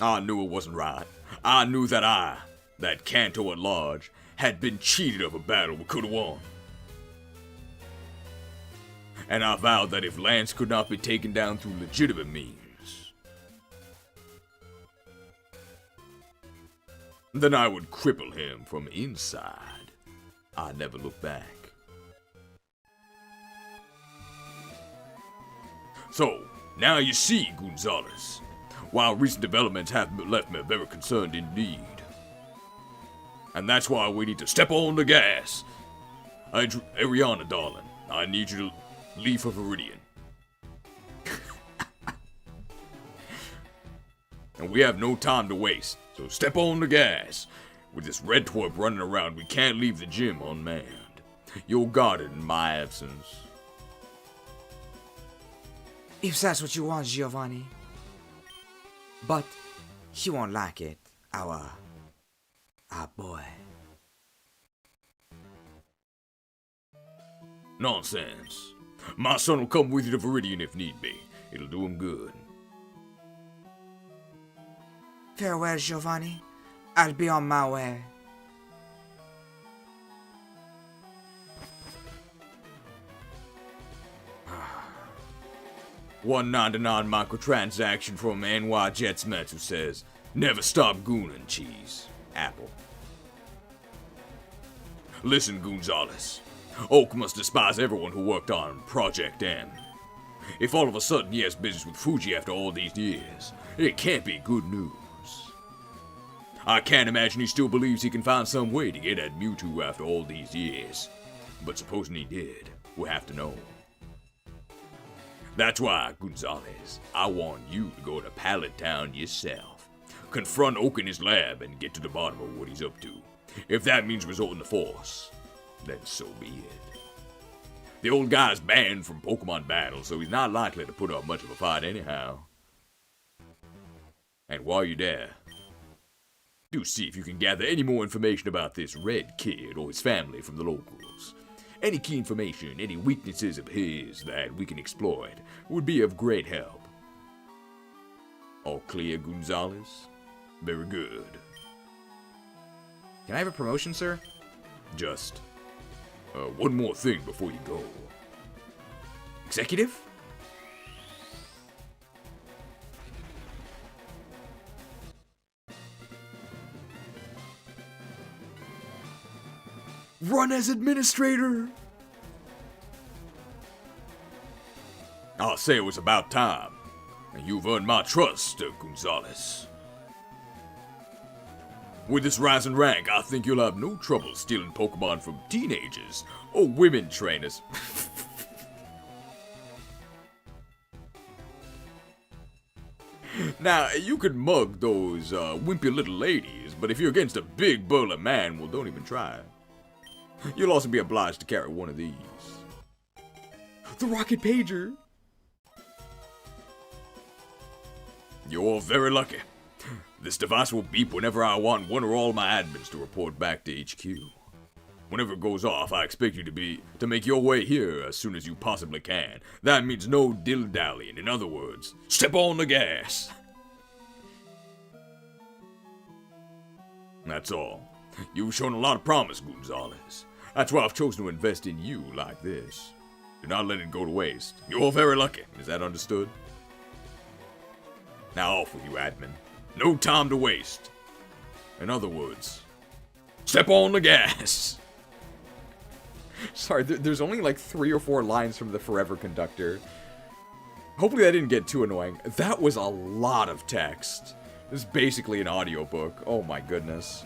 Speaker 14: I knew it wasn't right. I knew that Kanto at large, had been cheated of a battle we could have won. And I vowed that if Lance could not be taken down through legitimate means, then I would cripple him from inside. I never looked back. So, now you see, Gonzalez, while recent developments have left me very concerned indeed. And that's why we need to step on the gas. Ariana, darling, I need you to leave for Viridian. And we have no time to waste, so step on the gas. With this red twerp running around, we can't leave the gym unmanned. You're guarded in my absence.
Speaker 15: If that's what you want, Giovanni. But he won't like it, our boy.
Speaker 14: Nonsense. My son will come with you to Viridian if need be. It'll do him good.
Speaker 15: Farewell, Giovanni. I'll be on my way.
Speaker 14: $1.99 microtransaction from NY Jetsmet who says, "Never stop gooning, cheese. Apple." Listen, Gonzalez. Oak must despise everyone who worked on Project M. If all of a sudden he has business with Fuji after all these years, it can't be good news. I can't imagine he still believes he can find some way to get at Mewtwo after all these years. But supposing he did, we'll have to know. That's why, Gonzalez, I want you to go to Pallet Town yourself. Confront Oak in his lab and get to the bottom of what he's up to. If that means resorting to force, then so be it. The old guy's banned from Pokemon battles, so he's not likely to put up much of a fight anyhow. And while you're there, do see if you can gather any more information about this red kid or his family from the locals. Any key information, any weaknesses of his that we can exploit would be of great help. All clear, Gonzalez? Very good.
Speaker 1: Can I have a promotion, sir?
Speaker 7: Just, one more thing before you go.
Speaker 6: Executive?
Speaker 7: Run as administrator! I'll say it was about time. And you've earned my trust, Gonzalez. With this rise in rank, I think you'll have no trouble stealing Pokemon from teenagers or women trainers. Now, you could mug those wimpy little ladies, but if you're against a big burly man, well, don't even try. You'll also be obliged to carry one of these.
Speaker 6: The Rocket Pager!
Speaker 7: You're very lucky. This device will beep whenever I want one or all my admins to report back to HQ. Whenever it goes off, I expect you to make your way here as soon as you possibly can. That means no dilly-dallying. In other words, step on the gas. That's all. You've shown a lot of promise, Gonzalez. That's why I've chosen to invest in you like this. Do not let it go to waste. You're very lucky. Is that understood? Now off with you, admin. No time to waste. In other words, step on the gas.
Speaker 6: Sorry, there's only like 3 or 4 lines from the Forever Conductor. Hopefully that didn't get too annoying. That was a lot of text. This is basically an audiobook. Oh my goodness.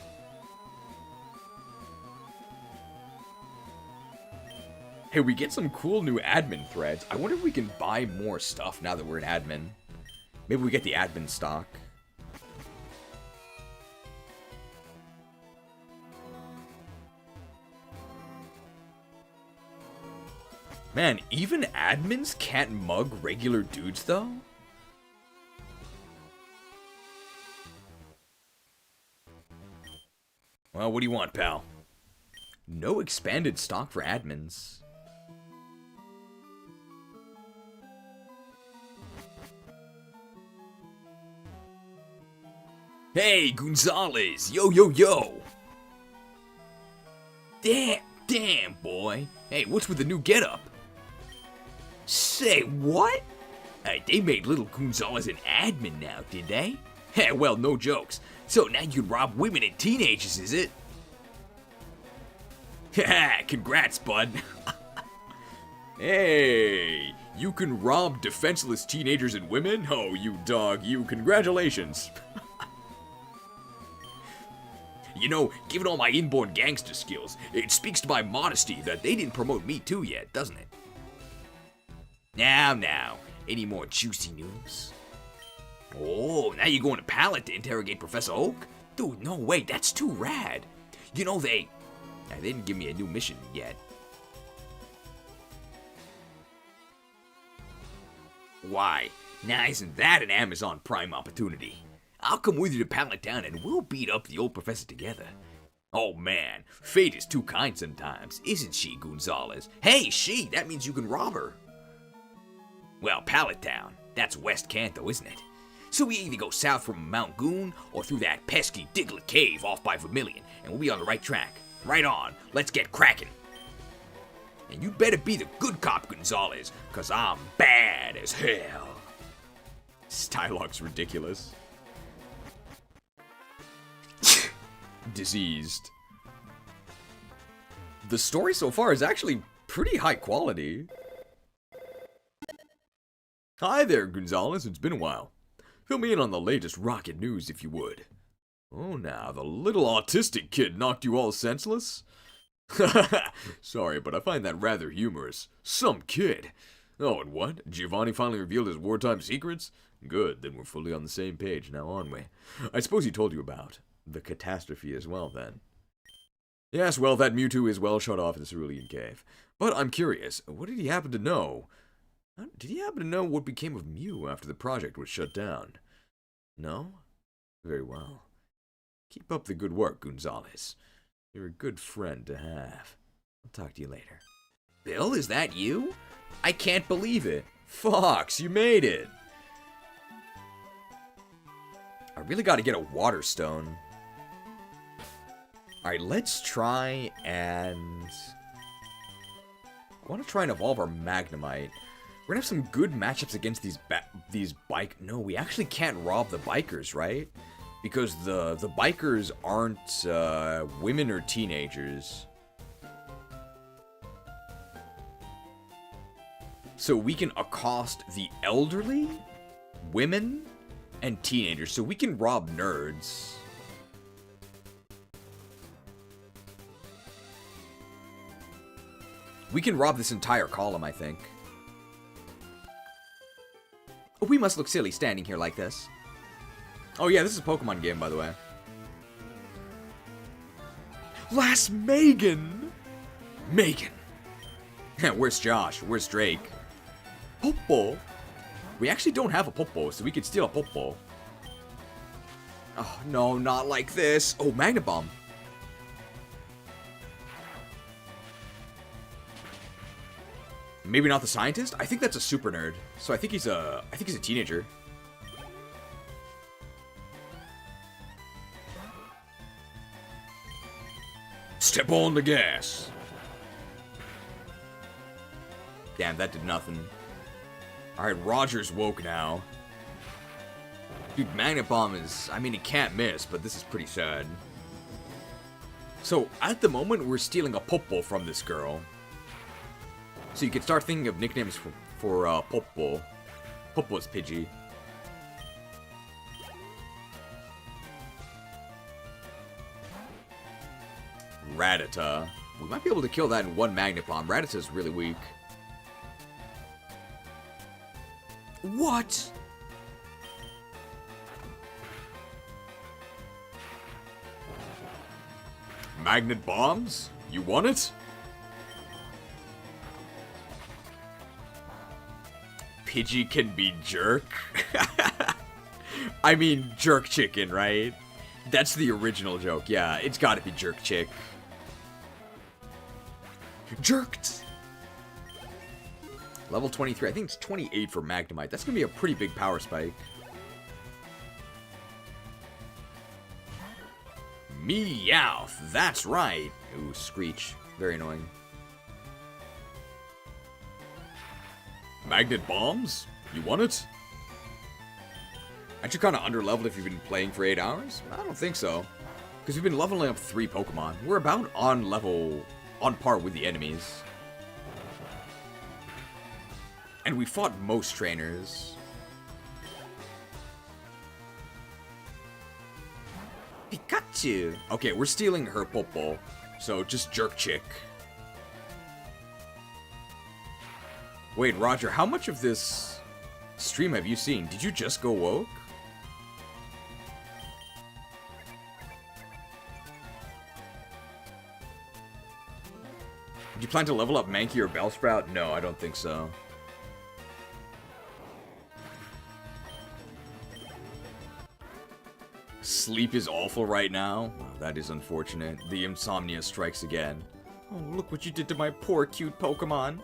Speaker 6: Hey, we get some cool new admin threads. I wonder if we can buy more stuff now that we're an admin. Maybe we get the admin stock. Man, even admins can't mug regular dudes, though? Well, what do you want, pal? No expanded stock for admins.
Speaker 2: Hey, Gonzalez! Yo, yo, yo! Damn, boy. Hey, what's with the new getup? Say, what? Hey, they made little Gonzalez an admin now, did they? Hey, well, no jokes. So now you can rob women and teenagers, is it? Haha, congrats, bud.
Speaker 7: Hey, you can rob defenseless teenagers and women? Oh, you dog, you. Congratulations.
Speaker 2: You know, given all my inborn gangster skills, it speaks to my modesty that they didn't promote me too yet, doesn't it? Now, any more juicy news? Oh, now you're going to Pallet to interrogate Professor Oak? Dude, no way, that's too rad. You know, they didn't give me a new mission yet. Why? Now isn't that an Amazon Prime opportunity? I'll come with you to Pallet Town and we'll beat up the old professor together. Oh man, fate is too kind sometimes, isn't she, Gonzalez? Hey, she, that means you can rob her. Well, Pallet Town, that's West Kanto, isn't it? So we either go south from Mount Goon or through that pesky Diglett Cave off by Vermilion, and we'll be on the right track. Right on, let's get cracking. And you better be the good cop, Gonzalez, cause I'm bad as hell.
Speaker 6: This dialogue's ridiculous. Diseased. The story so far is actually pretty high quality.
Speaker 7: Hi there, Gonzalez. It's been a while. Fill me in on the latest Rocket news, if you would. Oh, now, the little autistic kid knocked you all senseless? Sorry, but I find that rather humorous. Some kid. Oh, and what? Giovanni finally revealed his wartime secrets? Good, then we're fully on the same page now, aren't we? I suppose he told you about the catastrophe as well, then. Yes, well, that Mewtwo is well shut off in the Cerulean Cave. But I'm curious, what did he happen to know? Did he happen to know what became of Mew after the project was shut down? No? Very well. Keep up the good work, Gonzalez. You're a good friend to have. I'll talk to you later.
Speaker 2: Bill, is that you?
Speaker 6: I can't believe it. Fox, you made it. I really gotta get a water stone. Alright, let's try and... I want to try and evolve our Magnemite. We're gonna have some good matchups against these bike... No, we actually can't rob the bikers, right? Because the bikers aren't women or teenagers. So we can accost the elderly, women, and teenagers. So we can rob nerds. We can rob this entire column, I think. Oh, we must look silly standing here like this. Oh yeah, this is a Pokemon game, by the way. Last Megan! Megan! Where's Josh? Where's Drake? Popo! We actually don't have a Popo, so we could steal a Popo. Oh, no, not like this. Oh, Magna Bomb. Maybe not the scientist? I think that's a super nerd. So I think he's a teenager.
Speaker 7: Step on the gas.
Speaker 6: Damn, that did nothing. Alright, Roger's woke now. Dude, Magnet Bomb is... I mean, it can't miss, but this is pretty sad. So, at the moment, we're stealing a Popo from this girl. So you can start thinking of nicknames for Popo. Popo's Pidgey. Ratatta. We might be able to kill that in one Magnet Bomb. Rattata's really weak. What?
Speaker 7: Magnet bombs? You want it?
Speaker 6: Pidgey can be jerk? I mean, jerk chicken, right? That's the original joke. Yeah, it's gotta be jerk chick. Jerked! Level 23. I think it's 28 for Magnemite. That's gonna be a pretty big power spike. Meowth! That's right! Ooh, Screech. Very annoying.
Speaker 7: Magnet bombs? You want it?
Speaker 6: Aren't you kind of underleveled if you've been playing for 8 hours? I don't think so. Because we've been leveling up 3 Pokemon. We're about on par with the enemies. And we fought most trainers. Pikachu! Okay, we're stealing her Popo. So just jerk chick. Wait, Roger, how much of this stream have you seen? Did you just go woke? Do you plan to level up Mankey or Bellsprout? No, I don't think so. Sleep is awful right now. Oh, that is unfortunate. The insomnia strikes again. Oh, look what you did to my poor cute Pokemon.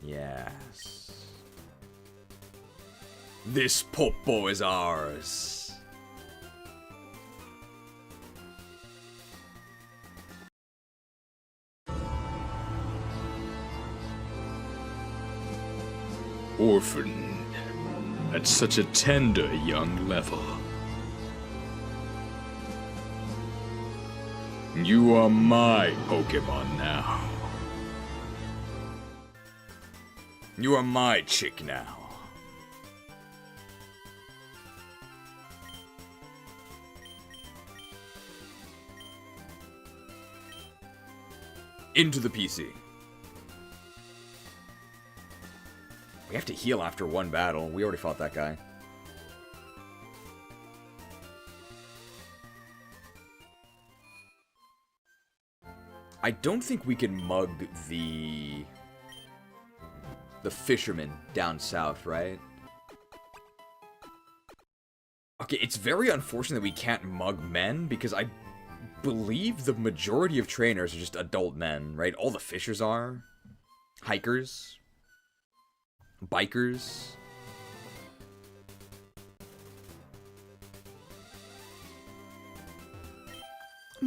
Speaker 6: Yes. This Popo is ours.
Speaker 7: Orphaned at such a tender young level. You are my Pokemon now.
Speaker 6: You are my chick now. Into the PC. We have to heal after one battle. We already fought that guy. I don't think we can mug the fisherman down south, right? Okay, it's very unfortunate that we can't mug men, because I believe the majority of trainers are just adult men, right? All the fishers are. Hikers. Bikers.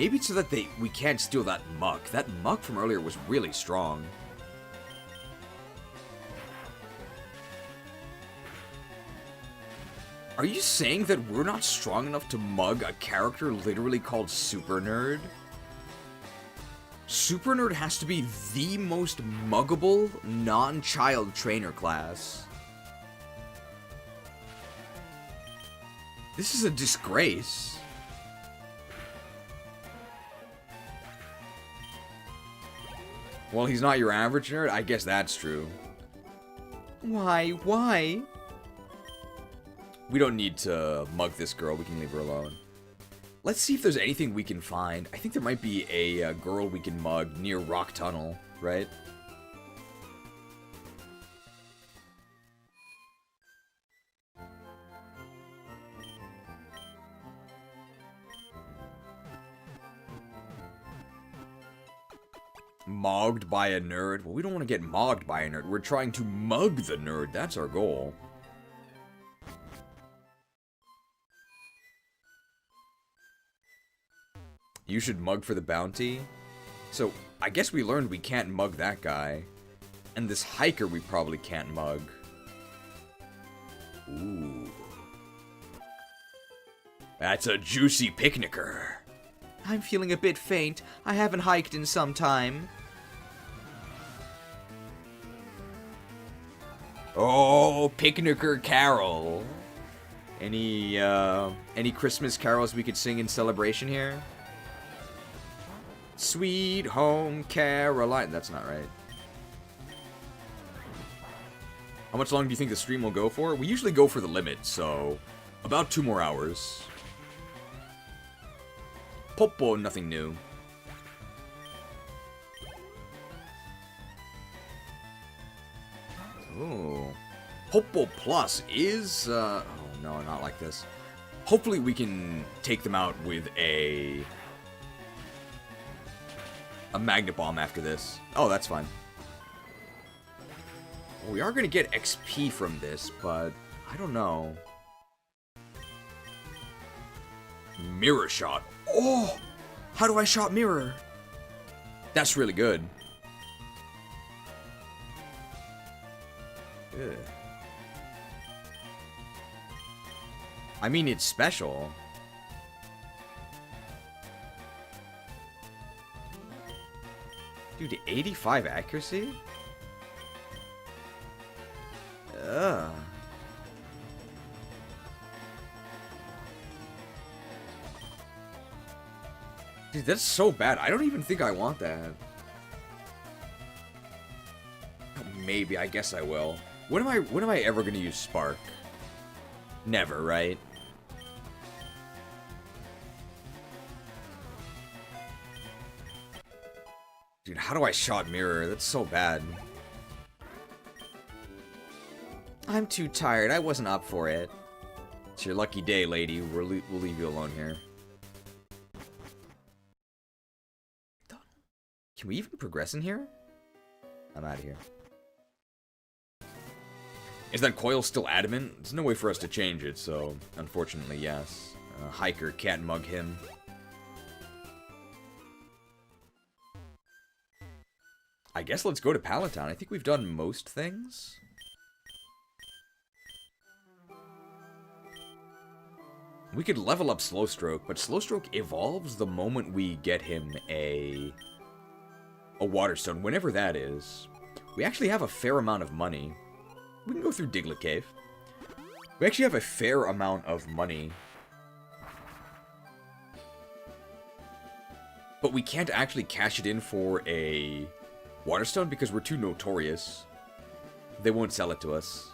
Speaker 6: Maybe it's so that we can't steal that muck. That muck from earlier was really strong. Are you saying that we're not strong enough to mug a character literally called Super Nerd? Super Nerd has to be the most muggable non-child trainer class. This is a disgrace. Well, he's not your average nerd? I guess that's true. Why? Why? We don't need to mug this girl. We can leave her alone. Let's see if there's anything we can find. I think there might be a girl we can mug near Rock Tunnel, right? Mogged by a nerd? Well, we don't want to get mogged by a nerd. We're trying to mug the nerd. That's our goal. You should mug for the bounty. So, I guess we learned we can't mug that guy. And this hiker we probably can't mug. Ooh. That's a juicy picnicker. I'm feeling a bit faint. I haven't hiked in some time. Oh, picnicker carol. Any Christmas carols we could sing in celebration here? Sweet Home Caroline. That's not right. How much longer do you think the stream will go for? We usually go for the limit, so about 2 more hours. Popo, nothing new. Ooh. Popo Plus is, oh no, not like this. Hopefully we can take them out with a Magnet Bomb after this. Oh, that's fine. Well, we are going to get XP from this, but I don't know. Mirror Shot. Oh! How do I shot mirror? That's really good. Ugh. I mean, it's special. Dude, 85 accuracy? Ugh. Dude, that's so bad. I don't even think I want that. Maybe, I guess I will. When am I ever gonna use Spark? Never, right? Dude, how do I shot mirror? That's so bad. I'm too tired. I wasn't up for it. It's your lucky day, lady. We'll leave you alone here. Can we even progress in here? I'm out of here. Is that coil still adamant? There's no way for us to change it, so unfortunately, yes. Hiker can't mug him. I guess let's go to Palatown. I think we've done most things. We could level up Slow Stroke, but Slow Stroke evolves the moment we get him a Water Stone, whenever that is. We actually have a fair amount of money. We can go through Diglett Cave. We actually have a fair amount of money. But we can't actually cash it in for a Water Stone because we're too notorious. They won't sell it to us.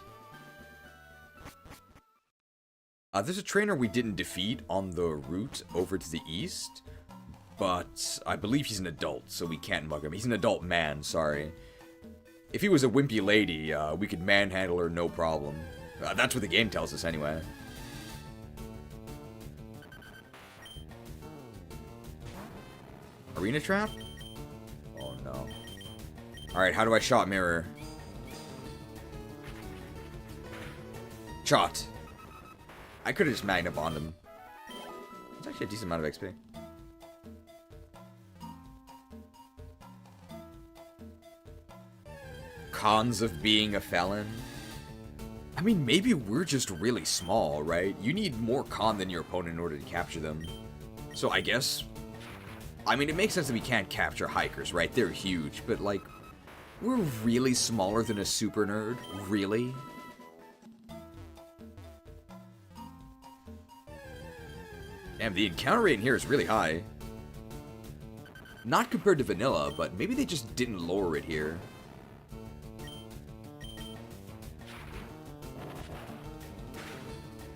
Speaker 6: There's a trainer we didn't defeat on the route over to the east, but I believe he's an adult, so we can't mug him. He's an adult man, sorry. If he was a wimpy lady, we could manhandle her no problem. That's what the game tells us anyway. Arena trap? Oh no. Alright, how do I shot mirror? Shot. I could have just Magna Bond him. It's actually a decent amount of XP. cons of being a felon? I mean, maybe we're just really small, right? You need more con than your opponent in order to capture them. So I guess... I mean, it makes sense that we can't capture hikers, right? They're huge, but like... We're really smaller than a super nerd? Really? Damn, the encounter rate in here is really high. Not compared to vanilla, but maybe they just didn't lower it here.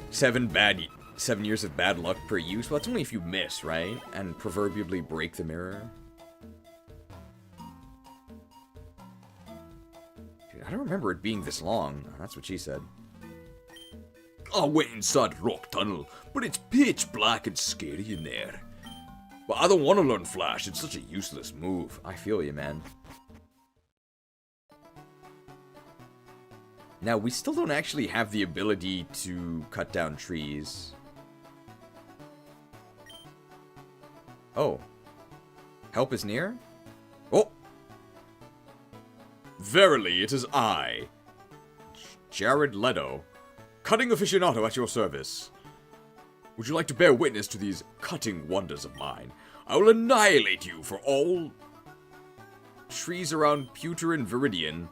Speaker 6: Seven years of bad luck per use? Well, that's only if you miss, right? And proverbially break the mirror. Dude, I don't remember it being this long. That's what she said.
Speaker 7: I went inside the rock tunnel, but it's pitch black and scary in there. But I don't want to learn Flash, it's such a useless move.
Speaker 6: I feel you, man. Now, we still don't actually have the ability to cut down trees. Oh. Help is near? Oh!
Speaker 7: Verily, it is I,
Speaker 6: Jared Leto.
Speaker 7: cutting aficionado at your service. Would you like to bear witness to these cutting wonders of mine? I will annihilate you for all
Speaker 6: trees around Pewter and Viridian,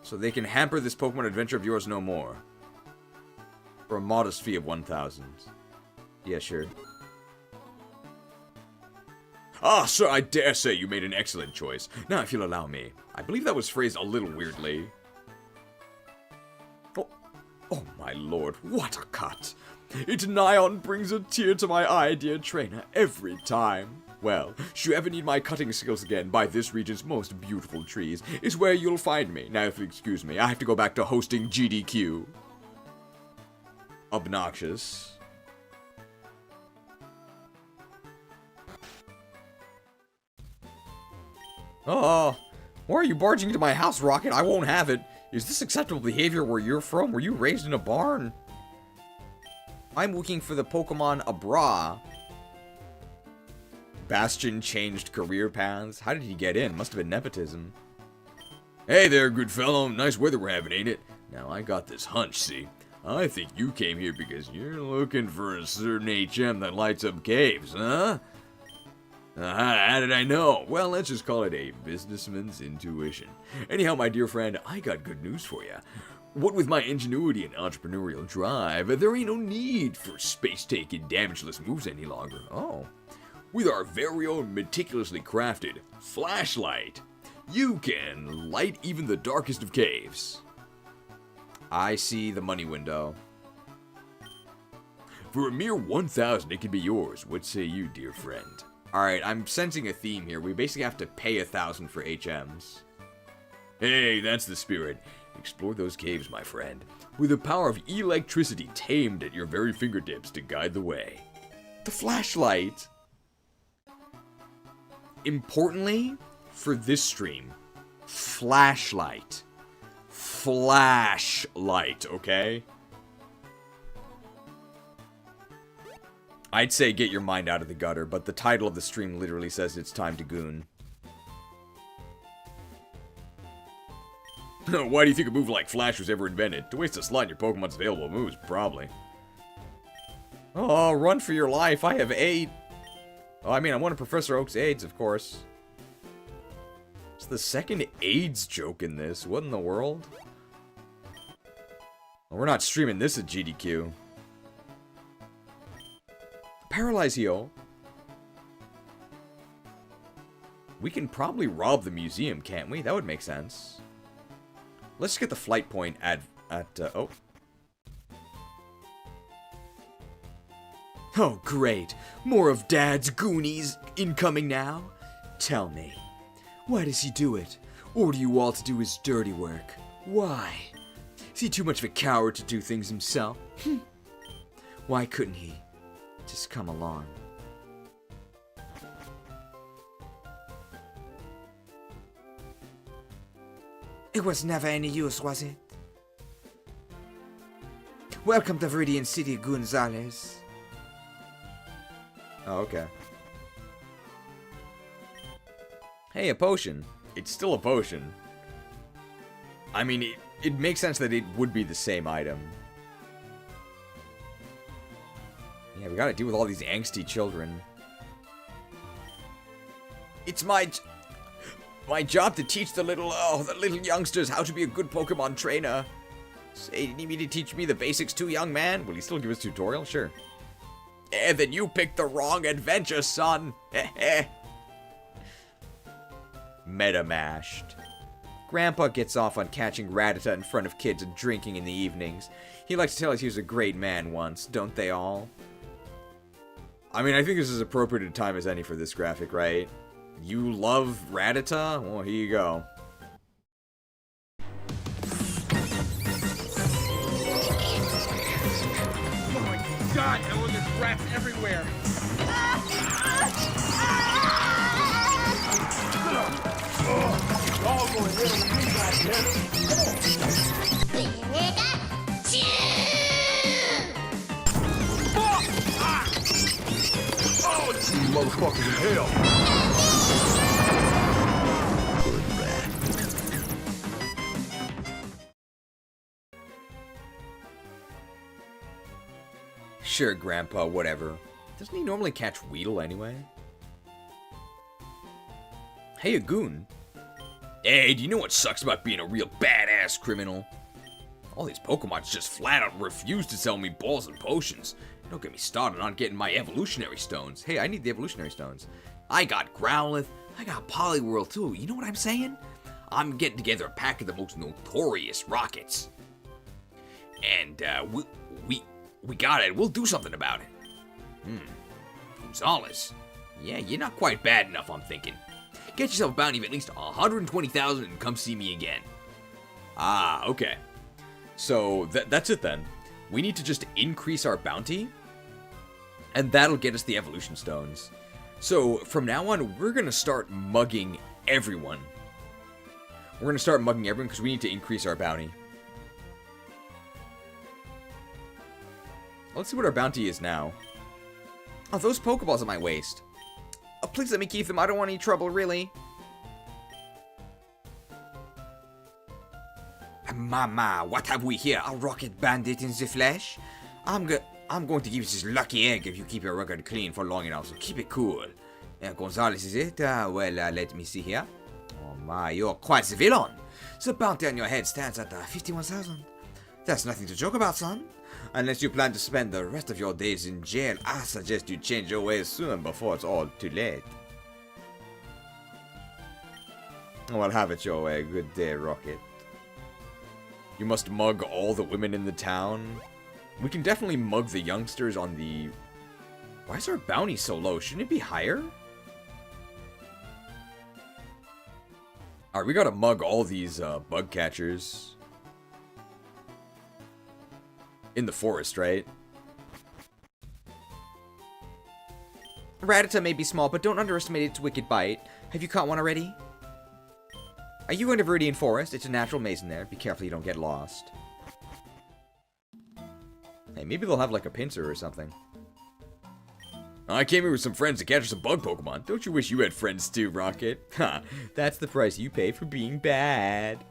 Speaker 6: so they can hamper this Pokemon adventure of yours no more. For a modest fee of 1,000. Yeah, sure.
Speaker 7: Ah, sir, I dare say you made an excellent choice. Now, if you'll allow me.
Speaker 6: I believe that was phrased a little weirdly.
Speaker 7: Oh, my lord, what a cut. It nigh on brings a tear to my eye, dear trainer, every time. Well, should you ever need my cutting skills again by this region's most beautiful trees, is where you'll find me. Now, if you excuse me, I have to go back to hosting GDQ.
Speaker 6: Obnoxious. Oh, why are you barging into my house, Rocket? I won't have it. Is this acceptable behavior where you're from? Were you raised in a barn? I'm looking for the Pokemon Abra. Bastion changed career paths. How did he get in? Must have been nepotism.
Speaker 7: Hey there, good fellow. Nice weather we're having, ain't it? Now, I got this hunch, see? I think you came here because you're looking for a certain HM that lights up caves, huh? How did I know? Well, let's just call it a businessman's intuition. Anyhow, my dear friend, I got good news for you. What with my ingenuity and entrepreneurial drive, there ain't no need for space-taking, damageless moves any longer.
Speaker 6: Oh.
Speaker 7: With our very own meticulously crafted flashlight, you can light even the darkest of caves.
Speaker 6: I see the money window.
Speaker 7: For a mere 1,000, it can be yours. What say you, dear friend?
Speaker 6: Alright, I'm sensing a theme here. We basically have to pay 1,000 for HMs.
Speaker 7: Hey, that's the spirit. Explore those caves, my friend, with the power of electricity tamed at your very fingertips to guide the way.
Speaker 6: The flashlight! Importantly, for this stream, flashlight. Flashlight, okay? I'd say get your mind out of the gutter, but the title of the stream literally says it's time to goon.
Speaker 7: Why do you think a move like Flash was ever invented? To waste a slot in your Pokemon's available moves, probably.
Speaker 6: Oh, run for your life, I have 8. Oh, I mean, I'm one of Professor Oak's aides, of course. It's the second AIDS joke in this. What in the world? Well, we're not streaming this at GDQ. Paralyze heal. We can probably rob the museum, can't we? That would make sense. Let's get the flight point at oh. Oh, great. More of Dad's Goonies incoming now. Tell me, why does he do it? Order you all to do his dirty work. Why? Is he too much of a coward to do things himself? Why couldn't he just come along? It was never any use, was it? Welcome to Viridian City, Gonzales. Oh, okay. Hey, a potion.
Speaker 1: It's still a potion. I mean, it makes sense that it would be the same item. Yeah, we gotta deal with all these angsty children. It's my job to teach the little youngsters how to be a good Pokemon trainer. Say, you need me to teach me the basics too, young man? Will he still give us a tutorial? Sure. Then you picked the wrong adventure, son. Meta mashed. Grandpa gets off on catching Ratatta in front of kids and drinking in the evenings. He likes to tell us he was a great man once, don't they all? I mean, I think this is appropriate a time as any for this graphic, right? You love Ratatta? Well, here you go.
Speaker 5: Oh my god, Ellen, there's rats everywhere! All going little things like
Speaker 17: Oh, these motherfuckers in hell! Good rat.
Speaker 1: Sure, Grandpa, whatever. Doesn't he normally catch Weedle anyway? Hey, a Goon.
Speaker 2: Hey, do you know what sucks about being a real badass criminal? All these Pokemon just flat out refuse to sell me balls and potions. Don't get me started on getting my evolutionary stones.
Speaker 1: Hey, I need the evolutionary stones.
Speaker 2: I got Growlithe, I got Poliwhirl too, you know what I'm saying? I'm getting together a pack of the most notorious rockets. And, we got it, we'll do something about it. Gonzalez. Yeah, you're not quite bad enough, I'm thinking. Get yourself a bounty of at least 120,000 and come see me again.
Speaker 1: Ah, okay. So, that's it then. We need to just increase our bounty, and that'll get us the evolution stones. So, from now on, we're going to start mugging everyone. We're going to start mugging everyone because we need to increase our bounty. Let's see what our bounty is now. Oh, those Pokeballs at my waist. Oh, please let me keep them. I don't want any trouble, really.
Speaker 11: Mama, what have we here? A rocket bandit in the flesh? I'm going to give you this lucky egg if you keep your record clean for long enough, so keep it cool. Gonzalez, is it? Let me see here. Oh my, you're quite the villain. The bounty on your head stands at 51,000. That's nothing to joke about, son. Unless you plan to spend the rest of your days in jail, I suggest you change your ways soon before it's all too late.
Speaker 1: Well, have it your way. Good day, Rocket. You must mug all the women in the town. We can definitely mug the youngsters on the... Why is our bounty so low? Shouldn't it be higher? Alright, we gotta mug all these bug catchers. In the forest, right? Ratatta may be small, but don't underestimate its wicked bite. Have you caught one already? Are you going to Viridian Forest? It's a natural maze in there. Be careful you don't get lost. Hey, maybe they'll have like a pincer or something. I came here with some friends to catch some bug Pokemon. Don't you wish you had friends too, Rocket? Ha, that's the price you pay for being bad.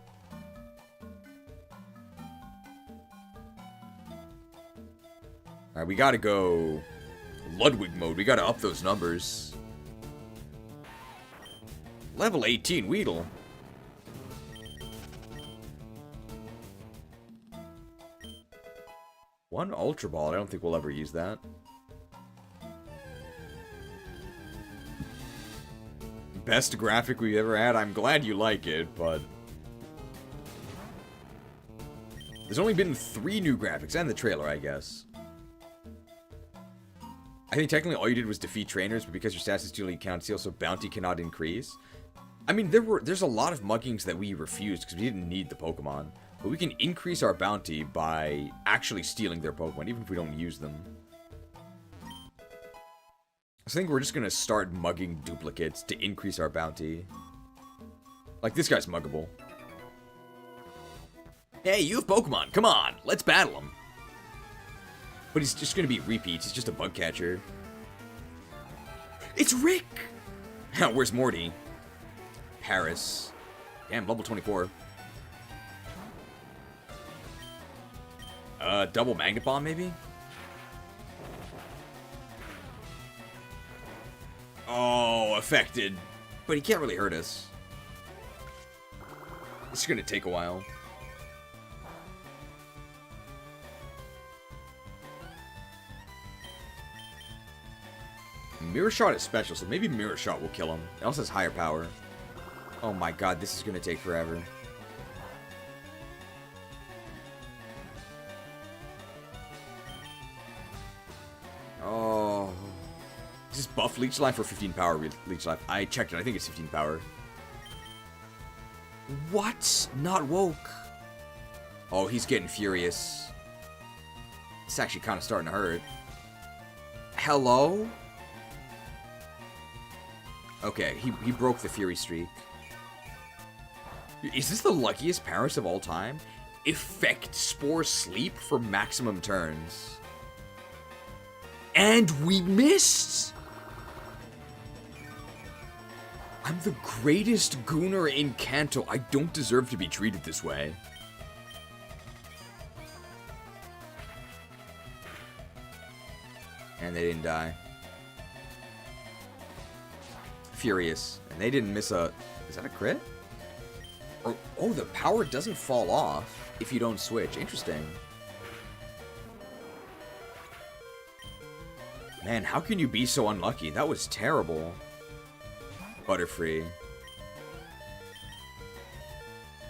Speaker 1: Alright, we gotta go Ludwig mode. We gotta up those numbers. Level 18 Weedle. One Ultra Ball. I don't think we'll ever use that. Best graphic we've ever had. I'm glad you like it, but... There's only been 3 new graphics, and the trailer, I guess. I think technically all you did was defeat trainers, but because your stats is duly counted, also bounty cannot increase. I mean, there's a lot of muggings that we refused because we didn't need the Pokemon. But we can increase our bounty by actually stealing their Pokemon, even if we don't use them. I think we're just going to start mugging duplicates to increase our bounty. Like, this guy's muggable. Hey, you have Pokemon. Come on, let's battle him. But he's just going to be repeats. He's just a bug catcher. It's Rick! Where's Morty?
Speaker 6: Paris. Damn, level 24. Double Magnet Bomb, maybe? Oh, affected. But he can't really hurt us. It's gonna take a while. Mirror Shot is special, so maybe Mirror Shot will kill him. It also has higher power. Oh my god, this is gonna take forever. Oh. Is this buff Leech Life or 15 power Leech Life? I checked it, I think it's 15 power. What? Not woke. Oh, he's getting furious. It's actually kind of starting to hurt. Hello? Okay, he broke the Fury streak. Is this the luckiest Paris of all time? Effect Spore Sleep for maximum turns. And we missed! I'm the greatest gooner in Kanto. I don't deserve to be treated this way. And they didn't die. Furious. And they didn't miss a... Is that a crit? Or, oh, the power doesn't fall off if you don't switch. Interesting. Man, how can you be so unlucky? That was terrible. Butterfree.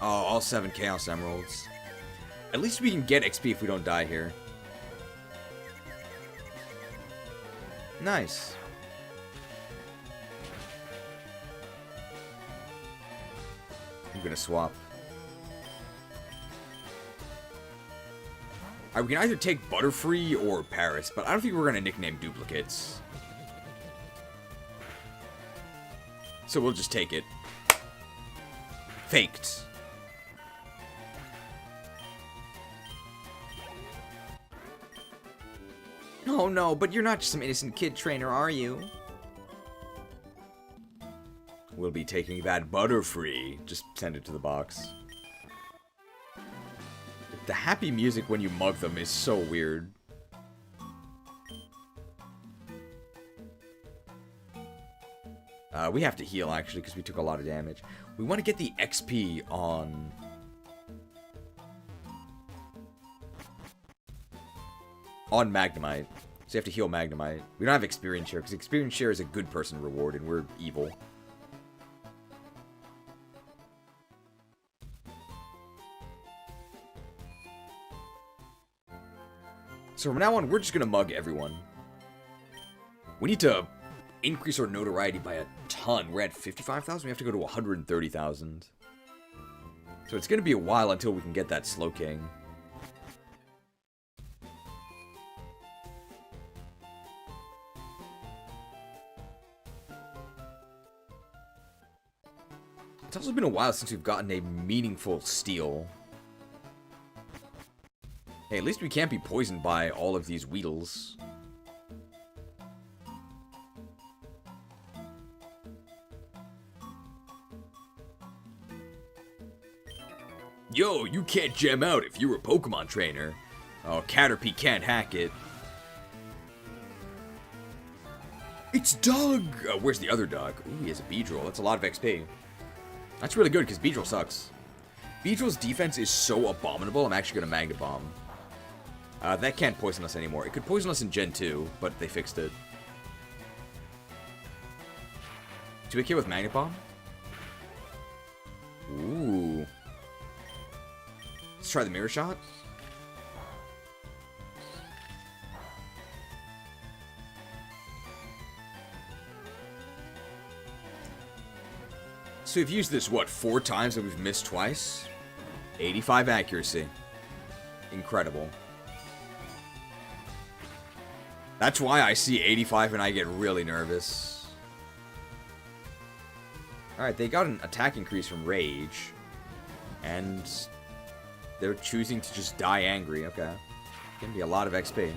Speaker 6: Oh, all 7 Chaos Emeralds. At least we can get XP if we don't die here. Nice. I'm gonna swap. Alright, we can either take Butterfree or Paris, but I don't think we're gonna nickname duplicates. So we'll just take it. Faked. Oh no, but you're not just some innocent kid trainer, are you? We'll be taking that Butterfree. Just send it to the box. The happy music when you mug them is so weird. We have to heal, actually, because we took a lot of damage. We want to get the XP on... on Magnemite. So you have to heal Magnemite. We don't have Experience Share, because Experience Share is a good person reward, and we're evil. So from now on, we're just going to mug everyone. We need to increase our notoriety by a ton. We're at 55,000. We have to go to 130,000. So it's going to be a while until we can get that Slowking. It's also been a while since we've gotten a meaningful steal. Hey, at least we can't be poisoned by all of these Weedles. Yo, you can't gem out if you're a Pokemon trainer. Oh, Caterpie can't hack it. It's Doug! Where's the other Doug? Ooh, he has a Beedrill. That's a lot of XP. That's really good, because Beedrill sucks. Beedrill's defense is so abominable, I'm actually going to Magnet Bomb. That can't poison us anymore. It could poison us in Gen 2, but they fixed it. Do we kill with Magnet Bomb? Ooh. Let's try the Mirror Shot. So we've used this, what, 4 times and we've missed twice? 85 accuracy. Incredible. That's why I see 85 and I get really nervous. Alright, they got an attack increase from Rage. And they're choosing to just die angry. Okay. Gonna be a lot of XP.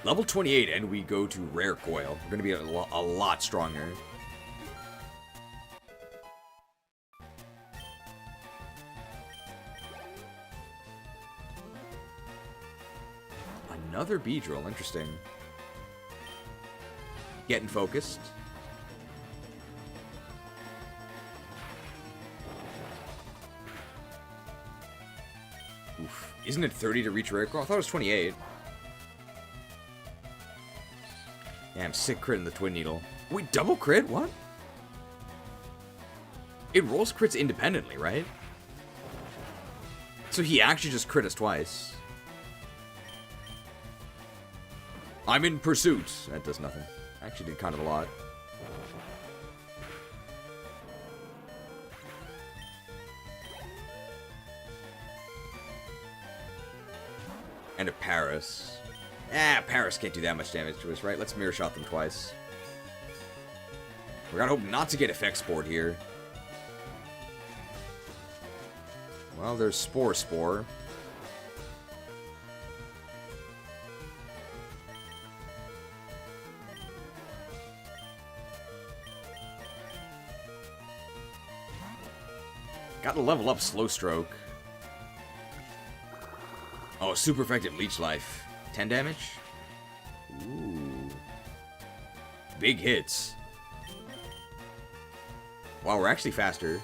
Speaker 6: Level 28 and we go to Rare Coil. We're gonna be a lot stronger. Another Beedrill, interesting. Getting focused. Oof. Isn't it 30 to reach rare? I thought it was 28. Damn, sick crit in the Twin Needle. Wait, double crit? What? It rolls crits independently, right? So he actually just crit us twice. I'm in pursuit. That does nothing. Actually did kind of a lot. And a Paris. Paris can't do that much damage to us, right? Let's Mirror Shot them twice. We gotta hope not to get Effect Sport here. Well, there's Spore. Gotta level up Slow Stroke. Oh, super effective Leech Life. 10 damage? Ooh. Big hits. Wow, we're actually faster.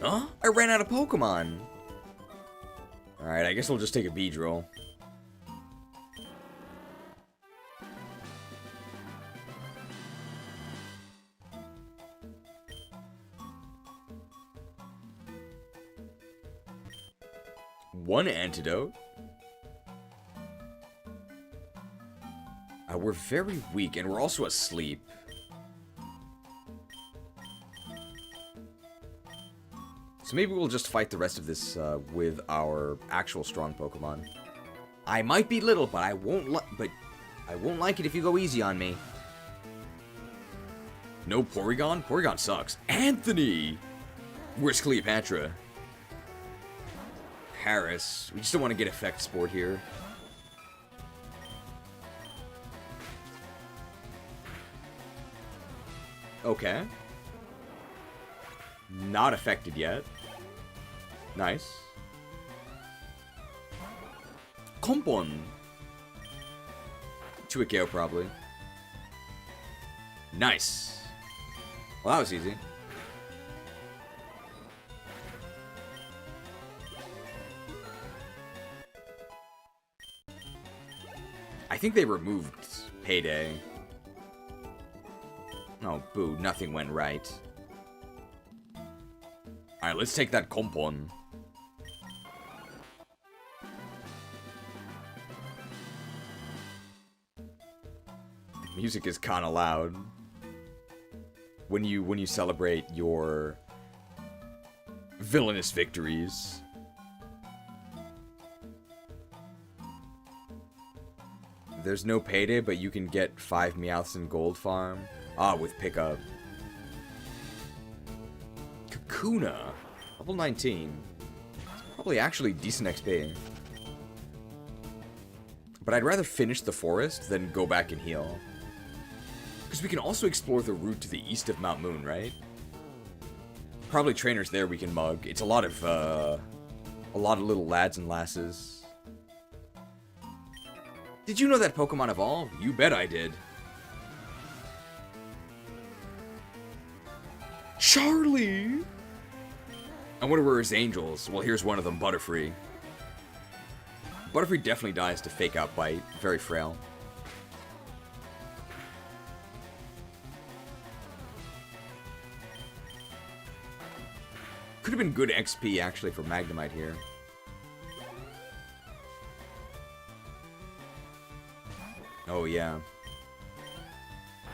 Speaker 6: Huh? I ran out of Pokemon. Alright, I guess we'll just take a Beedrill. One antidote. We're very weak, and we're also asleep. So maybe we'll just fight the rest of this with our actual strong Pokemon. I might be little, but I won't like it if you go easy on me. No Porygon? Porygon sucks. Anthony! Where's Cleopatra? Paris. We just don't want to get Effect Sport here. Okay. Not affected yet. Nice. Kompon. Chuikeo, probably. Nice. Well, that was easy. I think they removed Payday. Oh, boo. Nothing went right. Alright, let's take that Kompon. The music is kinda loud. When you celebrate your villainous victories. There's no Payday, but you can get 5 Meowths in Gold Farm. Ah, with pickup. Kakuna. Level 19. It's probably actually decent XP. But I'd rather finish the forest than go back and heal. Because we can also explore the route to the east of Mount Moon, right? Probably trainers there we can mug. It's a lot of little lads and lasses. Did you know that Pokemon evolve? You bet I did. Charlie! I wonder where his angels. Well, here's one of them, Butterfree. Butterfree definitely dies to Fake Out Bite. Very frail. Could have been good XP, actually, for Magnemite here. Oh, yeah.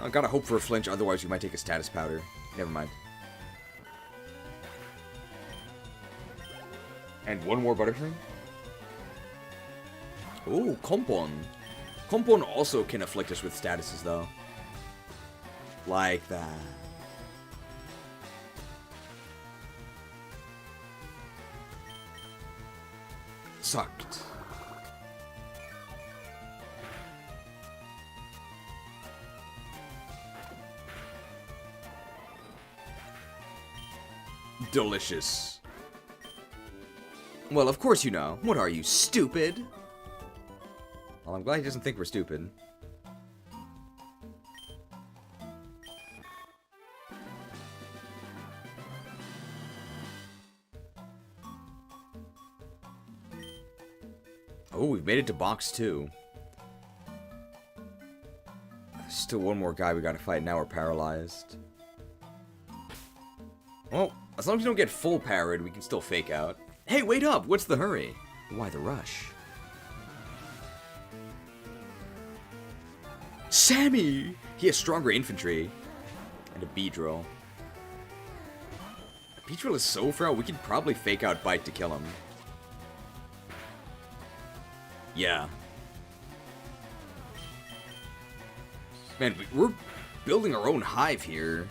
Speaker 6: I gotta hope for a flinch, otherwise we might take a status powder. Never mind. And one more Butterfree? Ooh, Kompon. Kompon also can afflict us with statuses, though. Like that. Sucked. Delicious. Well, of course you know. What are you, stupid? Well, I'm glad he doesn't think we're stupid. Oh, we've made it to box 2. Still one more guy we gotta fight. Now we're paralyzed. Well, as long as we don't get full parried, we can still fake out. Hey, wait up! What's the hurry? Why the rush? Sammy! He has stronger infantry. And a Beedrill. Beedrill is so frail, we could probably fake out Bite to kill him. Yeah. Man, we're building our own hive here.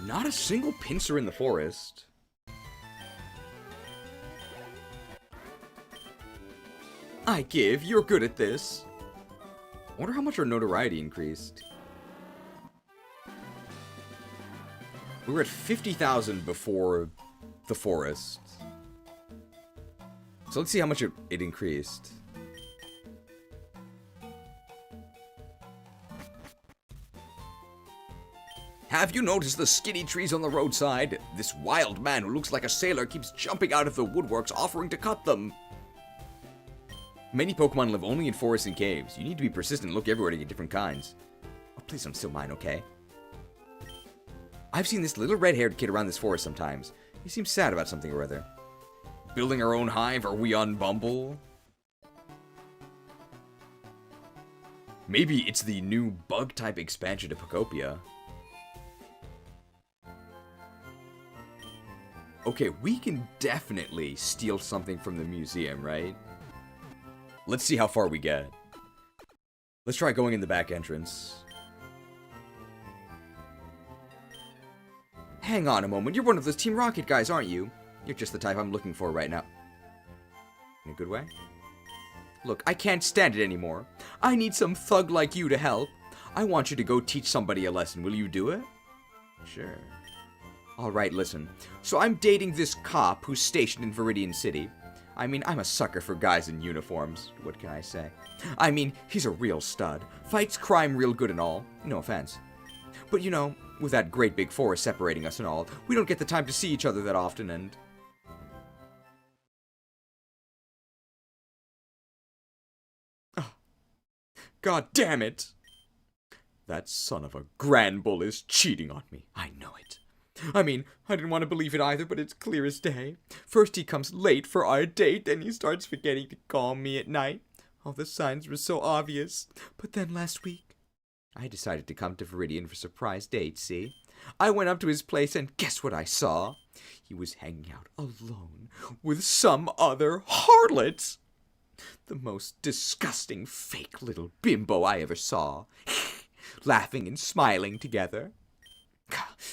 Speaker 6: Not a single pincer in the forest. I give, you're good at this. I wonder how much our notoriety increased. We were at 50,000 before the forest. So let's see how much it increased. Have you noticed the skinny trees on the roadside? This wild man who looks like a sailor keeps jumping out of the woodworks offering to cut them. Many Pokemon live only in forests and caves. You need to be persistent and look everywhere to get different kinds. Oh, please don't steal mine, okay? I've seen this little red-haired kid around this forest sometimes. He seems sad about something or other. Building our own hive? Are we on Bumble? Maybe it's the new bug-type expansion to Pokopia. Okay, we can definitely steal something from the museum, right? Let's see how far we get. Let's try going in the back entrance. Hang on a moment, you're one of those Team Rocket guys, aren't you? You're just the type I'm looking for right now. In a good way? Look, I can't stand it anymore. I need some thug like you to help. I want you to go teach somebody a lesson. Will you do it? Sure. Alright, listen. So I'm dating this cop who's stationed in Viridian City. I mean, I'm a sucker for guys in uniforms. What can I say? I mean, he's a real stud. Fights crime real good and all. No offense. But you know, with that great big forest separating us and all, we don't get the time to see each other that often and... Oh, God damn it! That son of a Granbull is cheating on me. I know it. I mean, I didn't want to believe it either, but it's clear as day. First he comes late for our date, then he starts forgetting to call me at night. All the signs were so obvious. But then last week, I decided to come to Viridian for a surprise date, see? I went up to his place and guess what I saw? He was hanging out alone with some other harlot. The most disgusting fake little bimbo I ever saw. Laughing and smiling together.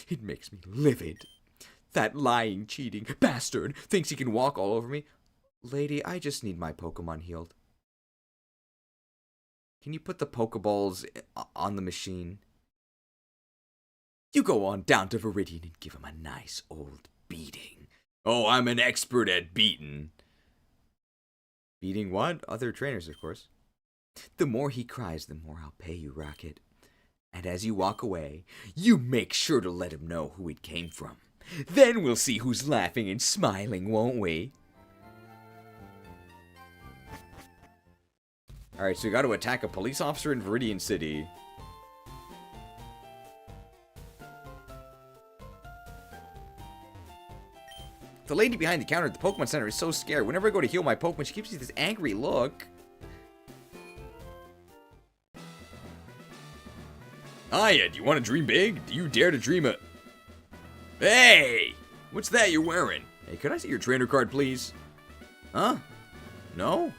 Speaker 6: It makes me livid. That lying, cheating bastard thinks he can walk all over me. Lady, I just need my Pokemon healed. Can you put the Pokeballs on the machine? You go on down to Viridian and give him a nice old beating. Oh, I'm an expert at beating. Beating what? Other trainers, of course. The more he cries, the more I'll pay you, Rocket. And as you walk away, you make sure to let him know who it came from. Then we'll see who's laughing and smiling, won't we? Alright, so we got to attack a police officer in Viridian City. The lady behind the counter at the Pokemon Center is so scared. Whenever I go to heal my Pokemon, she gives me this angry look. Hiya, do you want to dream big? Do you dare to dream a... Hey! What's that you're wearing? Hey, could I see your trainer card, please? Huh? No?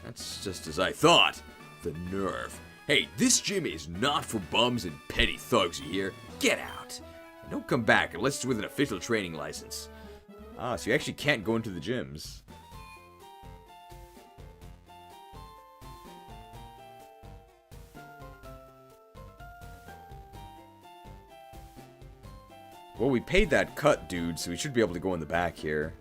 Speaker 6: That's just as I thought. The nerve. Hey, this gym is not for bums and petty thugs, you hear? Get out. And don't come back unless it's with an official training license. Ah, so you actually can't go into the gyms.
Speaker 1: Well, we paid that cut, dude, so we should be able to go in the back here.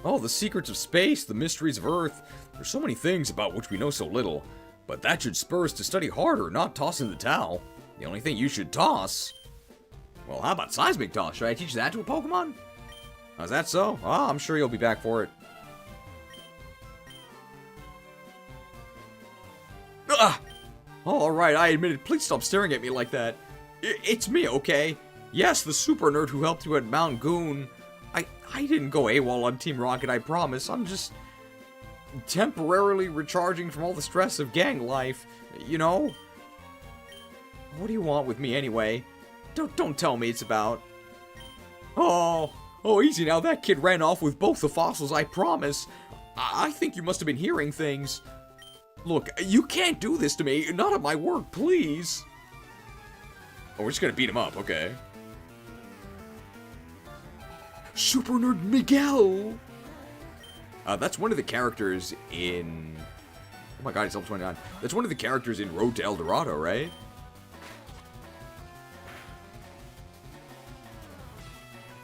Speaker 1: Oh, the secrets of space, the mysteries of Earth. There's so many things about which we know so little. But that should spur us to study harder, not toss in the towel. The only thing you should toss... Well, how about seismic toss? Should I teach that to a Pokemon? Is that so? Ah, I'm sure you'll be back for it. Ah! Oh, alright, I admit it. Please stop staring at me like that. It's me, okay? Yes, the super nerd who helped you at Mount Goon. I didn't go AWOL on Team Rocket, I promise. I'm just temporarily recharging from all the stress of gang life, you know? What do you want with me anyway? Don't tell me it's about... Oh, easy now. That kid ran off with both the fossils, I promise. I think you must have been hearing things. Look, you can't do this to me. Not at my work, please. Oh, we're just gonna beat him up, okay. Super Nerd Miguel! That's one of the characters in... Oh my god, he's level 29. That's one of the characters in Road to El Dorado, right?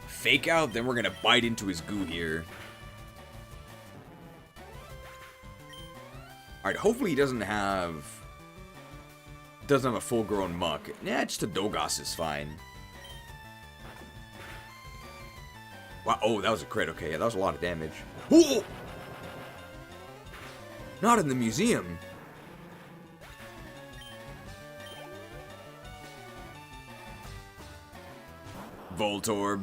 Speaker 1: Fake out, then we're gonna bite into his goo here. Alright, hopefully he doesn't have a full-grown muck. Yeah, just a Dogas is fine. Wow, oh, that was a crit. Okay, yeah, that was a lot of damage. Ooh! Not in the museum. Voltorb.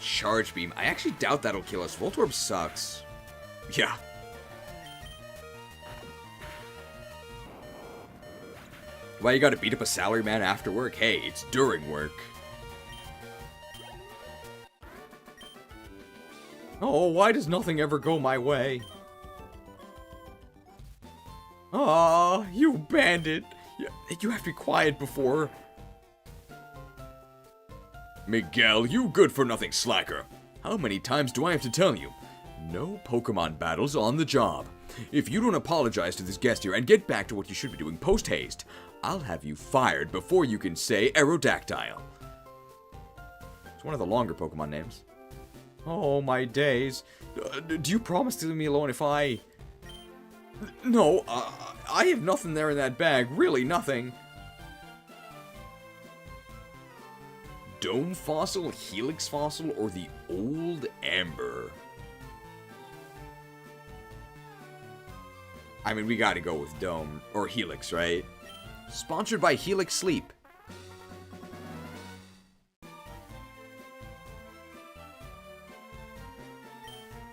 Speaker 1: Charge Beam. I actually doubt that'll kill us. Voltorb sucks. Yeah. Why you gotta beat up a salaryman after work? Hey, it's during work. Oh, why does nothing ever go my way? Aw, you bandit. You have to be quiet before... Miguel, you good-for-nothing slacker. How many times do I have to tell you? No Pokemon battles on the job. If you don't apologize to this guest here and get back to what you should be doing post-haste, I'll have you fired before you can say Aerodactyl. It's one of the longer Pokemon names. Oh, my days. Do you promise to leave me alone if I... No, I have nothing there in that bag. Really, nothing. Dome Fossil, Helix Fossil, or the Old Amber? I mean, we gotta go with Dome, or Helix, right? Sponsored by Helix Sleep.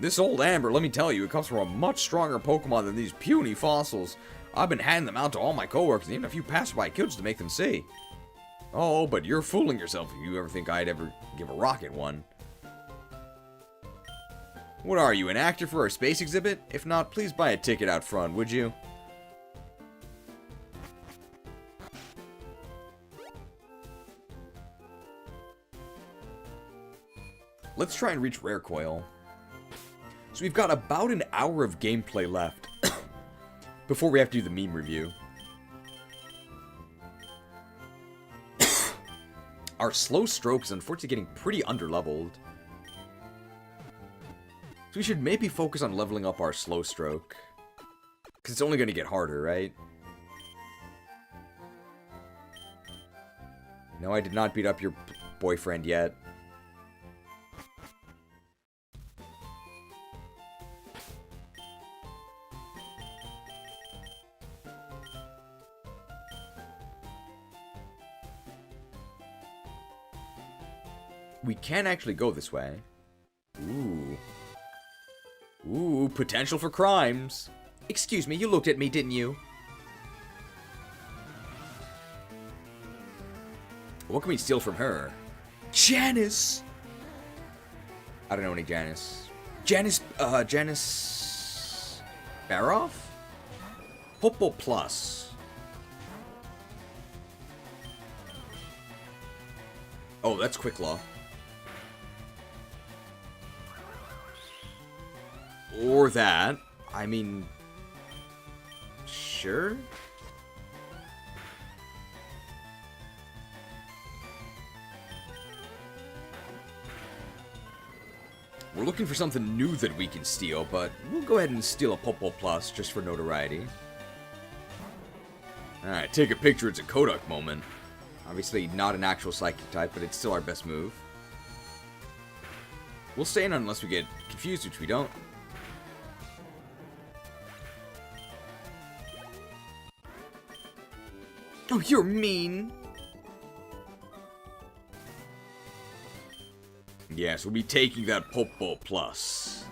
Speaker 1: This Old Amber, let me tell you, it comes from a much stronger Pokemon than these puny fossils. I've been handing them out to all my coworkers and even a few passerby kids to make them see. Oh, but you're fooling yourself if you ever think I'd ever give a Rocket one. What are you, an actor for our space exhibit? If not, please buy a ticket out front, would you? Let's try and reach Rare Coil. So we've got about an hour of gameplay left before we have to do the meme review. Our slow stroke is unfortunately getting pretty underleveled. So we should maybe focus on leveling up our slow stroke. Because it's only going to get harder, right? No, I did not beat up your boyfriend yet. We can actually go this way. Ooh. Ooh, potential for crimes. Excuse me, you looked at me, didn't you? What can we steal from her? Janice! I don't know any Janice. Janice Baroff? Popo Plus. Oh, that's Quick Law. Or that. I mean,
Speaker 6: sure. We're looking for something new that we can steal, but we'll go ahead and steal a Popo Plus just for notoriety. Alright, take a picture, it's a Kodak moment. Obviously not an actual psychic type, but it's still our best move. We'll stay in unless we get confused, which we don't. Oh, you're mean! Yes, we'll be taking that Popo Plus.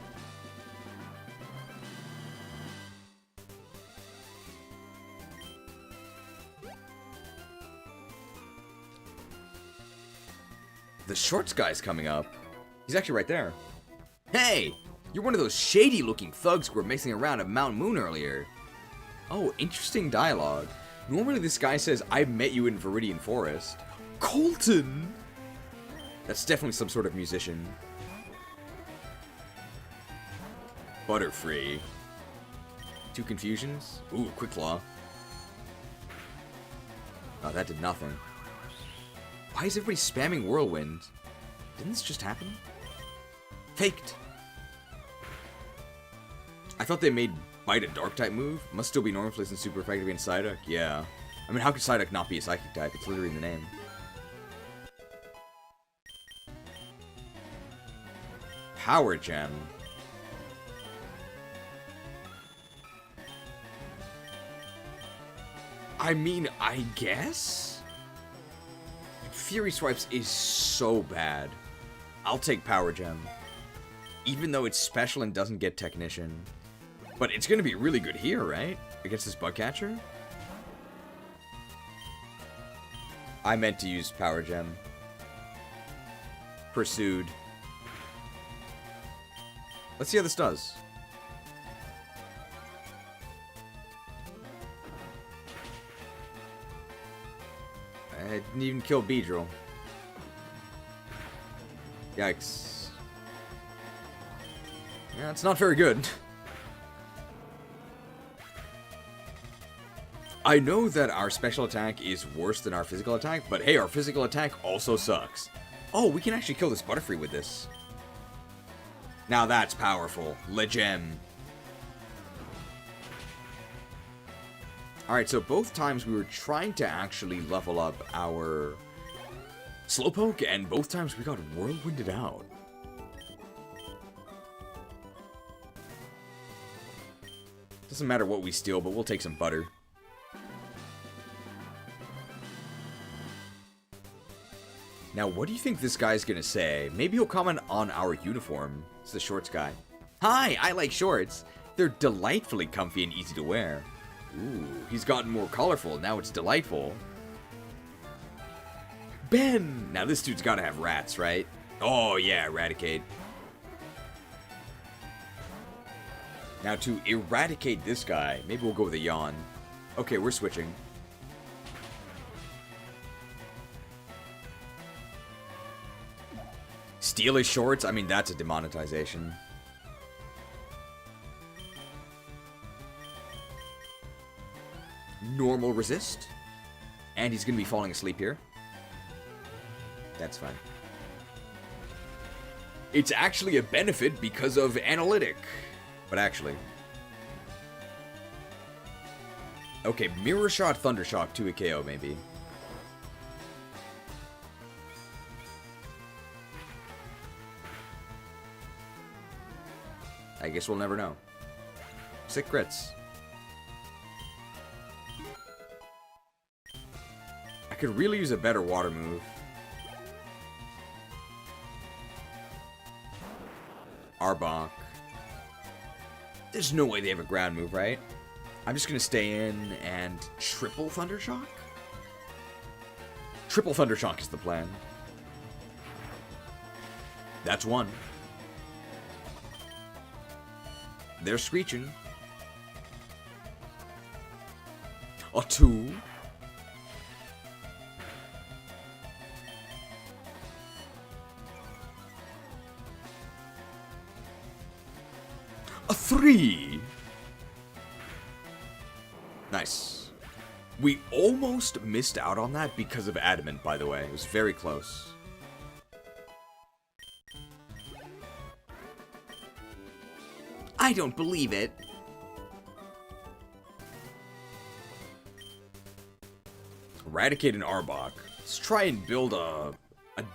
Speaker 6: The shorts guy's coming up. He's actually right there. Hey! You're one of those shady-looking thugs who were messing around at Mount Moon earlier. Oh, interesting dialogue. Normally this guy says, I met you in Viridian Forest. Colton! That's definitely some sort of musician. Butterfree. 2 confusions? Ooh, Quick Claw. Oh, that did nothing. Why is everybody spamming Whirlwind? Didn't this just happen? Faked. I thought they made Bite a Dark type move. Must still be normal place and super effective against Psyduck. Yeah. I mean, how could Psyduck not be a psychic type? It's literally in the name. Power Gem. I mean, I guess? Fury Swipes is so bad. I'll take Power Gem. Even though it's special and doesn't get Technician. But it's going to be really good here, right? Against this Bugcatcher? I meant to use Power Gem. Pursued. Let's see how this does. I didn't even kill Beedrill. Yikes. Yeah, it's not very good. I know that our special attack is worse than our physical attack, but hey, our physical attack also sucks. Oh, we can actually kill this Butterfree with this. Now that's powerful. Legem. Alright, so both times we were trying to actually level up our Slowpoke, and both times we got Whirlwinded out. Doesn't matter what we steal, but we'll take some butter. Now, what do you think this guy's gonna say? Maybe he'll comment on our uniform. It's the shorts guy. Hi, I like shorts. They're delightfully comfy and easy to wear. Ooh, he's gotten more colorful. Now it's delightful. Ben! Now this dude's gotta have rats, right? Oh yeah, eradicate. Now to eradicate this guy, maybe we'll go with a yawn. Okay, we're switching. Steal his shorts? I mean, that's a demonetization. Normal resist. And he's going to be falling asleep here. That's fine. It's actually a benefit because of analytic. But actually. Okay, Mirror Shot, Thunder Shock to a KO maybe. I guess we'll never know. 6 crits. I could really use a better water move. Arbok. There's no way they have a ground move, right? I'm just gonna stay in and triple Thunder Shock? Triple Thunder Shock is the plan. That's 1. They're screeching. A 2. A 3. Nice.
Speaker 1: We almost missed out on that because of Adamant, by the way. It was very close. I don't believe it. Eradicate an Arbok. Let's try and build a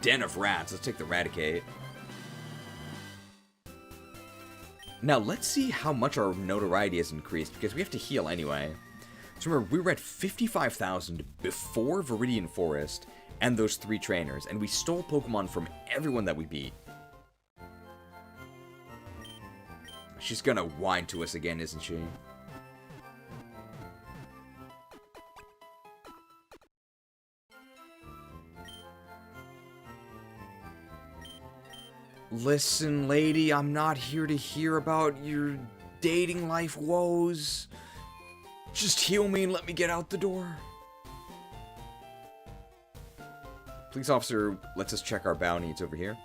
Speaker 1: den of rats. Let's take the Eradicate. Now, let's see how much our notoriety has increased, because we have to heal anyway. So remember, we were at 55,000 before Viridian Forest and those 3 trainers, and we stole Pokemon from everyone that we beat. She's gonna whine to us again, isn't she? Listen, lady, I'm not here to hear about your dating life woes. Just heal me and let me get out the door. Police officer lets us check our bounty. It's over here.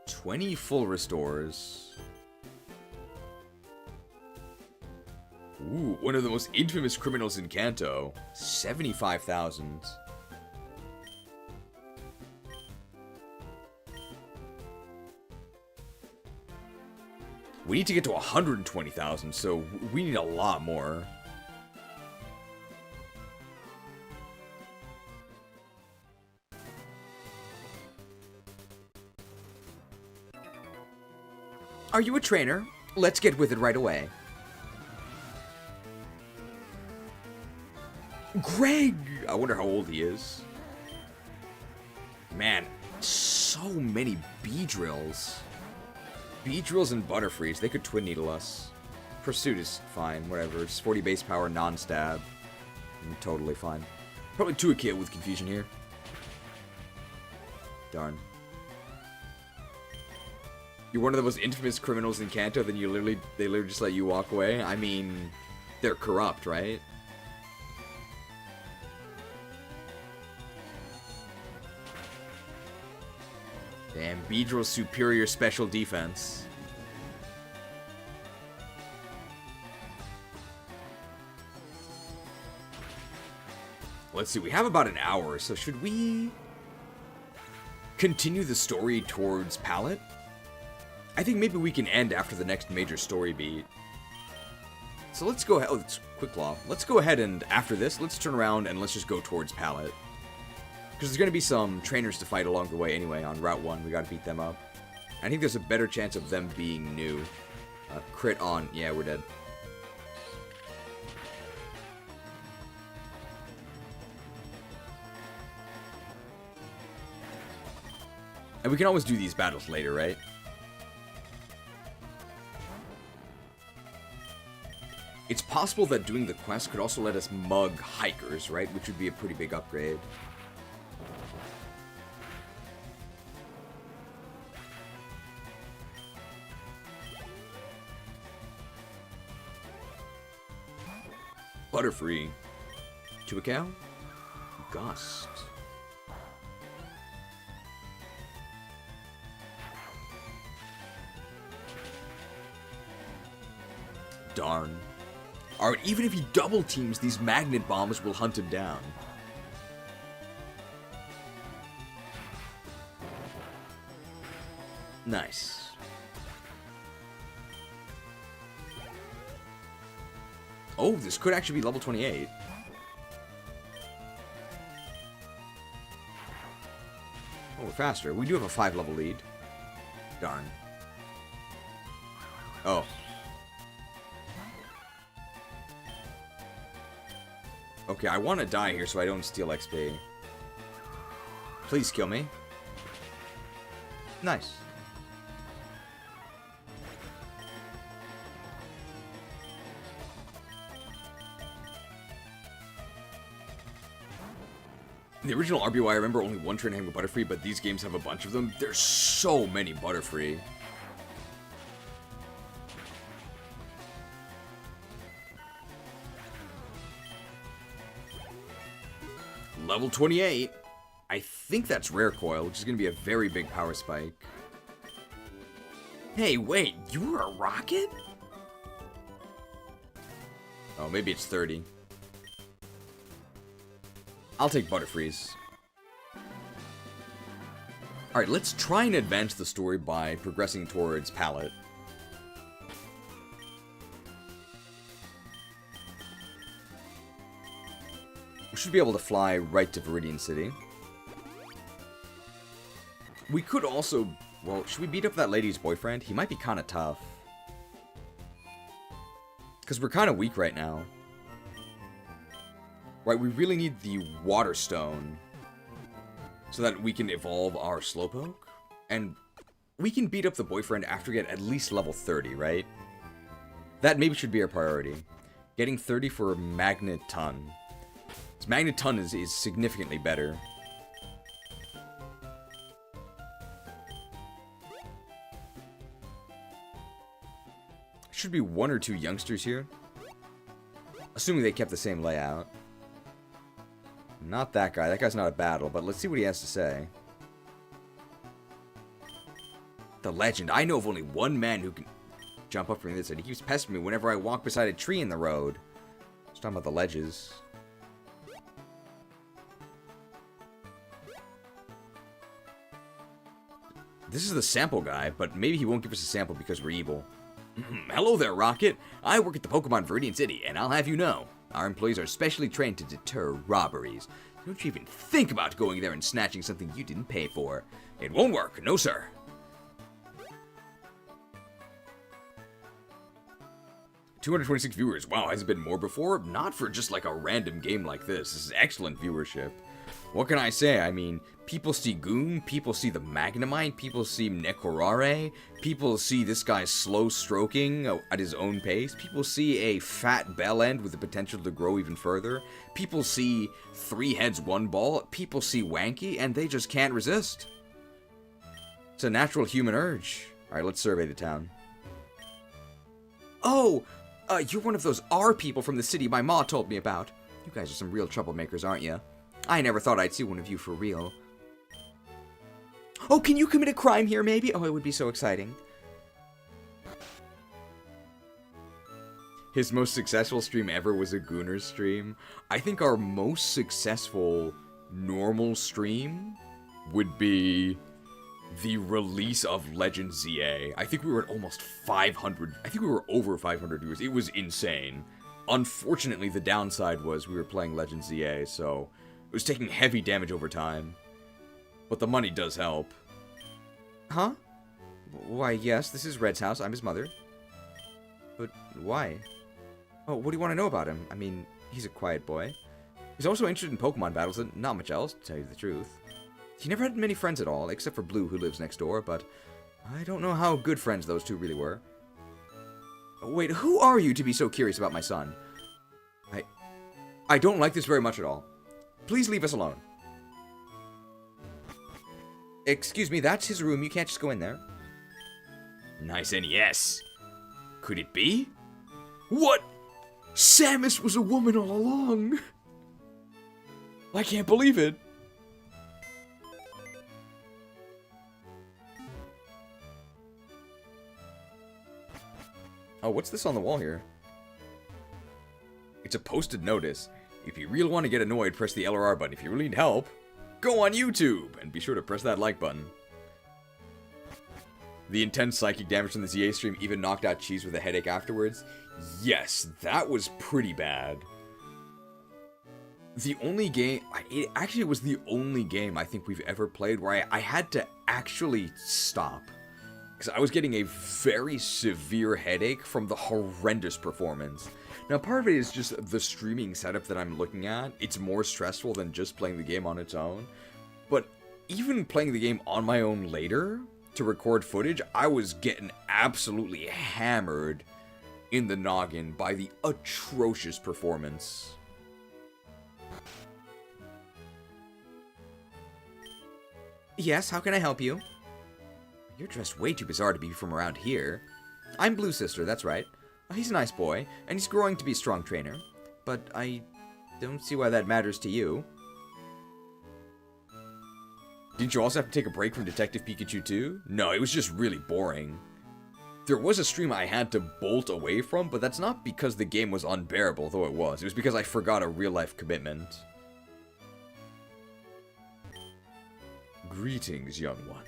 Speaker 1: 20 full restores. Ooh, one of the most infamous criminals in Kanto. 75,000. We need to get to 120,000, so we need a lot more. Are you a trainer? Let's get with it right away. Greg! I wonder how old he is. Man, so many Beedrills. Beedrills and Butterfrees, they could Twin Needle us. Pursuit is fine, whatever. It's 40 base power, non-stab. Totally fine. Probably 2 a kill with confusion here. Darn. You're one of the most infamous criminals in Kanto, then they literally just let you walk away? I mean, they're corrupt, right? Damn, Beedrill's superior special defense. Let's see, we have about an hour, so should we continue the story towards Palette? I think maybe we can end after the next major story beat. So let's go ahead. Oh, it's Quick Claw. Let's go ahead and after this, let's turn around and let's just go towards Palette. Because there's going to be some trainers to fight along the way anyway on Route 1. We got to beat them up. I think there's a better chance of them being new. Crit on. Yeah, we're dead. And we can always do these battles later, right? It's possible that doing the quest could also let us mug hikers, right? Which would be a pretty big upgrade. Butterfree. To a cow? Gust. Darn. Alright, even if he double teams, these magnet bombs will hunt him down. Nice. Oh, this could actually be level 28. Oh, we're faster. We do have a 5-level lead. Darn. Oh. Okay, I want to die here so I don't steal XP. Please kill me. Nice. In the original RBY, I remember only one trainer having a Butterfree, but these games have a bunch of them. There's so many Butterfree. Level 28. I think that's Rare Coil, which is going to be a very big power spike. Hey, wait, you were a Rocket? Oh, maybe it's 30. I'll take Butterfreeze. Alright, let's try and advance the story by progressing towards Palette. We should be able to fly right to Viridian City. We could also... Well, should we beat up that lady's boyfriend? He might be kind of tough. Because we're kind of weak right now. Right, we really need the Water Stone. So that we can evolve our Slowpoke. And we can beat up the boyfriend after we get at least level 30, right? That maybe should be our priority. Getting 30 for Magneton. Magneton is significantly better. Should be 1 or 2 youngsters here. Assuming they kept the same layout. Not that guy. That guy's not a battle, but let's see what he has to say. The legend. I know of only one man who can jump up from this, and he keeps pestering me whenever I walk beside a tree in the road. Just talking about the ledges. This is the sample guy, but maybe he won't give us a sample because we're evil. Hello there, Rocket. I work at the Pokemon Viridian City, and I'll have you know, our employees are specially trained to deter robberies. Don't you even think about going there and snatching something you didn't pay for. It won't work, no sir. $226 viewers. Wow, has it been more before? Not for just like a random game like this. This is excellent viewership. What can I say? I mean, people see Goon, people see the Magnemite, people see Nekorare, people see this guy slow stroking at his own pace, people see a fat Bellend with the potential to grow even further, people see 3 heads 1 ball, people see Wanky, and they just can't resist. It's a natural human urge. Alright, let's survey the town. Oh, you're one of those R people from the city my ma told me about. You guys are some real troublemakers, aren't you? I never thought I'd see one of you for real. Oh, can you commit a crime here, maybe? Oh, it would be so exciting. His most successful stream ever was a Gooner stream. I think our most successful normal stream would be the release of Legend ZA. I think we were at almost 500. I think we were over 500 viewers. It was insane. Unfortunately, the downside was we were playing Legend ZA, so it was taking heavy damage over time. But the money does help. Huh? Why, yes, this is Red's house. I'm his mother. But why? Oh, what do you want to know about him? I mean, he's a quiet boy. He's also interested in Pokemon battles and not much else, to tell you the truth. He never had many friends at all, except for Blue, who lives next door, but I don't know how good friends those two really were. Wait, who are you to be so curious about my son? I don't like this very much at all. Please leave us alone. Excuse me, that's his room. You can't just go in there.
Speaker 2: Nice NES. Could it be? What? Samus was a woman all along.
Speaker 1: I can't believe it. Oh, what's this on the wall here? It's a posted notice. If you really want to get annoyed, press the L or R button. If you really need help, go on YouTube, and be sure to press that like button. The intense psychic damage from the ZA stream even knocked out Cheese with a headache afterwards. Yes, that was pretty bad. The only game... It actually was the only game I think we've ever played where I had to actually stop. Because I was getting a very severe headache from the horrendous performance. Now, part of it is just the streaming setup that I'm looking at. It's more stressful than just playing the game on its own. But even playing the game on my own later to record footage, I was getting absolutely hammered in the noggin by the atrocious performance. Yes, how can I help you? You're dressed way too bizarre to be from around here. I'm Blue Sister, that's right. He's a nice boy, and he's growing to be a strong trainer. But I don't see why that matters to you. Didn't you also have to take a break from Detective Pikachu too? No, it was just really boring. There was a stream I had to bolt away from, but that's not because the game was unbearable, though it was. It was because I forgot a real-life commitment. Greetings, young one.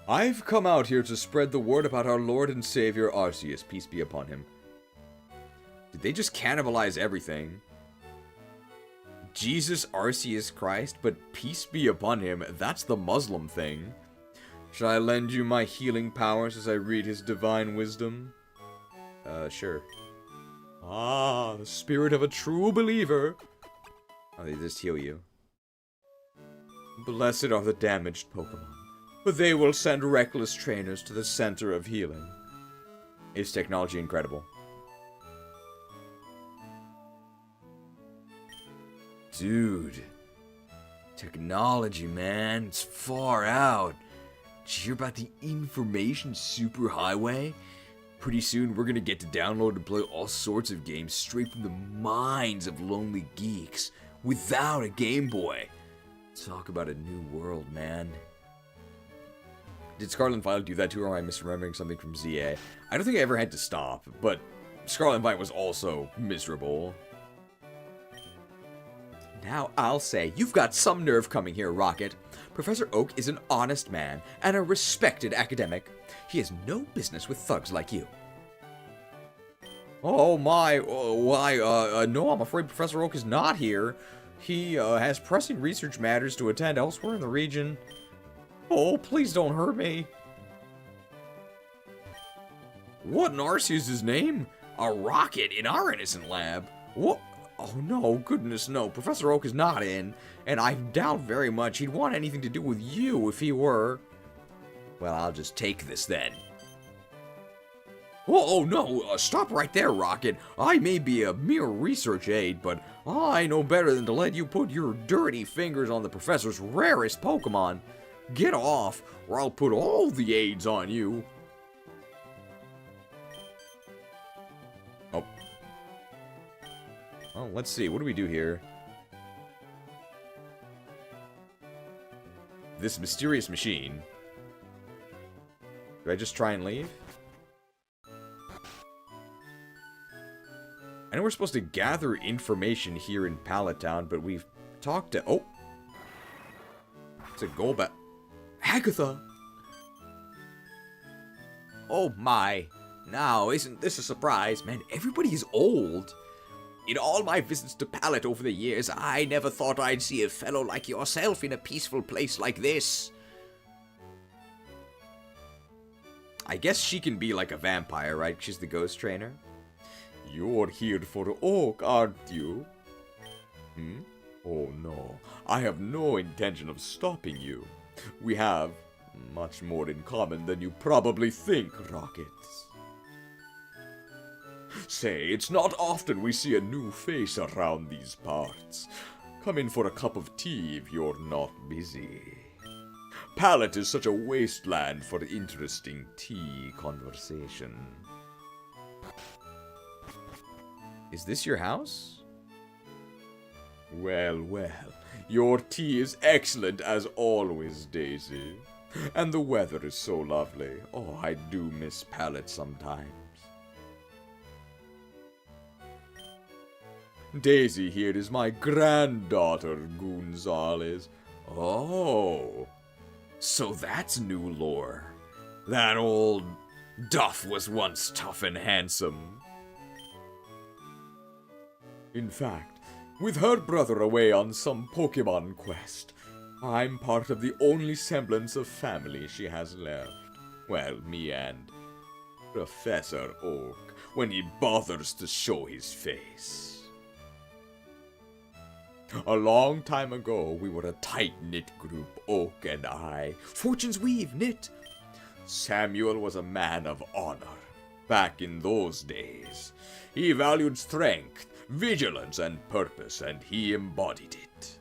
Speaker 1: I've come out here to spread the word about our Lord and Savior Arceus, peace be upon him. Did they just cannibalize everything? Jesus Arceus Christ, but peace be upon him, that's the Muslim thing. Shall I lend you my healing powers as I read his divine wisdom? Sure. Ah, the spirit of a true believer. Oh, they just heal you. Blessed are the damaged Pokemon, but they will send reckless trainers to the center of healing. Is technology incredible? Dude. Technology, man. It's far out. Did you hear about the information superhighway? Pretty soon we're gonna get to download and play all sorts of games straight from the minds of lonely geeks without a Game Boy. Talk about a new world, man. Did Scarlet and Violet do that too, or am I misremembering something from ZA? I don't think I ever had to stop, but Scarlet and Violet was also miserable. Now I'll say, you've got some nerve coming here, Rocket. Professor Oak is an honest man and a respected academic. He has no business with thugs like you. Oh my, no, I'm afraid Professor Oak is not here. He has pressing research matters to attend elsewhere in the region. Oh, please don't hurt me. What in Arceus' name? A rocket in our innocent lab? What? Oh no, goodness no. Professor Oak is not in, and I doubt very much he'd want anything to do with you if he were. Well, I'll just take this then. Oh no, stop right there, Rocket. I may be a mere research aide, but I know better than to let you put your dirty fingers on the professor's rarest Pokemon. Get off, or I'll put all the aides on you. Oh. Well, let's see. What do we do here? This mysterious machine. Do I just try and leave? I know we're supposed to gather information here in Pallet Town, but we've talked to... Oh! It's a Golbat. Agatha! Oh my. Now, isn't this a surprise? Man, everybody is old. In all my visits to Pallet over the years, I never thought I'd see a fellow like yourself in a peaceful place like this. I guess she can be like a vampire, right? She's the ghost trainer. You're here for Oak, aren't you? Oh no, I have no intention of stopping you. We have much more in common than you probably think, Rockets. Say, it's not often we see a new face around these parts. Come in for a cup of tea if you're not busy. Pallet is such a wasteland for interesting tea conversation. Is this your house? Well, well. Your tea is excellent as always, Daisy. And the weather is so lovely. Oh, I do miss Pallet sometimes. Daisy here is my granddaughter, Gonzales. Oh, so that's new lore. That old Duff was once tough and handsome. In fact, with her brother away on some Pokemon quest, I'm part of the only semblance of family she has left. Well, me and Professor Oak, when he bothers to show his face. A long time ago, we were a tight-knit group, Oak and I. Fortune's weave knit. Samuel was a man of honor. Back in those days, he valued strength, vigilance, and purpose, and he embodied it.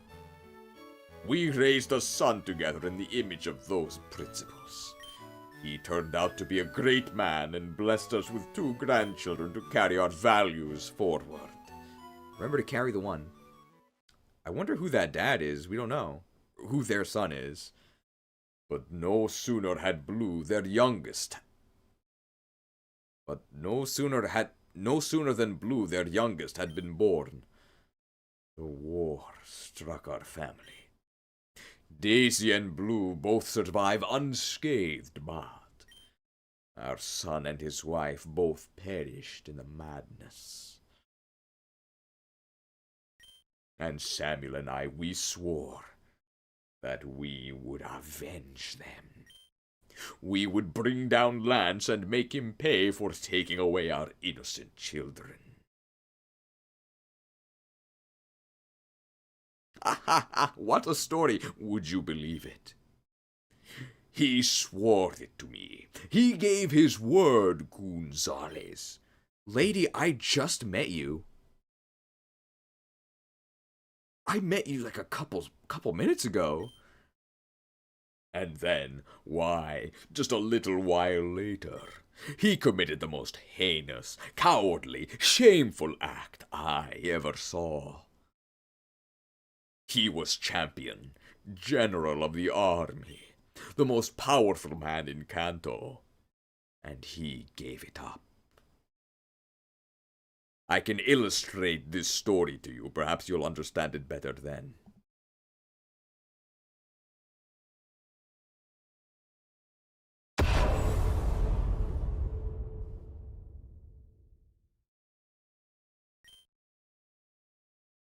Speaker 1: We raised a son together in the image of those principles. He turned out to be a great man and blessed us with 2 grandchildren to carry our values forward. Remember to carry the one. I wonder who that dad is. We don't know who their son is. But no sooner had Blue, their youngest, But no sooner than Blue, their youngest, had been born, the war struck our family. Daisy and Blue both survive unscathed, but our son and his wife both perished in the madness. And Samuel and I, we swore that we would avenge them. We would bring down Lance and make him pay for taking away our innocent children. Ha ha ha! What a story! Would you believe it? He swore it to me. He gave his word, Gonzales. Lady, I just met you. I met you like a couple minutes ago. And then, why, just a little while later, he committed the most heinous, cowardly, shameful act I ever saw. He was champion, general of the army, the most powerful man in Kanto, and he gave it up. I can illustrate this story to you. Perhaps you'll understand it better then.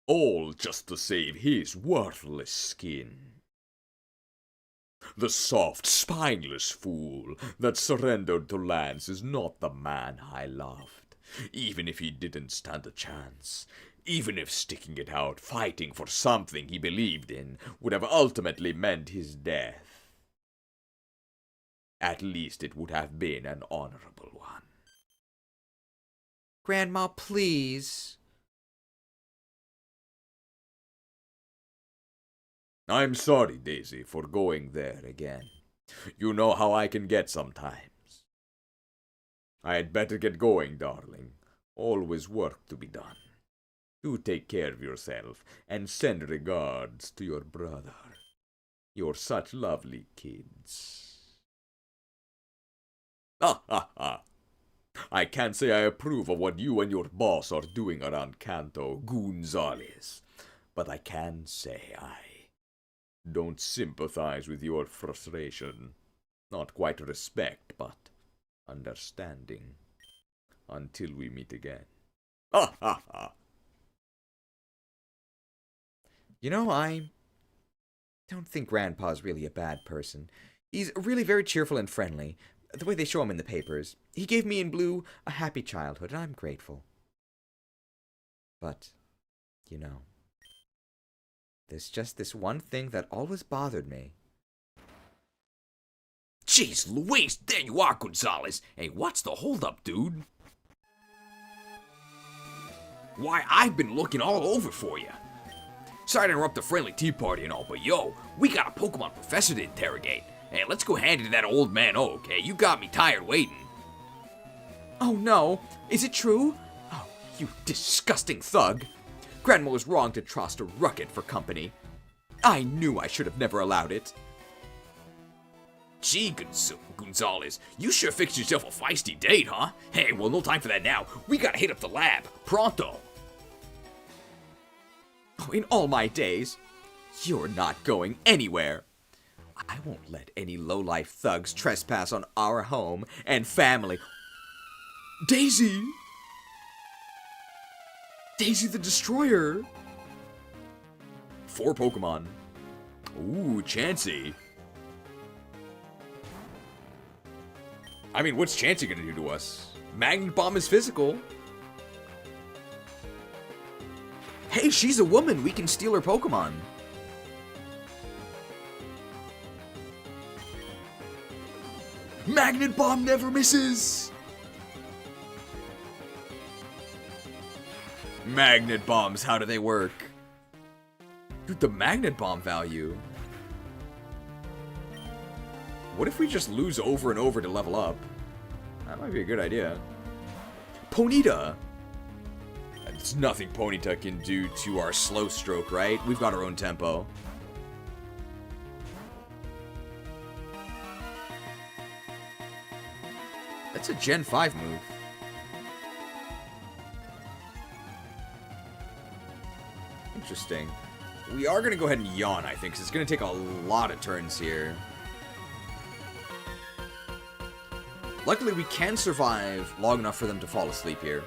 Speaker 1: All just to save his worthless skin. The soft, spineless fool that surrendered to Lance is not the man I loved, even if he didn't stand a chance. Even if sticking it out, fighting for something he believed in, would have ultimately meant his death. At least it would have been an honorable one.
Speaker 6: Grandma, please.
Speaker 1: I'm sorry, Daisy, for going there again. You know how I can get sometimes. I had better get going, darling. Always work to be done. Do take care of yourself, and send regards to your brother. You're such lovely kids. Ha ha ha! I can't say I approve of what you and your boss are doing around Kanto, Gonzales, but I can say I don't sympathize with your frustration. Not quite respect, but understanding. Until we meet again. Ha ha ha!
Speaker 6: You know, I don't think Grandpa's really a bad person. He's really very cheerful and friendly, the way they show him in the papers. He gave me and Blue a happy childhood, and I'm grateful. But, you know, there's just this one thing that always bothered me.
Speaker 2: Jeez Louise, there you are, Gonzales. Hey, what's the holdup, dude? Why, I've been looking all over for you. Sorry to interrupt the friendly tea party and all, but yo, we got a Pokemon professor to interrogate. Hey, let's go hand it to that old man, okay? You got me tired waiting.
Speaker 6: Oh no, is it true? Oh, you disgusting thug. Grandma was wrong to trust a Rocket for company. I knew I should have never allowed it.
Speaker 2: Gee, Gonzales, you sure fixed yourself a feisty date, huh? Hey, well, no time for that now. We gotta hit up the lab. Pronto.
Speaker 6: Oh, in all my days, you're not going anywhere. I won't let any low-life thugs trespass on our home and family. Daisy! Daisy the Destroyer!
Speaker 1: 4 Pokemon. Ooh, Chansey. I mean, what's Chansey gonna do to us? Magnet Bomb is physical.
Speaker 6: Hey, she's a woman. We can steal her Pokemon.
Speaker 1: Magnet Bomb never misses! Magnet Bombs, how do they work? Dude, the Magnet Bomb value. What if we just lose over and over to level up? That might be a good idea. Ponyta! There's nothing Ponyta can do to our slow stroke, right? We've got our own tempo. That's a Gen 5 move.
Speaker 6: interesting. We are going to go ahead and yawn, I think, because it's going to take a lot of turns here. Luckily, we can survive long enough for them to fall asleep here.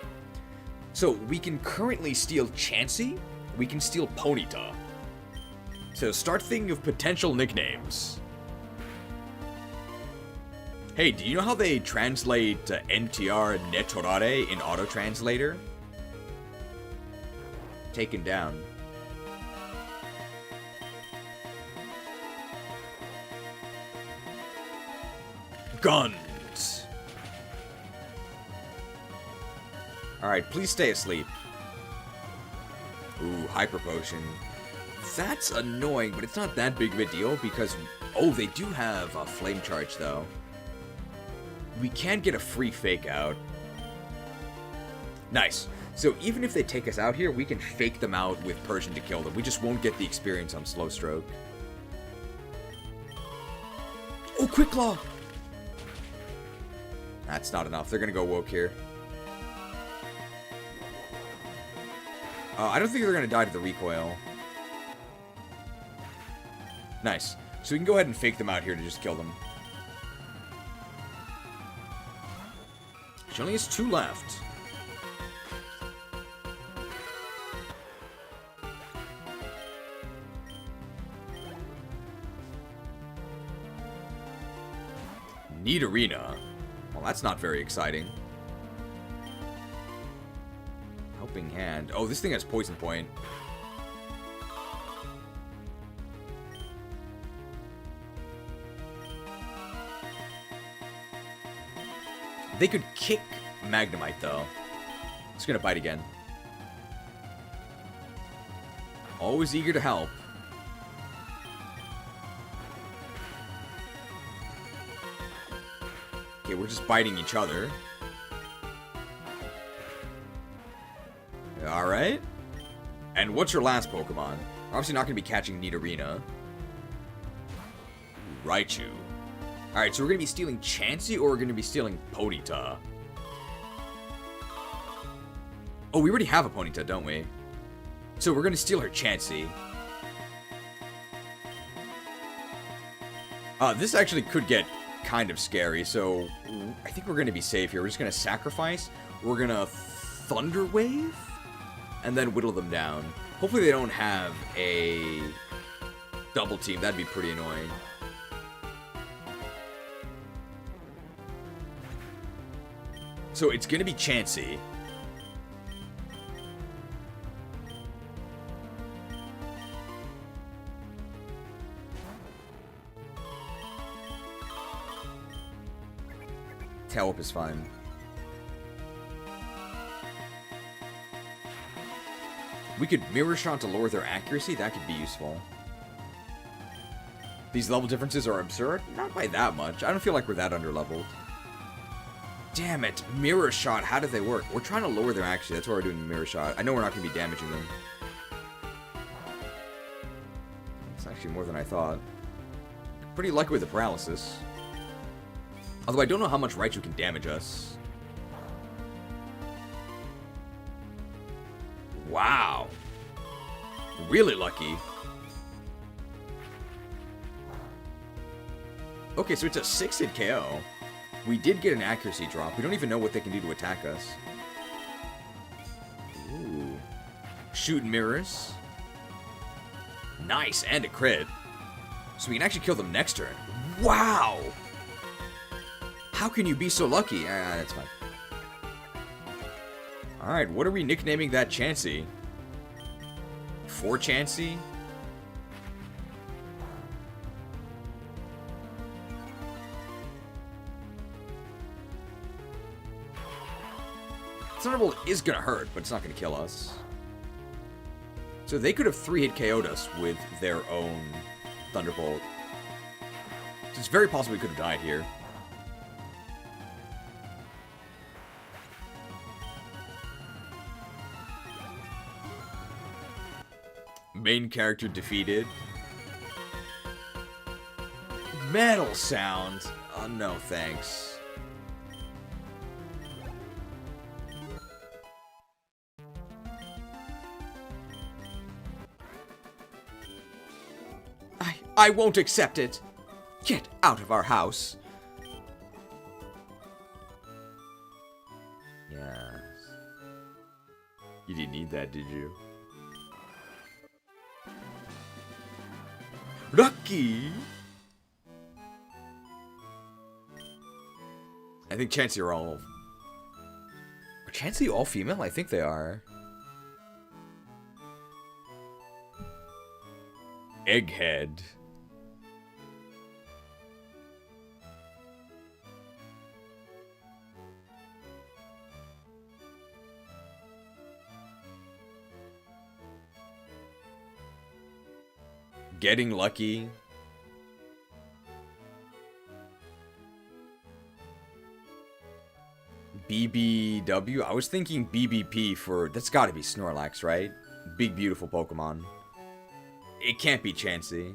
Speaker 6: So, we can currently steal Chansey. We can steal Ponyta. So, start thinking of potential nicknames. Hey, do you know how they translate NTR Netorare in Auto-Translator? Taken down. Guns! Alright, please stay asleep. Ooh, Hyper Potion. That's annoying, but it's not that big of a deal because... Oh, they do have a Flame Charge, though. We can get a free Fake Out. Nice. So even if they take us out here, we can fake them out with Persian to kill them. We just won't get the experience on Slow Stroke. Oh, Quick Claw! That's not enough. They're gonna go woke here. I don't think they're gonna die to the recoil. Nice. So we can go ahead and fake them out here to just kill them. She only has 2 left. Need Arena. Well, that's not very exciting. Helping Hand. Oh, this thing has Poison Point. They could kick Magnemite, though. It's gonna bite again. Always eager to help. Okay, we're just biting each other. Alright. And what's your last Pokemon? Obviously not going to be catching Nidorina. Raichu. Alright, so we're going to be stealing Chansey or we're going to be stealing Ponyta? Oh, we already have a Ponyta, don't we? So we're going to steal her Chansey. This actually could get kind of scary, so I think we're going to be safe here. We're just going to sacrifice. We're going to Thunder Wave and then whittle them down. Hopefully they don't have a double team. That'd be pretty annoying. So it's going to be Chansey. Tail Whip is fine. We could Mirror Shot to lower their accuracy. That could be useful. These level differences are absurd. Not by that much. I don't feel like we're that underleveled. Damn it. Mirror Shot. How do they work? We're trying to lower their accuracy. That's why we're doing Mirror Shot. I know we're not going to be damaging them. It's actually more than I thought. Pretty lucky with the paralysis. Although I don't know how much Raichu can damage us. Wow. Really lucky. Okay, so it's a 6-hit KO. We did get an accuracy drop. We don't even know what they can do to attack us. Ooh. Shoot mirrors. Nice, and a crit. So we can actually kill them next turn. Wow! How can you be so lucky? That's fine. Alright, what are we nicknaming that Chansey? 4 Chansey? Thunderbolt is gonna hurt, but it's not gonna kill us. So they could have 3-hit KO'd us with their own Thunderbolt. So it's very possible we could have died here. Main character defeated. Metal sound. Oh, no, thanks. I won't accept it. Get out of our house. Yes. You didn't need that, did you? Lucky. I think Chansey are all... Are Chansey all female? I think they are. Egghead. Getting lucky. BBW? I was thinking BBP for... That's gotta be Snorlax, right? Big, beautiful Pokemon. It can't be Chansey.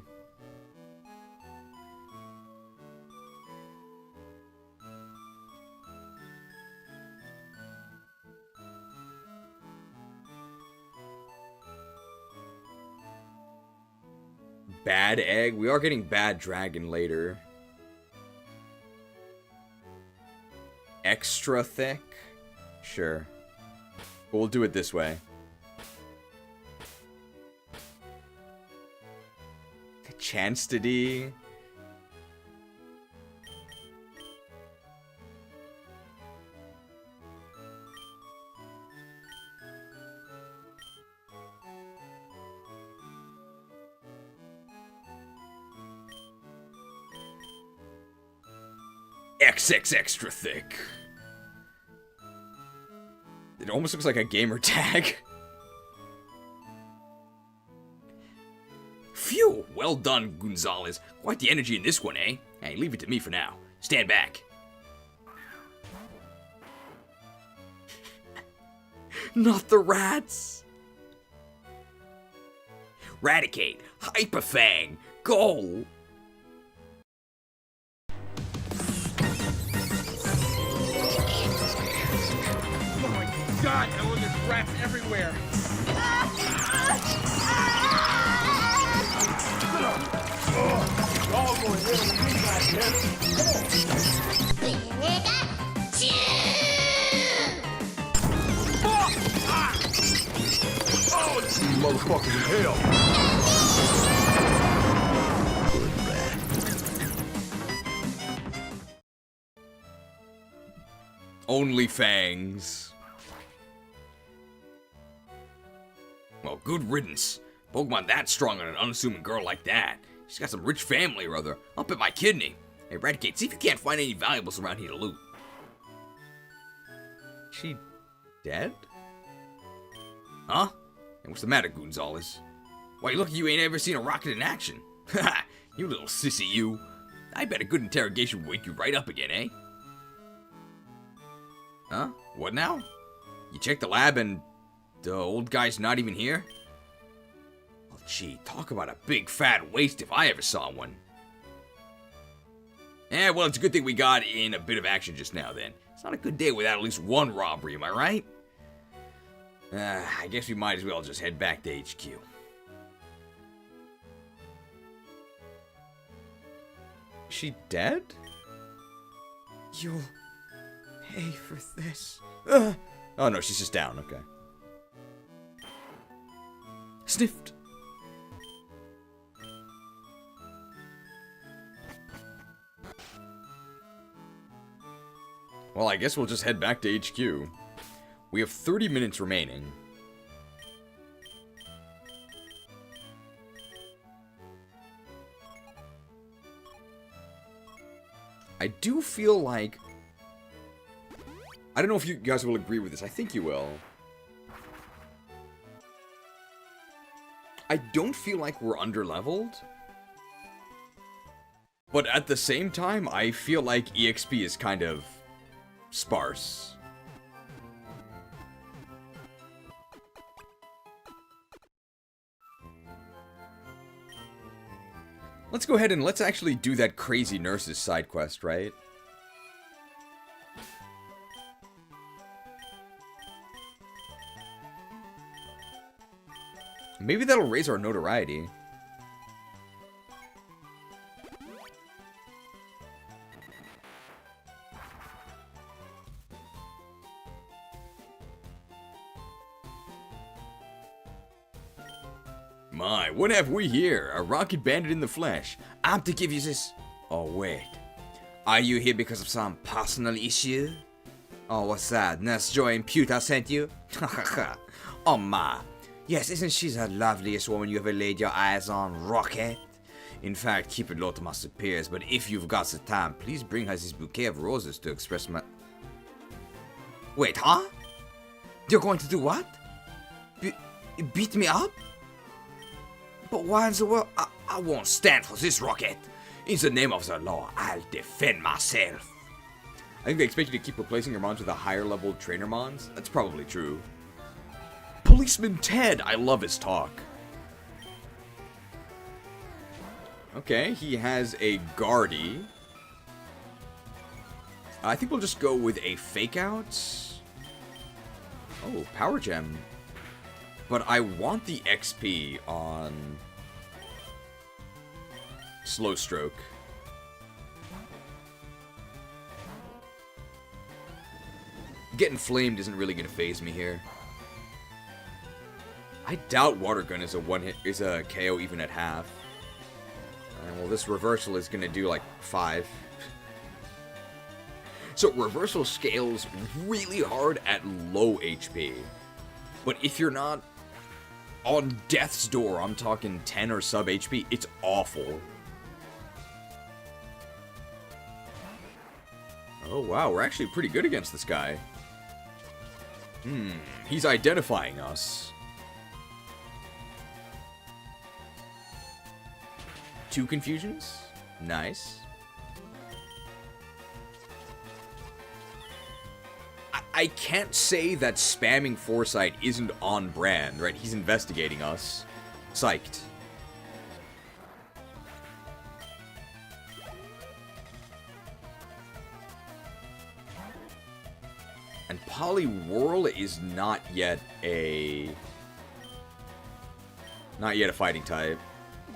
Speaker 6: Bad Egg? We are getting Bad Dragon later. Extra thick? Sure. But we'll do it this way. Chastity. XX extra thick. It almost looks like a gamer tag.
Speaker 2: Phew! Well done, Gonzalez. Quite the energy in this one, eh? Hey, leave it to me for now. Stand back.
Speaker 6: Not the rats.
Speaker 2: Raticate. Hyperfang. Go!
Speaker 5: Oh my god, Ellen, there's rats everywhere.
Speaker 17: Y'all going to hell with me, oh, you motherfuckers in hell.
Speaker 6: Only fangs.
Speaker 2: Well, good riddance. Pokemon that strong on an unassuming girl like that. She's got some rich family or other. I'll bet my kidney. Hey, Raticate, see if you can't find any valuables around here to loot.
Speaker 6: She dead?
Speaker 2: Huh? And what's the matter, Gonzalez? Why, look, you ain't ever seen a rocket in action. Ha! You little sissy, you. I bet a good interrogation will wake you right up again, eh? Huh? What now? You checked the lab and the old guy's not even here? Well, gee, talk about a big fat waste if I ever saw one. Yeah, well, it's a good thing we got in a bit of action just now, then. It's not a good day without at least one robbery, am I right? I guess we might as well just head back to HQ.
Speaker 6: Is she dead? You'll pay for this. Oh no, she's just down, okay. Sniffed. Well, I guess we'll just head back to HQ. We have 30 minutes remaining. I do feel like... I don't know if you guys will agree with this. I think you will. I don't feel like we're underleveled. But at the same time, I feel like EXP is kind of sparse. Let's go ahead and let's actually do that crazy nurse's side quest, right? Maybe that'll raise our notoriety.
Speaker 1: What have we here? A rocket bandit in the flesh. I'm to give you this. Oh, wait. Are you here because of some personal issue? Oh, what's that? Nurse Joy and Pewter sent you? Oh, ma. Yes, isn't she the loveliest woman you ever laid your eyes on, Rocket? In fact, keep it low to my superiors, but if you've got the time, please bring her this bouquet of roses to express my... Wait, huh? You're going to do what? Beat me up? But why in the world? I won't stand for this, Rocket. In the name of the law, I'll defend myself. I think they expect you to keep replacing your mons with a higher level trainer mons. That's probably true. Policeman Ted, I love his talk. Okay, he has a Guardy. I think we'll just go with a Fake Out. Oh, Power Gem. But I want the XP on Slow Stroke. Getting flamed isn't really going to phase me here. I doubt Water Gun is a KO even at half. Well, this reversal is going to do like 5. So reversal scales really hard at low HP. But if you're not on death's door, I'm talking 10 or sub HP, it's awful. Oh wow, we're actually pretty good against this guy. He's identifying us. 2 confusions? Nice. I can't say that spamming Foresight isn't on brand, right? He's investigating us. Psyched. And Poliwhirl is not yet a fighting type.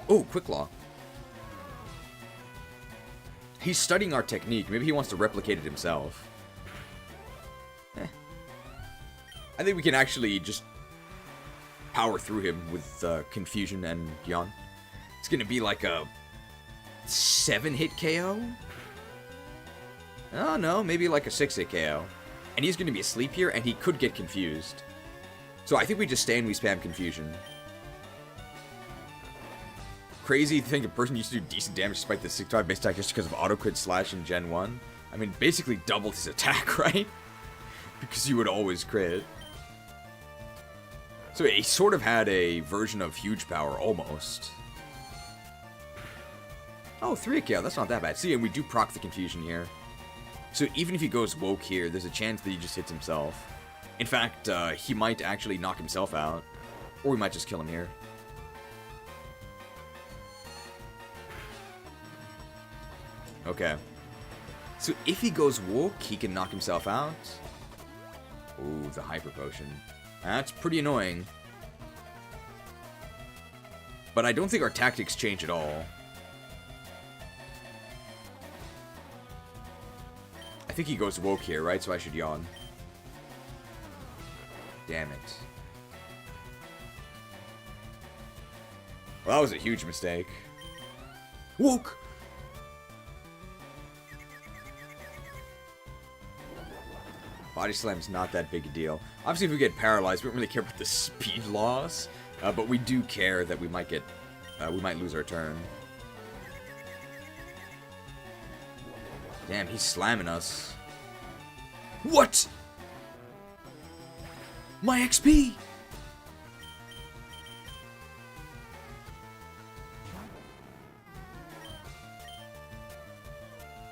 Speaker 1: Oh, Quick Claw. He's studying our technique. Maybe he wants to replicate it himself. I think we can actually just power through him with Confusion and Yawn. It's going to be like a 7-hit KO? Oh, no, maybe like a 6-hit KO. And he's going to be asleep here, and he could get confused. So I think we just stay and we spam Confusion. Crazy to think a person used to do decent damage despite the 6-5 base attack just because of auto-crit slash in Gen 1. I mean, basically doubled his attack, right? Because you would always crit. So he sort of had a version of huge power, almost. Oh, 3 KO, that's not that bad. See, and we do proc the Confusion here. So even if he goes woke here, there's a chance that he just hits himself. In fact, he might actually knock himself out. Or we might just kill him here. Okay. So if he goes woke, he can knock himself out. Ooh, the Hyper Potion. That's pretty annoying. But I don't think our tactics change at all. I think he goes woke here, right? So I should yawn. Damn it. Well, that was a huge mistake. Woke! Body Slam's not that big a deal. Obviously, if we get paralyzed, we don't really care about the speed loss. But we do care that we might get... we might lose our turn. Damn, he's slamming us. What? My XP!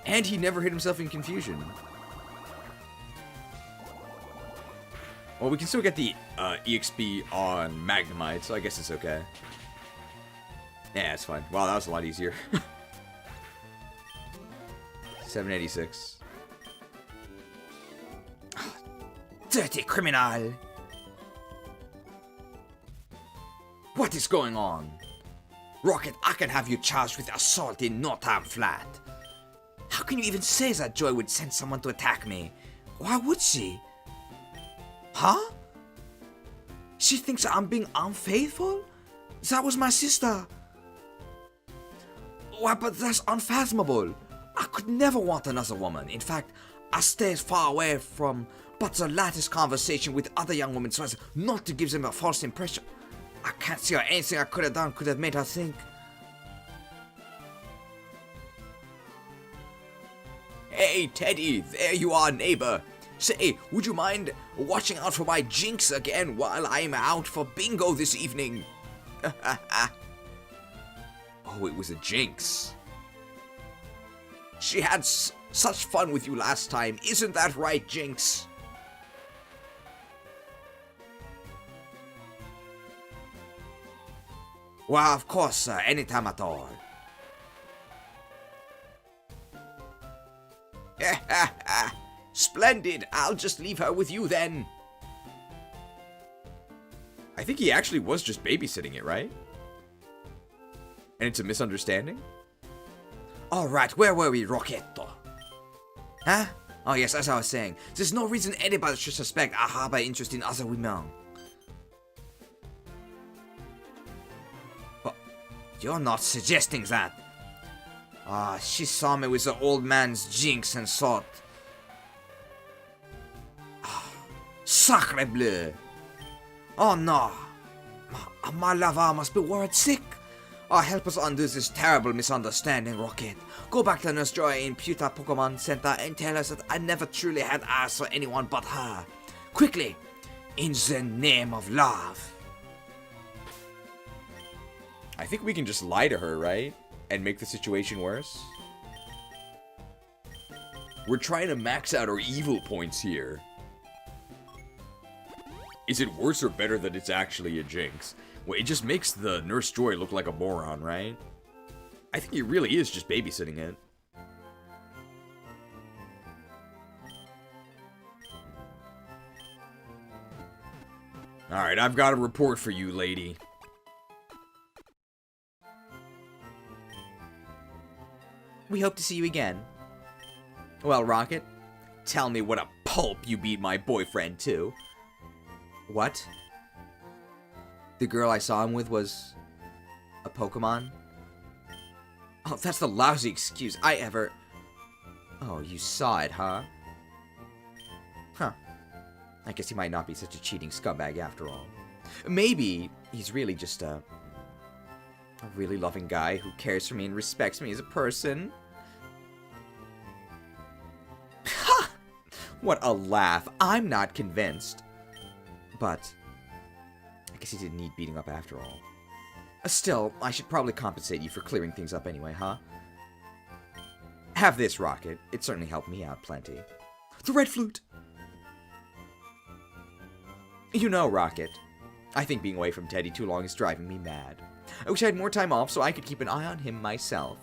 Speaker 1: And he never hit himself in Confusion. Well, we can still get the EXP on Magnemite, so I guess it's okay. Yeah, it's fine. Wow, that was a lot easier. 786. Dirty criminal! What is going on? Rocket, I can have you charged with assault in no time flat. How can you even say that Joy would send someone to attack me? Why would she? Huh? She thinks I'm being unfaithful?
Speaker 6: That was my sister. Why, but that's unfathomable. I could never want another woman. In fact, I stay as far away from but the latest conversation with other young women so as not to give them a false impression. I can't see how anything I could have done could have made her think. Hey, Teddy, there you are, neighbor. Say, would you mind watching out for my jinx again while I'm out for bingo this evening?
Speaker 1: Oh, it was a jinx.
Speaker 6: She had such fun with you last time, isn't that right, Jinx? Well, of course, anytime at all. Splendid, I'll just leave her with you then.
Speaker 1: I think he actually was just babysitting it, right? And it's a misunderstanding?
Speaker 6: Alright, where were we, Rocketto? Huh? Oh yes, as I was saying, there's no reason anybody should suspect I harbor interest in other women. But you're not suggesting that. She saw me with the old man's jinx and thought... Sacre bleu! Oh no! My lover must be worried sick! Help us undo this terrible misunderstanding, Rocket. Go back to Nurse Joy in Puta Pokemon Center and tell us that I never truly had eyes for anyone but her. Quickly! In the name of love.
Speaker 1: I think we can just lie to her, right? And make the situation worse? We're trying to max out our evil points here. Is it worse or better that it's actually a jinx? Well, it just makes the Nurse Joy look like a moron, right? I think he really is just babysitting it. Alright, I've got a report for you, lady.
Speaker 6: We hope to see you again. Well, Rocket, tell me what a pulp you beat my boyfriend to. What? The girl I saw him with was a Pokemon? Oh, that's the lousy excuse I ever... Oh, you saw it, huh? Huh. I guess he might not be such a cheating scumbag after all. Maybe he's really just a really loving guy who cares for me and respects me as a person. Ha! What a laugh. I'm not convinced. But I guess he didn't need beating up after all. Still, I should probably compensate you for clearing things up anyway, huh? Have this, Rocket. It certainly helped me out plenty. The red flute! You know, Rocket, I think being away from Teddy too long is driving me mad. I wish I had more time off so I could keep an eye on him myself.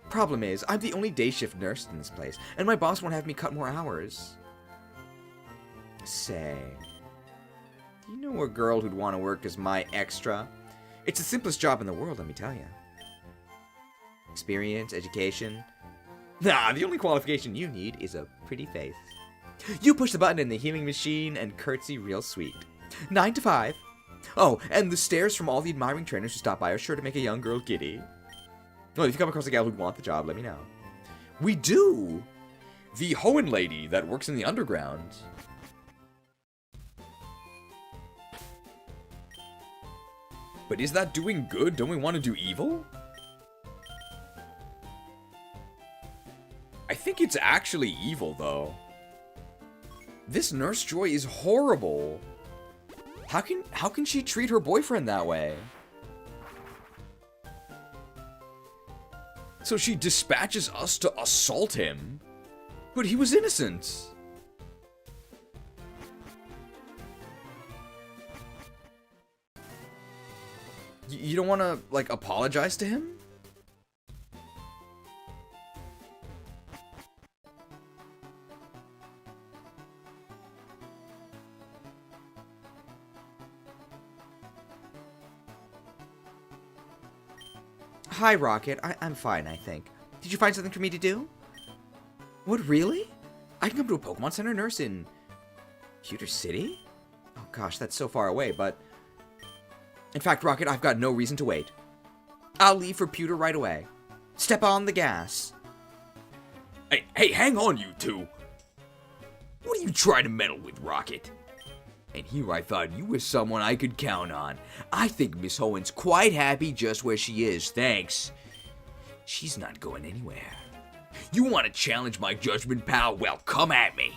Speaker 6: Problem is, I'm the only day shift nurse in this place, and my boss won't have me cut more hours. Say... Do you know a girl who'd want to work as my extra? It's the simplest job in the world, let me tell you. Experience, education. Nah, the only qualification you need is a pretty face. You push the button in the healing machine and curtsy real sweet. 9 to 5. Oh, and the stares from all the admiring trainers who stop by are sure to make a young girl giddy. Well, if you come across a gal who'd want the job, let me know. We do!
Speaker 1: The Hoenn lady that works in the underground. But is that doing good? Don't we want to do evil? I think it's actually evil, though. This Nurse Joy is horrible. How can she treat her boyfriend that way? So she dispatches us to assault him, but he was innocent. You don't want to, like, apologize to him?
Speaker 6: Hi, Rocket. I'm fine, I think. Did you find something for me to do? What, really? I can come to a Pokemon Center nurse in... Pewter City? Oh gosh, that's so far away, but... In fact, Rocket, I've got no reason to wait. I'll leave for Pewter right away. Step on the gas.
Speaker 14: Hey, hang on, you two. What are you trying to meddle with, Rocket? And here I thought you were someone I could count on. I think Miss Hoen's quite happy just where she is, thanks. She's not going anywhere. You want to challenge my judgment, pal? Well, come at me.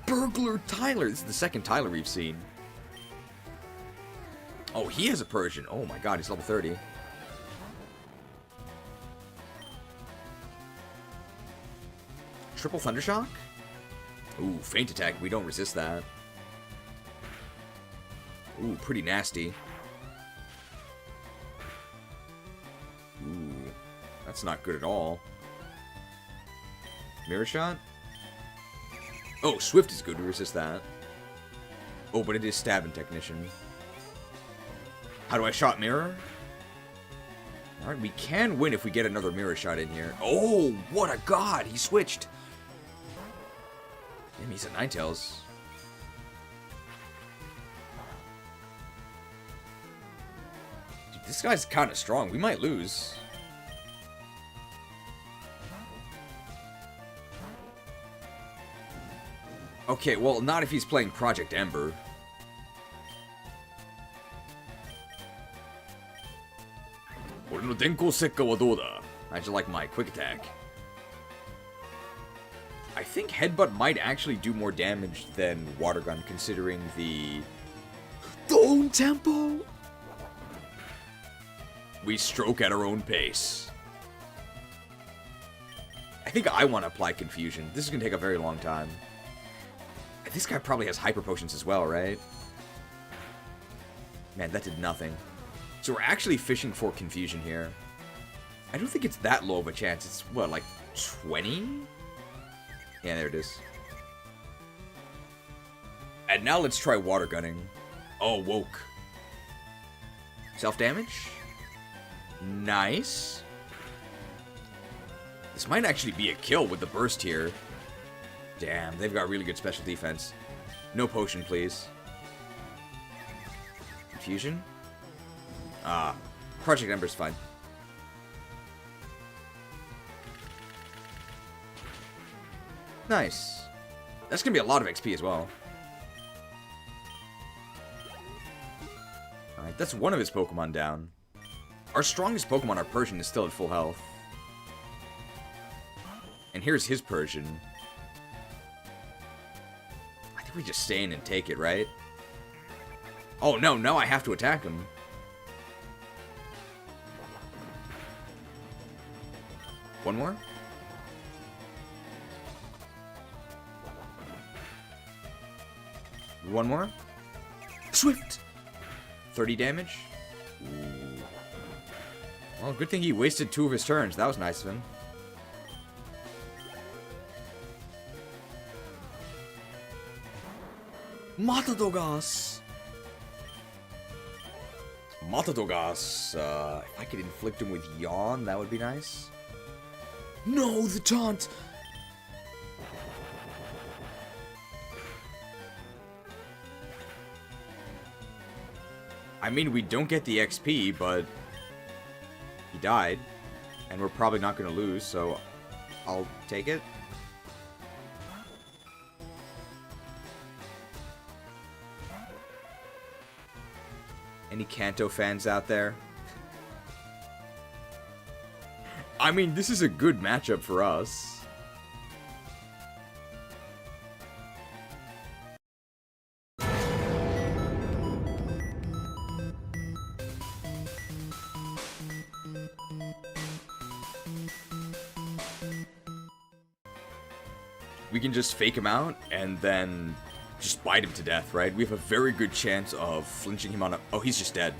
Speaker 6: Burglar Tyler. This is the second Tyler we've seen. Oh, he has a Persian. Oh my god, he's level 30. Triple Thundershock? Ooh, Feint Attack. We don't resist that. Ooh, pretty nasty. Ooh, that's not good at all. Mirror Shot? Oh, Swift is good to resist that. Oh, but it is Stabbing Technician. How do I shot Mirror? Alright, we can win if we get another Mirror Shot in here. Oh, what a god! He switched! Damn, he's a Ninetales. Dude, this guy's kind of strong. We might lose. Okay, well, not if he's playing Project Ember. I just like my quick attack. I think Headbutt might actually do more damage than Water Gun, considering the own tempo.
Speaker 14: We stroke at our own pace.
Speaker 6: I think I want to apply Confusion. This is going to take a very long time. This guy probably has Hyper Potions as well, right? Man, that did nothing. So we're actually fishing for Confusion here. I don't think it's that low of a chance. It's, what, like 20? Yeah, there it is. And now let's try Water Gunning. Oh, woke. Self-damage? Nice. This might actually be a kill with the burst here. Damn, they've got really good special defense. No potion, please. Confusion? Project Ember's fine. Nice. That's gonna be a lot of XP as well. Alright, that's one of his Pokemon down. Our strongest Pokemon, our Persian, is still at full health. And here's his Persian. I think we just stay in and take it, right? Oh, no, now I have to attack him. One more? One more? Swift! 30 damage? Ooh. Well, good thing he wasted 2 of his turns. That was nice of him. Matadogas! Matadogas. If I could inflict him with Yawn, that would be nice. No, the taunt! I mean, we don't get the XP, but he died. And we're probably not going to lose, so I'll take it. Any Kanto fans out there? I mean, this is a good matchup for us. We can just fake him out and then just bite him to death, right? We have a very good chance of flinching him on a... Oh, he's just dead.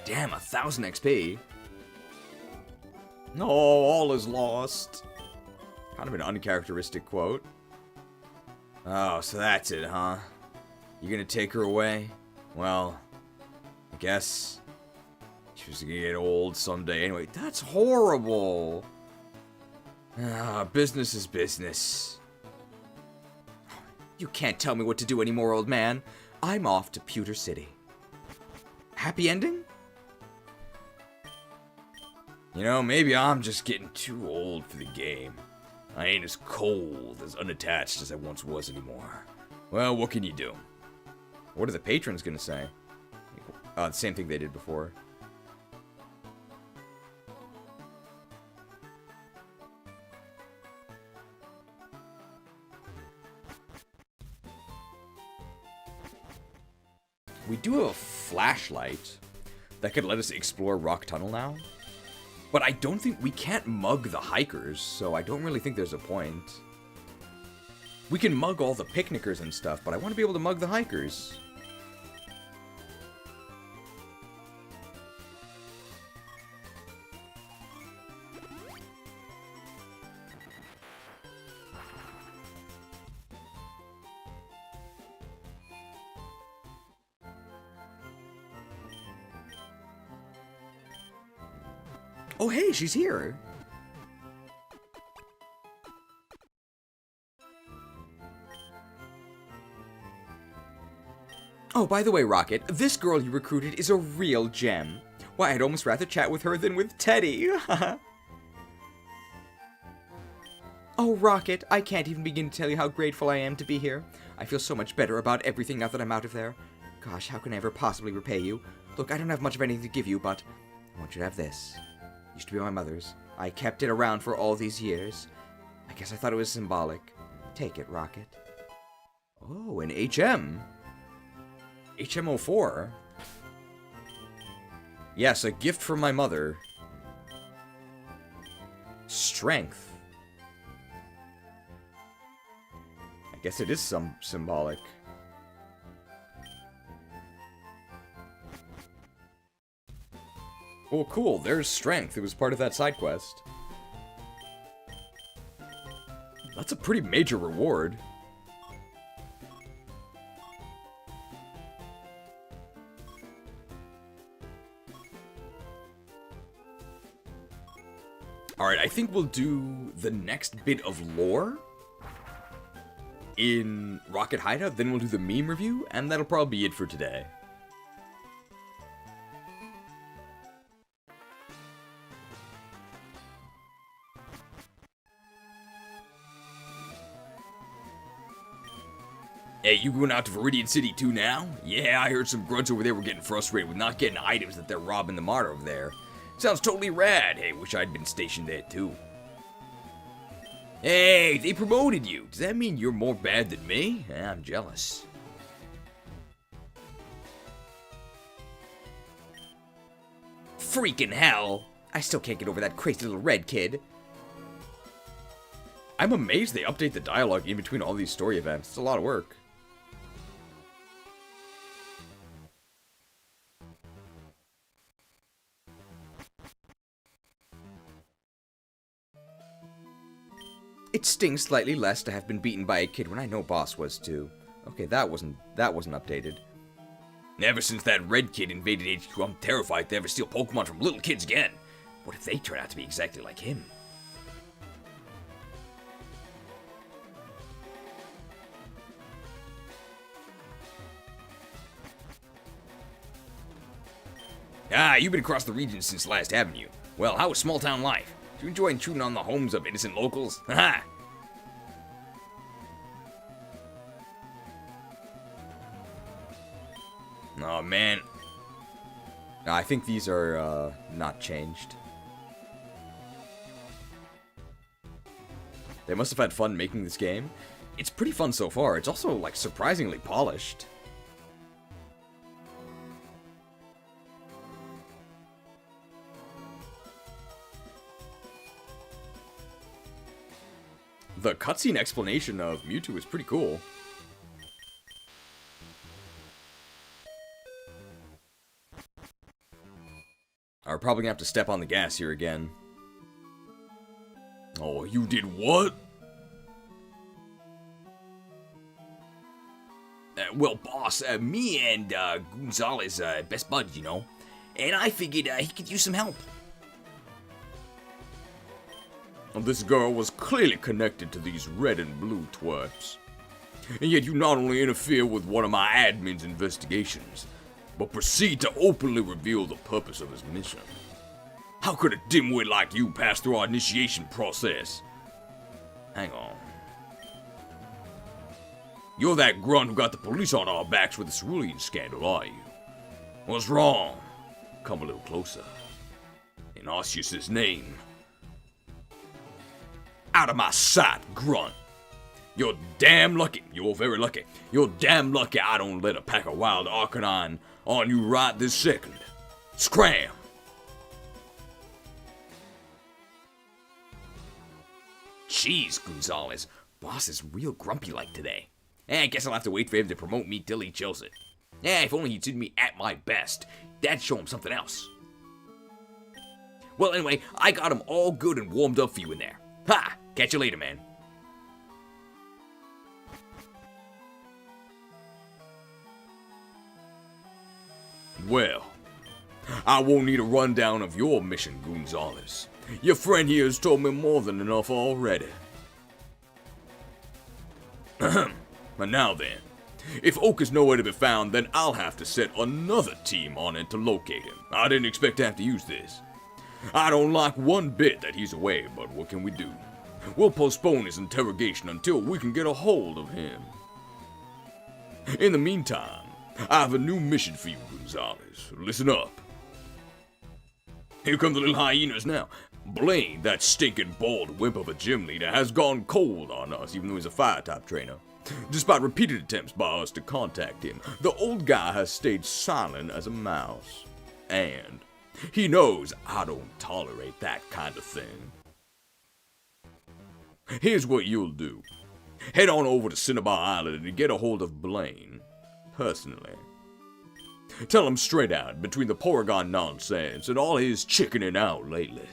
Speaker 6: Damn, 1,000 XP. No, all is lost. Kind of an uncharacteristic quote. Oh, so that's it, huh? You're gonna take her away? Well, I guess She's gonna get old someday. Anyway, that's horrible. Business is business. You can't tell me what to do anymore, old man. I'm off to Pewter City. Happy ending? You know, maybe I'm just getting too old for the game. I ain't as cold, as unattached as I once was anymore. Well, what can you do? What are the patrons gonna say? The same thing they did before. We do have a flashlight that could let us explore Rock Tunnel now. But I don't think we can't mug the hikers, so I don't really think there's a point. We can mug all the picnickers and stuff, but I want to be able to mug the hikers. Oh, hey, she's here. Oh, by the way, Rocket, this girl you recruited is a real gem. Why, I'd almost rather chat with her than with Teddy. Oh, Rocket, I can't even begin to tell you how grateful I am to be here. I feel so much better about everything now that I'm out of there. Gosh, how can I ever possibly repay you? Look, I don't have much of anything to give you, but I want you to have this. Used to be my mother's. I kept it around for all these years. I guess I thought it was symbolic. Take it, Rocket. Oh, an HM. HM04. Yes, a gift from my mother. Strength. I guess it is some symbolic. Oh, cool. There's strength. It was part of that side quest. That's a pretty major reward. Alright, I think we'll do the next bit of lore in Rocket Hideout, then we'll do the meme review, and that'll probably be it for today. Hey, you going out to Viridian City too now? Yeah, I heard some grunts over there were getting frustrated with not getting items that they're robbing the mart over there. Sounds totally rad. Hey, wish I'd been stationed there too. Hey, they promoted you. Does that mean you're more bad than me? I'm jealous. Freaking hell. I still can't get over that crazy little red kid. I'm amazed they update the dialogue in between all these story events. It's a lot of work. It stings slightly less to have been beaten by a kid when I know Boss was too. Okay, that wasn't updated. Ever since that red kid invaded HQ, I'm terrified to ever steal Pokemon from little kids again. What if they turn out to be exactly like him? Ah, you've been across the region since last, haven't you? Well, how was small town life? Do you enjoy intruding on the homes of innocent locals? Haha! Oh, man. No, I think these are, not changed. They must have had fun making this game. It's pretty fun so far. It's also, like, surprisingly polished. The cutscene explanation of Mewtwo is pretty cool. We're probably gonna have to step on the gas here again. Oh, you did what? Well, boss, me and Gonzalez, best buds, you know.
Speaker 2: and I figured he could use some help.
Speaker 14: This girl was clearly connected to these red and blue twerps. And yet you not only interfere with one of my admin's investigations, but proceed to openly reveal the purpose of his mission. How could a dimwit like you pass through our initiation process? Hang on. You're that grunt who got the police on our backs with the cerulean scandal, are you? What's wrong? Come a little closer. In Arceus's name. Out of my sight, grunt. You're damn lucky. You're very lucky. You're damn lucky I don't let a pack of wild Arcanine on you right this second. Scram!
Speaker 2: Jeez, Gonzalez. Boss is real grumpy-like today. I guess I'll have to wait for him to promote me till he chills it. If only he'd seen me at my best. That'd show him something else. Well, anyway, I got him all good and warmed up for you in there. Ha! Catch you later, man.
Speaker 14: Well, I won't need a rundown of your mission, Gonzalez. Your friend here has told me more than enough already. But now then, if Oak is nowhere to be found, then I'll have to set another team on it to locate him. I didn't expect to have to use this. I don't like one bit that he's away, but what can we do? We'll postpone his interrogation until we can get a hold of him. In the meantime, I have a new mission for you, Gonzalez. Listen up. Here come the little hyenas now. Blaine, that stinking bald wimp of a gym leader, has gone cold on us, even though he's a fire-type trainer. Despite repeated attempts by us to contact him, the old guy has stayed silent as a mouse. And he knows I don't tolerate that kind of thing. Here's what you'll do. Head on over to Cinnabar Island and get a hold of Blaine, personally. Tell him straight out, between the Porygon nonsense and all his chickening out lately,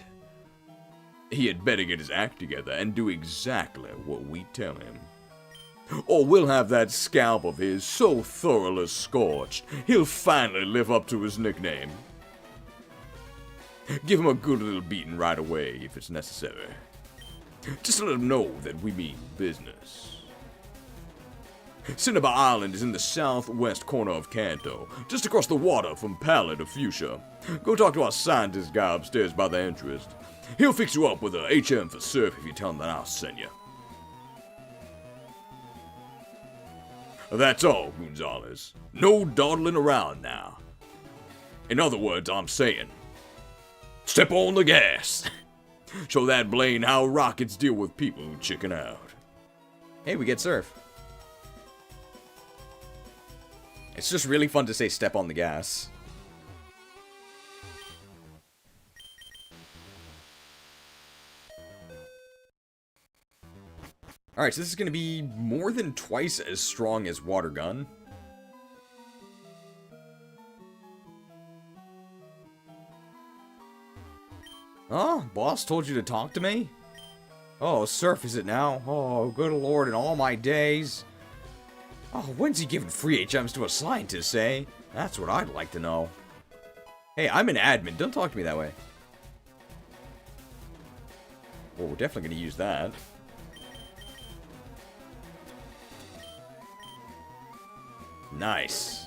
Speaker 14: he had better get his act together and do exactly what we tell him. Or we'll have that scalp of his so thoroughly scorched, he'll finally live up to his nickname. Give him a good little beating right away if it's necessary. Just let him know that we mean business. Cinnabar Island is in the southwest corner of Kanto, just across the water from Pallet to Fuchsia. Go talk to our scientist guy upstairs by the entrance. He'll fix you up with a HM for surf if you tell him that I'll send you. That's all, Gonzalez. No dawdling around now. In other words, I'm saying, step on the gas. Show that Blaine how rockets deal with people who chicken out.
Speaker 6: Hey, we get surf. It's just really fun to say step on the gas. Alright, so this is going to be more than twice as strong as Water Gun. Oh, boss told you to talk to me? Oh, surf is it now? Oh, good lord, in all my days. Oh, when's he giving free HMs to a scientist, eh? That's what I'd like to know. Hey, I'm an admin. Don't talk to me that way. Well, we're definitely going to use that. Nice.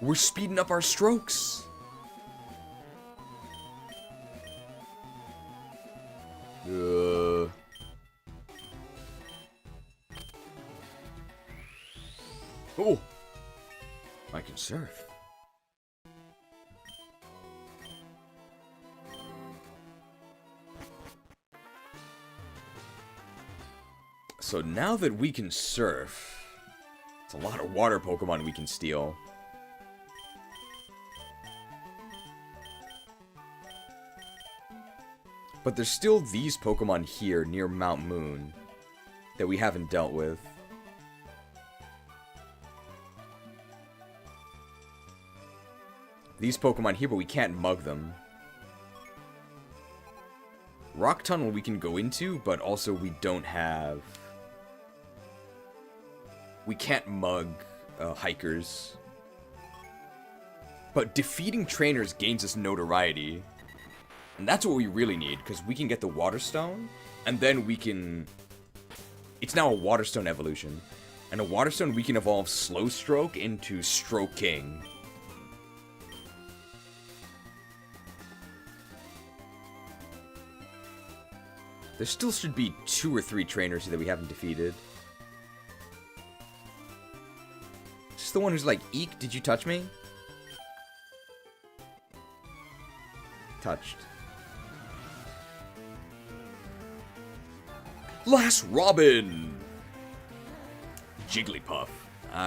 Speaker 6: We're speeding up our strokes. Oh, I can surf. So now that we can surf, it's a lot of water Pokemon we can steal. But there's still these Pokemon here near Mount Moon that we haven't dealt with. These Pokemon here, but we can't mug them. Rock Tunnel we can go into, but also we don't have... We can't mug hikers. But defeating trainers gains us notoriety. And that's what we really need, because we can get the Water Stone, and then we can... It's now a Water Stone evolution. And a Water Stone, we can evolve Slow Stroke into Stroke King. There still should be 2 or 3 trainers that we haven't defeated. Is this the one who's like, eek, did you touch me? Touched.
Speaker 1: Last Robin! Jigglypuff.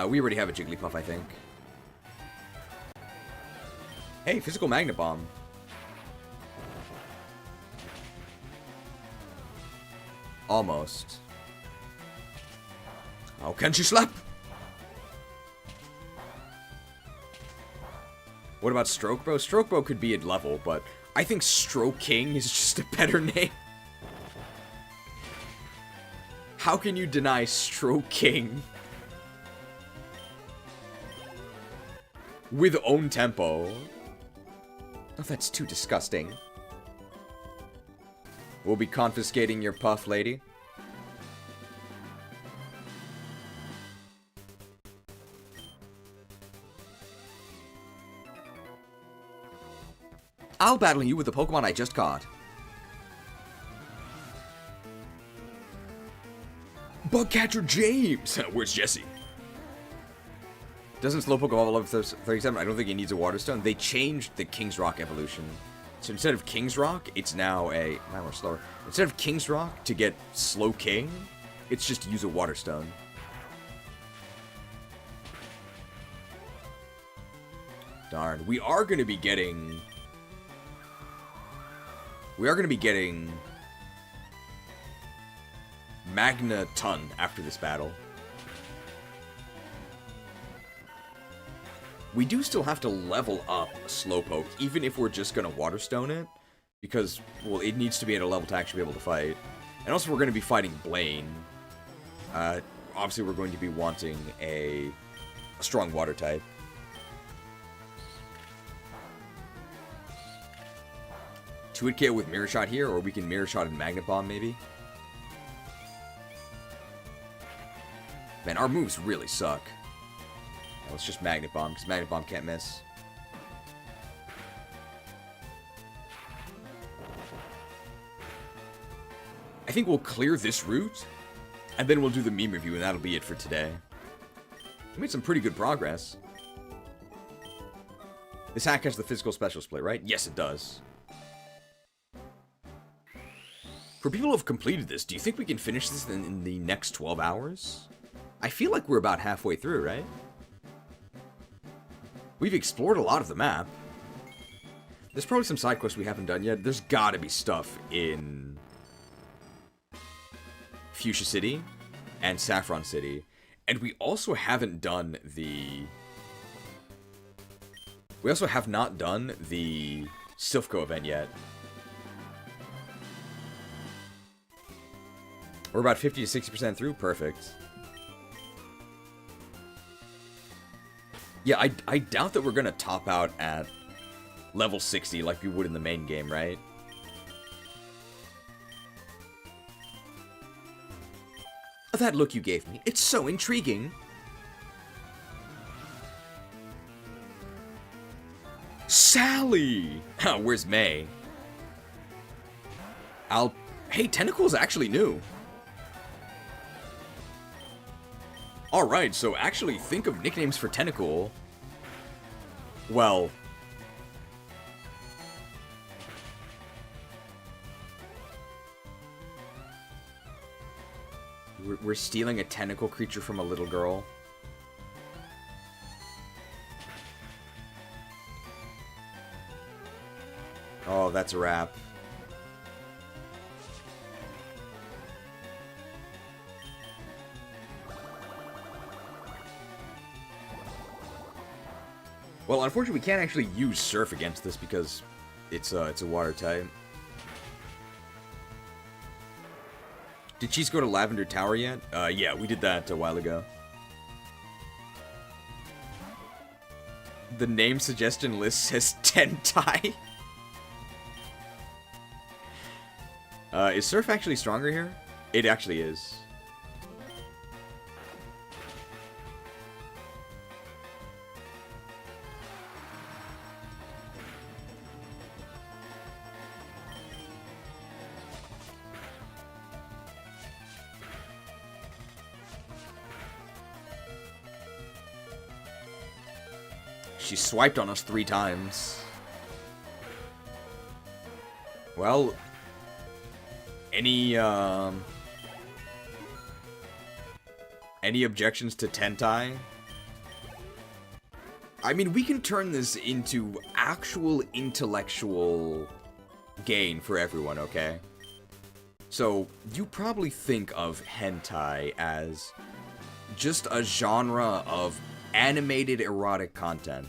Speaker 6: We already have a Jigglypuff, I think. Hey, Physical Magnet Bomb. Almost.
Speaker 1: How can she slap?
Speaker 6: What about Stroke Bro? Stroke Bro could be at level, but I think Stroke King is just a better name. How can you deny Stroke King? With own tempo. Oh, that's too disgusting. We'll be confiscating your puff, lady. I'll battle you with the Pokemon I just caught.
Speaker 1: Bugcatcher James! Where's Jesse?
Speaker 6: Doesn't Slowpoke evolve at level 37? I don't think he needs a Water Stone. They changed the King's Rock evolution. So instead of King's Rock, it's now a... Now we're slower. Instead of King's Rock to get Slow King, it's just use a Water Stone. Darn. We are going to be getting... Magneton after this battle. We do still have to level up Slowpoke, even if we're just going to Water Stone it. Because, well, it needs to be at a level to actually be able to fight. And also, we're going to be fighting Blaine. Obviously, we're going to be wanting a strong water type. Two-hit KO with Mirror Shot here, or we can Mirror Shot and Magnet Bomb, maybe? Man, our moves really suck. Well, it's just Magnet Bomb, because Magnet Bomb can't miss. I think we'll clear this route, and then we'll do the meme review, and that'll be it for today. We made some pretty good progress. This hack has the physical special split, right? Yes, it does. For people who have completed this, do you think we can finish this in the next 12 hours? I feel like we're about halfway through, right? We've explored a lot of the map. There's probably some side quests we haven't done yet. There's gotta be stuff in Fuchsia City and Saffron City. And we also haven't done the... We also have not done the Silphco event yet. We're about 50 to 60% through. Perfect. Yeah, I doubt that we're going to top out at level 60 like we would in the main game, right? That look you gave me, it's so intriguing. Sally! Where's May? Hey, Tentacle's actually new. Alright, so actually think of nicknames for Tentacle. Well... We're stealing a tentacle creature from a little girl. Oh, that's a wrap. Well, unfortunately, we can't actually use Surf against this because it's a water type. Did Cheese go to Lavender Tower yet? Yeah, we did that a while ago. The name suggestion list says Tentai. Is Surf actually stronger here? It actually is. She swiped on us 3 times. Well, any objections to Tentai? I mean, we can turn this into actual intellectual gain for everyone, okay? So, you probably think of hentai as just a genre of animated erotic content,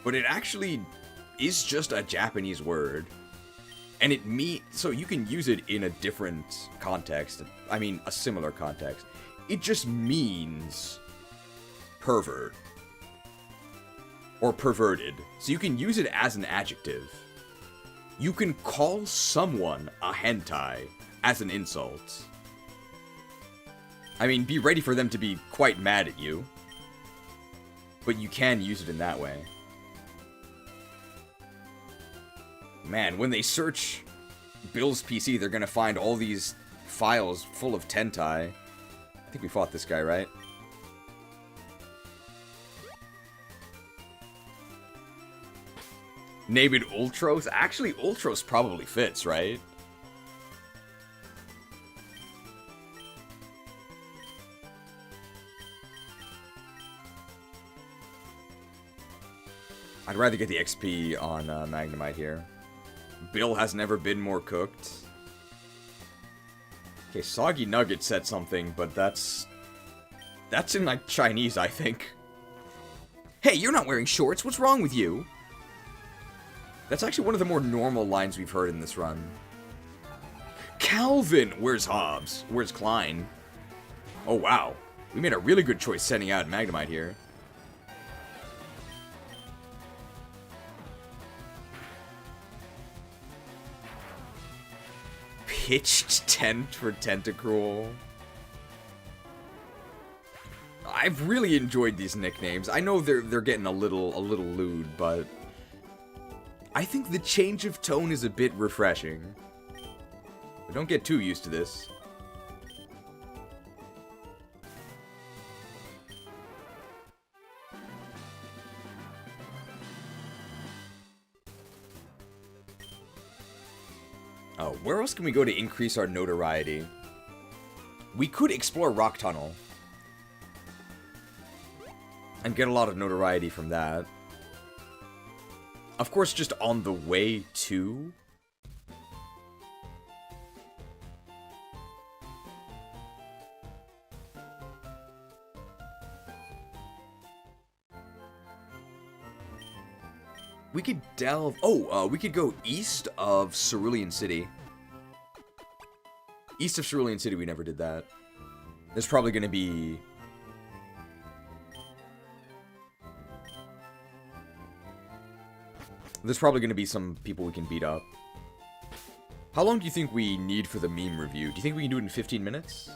Speaker 6: but it actually is just a Japanese word. And it so you can use it in a different context. I mean, a similar context. It just means pervert. Or perverted. So you can use it as an adjective. You can call someone a hentai as an insult. I mean, be ready for them to be quite mad at you. But you can use it in that way. Man, when they search Bill's PC, they're gonna find all these files full of Tentai. I think we fought this guy, right? Name it Ultros? Actually, Ultros probably fits, right? I'd rather get the XP on Magnemite here. Bill has never been more cooked. Okay, Soggy Nugget said something, but that's in, like, Chinese, I think. Hey, you're not wearing shorts. What's wrong with you? That's actually one of the more normal lines we've heard in this run. Calvin! Where's Hobbs? Where's Klein? Oh, wow. We made a really good choice sending out Magnemite here. Pitched tent for Tentacruel. I've really enjoyed these nicknames. I know they're getting a little lewd, but I think the change of tone is a bit refreshing. But don't get too used to this. Oh, where else can we go to increase our notoriety? We could explore Rock Tunnel. And get a lot of notoriety from that. Of course, just on the way to... We could delve... Oh, we could go east of Cerulean City. East of Cerulean City, we never did that. There's probably going to be... There's probably going to be some people we can beat up. How long do you think we need for the meme review? Do you think we can do it in 15 minutes?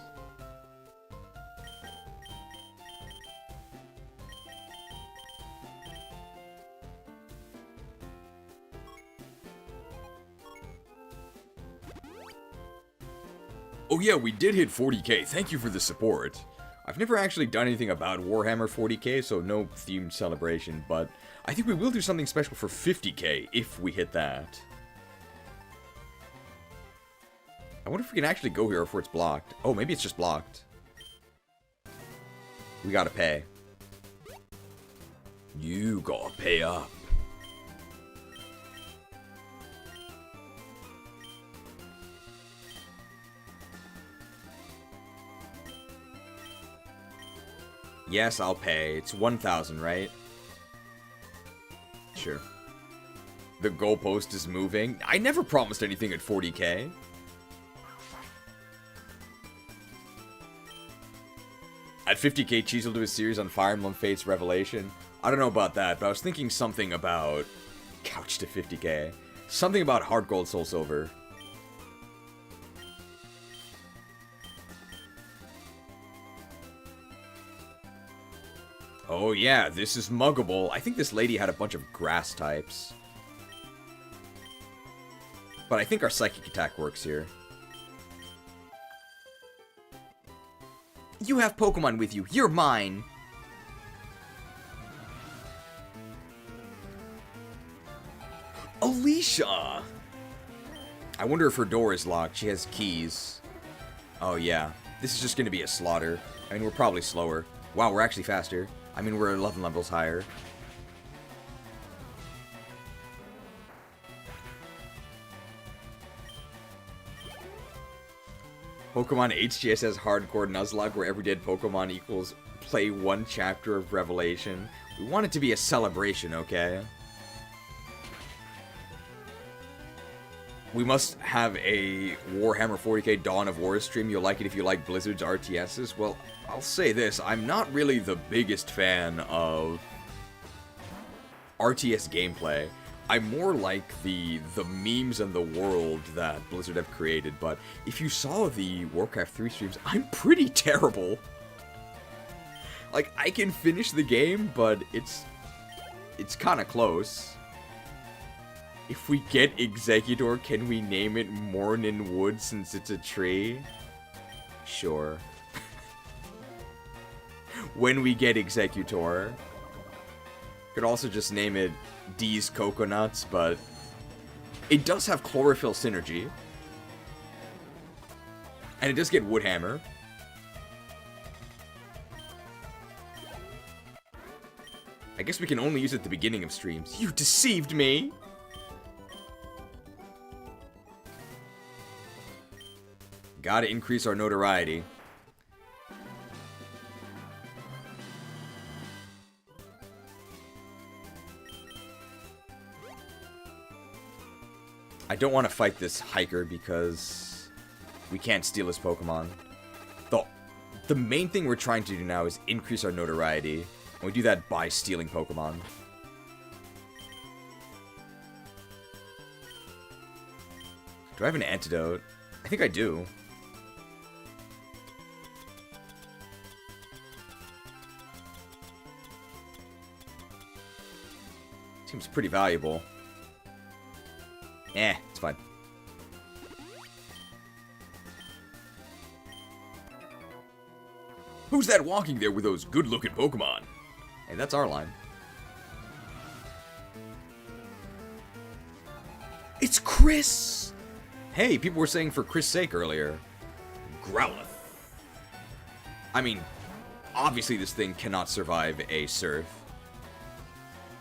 Speaker 6: Oh yeah, we did hit 40k. Thank you for the support. I've never actually done anything about Warhammer 40k, so no themed celebration, but I think we will do something special for 50k if we hit that. I wonder if we can actually go here before it's blocked. Oh, maybe it's just blocked. We gotta pay. You gotta pay up. Yes, I'll pay. It's 1,000, right? Sure. The goalpost is moving. I never promised anything at 40k. At 50k, Cheese will do a series on Fire Emblem Fates Revelation.
Speaker 1: I don't know about that, but I was thinking something about couch to 50k. Something about Heart Gold Soul Silver. Oh yeah, this is muggable. I think this lady had a bunch of grass types. But I think our psychic attack works here. You have Pokemon with you. You're mine. Alicia! I wonder if her door is locked. She has keys. Oh yeah. This is just going to be a slaughter. I mean, we're probably slower. Wow, we're actually faster. I mean, we're 11 levels higher. Pokemon HGS has Hardcore Nuzlocke, where every dead Pokemon equals play one chapter of Revelation. We want it to be a celebration, okay? We must have a Warhammer 40k Dawn of War stream. You'll like it if you like Blizzard's RTSs. Well, I'll say this. I'm not really the biggest fan of RTS gameplay. I'm more like the memes and the world that Blizzard have created, but if you saw the Warcraft 3 streams, I'm pretty terrible. Like, I can finish the game, but it's kind of close. If we get Executor, can we name it Mornin Wood since it's a tree? Sure. When we get Executor. Could also just name it D's Coconuts, but it does have Chlorophyll synergy. And it does get Woodhammer. I guess we can only use it at the beginning of streams. You deceived me! Gotta increase our notoriety. I don't want to fight this hiker because we can't steal his Pokemon. The main thing we're trying to do now is increase our notoriety. And we do that by stealing Pokemon. Do I have an antidote? I think I do. Seems pretty valuable. It's fine. Who's that walking there with those good-looking Pokemon? Hey, that's our line. It's Chris! Hey, people were saying for Chris' sake earlier. Growlithe. I mean, obviously this thing cannot survive a Surf.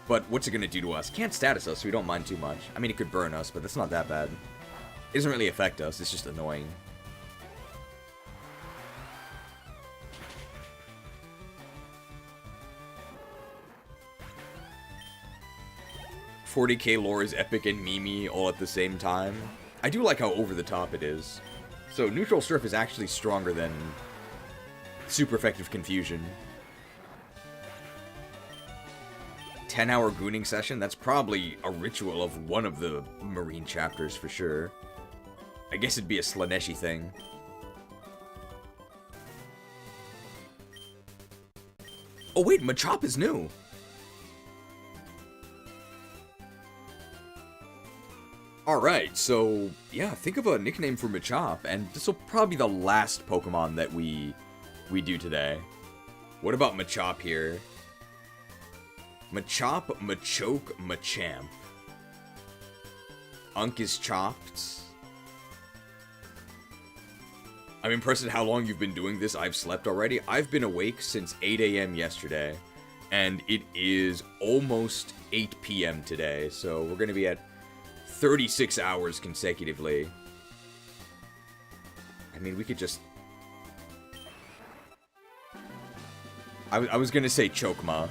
Speaker 1: But what's it gonna do to us? Can't status us, so we don't mind too much. I mean, it could burn us, but that's not that bad. It doesn't really affect us, it's just annoying. $40k lore is epic and memey all at the same time. I do like how over the top it is. So neutral Surf is actually stronger than super effective Confusion. 10-hour gooning session? That's probably a ritual of one of the marine chapters for sure. I guess it'd be a Slaneshi thing. Oh wait, Machop is new! Alright, so yeah, think of a nickname for Machop, and this will probably be the last Pokemon that we do today. What about Machop here? Machop, Machoke, Machamp. Unk is chopped. I'm impressed at how long you've been doing this. I've slept already. I've been awake since 8 a.m. yesterday. And it is almost 8 p.m. today. So we're going to be at 36 hours consecutively. I mean, we could just... I was going to say Chokma.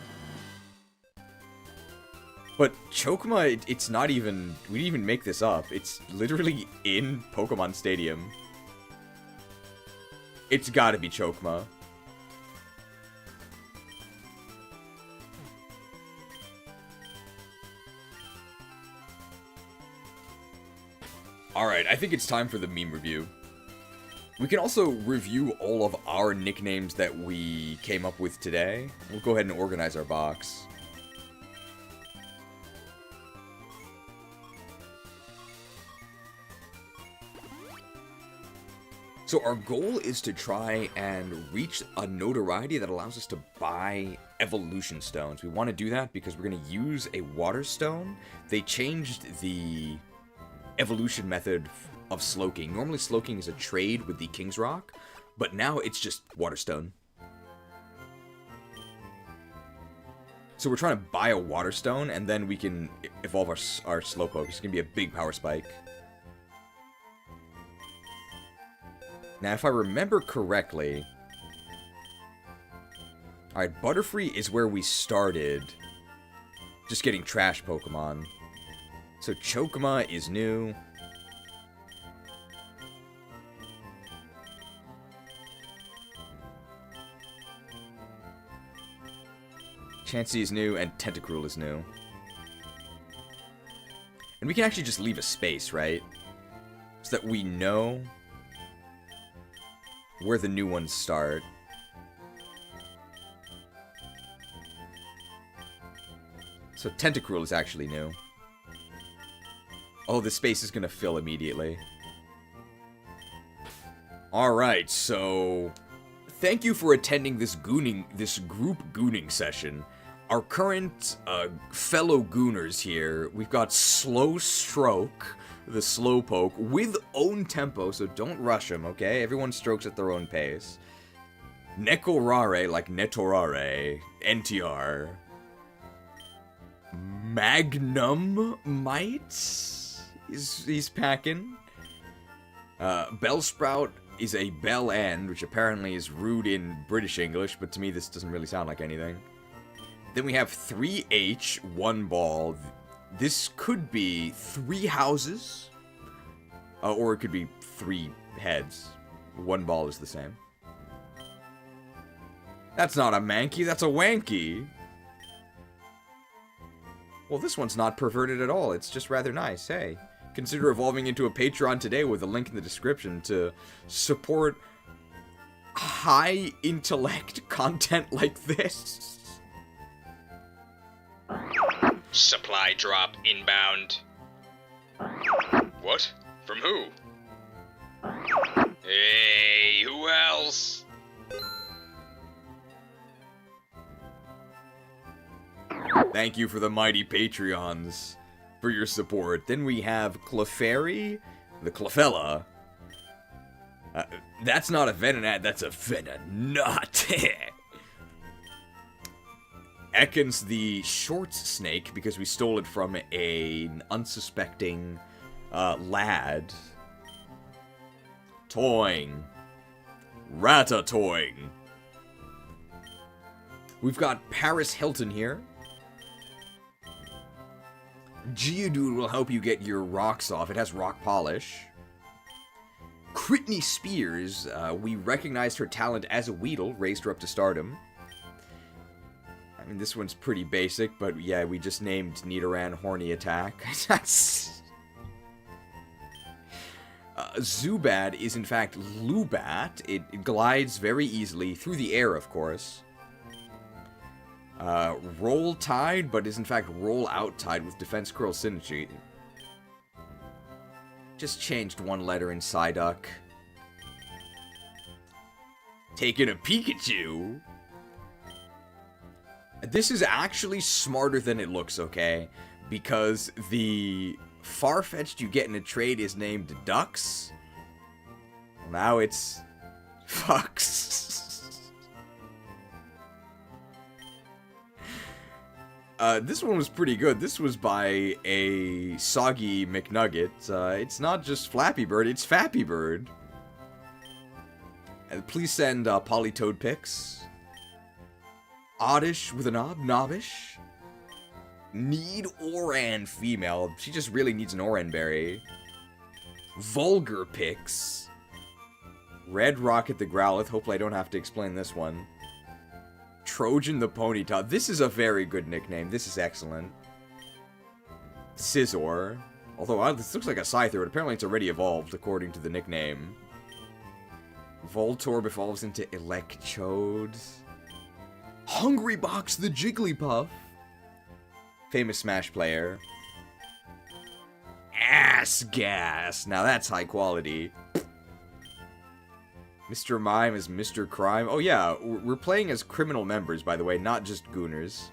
Speaker 1: But Chokma, it's not even... We didn't even make this up. It's literally in Pokemon Stadium. It's gotta be Chokma. Alright, I think it's time for the meme review. We can also review all of our nicknames that we came up with today. We'll go ahead and organize our box. So our goal is to try and reach a notoriety that allows us to buy evolution stones. We want to do that because we're going to use a water stone. They changed the evolution method of Slowking. Normally Slowking is a trade with the King's Rock, but now it's just water stone. So we're trying to buy a water stone, and then we can evolve our Slowpoke. It's going to be a big power spike. Now, if I remember correctly... Alright, Butterfree is where we started. Just getting trash Pokemon. So Chokma is new. Chansey is new, and Tentacruel is new. And we can actually just leave a space, right? So that we know where the new ones start. So Tentacruel is actually new. Oh, the space is gonna fill immediately. Alright, so... Thank you for attending this group gooning session. Our current fellow gooners here, we've got Slow Stroke, the Slowpoke, with own tempo, so don't rush him, okay? Everyone strokes at their own pace. Nekorare, like Netorare, NTR. Magnum Mites, he's packing. Bellsprout is a bell end, which apparently is rude in British English, but to me this doesn't really sound like anything. Then we have 3H, 1 ball. This could be 3 houses, or it could be 3 heads. 1 ball is the same. That's not a Mankey, that's a Wanky. Well, this one's not perverted at all, it's just rather nice, hey. Consider evolving into a Patreon today with a link in the description to support high intellect content like this.
Speaker 13: Supply drop inbound. What? From who? Hey, who else?
Speaker 1: Thank you for the mighty Patreons for your support. Then we have Clefairy, the Clefella. That's not a Venonat, that's a Venonat. Ekans the short snake, because we stole it from an unsuspecting lad. Toing. Ratatoing. We've got Paris Hilton here. Geodude will help you get your rocks off. It has rock polish. Critney Spears, we recognized her talent as a Weedle, raised her up to stardom. I mean, this one's pretty basic, but yeah, we just named Nidoran Horny Attack. That's... Zubat is in fact Lubat. It glides very easily, through the air, of course. Roll Tide, but is in fact Roll Out Tide with Defense Curl Synergy. Just changed 1 letter in Psyduck. Taking a Pikachu. This is actually smarter than it looks, okay? Because the Farfetch'd you get in a trade is named Ducks. Well, now it's Fucks. This one was pretty good. This was by a Soggy McNugget. It's not just Flappy Bird, it's Fappy Bird. And please send Polytoad pics. Oddish with an odd, Knobbish. Need Oran female. She just really needs an Oran berry. Vulgar pics. Red Rocket the Growlithe. Hopefully I don't have to explain this one. Trojan the Ponyta. This is a very good nickname. This is excellent. Scizor. Although, this looks like a Scyther, but apparently it's already evolved, according to the nickname. Voltorb evolves into Electrode. Hungrybox the Jigglypuff. Famous Smash player. Ass Gas. Now that's high quality. Mr. Mime is Mr. Crime. Oh yeah, we're playing as criminal members, by the way, not just gooners.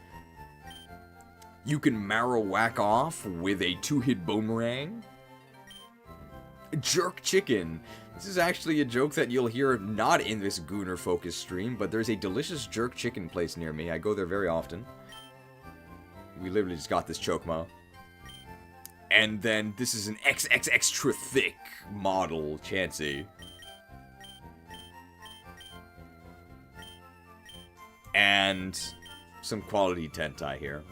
Speaker 1: You can Marowak off with a 2-hit boomerang. Jerk Chicken. This is actually a joke that you'll hear not in this Gooner-focused stream, but there's a delicious Jerk Chicken place near me. I go there very often. We literally just got this Chokma. And then this is an XX extra thick model Chansey. And some quality Tentai here.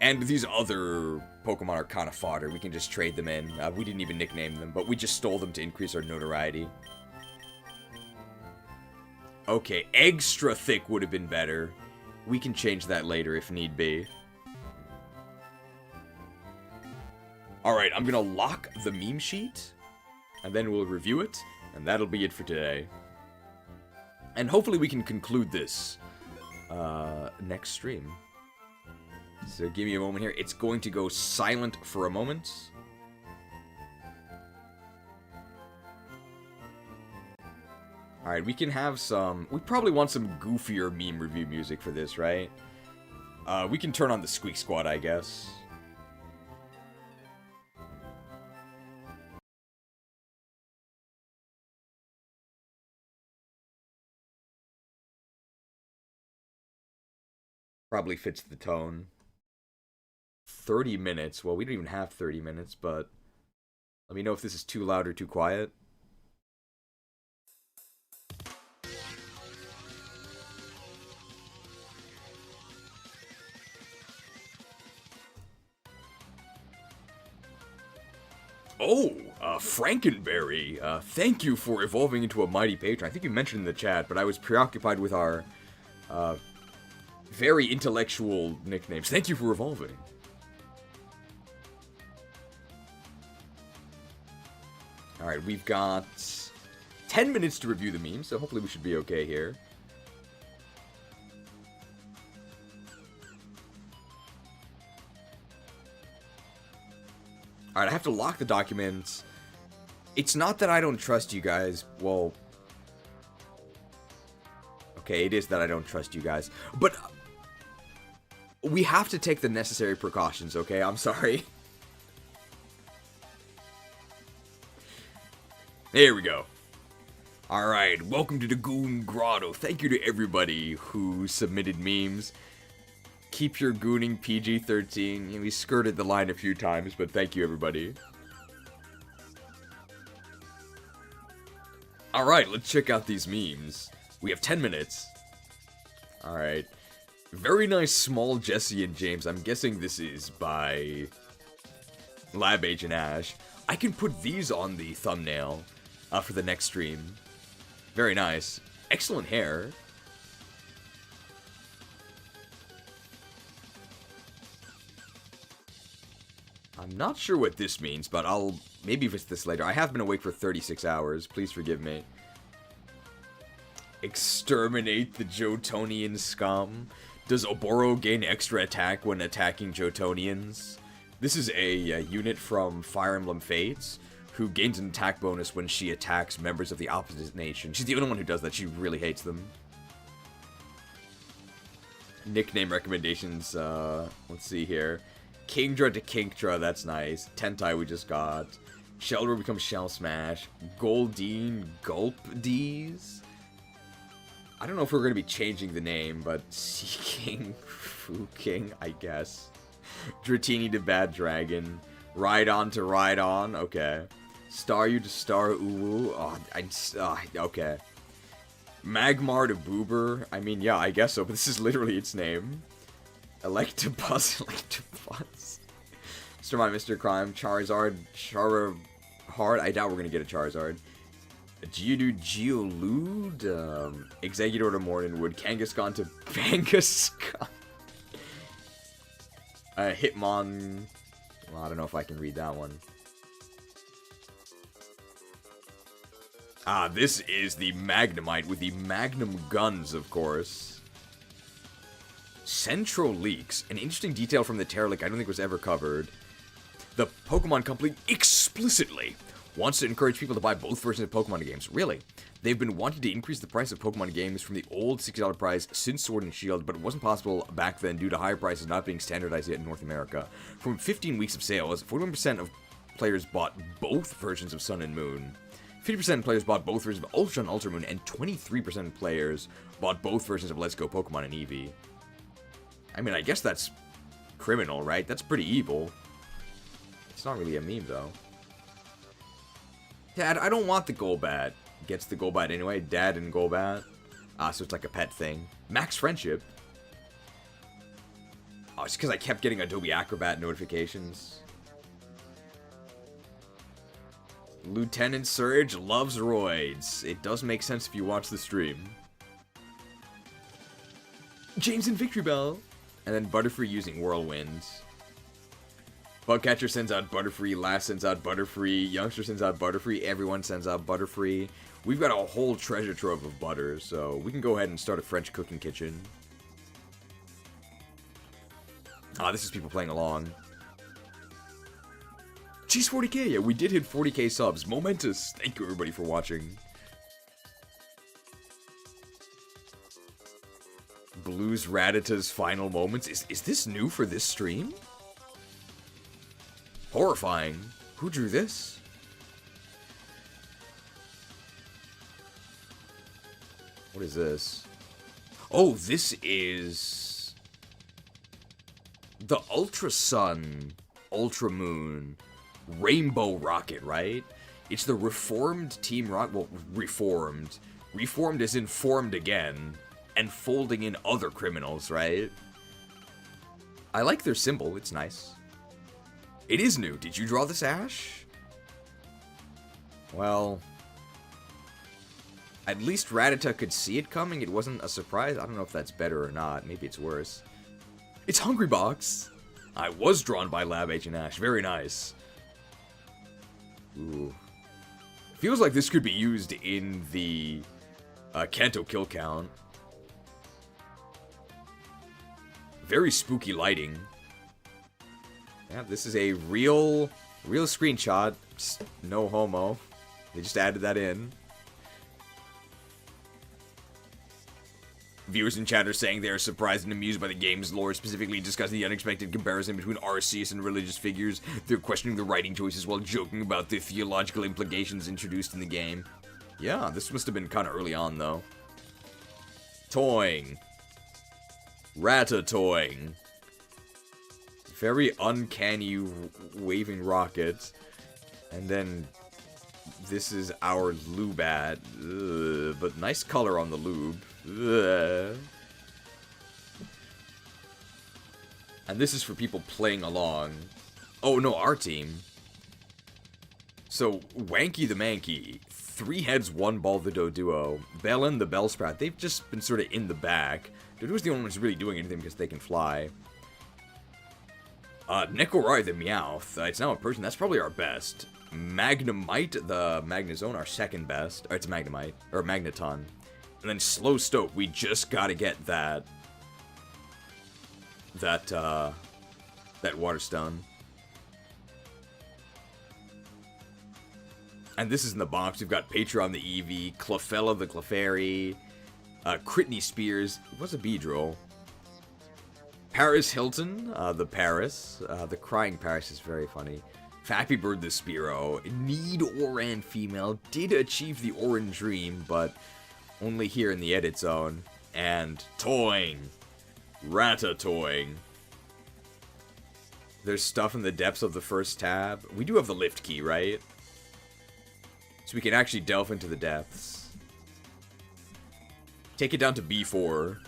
Speaker 1: And these other Pokemon are kind of fodder. We can just trade them in. We didn't even nickname them, but we just stole them to increase our notoriety. Okay, extra thick would have been better. We can change that later if need be. Alright, I'm gonna lock the meme sheet, and then we'll review it, and that'll be it for today. And hopefully we can conclude this next stream. So give me a moment here. It's going to go silent for a moment. Alright, we can have some... We probably want some goofier meme review music for this, right? We can turn on the Squeak Squad, I guess. Probably fits the tone. 30 minutes. Well, we don't even have 30 minutes, but let me know if this is too loud or too quiet. Oh, Frankenberry. Thank you for evolving into a mighty patron. I think you mentioned in the chat, but I was preoccupied with our very intellectual nicknames. Thank you for evolving. Alright, we've got 10 minutes to review the meme, so hopefully we should be okay here. Alright, I have to lock the documents. It's not that I don't trust you guys. Well... Okay, it is that I don't trust you guys. But... we have to take the necessary precautions, okay? I'm sorry. There we go. Alright, welcome to the Goon Grotto. Thank you to everybody who submitted memes. Keep your gooning PG-13. We skirted the line a few times, but thank you, everybody. Alright, let's check out these memes. We have 10 minutes. Alright. Very nice small Jesse and James. I'm guessing this is by Lab Agent Ash. I can put these on the thumbnail for the next stream. Very nice. Excellent hair. I'm not sure what this means, but I'll maybe visit this later. I have been awake for 36 hours. Please forgive me. Exterminate the Jotonian scum. Does Oboro gain extra attack when attacking Jotonians? This is a unit from Fire Emblem Fates who gains an attack bonus when she attacks members of the opposite nation. She's the only one who does that. She really hates them. Nickname recommendations. Let's see here. Kingdra to Kinktra, that's nice. Tentai we just got. Sheldra becomes Shell Smash. Goldeen Gulp D's. I don't know if we're going to be changing the name, but Seeking, Fuking, I guess. Dratini to Bad Dragon. Ride On to Ride On, okay. Staryu to Star Uwu, okay. Magmar to Boober, I mean, yeah, I guess so, but this is literally its name. Electabuzz, Electabuzz. Mr. Mime, Mr. Crime, Charizard, Charahard, I doubt we're going to get a Charizard. Geodude, Geolude, Exeggutor to Morninwood, Kangaskhan to Bangaskhan. Hitmon, Well, I don't know if I can read that one. Ah, this is the Magnemite with the Magnum guns, of course. Central Leaks. An interesting detail from the Terra Leak I don't think was ever covered. The Pokemon Company explicitly wants to encourage people to buy both versions of Pokemon games. Really? They've been wanting to increase the price of Pokemon games from the old $60 price since Sword and Shield, but it wasn't possible back then due to higher prices not being standardized yet in North America. From 15 weeks of sales, 41% of players bought both versions of Sun and Moon. 50% of players bought both versions of Ultra and Ultra Moon, and 23% of players bought both versions of Let's Go Pokemon and Eevee. I mean, I guess that's criminal, right? That's pretty evil. It's not really a meme, though. Dad, I don't want the Golbat. Gets the Golbat anyway. Dad and Golbat. So it's like a pet thing. Max Friendship. Oh, it's because I kept getting Adobe Acrobat notifications. Lieutenant Surge loves roids. It does make sense if you watch the stream. James and Victory Bell. And then Butterfree using Whirlwinds. Bugcatcher sends out Butterfree, Lass sends out Butterfree, Youngster sends out Butterfree, everyone sends out Butterfree. We've got a whole treasure trove of butter, so we can go ahead and start a French cooking kitchen. Ah, this is people playing along. Geez, 40k, yeah, we did hit 40k subs. Momentous. Thank you everybody for watching. Blues Rattata's final moments. Is this new for this stream? Horrifying. Who drew this? What is this? Oh, this is the Ultra Sun, Ultra Moon, Rainbow Rocket, right? It's the reformed Team Rocket. Well, reformed. Reformed as in formed again and folding in other criminals, right? I like their symbol. It's nice. It is new. Did you draw this, Ash? Well, at least Rattata could see it coming. It wasn't a surprise. I don't know if that's better or not. Maybe it's worse. It's Hungry Box. I was drawn by Lab Agent Ash. Very nice. Ooh. Feels like this could be used in the Kanto kill count. Very spooky lighting. Yeah, this is a real screenshot. No homo. They just added that in. Viewers in chat are saying they are surprised and amused by the game's lore, specifically discussing the unexpected comparison between Arceus and religious figures. They're questioning the writing choices while joking about the theological implications introduced in the game. Yeah, this must have been kind of early on, though. Toying. Ratatouille. Very uncanny waving rocket. And then this is our Lubat. Ugh, but nice color on the lube. Ugh. And this is for people playing along. Oh no, our team. So, Wanky the Mankey, 3 heads, 1 ball the Doduo, Bellin the Bellsprout, they've just been sort of in the back. Doduo's the only one who's really doing anything because they can fly. Nekorai the Meowth, it's now a person, that's probably our best. Magnemite the Magnezone, our second best. Or it's Magnemite, or Magneton. And then Slow Stoke, we just gotta get that Water Stone. And this is in the box. We've got Patreon the Eevee, Clefella the Clefairy, Critney Spears. What's a Beedrill? Paris Hilton, the Paris. The Crying Paris is very funny. Fappy Bird the Spearow. Need Oran Female. Did achieve the Oran Dream, but only here in the edit zone. And Toying. Ratatouille. There's stuff in the depths of the first tab. We do have the lift key, right? So we can actually delve into the depths. Take it down to B4.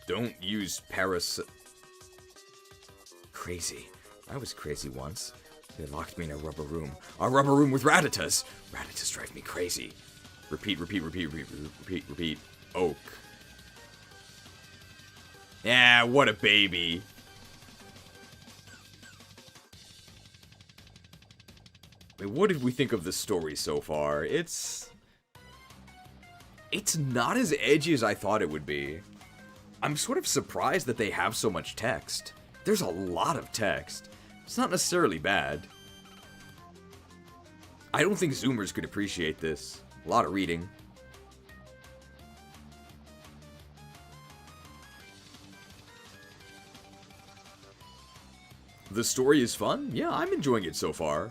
Speaker 1: Don't use Paris. Crazy. I was crazy once. They locked me in a rubber room. A rubber room with Rattatas. Rattatas drive me crazy. Repeat, repeat, repeat, repeat, repeat, repeat. Oak. Yeah, what a baby. Wait, what did we think of the story so far? It's not as edgy as I thought it would be. I'm sort of surprised that they have so much text. There's a lot of text. It's not necessarily bad. I don't think Zoomers could appreciate this. A lot of reading. The story is fun? Yeah, I'm enjoying it so far.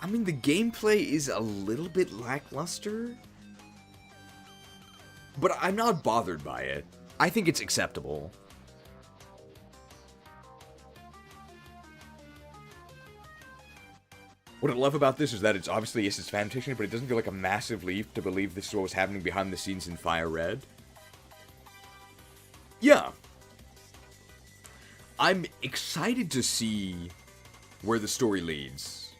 Speaker 1: I mean, the gameplay is a little bit lackluster, but I'm not bothered by it. I think it's acceptable. What I love about this is that it's obviously, yes, it's fan fiction, but it doesn't feel like a massive leap to believe this is what was happening behind the scenes in Fire Red. Yeah. I'm excited to see where the story leads.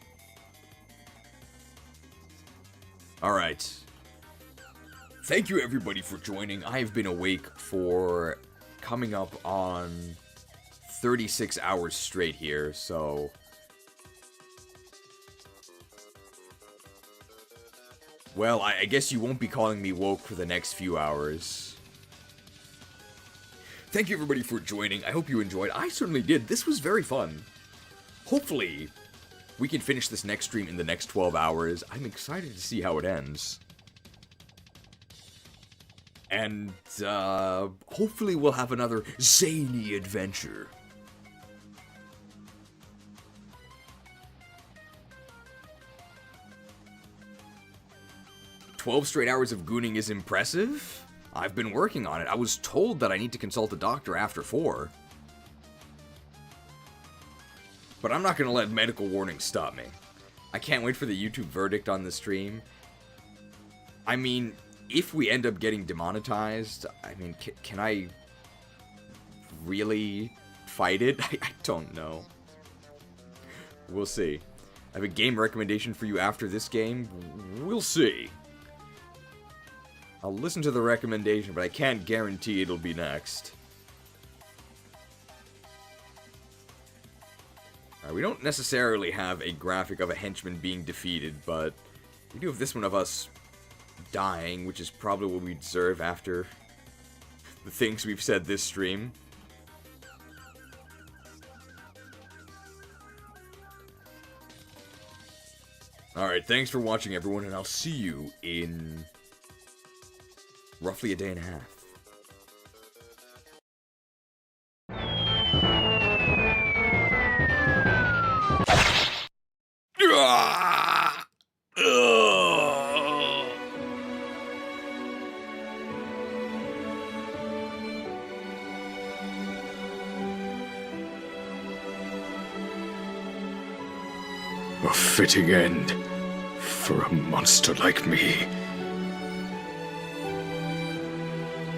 Speaker 1: Alright. Thank you everybody for joining. I have been awake for coming up on 36 hours straight here, so... Well, I guess you won't be calling me woke for the next few hours. Thank you everybody for joining. I hope you enjoyed. I certainly did. This was very fun. Hopefully, we can finish this next stream in the next 12 hours. I'm excited to see how it ends. And, hopefully we'll have another zany adventure. "12 straight hours of gooning is impressive? I've been working on it. I was told that I need to consult a doctor after 4. But I'm not going to let medical warnings stop me. I can't wait for the YouTube verdict on the stream. I mean, if we end up getting demonetized, I mean, can I really fight it? I don't know. We'll see. I have a game recommendation for you after this game. We'll see. I'll listen to the recommendation, but I can't guarantee it'll be next. We don't necessarily have a graphic of a henchman being defeated, but we do have this one of us dying, which is probably what we deserve after the things we've said this stream. Alright, thanks for watching everyone, and I'll see you in roughly a day and a half.
Speaker 7: A fitting end for a monster like me.